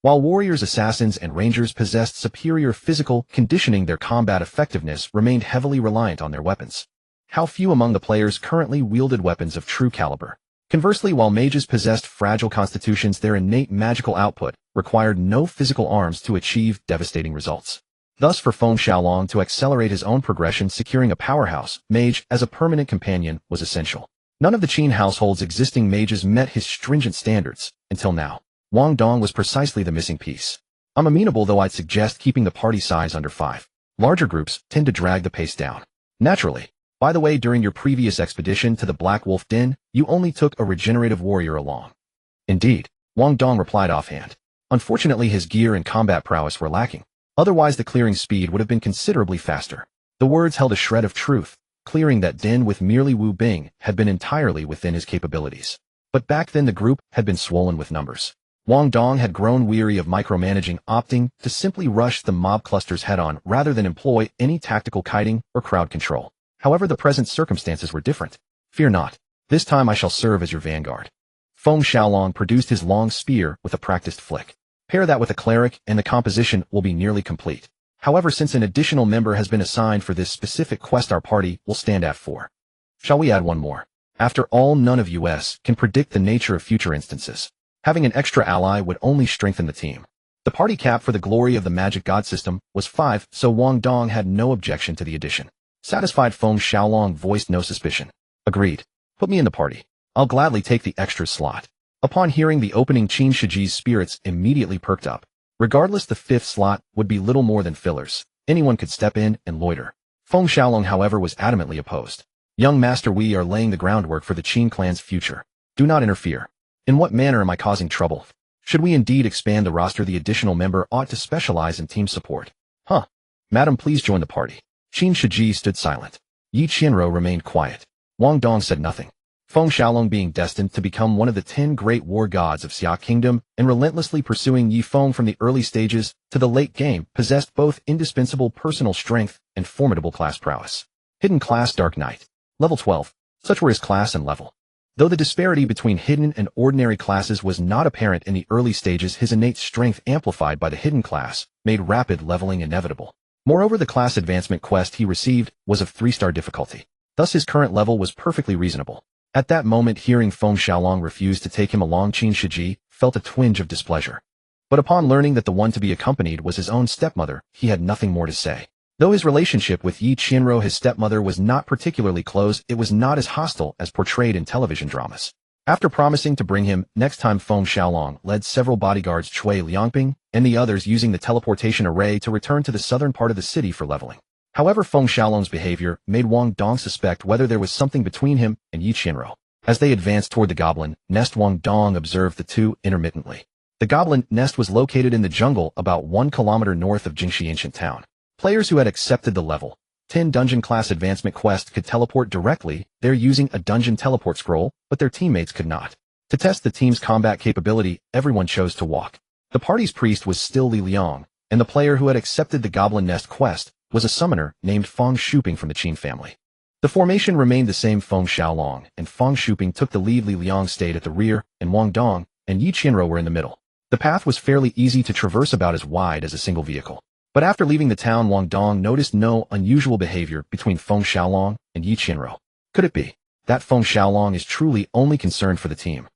While warriors, assassins, and rangers possessed superior physical conditioning, their combat effectiveness remained heavily reliant on their weapons. How few among the players currently wielded weapons of true caliber. Conversely, while mages possessed fragile constitutions, their innate magical output required no physical arms to achieve devastating results. Thus, for Feng Xiaolong to accelerate his own progression, securing a powerhouse mage as a permanent companion was essential. None of the Qin household's existing mages met his stringent standards until now. Wang Dong was precisely the missing piece. I'm amenable, though I'd suggest keeping the party size under 5. Larger groups tend to drag the pace down. Naturally. By the way, during your previous expedition to the Black Wolf Den, you only took a regenerative warrior along. Indeed, Wang Dong replied offhand. Unfortunately, his gear and combat prowess were lacking. Otherwise, the clearing speed would have been considerably faster. The words held a shred of truth. Clearing that den with merely Wu Bing had been entirely within his capabilities. But back then the group had been swollen with numbers. Wang Dong had grown weary of micromanaging, opting to simply rush the mob clusters head-on rather than employ any tactical kiting or crowd control. However, the present circumstances were different. Fear not. This time I shall serve as your vanguard. Feng Xiaolong produced his long spear with a practiced flick. Pair that with a cleric and the composition will be nearly complete. However, since an additional member has been assigned for this specific quest, our party will stand at 4. Shall we add one more? After all, none of us can predict the nature of future instances. Having an extra ally would only strengthen the team. The party cap for the glory of the magic god system was 5, so Wang Dong had no objection to the addition. Satisfied, Feng Xiaolong voiced no suspicion. Agreed. Put me in the party. I'll gladly take the extra slot. Upon hearing the opening, Qin Shiji's spirits immediately perked up. Regardless, the 5th slot would be little more than fillers. Anyone could step in and loiter. Feng Xiaolong, however, was adamantly opposed. Young master, we are laying the groundwork for the Qin clan's future. Do not interfere. In what manner am I causing trouble? Should we indeed expand the roster, the additional member ought to specialize in team support. Huh. Madam, please join the party. Qin Shiji stood silent. Yi Qianrou remained quiet. Wang Dong said nothing. Feng Xiaolong, being destined to become one of the 10 great war gods of Xia Kingdom and relentlessly pursuing Yi Feng from the early stages to the late game, possessed both indispensable personal strength and formidable class prowess. Hidden class Dark Knight. Level 12. Such were his class and level. Though the disparity between hidden and ordinary classes was not apparent in the early stages, his innate strength, amplified by the hidden class, made rapid leveling inevitable. Moreover, the class advancement quest he received was of 3-star difficulty. Thus his current level was perfectly reasonable. At that moment, hearing Feng Xiaolong refuse to take him along, Qin Shiji felt a twinge of displeasure. But upon learning that the one to be accompanied was his own stepmother, he had nothing more to say. Though his relationship with Yi Qianrou, his stepmother, was not particularly close, it was not as hostile as portrayed in television dramas. After promising to bring him next time, Feng Xiaolong led several bodyguards, Cui Liangping and the others, using the teleportation array to return to the southern part of the city for leveling. However, Feng Xiaolong's behavior made Wang Dong suspect whether there was something between him and Yi Qianrou. As they advanced toward the goblin nest, Wang Dong observed the two intermittently. The goblin nest was located in the jungle about 1 kilometer north of Jingxi ancient town. Players who had accepted the level 10 dungeon class advancement quest could teleport directly there using a dungeon teleport scroll, but their teammates could not. To test the team's combat capability, everyone chose to walk. The party's priest was still Li Liang, and the player who had accepted the goblin nest quest was a summoner named Feng Shuping from the Qin family. The formation remained the same. Feng Xiaolong and Feng Shuping took the lead. Li Liang stayed at the rear, and Wang Dong and Yi Qianrou were in the middle. The path was fairly easy to traverse, about as wide as a single vehicle. But after leaving the town, Wang Dong noticed no unusual behavior between Feng Xiaolong and Yi Qianrou. Could it be that Feng Xiaolong is truly only concerned for the team?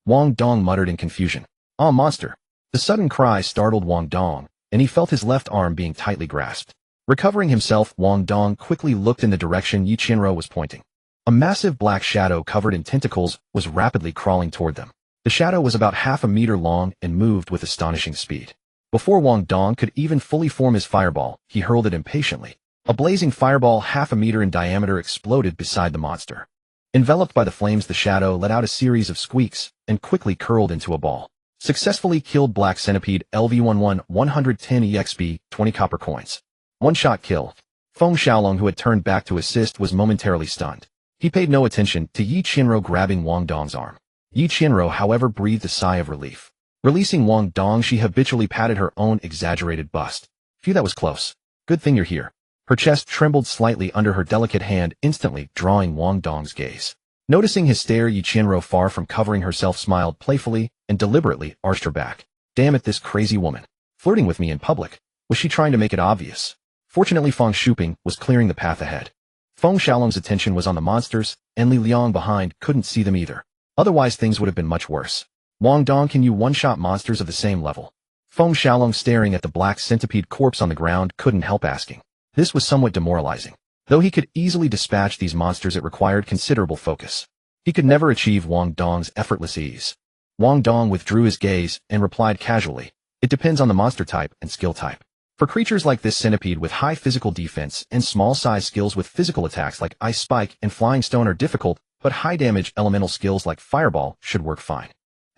Wang Dong muttered in confusion. Ah, monster! The sudden cry startled Wang Dong, and he felt his left arm being tightly grasped. Recovering himself, Wang Dong quickly looked in the direction Yi Qianrou was pointing. A massive black shadow covered in tentacles was rapidly crawling toward them. The shadow was about half a meter long and moved with astonishing speed. Before Wang Dong could even fully form his fireball, he hurled it impatiently. A blazing fireball half a meter in diameter exploded beside the monster. Enveloped by the flames, the shadow let out a series of squeaks and quickly curled into a ball. Successfully killed Black Centipede. LV11 110 EXP, 20 copper coins. One-shot kill. Feng Xiaolong, who had turned back to assist, was momentarily stunned. He paid no attention to Yi Qianrou grabbing Wang Dong's arm. Yi Qianrou, however, breathed a sigh of relief. Releasing Wang Dong, she habitually patted her own exaggerated bust. Phew, that was close. Good thing you're here. Her chest trembled slightly under her delicate hand, instantly drawing Wang Dong's gaze. Noticing his stare, Yi Qianrou, far from covering herself, smiled playfully and deliberately arched her back. Damn it, this crazy woman. Flirting with me in public. Was she trying to make it obvious? Fortunately, Feng Shuping was clearing the path ahead. Feng Xiaolong's attention was on the monsters, and Li Liang behind couldn't see them either. Otherwise, things would have been much worse. Wang Dong, can you one-shot monsters of the same level? Feng Xiaolong, staring at the black centipede corpse on the ground, couldn't help asking. This was somewhat demoralizing. Though he could easily dispatch these monsters, it required considerable focus. He could never achieve Wang Dong's effortless ease. Wang Dong withdrew his gaze and replied casually, "It depends on the monster type and skill type. For creatures like this centipede with high physical defense and small size, skills with physical attacks like Ice Spike and Flying Stone are difficult, but high damage elemental skills like Fireball should work fine."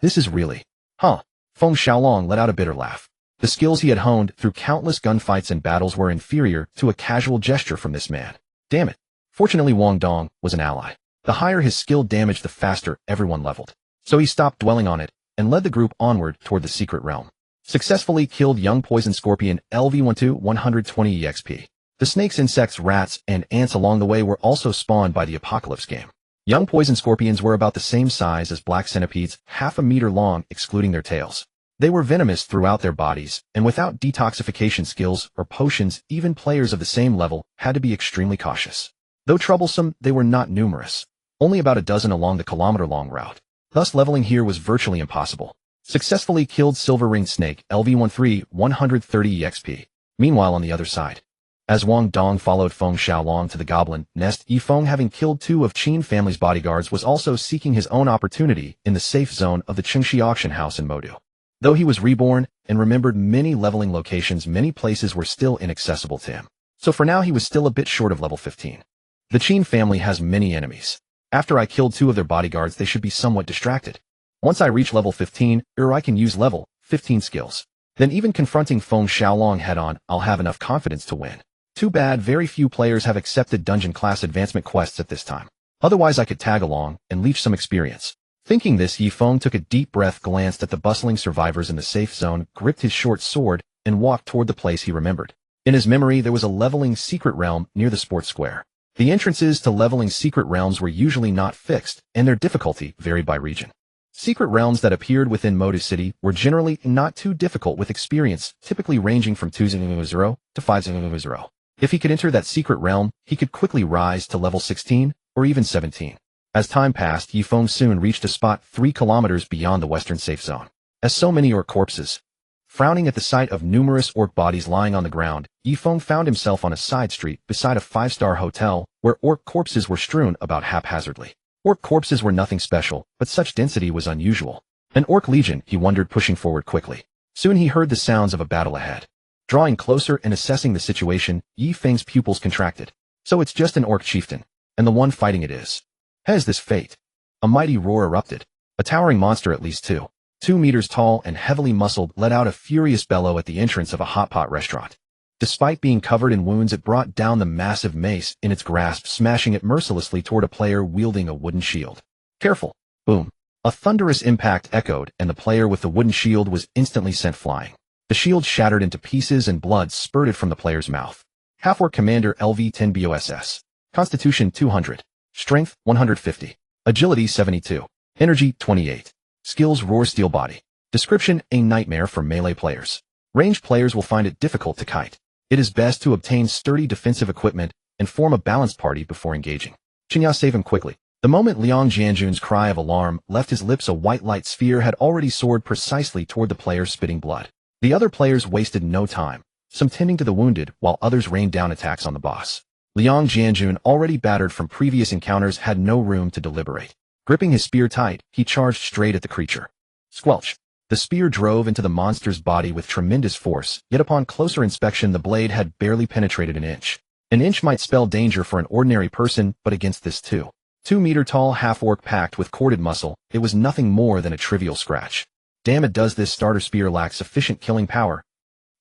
This is really... Huh. Feng Xiaolong let out a bitter laugh. The skills he had honed through countless gunfights and battles were inferior to a casual gesture from this man. Damn it. Fortunately, Wang Dong was an ally. The higher his skill damage, the faster everyone leveled. So he stopped dwelling on it and led the group onward toward the secret realm. Successfully killed young poison scorpion LV12 120 EXP. The snakes, insects, rats, and ants along the way were also spawned by the Apocalypse game. Young poison scorpions were about the same size as black centipedes, half a meter long, excluding their tails. They were venomous throughout their bodies, and without detoxification skills or potions, even players of the same level had to be extremely cautious. Though troublesome, they were not numerous, only about a dozen along the kilometer-long route. Thus leveling here was virtually impossible. Successfully killed Silver-Ringed Snake, LV-13, 130 EXP. Meanwhile on the other side, as Wang Dong followed Feng Xiaolong to the goblin nest, Yifeng, having killed 2 of Qin family's bodyguards, was also seeking his own opportunity in the safe zone of the Qingxi auction house in Modu. Though he was reborn and remembered many leveling locations, many places were still inaccessible to him. So for now he was still a bit short of level 15. The Qin family has many enemies. After I killed 2 of their bodyguards, they should be somewhat distracted. Once I reach level 15, I can use level 15 skills. Then even confronting Feng Xiaolong head-on, I'll have enough confidence to win. Too bad very few players have accepted dungeon class advancement quests at this time. Otherwise I could tag along and leech some experience. Thinking this, Yifeng took a deep breath, glanced at the bustling survivors in the safe zone, gripped his short sword, and walked toward the place he remembered. In his memory there was a leveling secret realm near the sports square. The entrances to leveling secret realms were usually not fixed, and their difficulty varied by region. Secret realms that appeared within Modu City were generally not too difficult with experience, typically ranging from 200 to 500. If he could enter that secret realm, he could quickly rise to level 16 or even 17. As time passed, Yifeng soon reached a spot 3 kilometers beyond the western safe zone. As so many orc corpses, frowning at the sight of numerous orc bodies lying on the ground, Yifeng found himself on a side street beside a 5-star hotel where orc corpses were strewn about haphazardly. Orc corpses were nothing special, but such density was unusual. An orc legion, he wondered, pushing forward quickly. Soon he heard the sounds of a battle ahead. Drawing closer and assessing the situation, Yifeng's pupils contracted. So it's just an orc chieftain, and the one fighting it is. Has this fate? A mighty roar erupted. A towering monster at least 2 meters tall and heavily muscled, let out a furious bellow at the entrance of a hot pot restaurant. Despite being covered in wounds, it brought down the massive mace in its grasp, smashing it mercilessly toward a player wielding a wooden shield. Careful! Boom! A thunderous impact echoed, and the player with the wooden shield was instantly sent flying. The shield shattered into pieces and blood spurted from the player's mouth. Half-orc Commander LV-10 BOSS. Constitution 200. Strength 150. Agility 72. Energy 28. Skills: Roar Steel Body. Description: a nightmare for melee players. Ranged players will find it difficult to kite. It is best to obtain sturdy defensive equipment and form a balanced party before engaging. Qinya, save him quickly. The moment Liao Jun's cry of alarm left his lips, a white light sphere had already soared precisely toward the player, spitting blood. The other players wasted no time, some tending to the wounded while others rained down attacks on the boss. Liao Jun, already battered from previous encounters, had no room to deliberate. Gripping his spear tight, he charged straight at the creature. Squelch! The spear drove into the monster's body with tremendous force, yet upon closer inspection the blade had barely penetrated an inch. An inch might spell danger for an ordinary person, but against this 2-meter-tall half-orc packed with corded muscle, it was nothing more than a trivial scratch. Damn it, does this starter spear lack sufficient killing power?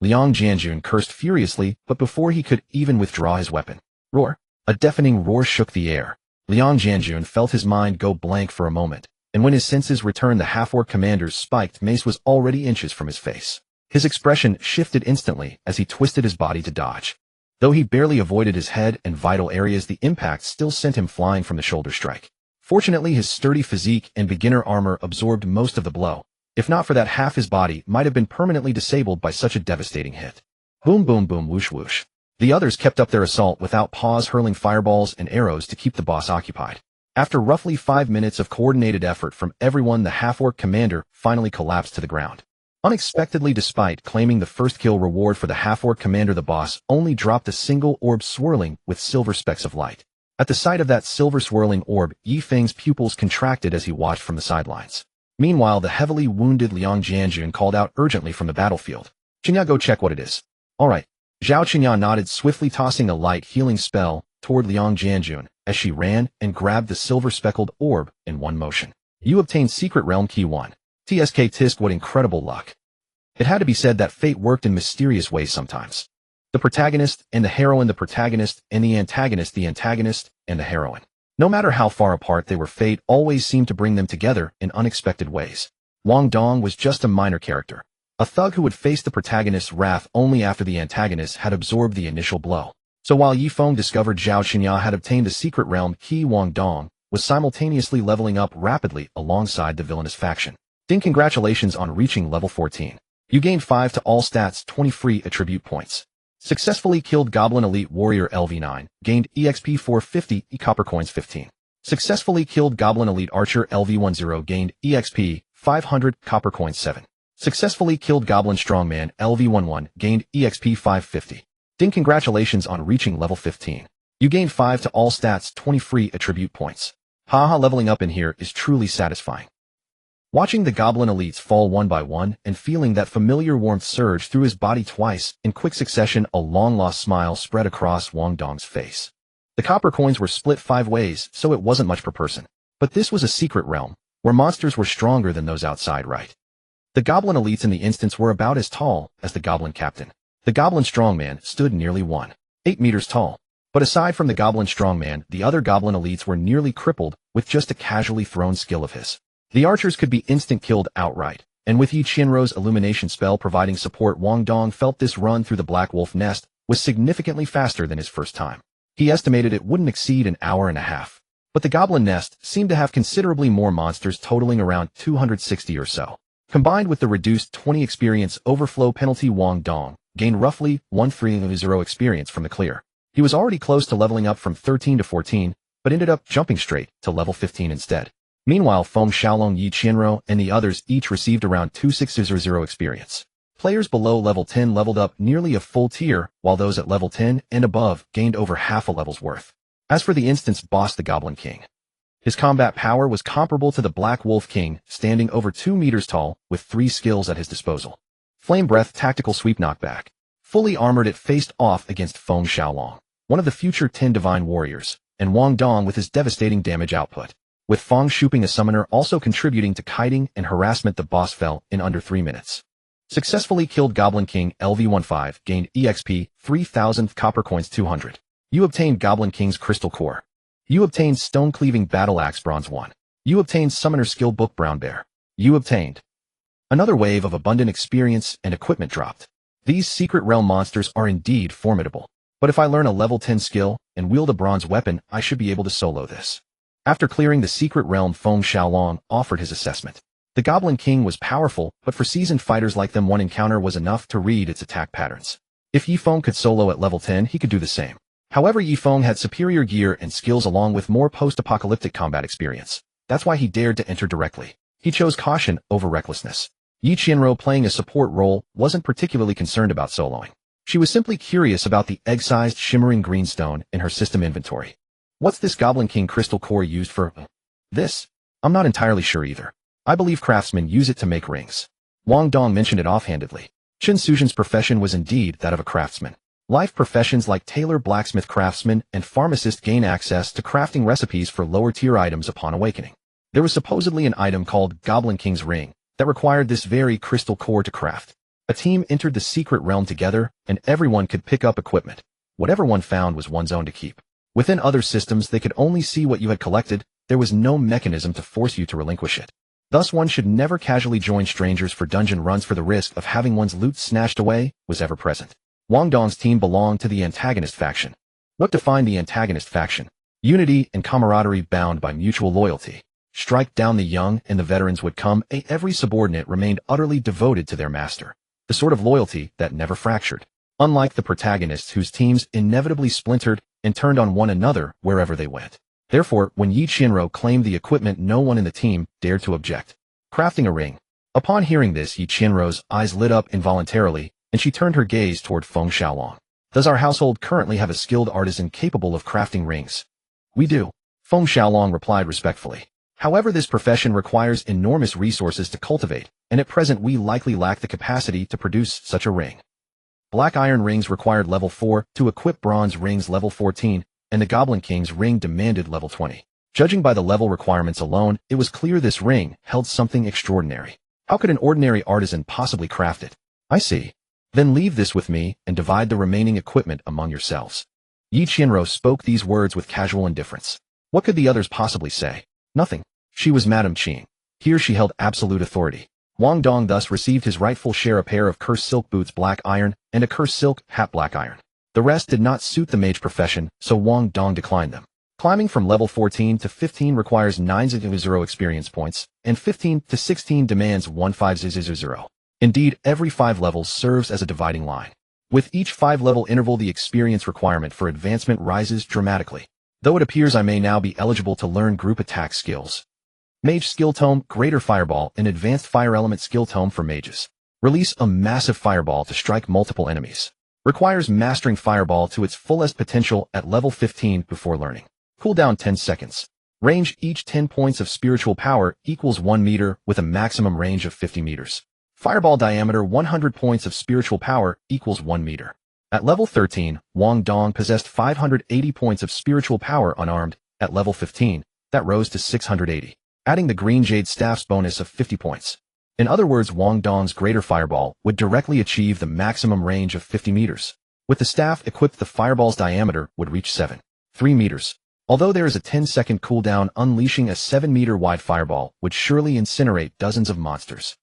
Liao Jun cursed furiously, but before he could even withdraw his weapon. Roar! A deafening roar shook the air. Liao Jun felt his mind go blank for a moment, and when his senses returned, the half-orc commander's spiked mace was already inches from his face. His expression shifted instantly as he twisted his body to dodge. Though he barely avoided his head and vital areas, the impact still sent him flying from the shoulder strike. Fortunately, his sturdy physique and beginner armor absorbed most of the blow. If not for that, half his body might have been permanently disabled by such a devastating hit. Boom, boom, boom, whoosh, whoosh. The others kept up their assault without pause, hurling fireballs and arrows to keep the boss occupied. After roughly 5 minutes of coordinated effort from everyone, the half-orc commander finally collapsed to the ground. Unexpectedly, despite claiming the first kill reward for the half-orc commander, the boss only dropped a single orb swirling with silver specks of light. At the sight of that silver swirling orb, Yifeng's pupils contracted as he watched from the sidelines. Meanwhile, the heavily wounded Liao Jun called out urgently from the battlefield. Qinya, go check what it is. All right. Zhao Qinya nodded, swiftly tossing a light healing spell toward Liao Jun as she ran and grabbed the silver-speckled orb in one motion. You obtained Secret Realm Key 1. TSK Tisk, what incredible luck. It had to be said that fate worked in mysterious ways sometimes. The protagonist and the heroine, the protagonist and the antagonist and the heroine. No matter how far apart they were, fate always seemed to bring them together in unexpected ways. Wang Dong was just a minor character, a thug who would face the protagonist's wrath only after the antagonist had absorbed the initial blow. So while Yifeng discovered Zhao Qinya had obtained the secret realm key, Wang Dong was simultaneously leveling up rapidly alongside the villainous faction. Ding, congratulations on reaching level 14. You gained 5 to all stats 20 free attribute points. Successfully killed Goblin Elite Warrior LV9, gained EXP 450, copper coins 15. Successfully killed Goblin Elite Archer LV10, gained EXP 500, copper coins 7. Successfully killed Goblin Strongman LV11, gained EXP 550. Ding, congratulations on reaching level 15. You gained 5 to all stats 20 free attribute points. Haha, leveling up in here is truly satisfying. Watching the Goblin Elites fall one by one and feeling that familiar warmth surge through his body twice in quick succession, a long-lost smile spread across Wang Dong's face. The copper coins were split 5 ways, so it wasn't much per person. But this was a secret realm, where monsters were stronger than those outside, right? The Goblin Elites in the instance were about as tall as the Goblin Captain. The Goblin Strongman stood nearly 1.8 meters tall. But aside from the Goblin Strongman, the other Goblin Elites were nearly crippled with just a casually thrown skill of his. The archers could be instant killed outright, and with Yi Qianrou's illumination spell providing support, Wang Dong felt this run through the Black Wolf Nest was significantly faster than his first time. He estimated it wouldn't exceed an hour and a half. But the Goblin Nest seemed to have considerably more monsters, totaling around 260 or so. Combined with the reduced 20 experience overflow penalty, Wang Dong gained roughly 130 experience from the clear. He was already close to leveling up from 13 to 14, but ended up jumping straight to level 15 instead. Meanwhile, Feng Xiaolong, Yi Qianrou, and the others each received around 2600 experience. Players below level 10 leveled up nearly a full tier, while those at level 10 and above gained over half a level's worth. As for the instance boss, the Goblin King, his combat power was comparable to the Black Wolf King, standing over 2 meters tall with 3 skills at his disposal. Flame Breath, tactical sweep, knockback. Fully armored, it faced off against Feng Xiaolong, one of the future 10 divine warriors, and Wang Dong with his devastating damage output. With Feng Shuping, a summoner, also contributing to kiting and harassment, the boss fell in under 3 minutes. Successfully killed Goblin King LV15, gained EXP 3000, copper coins 200. You obtained Goblin King's Crystal Core. You obtained Stone Cleaving Battle Axe Bronze 1. You obtained Summoner Skill Book Brown Bear. You obtained another wave of abundant experience and equipment dropped. These secret realm monsters are indeed formidable. But if I learn a level 10 skill and wield a bronze weapon, I should be able to solo this. After clearing the secret realm, Feng Xiaolong offered his assessment. The Goblin King was powerful, but for seasoned fighters like them, one encounter was enough to read its attack patterns. If Yifeng could solo at level 10, he could do the same. However, Yifeng had superior gear and skills along with more post-apocalyptic combat experience. That's why he dared to enter directly. He chose caution over recklessness. Yi Qianrou, playing a support role, wasn't particularly concerned about soloing. She was simply curious about the egg-sized shimmering greenstone in her system inventory. What's this Goblin King Crystal Core used for? This? I'm not entirely sure either. I believe craftsmen use it to make rings. Wang Dong mentioned it offhandedly. Chen Suzhen's profession was indeed that of a craftsman. Life professions like tailor, blacksmith, craftsman, and pharmacist gain access to crafting recipes for lower-tier items upon awakening. There was supposedly an item called Goblin King's Ring that required this very crystal core to craft. A team entered the secret realm together, and everyone could pick up equipment. Whatever one found was one's own to keep. Within other systems, they could only see what you had collected. There was no mechanism to force you to relinquish it. Thus, one should never casually join strangers for dungeon runs, for the risk of having one's loot snatched away was ever present. Wang Dong's team belonged to the antagonist faction. What defined the antagonist faction? Unity and camaraderie bound by mutual loyalty. Strike down the young and the veterans would come. Every subordinate remained utterly devoted to their master. The sort of loyalty that never fractured. Unlike the protagonists, whose teams inevitably splintered and turned on one another wherever they went. Therefore, when Yi Qianrou claimed the equipment, no one in the team dared to object. Crafting a ring. Upon hearing this, Yi Qianrou's eyes lit up involuntarily, and she turned her gaze toward Feng Xiaolong. Does our household currently have a skilled artisan capable of crafting rings? We do. Feng Xiaolong replied respectfully. However, this profession requires enormous resources to cultivate, and at present we likely lack the capacity to produce such a ring. Black iron rings required level 4 to equip, bronze rings level 14, and the Goblin King's ring demanded level 20. Judging by the level requirements alone, it was clear this ring held something extraordinary. How could an ordinary artisan possibly craft it? I see. Then leave this with me and divide the remaining equipment among yourselves. Yi Qianrou spoke these words with casual indifference. What could the others possibly say? Nothing. She was Madame Qing. Here she held absolute authority. Wang Dong thus received his rightful share, a pair of cursed silk boots black iron and a cursed silk hat black iron. The rest did not suit the mage profession, so Wang Dong declined them. Climbing from level 14 to 15 requires 900 experience points, and 15 to 16 demands 1500. Indeed, every 5 levels serves as a dividing line. With each 5-level interval, the experience requirement for advancement rises dramatically, though it appears I may now be eligible to learn group attack skills. Mage Skill Tome, Greater Fireball, an advanced fire element skill tome for mages. Release a massive fireball to strike multiple enemies. Requires mastering Fireball to its fullest potential at level 15 before learning. Cooldown 10 seconds. Range: each 10 points of spiritual power equals 1 meter with a maximum range of 50 meters. Fireball diameter: 100 points of spiritual power equals 1 meter. At level 13, Wang Dong possessed 580 points of spiritual power unarmed. At level 15, that rose to 680, adding the Green Jade Staff's bonus of 50 points. In other words, Wang Dong's Greater Fireball would directly achieve the maximum range of 50 meters. With the staff equipped, the fireball's diameter would reach 3 meters. Although there is a 10-second cooldown, unleashing a 7-meter-wide fireball would surely incinerate dozens of monsters.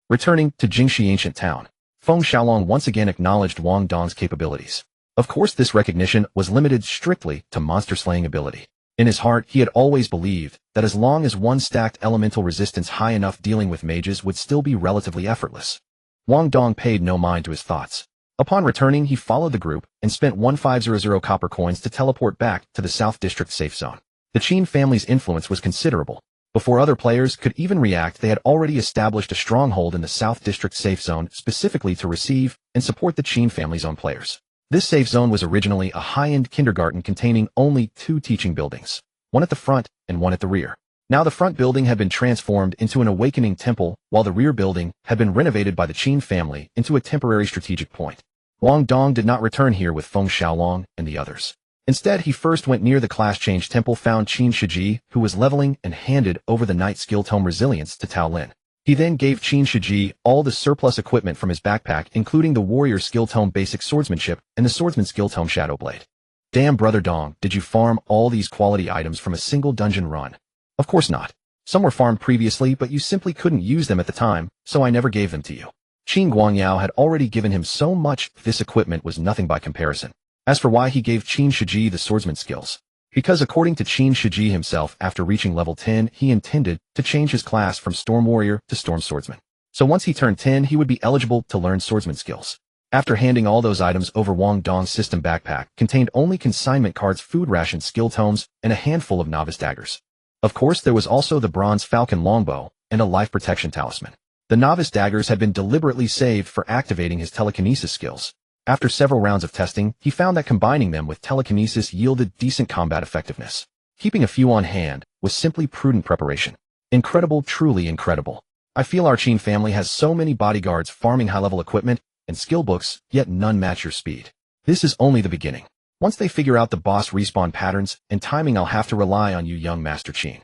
Returning to Jingxi Ancient Town, Feng Xiaolong once again acknowledged Wang Dong's capabilities. Of course, this recognition was limited strictly to monster-slaying ability. In his heart, he had always believed that as long as one stacked elemental resistance high enough, dealing with mages would still be relatively effortless. Wang Dong paid no mind to his thoughts. Upon returning, he followed the group and spent 1500 copper coins to teleport back to the South District safe zone. The Qin family's influence was considerable. Before other players could even react, they had already established a stronghold in the South District safe zone specifically to receive and support the Qin family's own players. This safe zone was originally a high-end kindergarten containing only 2 teaching buildings, one at the front and one at the rear. Now the front building had been transformed into an awakening temple, while the rear building had been renovated by the Qin family into a temporary strategic point. Wang Dong did not return here with Feng Xiaolong and the others. Instead, he first went near the class change temple, found Qin Shiji, who was leveling, and handed over the Knight Skill Tome Resilience to Tao Lin. He then gave Qin Shiji all the surplus equipment from his backpack, including the Warrior Skill Tome Basic Swordsmanship and the Swordsman Skill Tome Shadow Blade. Damn, Brother Dong, did you farm all these quality items from a single dungeon run? Of course not. Some were farmed previously, but you simply couldn't use them at the time, so I never gave them to you. Qin Guangyao had already given him so much, this equipment was nothing by comparison. As for why he gave Qin Shiji the swordsman skills, because according to Qin Shiji himself, after reaching level 10, he intended to change his class from Storm Warrior to Storm Swordsman. So once he turned 10, he would be eligible to learn swordsman skills. After handing all those items over, Wang Dong's system backpack contained only consignment cards, food ration, skill tomes, and a handful of novice daggers. Of course, there was also the Bronze Falcon longbow and a life protection talisman. The novice daggers had been deliberately saved for activating his telekinesis skills. After several rounds of testing, he found that combining them with telekinesis yielded decent combat effectiveness. Keeping a few on hand was simply prudent preparation. Incredible, truly incredible. I feel our Qin family has so many bodyguards farming high-level equipment and skill books, yet none match your speed. This is only the beginning. Once they figure out the boss respawn patterns and timing, I'll have to rely on you, young Master Qin.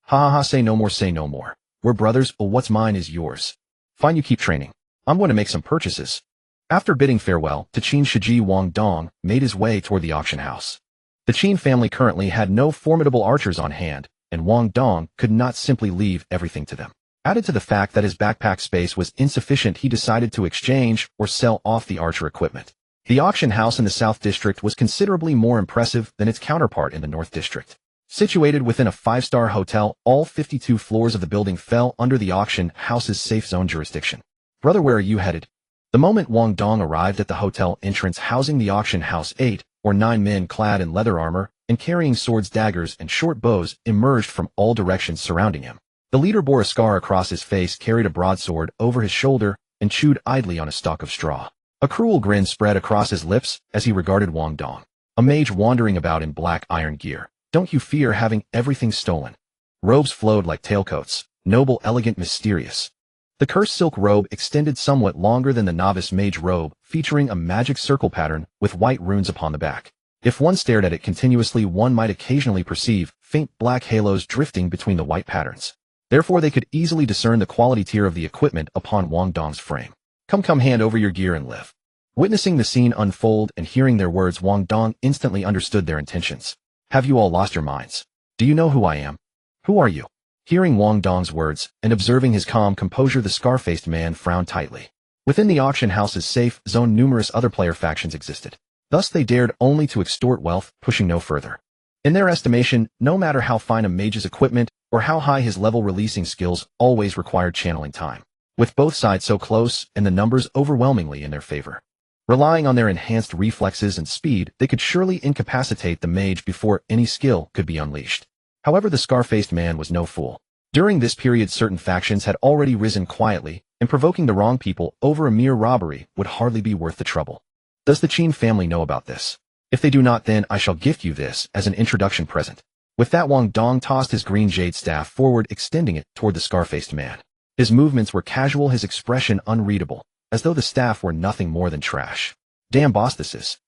Ha ha ha, say no more, say no more. We're brothers, but what's mine is yours. Fine, you keep training. I'm going to make some purchases. After bidding farewell to Qin Shiji, Wang Dong made his way toward the auction house. The Qin family currently had no formidable archers on hand, and Wang Dong could not simply leave everything to them. Added to the fact that his backpack space was insufficient, he decided to exchange or sell off the archer equipment. The auction house in the South District was considerably more impressive than its counterpart in the North District. Situated within a 5-star hotel, all 52 floors of the building fell under the auction house's safe zone jurisdiction. Brother, where are you headed? The moment Wang Dong arrived at the hotel entrance housing the auction house, 8 or 9 men clad in leather armor and carrying swords, daggers, and short bows emerged from all directions surrounding him. The leader bore a scar across his face, carried a broadsword over his shoulder, and chewed idly on a stalk of straw. A cruel grin spread across his lips as he regarded Wang Dong. A mage wandering about in black iron gear. Don't you fear having everything stolen? Robes flowed like tailcoats, noble, elegant, mysterious. The cursed silk robe extended somewhat longer than the novice mage robe, featuring a magic circle pattern with white runes upon the back. If one stared at it continuously, one might occasionally perceive faint black halos drifting between the white patterns. Therefore, they could easily discern the quality tier of the equipment upon Wang Dong's frame. Come, hand over your gear and live. Witnessing the scene unfold and hearing their words, Wang Dong instantly understood their intentions. Have you all lost your minds? Do you know who I am? Who are you? Hearing Wang Dong's words and observing his calm composure, the scar-faced man frowned tightly. Within the auction house's safe zone, numerous other player factions existed. Thus they dared only to extort wealth, pushing no further. In their estimation, no matter how fine a mage's equipment or how high his level, releasing skills always required channeling time. With both sides so close and the numbers overwhelmingly in their favor, relying on their enhanced reflexes and speed, they could surely incapacitate the mage before any skill could be unleashed. However, the scar-faced man was no fool. During this period, certain factions had already risen quietly, and provoking the wrong people over a mere robbery would hardly be worth the trouble. Does the Qin family know about this? If they do not, then I shall gift you this as an introduction present. With that, Wang Dong tossed his green jade staff forward, extending it toward the scar-faced man. His movements were casual, his expression unreadable, as though the staff were nothing more than trash. Damn boss this is.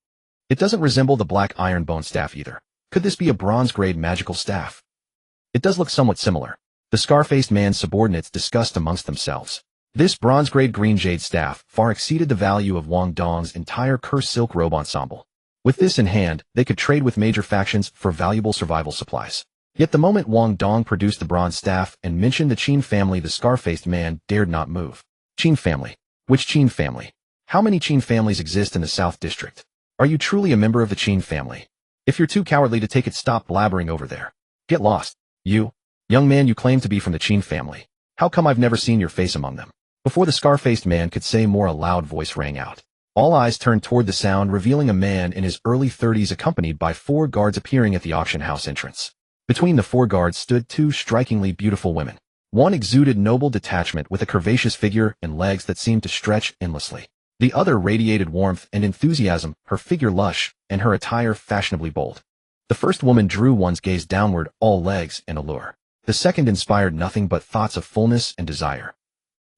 It doesn't resemble the black iron bone staff either. Could this be a bronze-grade magical staff? It does look somewhat similar. The scar-faced man's subordinates discussed amongst themselves. This bronze-grade green jade staff far exceeded the value of Wang Dong's entire cursed silk robe ensemble. With this in hand, they could trade with major factions for valuable survival supplies. Yet the moment Wang Dong produced the bronze staff and mentioned the Qin family, the scar-faced man dared not move. Qin family? Which Qin family? How many Qin families exist in the South District? Are you truly a member of the Qin family? If you're too cowardly to take it, stop blabbering over there. Get lost. You, young man, you claim to be from the Qin family. How come I've never seen your face among them? Before the scar-faced man could say more, a loud voice rang out. All eyes turned toward the sound, revealing a man in his early 30s accompanied by 4 guards appearing at the auction house entrance. Between the 4 guards stood 2 strikingly beautiful women. One exuded noble detachment with a curvaceous figure and legs that seemed to stretch endlessly. The other radiated warmth and enthusiasm, her figure lush and her attire fashionably bold. The first woman drew one's gaze downward, all legs and allure. The second inspired nothing but thoughts of fullness and desire.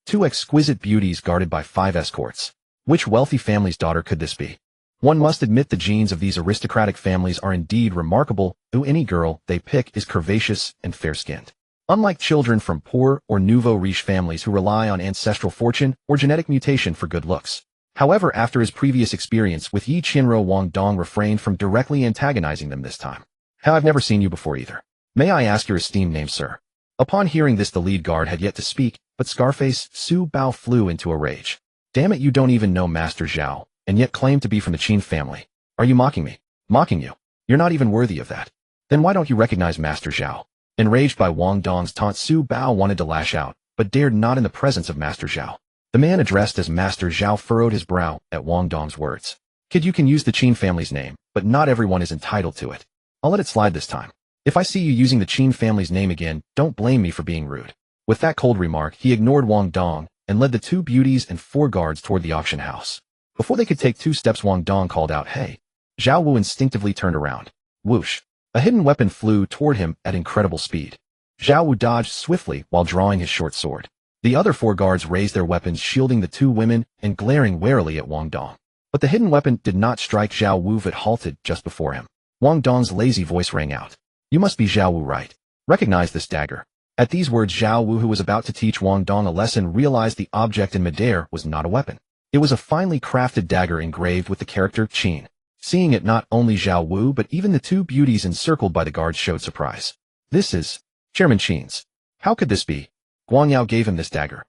2 exquisite beauties guarded by 5 escorts. Which wealthy family's daughter could this be? One must admit the genes of these aristocratic families are indeed remarkable. Any girl they pick is curvaceous and fair-skinned. Unlike children from poor or nouveau riche families who rely on ancestral fortune or genetic mutation for good looks. However, after his previous experience with Yi Qinro, Wang Dong refrained from directly antagonizing them this time. I've never seen you before either. May I ask your esteemed name, sir? Upon hearing this, the lead guard had yet to speak, but Scarface Su Bao flew into a rage. Damn it, you don't even know Master Zhao, and yet claim to be from the Qin family. Are you mocking me? Mocking you? You're not even worthy of that. Then why don't you recognize Master Zhao? Enraged by Wang Dong's taunt, Su Bao wanted to lash out, but dared not in the presence of Master Zhao. The man addressed as Master Zhao furrowed his brow at Wang Dong's words. Kid, you can use the Qin family's name, but not everyone is entitled to it. I'll let it slide this time. If I see you using the Qin family's name again, don't blame me for being rude. With that cold remark, he ignored Wang Dong and led the 2 beauties and 4 guards toward the auction house. Before they could take 2 steps, Wang Dong called out, "Hey!" Zhao Wu instinctively turned around. Whoosh! A hidden weapon flew toward him at incredible speed. Zhao Wu dodged swiftly while drawing his short sword. The other 4 guards raised their weapons, shielding the 2 women and glaring warily at Wang Dong. But the hidden weapon did not strike Zhao Wu, it halted just before him. Wang Dong's lazy voice rang out. "You must be Zhao Wu, right? Recognize this dagger." At these words, Zhao Wu, who was about to teach Wang Dong a lesson, realized the object in midair was not a weapon. It was a finely crafted dagger engraved with the character Qin. Seeing it, not only Zhao Wu but even the 2 beauties encircled by the guards showed surprise. "This is Chairman Qin's. How could this be? Guang Yao gave him this dagger."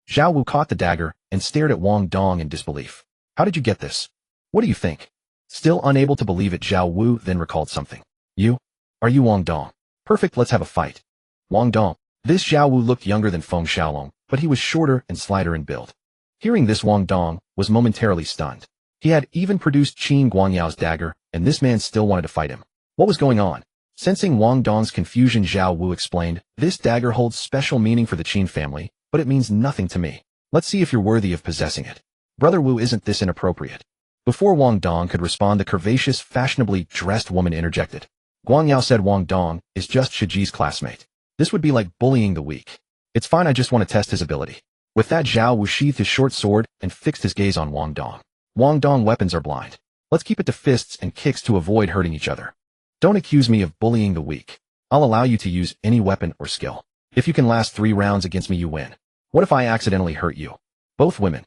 Zhao Wu caught the dagger and stared at Wang Dong in disbelief. "How did you get this? What do you think?" Still unable to believe it, Zhao Wu then recalled something. "You? Are you Wang Dong? Perfect, let's have a fight." Wang Dong. This Zhao Wu looked younger than Feng Xiaolong, but he was shorter and slighter in build. Hearing this, Wang Dong was momentarily stunned. He had even produced Qin Guangyao's dagger, and this man still wanted to fight him. What was going on? Sensing Wang Dong's confusion, Zhao Wu explained, "This dagger holds special meaning for the Qin family, but it means nothing to me. Let's see if you're worthy of possessing it." "Brother Wu, isn't this inappropriate?" Before Wang Dong could respond, the curvaceous, fashionably dressed woman interjected. "Guang Yao said Wang Dong is just Shiji's classmate. This would be like bullying the weak. It's fine, I just want to test his ability." With that, Zhao Wu sheathed his short sword and fixed his gaze on Wang Dong. "Wang Dong, weapons are blind. Let's keep it to fists and kicks to avoid hurting each other. Don't accuse me of bullying the weak. I'll allow you to use any weapon or skill. If you can last 3 rounds against me, you win. What if I accidentally hurt you?" Both women,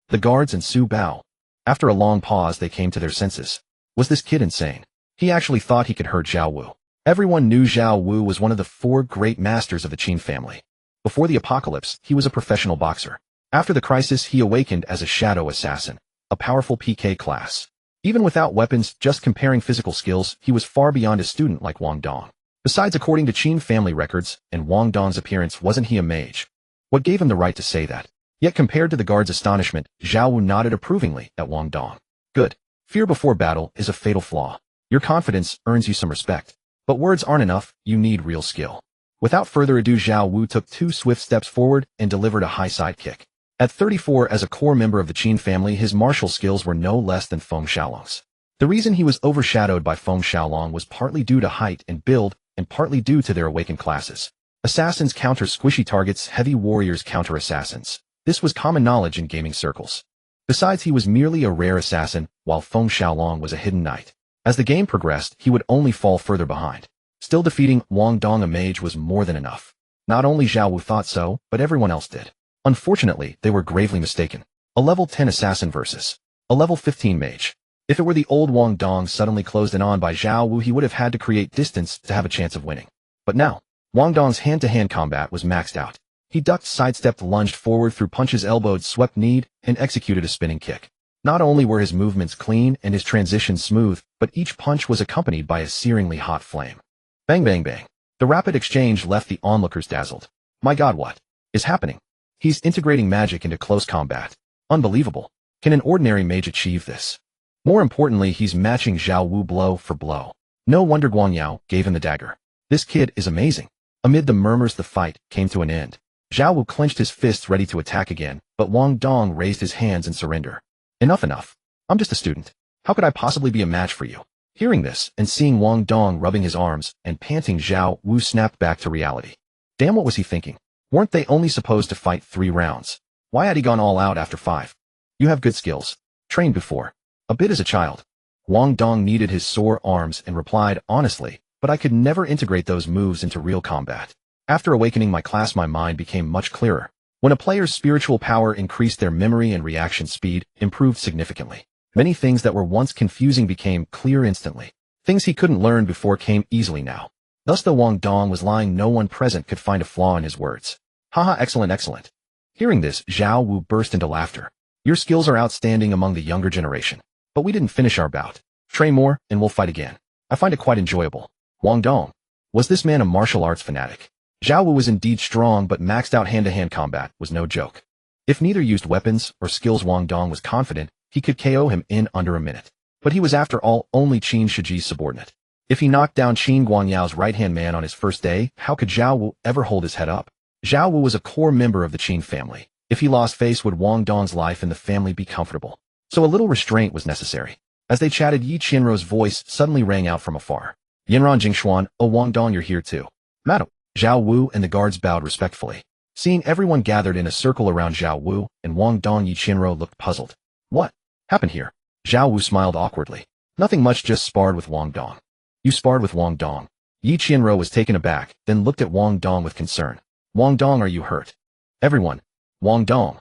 the guards and Su Bao. After a long pause, they came to their senses. Was this kid insane? He actually thought he could hurt Zhao Wu. Everyone knew Zhao Wu was one of the 4 great masters of the Qin family. Before the apocalypse, he was a professional boxer. After the crisis, he awakened as a shadow assassin, a powerful PK class. Even without weapons, just comparing physical skills, he was far beyond a student like Wang Dong. Besides, according to Qin family records, and Wang Dong's appearance, wasn't he a mage? What gave him the right to say that? Yet compared to the guard's astonishment, Zhao Wu nodded approvingly at Wang Dong. Good. Fear before battle is a fatal flaw. Your confidence earns you some respect. But words aren't enough, you need real skill. Without further ado, Zhao Wu took 2 swift steps forward and delivered a high sidekick. At 34, as a core member of the Qin family, his martial skills were no less than Feng Xiaolong's. The reason he was overshadowed by Feng Xiaolong was partly due to height and build, and partly due to their awakened classes. Assassins counter squishy targets, heavy warriors counter assassins. This was common knowledge in gaming circles. Besides, he was merely a rare assassin, while Feng Xiaolong was a hidden knight. As the game progressed, he would only fall further behind. Still, defeating Wang Dong, a mage, was more than enough. Not only Zhao Wu thought so, but everyone else did. Unfortunately, they were gravely mistaken. A level 10 assassin versus a level 15 mage. If it were the old Wang Dong suddenly closed in on by Zhao Wu, he would have had to create distance to have a chance of winning. But now, Wang Dong's hand-to-hand combat was maxed out. He ducked, sidestepped, lunged forward, threw punches, elbowed, swept, kneed, and executed a spinning kick. Not only were his movements clean and his transitions smooth, but each punch was accompanied by a searingly hot flame. Bang, bang, bang. The rapid exchange left the onlookers dazzled. My God, what is happening? He's integrating magic into close combat. Unbelievable. Can an ordinary mage achieve this? More importantly, he's matching Zhao Wu blow for blow. No wonder Guan Yao gave him the dagger. This kid is amazing. Amid the murmurs, the fight came to an end. Zhao Wu clenched his fists ready to attack again, but Wang Dong raised his hands in surrender. Enough, enough. I'm just a student. How could I possibly be a match for you? Hearing this, and seeing Wang Dong rubbing his arms and panting, Zhao Wu snapped back to reality. Damn, what was he thinking? Weren't they only supposed to fight 3 rounds? Why had he gone all out after 5? You have good skills. Trained before. A bit as a child. Wang Dong kneaded his sore arms and replied, honestly, but I could never integrate those moves into real combat. After awakening my class, my mind became much clearer. When a player's spiritual power increased, their memory and reaction speed improved significantly. Many things that were once confusing became clear instantly. Things he couldn't learn before came easily now. Thus, though Wang Dong was lying, no one present could find a flaw in his words. Haha, excellent, excellent. Hearing this, Zhao Wu burst into laughter. Your skills are outstanding among the younger generation. But we didn't finish our bout. Train more, and we'll fight again. I find it quite enjoyable. Wang Dong. Was this man a martial arts fanatic? Zhao Wu was indeed strong, but maxed out hand-to-hand combat was no joke. If neither used weapons or skills, Wang Dong was confident he could KO him in under a minute. But he was, after all, only Qin Shiji's subordinate. If he knocked down Qin Guanyao's right-hand man on his first day, how could Zhao Wu ever hold his head up? Zhao Wu was a core member of the Qin family. If he lost face, would Wang Dong's life in the family be comfortable? So a little restraint was necessary. As they chatted, Yi Qianrou's voice suddenly rang out from afar. Yanran Jingxuan, oh Wang Dong, you're here too. Madam. Zhao Wu and the guards bowed respectfully. Seeing everyone gathered in a circle around Zhao Wu and Wang Dong, Yi Qianrou looked puzzled. What happened here? Zhao Wu smiled awkwardly. Nothing much, just sparred with Wang Dong. You sparred with Wang Dong? Yi Qianrou was taken aback, then looked at Wang Dong with concern. Wang Dong, are you hurt? Everyone. Wang Dong.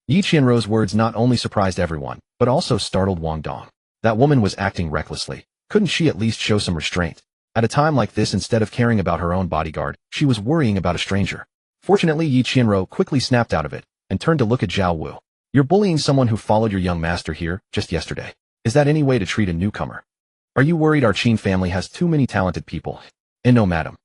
Yi Qianrou's words not only surprised everyone, but also startled Wang Dong. That woman was acting recklessly. Couldn't she at least show some restraint? At a time like this, instead of caring about her own bodyguard, she was worrying about a stranger. Fortunately, Yi Qianrou quickly snapped out of it and turned to look at Zhao Wu. You're bullying someone who followed your young master here just yesterday. Is that any way to treat a newcomer? Are you worried our Qin family has too many talented people? And no, madam.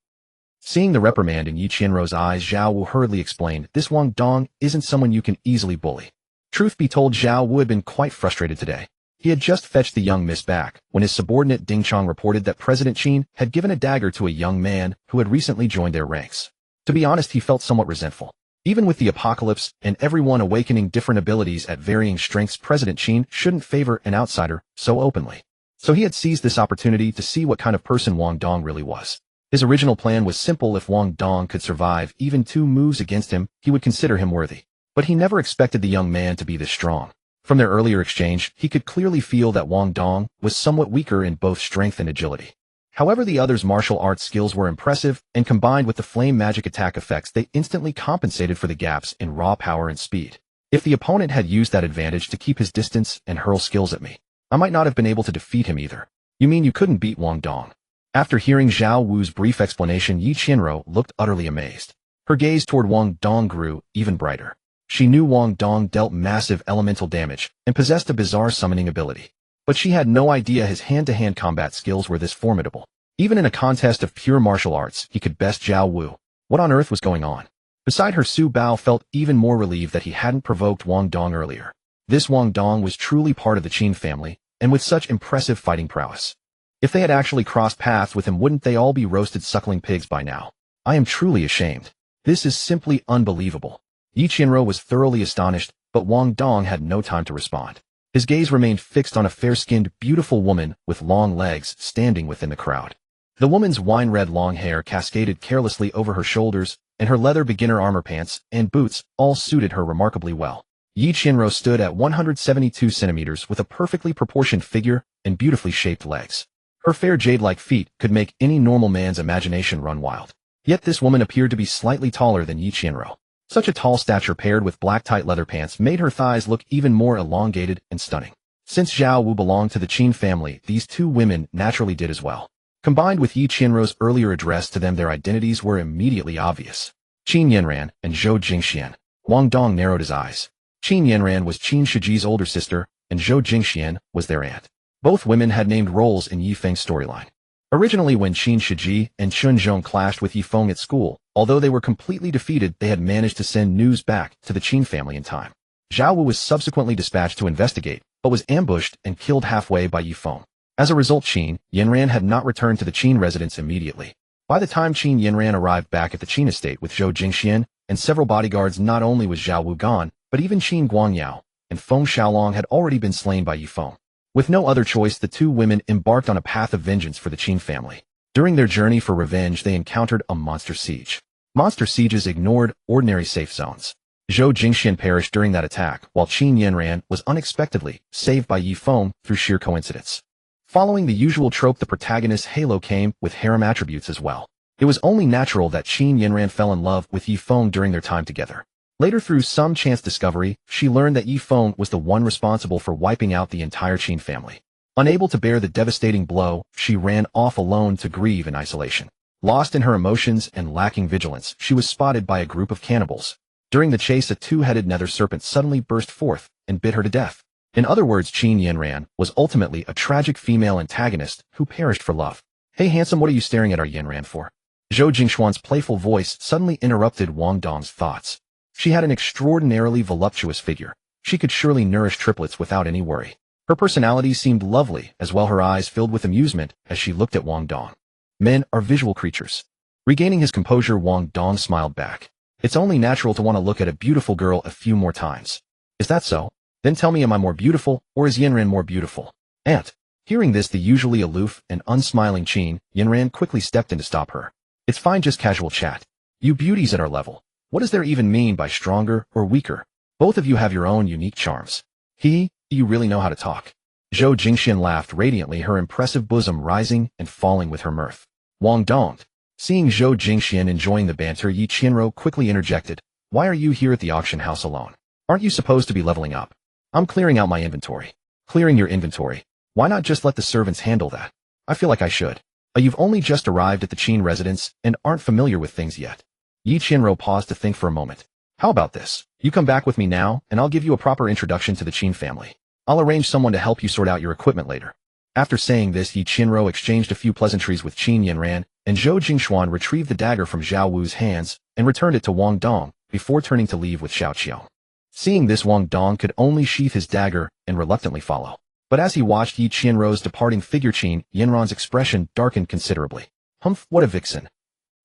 Seeing the reprimand in Yi Qianrou's eyes, Zhao Wu hurriedly explained, this Wang Dong isn't someone you can easily bully. Truth be told, Zhao Wu had been quite frustrated today. He had just fetched the young miss back when his subordinate Ding Chong reported that President Qin had given a dagger to a young man who had recently joined their ranks. To be honest, he felt somewhat resentful. Even with the apocalypse and everyone awakening different abilities at varying strengths, President Qin shouldn't favor an outsider so openly. So he had seized this opportunity to see what kind of person Wang Dong really was. His original plan was simple. If Wang Dong could survive even 2 moves against him, he would consider him worthy. But he never expected the young man to be this strong. From their earlier exchange, he could clearly feel that Wang Dong was somewhat weaker in both strength and agility. However, the other's martial arts skills were impressive, and combined with the flame magic attack effects, they instantly compensated for the gaps in raw power and speed. If the opponent had used that advantage to keep his distance and hurl skills at me, I might not have been able to defeat him either. You mean you couldn't beat Wang Dong? After hearing Zhao Wu's brief explanation, Yi Qianrou looked utterly amazed. Her gaze toward Wang Dong grew even brighter. She knew Wang Dong dealt massive elemental damage and possessed a bizarre summoning ability. But she had no idea his hand-to-hand combat skills were this formidable. Even in a contest of pure martial arts, he could best Zhao Wu. What on earth was going on? Beside her, Su Bao felt even more relieved that he hadn't provoked Wang Dong earlier. This Wang Dong was truly part of the Qin family, and with such impressive fighting prowess. If they had actually crossed paths with him, wouldn't they all be roasted suckling pigs by now? I am truly ashamed. This is simply unbelievable. Yi Qianru was thoroughly astonished, but Wang Dong had no time to respond. His gaze remained fixed on a fair-skinned, beautiful woman with long legs standing within the crowd. The woman's wine-red long hair cascaded carelessly over her shoulders, and her leather beginner armor pants and boots all suited her remarkably well. Yi Qianru stood at 172 centimeters with a perfectly proportioned figure and beautifully shaped legs. Her fair jade-like feet could make any normal man's imagination run wild. Yet this woman appeared to be slightly taller than Yi Qianru. Such a tall stature paired with black tight leather pants made her thighs look even more elongated and stunning. Since Zhao Wu belonged to the Qin family, these two women naturally did as well. Combined with Yi Qianru's earlier address to them, their identities were immediately obvious. Qin Yanran and Zhou Jingxian. Wang Dong narrowed his eyes. Qin Yanran was Qin Shiji's older sister, and Zhou Jingxian was their aunt. Both women had named roles in Yi Feng's storyline. Originally, when Qin Shiji and Chun Zhong clashed with Yi Feng at school, although they were completely defeated, they had managed to send news back to the Qin family in time. Zhao Wu was subsequently dispatched to investigate, but was ambushed and killed halfway by Yi Feng. As a result, Qin Yanran had not returned to the Qin residence immediately. By the time Qin Yanran arrived back at the Qin estate with Zhou Jingxian and several bodyguards, not only was Zhao Wu gone, but even Qin Guangyao and Feng Xiaolong had already been slain by Yi Feng. With no other choice, the two women embarked on a path of vengeance for the Qin family. During their journey for revenge, they encountered a monster siege. Monster sieges ignored ordinary safe zones. Zhou Jingxian perished during that attack, while Qin Yanran was unexpectedly saved by Yi Feng through sheer coincidence. Following the usual trope, the protagonist's halo came with harem attributes as well. It was only natural that Qin Yanran fell in love with Yi Feng during their time together. Later, through some chance discovery, she learned that Yi Feng was the one responsible for wiping out the entire Qin family. Unable to bear the devastating blow, she ran off alone to grieve in isolation. Lost in her emotions and lacking vigilance, she was spotted by a group of cannibals. During the chase, a two-headed nether serpent suddenly burst forth and bit her to death. In other words, Qin Yanran was ultimately a tragic female antagonist who perished for love. Hey handsome, what are you staring at our Yanran for? Zhou Jingshuan's playful voice suddenly interrupted Wang Dong's thoughts. She had an extraordinarily voluptuous figure. She could surely nourish triplets without any worry. Her personality seemed lovely, as well her eyes filled with amusement as she looked at Wang Dong. Men are visual creatures. Regaining his composure, Wang Dong smiled back. It's only natural to want to look at a beautiful girl a few more times. Is that so? Then tell me, am I more beautiful, or is Yanran more beautiful? Aunt. Hearing this, the usually aloof and unsmiling Qin Yanran quickly stepped in to stop her. It's fine, just casual chat. You beauties at our level. What does there even mean by stronger or weaker? Both of you have your own unique charms. You really know how to talk. Zhou Jingxian laughed radiantly, her impressive bosom rising and falling with her mirth. Wang Dong. Seeing Zhou Jingxian enjoying the banter, Yi Qianru quickly interjected. Why are you here at the auction house alone? Aren't you supposed to be leveling up? I'm clearing out my inventory. Clearing your inventory? Why not just let the servants handle that? I feel like I should. You've only just arrived at the Qin residence and aren't familiar with things yet. Yi Qianru paused to think for a moment. How about this? You come back with me now, and I'll give you a proper introduction to the Qin family. I'll arrange someone to help you sort out your equipment later. After saying this, Yi Qianru exchanged a few pleasantries with Qin Yanran, and Zhou Jingshuan retrieved the dagger from Zhao Wu's hands and returned it to Wang Dong before turning to leave with Xiao Qiao. Seeing this, Wang Dong could only sheath his dagger and reluctantly follow. But as he watched Yi Qianru's departing figure, Qin Yanran's expression darkened considerably. Humph, what a vixen.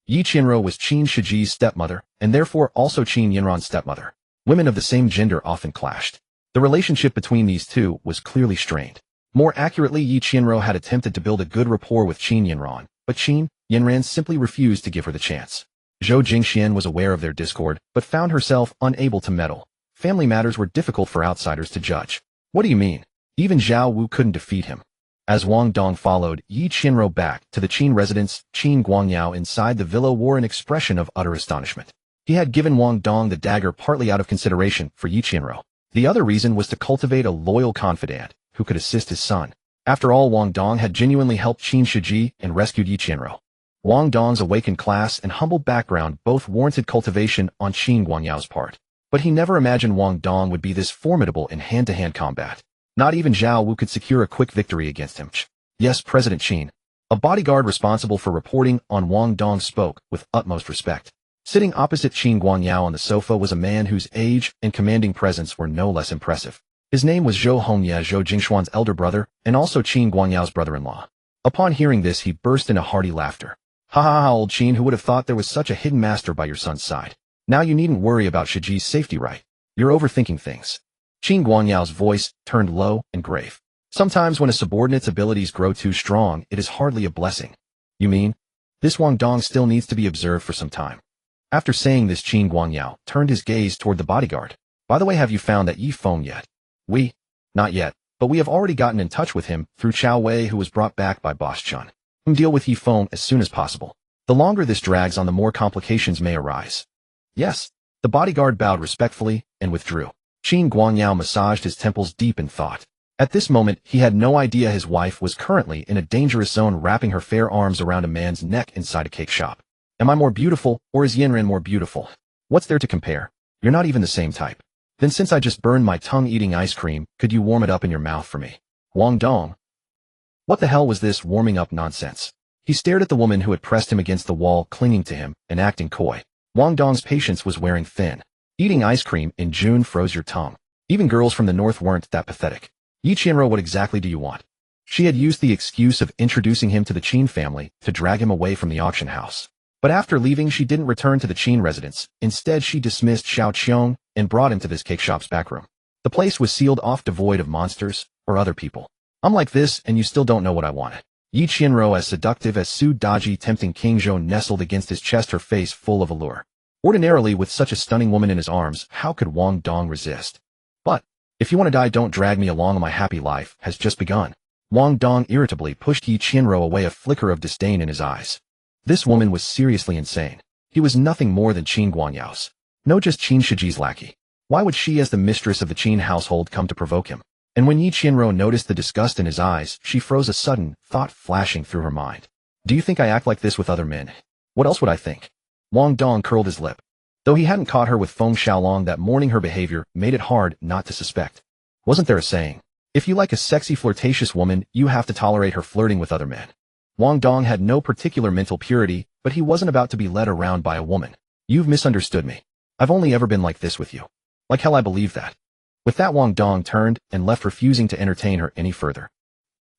Yi Qianru was Qin Shiji's stepmother, and therefore also Qin Yanran's stepmother. Women of the same gender often clashed. The relationship between these two was clearly strained. More accurately, Yi Qianru had attempted to build a good rapport with Qin Yanran, but Qin Yanran simply refused to give her the chance. Zhou Jingxian was aware of their discord, but found herself unable to meddle. Family matters were difficult for outsiders to judge. What do you mean? Even Zhao Wu couldn't defeat him. As Wang Dong followed Yi Qianru back to the Qin residence, Qin Guangyao inside the villa wore an expression of utter astonishment. He had given Wang Dong the dagger partly out of consideration for Yi Qianru. The other reason was to cultivate a loyal confidant who could assist his son. After all, Wang Dong had genuinely helped Qin Shiji and rescued Yi Qianru. Wang Dong's awakened class and humble background both warranted cultivation on Qin Guangyao's part. But he never imagined Wang Dong would be this formidable in hand-to-hand combat. Not even Zhao Wu could secure a quick victory against him. Yes, President Qin. A bodyguard responsible for reporting on Wang Dong spoke with utmost respect. Sitting opposite Qin Guangyao on the sofa was a man whose age and commanding presence were no less impressive. His name was Zhou Hongye, Zhou Jingshuan's elder brother, and also Qin Guanyao's brother-in-law. Upon hearing this, he burst into hearty laughter. Ha ha ha, old Qin, who would have thought there was such a hidden master by your son's side? Now you needn't worry about Shiji's safety, right? You're overthinking things. Qin Guanyao's voice turned low and grave. Sometimes when a subordinate's abilities grow too strong, it is hardly a blessing. You mean? This Wang Dong still needs to be observed for some time. After saying this, Qin Guangyao turned his gaze toward the bodyguard. By the way, have you found that Yi Feng yet? We? Not yet, but we have already gotten in touch with him through Chao Wei, who was brought back by Boss Chun. Deal with Yi Feng as soon as possible. The longer this drags on, the more complications may arise. Yes. The bodyguard bowed respectfully and withdrew. Qin Guangyao massaged his temples deep in thought. At this moment, he had no idea his wife was currently in a dangerous zone, wrapping her fair arms around a man's neck inside a cake shop. Am I more beautiful, or is Yinren more beautiful? What's there to compare? You're not even the same type. Then since I just burned my tongue eating ice cream, could you warm it up in your mouth for me? Wang Dong. What the hell was this warming up nonsense? He stared at the woman who had pressed him against the wall, clinging to him and acting coy. Wang Dong's patience was wearing thin. Eating ice cream in June froze your tongue. Even girls from the north weren't that pathetic. Yi Qianro, what exactly do you want? She had used the excuse of introducing him to the Qin family to drag him away from the auction house. But after leaving, she didn't return to the Qin residence. Instead, she dismissed Xiao Qiong and brought him to this cake shop's back room. The place was sealed off, devoid of monsters or other people. I'm like this, and you still don't know what I wanted. Yi Qianro, as seductive as Su Daji tempting King Zhou, nestled against his chest, her face full of allure. Ordinarily, with such a stunning woman in his arms, how could Wang Dong resist? But, if you want to die, don't drag me along. My happy life has just begun. Wang Dong irritably pushed Yi Qianro away, a flicker of disdain in his eyes. This woman was seriously insane. He was nothing more than Qin Guanyao's. No, just Qin Shiji's lackey. Why would she, as the mistress of the Qin household, come to provoke him? And when Yi Qianro noticed the disgust in his eyes, she froze, a sudden thought flashing through her mind. Do you think I act like this with other men? What else would I think? Wang Dong curled his lip. Though he hadn't caught her with Feng Xiaolong that morning, her behavior made it hard not to suspect. Wasn't there a saying? If you like a sexy, flirtatious woman, you have to tolerate her flirting with other men. Wang Dong had no particular mental purity, but he wasn't about to be led around by a woman. You've misunderstood me. I've only ever been like this with you. Like hell I believe that. With that, Wang Dong turned and left, refusing to entertain her any further.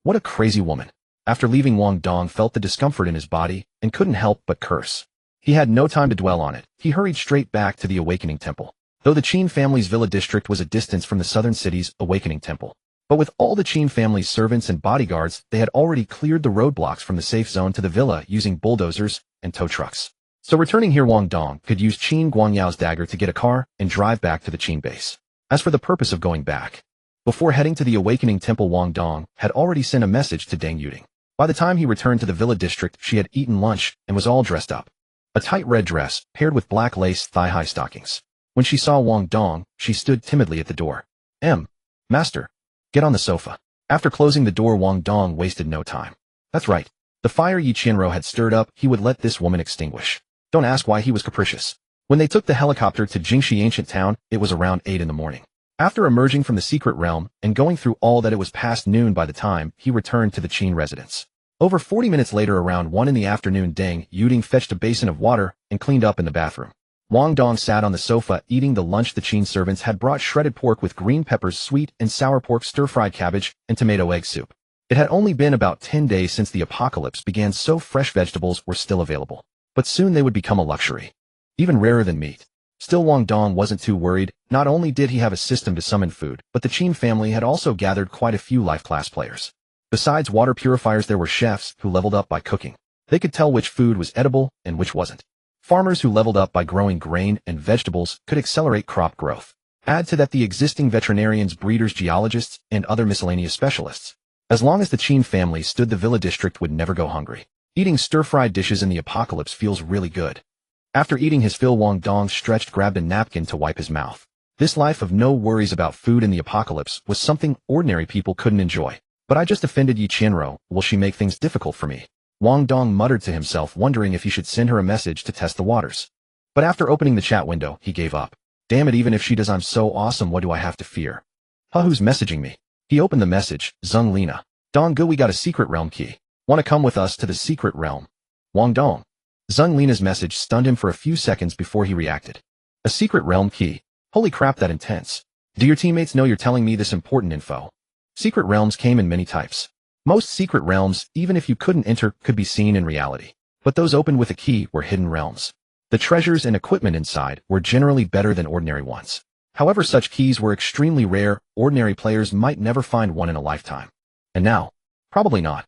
What a crazy woman. After leaving, Wang Dong felt the discomfort in his body and couldn't help but curse. He had no time to dwell on it. He hurried straight back to the Awakening Temple. Though the Qin family's villa district was a distance from the southern city's Awakening Temple. But with all the Qin family's servants and bodyguards, they had already cleared the roadblocks from the safe zone to the villa using bulldozers and tow trucks. So returning here, Wang Dong could use Qin Guanyao's dagger to get a car and drive back to the Qin base. As for the purpose of going back, before heading to the Awakening Temple, Wang Dong had already sent a message to Deng Yuding. By the time he returned to the villa district, she had eaten lunch and was all dressed up. A tight red dress, paired with black lace thigh-high stockings. When she saw Wang Dong, she stood timidly at the door. Master. Get on the sofa. After closing the door, Wang Dong wasted no time. That's right. The fire Yi Qianro had stirred up, he would let this woman extinguish. Don't ask why he was capricious. When they took the helicopter to Jingxi Ancient Town, it was around 8 in the morning. After emerging from the secret realm and going through all that, it was past noon by the time he returned to the Qin residence. Over 40 minutes later, around 1 in the afternoon, Deng Yuding fetched a basin of water and cleaned up in the bathroom. Wang Dong sat on the sofa eating the lunch the Qin servants had brought: shredded pork with green peppers, sweet and sour pork, stir-fried cabbage, and tomato egg soup. It had only been about 10 days since the apocalypse began, so fresh vegetables were still available. But soon they would become a luxury. Even rarer than meat. Still, Wang Dong wasn't too worried. Not only did he have a system to summon food, but the Qin family had also gathered quite a few life-class players. Besides water purifiers, there were chefs who leveled up by cooking. They could tell which food was edible and which wasn't. Farmers who leveled up by growing grain and vegetables could accelerate crop growth. Add to that the existing veterinarians, breeders, geologists, and other miscellaneous specialists. As long as the Qin family stood, the villa district would never go hungry. Eating stir-fried dishes in the apocalypse feels really good. After eating his fill, Wang Dong stretched, grabbed a napkin to wipe his mouth. This life of no worries about food in the apocalypse was something ordinary people couldn't enjoy. But I just offended Yi Qianro. Will she make things difficult for me? Wang Dong muttered to himself, wondering if he should send her a message to test the waters. But after opening the chat window, he gave up. Damn it, even if she does, I'm so awesome, what do I have to fear? Who's messaging me? He opened the message, Zheng Lina. Dong Gu, we got a secret realm key. Want to come with us to the secret realm? Wang Dong. Zheng Lina's message stunned him for a few seconds before he reacted. A secret realm key? Holy crap, that intense. Do your teammates know you're telling me this important info? Secret realms came in many types. Most secret realms, even if you couldn't enter, could be seen in reality. But those opened with a key were hidden realms. The treasures and equipment inside were generally better than ordinary ones. However, such keys were extremely rare. Ordinary players might never find one in a lifetime. And now? Probably not.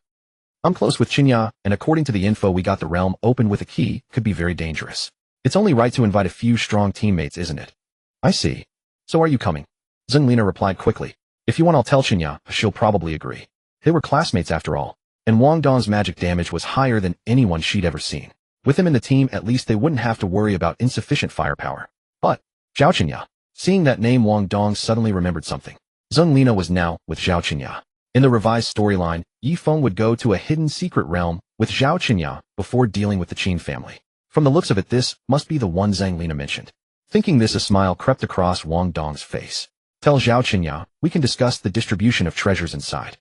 I'm close with Qinya, and according to the info we got, the realm open with a key could be very dangerous. It's only right to invite a few strong teammates, isn't it? I see. So are you coming? Zheng Lina replied quickly. If you want, I'll tell Qinya, she'll probably agree. They were classmates after all, and Wang Dong's magic damage was higher than anyone she'd ever seen. With him in the team, at least they wouldn't have to worry about insufficient firepower. But, Zhao Qinya. Seeing that name, Wang Dong suddenly remembered something. Zheng Lina was now with Zhao Qinya. In the revised storyline, Yi Feng would go to a hidden secret realm with Zhao Qinya before dealing with the Qin family. From the looks of it, this must be the one Zheng Lina mentioned. Thinking this, a smile crept across Wang Dong's face. Tell Zhao Qinya, we can discuss the distribution of treasures inside.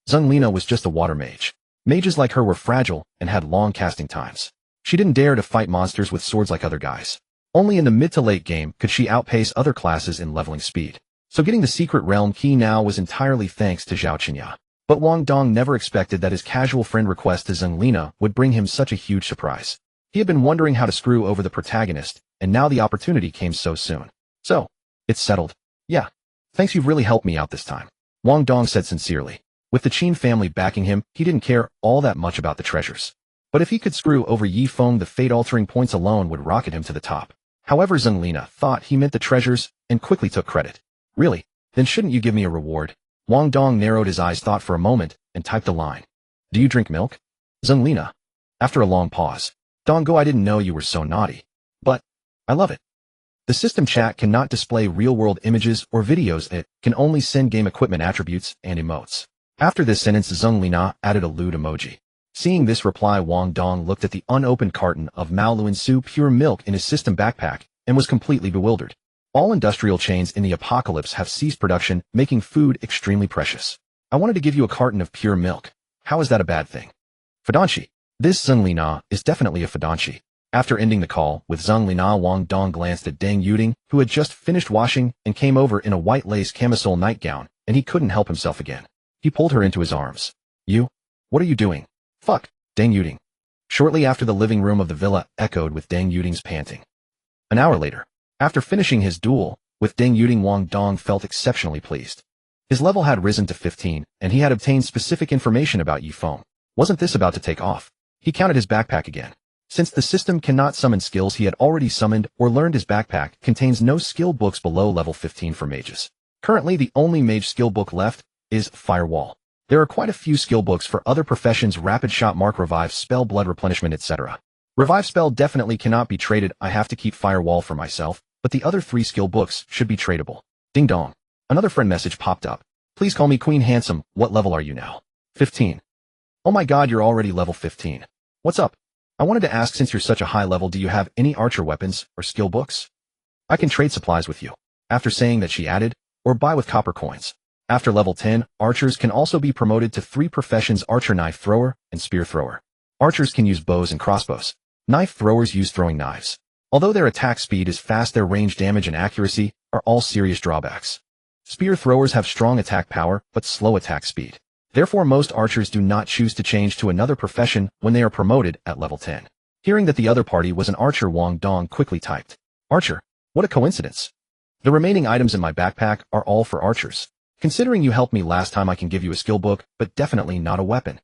Zheng Lina was just a water mage. Mages like her were fragile and had long casting times. She didn't dare to fight monsters with swords like other guys. Only in the mid to late game could she outpace other classes in leveling speed. So getting the secret realm key now was entirely thanks to Zhao Qinya. But Wang Dong never expected that his casual friend request to Zheng Lina would bring him such a huge surprise. He had been wondering how to screw over the protagonist, and now the opportunity came so soon. So, it's settled. Yeah. Thanks, you've really helped me out this time. Wang Dong said sincerely. With the Qin family backing him, he didn't care all that much about the treasures. But if he could screw over Yi Feng, the fate-altering points alone would rocket him to the top. However, Zheng Lina thought he meant the treasures and quickly took credit. Really? Then shouldn't you give me a reward? Wang Dong narrowed his eyes, thought for a moment, and typed a line. Do you drink milk? Zheng Lina. After a long pause. Donggo, I didn't know you were so naughty. But, I love it. The system chat cannot display real-world images or videos, it can only send game equipment attributes and emotes. After this sentence, Zheng Lina added a lewd emoji. Seeing this reply, Wang Dong looked at the unopened carton of Maoluan-Su pure milk in his system backpack and was completely bewildered. All industrial chains in the apocalypse have ceased production, making food extremely precious. I wanted to give you a carton of pure milk. How is that a bad thing? Fidanchi. This Zheng Lina is definitely a Fidanchi. After ending the call with Zheng Lina, Wang Dong glanced at Deng Yuding, who had just finished washing and came over in a white lace camisole nightgown, and he couldn't help himself again. He pulled her into his arms. You? What are you doing? Fuck, Deng Yuding. Shortly after, the living room of the villa echoed with Deng Yuding's panting. An hour later, after finishing his duel with Deng Yuding, Wang Dong felt exceptionally pleased. His level had risen to 15, and he had obtained specific information about Yi Feng. Wasn't this about to take off? He counted his backpack again. Since the system cannot summon skills he had already summoned or learned, his backpack contains no skill books below level 15 for mages. Currently, the only mage skill book left is Firewall. There are quite a few skill books for other professions: Rapid Shot, Mark, Revive Spell, Blood Replenishment, etc. Revive Spell definitely cannot be traded. I have to keep Firewall for myself, but the other 3 skill books should be tradable. Ding dong. Another friend message popped up. Please call me Queen Handsome. What level are you now? 15. Oh my god, you're already level 15. What's up? I wanted to ask, since you're such a high level, do you have any archer weapons or skill books? I can trade supplies with you. After saying that, she added, or buy with copper coins. After level 10, archers can also be promoted to 3 professions: archer, knife thrower, and spear thrower. Archers can use bows and crossbows. Knife throwers use throwing knives. Although their attack speed is fast, their range, damage, and accuracy are all serious drawbacks. Spear throwers have strong attack power, but slow attack speed. Therefore, most archers do not choose to change to another profession when they are promoted at level 10. Hearing that the other party was an archer, Wang Dong quickly typed, Archer. What a coincidence. The remaining items in my backpack are all for archers. Considering you helped me last time, I can give you a skill book, but definitely not a weapon.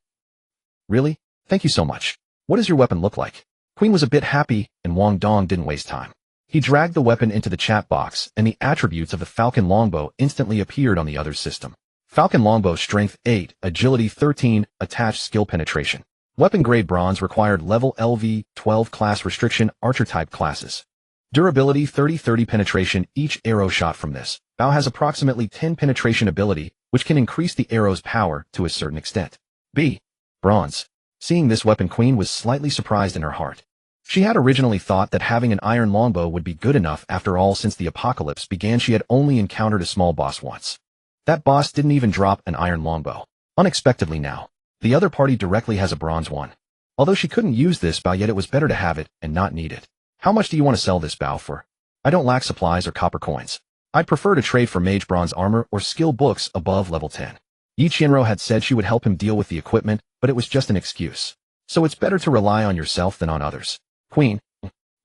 Really? Thank you so much. What does your weapon look like? Queen was a bit happy, and Wang Dong didn't waste time. He dragged the weapon into the chat box, and the attributes of the Falcon Longbow instantly appeared on the other's system. Falcon Longbow, Strength 8, Agility 13, Attached Skill Penetration. Weapon grade bronze, required level LV 12, class restriction, archer type classes. Durability 30 penetration. Each arrow shot from this bow has approximately 10 penetration ability, which can increase the arrow's power to a certain extent. B. Bronze. Seeing this weapon, Queen was slightly surprised in her heart. She had originally thought that having an iron longbow would be good enough. After all, since the apocalypse began, she had only encountered a small boss once. That boss didn't even drop an iron longbow. Unexpectedly now, the other party directly has a bronze one. Although she couldn't use this bow, yet it was better to have it and not need it. How much do you want to sell this bow for? I don't lack supplies or copper coins. I'd prefer to trade for mage bronze armor or skill books above level 10. Yi Qianro had said she would help him deal with the equipment, but it was just an excuse. So it's better to rely on yourself than on others. Queen,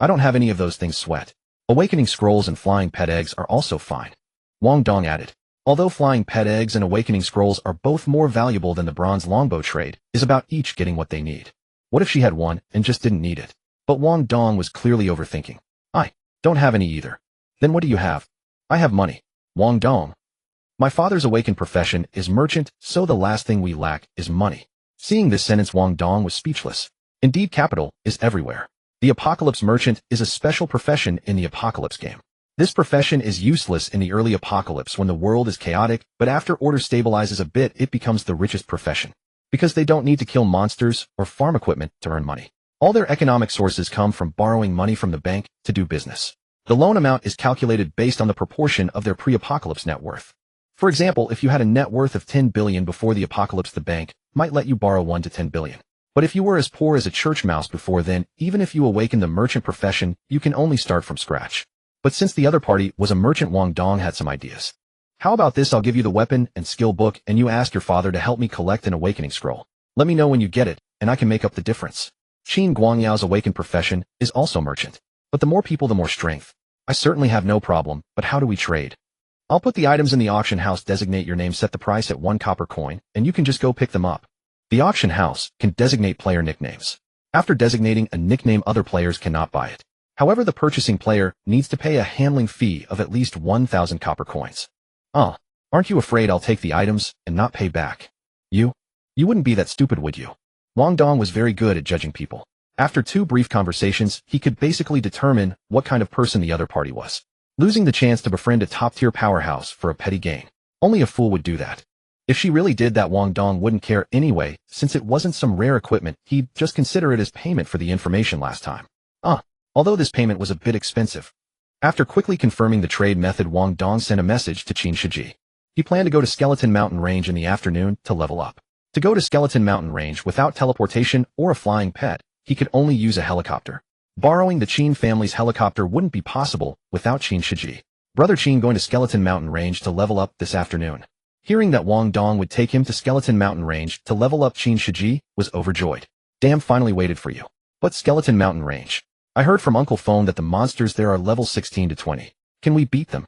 I don't have any of those things. Sweat. Awakening scrolls and flying pet eggs are also fine. Wang Dong added. Although flying pet eggs and awakening scrolls are both more valuable than the bronze longbow trade, is about each getting what they need. What if she had one and just didn't need it? But Wang Dong was clearly overthinking. I don't have any either. Then what do you have? I have money. Wang Dong. My father's awakened profession is merchant, so the last thing we lack is money. Seeing this sentence, Wang Dong was speechless. Indeed, capital is everywhere. The apocalypse merchant is a special profession in the apocalypse game. This profession is useless in the early apocalypse when the world is chaotic, but after order stabilizes a bit, it becomes the richest profession. Because they don't need to kill monsters or farm equipment to earn money. All their economic sources come from borrowing money from the bank to do business. The loan amount is calculated based on the proportion of their pre-apocalypse net worth. For example, if you had a net worth of 10 billion before the apocalypse, the bank might let you borrow 1 to 10 billion. But if you were as poor as a church mouse before then, even if you awaken the merchant profession, you can only start from scratch. But since the other party was a merchant, Wang Dong had some ideas. How about this? I'll give you the weapon and skill book, and you ask your father to help me collect an awakening scroll. Let me know when you get it, and I can make up the difference. Qin Guangyao's awakened profession is also merchant. But the more people, the more strength. I certainly have no problem, but how do we trade? I'll put the items in the auction house, designate your name, set the price at 1 copper coin, and you can just go pick them up. The auction house can designate player nicknames. After designating a nickname, other players cannot buy it. However, the purchasing player needs to pay a handling fee of at least 1,000 copper coins. Aren't you afraid I'll take the items and not pay back? You wouldn't be that stupid, would you? Wang Dong was very good at judging people. After 2 brief conversations, he could basically determine what kind of person the other party was. Losing the chance to befriend a top-tier powerhouse for a petty gain. Only a fool would do that. If she really did that, Wang Dong wouldn't care anyway, since it wasn't some rare equipment. He'd just consider it as payment for the information last time. Although this payment was a bit expensive. After quickly confirming the trade method, Wang Dong sent a message to Qin Shiji. He planned to go to Skeleton Mountain Range in the afternoon to level up. To go to Skeleton Mountain Range without teleportation or a flying pet, he could only use a helicopter. Borrowing the Qin family's helicopter wouldn't be possible without Qin Shiji. Brother Qin going to Skeleton Mountain Range to level up this afternoon. Hearing that Wang Dong would take him to Skeleton Mountain Range to level up, Qin Shiji was overjoyed. Damn, finally waited for you. But Skeleton Mountain Range. I heard from Uncle Phone that the monsters there are level 16 to 20. Can we beat them?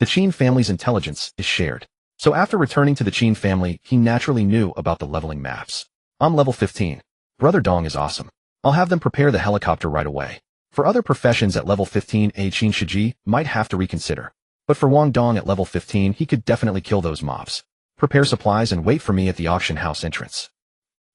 The Qin family's intelligence is shared. So after returning to the Qin family, he naturally knew about the leveling maps. I'm level 15. Brother Dong is awesome. I'll have them prepare the helicopter right away. For other professions at level 15, Qin Shiji might have to reconsider. But for Wang Dong at level 15, he could definitely kill those mobs. Prepare supplies and wait for me at the auction house entrance.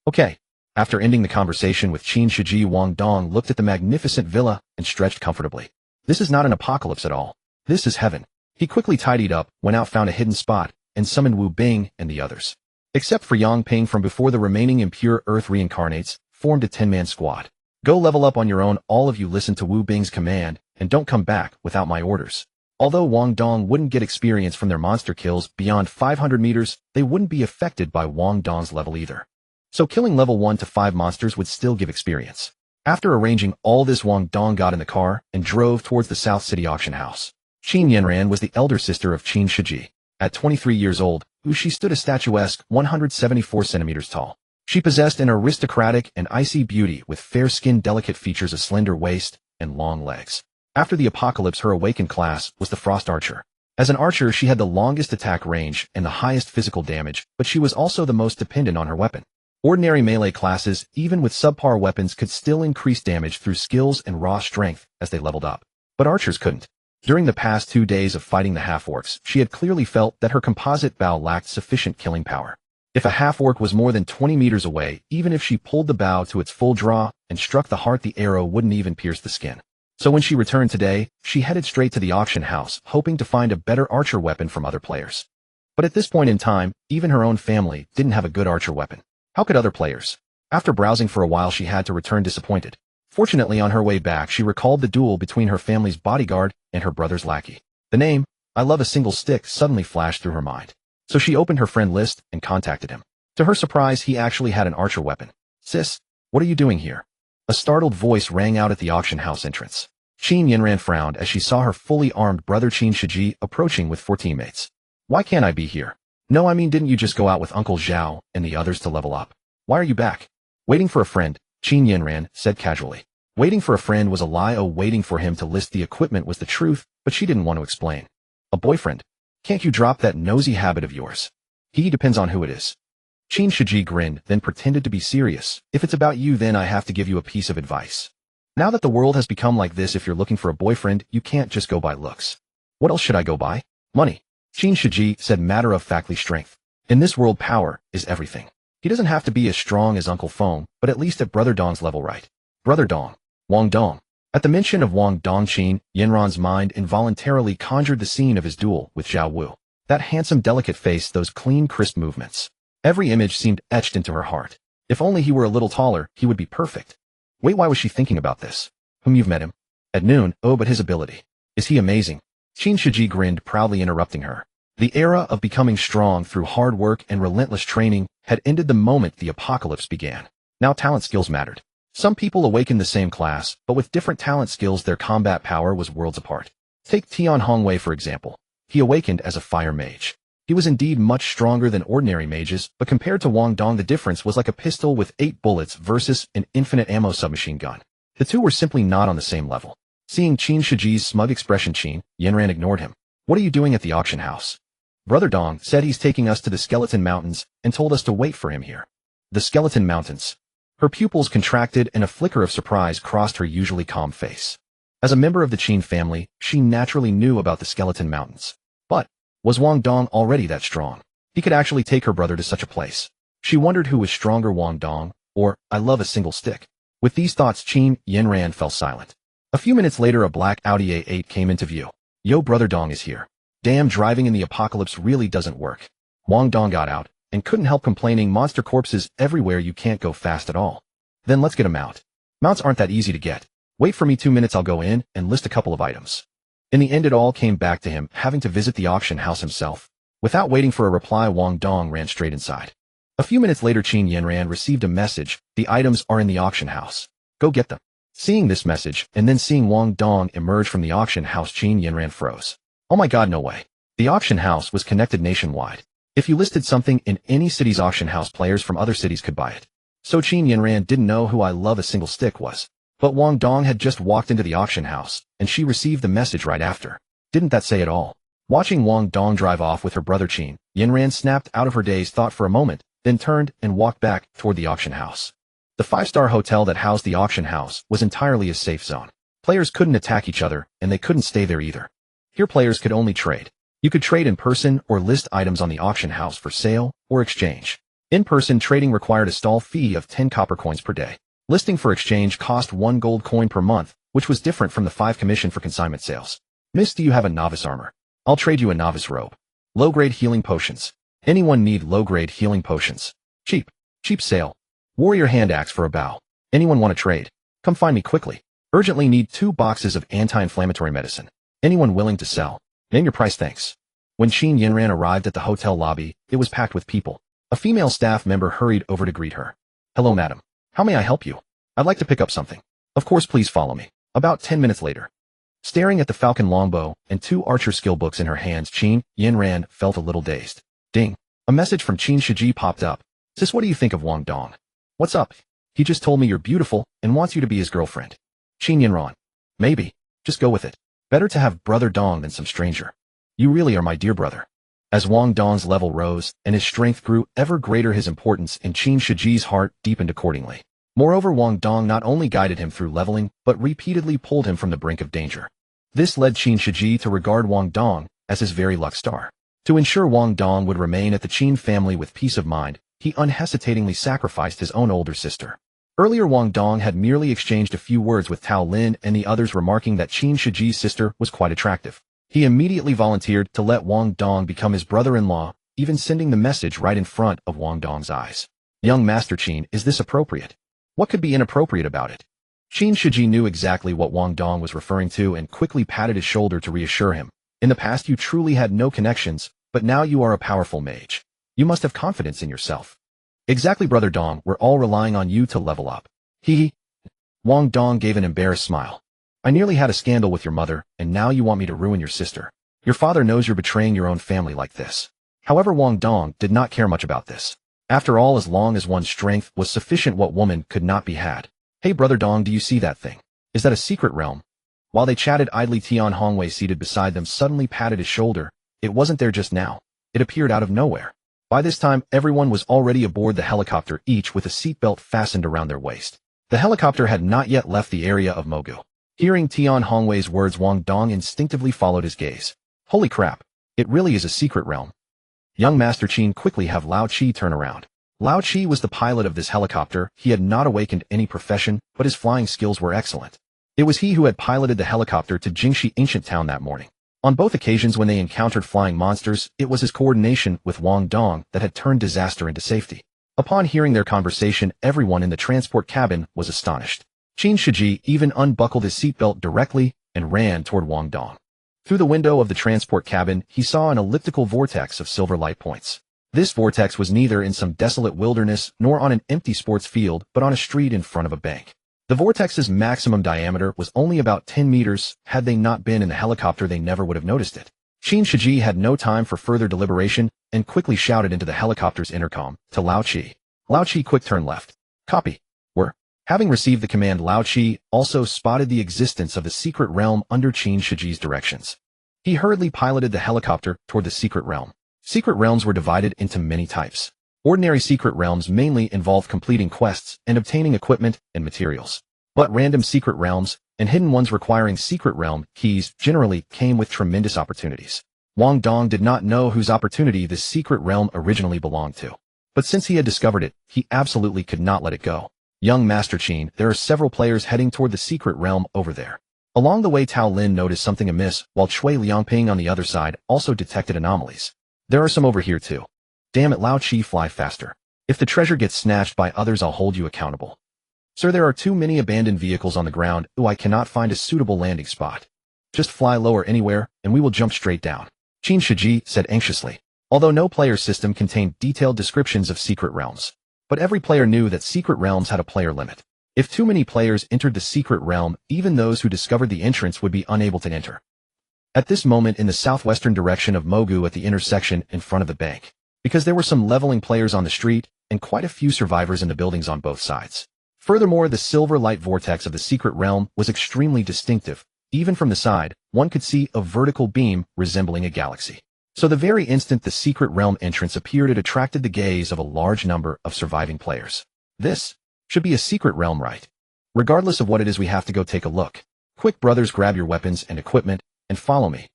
Okay. After ending the conversation with Qin Shiji, Wang Dong looked at the magnificent villa and stretched comfortably. This is not an apocalypse at all. This is heaven. He quickly tidied up, went out, found a hidden spot, and summoned Wu Bing and the others. Except for Yang Ping from before, the remaining impure earth reincarnates formed a 10-man squad. Go level up on your own. All of you listen to Wu Bing's command and don't come back without my orders. Although Wang Dong wouldn't get experience from their monster kills beyond 500 meters, they wouldn't be affected by Wang Dong's level either. So killing level 1 to 5 monsters would still give experience. After arranging all this, Wang Dong got in the car and drove towards the South City auction house. Qin Yanran was the elder sister of Qin Shiji. At 23 years old, she stood a statuesque 174 centimeters tall. She possessed an aristocratic and icy beauty with fair skin, delicate features, a slender waist, and long legs. After the apocalypse, her awakened class was the Frost Archer. As an archer, she had the longest attack range and the highest physical damage, but she was also the most dependent on her weapon. Ordinary melee classes, even with subpar weapons, could still increase damage through skills and raw strength as they leveled up. But archers couldn't. During the past 2 days of fighting the half-orcs, she had clearly felt that her composite bow lacked sufficient killing power. If a half-orc was more than 20 meters away, even if she pulled the bow to its full draw and struck the heart, the arrow wouldn't even pierce the skin. So when she returned today, she headed straight to the auction house, hoping to find a better archer weapon from other players. But at this point in time, even her own family didn't have a good archer weapon. How could other players? After browsing for a while, she had to return disappointed. Fortunately, on her way back, she recalled the duel between her family's bodyguard and her brother's lackey. The name, I love a single stick, suddenly flashed through her mind. So she opened her friend list and contacted him. To her surprise, he actually had an archer weapon. "Sis, what are you doing here?" A startled voice rang out at the auction house entrance. Qin Yinran frowned as she saw her fully armed brother Qin Shiji approaching with 4 teammates. "Why can't I be here?" "No, I mean, didn't you just go out with Uncle Zhao and the others to level up? Why are you back?" "Waiting for a friend," Qin Yinran said casually. Waiting for a friend was a lie. Waiting for him to list the equipment was the truth, but she didn't want to explain. "A boyfriend? Can't you drop that nosy habit of yours?" "He depends on who it is." Qin Shiji grinned, then pretended to be serious. "If it's about you, then I have to give you a piece of advice. Now that the world has become like this, if you're looking for a boyfriend, you can't just go by looks." "What else should I go by?" "Money," Qin Shiji said matter-of-factly. "Strength. In this world, power is everything. He doesn't have to be as strong as Uncle Feng, but at least at Brother Dong's level, right?" "Brother Dong." Wang Dong. At the mention of Wang Dong, Qin Yinran's mind involuntarily conjured the scene of his duel with Zhao Wu. That handsome, delicate face, those clean, crisp movements. Every image seemed etched into her heart. If only he were a little taller, he would be perfect. Wait, why was she thinking about this? "Whom you've met him?" "At noon." "Oh, but his ability. Is he amazing?" Qin Shiji grinned, proudly interrupting her. The era of becoming strong through hard work and relentless training had ended the moment the apocalypse began. Now talent skills mattered. Some people awakened the same class, but with different talent skills their combat power was worlds apart. Take Tian Hongwei for example. He awakened as a fire mage. He was indeed much stronger than ordinary mages, but compared to Wang Dong the difference was like a pistol with 8 bullets versus an infinite ammo submachine gun. The two were simply not on the same level. Seeing Qin Shiji's smug expression, Qin Yinran ignored him. "What are you doing at the auction house?" "Brother Dong said he's taking us to the Skeleton Mountains and told us to wait for him here." "The Skeleton Mountains?" Her pupils contracted and a flicker of surprise crossed her usually calm face. As a member of the Qin family, she naturally knew about the Skeleton Mountains. But was Wang Dong already that strong? He could actually take her brother to such a place. She wondered who was stronger, Wang Dong, or I love a single stick. With these thoughts, Qin Yinran fell silent. A few minutes later, a black Audi A8 came into view. "Yo, Brother Dong is here." Damn, driving in the apocalypse really doesn't work. Wang Dong got out and couldn't help complaining, "Monster corpses everywhere, you can't go fast at all." "Then let's get a mount." "Mounts aren't that easy to get. Wait for me 2 minutes, I'll go in and list a couple of items." In the end, it all came back to him having to visit the auction house himself. Without waiting for a reply, Wang Dong ran straight inside. A few minutes later, Qin Yinran received a message. "The items are in the auction house. Go get them." Seeing this message, and then seeing Wang Dong emerge from the auction house, Qin Yinran froze. Oh my god, no way. The auction house was connected nationwide. If you listed something in any city's auction house, players from other cities could buy it. So Qin Yinran didn't know who I love a single stick was. But Wang Dong had just walked into the auction house, and she received the message right after. Didn't that say it all? Watching Wang Dong drive off with her brother Qin, Yinran snapped out of her dazed thought for a moment, then turned and walked back toward the auction house. The 5-star hotel that housed the auction house was entirely a safe zone. Players couldn't attack each other, and they couldn't stay there either. Here players could only trade. You could trade in person or list items on the auction house for sale or exchange. In-person trading required a stall fee of 10 copper coins per day. Listing for exchange cost 1 gold coin per month, which was different from the 5 commission for consignment sales. "Miss, do you have a novice armor? I'll trade you a novice robe." Low-grade healing potions. Anyone need low-grade healing potions? Cheap. Cheap sale. Warrior hand axe for a bow. Anyone want to trade? Come find me quickly. Urgently need 2 boxes of anti-inflammatory medicine. Anyone willing to sell? Name your price, thanks. When Qin Yinran arrived at the hotel lobby, it was packed with people. A female staff member hurried over to greet her. "Hello, madam. How may I help you? I'd like to pick up something." "Of course, please follow me." About 10 minutes later. Staring at the falcon longbow and 2 archer skill books in her hands, Qin Yinran felt a little dazed. Ding. A message from Qin Shiji popped up. "Sis, what do you think of Wang Dong?" "What's up? He just told me you're beautiful and wants you to be his girlfriend." Qin Yinran. "Maybe. Just go with it. Better to have Brother Dong than some stranger. You really are my dear brother." As Wang Dong's level rose and his strength grew ever greater, his importance in Qin Shiji's heart deepened accordingly. Moreover, Wang Dong not only guided him through leveling, but repeatedly pulled him from the brink of danger. This led Qin Shiji to regard Wang Dong as his very luck star. To ensure Wang Dong would remain at the Qin family with peace of mind, he unhesitatingly sacrificed his own older sister. Earlier, Wang Dong had merely exchanged a few words with Tao Lin and the others, remarking that Qin Shiji's sister was quite attractive. He immediately volunteered to let Wang Dong become his brother-in-law, even sending the message right in front of Wang Dong's eyes. "Young Master Qin, is this appropriate? What could be inappropriate about it?" Qin Shiji knew exactly what Wang Dong was referring to and quickly patted his shoulder to reassure him. "In the past you truly had no connections, but now you are a powerful mage. You must have confidence in yourself. Exactly, Brother Dong, we're all relying on you to level up. Hee. Wang Dong gave an embarrassed smile. I nearly had a scandal with your mother, and now you want me to ruin your sister. Your father knows you're betraying your own family like this. However, Wang Dong did not care much about this. After all, as long as one's strength was sufficient, what woman could not be had? Hey Brother Dong, do you see that thing? Is that a secret realm? While they chatted idly, Tian Hongwei seated beside them suddenly patted his shoulder. It wasn't there just now. It appeared out of nowhere. By this time, everyone was already aboard the helicopter, each with a seatbelt fastened around their waist. The helicopter had not yet left the area of Mogu. Hearing Tian Hongwei's words, Wang Dong instinctively followed his gaze. Holy crap! It really is a secret realm. Young Master Qin quickly have Lao Qi turn around. Lao Qi was the pilot of this helicopter. He had not awakened any profession, but his flying skills were excellent. It was he who had piloted the helicopter to Jingxi Ancient Town that morning. On both occasions when they encountered flying monsters, it was his coordination with Wang Dong that had turned disaster into safety. Upon hearing their conversation, everyone in the transport cabin was astonished. Qin Shiji even unbuckled his seatbelt directly and ran toward Wang Dong. Through the window of the transport cabin, he saw an elliptical vortex of silver light points. This vortex was neither in some desolate wilderness nor on an empty sports field, but on a street in front of a bank. The vortex's maximum diameter was only about 10 meters. Had they not been in the helicopter, they never would have noticed it. Qin Shiji had no time for further deliberation and quickly shouted into the helicopter's intercom to Lao Qi. Lao Qi, quick turn left. Copy. Having received the command, Lao Qi also spotted the existence of the secret realm under Qin Shiji's directions. He hurriedly piloted the helicopter toward the secret realm. Secret realms were divided into many types. Ordinary secret realms mainly involved completing quests and obtaining equipment and materials. But random secret realms and hidden ones requiring secret realm keys generally came with tremendous opportunities. Wang Dong did not know whose opportunity this secret realm originally belonged to. But since he had discovered it, he absolutely could not let it go. Young Master Qin, there are several players heading toward the secret realm over there. Along the way, Tao Lin noticed something amiss, while Chui Liangping on the other side also detected anomalies. There are some over here too. Damn it, Lao Qi, fly faster. If the treasure gets snatched by others, I'll hold you accountable. Sir, there are too many abandoned vehicles on the ground. Ooh, I cannot find a suitable landing spot. Just fly lower anywhere, and we will jump straight down. Qin Shiji said anxiously. Although no player system contained detailed descriptions of secret realms. But every player knew that secret realms had a player limit. If too many players entered the secret realm, even those who discovered the entrance would be unable to enter. At this moment, in the southwestern direction of Mogu at the intersection in front of the bank, because there were some leveling players on the street and quite a few survivors in the buildings on both sides. Furthermore, the silver light vortex of the secret realm was extremely distinctive. Even from the side, one could see a vertical beam resembling a galaxy. So the very instant the secret realm entrance appeared, it attracted the gaze of a large number of surviving players. This should be a secret realm, right? Regardless of what it is, we have to go take a look. Quick, brothers, grab your weapons and equipment and follow me.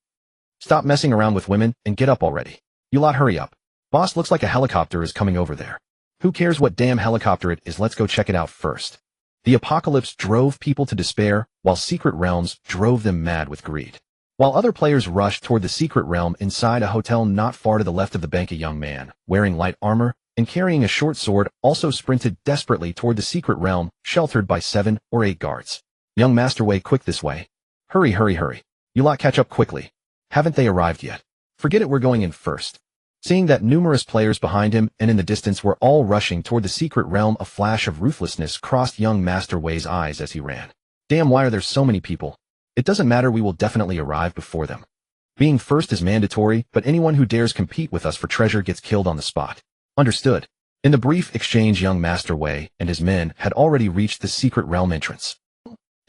Stop messing around with women and get up already. You lot, hurry up. Boss, looks like a helicopter is coming over there. Who cares what damn helicopter it is? Let's go check it out first. The apocalypse drove people to despair, while secret realms drove them mad with greed. While other players rushed toward the secret realm inside a hotel not far to the left of the bank, a young man, wearing light armor and carrying a short sword, also sprinted desperately toward the secret realm, sheltered by 7 or 8 guards. Young Master Wei, quick this way. Hurry, hurry, hurry. You lot catch up quickly. Haven't they arrived yet? Forget it, we're going in first. Seeing that numerous players behind him and in the distance were all rushing toward the secret realm, a flash of ruthlessness crossed young Master Wei's eyes as he ran. Damn, why are there so many people? It doesn't matter, we will definitely arrive before them. Being first is mandatory, but anyone who dares compete with us for treasure gets killed on the spot. Understood. In the brief exchange, young Master Wei and his men had already reached the secret realm entrance.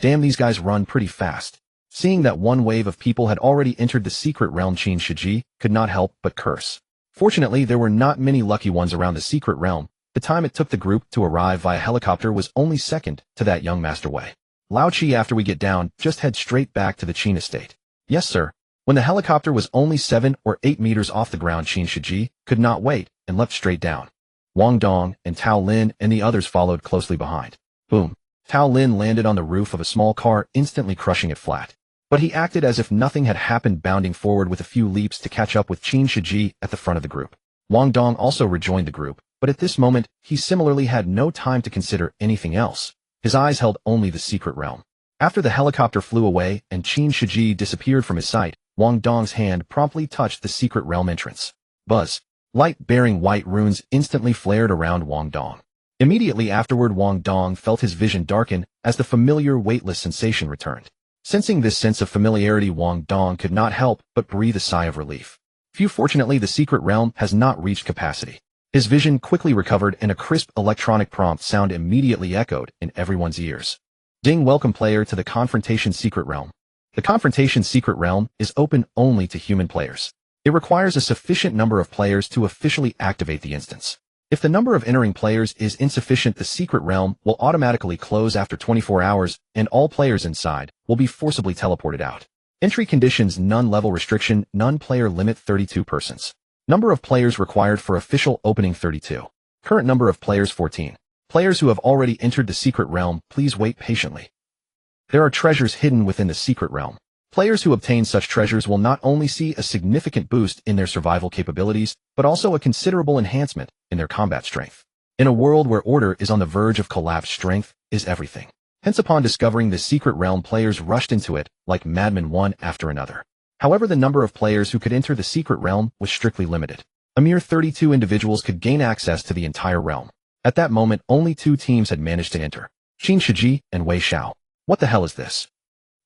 Damn, these guys run pretty fast. Seeing that one wave of people had already entered the secret realm, Qin Shiji could not help but curse. Fortunately, there were not many lucky ones around the secret realm. The time it took the group to arrive via helicopter was only second to that young Master Wei. Lao Qi, after we get down, just head straight back to the Qin estate. Yes, sir. When the helicopter was only 7 or 8 meters off the ground, Qin Shiji could not wait and leapt straight down. Wang Dong and Tao Lin and the others followed closely behind. Boom. Tao Lin landed on the roof of a small car, instantly crushing it flat. But he acted as if nothing had happened, bounding forward with a few leaps to catch up with Qin Shiji at the front of the group. Wang Dong also rejoined the group, but at this moment, he similarly had no time to consider anything else. His eyes held only the secret realm. After the helicopter flew away and Qin Shiji disappeared from his sight, Wang Dong's hand promptly touched the secret realm entrance. Buzz. Light-bearing white runes instantly flared around Wang Dong. Immediately afterward, Wang Dong felt his vision darken as the familiar weightless sensation returned. Sensing this sense of familiarity, Wang Dong could not help but breathe a sigh of relief. Fortunately, the secret realm has not reached capacity. His vision quickly recovered and a crisp electronic prompt sound immediately echoed in everyone's ears. Ding, welcome player to the Confrontation Secret Realm. The Confrontation Secret Realm is open only to human players. It requires a sufficient number of players to officially activate the instance. If the number of entering players is insufficient, the secret realm will automatically close after 24 hours, and all players inside will be forcibly teleported out. Entry conditions: none level restriction, none player limit 32 persons. Number of players required for official opening 32. Current number of players 14. Players who have already entered the secret realm, please wait patiently. There are treasures hidden within the secret realm. Players who obtain such treasures will not only see a significant boost in their survival capabilities, but also a considerable enhancement in their combat strength. In a world where order is on the verge of collapse, strength is everything. Hence, upon discovering the secret realm, players rushed into it like madmen, one after another. However, the number of players who could enter the secret realm was strictly limited. A mere 32 individuals could gain access to the entire realm. At that moment, only 2 teams had managed to enter. Qin Shiji and Wei Xiao. What the hell is this?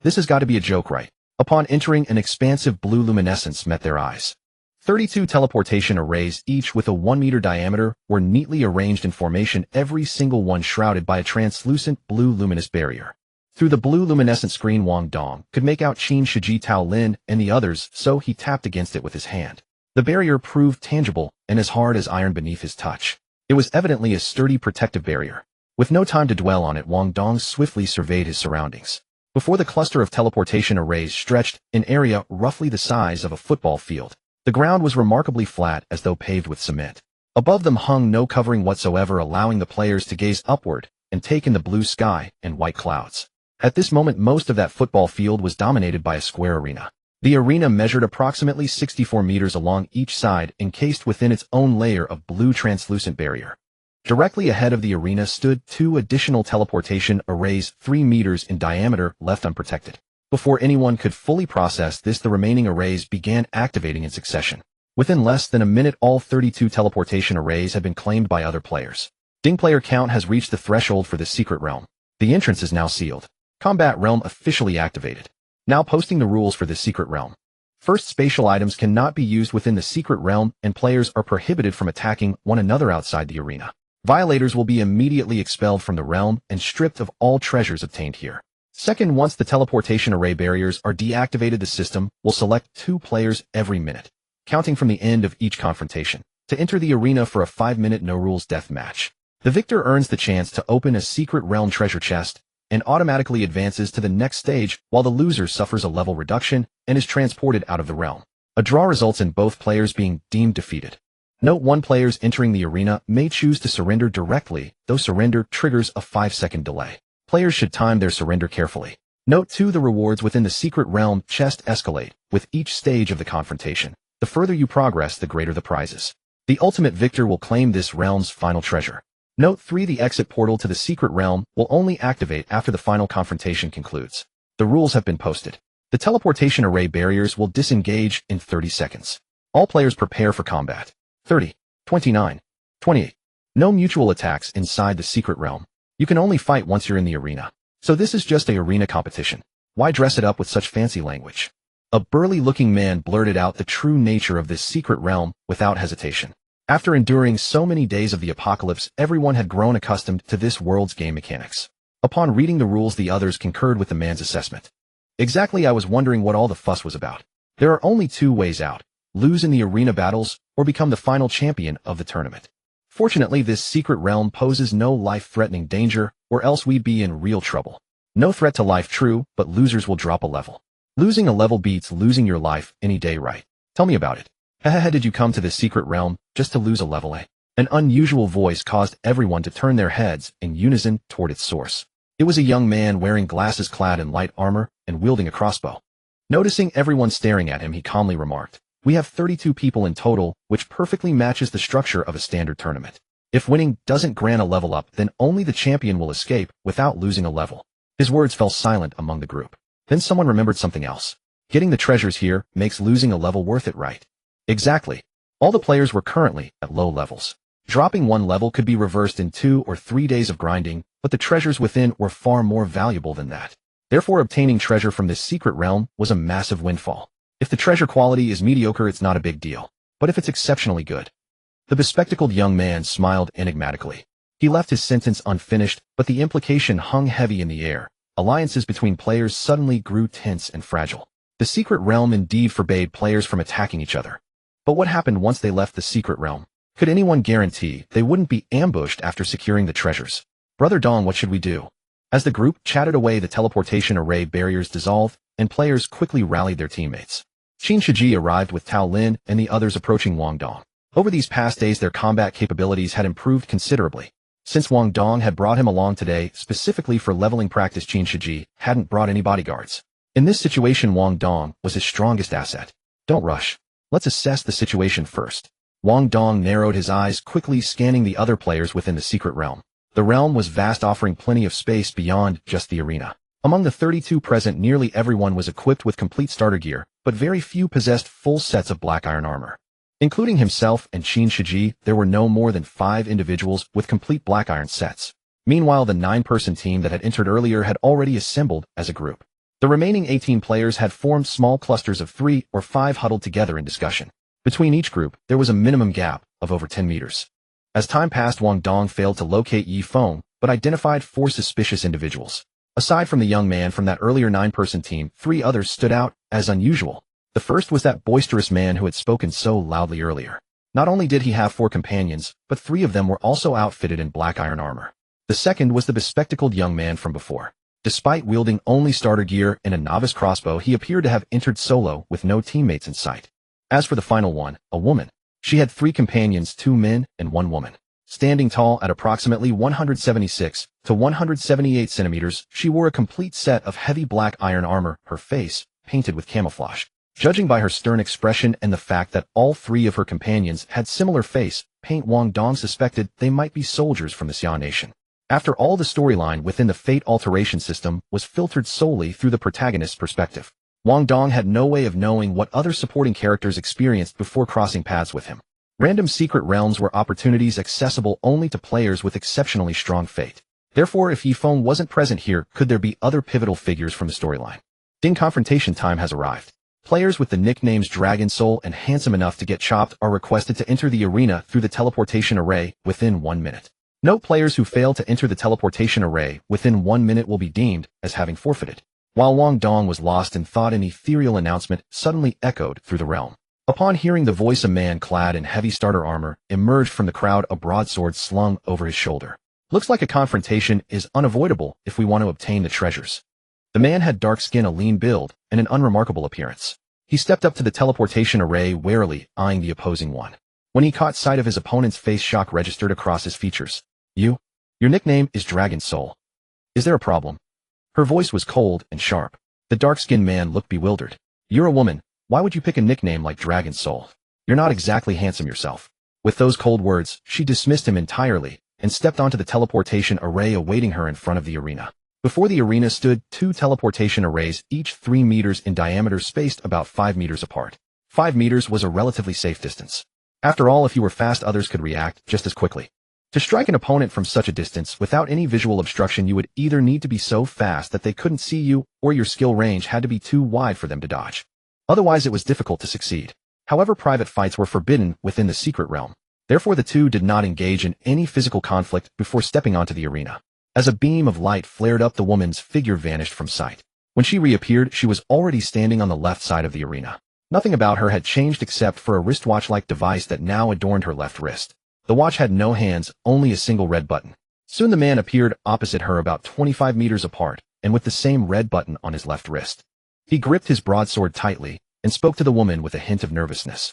This has got to be a joke, right? Upon entering, an expansive blue luminescence met their eyes. 32 teleportation arrays, each with a 1-meter diameter, were neatly arranged in formation, every single one shrouded by a translucent blue luminous barrier. Through the blue luminescent screen, Wang Dong could make out Qin Shiji, Tao Lin, and the others, so he tapped against it with his hand. The barrier proved tangible and as hard as iron beneath his touch. It was evidently a sturdy protective barrier. With no time to dwell on it, Wang Dong swiftly surveyed his surroundings. Before the cluster of teleportation arrays stretched an area roughly the size of a football field. The ground was remarkably flat, as though paved with cement. Above them hung no covering whatsoever, allowing the players to gaze upward and take in the blue sky and white clouds. At this moment, most of that football field was dominated by a square arena. The arena measured approximately 64 meters along each side, encased within its own layer of blue translucent barrier. Directly ahead of the arena stood 2 additional teleportation arrays 3 meters in diameter, left unprotected. Before anyone could fully process this, the remaining arrays began activating in succession. Within less than a minute, all 32 teleportation arrays had been claimed by other players. Ding, player count has reached the threshold for the secret realm. The entrance is now sealed. Combat realm officially activated. Now posting the rules for the secret realm. First, spatial items cannot be used within the secret realm, and players are prohibited from attacking one another outside the arena. Violators will be immediately expelled from the realm and stripped of all treasures obtained here. Second, once the teleportation array barriers are deactivated, the system will select 2 players every minute, counting from the end of each confrontation, to enter the arena for a 5-minute no-rules death match. The victor earns the chance to open a secret realm treasure chest and automatically advances to the next stage, while the loser suffers a level reduction and is transported out of the realm. A draw results in both players being deemed defeated. Note: 1 players entering the arena may choose to surrender directly, though surrender triggers a 5-second delay. Players should time their surrender carefully. Note 2: the rewards within the secret realm chest escalate with each stage of the confrontation. The further you progress, the greater the prizes. The ultimate victor will claim this realm's final treasure. Note 3: the exit portal to the secret realm will only activate after the final confrontation concludes. The rules have been posted. The teleportation array barriers will disengage in 30 seconds. All players prepare for combat. 30, 29, 28. No mutual attacks inside the secret realm. You can only fight once you're in the arena. So this is just a arena competition. Why dress it up with such fancy language? A burly-looking man blurted out the true nature of this secret realm without hesitation. After enduring so many days of the apocalypse, everyone had grown accustomed to this world's game mechanics. Upon reading the rules, the others concurred with the man's assessment. Exactly, I was wondering what all the fuss was about. There are only 2 ways out: lose in the arena battles, or become the final champion of the tournament. Fortunately, this secret realm poses no life-threatening danger, or else we'd be in real trouble. No threat to life, true, but losers will drop a level. Losing a level beats losing your life any day, right? Tell me about it. Hahaha, did you come to this secret realm just to lose a level, eh? An unusual voice caused everyone to turn their heads in unison toward its source. It was a young man wearing glasses, clad in light armor, and wielding a crossbow. Noticing everyone staring at him, he calmly remarked, "We have 32 people in total, which perfectly matches the structure of a standard tournament. If winning doesn't grant a level up, then only the champion will escape without losing a level." His words fell silent among the group. Then someone remembered something else. Getting the treasures here makes losing a level worth it, right? Exactly. All the players were currently at low levels. Dropping one level could be reversed in 2 or 3 days of grinding, but the treasures within were far more valuable than that. Therefore, obtaining treasure from this secret realm was a massive windfall. If the treasure quality is mediocre, it's not a big deal. But if it's exceptionally good... The bespectacled young man smiled enigmatically. He left his sentence unfinished, but the implication hung heavy in the air. Alliances between players suddenly grew tense and fragile. The secret realm indeed forbade players from attacking each other. But what happened once they left the secret realm? Could anyone guarantee they wouldn't be ambushed after securing the treasures? Brother Dong, what should we do? As the group chatted away, the teleportation array barriers dissolved, and players quickly rallied their teammates. Qin Shiji arrived with Tao Lin and the others approaching Wang Dong. Over these past days, their combat capabilities had improved considerably. Since Wang Dong had brought him along today specifically for leveling practice, Qin Shiji hadn't brought any bodyguards. In this situation, Wang Dong was his strongest asset. Don't rush. Let's assess the situation first. Wang Dong narrowed his eyes, quickly scanning the other players within the secret realm. The realm was vast, offering plenty of space beyond just the arena. Among the 32 present, nearly everyone was equipped with complete starter gear, but very few possessed full sets of black iron armor. Including himself and Qin Shiji, there were no more than 5 individuals with complete black iron sets. Meanwhile, the 9-person team that had entered earlier had already assembled as a group. The remaining 18 players had formed small clusters of 3 or 5 huddled together in discussion. Between each group, there was a minimum gap of over 10 meters. As time passed, Wang Dong failed to locate Yi Feng, but identified 4 suspicious individuals. Aside from the young man from that earlier 9-person team, 3 others stood out as unusual. The first was that boisterous man who had spoken so loudly earlier. Not only did he have 4 companions, but 3 of them were also outfitted in black iron armor. The second was the bespectacled young man from before. Despite wielding only starter gear and a novice crossbow, he appeared to have entered solo with no teammates in sight. As for the final one, a woman. She had 3 companions, 2 men and 1 woman. Standing tall at approximately 176 to 178 centimeters, she wore a complete set of heavy black iron armor, her face painted with camouflage. Judging by her stern expression and the fact that all 3 of her companions had similar face paint, Wang Dong suspected they might be soldiers from the Xia nation. After all, the storyline within the fate alteration system was filtered solely through the protagonist's perspective. Wang Dong had no way of knowing what other supporting characters experienced before crossing paths with him. Random secret realms were opportunities accessible only to players with exceptionally strong fate. Therefore, if Yi Feng wasn't present here, could there be other pivotal figures from the storyline? Ding, confrontation time has arrived. Players with the nicknames Dragon Soul and Handsome Enough to Get Chopped are requested to enter the arena through the teleportation array within 1 minute. Note: players who fail to enter the teleportation array within 1 minute will be deemed as having forfeited. While Wang Dong was lost in thought, an ethereal announcement suddenly echoed through the realm. Upon hearing the voice, a man clad in heavy starter armor emerged from the crowd, a broadsword slung over his shoulder. Looks like a confrontation is unavoidable if we want to obtain the treasures. The man had dark skin, a lean build, and an unremarkable appearance. He stepped up to the teleportation array, warily eyeing the opposing one. When he caught sight of his opponent's face, shock registered across his features. Your nickname is Dragon Soul. Is there a problem? Her voice was cold and sharp. The dark-skinned man looked bewildered. You're a woman. Why would you pick a nickname like Dragon Soul? You're not exactly handsome yourself. With those cold words, she dismissed him entirely and stepped onto the teleportation array awaiting her in front of the arena. Before the arena stood 2 teleportation arrays, each 3 meters in diameter, spaced about 5 meters apart. 5 meters was a relatively safe distance. After all, if you were fast, others could react just as quickly. To strike an opponent from such a distance without any visual obstruction, you would either need to be so fast that they couldn't see you, or your skill range had to be too wide for them to dodge. Otherwise, it was difficult to succeed. However, private fights were forbidden within the secret realm. Therefore, the two did not engage in any physical conflict before stepping onto the arena. As a beam of light flared up, the woman's figure vanished from sight. When she reappeared, she was already standing on the left side of the arena. Nothing about her had changed except for a wristwatch-like device that now adorned her left wrist. The watch had no hands, only a single red button. Soon the man appeared opposite her, about 25 meters apart, and with the same red button on his left wrist. He gripped his broadsword tightly and spoke to the woman with a hint of nervousness.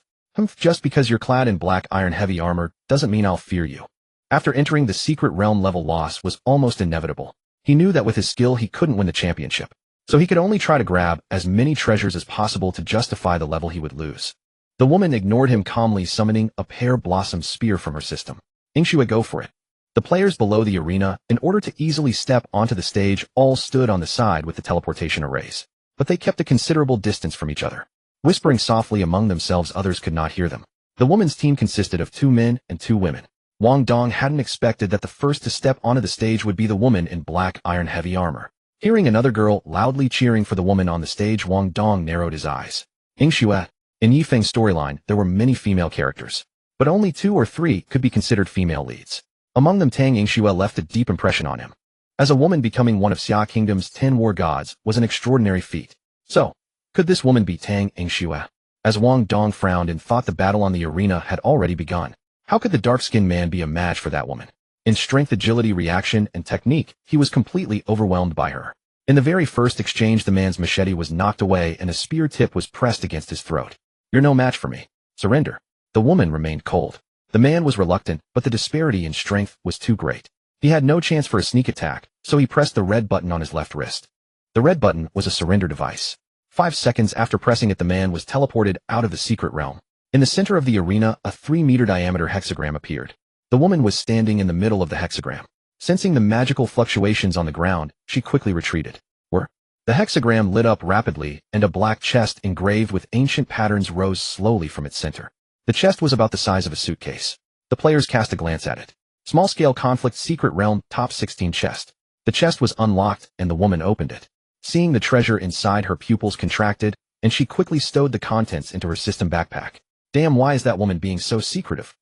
Just because you're clad in black iron heavy armor doesn't mean I'll fear you. After entering the secret realm, level loss was almost inevitable. He knew that with his skill he couldn't win the championship, so he could only try to grab as many treasures as possible to justify the level he would lose. The woman ignored him, calmly summoning a pear blossom spear from her system. Ingshue, go for it. The players below the arena, in order to easily step onto the stage, all stood on the side with the teleportation arrays. but they kept a considerable distance from each other. Whispering softly among themselves, others could not hear them. The women's team consisted of 2 men and 2 women. Wang Dong hadn't expected that the first to step onto the stage would be the woman in black iron-heavy armor. Hearing another girl loudly cheering for the woman on the stage, Wang Dong narrowed his eyes. Ying Xue. In Yifeng's storyline, there were many female characters, but only 2 or 3 could be considered female leads. Among them, Tang Yingxue left a deep impression on him. As a woman, becoming one of Xia Kingdom's 10 war gods was an extraordinary feat. So, could this woman be Tang Yingxue? As Wang Dong frowned and thought the battle on the arena had already begun, how could the dark-skinned man be a match for that woman? In strength, agility, reaction, and technique, he was completely overwhelmed by her. In the very first exchange, the man's machete was knocked away and a spear tip was pressed against his throat. "You're no match for me. Surrender." The woman remained cold. The man was reluctant, but the disparity in strength was too great. He had no chance for a sneak attack, so he pressed the red button on his left wrist. The red button was a surrender device. 5 seconds after pressing it, the man was teleported out of the secret realm. In the center of the arena, a 3-meter diameter hexagram appeared. The woman was standing in the middle of the hexagram. Sensing the magical fluctuations on the ground, she quickly retreated. The hexagram lit up rapidly, and a black chest engraved with ancient patterns rose slowly from its center. The chest was about the size of a suitcase. The players cast a glance at it. Small-scale conflict, secret realm, top 16 chest. The chest was unlocked, and the woman opened it. Seeing the treasure inside, her pupils contracted, and she quickly stowed the contents into her system backpack. Damn, why is that woman being so secretive?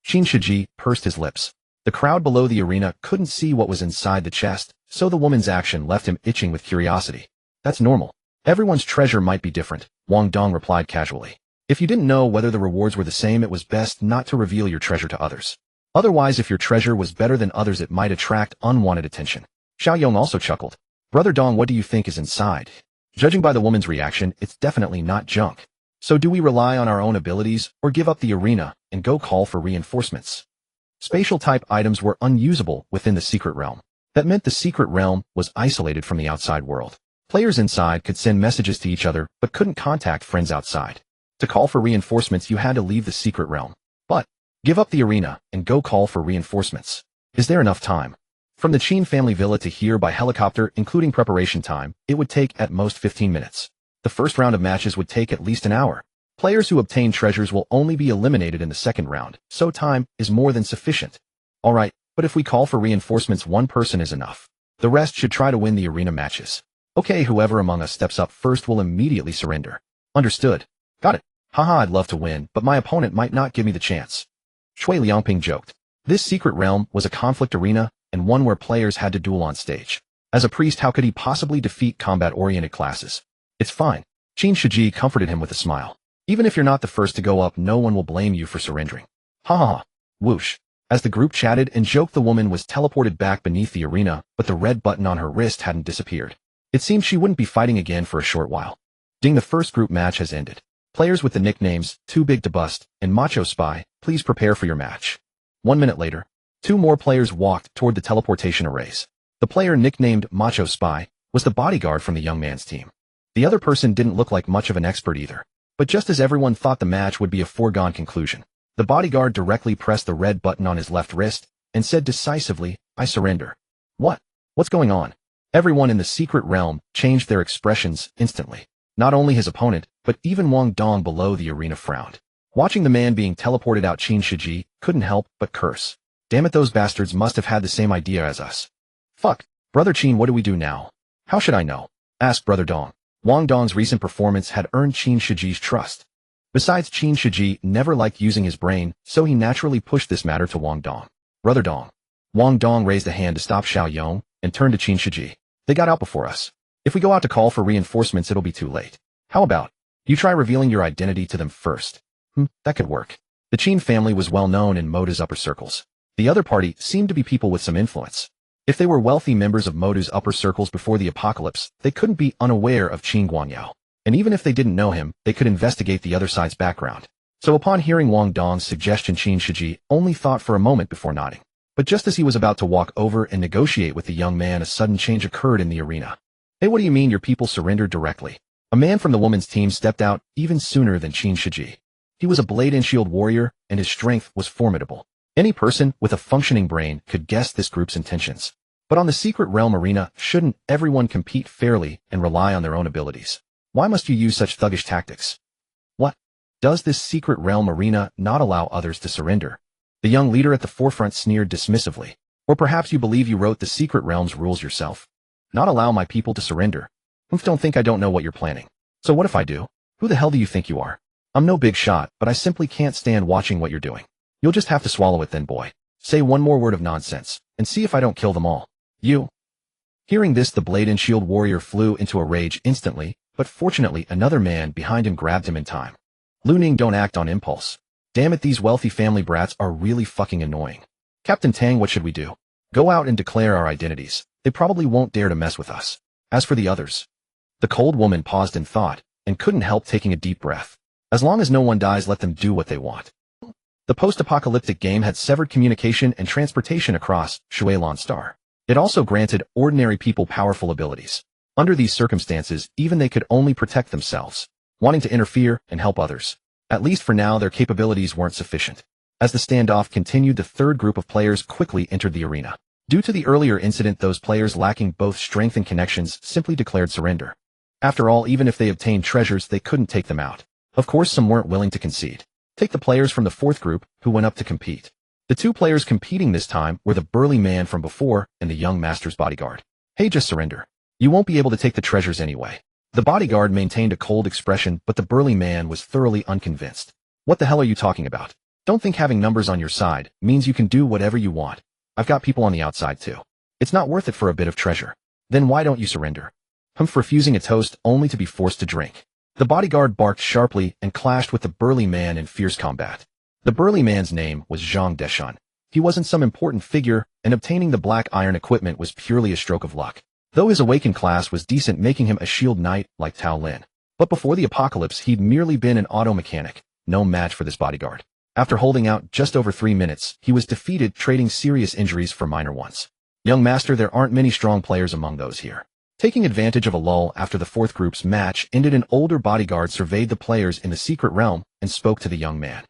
Qin Shiji pursed his lips. The crowd below the arena couldn't see what was inside the chest, so the woman's action left him itching with curiosity. "That's normal. Everyone's treasure might be different," Wang Dong replied casually. "If you didn't know whether the rewards were the same, it was best not to reveal your treasure to others. Otherwise, if your treasure was better than others, it might attract unwanted attention." Xiaoyong also chuckled. "Brother Dong, what do you think is inside?" Judging by the woman's reaction, it's definitely not junk. So do we rely on our own abilities, or give up the arena and go call for reinforcements? Spatial-type items were unusable within the secret realm. That meant the secret realm was isolated from the outside world. Players inside could send messages to each other, but couldn't contact friends outside. To call for reinforcements, you had to leave the secret realm. But, give up the arena and go call for reinforcements. Is there enough time? From the Qin family villa to here by helicopter, including preparation time, it would take at most 15 minutes. The first round of matches would take at least an hour. Players who obtain treasures will only be eliminated in the second round, so time is more than sufficient. Alright, but if we call for reinforcements, one person is enough. The rest should try to win the arena matches. Okay, whoever among us steps up first will immediately surrender. Understood. Got it. Haha, I'd love to win, but my opponent might not give me the chance. Shui Liangping joked. This secret realm was a conflict arena, and one where players had to duel on stage. As a priest, how could he possibly defeat combat-oriented classes? It's fine. Qin Shiji comforted him with a smile. Even if you're not the first to go up, no one will blame you for surrendering. Ha ha ha. Whoosh. As the group chatted and joked, the woman was teleported back beneath the arena, but the red button on her wrist hadn't disappeared. It seemed she wouldn't be fighting again for a short while. Ding, the first group match has ended. Players with the nicknames Too Big to Bust and Macho Spy, please prepare for your match. 1 minute later, 2 more players walked toward the teleportation arrays. The player nicknamed Macho Spy was the bodyguard from the young man's team. The other person didn't look like much of an expert either. But just as everyone thought the match would be a foregone conclusion, the bodyguard directly pressed the red button on his left wrist and said decisively, "I surrender." What's going on? Everyone in the secret realm changed their expressions instantly. Not only his opponent, but even Wang Dong below the arena frowned. Watching the man being teleported out, Qin Shiji couldn't help but curse. Damn it, those bastards must have had the same idea as us. Fuck. Brother Qin, what do we do now? How should I know? Asked Brother Dong. Wang Dong's recent performance had earned Qin Shiji's trust. Besides, Qin Shiji never liked using his brain, so he naturally pushed this matter to Wang Dong. Brother Dong. Wang Dong raised a hand to stop Xiaoyong and turned to Qin Shiji. They got out before us. If we go out to call for reinforcements, it'll be too late. How about you try revealing your identity to them first? That could work. The Qin family was well known in Moda's upper circles. The other party seemed to be people with some influence. If they were wealthy members of Moda's upper circles before the apocalypse, they couldn't be unaware of Qin Guangyao. And even if they didn't know him, they could investigate the other side's background. So upon hearing Wang Dong's suggestion, Qin Shiji only thought for a moment before nodding. But just as he was about to walk over and negotiate with the young man, a sudden change occurred in the arena. Hey, what do you mean your people surrendered directly? A man from the woman's team stepped out even sooner than Qin Shiji. He was a blade and shield warrior, and his strength was formidable. Any person with a functioning brain could guess this group's intentions. But on the Secret Realm arena, shouldn't everyone compete fairly and rely on their own abilities? Why must you use such thuggish tactics? What? Does this Secret Realm arena not allow others to surrender? The young leader at the forefront sneered dismissively. Or perhaps you believe you wrote the Secret Realm's rules yourself. Not allow my people to surrender. Don't think I don't know what you're planning. So what if I do? Who the hell do you think you are? I'm no big shot, but I simply can't stand watching what you're doing. You'll just have to swallow it then, boy. Say one more word of nonsense, and see if I don't kill them all. You. Hearing this, the blade and shield warrior flew into a rage instantly, but fortunately another man behind him grabbed him in time. Lu Ning, don't act on impulse. Damn it, these wealthy family brats are really fucking annoying. Captain Tang, what should we do? Go out and declare our identities. They probably won't dare to mess with us. As for the others. The cold woman paused in thought, and couldn't help taking a deep breath. As long as no one dies, let them do what they want. The post-apocalyptic game had severed communication and transportation across Shuelan Star. It also granted ordinary people powerful abilities. Under these circumstances, even they could only protect themselves, wanting to interfere and help others. At least for now, their capabilities weren't sufficient. As the standoff continued, the third group of players quickly entered the arena. Due to the earlier incident, those players lacking both strength and connections simply declared surrender. After all, even if they obtained treasures, they couldn't take them out. Of course, some weren't willing to concede. Take the players from the fourth group, who went up to compete. The two players competing this time were the burly man from before and the young master's bodyguard. Hey, just surrender. You won't be able to take the treasures anyway. The bodyguard maintained a cold expression, but the burly man was thoroughly unconvinced. What the hell are you talking about? Don't think having numbers on your side means you can do whatever you want. I've got people on the outside too. It's not worth it for a bit of treasure. Then why don't you surrender? Refusing a toast only to be forced to drink. The bodyguard barked sharply and clashed with the burly man in fierce combat. The burly man's name was Zhang Deshan. He wasn't some important figure, and obtaining the black iron equipment was purely a stroke of luck. Though his awakened class was decent, making him a shield knight like Tao Lin. But before the apocalypse, he'd merely been an auto mechanic, no match for this bodyguard. After holding out just over 3 minutes, he was defeated, trading serious injuries for minor ones. Young master, there aren't many strong players among those here. Taking advantage of a lull after the fourth group's match ended, an older bodyguard surveyed the players in the secret realm and spoke to the young man.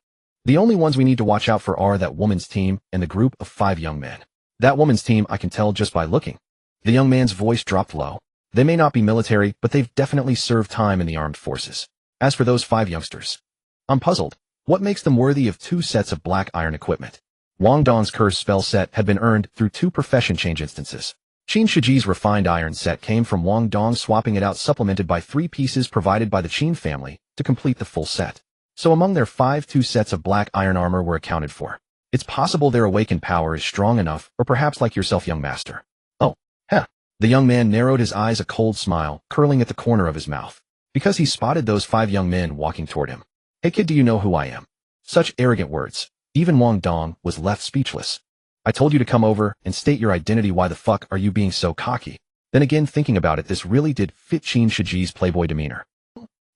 The only ones we need to watch out for are that woman's team and the group of 5 young men. That woman's team I can tell just by looking. The young man's voice dropped low. They may not be military, but they've definitely served time in the armed forces. As for those 5 youngsters, I'm puzzled. What makes them worthy of 2 sets of black iron equipment? Wang Dong's curse spell set had been earned through 2 profession change instances. Qin Shiji's refined iron set came from Wang Dong, swapping it out, supplemented by 3 pieces provided by the Qin family to complete the full set. So among their 2 sets of black iron armor were accounted for. It's possible their awakened power is strong enough, or perhaps like yourself, young master. Oh, heh. The young man narrowed his eyes, a cold smile curling at the corner of his mouth, because he spotted those 5 young men walking toward him. Hey kid, do you know who I am? Such arrogant words. Even Wang Dong was left speechless. I told you to come over and state your identity. Why the fuck are you being so cocky? Then again, thinking about it, this really did fit Qin Shiji's playboy demeanor.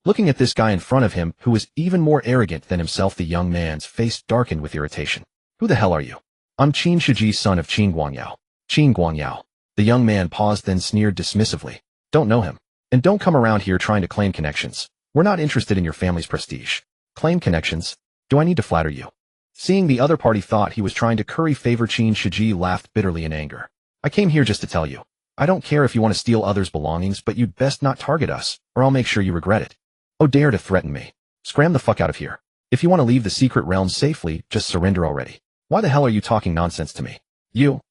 Looking at this guy in front of him, who was even more arrogant than himself, the young man's face darkened with irritation. Who the hell are you? I'm Qin Shiji's son of Qin Guangyao. Qin Guangyao. The young man paused, then sneered dismissively. Don't know him. And don't come around here trying to claim connections. We're not interested in your family's prestige. Claim connections? Do I need to flatter you? Seeing the other party thought he was trying to curry favor, Qin Shiji laughed bitterly in anger. I came here just to tell you. I don't care if you want to steal others' belongings, but you'd best not target us, or I'll make sure you regret it. Oh, dare to threaten me. Scram the fuck out of here. If you want to leave the secret realm safely, just surrender already. Why the hell are you talking nonsense to me? You?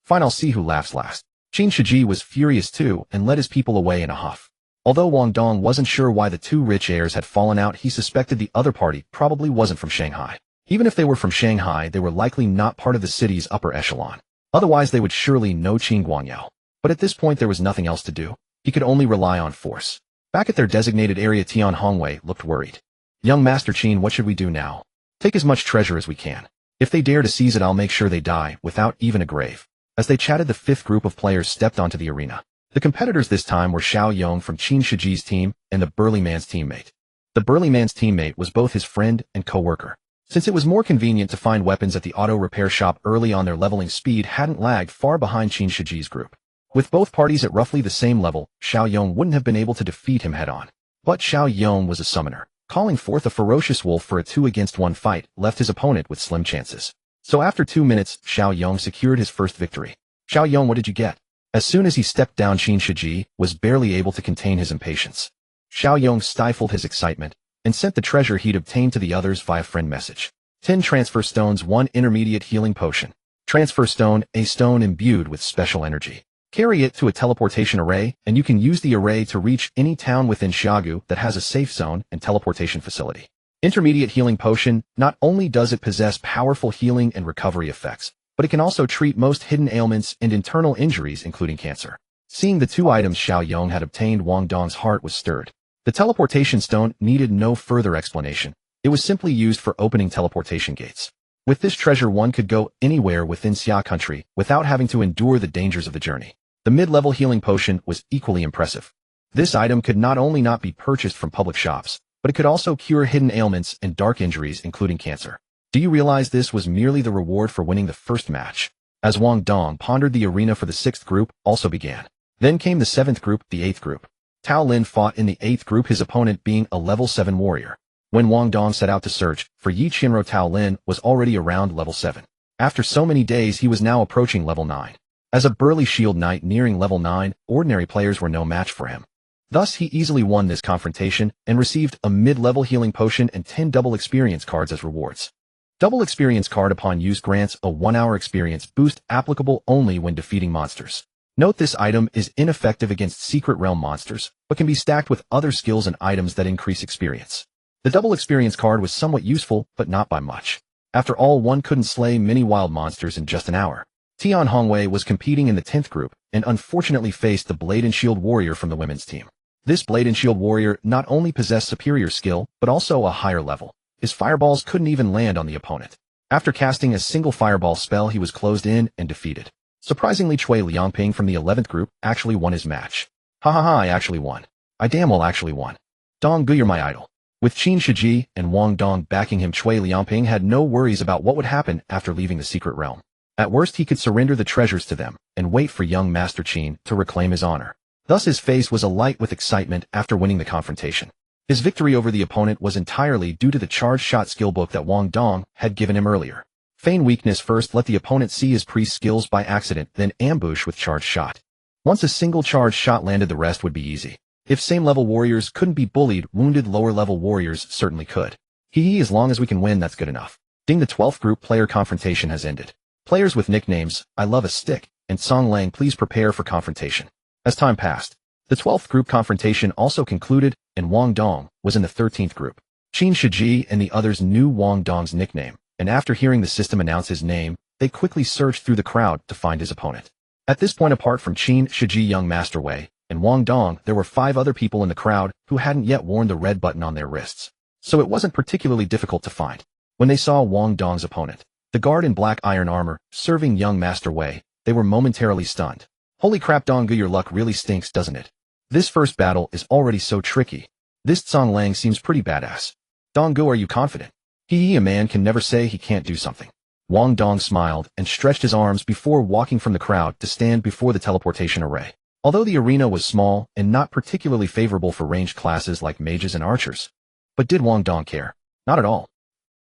Fine, I'll see who laughs last. Qin Shiji was furious too and led his people away in a huff. Although Wang Dong wasn't sure why the 2 rich heirs had fallen out, he suspected the other party probably wasn't from Shanghai. Even if they were from Shanghai, they were likely not part of the city's upper echelon. Otherwise, they would surely know Qin Guangyao. But at this point, there was nothing else to do. He could only rely on force. Back at their designated area, Tian Hongwei looked worried. Young Master Qin, what should we do now? Take as much treasure as we can. If they dare to seize it, I'll make sure they die without even a grave. As they chatted, the 5th group of players stepped onto the arena. The competitors this time were Xiao Yong from Qin Shiji's team and the burly man's teammate. The burly man's teammate was both his friend and co-worker. Since it was more convenient to find weapons at the auto repair shop early on, their leveling speed hadn't lagged far behind Qin Shiji's group. With both parties at roughly the same level, Xiao Yong wouldn't have been able to defeat him head-on. But Xiao Yong was a summoner. Calling forth a ferocious wolf for a 2-against-1 fight left his opponent with slim chances. So after 2 minutes, Xiao Yong secured his first victory. Xiao Yong, what did you get? As soon as he stepped down, Qin Shiji was barely able to contain his impatience. Xiao Yong stifled his excitement and sent the treasure he'd obtained to the others via friend message. 10 transfer stones, 1 intermediate healing potion. Transfer stone, a stone imbued with special energy. Carry it to a teleportation array, and you can use the array to reach any town within Xiagu that has a safe zone and teleportation facility. Intermediate healing potion, not only does it possess powerful healing and recovery effects, but it can also treat most hidden ailments and internal injuries, including cancer. Seeing the 2 items Xiao Yong had obtained, Wang Dong's heart was stirred. The teleportation stone needed no further explanation. It was simply used for opening teleportation gates. With this treasure, one could go anywhere within Xia country without having to endure the dangers of the journey. The mid-level healing potion was equally impressive. This item could not only not be purchased from public shops, but it could also cure hidden ailments and dark injuries, including cancer. Do you realize this was merely the reward for winning the first match? As Wang Dong pondered, the arena for the 6th group also began. Then came the 7th group, the 8th group. Tao Lin fought in the 8th group, his opponent being a level 7 warrior. When Wang Dong set out to search for Yi Qinro, Tao Lin was already around level 7. After so many days, he was now approaching level 9. As a burly shield knight nearing level 9, ordinary players were no match for him. Thus, he easily won this confrontation and received a mid-level healing potion and 10 double experience cards as rewards. Double experience card upon use grants a 1-hour experience boost applicable only when defeating monsters. Note, this item is ineffective against Secret Realm monsters, but can be stacked with other skills and items that increase experience. The double experience card was somewhat useful, but not by much. After all, one couldn't slay many wild monsters in just an hour. Tian Hongwei was competing in the 10th group and unfortunately faced the Blade and Shield warrior from the women's team. This Blade and Shield warrior not only possessed superior skill, but also a higher level. His fireballs couldn't even land on the opponent. After casting a single fireball spell, he was closed in and defeated. Surprisingly, Cui Liangping from the 11th group actually won his match. Ha ha ha, I actually won. I damn well actually won. Dong Gu, you're my idol. With Qin Shiji and Wang Dong backing him, Cui Liangping had no worries about what would happen after leaving the secret realm. At worst, he could surrender the treasures to them and wait for young Master Qin to reclaim his honor. Thus, his face was alight with excitement after winning the confrontation. His victory over the opponent was entirely due to the charged shot skill book that Wang Dong had given him earlier. Feign weakness first, let the opponent see his priest skills by accident, then ambush with charged shot. Once a single charged shot landed, the rest would be easy. If same-level warriors couldn't be bullied, wounded lower-level warriors certainly could. As long as we can win, that's good enough. Ding, the 12th group player confrontation has ended. Players with nicknames, I Love a Stick, and Song Lang, please prepare for confrontation. As time passed, the 12th group confrontation also concluded, and Wang Dong was in the 13th group. Qin Shiji and the others knew Wang Dong's nickname, and after hearing the system announce his name, they quickly searched through the crowd to find his opponent. At this point, apart from Qin Shiji, young Master Wei, and Wang Dong, there were 5 other people in the crowd who hadn't yet worn the red button on their wrists. So it wasn't particularly difficult to find. When they saw Wang Dong's opponent, the guard in black iron armor, serving young Master Wei, they were momentarily stunned. Holy crap, Dong Gu, your luck really stinks, doesn't it? This first battle is already so tricky. This Song Lang seems pretty badass. Dong Gu, are you confident? A man can never say he can't do something. Wang Dong smiled and stretched his arms before walking from the crowd to stand before the teleportation array. Although the arena was small and not particularly favorable for ranged classes like mages and archers. But did Wang Dong care? Not at all.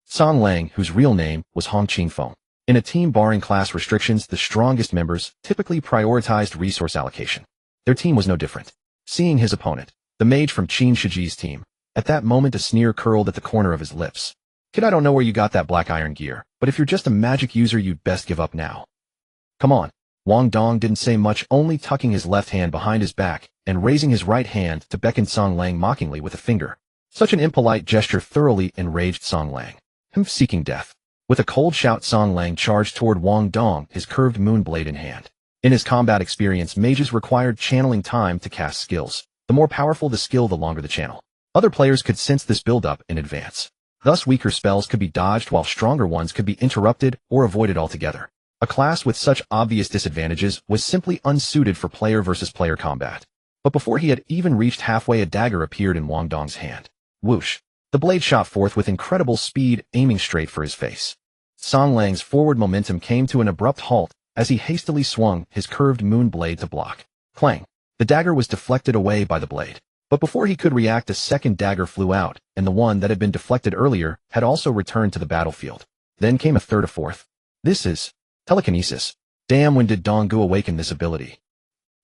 Song Lang, whose real name was Hong Qingfeng. In a team barring class restrictions, the strongest members typically prioritized resource allocation. Their team was no different. Seeing his opponent, the mage from Qin Shiji's team, at that moment a sneer curled at the corner of his lips. Kid, I don't know where you got that black iron gear, but if you're just a magic user, you'd best give up now. Come on. Wang Dong didn't say much, only tucking his left hand behind his back and raising his right hand to beckon Song Lang mockingly with a finger. Such an impolite gesture thoroughly enraged Song Lang. Him seeking death. With a cold shout, Song Lang charged toward Wang Dong, his curved moon blade in hand. In his combat experience, mages required channeling time to cast skills. The more powerful the skill, the longer the channel. Other players could sense this build-up in advance. Thus, weaker spells could be dodged while stronger ones could be interrupted or avoided altogether. A class with such obvious disadvantages was simply unsuited for player versus player combat. But before he had even reached halfway, a dagger appeared in Wang Dong's hand. Whoosh! The blade shot forth with incredible speed, aiming straight for his face. Song Lang's forward momentum came to an abrupt halt as he hastily swung his curved moon blade to block. Clang! The dagger was deflected away by the blade. But before he could react, a second dagger flew out, and the one that had been deflected earlier had also returned to the battlefield. Then came a third, a fourth. This is telekinesis. Damn, when did Dong Gu awaken this ability?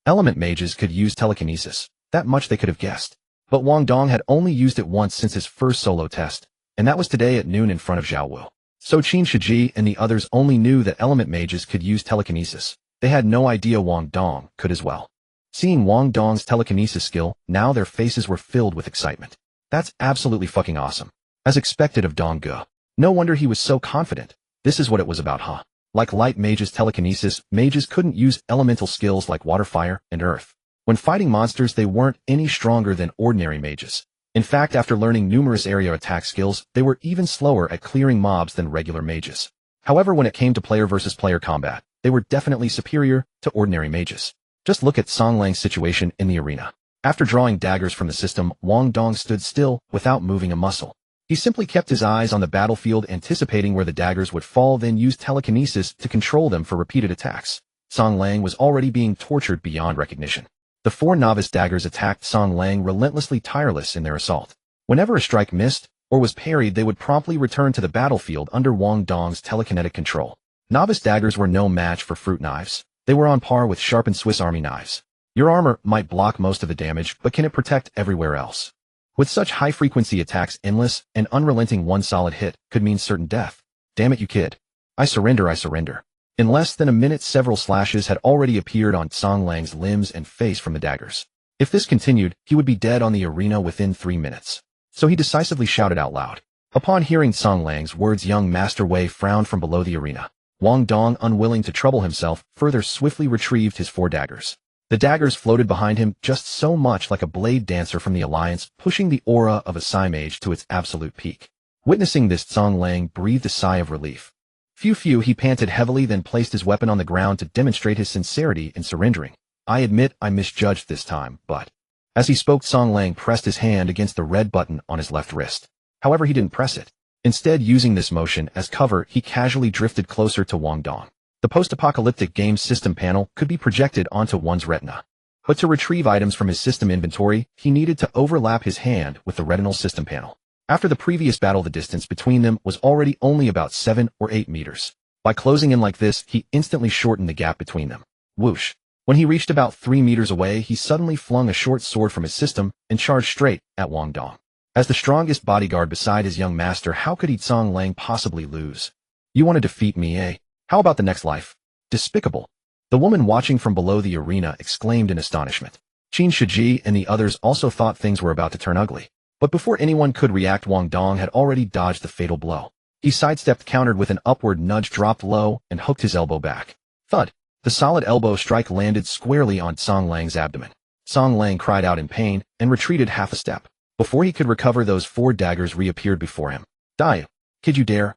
Element mages could use telekinesis. That much they could have guessed. But Wang Dong had only used it once since his first solo test, and that was today at noon in front of Zhao Wu. So Qin Shiji and the others only knew that element mages could use telekinesis. They had no idea Wang Dong could as well. Seeing Wang Dong's telekinesis skill, now their faces were filled with excitement. That's absolutely fucking awesome. As expected of Dong Gu. No wonder he was so confident. This is what it was about, huh? Like light mages' telekinesis, mages couldn't use elemental skills like water, fire, and earth. When fighting monsters, they weren't any stronger than ordinary mages. In fact, after learning numerous area attack skills, they were even slower at clearing mobs than regular mages. However, when it came to player versus player combat, they were definitely superior to ordinary mages. Just look at Song Lang's situation in the arena. After drawing daggers from the system, Wang Dong stood still without moving a muscle. He simply kept his eyes on the battlefield, anticipating where the daggers would fall, then used telekinesis to control them for repeated attacks. Song Lang was already being tortured beyond recognition. The 4 novice daggers attacked Song Lang, relentlessly tireless in their assault. Whenever a strike missed or was parried, they would promptly return to the battlefield under Wang Dong's telekinetic control. Novice daggers were no match for fruit knives. They were on par with sharpened Swiss Army knives. Your armor might block most of the damage, but can it protect everywhere else? With such high-frequency attacks, endless and unrelenting one solid hit could mean certain death. Damn it, you kid. I surrender, I surrender. In less than a minute, several slashes had already appeared on Song Lang's limbs and face from the daggers. If this continued, he would be dead on the arena within 3 minutes. So he decisively shouted out loud. Upon hearing Song Lang's words, young Master Wei frowned from below the arena. Wang Dong, unwilling to trouble himself, further swiftly retrieved his 4 daggers. The daggers floated behind him just so much like a blade dancer from the Alliance, pushing the aura of a Psy mage to its absolute peak. Witnessing this, Song Lang breathed a sigh of relief. Phew, he panted heavily, then placed his weapon on the ground to demonstrate his sincerity in surrendering. I admit I misjudged this time, but... As he spoke, Song Lang pressed his hand against the red button on his left wrist. However, he didn't press it. Instead, using this motion as cover, he casually drifted closer to Wang Dong. The post-apocalyptic game's system panel could be projected onto one's retina. But to retrieve items from his system inventory, he needed to overlap his hand with the retinal system panel. After the previous battle, the distance between them was already only about 7 or 8 meters. By closing in like this, he instantly shortened the gap between them. Whoosh. When he reached about 3 meters away, he suddenly flung a short sword from his system and charged straight at Wang Dong. As the strongest bodyguard beside his young master, how could Song Lang possibly lose? You want to defeat me, eh? How about the next life? Despicable. The woman watching from below the arena exclaimed in astonishment. Qin Shiji and the others also thought things were about to turn ugly. But before anyone could react, Wang Dong had already dodged the fatal blow. He sidestepped, countered with an upward nudge, dropped low, and hooked his elbow back. Thud. The solid elbow strike landed squarely on Song Lang's abdomen. Song Lang cried out in pain and retreated half a step. Before he could recover, those 4 daggers reappeared before him. Die. Kid, you dare?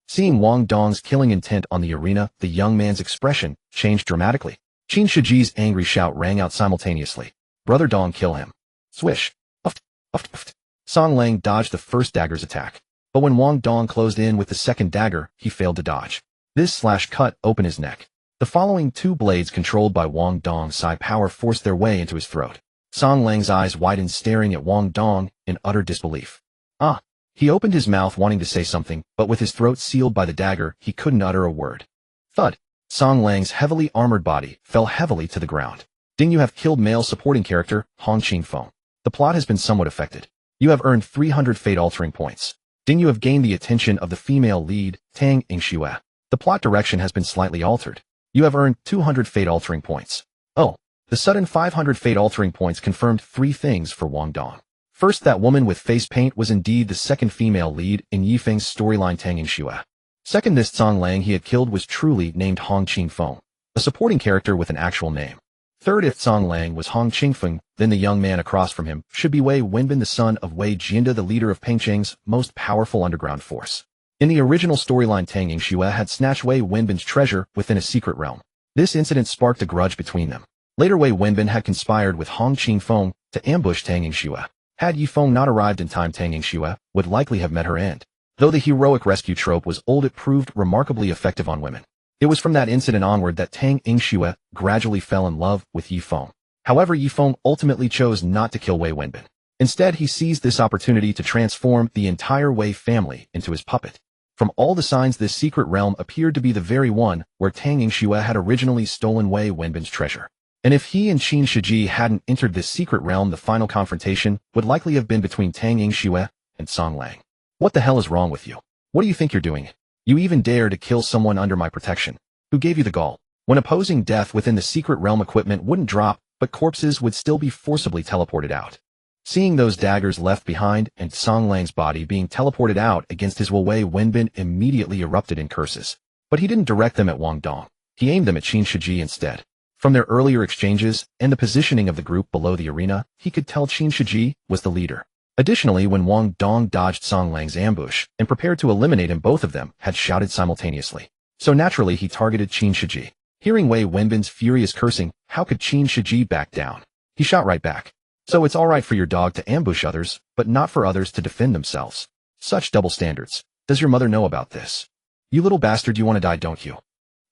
Seeing Wang Dong's killing intent on the arena, the young man's expression changed dramatically. Qin Shiji's angry shout rang out simultaneously. Brother Dong, kill him. Swish. Uft, uft, uft. Song Lang dodged the first dagger's attack. But when Wang Dong closed in with the second dagger, he failed to dodge. This slash cut open his neck. The following 2 blades, controlled by Wang Dong's psi power, forced their way into his throat. Song Lang's eyes widened, staring at Wang Dong in utter disbelief. Ah! He opened his mouth wanting to say something, but with his throat sealed by the dagger, he couldn't utter a word. Thud. Song Lang's heavily armored body fell heavily to the ground. Ding, you have killed male supporting character, Hong Qingfeng. The plot has been somewhat affected. You have earned 300 fate-altering points. Ding, you have gained the attention of the female lead, Tang Yingxue. The plot direction has been slightly altered. You have earned 200 fate-altering points. Oh. The sudden 500 fate-altering points confirmed 3 things for Wang Dong. First, that woman with face paint was indeed the second female lead in Yifeng's storyline, Tang Yingxue. Second, this Song Lang he had killed was truly named Hong Qingfeng, a supporting character with an actual name. Third, if Song Lang was Hong Qingfeng, then the young man across from him should be Wei Wenbin, the son of Wei Jianda, the leader of Pengcheng's most powerful underground force. In the original storyline, Tang Yingxue had snatched Wei Wenbin's treasure within a secret realm. This incident sparked a grudge between them. Later, Wei Wenbin had conspired with Hong Qingfeng to ambush Tang Yingxue. Had Yifeng not arrived in time, Tang Yingxue would likely have met her end. Though the heroic rescue trope was old, it proved remarkably effective on women. It was from that incident onward that Tang Yingxue gradually fell in love with Yifeng. However, Yifeng ultimately chose not to kill Wei Wenbin. Instead, he seized this opportunity to transform the entire Wei family into his puppet. From all the signs, this secret realm appeared to be the very one where Tang Yingxue had originally stolen Wei Wenbin's treasure. And if he and Qin Shiji hadn't entered this secret realm, the final confrontation would likely have been between Tang Yingxue and Song Lang. What the hell is wrong with you? What do you think you're doing? You even dare to kill someone under my protection. Who gave you the gall? When opposing death within the secret realm, equipment wouldn't drop, but corpses would still be forcibly teleported out. Seeing those daggers left behind and Song Lang's body being teleported out against his will, Wei Wenbin immediately erupted in curses. But he didn't direct them at Wang Dong. He aimed them at Qin Shiji instead. From their earlier exchanges and the positioning of the group below the arena, he could tell Qin Shiji was the leader. Additionally, when Wang Dong dodged Song Lang's ambush and prepared to eliminate him, both of them had shouted simultaneously. So naturally, he targeted Qin Shiji. Hearing Wei Wenbin's furious cursing, how could Qin Shiji back down? He shot right back. So it's alright for your dog to ambush others, but not for others to defend themselves. Such double standards. Does your mother know about this? You little bastard, you want to die, don't you?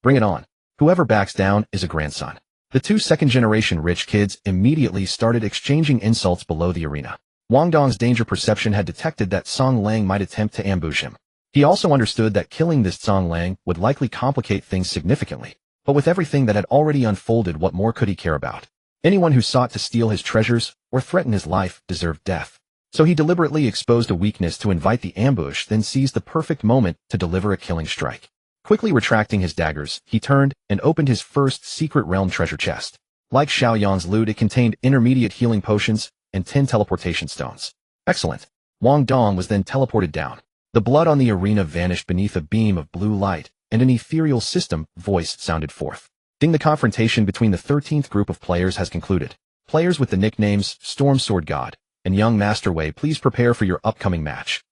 Bring it on. Whoever backs down is a grandson. The two second-generation rich kids immediately started exchanging insults below the arena. Wang Dong's danger perception had detected that Song Lang might attempt to ambush him. He also understood that killing this Song Lang would likely complicate things significantly. But with everything that had already unfolded, what more could he care about? Anyone who sought to steal his treasures or threaten his life deserved death. So he deliberately exposed a weakness to invite the ambush, then seized the perfect moment to deliver a killing strike. Quickly retracting his daggers, he turned and opened his first secret realm treasure chest. Like Xiaoyan's loot, it contained intermediate healing potions and 10 teleportation stones. Excellent. Wang Dong was then teleported down. The blood on the arena vanished beneath a beam of blue light, and an ethereal system voice sounded forth. Ding! The confrontation between the 13th group of players has concluded. Players with the nicknames Storm Sword God and Young Master Wei, please prepare for your upcoming match.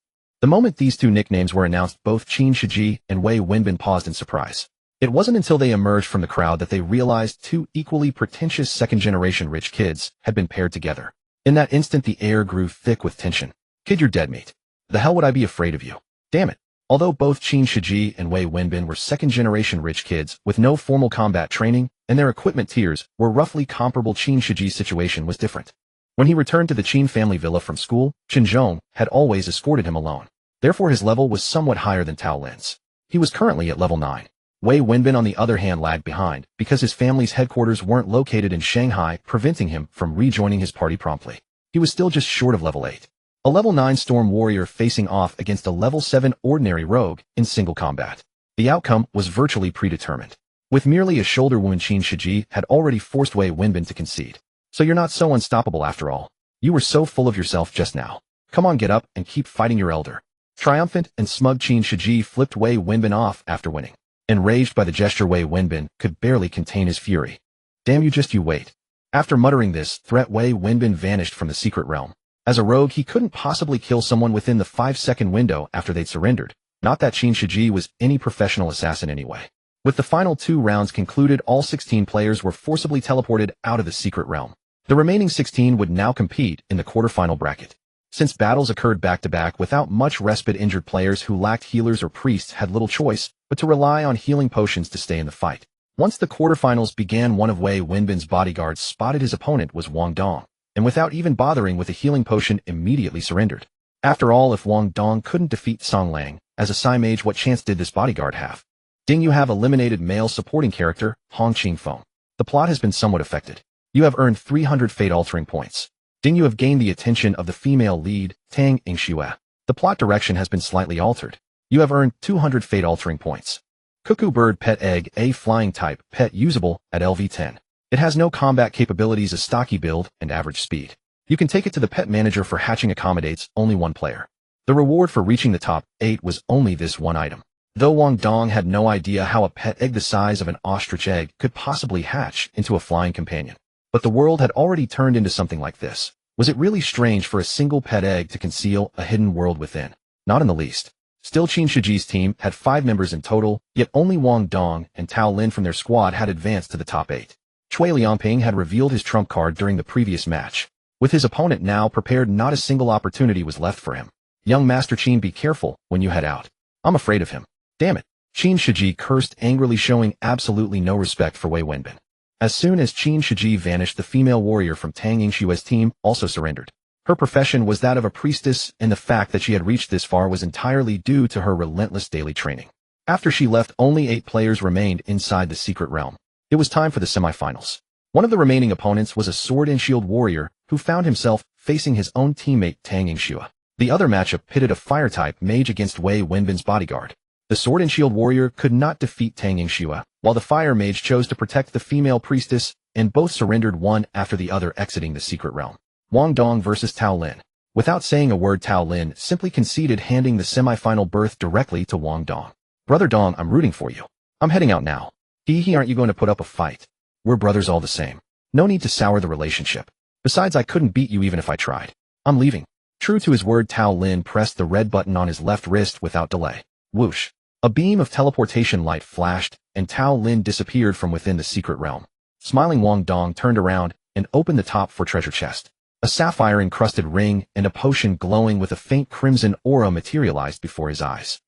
The moment these two nicknames were announced, both Qin Shiji and Wei Wenbin paused in surprise. It wasn't until they emerged from the crowd that they realized two equally pretentious second-generation rich kids had been paired together. In that instant, the air grew thick with tension. Kid, you're dead meat. The hell would I be afraid of you? Damn it. Although both Qin Shiji and Wei Wenbin were second-generation rich kids with no formal combat training, and their equipment tiers were roughly comparable, Qin Shiji's situation was different. When he returned to the Qin family villa from school, Chen Zhong had always escorted him alone. Therefore, his level was somewhat higher than Tao Lin's. He was currently at level 9. Wei Wenbin, on the other hand, lagged behind because his family's headquarters weren't located in Shanghai, preventing him from rejoining his party promptly. He was still just short of level 8. A level 9 storm warrior facing off against a level 7 ordinary rogue in single combat. The outcome was virtually predetermined. With merely a shoulder wound, Qin Shiji had already forced Wei Wenbin to concede. So you're not so unstoppable after all. You were so full of yourself just now. Come on, get up and keep fighting your elder. Triumphant and smug, Qin Shiji flipped Wei Wenbin off after winning. Enraged by the gesture, Wei Wenbin could barely contain his fury. Damn you, just you wait. After muttering this threat, Wei Wenbin vanished from the secret realm. As a rogue, he couldn't possibly kill someone within the 5-second window after they'd surrendered. Not that Qin Shiji was any professional assassin anyway. With the final 2 rounds concluded, all 16 players were forcibly teleported out of the secret realm. The remaining 16 would now compete in the quarterfinal bracket. Since battles occurred back-to-back without much respite, injured players who lacked healers or priests had little choice but to rely on healing potions to stay in the fight. Once the quarterfinals began, one of Wei Wenbin's bodyguards spotted his opponent was Wang Dong, and without even bothering with a healing potion, immediately surrendered. After all, if Wang Dong couldn't defeat Song Lang, as a Psi mage, what chance did this bodyguard have? Ding! You have eliminated male supporting character, Hong Qingfeng. The plot has been somewhat affected. You have earned 300 fate-altering points. Ding! You have gained the attention of the female lead, Tang Yingxue. The plot direction has been slightly altered. You have earned 200 fate-altering points. Cuckoo bird pet egg, a flying type, pet usable at LV10. It has no combat capabilities, a stocky build, and average speed. You can take it to the pet manager for hatching, accommodates only 1 player. The reward for reaching the top 8 was only this 1 item. Though Wang Dong had no idea how a pet egg the size of an ostrich egg could possibly hatch into a flying companion. But the world had already turned into something like this. Was it really strange for a single pet egg to conceal a hidden world within? Not in the least. Still, Qin Shiji's team had 5 members in total, yet only Wang Dong and Tao Lin from their squad had advanced to the top 8. Cui Liangping had revealed his trump card during the previous match. With his opponent now prepared, not a single opportunity was left for him. Young Master Qin, be careful when you head out. I'm afraid of him. Damn it. Qin Shiji cursed angrily, showing absolutely no respect for Wei Wenbin. As soon as Qin Shiji vanished, the female warrior from Tang Yingxue's team also surrendered. Her profession was that of a priestess, and the fact that she had reached this far was entirely due to her relentless daily training. After she left, only 8 players remained inside the secret realm. It was time for the semifinals. One of the remaining opponents was a sword and shield warrior who found himself facing his own teammate Tang Yingxue. The other matchup pitted a fire-type mage against Wei Wenbin's bodyguard. The sword and shield warrior could not defeat Tang Yingxue, while the fire mage chose to protect the female priestess, and both surrendered one after the other, exiting the secret realm. Wang Dong versus Tao Lin. Without saying a word, Tao Lin simply conceded, handing the semifinal berth directly to Wang Dong. Brother Dong, I'm rooting for you. I'm heading out now. Aren't you going to put up a fight? We're brothers all the same. No need to sour the relationship. Besides, I couldn't beat you even if I tried. I'm leaving. True to his word, Tao Lin pressed the red button on his left wrist without delay. Whoosh. A beam of teleportation light flashed, and Tao Lin disappeared from within the secret realm. Smiling, Wang Dong turned around and opened the top for treasure chest. A sapphire-encrusted ring and a potion glowing with a faint crimson aura materialized before his eyes.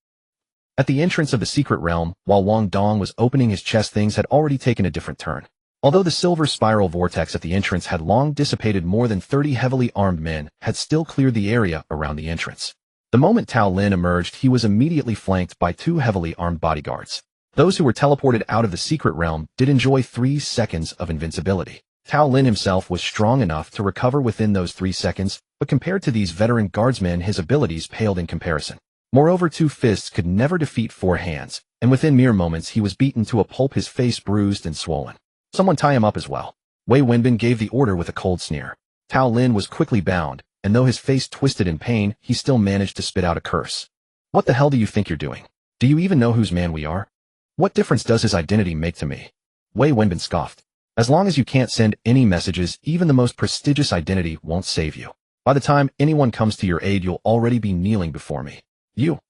At the entrance of the secret realm, while Wang Dong was opening his chest, things had already taken a different turn. Although the silver spiral vortex at the entrance had long dissipated, more than 30 heavily armed men had still cleared the area around the entrance. The moment Tao Lin emerged, he was immediately flanked by 2 heavily armed bodyguards. Those who were teleported out of the secret realm did enjoy 3 seconds of invincibility. Tao Lin himself was strong enough to recover within those 3 seconds, but compared to these veteran guardsmen, his abilities paled in comparison. Moreover, 2 fists could never defeat 4 hands, and within mere moments he was beaten to a pulp, his face bruised and swollen. Someone tie him up as well. Wei Wenbin gave the order with a cold sneer. Tao Lin was quickly bound, and though his face twisted in pain, he still managed to spit out a curse. What the hell do you think you're doing? Do you even know whose man we are? What difference does his identity make to me? Wei Wenbin scoffed. As long as you can't send any messages, even the most prestigious identity won't save you. By the time anyone comes to your aid, you'll already be kneeling before me. You.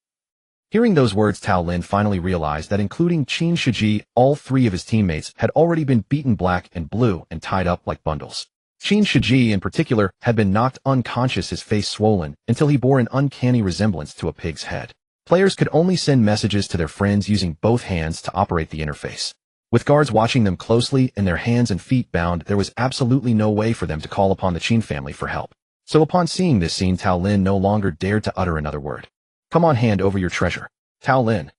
Hearing those words, Tao Lin finally realized that including Qin Shiji, all 3 of his teammates had already been beaten black and blue and tied up like bundles. Qin Shiji in particular had been knocked unconscious, his face swollen, until he bore an uncanny resemblance to a pig's head. Players could only send messages to their friends using both hands to operate the interface. With guards watching them closely and their hands and feet bound, there was absolutely no way for them to call upon the Qin family for help. So upon seeing this scene, Tao Lin no longer dared to utter another word. Come on, hand over your treasure. Tao Lin.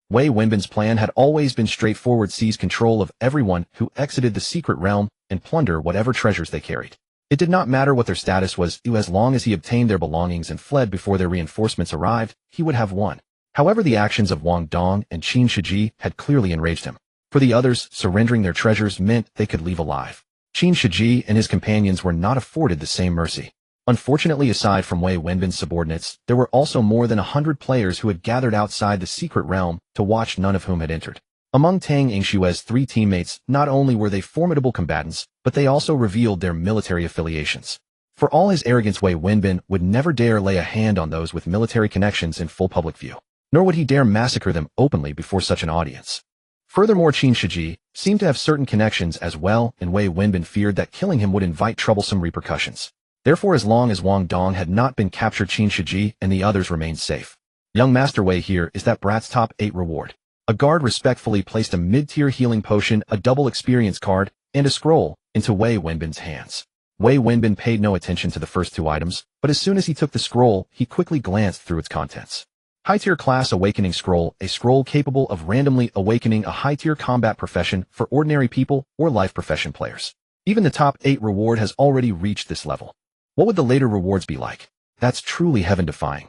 Wei Wenbin's plan had always been straightforward: seize control of everyone who exited the secret realm and plunder whatever treasures they carried. It did not matter what their status was, as long as he obtained their belongings and fled before their reinforcements arrived, he would have won. However, the actions of Wang Dong and Qin Shiji had clearly enraged him. For the others, surrendering their treasures meant they could leave alive. Qin Shiji and his companions were not afforded the same mercy. Unfortunately, aside from Wei Wenbin's subordinates, there were also more than 100 players who had gathered outside the secret realm to watch, none of whom had entered. Among Tang Yingshue's 3 teammates, not only were they formidable combatants, but they also revealed their military affiliations. For all his arrogance, Wei Wenbin would never dare lay a hand on those with military connections in full public view, nor would he dare massacre them openly before such an audience. Furthermore, Qin Shiji seemed to have certain connections as well, and Wei Wenbin feared that killing him would invite troublesome repercussions. Therefore, as long as Wang Dong had not been captured, Qin Shiji and the others remained safe. Young Master Wei, here is that brat's top 8 reward. A guard respectfully placed a mid-tier healing potion, a double experience card, and a scroll into Wei Wenbin's hands. Wei Wenbin paid no attention to the first 2 items, but as soon as he took the scroll, he quickly glanced through its contents. High-tier class awakening scroll, a scroll capable of randomly awakening a high-tier combat profession for ordinary people or life profession players. Even the top 8 reward has already reached this level. What would the later rewards be like? That's truly heaven-defying.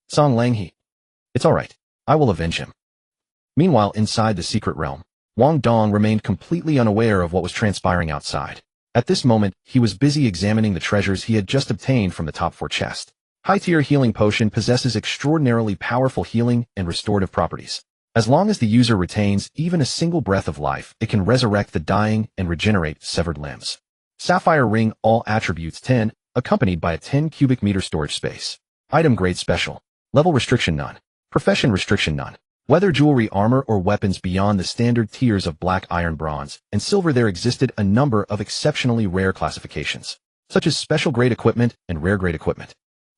Song Langhe. It's alright. I will avenge him. Meanwhile, inside the secret realm, Wang Dong remained completely unaware of what was transpiring outside. At this moment, he was busy examining the treasures he had just obtained from the top 4 chest. High-tier healing potion possesses extraordinarily powerful healing and restorative properties. As long as the user retains even a single breath of life, it can resurrect the dying and regenerate severed limbs. Sapphire ring, all attributes 10, accompanied by a 10 cubic meter storage space. Item grade special. Level restriction none. Profession restriction none. Whether jewelry, armor, or weapons beyond the standard tiers of black, iron, bronze, and silver, there existed a number of exceptionally rare classifications, such as special grade equipment and rare grade equipment.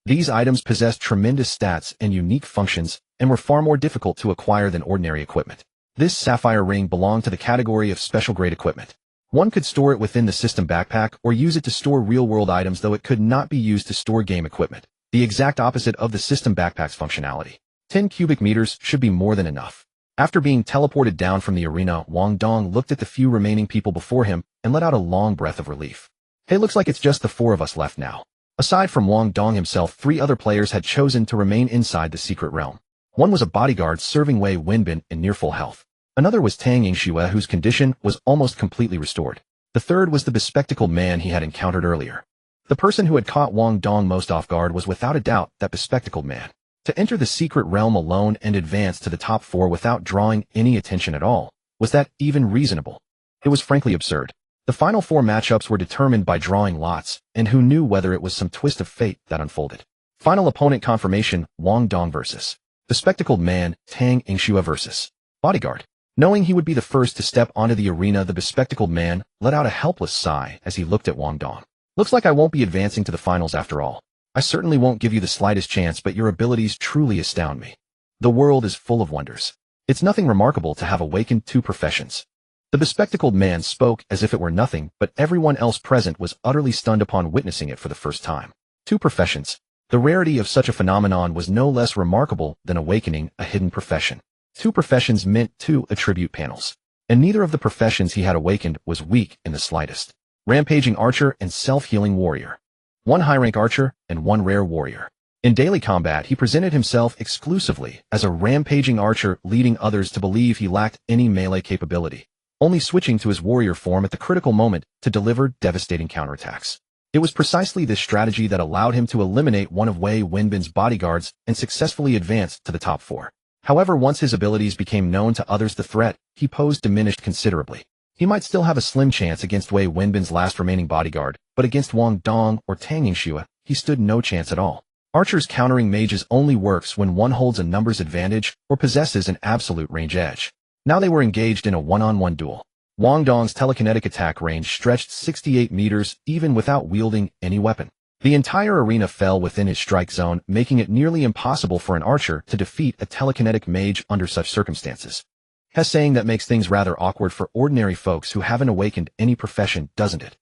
These items possessed tremendous stats and unique functions, and were far more difficult to acquire than ordinary equipment. This sapphire ring belonged to the category of special grade equipment. One could store it within the system backpack or use it to store real-world items, though it could not be used to store game equipment. The exact opposite of the system backpack's functionality. 10 cubic meters should be more than enough. After being teleported down from the arena, Wang Dong looked at the few remaining people before him and let out a long breath of relief. Hey, looks like it's just the 4 of us left now. Aside from Wang Dong himself, 3 other players had chosen to remain inside the secret realm. One was a bodyguard serving Wei Wenbin in near full health. Another was Tang Yingxue, whose condition was almost completely restored. The third was the bespectacled man he had encountered earlier. The person who had caught Wang Dong most off guard was without a doubt that bespectacled man. To enter the secret realm alone and advance to the top 4 without drawing any attention at all, was that even reasonable? It was frankly absurd. The final 4 matchups were determined by drawing lots, and who knew whether it was some twist of fate that unfolded. Final opponent confirmation: Wang Dong versus bespectacled man, Tang Yingxue versus bodyguard. Knowing he would be the first to step onto the arena, the bespectacled man let out a helpless sigh as he looked at Wang Dong. Looks like I won't be advancing to the finals after all. I certainly won't give you the slightest chance, but your abilities truly astound me. The world is full of wonders. It's nothing remarkable to have awakened 2 professions. The bespectacled man spoke as if it were nothing, but everyone else present was utterly stunned upon witnessing it for the first time. 2 professions. The rarity of such a phenomenon was no less remarkable than awakening a hidden profession. 2 professions meant 2 attribute panels. And neither of the professions he had awakened was weak in the slightest. Rampaging archer and self-healing warrior. 1 high-rank archer and 1 rare warrior. In daily combat, he presented himself exclusively as a rampaging archer, leading others to believe he lacked any melee capability, only switching to his warrior form at the critical moment to deliver devastating counterattacks. It was precisely this strategy that allowed him to eliminate one of Wei Wenbin's bodyguards and successfully advance to the top 4. However, once his abilities became known to others, the threat he posed diminished considerably. He might still have a slim chance against Wei Wenbin's last remaining bodyguard, but against Wang Dong or Tang Yingxue, he stood no chance at all. Archers countering mages only works when one holds a numbers advantage or possesses an absolute range edge. Now they were engaged in a one-on-one duel. Wang Dong's telekinetic attack range stretched 68 meters even without wielding any weapon. The entire arena fell within his strike zone, making it nearly impossible for an archer to defeat a telekinetic mage under such circumstances. A saying that makes things rather awkward for ordinary folks who haven't awakened any profession, doesn't it?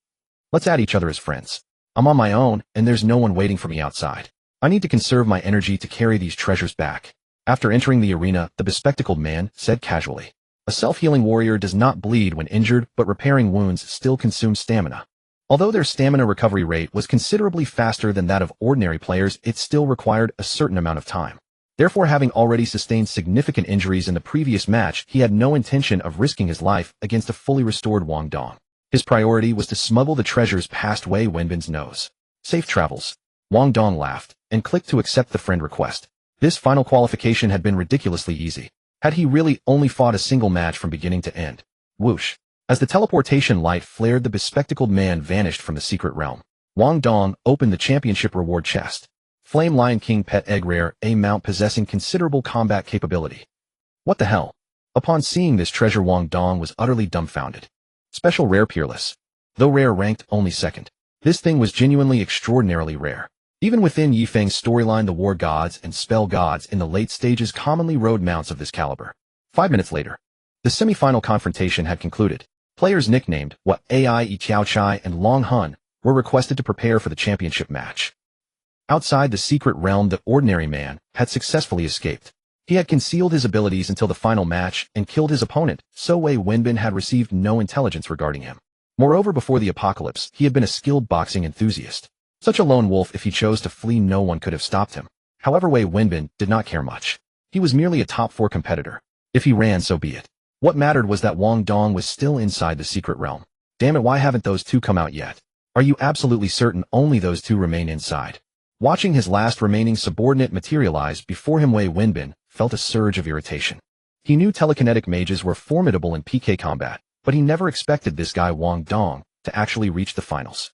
Let's add each other as friends. I'm on my own, and there's no one waiting for me outside. I need to conserve my energy to carry these treasures back. After entering the arena, the bespectacled man said casually, "A self-healing warrior does not bleed when injured, but repairing wounds still consumes stamina." Although their stamina recovery rate was considerably faster than that of ordinary players, it still required a certain amount of time. Therefore, having already sustained significant injuries in the previous match, he had no intention of risking his life against a fully restored Wang Dong. His priority was to smuggle the treasures past Wei Wenbin's nose. Safe travels. Wang Dong laughed and clicked to accept the friend request. This final qualification had been ridiculously easy. Had he really only fought a single match from beginning to end? Whoosh. As the teleportation light flared, the bespectacled man vanished from the secret realm. Wang Dong opened the championship reward chest. Flame Lion King Pet Egg Rare, a mount possessing considerable combat capability. What the hell? Upon seeing this treasure, Wang Dong was utterly dumbfounded. Special Rare Peerless. Though rare, ranked only 2nd. This thing was genuinely extraordinarily rare. Even within Yifeng's storyline, the war gods and spell gods in the late stages commonly rode mounts of this caliber. 5 minutes later, the semi-final confrontation had concluded. Players nicknamed What Ai Yi Qiao Chai and Long Hun were requested to prepare for the championship match. Outside the secret realm, the ordinary man had successfully escaped. He had concealed his abilities until the final match and killed his opponent, so Wei Wenbin had received no intelligence regarding him. Moreover, before the apocalypse, he had been a skilled boxing enthusiast. Such a lone wolf, if he chose to flee, no one could have stopped him. However, Wei Wenbin did not care much. He was merely a top 4 competitor. If he ran, so be it. What mattered was that Wang Dong was still inside the secret realm. Damn it, why haven't those 2 come out yet? Are you absolutely certain only those 2 remain inside? Watching his last remaining subordinate materialize before him, Wei Wenbin felt a surge of irritation. He knew telekinetic mages were formidable in PK combat, but he never expected this guy Wang Dong to actually reach the finals.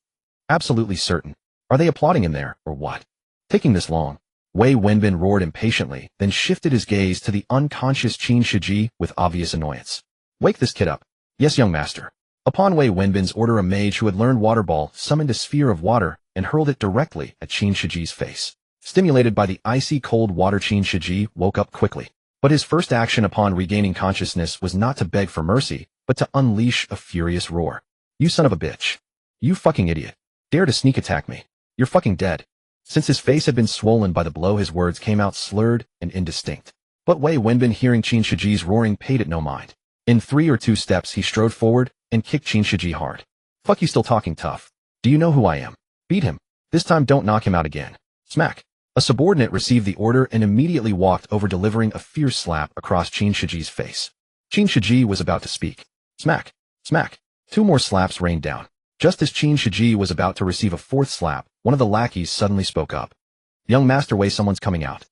Absolutely certain. Are they applauding him there, or what? Taking this long? Wei Wenbin roared impatiently, then shifted his gaze to the unconscious Qin Shiji with obvious annoyance. Wake this kid up. Yes, young master. Upon Wei Wenbin's order, a mage who had learned Water Ball summoned a sphere of water and hurled it directly at Qin Shiji's face. Stimulated by the icy cold water, Qin Shiji woke up quickly. But his first action upon regaining consciousness was not to beg for mercy, but to unleash a furious roar. You son of a bitch. You fucking idiot. Dare to sneak attack me. You're fucking dead. Since his face had been swollen by the blow, his words came out slurred and indistinct. But Wei Wenbin, hearing Qin Shiji's roaring, paid it no mind. In 3 or 2 steps he strode forward and kicked Qin Shiji hard. Fuck you, still talking tough. Do you know who I am? Beat him. This time don't knock him out again. Smack. A subordinate received the order and immediately walked over, delivering a fierce slap across Qin Shiji's face. Qin Shiji was about to speak. Smack. Smack. 2 more slaps rained down. Just as Qin Shiji was about to receive a 4th slap, one of the lackeys suddenly spoke up. Young Master Wei, someone's coming out.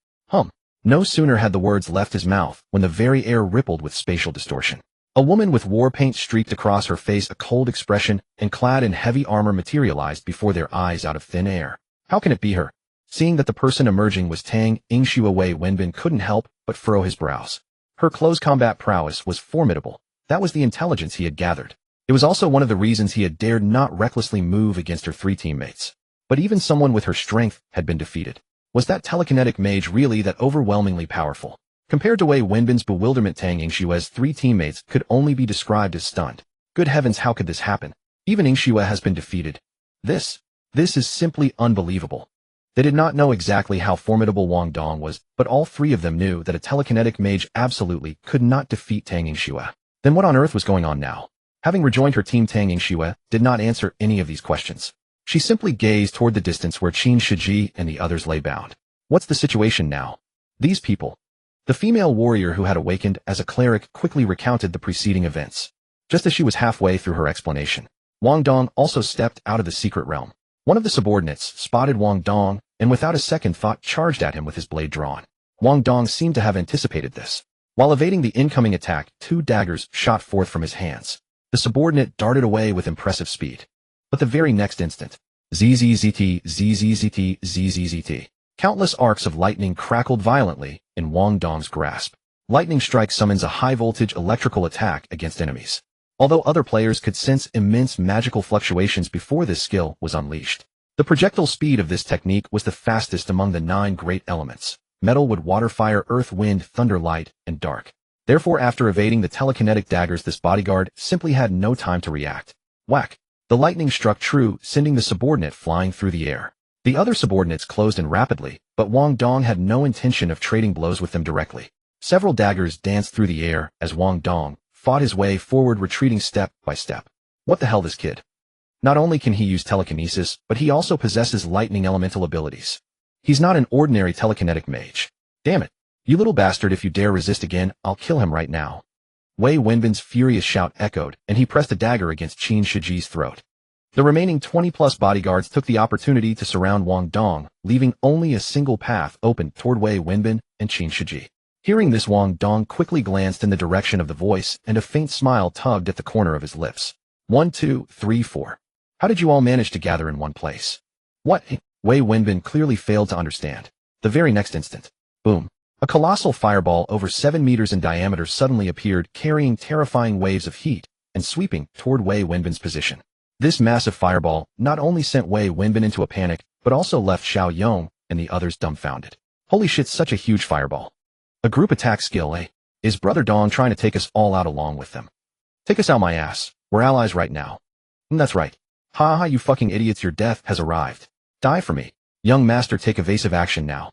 No sooner had the words left his mouth when the very air rippled with spatial distortion. A woman with war paint streaked across her face, a cold expression, and clad in heavy armor materialized before their eyes out of thin air. How can it be her? Seeing that the person emerging was Tang Yingxue, Wei Wenbin couldn't help but furrow his brows. Her close combat prowess was formidable. That was the intelligence he had gathered. It was also one of the reasons he had dared not recklessly move against her 3 teammates. But even someone with her strength had been defeated. Was that telekinetic mage really that overwhelmingly powerful? Compared to Wei Wenbin's bewilderment, Tang Yingshue's 3 teammates could only be described as stunned. Good heavens, how could this happen? Even Yingxue has been defeated. This is simply unbelievable. They did not know exactly how formidable Wang Dong was, but all 3 of them knew that a telekinetic mage absolutely could not defeat Tang Yingxue. Then what on earth was going on now? Having rejoined her team, Tang Yingxue did not answer any of these questions. She simply gazed toward the distance where Qin Shiji and the others lay bound. What's the situation now? These people. The female warrior who had awakened as a cleric quickly recounted the preceding events. Just as she was halfway through her explanation, Wang Dong also stepped out of the secret realm. One of the subordinates spotted Wang Dong and without a second thought charged at him with his blade drawn. Wang Dong seemed to have anticipated this. While evading the incoming attack, 2 daggers shot forth from his hands. The subordinate darted away with impressive speed. But the very next instant, ZZZT, ZZZT, ZZZT. Countless arcs of lightning crackled violently in Wang Dong's grasp. Lightning strike summons a high-voltage electrical attack against enemies. Although other players could sense immense magical fluctuations before this skill was unleashed. The projectile speed of this technique was the fastest among the 9 great elements: metal, wood, water, fire, earth, wind, thunder, light, and dark. Therefore, after evading the telekinetic daggers, this bodyguard simply had no time to react. Whack! The lightning struck true, sending the subordinate flying through the air. The other subordinates closed in rapidly, but Wang Dong had no intention of trading blows with them directly. Several daggers danced through the air as Wang Dong fought his way forward, retreating step by step. What the hell, this kid? Not only can he use telekinesis, but he also possesses lightning elemental abilities. He's not an ordinary telekinetic mage. Damn it. You little bastard, if you dare resist again, I'll kill him right now. Wei Wenbin's furious shout echoed, and he pressed a dagger against Qin Shiji's throat. The remaining 20-plus bodyguards took the opportunity to surround Wang Dong, leaving only a single path open toward Wei Wenbin and Qin Shiji. Hearing this, Wang Dong quickly glanced in the direction of the voice, and a faint smile tugged at the corner of his lips. 1, 2, 3, 4. How did you all manage to gather in one place? What? Wei Wenbin clearly failed to understand. The very next instant. Boom. A colossal fireball over 7 meters in diameter suddenly appeared, carrying terrifying waves of heat and sweeping toward Wei Wenbin's position. This massive fireball not only sent Wei Wenbin into a panic, but also left Xiao Yong and the others dumbfounded. Holy shit, such a huge fireball. A group attack skill, eh? Is Brother Dong trying to take us all out along with them? Take us out my ass. We're allies right now. That's right. Ha ha, you fucking idiots, your death has arrived. Die for me. Young master, take evasive action now.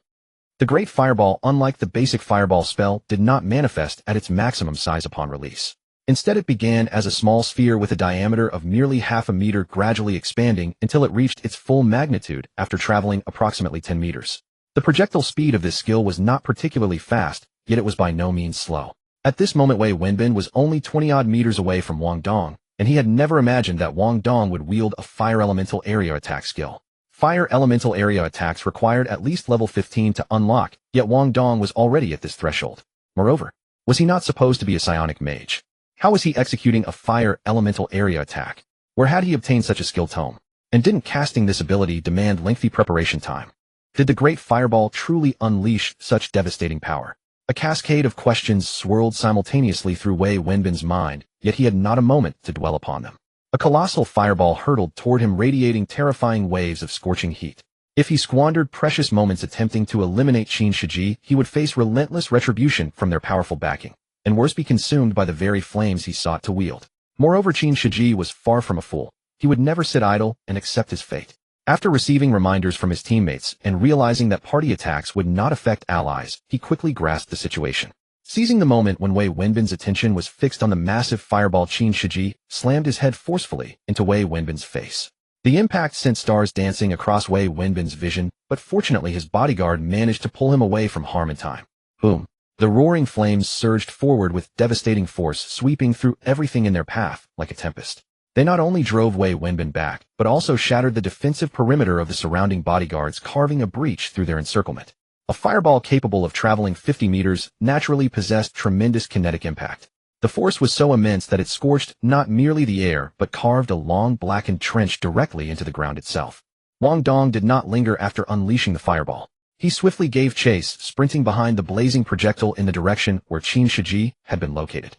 The great fireball, unlike the basic fireball spell, did not manifest at its maximum size upon release. Instead, it began as a small sphere with a diameter of merely half a meter, gradually expanding until it reached its full magnitude after traveling approximately 10 meters. The projectile speed of this skill was not particularly fast, yet it was by no means slow. At this moment, Wei Wenbin was only 20-odd meters away from Wang Dong, and he had never imagined that Wang Dong would wield a fire elemental area attack skill. Fire elemental area attacks required at least level 15 to unlock, yet Wang Dong was already at this threshold. Moreover, was he not supposed to be a psionic mage? How was he executing a fire elemental area attack? Where had he obtained such a skill tome? And didn't casting this ability demand lengthy preparation time? Did the great fireball truly unleash such devastating power? A cascade of questions swirled simultaneously through Wei Wenbin's mind, yet he had not a moment to dwell upon them. A colossal fireball hurtled toward him, radiating terrifying waves of scorching heat. If he squandered precious moments attempting to eliminate Qin Shiji, he would face relentless retribution from their powerful backing, and worse, be consumed by the very flames he sought to wield. Moreover, Qin Shiji was far from a fool. He would never sit idle and accept his fate. After receiving reminders from his teammates and realizing that party attacks would not affect allies, he quickly grasped the situation. Seizing the moment when Wei Wenbin's attention was fixed on the massive fireball, Qin Shiji slammed his head forcefully into Wei Wenbin's face. The impact sent stars dancing across Wei Wenbin's vision, but fortunately his bodyguard managed to pull him away from harm in time. Boom! The roaring flames surged forward with devastating force, sweeping through everything in their path like a tempest. They not only drove Wei Wenbin back, but also shattered the defensive perimeter of the surrounding bodyguards, carving a breach through their encirclement. A fireball capable of traveling 50 meters naturally possessed tremendous kinetic impact. The force was so immense that it scorched not merely the air, but carved a long blackened trench directly into the ground itself. Wang Dong did not linger after unleashing the fireball. He swiftly gave chase, sprinting behind the blazing projectile in the direction where Qin Shiji had been located.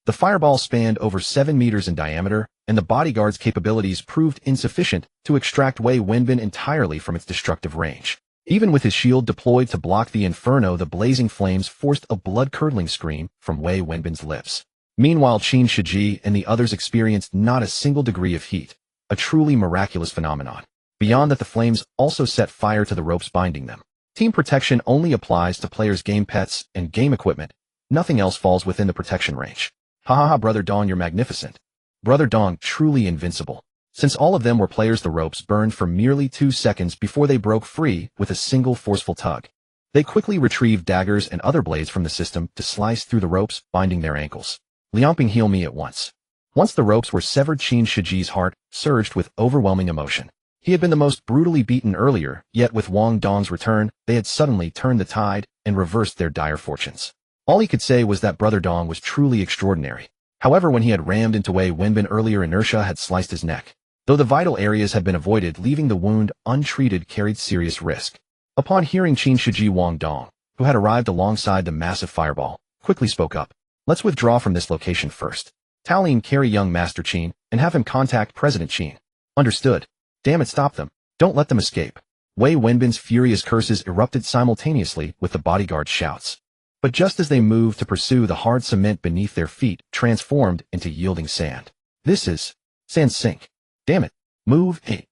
The fireball spanned over 7 meters in diameter, and the bodyguard's capabilities proved insufficient to extract Wei Wenbin entirely from its destructive range. Even with his shield deployed to block the inferno, the blazing flames forced a blood-curdling scream from Wei Wenbin's lips. Meanwhile, Qin Shiji and the others experienced not a single degree of heat, a truly miraculous phenomenon. Beyond that, the flames also set fire to the ropes binding them. Team protection only applies to players' game pets and game equipment. Nothing else falls within the protection range. Ha, Brother Dong, you're magnificent. Brother Dong, truly invincible. Since all of them were players, the ropes burned for merely 2 seconds before they broke free with a single forceful tug. They quickly retrieved daggers and other blades from the system to slice through the ropes binding their ankles. Liaoping, heal me at once. Once the ropes were severed, Qin Shiji's heart surged with overwhelming emotion. He had been the most brutally beaten earlier, yet with Wang Dong's return, they had suddenly turned the tide and reversed their dire fortunes. All he could say was that Brother Dong was truly extraordinary. However, when he had rammed into Wei Wenbin earlier, inertia had sliced his neck. Though the vital areas had been avoided, leaving the wound untreated carried serious risk. Upon hearing Qin Shiji, Wang Dong, who had arrived alongside the massive fireball, quickly spoke up. Let's withdraw from this location first. Taolin, carry young Master Qin and have him contact President Qin. Understood. Damn it, stop them. Don't let them escape. Wei Wenbin's furious curses erupted simultaneously with the bodyguard's shouts. But just as they moved to pursue, the hard cement beneath their feet transformed into yielding sand. This is sand sink. Damn it. Move, hey.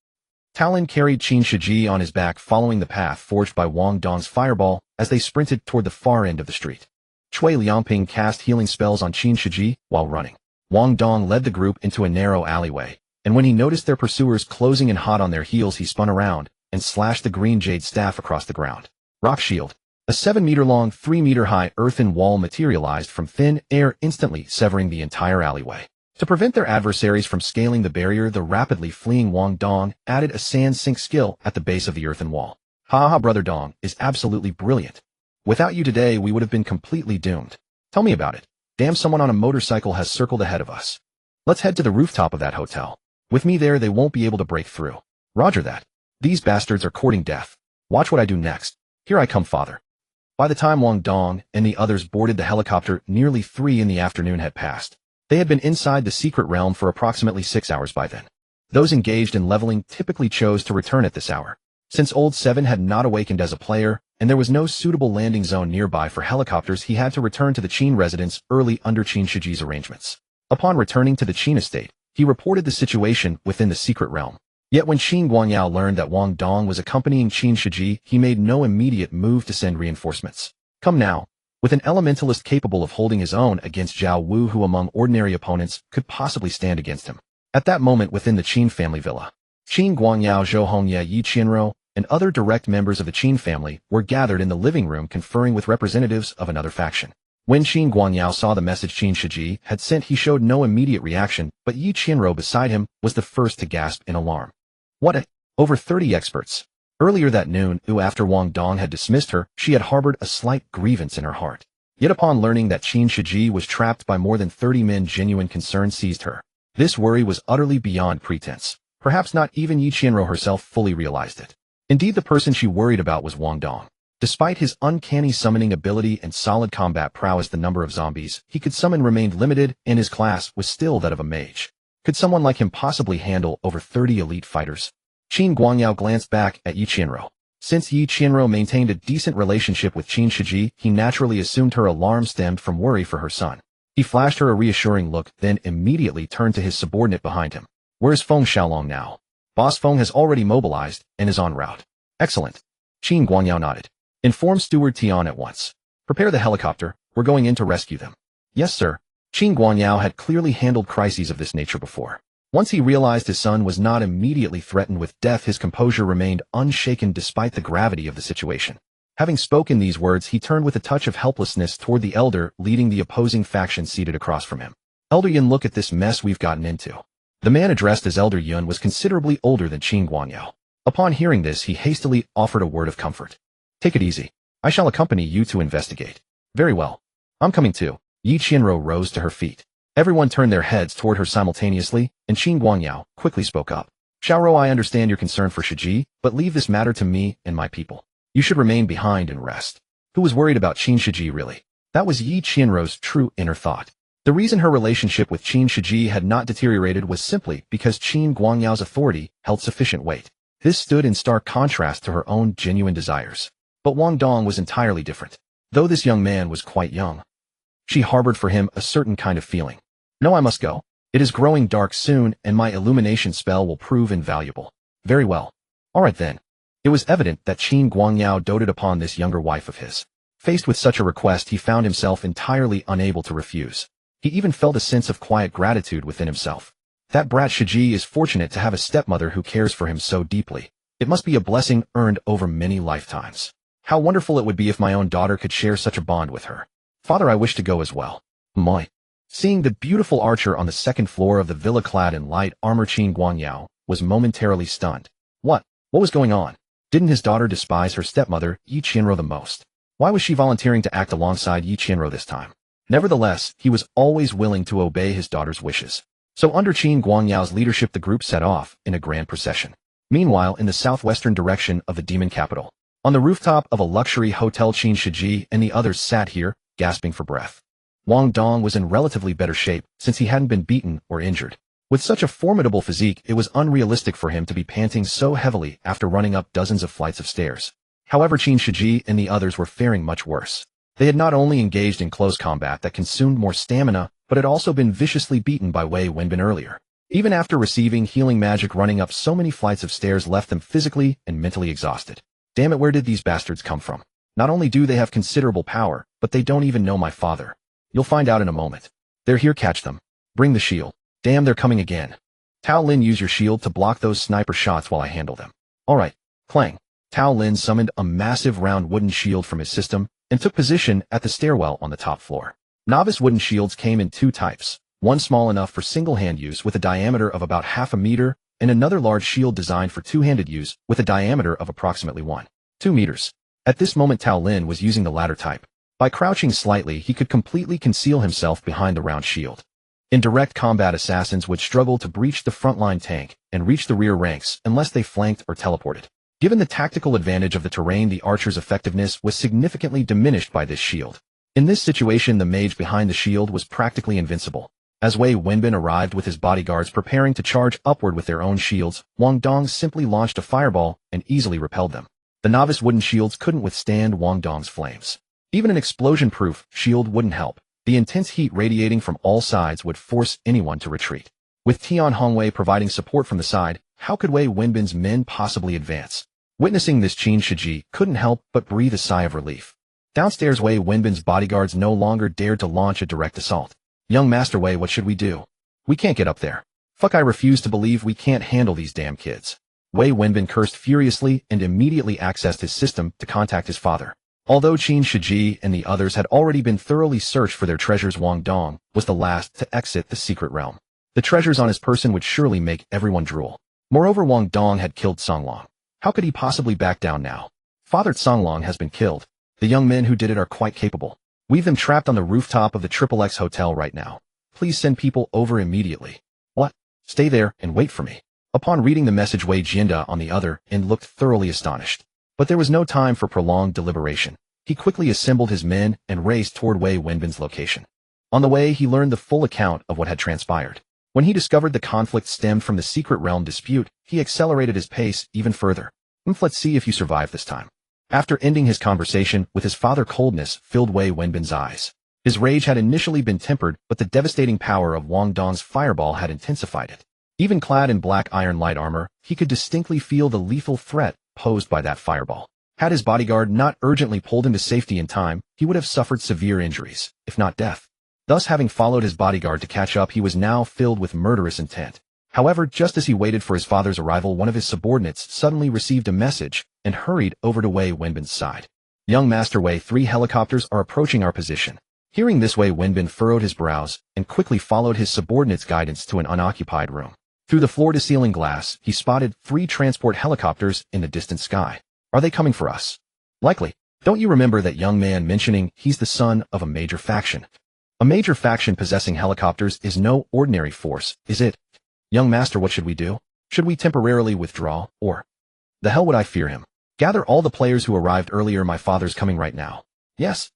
Taolin carried Qin Shiji on his back, following the path forged by Wang Dong's fireball as they sprinted toward the far end of the street. Cui Liaoping cast healing spells on Qin Shiji while running. Wang Dong led the group into a narrow alleyway, and when he noticed their pursuers closing in hot on their heels, he spun around and slashed the green jade staff across the ground. Rock shield. A 7-meter-long, 3-meter-high earthen wall materialized from thin air, instantly severing the entire alleyway. To prevent their adversaries from scaling the barrier, the rapidly fleeing Wang Dong added a sand sink skill at the base of the earthen wall. Brother Dong is absolutely brilliant. Without you today, we would have been completely doomed. Tell me about it. Damn, someone on a motorcycle has circled ahead of us. Let's head to the rooftop of that hotel. With me there, they won't be able to break through. Roger that. These bastards are courting death. Watch what I do next. Here I come, father. By the time Wang Dong and the others boarded the helicopter, nearly 3 in the afternoon had passed. They had been inside the secret realm for approximately 6 hours by then. Those engaged in leveling typically chose to return at this hour. Since Old 7 had not awakened as a player, and there was no suitable landing zone nearby for helicopters, he had to return to the Qin residence early under Qin Shiji's arrangements. Upon returning to the Qin estate, he reported the situation within the secret realm. Yet when Qin Guangyao learned that Wang Dong was accompanying Qin Shiji, he made no immediate move to send reinforcements. Come now. With an elementalist capable of holding his own against Zhao Wu, who among ordinary opponents could possibly stand against him. At that moment within the Qin family villa, Qin Guangyao, Zhou Hongye, Yi Qianrou, and other direct members of the Qin family were gathered in the living room conferring with representatives of another faction. When Qin Guangyao saw the message Qin Shiji had sent, he showed no immediate reaction, but Yi Qianrou beside him was the first to gasp in alarm. What a... Over 30 experts. Earlier that noon, after Wang Dong had dismissed her, she had harbored a slight grievance in her heart. Yet upon learning that Qin Shiji was trapped by more than 30 men, genuine concern seized her. This worry was utterly beyond pretense. Perhaps not even Yi Qianrou herself fully realized it. Indeed, the person she worried about was Wang Dong. Despite his uncanny summoning ability and solid combat prowess, the number of zombies he could summon remained limited, and his class was still that of a mage. Could someone like him possibly handle over 30 elite fighters? Qin Guangyao glanced back at Yi Qianrou. Since Yi Qianrou maintained a decent relationship with Qin Shiji, he naturally assumed her alarm stemmed from worry for her son. He flashed her a reassuring look, then immediately turned to his subordinate behind him. Where's Feng Xiaolong now? Boss Feng has already mobilized and is en route. Excellent. Qin Guangyao nodded. Inform Steward Tian at once. Prepare the helicopter, we're going in to rescue them. Yes, sir. Qin Guangyao had clearly handled crises of this nature before. Once he realized his son was not immediately threatened with death, his composure remained unshaken despite the gravity of the situation. Having spoken these words, he turned with a touch of helplessness toward the elder leading the opposing faction seated across from him. Elder Yun, look at this mess we've gotten into. The man addressed as Elder Yun was considerably older than Qin Guangyao. Upon hearing this, he hastily offered a word of comfort. Take it easy. I shall accompany you to investigate. Very well. I'm coming too. Yi Qianro rose to her feet. Everyone turned their heads toward her simultaneously, and Qin Guangyao quickly spoke up. Xiaoro, I understand your concern for Shiji, but leave this matter to me and my people. You should remain behind and rest. Who was worried about Qin Shiji really? That was Yi Qianro's true inner thought. The reason her relationship with Qin Shiji had not deteriorated was simply because Qin Guangyao's authority held sufficient weight. This stood in stark contrast to her own genuine desires. But Wang Dong was entirely different. Though this young man was quite young, she harbored for him a certain kind of feeling. No, I must go. It is growing dark soon, and my illumination spell will prove invaluable. Very well. All right then. It was evident that Qin Guangyao doted upon this younger wife of his. Faced with such a request, he found himself entirely unable to refuse. He even felt a sense of quiet gratitude within himself. That brat Shiji is fortunate to have a stepmother who cares for him so deeply. It must be a blessing earned over many lifetimes. How wonderful it would be if my own daughter could share such a bond with her. Father, I wish to go as well. Moi. Seeing the beautiful archer on the second floor of the villa clad in light armor, Qin Guangyao was momentarily stunned. What? What was going on? Didn't his daughter despise her stepmother, Yi Qianro, the most? Why was she volunteering to act alongside Yi Qianro this time? Nevertheless, he was always willing to obey his daughter's wishes. So under Qin Guangyao's leadership, the group set off in a grand procession. Meanwhile, in the southwestern direction of the demon capital, on the rooftop of a luxury hotel, Qin Shiji and the others sat here, gasping for breath. Wang Dong was in relatively better shape since he hadn't been beaten or injured. With such a formidable physique, it was unrealistic for him to be panting so heavily after running up dozens of flights of stairs. However, Qin Shiji and the others were faring much worse. They had not only engaged in close combat that consumed more stamina, but had also been viciously beaten by Wei Wenbin earlier. Even after receiving healing magic, running up so many flights of stairs left them physically and mentally exhausted. Damn it, where did these bastards come from? Not only do they have considerable power, but they don't even know my father. You'll find out in a moment. They're here, catch them. Bring the shield. Damn, they're coming again. Tao Lin, use your shield to block those sniper shots while I handle them. Alright. Clang. Tao Lin summoned a massive round wooden shield from his system and took position at the stairwell on the top floor. Novice wooden shields came in two types, one small enough for single-hand use with a diameter of about half a meter, and another large shield designed for two-handed use with a diameter of approximately 1.2 meters. At this moment, Tao Lin was using the latter type. By crouching slightly, he could completely conceal himself behind the round shield. In direct combat, assassins would struggle to breach the frontline tank and reach the rear ranks unless they flanked or teleported. Given the tactical advantage of the terrain, the archer's effectiveness was significantly diminished by this shield. In this situation, the mage behind the shield was practically invincible. As Wei Wenbin arrived with his bodyguards preparing to charge upward with their own shields, Wang Dong simply launched a fireball and easily repelled them. The novice wooden shields couldn't withstand Wang Dong's flames. Even an explosion-proof shield wouldn't help. The intense heat radiating from all sides would force anyone to retreat. With Tian Hongwei providing support from the side, how could Wei Wenbin's men possibly advance? Witnessing this, Qin Shiji couldn't help but breathe a sigh of relief. Downstairs, Wei Wenbin's bodyguards no longer dared to launch a direct assault. Young Master Wei, what should we do? We can't get up there. Fuck, I refuse to believe we can't handle these damn kids. Wei Wenbin cursed furiously and immediately accessed his system to contact his father. Although Qin Shiji and the others had already been thoroughly searched for their treasures, Wang Dong was the last to exit the secret realm. The treasures on his person would surely make everyone drool. Moreover, Wang Dong had killed Songlong. How could he possibly back down now? Father Songlong has been killed. The young men who did it are quite capable. We've them trapped on the rooftop of the XXX hotel right now. Please send people over immediately. What? Stay there and wait for me. Upon reading the message, Wei Jianda on the other end looked thoroughly astonished. But there was no time for prolonged deliberation. He quickly assembled his men and raced toward Wei Wenbin's location. On the way, he learned the full account of what had transpired. When he discovered the conflict stemmed from the secret realm dispute, he accelerated his pace even further. Let's see if you survive this time. After ending his conversation with his father, coldness filled Wei Wenbin's eyes. His rage had initially been tempered, but the devastating power of Wang Dong's fireball had intensified it. Even clad in black iron light armor, he could distinctly feel the lethal threat posed by that fireball. Had his bodyguard not urgently pulled him to safety in time, he would have suffered severe injuries, if not death. Thus, having followed his bodyguard to catch up, he was now filled with murderous intent. However, just as he waited for his father's arrival, one of his subordinates suddenly received a message and hurried over to Wei Wenbin's side. Young Master Wei, 3 helicopters are approaching our position. Hearing this, Wei Wenbin furrowed his brows and quickly followed his subordinate's guidance to an unoccupied room. Through the floor-to-ceiling glass, he spotted 3 transport helicopters in the distant sky. Are they coming for us? Likely. Don't you remember that young man mentioning he's the son of a major faction? A major faction possessing helicopters is no ordinary force, is it? Young master, what should we do? Should we temporarily withdraw, or? The hell would I fear him? Gather all the players who arrived earlier, my father's coming right now. Yes.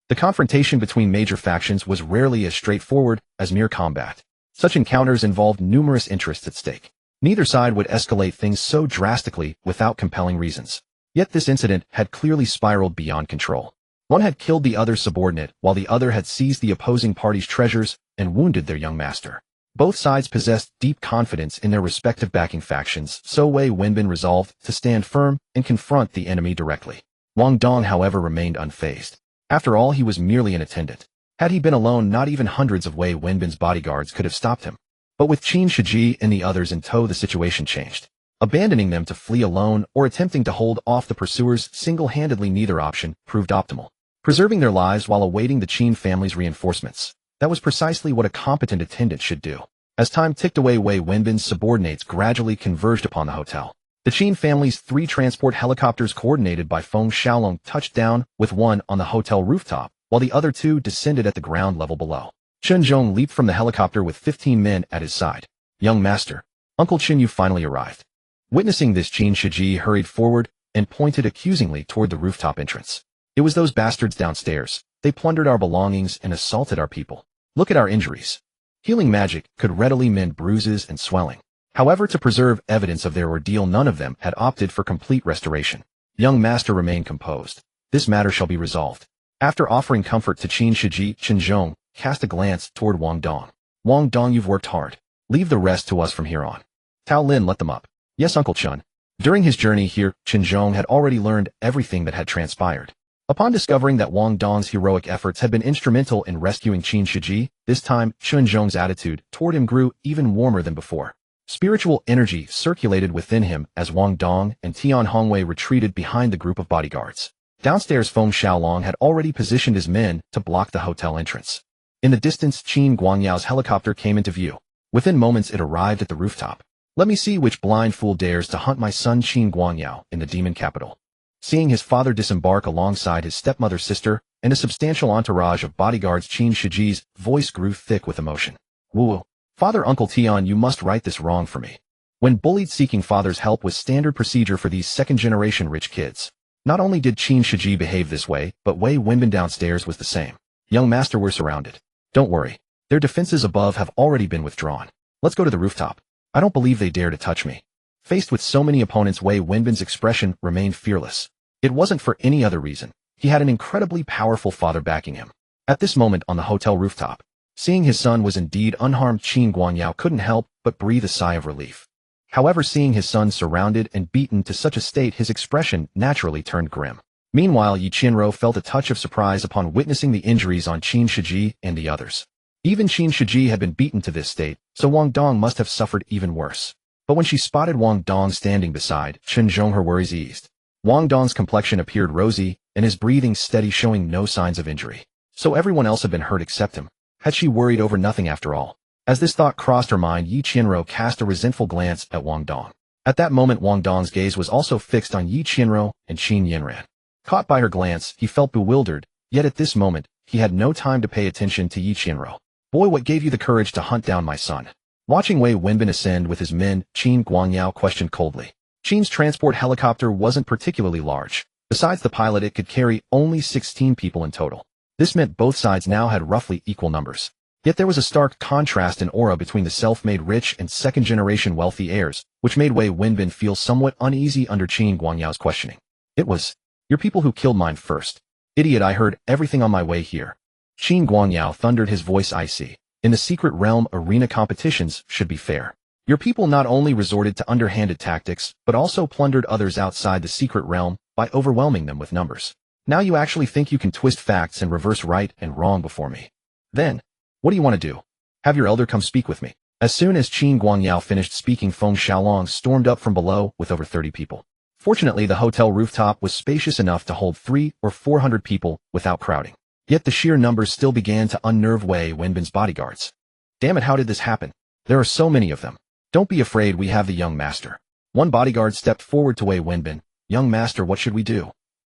The confrontation between major factions was rarely as straightforward as mere combat. Such encounters involved numerous interests at stake. Neither side would escalate things so drastically without compelling reasons. Yet this incident had clearly spiraled beyond control. One had killed the other's subordinate, while the other had seized the opposing party's treasures and wounded their young master. Both sides possessed deep confidence in their respective backing factions, so Wei Wenbin resolved to stand firm and confront the enemy directly. Wang Dong, however, remained unfazed. After all, he was merely an attendant. Had he been alone, not even hundreds of Wei Wenbin's bodyguards could have stopped him. But with Qin Shiji and the others in tow, the situation changed. Abandoning them to flee alone or attempting to hold off the pursuers single-handedly, neither option proved optimal. Preserving their lives while awaiting the Qin family's reinforcements. That was precisely what a competent attendant should do. As time ticked away, Wei Wenbin's subordinates gradually converged upon the hotel. The Qin family's 3 transport helicopters, coordinated by Feng Xiaolong, touched down, with one on the hotel rooftop, while the other 2 descended at the ground level below. Chen Zhong leaped from the helicopter with 15 men at his side. Young master, Uncle Chen, you finally arrived. Witnessing this, Qin Shiji hurried forward and pointed accusingly toward the rooftop entrance. It was those bastards downstairs. They plundered our belongings and assaulted our people. Look at our injuries. Healing magic could readily mend bruises and swelling. However, to preserve evidence of their ordeal, none of them had opted for complete restoration. Young master, remained composed. This matter shall be resolved. After offering comfort to Qin Shiji, Chen Zhong cast a glance toward Wang Dong. Wang Dong, you've worked hard. Leave the rest to us from here on. Tao Lin, let them up. Yes, Uncle Chen. During his journey here, Chen Zhong had already learned everything that had transpired. Upon discovering that Wang Dong's heroic efforts had been instrumental in rescuing Qin Shiji, this time Chen Zhong's attitude toward him grew even warmer than before. Spiritual energy circulated within him as Wang Dong and Tian Hongwei retreated behind the group of bodyguards. Downstairs, Feng Xiaolong had already positioned his men to block the hotel entrance. In the distance, Qin Guangyao's helicopter came into view. Within moments, it arrived at the rooftop. Let me see which blind fool dares to hunt my son Qin Guangyao in the demon capital. Seeing his father disembark alongside his stepmother's sister and a substantial entourage of bodyguards, Qin Shiji's voice grew thick with emotion. Woo! Father, Uncle Tian, you must right this wrong for me. When bullied, seeking father's help was standard procedure for these second-generation rich kids. Not only did Qin Shiji behave this way, but Wei Wenbin downstairs was the same. Young master, we're surrounded. Don't worry. Their defenses above have already been withdrawn. Let's go to the rooftop. I don't believe they dare to touch me. Faced with so many opponents, Wei Wenbin's expression remained fearless. It wasn't for any other reason. He had an incredibly powerful father backing him. At this moment on the hotel rooftop, seeing his son was indeed unharmed, Qin Guangyao couldn't help but breathe a sigh of relief. However, seeing his son surrounded and beaten to such a state, his expression naturally turned grim. Meanwhile, Yi Qianrou felt a touch of surprise upon witnessing the injuries on Qin Shiji and the others. Even Qin Shiji had been beaten to this state, so Wang Dong must have suffered even worse. But when she spotted Wang Dong standing beside Chen Zhong, her worries eased. Wang Dong's complexion appeared rosy, and his breathing steady, showing no signs of injury. So everyone else had been hurt except him. Had she worried over nothing after all? As this thought crossed her mind, Yi Qianrou cast a resentful glance at Wang Dong. At that moment, Wang Dong's gaze was also fixed on Yi Qianrou and Qin Yanran. Caught by her glance, he felt bewildered, yet at this moment, he had no time to pay attention to Yi Qianrou. Boy, what gave you the courage to hunt down my son? Watching Wei Wenbin ascend with his men, Qin Guangyao questioned coldly. Qin's transport helicopter wasn't particularly large. Besides the pilot, it could carry only 16 people in total. This meant both sides now had roughly equal numbers. Yet there was a stark contrast in aura between the self-made rich and second-generation wealthy heirs, which made Wei Wenbin feel somewhat uneasy under Qin Guangyao's questioning. It was, your people who killed mine first. Idiot, I heard everything on my way here. Qin Guangyao thundered, his voice icy. In the secret realm, arena competitions should be fair. Your people not only resorted to underhanded tactics, but also plundered others outside the secret realm by overwhelming them with numbers. Now you actually think you can twist facts and reverse right and wrong before me. Then, what do you want to do? Have your elder come speak with me. As soon as Qin Guangyao finished speaking, Feng Xiaolong stormed up from below with over 30 people. Fortunately, the hotel rooftop was spacious enough to hold 300 or 400 people without crowding. Yet the sheer numbers still began to unnerve Wei Wenbin's bodyguards. Damn it, how did this happen? There are so many of them. Don't be afraid, we have the young master. One bodyguard stepped forward to Wei Wenbin. Young master, what should we do?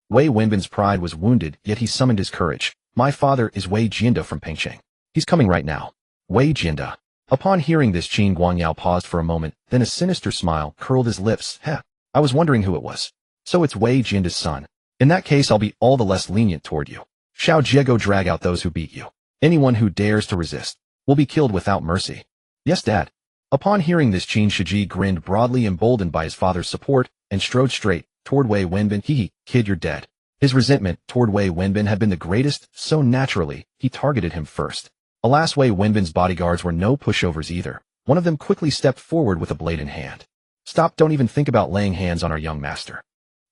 Wei Wenbin's pride was wounded, yet he summoned his courage. My father is Wei Jianda from Pengcheng. He's coming right now. Wei Jianda. Upon hearing this, Qin Guangyao paused for a moment, then a sinister smile curled his lips. Heh, I was wondering who it was. So it's Wei Jianda's son. In that case, I'll be all the less lenient toward you. Xiao Jie, go drag out those who beat you. Anyone who dares to resist will be killed without mercy. Yes, Dad. Upon hearing this, Qin Shiji grinned broadly, emboldened by his father's support, and strode straight toward Wei Wenbin. Hee, kid, you're dead. His resentment toward Wei Wenbin had been the greatest, so naturally, he targeted him first. Alas, Wei Wenbin's bodyguards were no pushovers either. One of them quickly stepped forward with a blade in hand. Stop, don't even think about laying hands on our young master.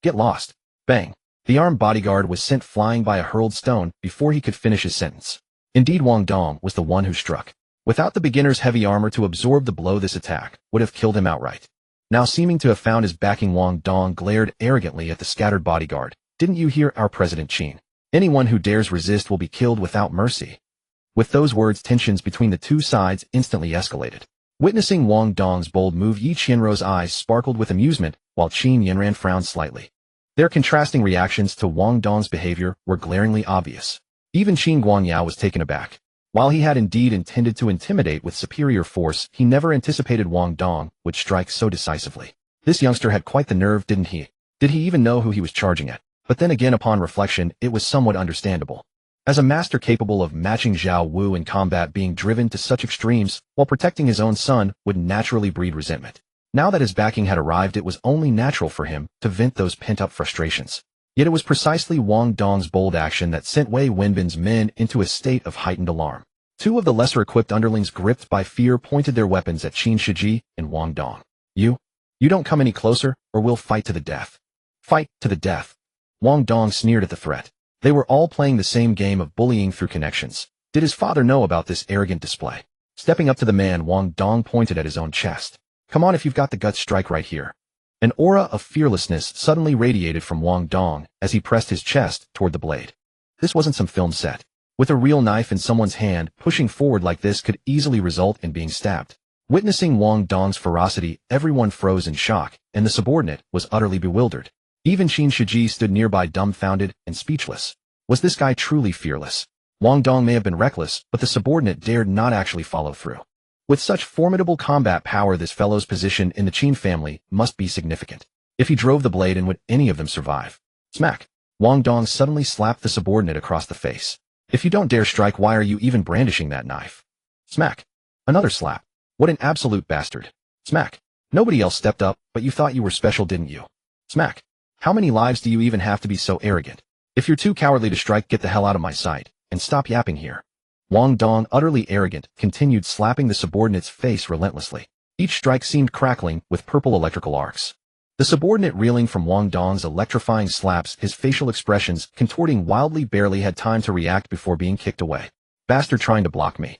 Get lost. Bang. The armed bodyguard was sent flying by a hurled stone before he could finish his sentence. Indeed, Wang Dong was the one who struck. Without the beginner's heavy armor to absorb the blow, this attack would have killed him outright. Now seeming to have found his backing, Wang Dong glared arrogantly at the scattered bodyguard. Didn't you hear our President Qin? Anyone who dares resist will be killed without mercy. With those words, tensions between the two sides instantly escalated. Witnessing Wang Dong's bold move, Yi Qianruo's eyes sparkled with amusement, while Qin Yanran frowned slightly. Their contrasting reactions to Wang Dong's behavior were glaringly obvious. Even Qin Guangyao was taken aback. While he had indeed intended to intimidate with superior force, he never anticipated Wang Dong would strike so decisively. This youngster had quite the nerve, didn't he? Did he even know who he was charging at? But then again, upon reflection, it was somewhat understandable. As a master capable of matching Zhao Wu in combat, being driven to such extremes while protecting his own son would naturally breed resentment. Now that his backing had arrived, it was only natural for him to vent those pent-up frustrations. Yet it was precisely Wang Dong's bold action that sent Wei Wenbin's men into a state of heightened alarm. Two of the lesser-equipped underlings, gripped by fear, pointed their weapons at Qin Shiji and Wang Dong. You don't come any closer, or we'll fight to the death. Fight to the death. Wang Dong sneered at the threat. They were all playing the same game of bullying through connections. Did his father know about this arrogant display? Stepping up to the man, Wang Dong pointed at his own chest. Come on, if you've got the guts, strike right here. An aura of fearlessness suddenly radiated from Wang Dong as he pressed his chest toward the blade. This wasn't some film set. With a real knife in someone's hand, pushing forward like this could easily result in being stabbed. Witnessing Wang Dong's ferocity, everyone froze in shock, and the subordinate was utterly bewildered. Even Qin Shiji stood nearby, dumbfounded and speechless. Was this guy truly fearless? Wang Dong may have been reckless, but the subordinate dared not actually follow through. With such formidable combat power, this fellow's position in the Qin family must be significant. If he drove the blade, and would any of them survive? Smack! Wang Dong suddenly slapped the subordinate across the face. If you don't dare strike, why are you even brandishing that knife? Smack! Another slap. What an absolute bastard. Smack! Nobody else stepped up, but you thought you were special, didn't you? Smack! How many lives do you even have to be so arrogant? If you're too cowardly to strike, get the hell out of my sight, and stop yapping here. Wang Dong, utterly arrogant, continued slapping the subordinate's face relentlessly. Each strike seemed crackling with purple electrical arcs. The subordinate, reeling from Wang Dong's electrifying slaps, his facial expressions contorting wildly, barely had time to react before being kicked away. Bastard, trying to block me.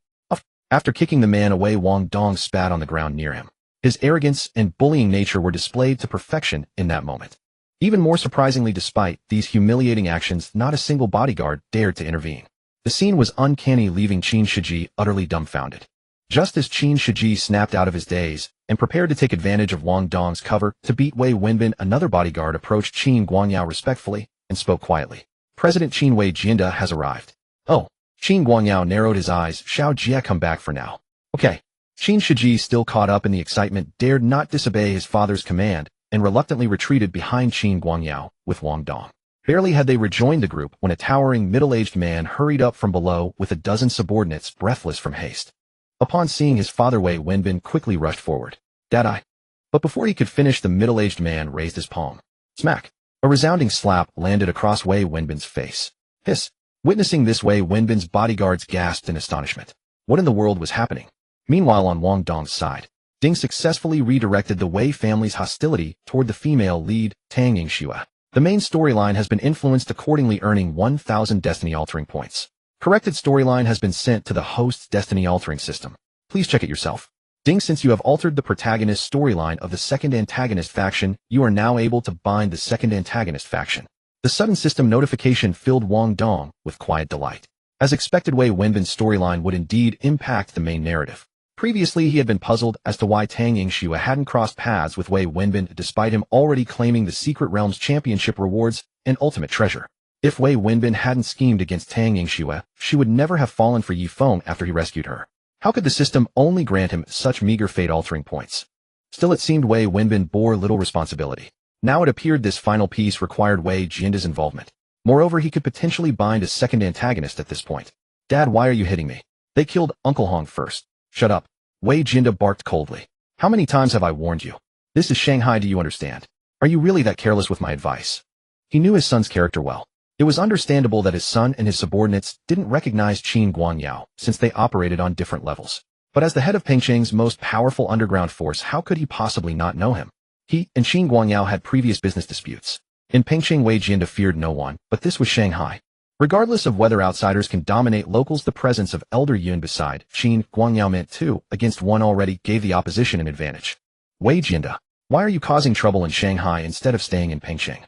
After kicking the man away, Wang Dong spat on the ground near him. His arrogance and bullying nature were displayed to perfection in that moment. Even more surprisingly, despite these humiliating actions, not a single bodyguard dared to intervene. The scene was uncanny, leaving Qin Shiji utterly dumbfounded. Just as Qin Shiji snapped out of his daze and prepared to take advantage of Wang Dong's cover to beat Wei Wenbin, another bodyguard approached Qin Guangyao respectfully and spoke quietly. President Qin Wei Jianda has arrived. Oh. Qin Guangyao narrowed his eyes. Xiao Jie, come back for now. Okay. Qin Shiji, still caught up in the excitement, dared not disobey his father's command and reluctantly retreated behind Qin Guangyao with Wang Dong. Barely had they rejoined the group when a towering, middle-aged man hurried up from below with a dozen subordinates, breathless from haste. Upon seeing his father, Wei Wenbin quickly rushed forward. Dad, But before he could finish, the middle-aged man raised his palm. Smack! A resounding slap landed across Wei Wenbin's face. Hiss! Witnessing this, Wei Wenbin's bodyguards gasped in astonishment. What in the world was happening? Meanwhile, on Wang Dong's side, Ding successfully redirected the Wei family's hostility toward the female lead, Tang Yingxue. The main storyline has been influenced accordingly, earning 1,000 destiny-altering points. Corrected storyline has been sent to the host's destiny-altering system. Please check it yourself. Ding, since you have altered the protagonist storyline of the second antagonist faction, you are now able to bind the second antagonist faction. The sudden system notification filled Wang Dong with quiet delight. As expected, Wei Wenbin's storyline would indeed impact the main narrative. Previously, he had been puzzled as to why Tang Yingxue hadn't crossed paths with Wei Wenbin despite him already claiming the Secret Realms Championship rewards and ultimate treasure. If Wei Wenbin hadn't schemed against Tang Yingxue, she would never have fallen for Yi Feng after he rescued her. How could the system only grant him such meager fate-altering points? Still, it seemed Wei Wenbin bore little responsibility. Now it appeared this final piece required Wei Jianda's involvement. Moreover, he could potentially bind a second antagonist at this point. Dad, why are you hitting me? They killed Uncle Hong first. Shut up. Wei Jianda barked coldly. How many times have I warned you? This is Shanghai, do you understand? Are you really that careless with my advice? He knew his son's character well. It was understandable that his son and his subordinates didn't recognize Qin Guangyao since they operated on different levels. But as the head of Pengcheng's most powerful underground force, how could he possibly not know him? He and Qin Guangyao had previous business disputes. In Pengcheng, Wei Jianda feared no one, but this was Shanghai. Regardless of whether outsiders can dominate locals, the presence of Elder Yun beside Qin Guangyao meant 2 against 1 already gave the opposition an advantage. Wei Jianda, why are you causing trouble in Shanghai instead of staying in Pengcheng?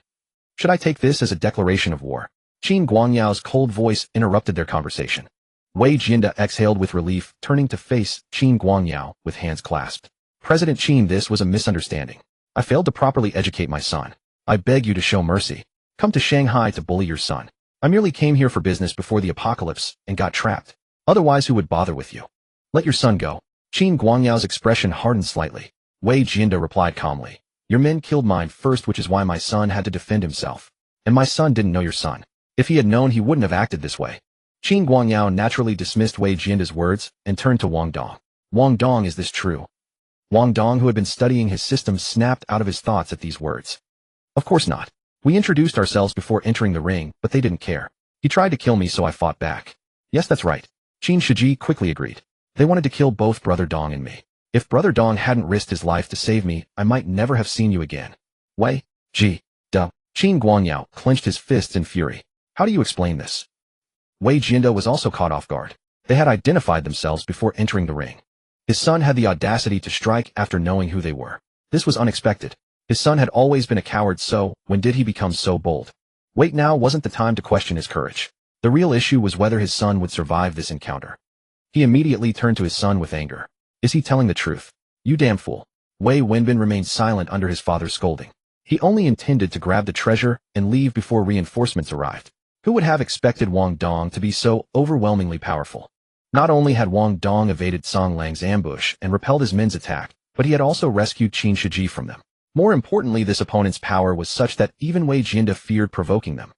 Should I take this as a declaration of war? Qin Guangyao's cold voice interrupted their conversation. Wei Jianda exhaled with relief, turning to face Qin Guangyao with hands clasped. President Qin, this was a misunderstanding. I failed to properly educate my son. I beg you to show mercy. Come to Shanghai to bully your son. I merely came here for business before the apocalypse and got trapped. Otherwise, who would bother with you? Let your son go. Qin Guangyao's expression hardened slightly. Wei Jianda replied calmly. Your men killed mine first, which is why my son had to defend himself. And my son didn't know your son. If he had known, he wouldn't have acted this way. Qin Guangyao naturally dismissed Wei Jianda's words and turned to Wang Dong. Wang Dong, is this true? Wang Dong, who had been studying his system, snapped out of his thoughts at these words. Of course not. We introduced ourselves before entering the ring, but they didn't care. He tried to kill me, so I fought back. Yes, that's right. Qin Shiji quickly agreed. They wanted to kill both Brother Dong and me. If Brother Dong hadn't risked his life to save me, I might never have seen you again. Wei, Ji, duh. Qin Guangyao clenched his fists in fury. How do you explain this? Wei Jianda was also caught off guard. They had identified themselves before entering the ring. His son had the audacity to strike after knowing who they were. This was unexpected. His son had always been a coward, so when did he become so bold? Wait, now wasn't the time to question his courage. The real issue was whether his son would survive this encounter. He immediately turned to his son with anger. Is he telling the truth? You damn fool. Wei Wenbin remained silent under his father's scolding. He only intended to grab the treasure and leave before reinforcements arrived. Who would have expected Wang Dong to be so overwhelmingly powerful? Not only had Wang Dong evaded Song Lang's ambush and repelled his men's attack, but he had also rescued Qin Shiji from them. More importantly, this opponent's power was such that even Wei Jianda feared provoking them.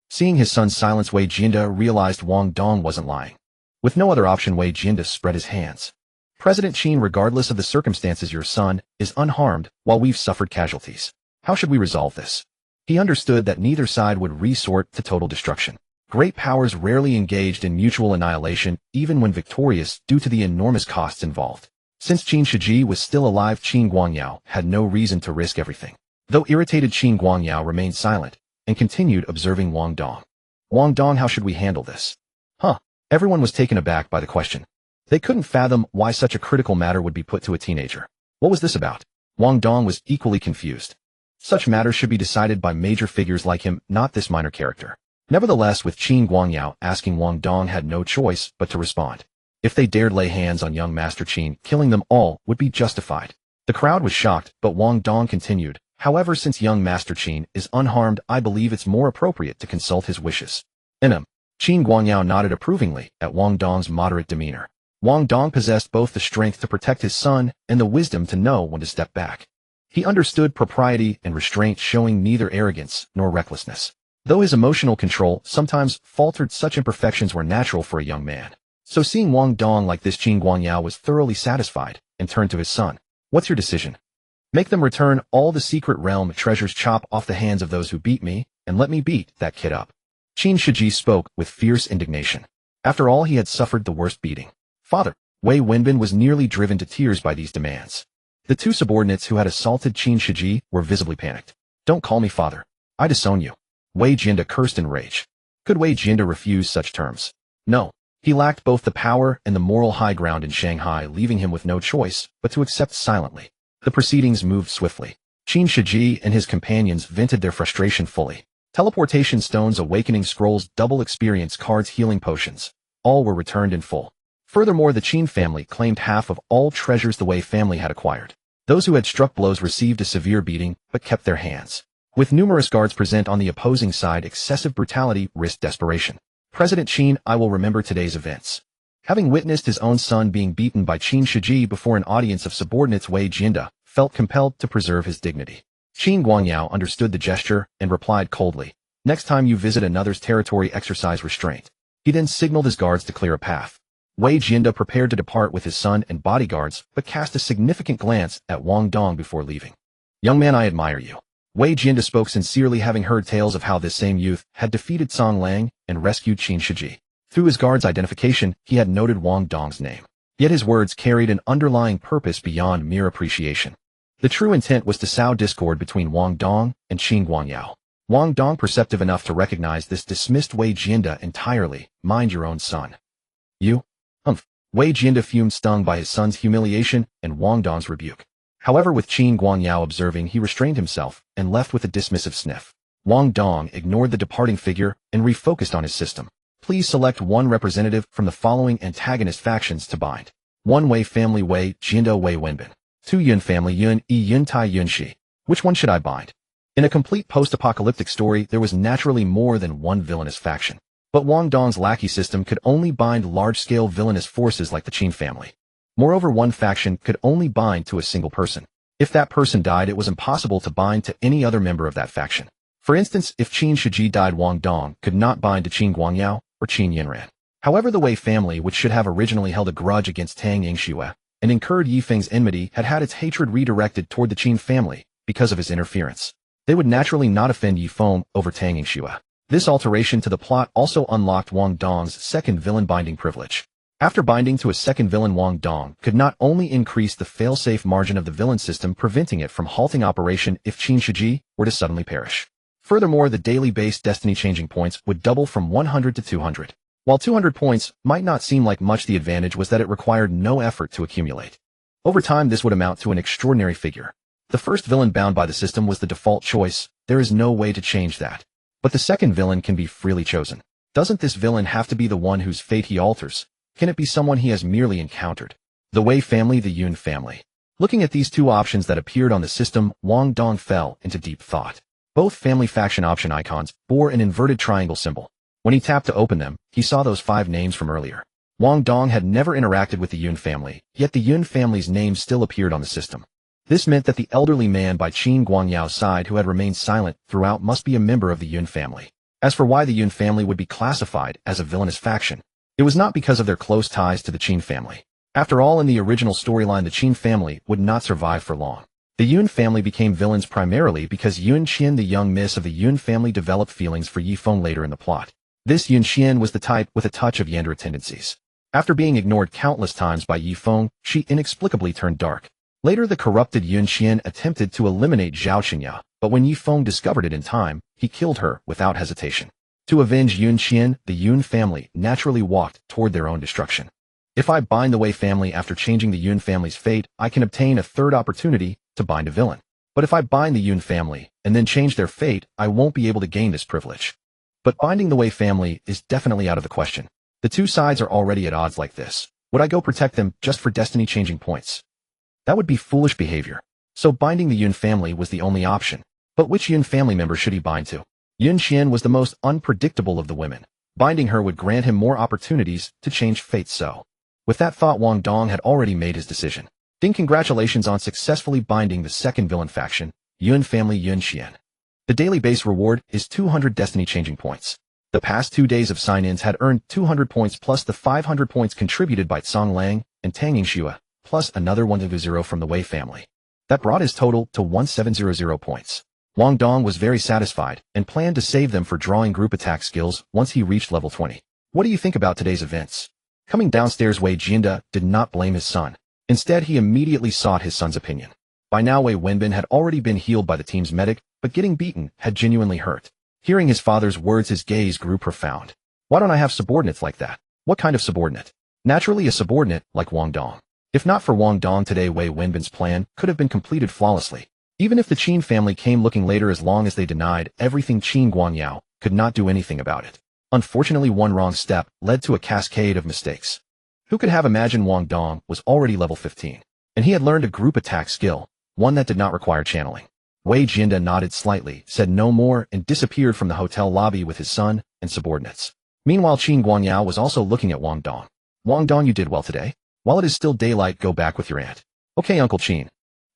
Seeing his son's silence, Wei Jianda realized Wang Dong wasn't lying. With no other option, Wei Jianda spread his hands. President Qin, regardless of the circumstances, your son is unharmed while we've suffered casualties. How should we resolve this? He understood that neither side would resort to total destruction. Great powers rarely engaged in mutual annihilation, even when victorious, due to the enormous costs involved. Since Qin Shiji was still alive, Qin Guangyao had no reason to risk everything. Though irritated, Qin Guangyao remained silent and continued observing Wang Dong. Wang Dong, how should we handle this? Everyone was taken aback by the question. They couldn't fathom why such a critical matter would be put to a teenager. What was this about? Wang Dong was equally confused. Such matters should be decided by major figures like him, not this minor character. Nevertheless, with Qin Guangyao asking, Wang Dong had no choice but to respond. If they dared lay hands on young Master Qin, killing them all would be justified. The crowd was shocked, but Wang Dong continued. However, since young Master Qin is unharmed, I believe it's more appropriate to consult his wishes. Qin Guangyao nodded approvingly at Wang Dong's moderate demeanor. Wang Dong possessed both the strength to protect his son and the wisdom to know when to step back. He understood propriety and restraint, showing neither arrogance nor recklessness. Though his emotional control sometimes faltered, such imperfections were natural for a young man. So seeing Wang Dong like this, Qin Guangyao was thoroughly satisfied and turned to his son. What's your decision? Make them return all the secret realm treasures, chop off the hands of those who beat me, and let me beat that kid up. Qin Shiji spoke with fierce indignation. After all, he had suffered the worst beating. Father, Wei Wenbin was nearly driven to tears by these demands. The two subordinates who had assaulted Qin Shiji were visibly panicked. Don't call me father. I disown you. Wei Jinda cursed in rage. Could Wei Jinda refuse such terms? No. He lacked both the power and the moral high ground in Shanghai, leaving him with no choice but to accept silently. The proceedings moved swiftly. Qin Shiji and his companions vented their frustration fully. Teleportation stones, awakening scrolls, double experience cards, healing potions. All were returned in full. Furthermore, the Qin family claimed half of all treasures the Wei family had acquired. Those who had struck blows received a severe beating, but kept their hands. With numerous guards present on the opposing side, excessive brutality risked desperation. President Qin, I will remember today's events. Having witnessed his own son being beaten by Qin Shiji before an audience of subordinates, Wei Jinda felt compelled to preserve his dignity. Qin Guangyao understood the gesture and replied coldly, next time you visit another's territory, exercise restraint. He then signaled his guards to clear a path. Wei Jinda prepared to depart with his son and bodyguards, but cast a significant glance at Wang Dong before leaving. Young man, I admire you. Wei Jinda spoke sincerely, having heard tales of how this same youth had defeated Song Lang and rescued Qin Shiji. Through his guard's identification, he had noted Wang Dong's name. Yet his words carried an underlying purpose beyond mere appreciation. The true intent was to sow discord between Wang Dong and Qin Guangyao. Wang Dong, perceptive enough to recognize this, dismissed Wei Jinda entirely. Mind your own son. You? Wei Jinda fumed, stung by his son's humiliation and Wang Dong's rebuke. However, with Qin Guangyao observing, he restrained himself and left with a dismissive sniff. Wang Dong ignored the departing figure and refocused on his system. Please select one representative from the following antagonist factions to bind. 1 Wei family, Wei Jinda, Wei Wenbin. 2 Yun family, Yun Yi, Yun Tai, Yun Shi. Which one should I bind? In a complete post-apocalyptic story, there was naturally more than one villainous faction. But Wang Dong's lackey system could only bind large-scale villainous forces like the Qin family. Moreover, one faction could only bind to a single person. If that person died, it was impossible to bind to any other member of that faction. For instance, if Qin Shiji died, Wang Dong could not bind to Qin Guangyao or Qin Yinran. However, the Wei family, which should have originally held a grudge against Tang Yingxue and incurred Yifeng's enmity, had had its hatred redirected toward the Qin family because of his interference. They would naturally not offend Yifeng over Tang Yingxue. This alteration to the plot also unlocked Wang Dong's second villain binding privilege. After binding to a second villain, Wang Dong could not only increase the fail-safe margin of the villain system, preventing it from halting operation if Qin Shiji were to suddenly perish. Furthermore, the daily base destiny-changing points would double from 100 to 200. While 200 points might not seem like much, the advantage was that it required no effort to accumulate. Over time, this would amount to an extraordinary figure. The first villain bound by the system was the default choice. There is no way to change that. But the second villain can be freely chosen. Doesn't this villain have to be the one whose fate he alters? Can it be someone he has merely encountered? The Wei family, the Yun family. Looking at these two options that appeared on the system, Wang Dong fell into deep thought. Both family faction option icons bore an inverted triangle symbol. When he tapped to open them, he saw those 5 names from earlier. Wang Dong had never interacted with the Yun family, yet the Yun family's name still appeared on the system. This meant that the elderly man by Qin Guangyao's side who had remained silent throughout must be a member of the Yun family. As for why the Yun family would be classified as a villainous faction, it was not because of their close ties to the Qin family. After all, in the original storyline, the Qin family would not survive for long. The Yun family became villains primarily because Yun Qian, the young miss of the Yun family, developed feelings for Yifeng later in the plot. This Yun Qian was the type with a touch of Yandere tendencies. After being ignored countless times by Yifeng, she inexplicably turned dark. Later, the corrupted Yun Qian attempted to eliminate Zhao Qinya, but when Yifeng discovered it in time, he killed her without hesitation. To avenge Yun Qian, the Yun family naturally walked toward their own destruction. If I bind the Wei family after changing the Yun family's fate, I can obtain a third opportunity to bind a villain. But if I bind the Yun family and then change their fate, I won't be able to gain this privilege. But binding the Wei family is definitely out of the question. The two sides are already at odds like this. Would I go protect them just for destiny-changing points? That would be foolish behavior. So binding the Yun family was the only option. But which Yun family member should he bind to? Yun Qian was the most unpredictable of the women. Binding her would grant him more opportunities to change fate. So, with that thought, Wang Dong had already made his decision. Ding, congratulations on successfully binding the second villain faction, Yun family Yun Qian. The daily base reward is 200 destiny-changing points. The past 2 days of sign-ins had earned 200 points plus the 500 points contributed by Song Lang and Tang Yingxue, plus another 120 from the Wei family. That brought his total to 1700 points. Wang Dong was very satisfied and planned to save them for drawing group attack skills once he reached level 20. What do you think about today's events? Coming downstairs, Wei Jianda did not blame his son. Instead, he immediately sought his son's opinion. By now, Wei Wenbin had already been healed by the team's medic, but getting beaten had genuinely hurt. Hearing his father's words, his gaze grew profound. Why don't I have subordinates like that? What kind of subordinate? Naturally, a subordinate like Wang Dong. If not for Wang Dong today, Wei Wenbin's plan could have been completed flawlessly. Even if the Qin family came looking later, as long as they denied everything, Qin Guanyao could not do anything about it. Unfortunately, one wrong step led to a cascade of mistakes. Who could have imagined Wang Dong was already level 15, and he had learned a group attack skill, one that did not require channeling. Wei Jianda nodded slightly, said no more, and disappeared from the hotel lobby with his son and subordinates. Meanwhile, Qin Guanyao was also looking at Wang Dong. Wang Dong, you did well today. While it is still daylight, go back with your aunt. Okay, Uncle Qin.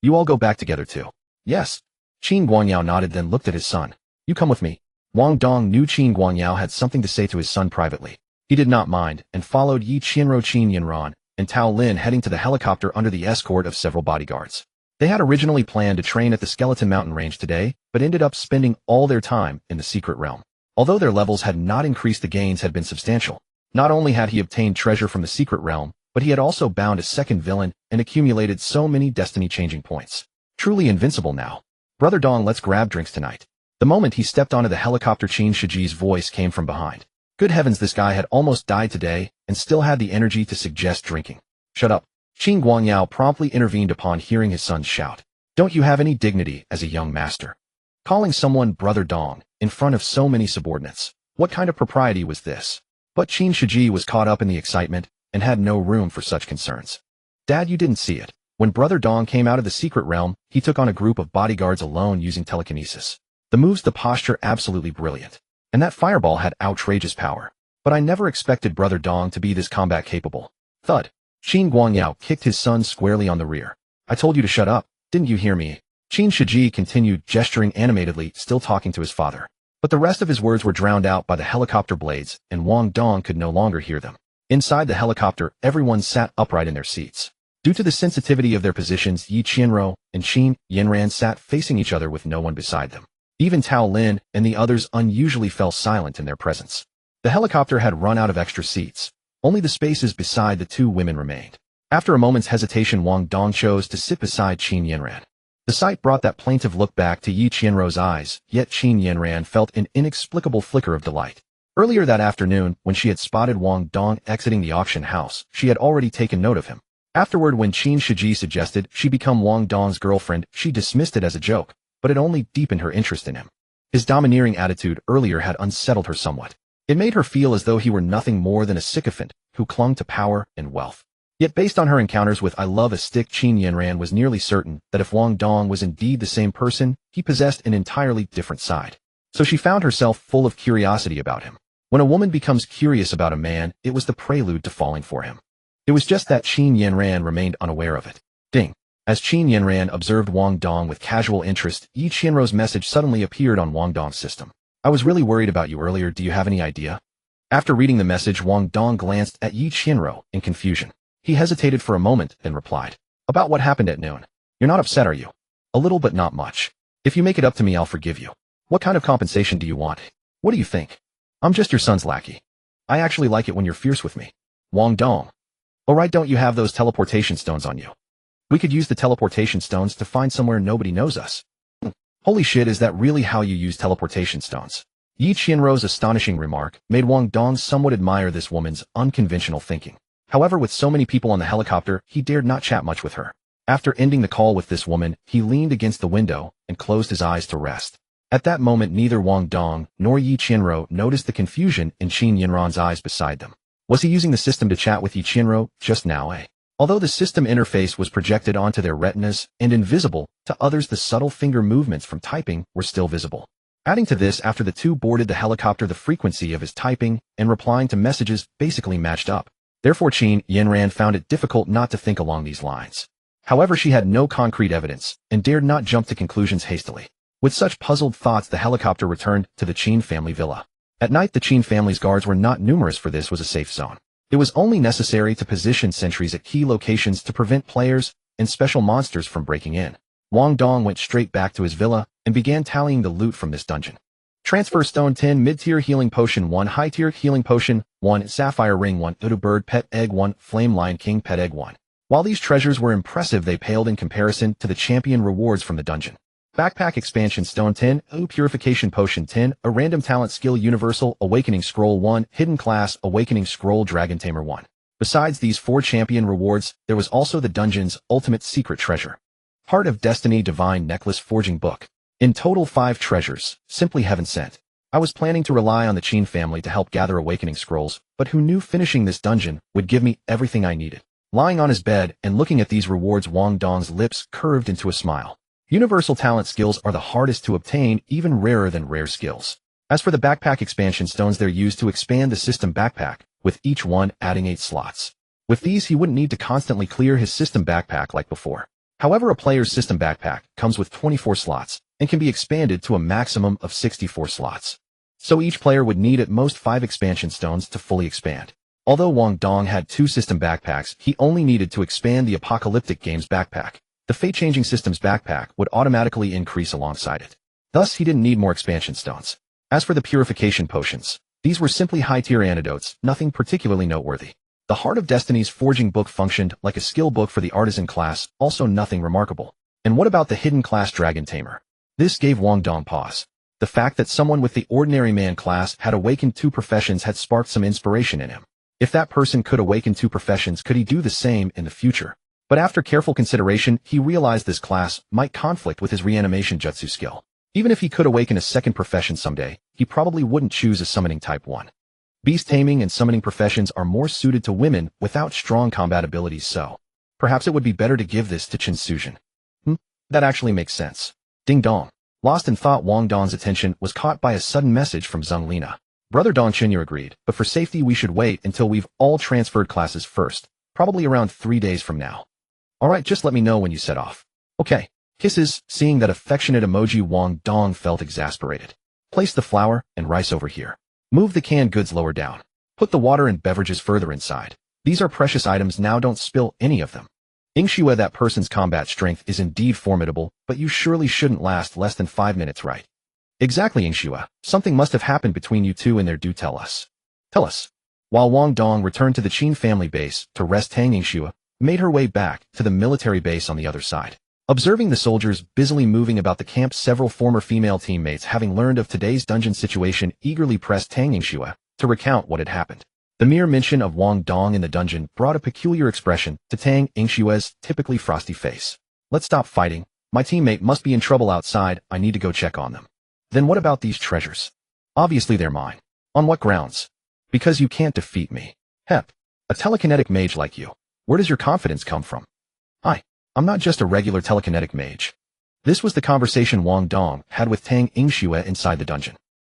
You all go back together too. Yes. Qin Guanyao nodded, then looked at his son. You come with me. Wang Dong knew Qin Guanyao had something to say to his son privately. He did not mind, and followed Yi Qianro, Qin Yinran, and Tao Lin, heading to the helicopter under the escort of several bodyguards. They had originally planned to train at the Skeleton Mountain Range today, but ended up spending all their time in the secret realm. Although their levels had not increased, the gains had been substantial. Not only had he obtained treasure from the secret realm, but he had also bound a second villain and accumulated so many destiny-changing points. Truly invincible now. Brother Dong, let's grab drinks tonight. The moment he stepped onto the helicopter, Qin Shiji's voice came from behind. Good heavens, this guy had almost died today and still had the energy to suggest drinking. Shut up. Qin Guanyao promptly intervened upon hearing his son's shout. Don't you have any dignity as a young master? Calling someone Brother Dong in front of so many subordinates. What kind of propriety was this? But Qin Shiji was caught up in the excitement and had no room for such concerns. Dad, you didn't see it. When Brother Dong came out of the secret realm, he took on a group of bodyguards alone using telekinesis. The moves, the posture, absolutely brilliant. And that fireball had outrageous power. But I never expected Brother Dong to be this combat capable. Thud. Qin Guanyao kicked his son squarely on the rear. I told you to shut up. Didn't you hear me? Qin Shiji continued, gesturing animatedly, still talking to his father. But the rest of his words were drowned out by the helicopter blades, and Wang Dong could no longer hear them. Inside the helicopter, everyone sat upright in their seats. Due to the sensitivity of their positions, Yi Qianro and Qin Yinran sat facing each other with no one beside them. Even Tao Lin and the others unusually fell silent in their presence. The helicopter had run out of extra seats. Only the spaces beside the two women remained. After a moment's hesitation, Wang Dong chose to sit beside Qin Yinran. The sight brought that plaintive look back to Yi Qianro's eyes, yet Qin Yinran felt an inexplicable flicker of delight. Earlier that afternoon, when she had spotted Wang Dong exiting the auction house, she had already taken note of him. Afterward, when Qin Shiji suggested she become Wang Dong's girlfriend, she dismissed it as a joke, but it only deepened her interest in him. His domineering attitude earlier had unsettled her somewhat. It made her feel as though he were nothing more than a sycophant who clung to power and wealth. Yet based on her encounters with I Love a Stick, Qin Yinran was nearly certain that if Wang Dong was indeed the same person, he possessed an entirely different side. So she found herself full of curiosity about him. When a woman becomes curious about a man, it was the prelude to falling for him. It was just that Qin Yinran remained unaware of it. Ding. As Qin Yinran observed Wang Dong with casual interest, Yi Qianro's message suddenly appeared on Wang Dong's system. I was really worried about you earlier, do you have any idea? After reading the message, Wang Dong glanced at Yi Qianro in confusion. He hesitated for a moment, then replied. About what happened at noon. You're not upset, are you? A little, but not much. If you make it up to me, I'll forgive you. What kind of compensation do you want? What do you think? I'm just your son's lackey. I actually like it when you're fierce with me. Wang Dong. Alright, don't you have those teleportation stones on you? We could use the teleportation stones to find somewhere nobody knows us. Holy shit, is that really how you use teleportation stones? Yi Qianro's astonishing remark made Wang Dong somewhat admire this woman's unconventional thinking. However, with so many people on the helicopter, he dared not chat much with her. After ending the call with this woman, he leaned against the window and closed his eyes to rest. At that moment, neither Wang Dong nor Yi Qianro noticed the confusion in Qin Yinran's eyes beside them. Was he using the system to chat with Yi Qianro just now, eh? Although the system interface was projected onto their retinas and invisible, to others the subtle finger movements from typing were still visible. Adding to this, after the two boarded the helicopter, the frequency of his typing and replying to messages basically matched up. Therefore, Qin Yinran found it difficult not to think along these lines. However, she had no concrete evidence and dared not jump to conclusions hastily. With such puzzled thoughts, the helicopter returned to the Qin family villa. At night, the Qin family's guards were not numerous, for this was a safe zone. It was only necessary to position sentries at key locations to prevent players and special monsters from breaking in. Wang Dong went straight back to his villa and began tallying the loot from this dungeon. Transfer Stone 10, Mid-Tier Healing Potion 1, High-Tier Healing Potion 1, Sapphire Ring 1, Udu Bird Pet Egg 1, Flame Lion King Pet Egg 1. While these treasures were impressive, they paled in comparison to the champion rewards from the dungeon. Backpack Expansion Stone 10, Purification Potion 10, a Random Talent Skill Universal Awakening Scroll 1, Hidden Class Awakening Scroll Dragon Tamer 1. Besides these 4 champion rewards, there was also the dungeon's ultimate secret treasure. Heart of Destiny Divine Necklace Forging Book. In total 5 treasures, simply heaven sent. I was planning to rely on the Qin family to help gather awakening scrolls, but who knew finishing this dungeon would give me everything I needed. Lying on his bed and looking at these rewards, Wang Dong's lips curved into a smile. Universal talent skills are the hardest to obtain, even rarer than rare skills. As for the backpack expansion stones, they're used to expand the system backpack, with each one adding 8 slots. With these, he wouldn't need to constantly clear his system backpack like before. However, a player's system backpack comes with 24 slots and can be expanded to a maximum of 64 slots. So each player would need at most 5 expansion stones to fully expand. Although Wang Dong had 2 system backpacks, he only needed to expand the Apocalyptic Games backpack. The Fate-Changing Systems backpack would automatically increase alongside it. Thus, he didn't need more expansion stones. As for the purification potions, these were simply high-tier antidotes, nothing particularly noteworthy. The Heart of Destiny's Forging Book functioned like a skill book for the artisan class, also nothing remarkable. And what about the hidden class Dragon Tamer? This gave Wang Dong pause. The fact that someone with the ordinary man class had awakened 2 professions had sparked some inspiration in him. If that person could awaken 2 professions, could he do the same in the future? But after careful consideration, he realized this class might conflict with his reanimation jutsu skill. Even if he could awaken a second profession someday, he probably wouldn't choose a summoning type 1. Beast taming and summoning professions are more suited to women without strong combat abilities, so perhaps it would be better to give this to Chen Suzhen. That actually makes sense. Ding dong. Lost in thought, Wang Dong's attention was caught by a sudden message from Zheng Lina. Brother Dong Chenyu agreed, but for safety we should wait until we've all transferred classes first, probably around 3 days from now. Alright, just let me know when you set off. Okay. Kisses. Seeing that affectionate emoji, Wang Dong felt exasperated. Place the flour and rice over here. Move the canned goods lower down. Put the water and beverages further inside. These are precious items now, don't spill any of them. Yingxue, that person's combat strength is indeed formidable, but you surely shouldn't last less than 5 minutes, right? Exactly, Yingxue. Something must have happened between you two in there, do tell us. Tell us. While Wang Dong returned to the Qin family base to rest, Tang Yingxue made her way back to the military base on the other side. Observing the soldiers busily moving about the camp, several former female teammates, having learned of today's dungeon situation, eagerly pressed Tang Yingxue to recount what had happened. The mere mention of Wang Dong in the dungeon brought a peculiar expression to Tang Yingxue's typically frosty face. Let's stop fighting. My teammate must be in trouble outside. I need to go check on them. Then what about these treasures? Obviously they're mine. On what grounds? Because you can't defeat me. Hep. A telekinetic mage like you. Where does your confidence come from? I'm not just a regular telekinetic mage. This was the conversation Wang Dong had with Tang Yingxue inside the dungeon.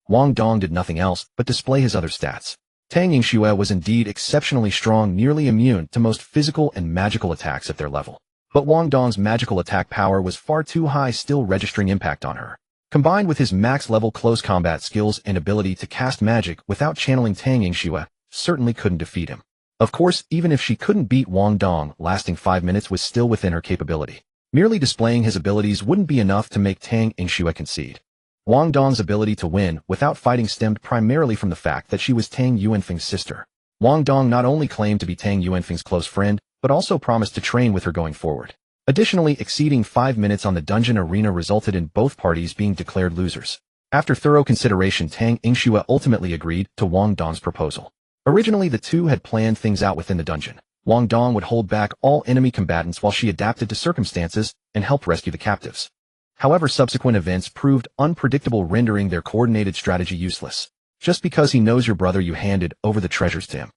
Wang Dong did nothing else but display his other stats. Tang Yingxue was indeed exceptionally strong, nearly immune to most physical and magical attacks at their level. But Wang Dong's magical attack power was far too high, still registering impact on her. Combined with his max-level close combat skills and ability to cast magic without channeling, Tang Yingxue certainly couldn't defeat him. Of course, even if she couldn't beat Wang Dong, lasting 5 minutes was still within her capability. Merely displaying his abilities wouldn't be enough to make Tang Yingxue concede. Wang Dong's ability to win without fighting stemmed primarily from the fact that she was Tang Yuanfeng's sister. Wang Dong not only claimed to be Tang Yuanfeng's close friend, but also promised to train with her going forward. Additionally, exceeding 5 minutes on the dungeon arena resulted in both parties being declared losers. After thorough consideration, Tang Yingxue ultimately agreed to Wang Dong's proposal. Originally, the two had planned things out within the dungeon. Wang Dong would hold back all enemy combatants while she adapted to circumstances and helped rescue the captives. However, subsequent events proved unpredictable, rendering their coordinated strategy useless. Just because he knows your brother, you handed over the treasures to him.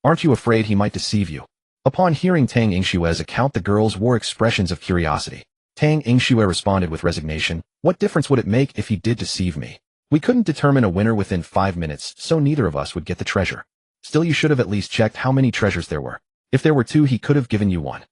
Aren't you afraid he might deceive you? Upon hearing Tang Yingxue's account, the girls wore expressions of curiosity. Tang Yingxue responded with resignation. What difference would it make if he did deceive me? We couldn't determine a winner within 5 minutes, so neither of us would get the treasure. Still, you should have at least checked how many treasures there were. If there were 2, he could have given you 1.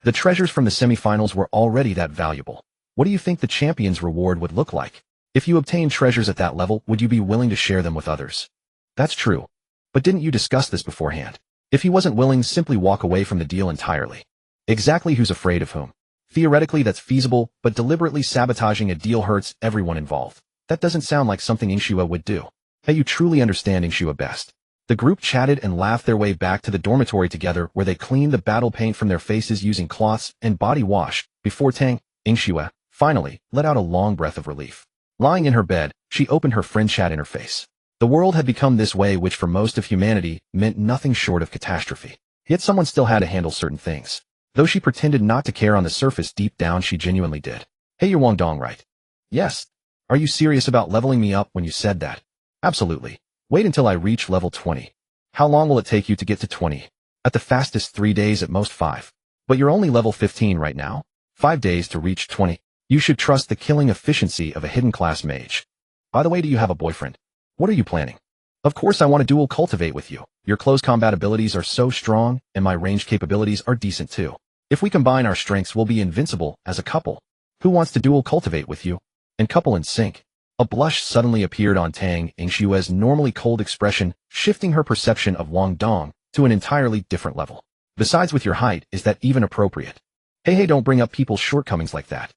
The treasures from the semifinals were already that valuable. What do you think the champion's reward would look like? If you obtained treasures at that level, would you be willing to share them with others? That's true. But didn't you discuss this beforehand? If he wasn't willing, simply walk away from the deal entirely. Exactly, who's afraid of whom? Theoretically, that's feasible, but deliberately sabotaging a deal hurts everyone involved. That doesn't sound like something Ingxue would do. Hey, you truly understand Ingxue best. The group chatted and laughed their way back to the dormitory together, where they cleaned the battle paint from their faces using cloths and body wash, before Ingxue, finally, let out a long breath of relief. Lying in her bed, she opened her friend chat interface. The world had become this way, which for most of humanity meant nothing short of catastrophe. Yet someone still had to handle certain things. Though she pretended not to care on the surface, deep down she genuinely did. Hey, you're Wang Dong, right? Yes. Are you serious about leveling me up when you said that? Absolutely. Wait until I reach level 20. How long will it take you to get to 20? At the fastest 3 days, at most 5. But you're only level 15 right now. 5 days to reach 20. You should trust the killing efficiency of a hidden class mage. By the way, do you have a boyfriend? What are you planning? Of course I want to dual cultivate with you. Your close combat abilities are so strong, and my range capabilities are decent too. If we combine our strengths, we'll be invincible as a couple. Who wants to dual cultivate with you? And couple in sync. A blush suddenly appeared on Tang Ingxue's normally cold expression, shifting her perception of Wang Dong to an entirely different level. Besides, with your height, is that even appropriate? Hey, don't bring up people's shortcomings like that.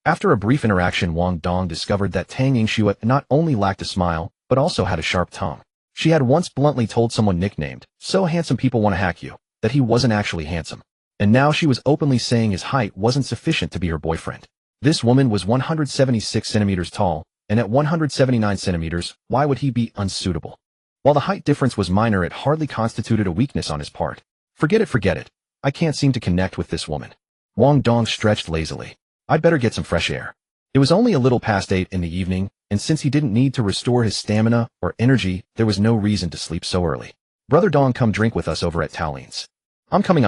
After a brief interaction, Wang Dong discovered that Tang Ingxue not only lacked a smile, but also had a sharp tongue. She had once bluntly told someone nicknamed, "So handsome people want to hack you," that he wasn't actually handsome. And now she was openly saying his height wasn't sufficient to be her boyfriend. This woman was 176 centimeters tall, and at 179 centimeters, why would he be unsuitable? While the height difference was minor, it hardly constituted a weakness on his part. Forget it. I can't seem to connect with this woman. Wang Dong stretched lazily. I'd better get some fresh air. It was only a little past 8 in the evening, and since he didn't need to restore his stamina or energy, there was no reason to sleep so early. Brother Dong, come drink with us over at Taoline's. I'm coming.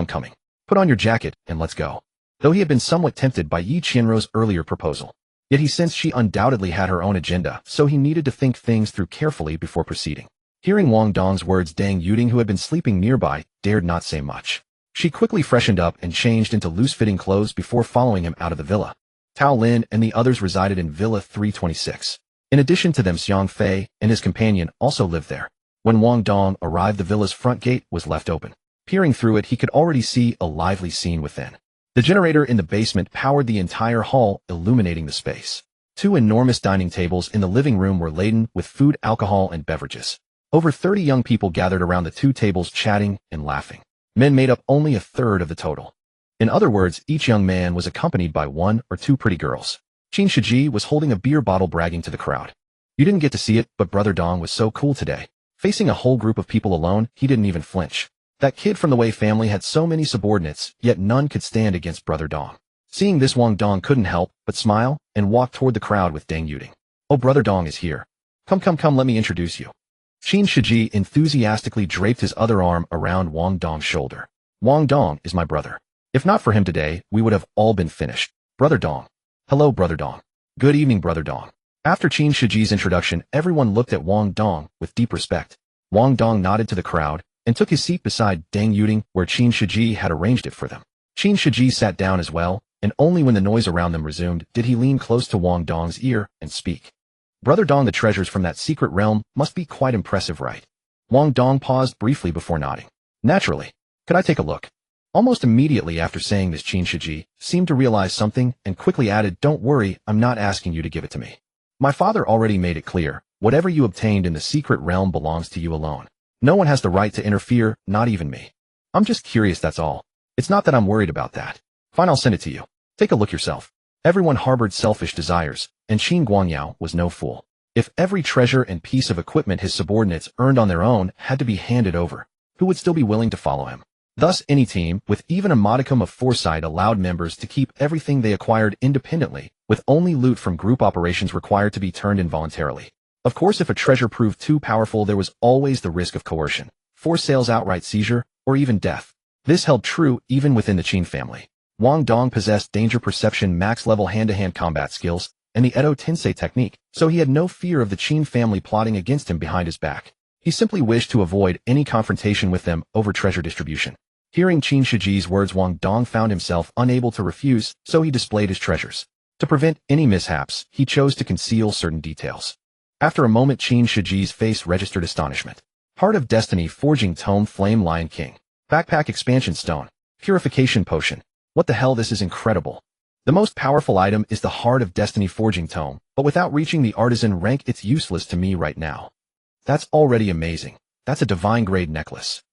Put on your jacket, and let's go. Though he had been somewhat tempted by Yi Qianrou's earlier proposal, yet he sensed she undoubtedly had her own agenda, so he needed to think things through carefully before proceeding. Hearing Wang Dong's words, Dang Yuding, who had been sleeping nearby, dared not say much. She quickly freshened up and changed into loose-fitting clothes before following him out of the villa. Tao Lin and the others resided in Villa 326. In addition to them, Xiang Fei and his companion also lived there. When Wang Dong arrived, the villa's front gate was left open. Peering through it, he could already see a lively scene within. The generator in the basement powered the entire hall, illuminating the space. 2 enormous dining tables in the living room were laden with food, alcohol, and beverages. Over 30 young people gathered around the 2 tables, chatting and laughing. Men made up only a third of the total. In other words, each young man was accompanied by 1 or 2 pretty girls. Qin Shiji was holding a beer bottle, bragging to the crowd. You didn't get to see it, but Brother Dong was so cool today. Facing a whole group of people alone, he didn't even flinch. That kid from the Wei family had so many subordinates, yet none could stand against Brother Dong. Seeing this, Wang Dong couldn't help but smile and walk toward the crowd with Dang Yuding. Oh, Brother Dong is here. Come, let me introduce you. Qin Shiji enthusiastically draped his other arm around Wang Dong's shoulder. Wang Dong is my brother. If not for him today, we would have all been finished. Brother Dong. Hello, Brother Dong. Good evening, Brother Dong. After Qin Shiji's introduction, everyone looked at Wang Dong with deep respect. Wang Dong nodded to the crowd and took his seat beside Dang Yuding, where Qin Shiji had arranged it for them. Qin Shiji sat down as well, and only when the noise around them resumed did he lean close to Wang Dong's ear and speak. Brother Dong, the treasures from that secret realm must be quite impressive, right? Wang Dong paused briefly before nodding. Naturally. Could I take a look? Almost immediately after saying this, Qin Shiji seemed to realize something and quickly added, Don't worry, I'm not asking you to give it to me. My father already made it clear, whatever you obtained in the secret realm belongs to you alone. No one has the right to interfere, not even me. I'm just curious, that's all. It's not that I'm worried about that. Fine, I'll send it to you. Take a look yourself. Everyone harbored selfish desires, and Qin Guangyao was no fool. If every treasure and piece of equipment his subordinates earned on their own had to be handed over, who would still be willing to follow him? Thus, any team, with even a modicum of foresight, allowed members to keep everything they acquired independently, with only loot from group operations required to be turned in voluntarily. Of course, if a treasure proved too powerful, there was always the risk of coercion, forced sales, outright seizure, or even death. This held true even within the Qin family. Wang Dong possessed danger perception, max-level hand-to-hand combat skills, and the Edo Tensei technique, so he had no fear of the Qin family plotting against him behind his back. He simply wished to avoid any confrontation with them over treasure distribution. Hearing Qin Shiji's words, Wang Dong found himself unable to refuse, so he displayed his treasures. To prevent any mishaps, he chose to conceal certain details. After a moment, Qin Shiji's face registered astonishment. Heart of Destiny, Forging Tome, Flame Lion King. Backpack Expansion Stone. Purification Potion. What the hell, this is incredible. The most powerful item is the Heart of Destiny forging tome, but without reaching the artisan rank it's useless to me right now. That's already amazing. That's a divine grade necklace.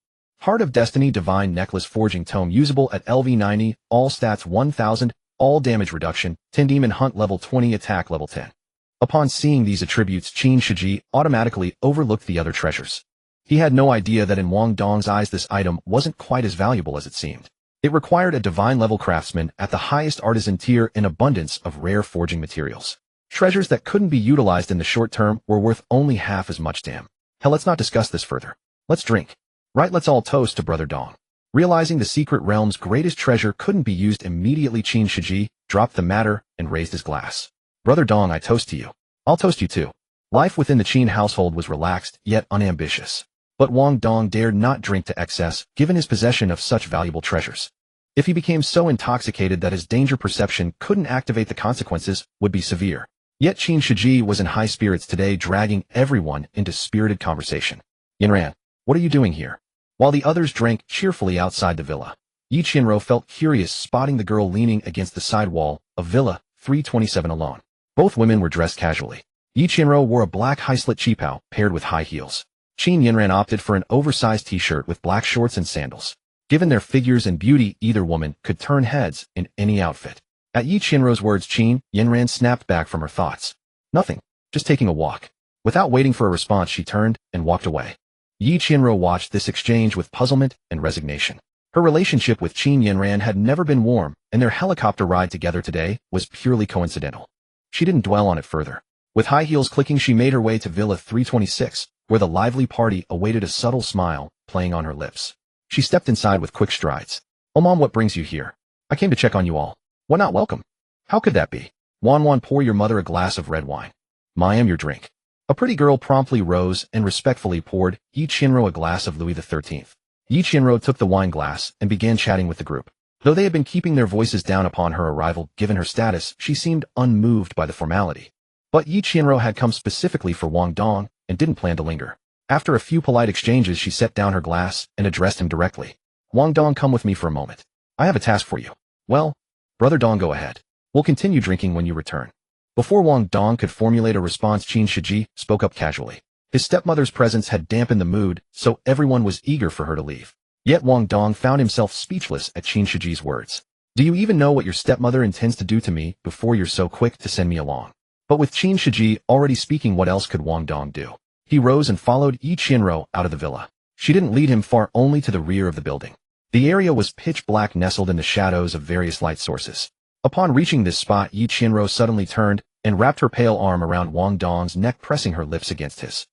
Heart of Destiny Divine Necklace Forging Tome usable at LV90, all stats 1000, all damage reduction, 10 Demon Hunt level 20 attack level 10. Upon seeing these attributes, Qin Shiji automatically overlooked the other treasures. He had no idea that in Wang Dong's eyes this item wasn't quite as valuable as it seemed. It required a divine level craftsman at the highest artisan tier in abundance of rare forging materials. Treasures that couldn't be utilized in the short term were worth only half as much to him. Hell, let's not discuss this further. Let's drink. Right, let's all toast to Brother Dong. Realizing the secret realm's greatest treasure couldn't be used immediately, Qin Shiji dropped the matter and raised his glass. Brother Dong, I toast to you. I'll toast you too. Life within the Qin household was relaxed, yet unambitious. But Wang Dong dared not drink to excess, given his possession of such valuable treasures. If he became so intoxicated that his danger perception couldn't activate, the consequences would be severe. Yet Qin Shiji was in high spirits today, dragging everyone into spirited conversation. Yanran, what are you doing here? While the others drank cheerfully outside the villa, Yi Qianro felt curious, spotting the girl leaning against the side wall of Villa 327 alone. Both women were dressed casually. Yi Qianro wore a black high-slit qipao paired with high heels. Qin Yanran opted for an oversized t-shirt with black shorts and sandals. Given their figures and beauty, either woman could turn heads in any outfit. At Yi Qianro's words, Qin Yanran snapped back from her thoughts. Nothing, just taking a walk. Without waiting for a response, she turned and walked away. Yi Qianro watched this exchange with puzzlement and resignation. Her relationship with Qin Yanran had never been warm, and their helicopter ride together today was purely coincidental. She didn't dwell on it further. With high heels clicking, she made her way to Villa 326, where the lively party awaited, a subtle smile playing on her lips. She stepped inside with quick strides. Oh mom, what brings you here? I came to check on you all. Why not welcome? How could that be? Wan, pour your mother a glass of red wine. Mayam, your drink. A pretty girl promptly rose and respectfully poured Yi Qianro a glass of Louis XIII. Yi Qianro took the wine glass and began chatting with the group. Though they had been keeping their voices down upon her arrival, given her status, she seemed unmoved by the formality. But Yi Qianro had come specifically for Wang Dong and didn't plan to linger. After a few polite exchanges, she set down her glass and addressed him directly. Wang Dong, come with me for a moment. I have a task for you. Well, Brother Dong, go ahead. We'll continue drinking when you return. Before Wang Dong could formulate a response, Qin Shiji spoke up casually. His stepmother's presence had dampened the mood, so everyone was eager for her to leave. Yet Wang Dong found himself speechless at Qin Shiji's words. Do you even know what your stepmother intends to do to me before you're so quick to send me along? But with Qin Shiji already speaking, what else could Wang Dong do? He rose and followed Yi Qianro out of the villa. She didn't lead him far, only to the rear of the building. The area was pitch black, nestled in the shadows of various light sources. Upon reaching this spot, Yi Qianro suddenly turned and wrapped her pale arm around Wang Dong's neck, pressing her lips against his.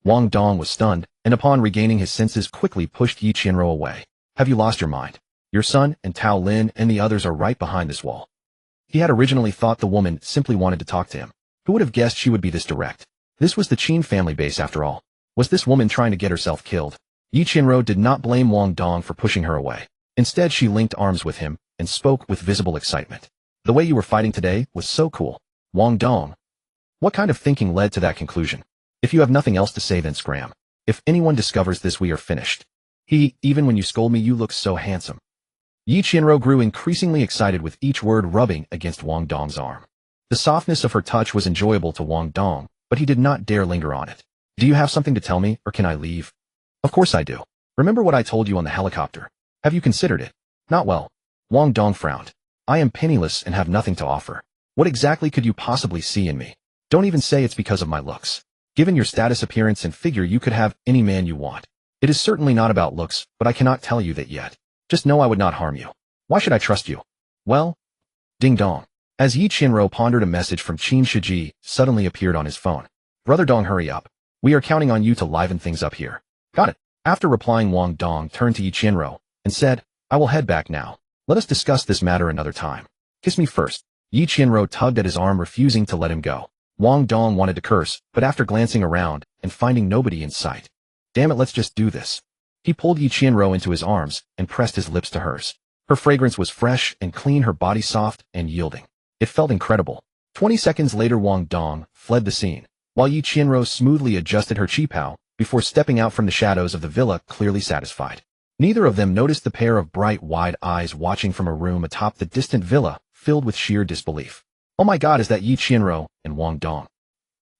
Wang Dong was stunned, and upon regaining his senses, quickly pushed Yi Qianro away. Have you lost your mind? Your son and Tao Lin and the others are right behind this wall. He had originally thought the woman simply wanted to talk to him. Who would have guessed she would be this direct? This was the Qin family base after all. Was this woman trying to get herself killed? Yi Qianro did not blame Wang Dong for pushing her away. Instead, she linked arms with him and spoke with visible excitement. The way you were fighting today was so cool. Wang Dong. What kind of thinking led to that conclusion? If you have nothing else to say, then scram. If anyone discovers this, we are finished. Even when you scold me, you look so handsome. Yi Qianro grew increasingly excited with each word rubbing against Wang Dong's arm. The softness of her touch was enjoyable to Wang Dong, but he did not dare linger on it. Do you have something to tell me, or can I leave? Of course I do. Remember what I told you on the helicopter? Have you considered it? Not well. Wang Dong frowned. I am penniless and have nothing to offer. What exactly could you possibly see in me? Don't even say it's because of my looks. Given your status, appearance, and figure, you could have any man you want. It is certainly not about looks, but I cannot tell you that yet. Just know I would not harm you. Why should I trust you? Well, ding dong. As Yi Qianro pondered, a message from Qin Shiji suddenly appeared on his phone. Brother Dong, hurry up. We are counting on you to liven things up here. Got it. After replying, Wang Dong turned to Yi Qianro and said, I will head back now. Let us discuss this matter another time. Kiss me first. Yi Qianro tugged at his arm, refusing to let him go. Wang Dong wanted to curse, but after glancing around and finding nobody in sight. Damn it, let's just do this. He pulled Yi Qianro into his arms and pressed his lips to hers. Her fragrance was fresh and clean, her body soft and yielding. It felt incredible. 20 seconds later, Wang Dong fled the scene, while Yi Qianro smoothly adjusted her qipao before stepping out from the shadows of the villa, clearly satisfied. Neither of them noticed the pair of bright, wide eyes watching from a room atop the distant Villa filled with sheer disbelief. Oh my god, is that Yi Qianruo and Wang Dong?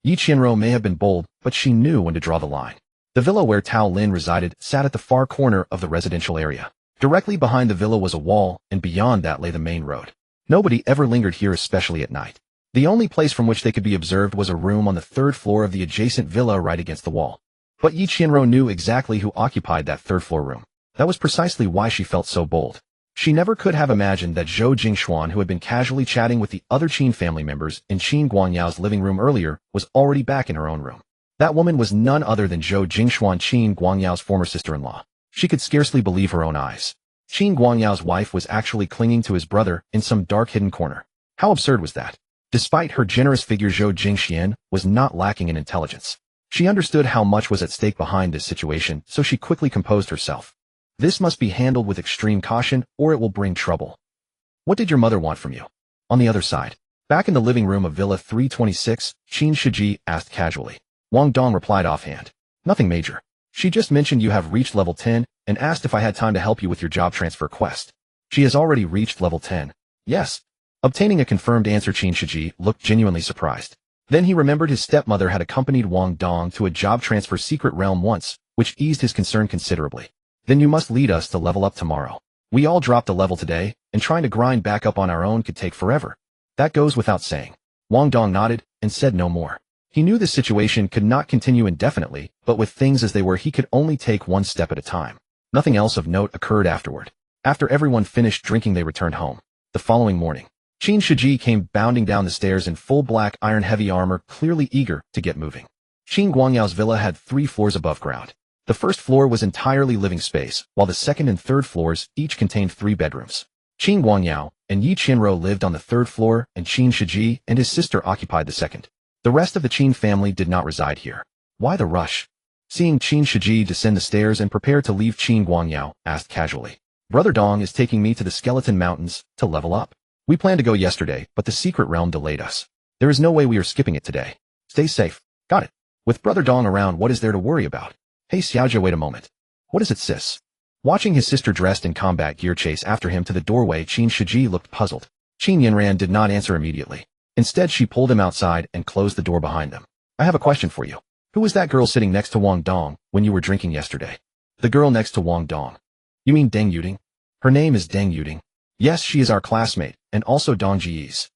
Yi Qianruo may have been bold, but she knew when to draw the line. The villa where Tao Lin resided sat at the far corner of the residential area. Directly behind the villa was a wall, and beyond that lay the main road. Nobody ever lingered here, especially at night. The only place from which they could be observed was a room on the third floor of the adjacent villa right against the wall. But Yi Qianruo knew exactly who occupied that third-floor room. That was precisely why she felt so bold. She never could have imagined that Zhou Jingshuan, who had been casually chatting with the other Qin family members in Qin Guangyao's living room earlier, was already back in her own room. That woman was none other than Zhou Jingshuan, Qin Guangyao's former sister-in-law. She could scarcely believe her own eyes. Qin Guangyao's wife was actually clinging to his brother in some dark hidden corner. How absurd was that? Despite her generous figure, Zhou Jingxian was not lacking in intelligence. She understood how much was at stake behind this situation, so she quickly composed herself. This must be handled with extreme caution, or it will bring trouble. What did your mother want from you? On the other side, back in the living room of Villa 326, Qin Shiji asked casually. Wang Dong replied offhand. Nothing major. She just mentioned you have reached level 10 and asked if I had time to help you with your job transfer quest. She has already reached level 10. Yes. Obtaining a confirmed answer, Qin Shiji looked genuinely surprised. Then he remembered his stepmother had accompanied Wang Dong to a job transfer secret realm once, which eased his concern considerably. Then you must lead us to level up tomorrow. We all dropped a level today, and trying to grind back up on our own could take forever. That goes without saying. Wang Dong nodded and said no more. He knew this situation could not continue indefinitely, but with things as they were, he could only take one step at a time. Nothing else of note occurred afterward. After everyone finished drinking, they returned home. The following morning, Qin Shiji came bounding down the stairs in full black iron heavy armor, clearly eager to get moving. Qin Guangyao's villa had 3 floors above ground. The first floor was entirely living space, while the second and third floors each contained 3 bedrooms. Qin Guangyao and Yi Qianruo lived on the third floor, and Qin Shiji and his sister occupied the second. The rest of the Qin family did not reside here. Why the rush? Seeing Qin Shiji descend the stairs and prepare to leave, Qin Guangyao asked casually. Brother Dong is taking me to the Skeleton Mountains to level up. We planned to go yesterday, but the secret realm delayed us. There is no way we are skipping it today. Stay safe. Got it. With Brother Dong around, what is there to worry about? Hey Xiaojia, wait a moment. What is it, sis? Watching his sister dressed in combat gear chase after him to the doorway, Qin Shiji looked puzzled. Qin Yanran did not answer immediately. Instead, she pulled him outside and closed the door behind them. I have a question for you. Who was that girl sitting next to Wang Dong when you were drinking yesterday? The girl next to Wang Dong. You mean Deng Yuding? Her name is Deng Yuding. Yes, she is our classmate, and also Dong Ji's.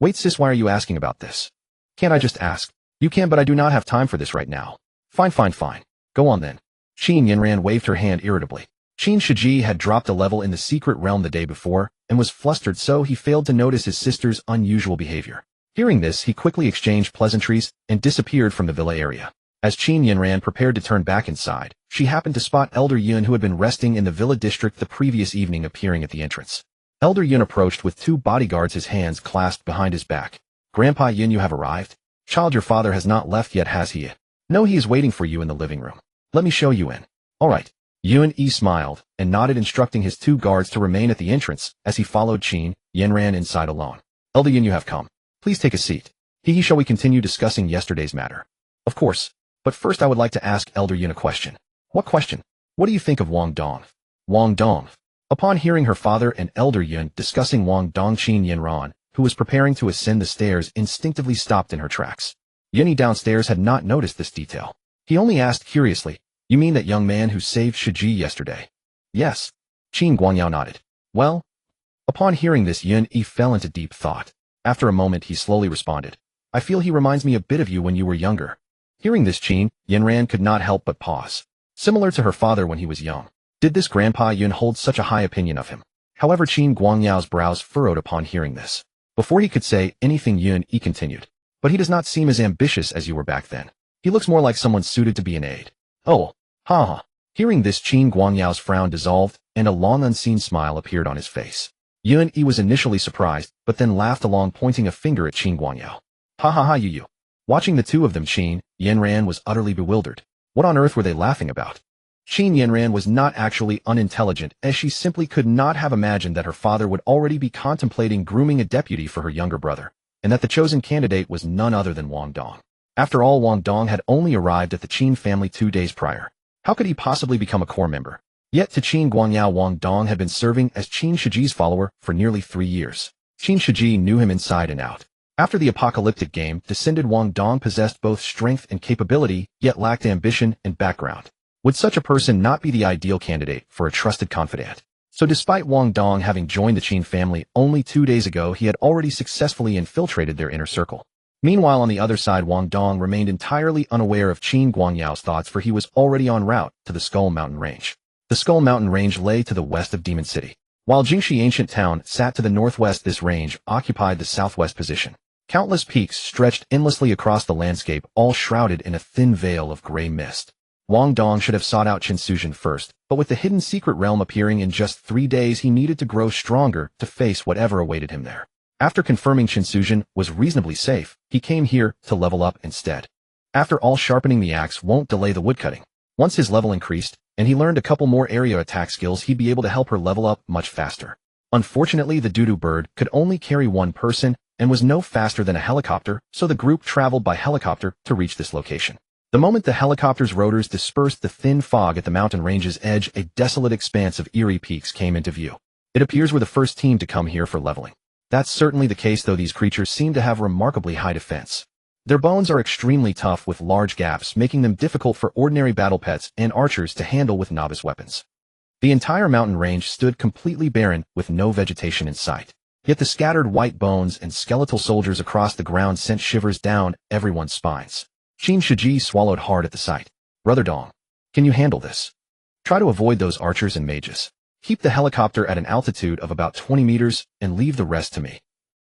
Wait sis, why are you asking about this? Can't I just ask? You can, but I do not have time for this right now. Fine. Go on then. Qin Yanran waved her hand irritably. Qin Shiji had dropped a level in the secret realm the day before, and was flustered, so he failed to notice his sister's unusual behavior. Hearing this, he quickly exchanged pleasantries and disappeared from the villa area. As Qin Yanran prepared to turn back inside, she happened to spot Elder Yun, who had been resting in the villa district the previous evening, appearing at the entrance. Elder Yun approached with 2 bodyguards, his hands clasped behind his back. Grandpa Yun, you have arrived? Child, your father has not left yet, has he? No, he is waiting for you in the living room. Let me show you in. All right. Yun smiled and nodded, instructing his 2 guards to remain at the entrance as he followed Qin Yanran inside alone. Elder Yun, you have come. Please take a seat. Shall we continue discussing yesterday's matter? Of course. But first I would like to ask Elder Yun a question. What question? What do you think of Wang Dong? Wang Dong. Upon hearing her father and Elder Yun discussing Wang Dong, Qin Yanran, who was preparing to ascend the stairs, instinctively stopped in her tracks. Yuni downstairs had not noticed this detail. He only asked curiously, you mean that young man who saved Shiji yesterday? Yes. Qin Guangyao nodded. Well? Upon hearing this, Yun fell into deep thought. After a moment, he slowly responded. I feel he reminds me a bit of you when you were younger. Hearing this, Qin Yanran could not help but pause. Similar to her father when he was young. Did this Grandpa Yun hold such a high opinion of him? However, Qin Guangyao's brows furrowed upon hearing this. Before he could say anything, Yun continued. But he does not seem as ambitious as you were back then. He looks more like someone suited to be an aide. Oh, ha. Hearing this, Qin Guangyao's frown dissolved, and a long unseen smile appeared on his face. Yun was initially surprised, but then laughed along, pointing a finger at Qin Guangyao. Ha, you. Watching the 2 of them, Qin Yanran was utterly bewildered. What on earth were they laughing about? Qin Yanran was not actually unintelligent, as she simply could not have imagined that her father would already be contemplating grooming a deputy for her younger brother, and that the chosen candidate was none other than Wang Dong. After all, Wang Dong had only arrived at the Qin family 2 days prior. How could he possibly become a core member? Yet to Qin Guangyao, Wang Dong had been serving as Qin Shiji's follower for nearly 3 years. Qin Shiji knew him inside and out. After the apocalyptic game, descended Wang Dong possessed both strength and capability, yet lacked ambition and background. Would such a person not be the ideal candidate for a trusted confidant? So despite Wang Dong having joined the Qin family only 2 days ago, he had already successfully infiltrated their inner circle. Meanwhile, on the other side, Wang Dong remained entirely unaware of Qin Guangyao's thoughts, for he was already en route to the Skull Mountain Range. The Skull Mountain Range lay to the west of Demon City, while Jingxi Ancient Town sat to the northwest. This range occupied the southwest position. Countless peaks stretched endlessly across the landscape, all shrouded in a thin veil of gray mist. Wang Dong should have sought out Qinsuzhen first, but with the hidden secret realm appearing in just 3 days, he needed to grow stronger to face whatever awaited him there. After confirming Qinsuzhen was reasonably safe, he came here to level up instead. After all, sharpening the axe won't delay the woodcutting. Once his level increased, and he learned a couple more area attack skills, he'd be able to help her level up much faster. Unfortunately, the doo-doo bird could only carry one person and was no faster than a helicopter, so the group traveled by helicopter to reach this location. The moment the helicopter's rotors dispersed the thin fog at the mountain range's edge, a desolate expanse of eerie peaks came into view. It appears we're the first team to come here for leveling. That's certainly the case, though these creatures seem to have remarkably high defense. Their bones are extremely tough with large gaps, making them difficult for ordinary battle pets and archers to handle with novice weapons. The entire mountain range stood completely barren with no vegetation in sight. Yet the scattered white bones and skeletal soldiers across the ground sent shivers down everyone's spines. Qin Shiji swallowed hard at the sight. Brother Dong, can you handle this? Try to avoid those archers and mages. Keep the helicopter at an altitude of about 20 meters and leave the rest to me.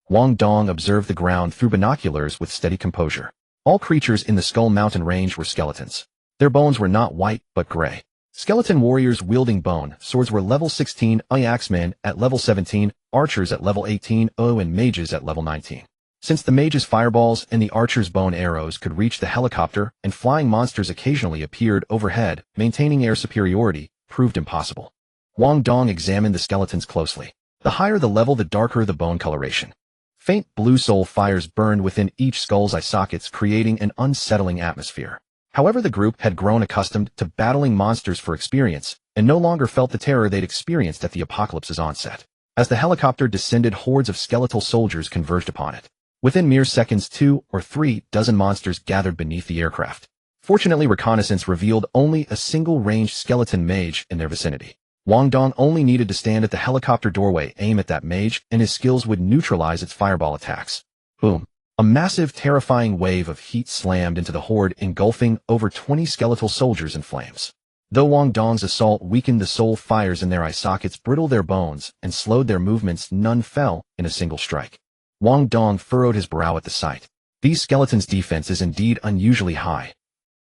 Wang Dong observed the ground through binoculars with steady composure. All creatures in the Skull Mountain range were skeletons. Their bones were not white, but gray. Skeleton warriors wielding bone swords were level 16, axemen at level 17, archers at level 18, and mages at level 19. Since the mage's fireballs and the archer's bone arrows could reach the helicopter, and flying monsters occasionally appeared overhead, maintaining air superiority proved impossible. Wang Dong examined the skeletons closely. The higher the level, the darker the bone coloration. Faint blue soul fires burned within each skull's eye sockets, creating an unsettling atmosphere. However, the group had grown accustomed to battling monsters for experience, and no longer felt the terror they'd experienced at the apocalypse's onset. As the helicopter descended, hordes of skeletal soldiers converged upon it. Within mere seconds, 2 or 3 dozen monsters gathered beneath the aircraft. Fortunately, reconnaissance revealed only a single ranged skeleton mage in their vicinity. Wang Dong only needed to stand at the helicopter doorway, aim at that mage, and his skills would neutralize its fireball attacks. Boom. A massive, terrifying wave of heat slammed into the horde, engulfing over 20 skeletal soldiers in flames. Though Wang Dong's assault weakened the soul fires in their eye sockets, brittled their bones, and slowed their movements, none fell in a single strike. Wang Dong furrowed his brow at the sight. These skeletons' defense is indeed unusually high.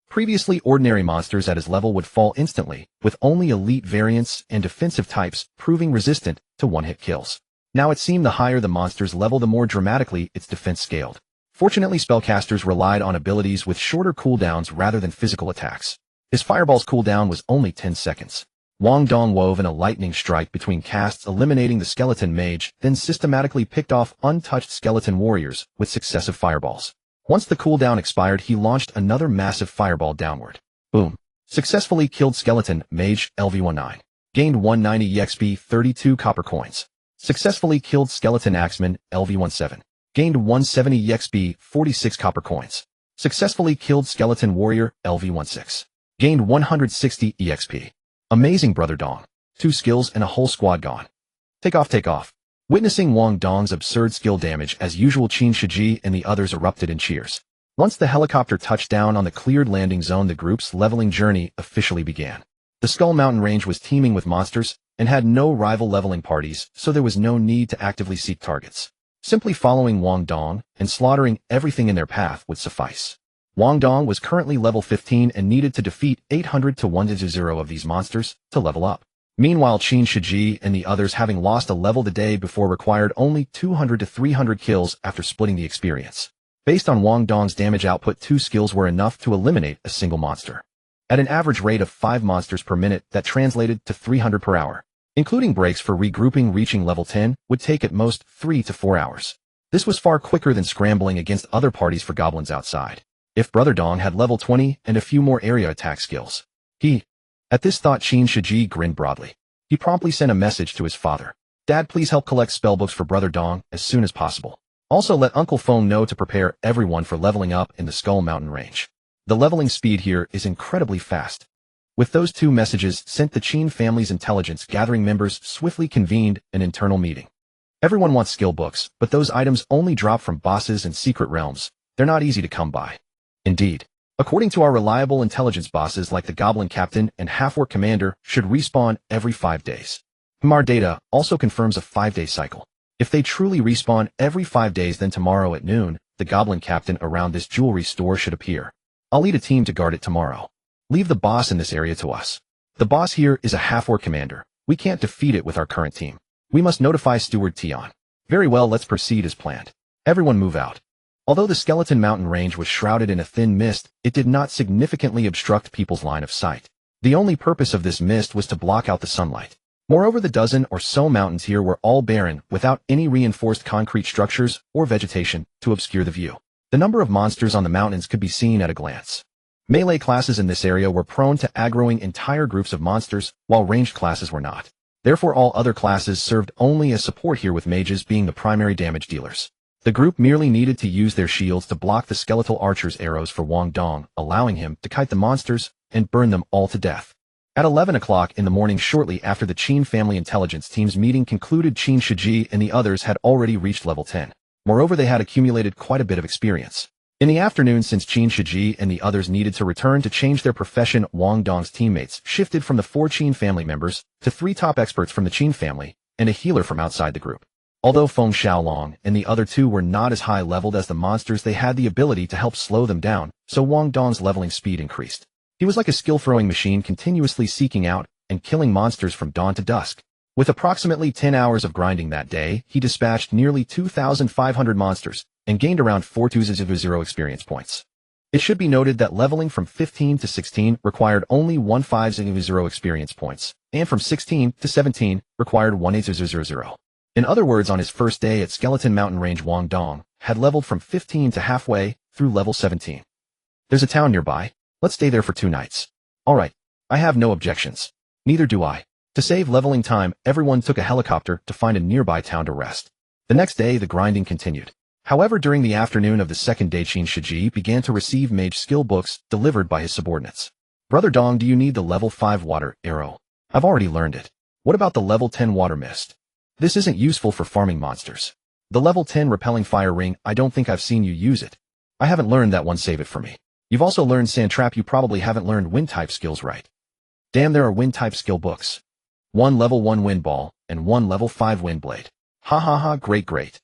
Previously, ordinary monsters at his level would fall instantly, with only elite variants and defensive types proving resistant to one-hit kills. Now it seemed the higher the monster's level, the more dramatically its defense scaled. Fortunately, spellcasters relied on abilities with shorter cooldowns rather than physical attacks. His fireball's cooldown was only 10 seconds. Wang Dong wove in a lightning strike between casts, eliminating the skeleton mage, then systematically picked off untouched skeleton warriors with successive fireballs. Once the cooldown expired, he launched another massive fireball downward. Boom. Successfully killed skeleton mage LV-19. Gained 190 EXP, 32 copper coins. Successfully killed skeleton axeman LV-17. Gained 170 EXP, 46 copper coins. Successfully killed skeleton warrior LV-16. Gained 160 EXP. Amazing, Brother Dong. 2 skills and a whole squad gone. Take off, take off. Witnessing Wang Dong's absurd skill damage, as usual, Qin Shiji and the others erupted in cheers. Once the helicopter touched down on the cleared landing zone, the group's leveling journey officially began. The Skull Mountain range was teeming with monsters and had no rival leveling parties, so there was no need to actively seek targets. Simply following Wang Dong and slaughtering everything in their path would suffice. Wang Dong was currently level 15 and needed to defeat 800 to 1-0 of these monsters to level up. Meanwhile, Qin Shiji and the others, having lost a level the day before, required only 200 to 300 kills after splitting the experience. Based on Wang Dong's damage output, 2 skills were enough to eliminate a single monster. At an average rate of 5 monsters per minute, that translated to 300 per hour. Including breaks for regrouping, reaching level 10 would take at most 3 to 4 hours. This was far quicker than scrambling against other parties for goblins outside. If Brother Dong had level 20 and a few more area attack skills. At this thought, Qin Shiji grinned broadly. He promptly sent a message to his father. Dad, please help collect spellbooks for Brother Dong as soon as possible. Also let Uncle Feng know to prepare everyone for leveling up in the Skull Mountain range. The leveling speed here is incredibly fast. With those two messages sent, the Qin family's intelligence gathering members swiftly convened an internal meeting. Everyone wants skill books, but those items only drop from bosses and secret realms. They're not easy to come by. Indeed. According to our reliable intelligence bosses like the Goblin Captain and Half-Orc Commander should respawn every 5 days. Our data also confirms a 5-day cycle. If they truly respawn every 5 days, then tomorrow at noon, the Goblin Captain around this jewelry store should appear. I'll lead a team to guard it tomorrow. Leave the boss in this area to us. The boss here is a Half-Orc Commander. We can't defeat it with our current team. We must notify Steward Tion. Very well, let's proceed as planned. Everyone move out. Although the Skeleton Mountain range was shrouded in a thin mist, it did not significantly obstruct people's line of sight. The only purpose of this mist was to block out the sunlight. Moreover, the dozen or so mountains here were all barren, without any reinforced concrete structures or vegetation to obscure the view. The number of monsters on the mountains could be seen at a glance. Melee classes in this area were prone to aggroing entire groups of monsters, while ranged classes were not. Therefore, all other classes served only as support here, with mages being the primary damage dealers. The group merely needed to use their shields to block the skeletal archer's arrows for Wang Dong, allowing him to kite the monsters and burn them all to death. At 11 o'clock in the morning, shortly after the Qin family intelligence team's meeting concluded, Qin Shiji and the others had already reached level 10. Moreover, they had accumulated quite a bit of experience. In the afternoon, since Qin Shiji and the others needed to return to change their profession, Wang Dong's teammates shifted from the 4 Qin family members to 3 top experts from the Qin family and a healer from outside the group. Although Feng Xiaolong and the other 2 were not as high-leveled as the monsters, they had the ability to help slow them down, so Wang Dong's leveling speed increased. He was like a skill-throwing machine, continuously seeking out and killing monsters from dawn to dusk. With approximately 10 hours of grinding that day, he dispatched nearly 2,500 monsters and gained around 420 experience points. It should be noted that leveling from 15 to 16 required only 1500 experience points, and from 16 to 17 required 1800. In other words, on his first day at Skeleton Mountain Range, Wang Dong had leveled from 15 to halfway through level 17. There's a town nearby. Let's stay there for 2 nights. Alright, I have no objections. Neither do I. To save leveling time, everyone took a helicopter to find a nearby town to rest. The next day, the grinding continued. However, during the afternoon of the second day, Qin Shiji began to receive mage skill books delivered by his subordinates. Brother Dong, do you need the level 5 water arrow? I've already learned it. What about the level 10 water mist? This isn't useful for farming monsters. The level 10 repelling fire ring, I don't think I've seen you use it. I haven't learned that one, save it for me. You've also learned sand trap. You probably haven't learned wind type skills, right? Damn, there are wind type skill books. 1 level 1 wind ball and 1 level 5 wind blade. Ha ha ha, great.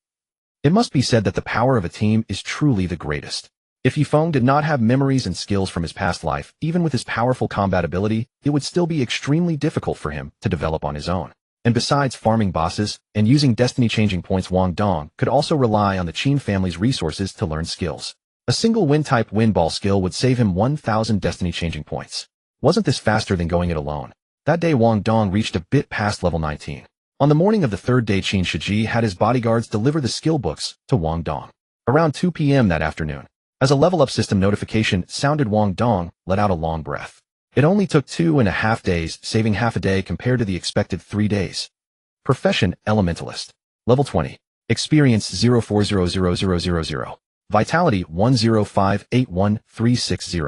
It must be said that the power of a team is truly the greatest. If Yifeng did not have memories and skills from his past life, even with his powerful combat ability, it would still be extremely difficult for him to develop on his own. And besides farming bosses and using destiny-changing points, Wang Dong could also rely on the Qin family's resources to learn skills. A single wind-type wind ball skill would save him 1,000 destiny-changing points. Wasn't this faster than going it alone? That day, Wang Dong reached a bit past level 19. On the morning of the third day, Qin Shiji had his bodyguards deliver the skill books to Wang Dong. Around 2 p.m. that afternoon, as a level-up system notification sounded, Wang Dong let out a long breath. It only took 2.5 days, saving half a day compared to the expected 3 days. Profession, Elementalist. Level 20. Experience 0400000. Vitality 10581,360.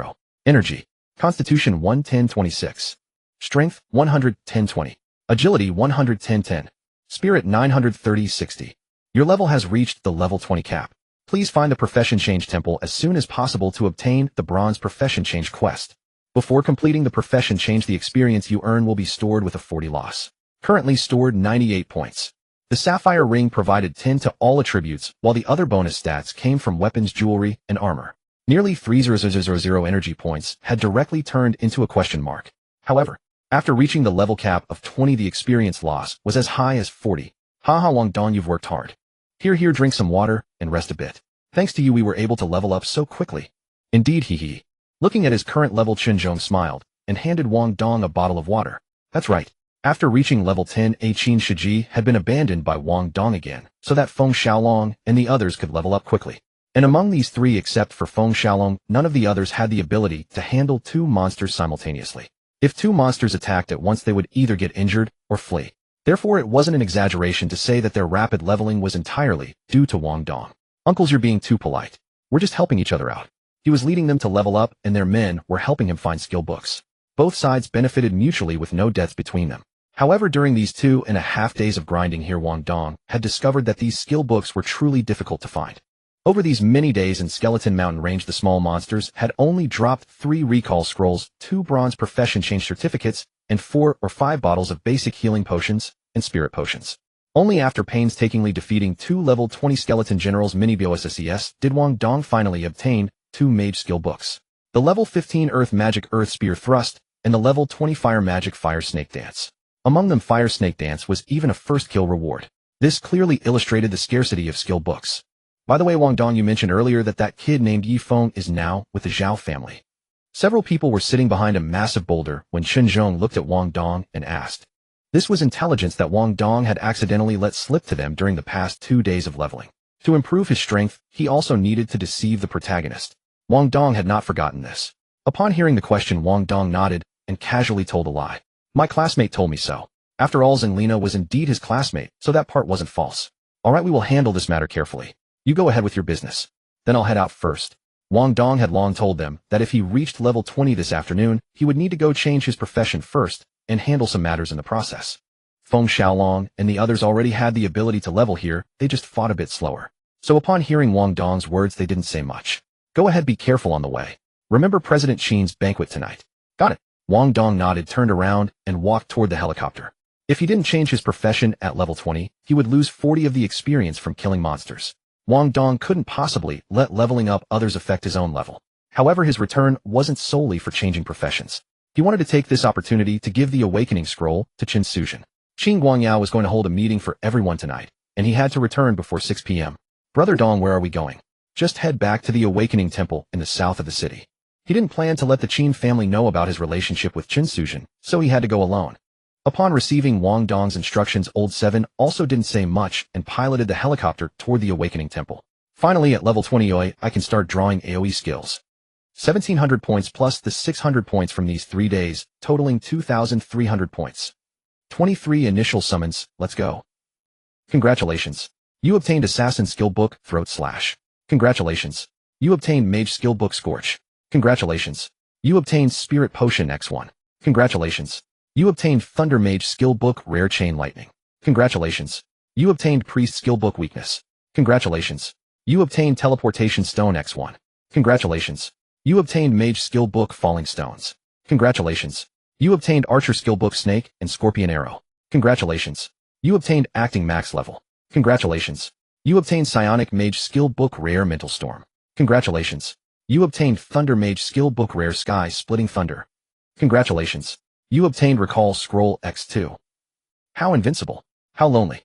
Energy. Constitution 11026. Strength 11020. Agility 11010. Spirit 93060. Your level has reached the level 20 cap. Please find the Profession Change Temple as soon as possible to obtain the Bronze Profession Change quest. Before completing the Profession Change, the experience you earn will be stored with a 40 loss. Currently stored 98 points. The Sapphire Ring provided 10 to all attributes, while the other bonus stats came from weapons, jewelry, and armor. Nearly 3,000 energy points had directly turned into a question mark. However, after reaching the level cap of 20, the experience loss was as high as 40. Haha, Wang Dong, you've worked hard. Here, drink some water and rest a bit. Thanks to you, we were able to level up so quickly. Indeed, hee. Looking at his current level, Chen Zhong smiled and handed Wang Dong a bottle of water. That's right. After reaching level 10, Qin Shiji had been abandoned by Wang Dong again, so that Feng Xiaolong and the others could level up quickly. And among these 3, except for Feng Xiaolong, none of the others had the ability to handle 2 monsters simultaneously. If 2 monsters attacked at once, they would either get injured or flee. Therefore, it wasn't an exaggeration to say that their rapid leveling was entirely due to Wang Dong. Uncles, you're being too polite. We're just helping each other out. He was leading them to level up, and their men were helping him find skill books. Both sides benefited mutually with no debts between them. However, during these 2.5 days of grinding here, Wang Dong had discovered that these skill books were truly difficult to find. Over these many days in Skeleton Mountain Range, the small monsters had only dropped 3 recall scrolls, 2 bronze profession change certificates, and 4 or 5 bottles of basic healing potions and spirit potions. Only after painstakingly defeating 2 level 20 skeleton generals mini-BOSSES did Wang Dong finally obtain 2 mage skill books. The level 15 Earth Magic Earth Spear Thrust and the level 20 Fire Magic Fire Snake Dance. Among them, Fire Snake Dance was even a first kill reward. This clearly illustrated the scarcity of skill books. By the way, Wang Dong, you mentioned earlier that kid named Yi Feng is now with the Zhao family. Several people were sitting behind a massive boulder when Chen Zhong looked at Wang Dong and asked. This was intelligence that Wang Dong had accidentally let slip to them during the past 2 days of leveling. To improve his strength, he also needed to deceive the protagonist. Wang Dong had not forgotten this. Upon hearing the question, Wang Dong nodded and casually told a lie. My classmate told me so. After all, Zenglina was indeed his classmate, so that part wasn't false. Alright, we will handle this matter carefully. You go ahead with your business. Then I'll head out first. Wang Dong had long told them that if he reached level 20 this afternoon, he would need to go change his profession first and handle some matters in the process. Feng Xiaolong and the others already had the ability to level here, they just fought a bit slower. So upon hearing Wang Dong's words, they didn't say much. Go ahead, be careful on the way. Remember President Qin's banquet tonight. Got it. Wang Dong nodded, turned around, and walked toward the helicopter. If he didn't change his profession at level 20, he would lose 40 of the experience from killing monsters. Wang Dong couldn't possibly let leveling up others affect his own level. However, his return wasn't solely for changing professions. He wanted to take this opportunity to give the awakening scroll to Qin Suzhen. Qin Guangyao was going to hold a meeting for everyone tonight, and he had to return before 6 p.m. Brother Dong, where are we going? Just head back to the Awakening Temple in the south of the city. He didn't plan to let the Qin family know about his relationship with Qin Suzhen, so he had to go alone. Upon receiving Wang Dong's instructions, Old Seven also didn't say much and piloted the helicopter toward the Awakening Temple. Finally, at level 20, I can start drawing AoE skills. 1,700 points plus the 600 points from these 3 days, totaling 2,300 points. 23 initial summons, let's go. Congratulations. You obtained Assassin Skill Book, Throat Slash. Congratulations. You obtained Mage Skill Book, Scorch. Congratulations. You obtained Spirit Potion X1. Congratulations. You obtained Thunder Mage Skill Book, Rare Chain Lightning. Congratulations. You obtained Priest Skill Book, Weakness. Congratulations. You obtained Teleportation Stone X1. Congratulations. You obtained Mage Skill Book, Falling Stones. Congratulations. You obtained Archer Skill Book, Snake and Scorpion Arrow. Congratulations. You obtained Acting Max Level. Congratulations. You obtained Psionic Mage Skill Book, Rare Mental Storm. Congratulations. You obtained Thunder Mage Skill Book, Rare Sky Splitting Thunder. Congratulations. You obtained Recall Scroll X2. How invincible. How lonely.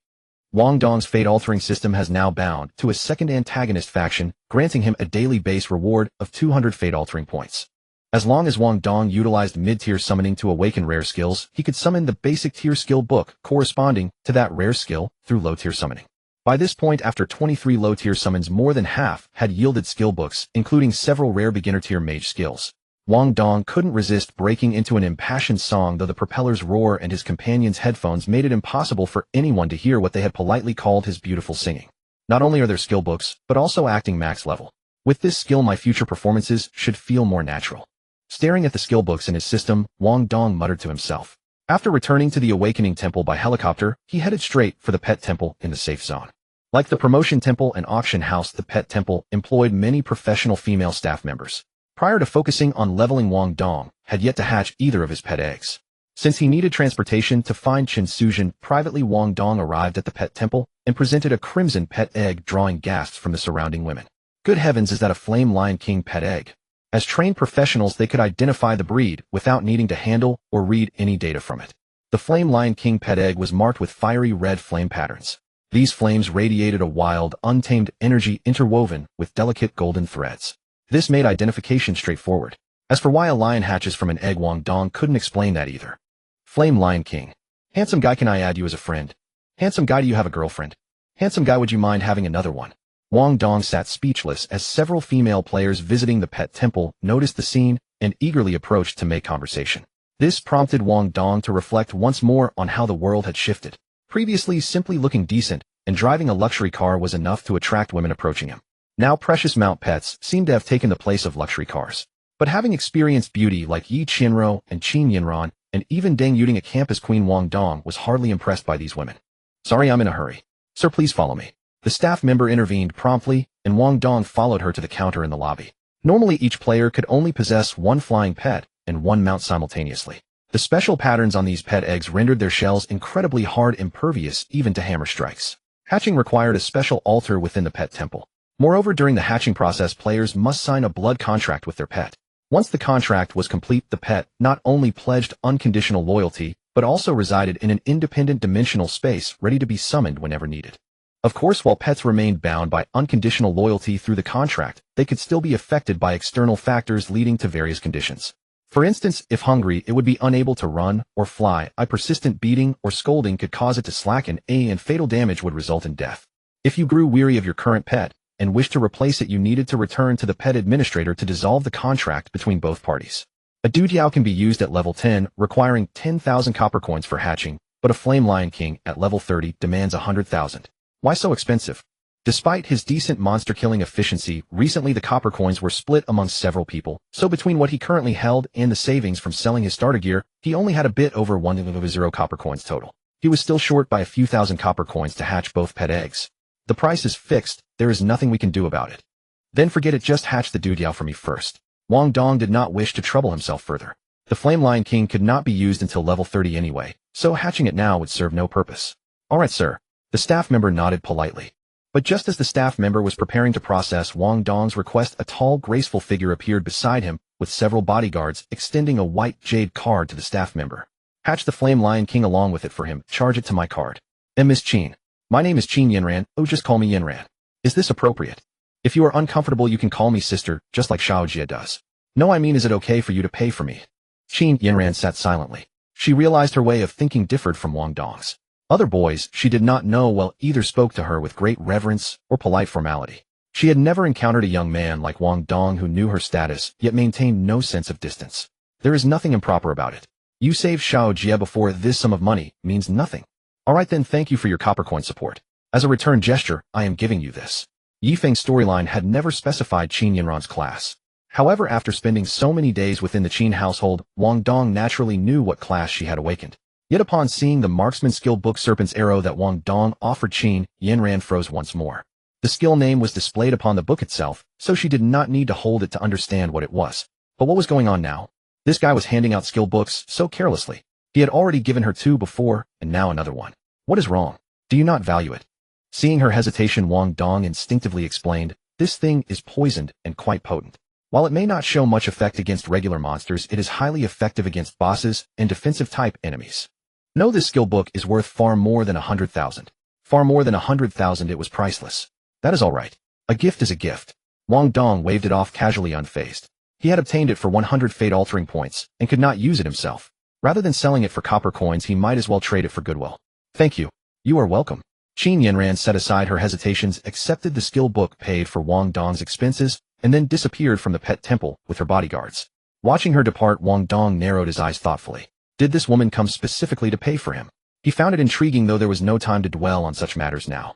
Wang Dong's fate-altering system has now bound to a second antagonist faction, granting him a daily base reward of 200 fate-altering points. As long as Wang Dong utilized mid-tier summoning to awaken rare skills, he could summon the basic tier skill book corresponding to that rare skill through low-tier summoning. By this point, after 23 low-tier summons, more than half had yielded skill books, including several rare beginner-tier mage skills. Wang Dong couldn't resist breaking into an impassioned song, though the propeller's roar and his companion's headphones made it impossible for anyone to hear what they had politely called his beautiful singing. Not only are there skill books, but also acting max level. With this skill, my future performances should feel more natural. Staring at the skill books in his system, Wang Dong muttered to himself. After returning to the Awakening Temple by helicopter, he headed straight for the Pet Temple in the safe zone. Like the Promotion Temple and Auction House, the Pet Temple employed many professional female staff members. Prior to focusing on leveling, Wang Dong had yet to hatch either of his pet eggs. Since he needed transportation to find Qin Suzhen privately, Wang Dong arrived at the Pet Temple and presented a crimson pet egg, drawing gasps from the surrounding women. Good heavens, is that a Flame Lion King pet egg? As trained professionals, they could identify the breed without needing to handle or read any data from it. The Flame Lion King pet egg was marked with fiery red flame patterns. These flames radiated a wild, untamed energy interwoven with delicate golden threads. This made identification straightforward. As for why a lion hatches from an egg, Wang Dong couldn't explain that either. Flame Lion King. Handsome guy, can I add you as a friend? Handsome guy, do you have a girlfriend? Handsome guy, would you mind having another one? Wang Dong sat speechless as several female players visiting the Pet Temple noticed the scene and eagerly approached to make conversation. This prompted Wang Dong to reflect once more on how the world had shifted. Previously, simply looking decent and driving a luxury car was enough to attract women approaching him. Now precious mount pets seemed to have taken the place of luxury cars. But having experienced beauty like Yi Qianro and Qin Yinran, and even debuting a campus queen Wang Dong was hardly impressed by these women. Sorry, I'm in a hurry. Sir, please follow me. The staff member intervened promptly, and Wang Dong followed her to the counter in the lobby. Normally each player could only possess one flying pet and one mount simultaneously. The special patterns on these pet eggs rendered their shells incredibly hard, impervious even to hammer strikes. Hatching required a special altar within the pet temple. Moreover, during the hatching process, players must sign a blood contract with their pet. Once the contract was complete, the pet not only pledged unconditional loyalty, but also resided in an independent dimensional space ready to be summoned whenever needed. Of course, while pets remained bound by unconditional loyalty through the contract, they could still be affected by external factors leading to various conditions. For instance, if hungry, it would be unable to run or fly. A persistent beating or scolding could cause it to slacken, and fatal damage would result in death. If you grew weary of your current pet and wished to replace it, you needed to return to the pet administrator to dissolve the contract between both parties. A Dudiao can be used at level 10, requiring 10,000 copper coins for hatching, but a Flame Lion King at level 30 demands 100,000. Why so expensive? Despite his decent monster-killing efficiency, recently the copper coins were split among several people, so between what he currently held and the savings from selling his starter gear, he only had a bit over 1,000 copper coins total. He was still short by a few thousand copper coins to hatch both pet eggs. The price is fixed, there is nothing we can do about it. Then forget it, just hatch the Dudiao for me first. Wang Dong did not wish to trouble himself further. The Flame Lion King could not be used until level 30 anyway, so hatching it now would serve no purpose. Alright, sir. The staff member nodded politely. But just as the staff member was preparing to process Wang Dong's request, a tall, graceful figure appeared beside him, with several bodyguards extending a white jade card to the staff member. Hatch the Flame Lion King along with it for him. Charge it to my card. Miss Qin. My name is Qin Yinran. Oh, just call me Yinran. Is this appropriate? If you are uncomfortable, you can call me sister, just like Xiao Jia does. No, I mean, is it okay for you to pay for me? Qin Yinran sat silently. She realized her way of thinking differed from Wang Dong's. Other boys she did not know well either spoke to her with great reverence or polite formality. She had never encountered a young man like Wang Dong who knew her status yet maintained no sense of distance. There is nothing improper about it. You saved Xiao Jia before. This sum of money means nothing. Alright then, thank you for your copper coin support. As a return gesture, I am giving you this. Yifeng's storyline had never specified Qin Yinran's class. However, after spending so many days within the Qin household, Wang Dong naturally knew what class she had awakened. Yet upon seeing the marksman skill book Serpent's Arrow that Wang Dong offered, Qin Yinran froze once more. The skill name was displayed upon the book itself, so she did not need to hold it to understand what it was. But what was going on now? This guy was handing out skill books so carelessly. He had already given her 2 before, and now another one. What is wrong? Do you not value it? Seeing her hesitation, Wang Dong instinctively explained, this thing is poisoned and quite potent. While it may not show much effect against regular monsters, it is highly effective against bosses and defensive-type enemies. Know this skill book is worth far more than 100,000. Far more than 100,000, it was priceless. That is all right. A gift is a gift. Wang Dong waved it off casually, unfazed. He had obtained it for 100 fate-altering points and could not use it himself. Rather than selling it for copper coins, he might as well trade it for goodwill. Thank you. You are welcome. Qin Yinran set aside her hesitations, accepted the skill book, paid for Wang Dong's expenses, and then disappeared from the pet temple with her bodyguards. Watching her depart, Wang Dong narrowed his eyes thoughtfully. Did this woman come specifically to pay for him? He found it intriguing, though there was no time to dwell on such matters now.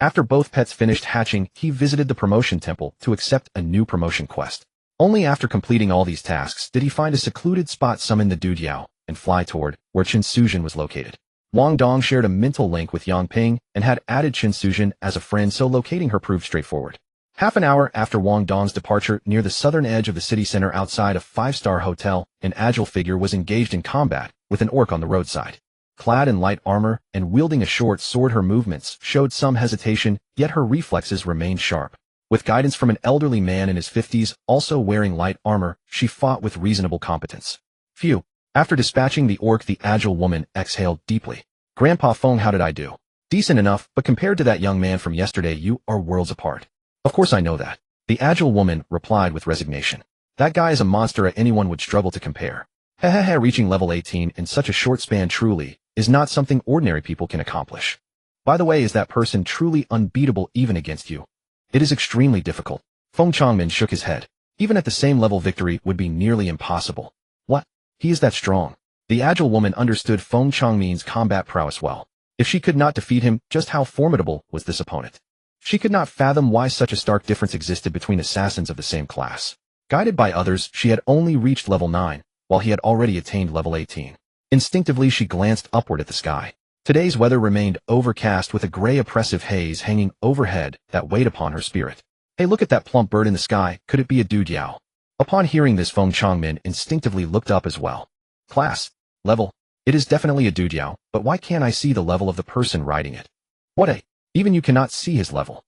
After both pets finished hatching, he visited the promotion temple to accept a new promotion quest. Only after completing all these tasks did he find a secluded spot, summon the Dudiao, and fly toward where Chen Suzhen was located. Wang Dong shared a mental link with Yang Ping and had added Chen Suzhen as a friend, so locating her proved straightforward. Half an hour after Wang Dong's departure, near the southern edge of the city center outside a 5-star hotel, an agile figure was engaged in combat with an orc on the roadside. Clad in light armor and wielding a short sword, her movements showed some hesitation, yet her reflexes remained sharp. With guidance from an elderly man in his 50s, also wearing light armor, she fought with reasonable competence. Phew. After dispatching the orc, the agile woman exhaled deeply. Grandpa Feng, how did I do? Decent enough, but compared to that young man from yesterday, you are worlds apart. Of course I know that. The agile woman replied with resignation. That guy is a monster anyone would struggle to compare. Hehehe, reaching level 18 in such a short span truly is not something ordinary people can accomplish. By the way, is that person truly unbeatable even against you? It is extremely difficult. Feng Changmin shook his head. Even at the same level, victory would be nearly impossible. What? He is that strong? The agile woman understood Feng Changmin's combat prowess well. If she could not defeat him, just how formidable was this opponent? She could not fathom why such a stark difference existed between assassins of the same class. Guided by others, she had only reached level 9, while he had already attained level 18. Instinctively, she glanced upward at the sky. Today's weather remained overcast with a gray oppressive haze hanging overhead that weighed upon her spirit. Hey, look at that plump bird in the sky, could it be a dude Yao? Upon hearing this, Feng Changmin instinctively looked up as well. Class. Level. It is definitely a dude Yao, but why can't I see the level of the person riding it? What a... Even you cannot see his level.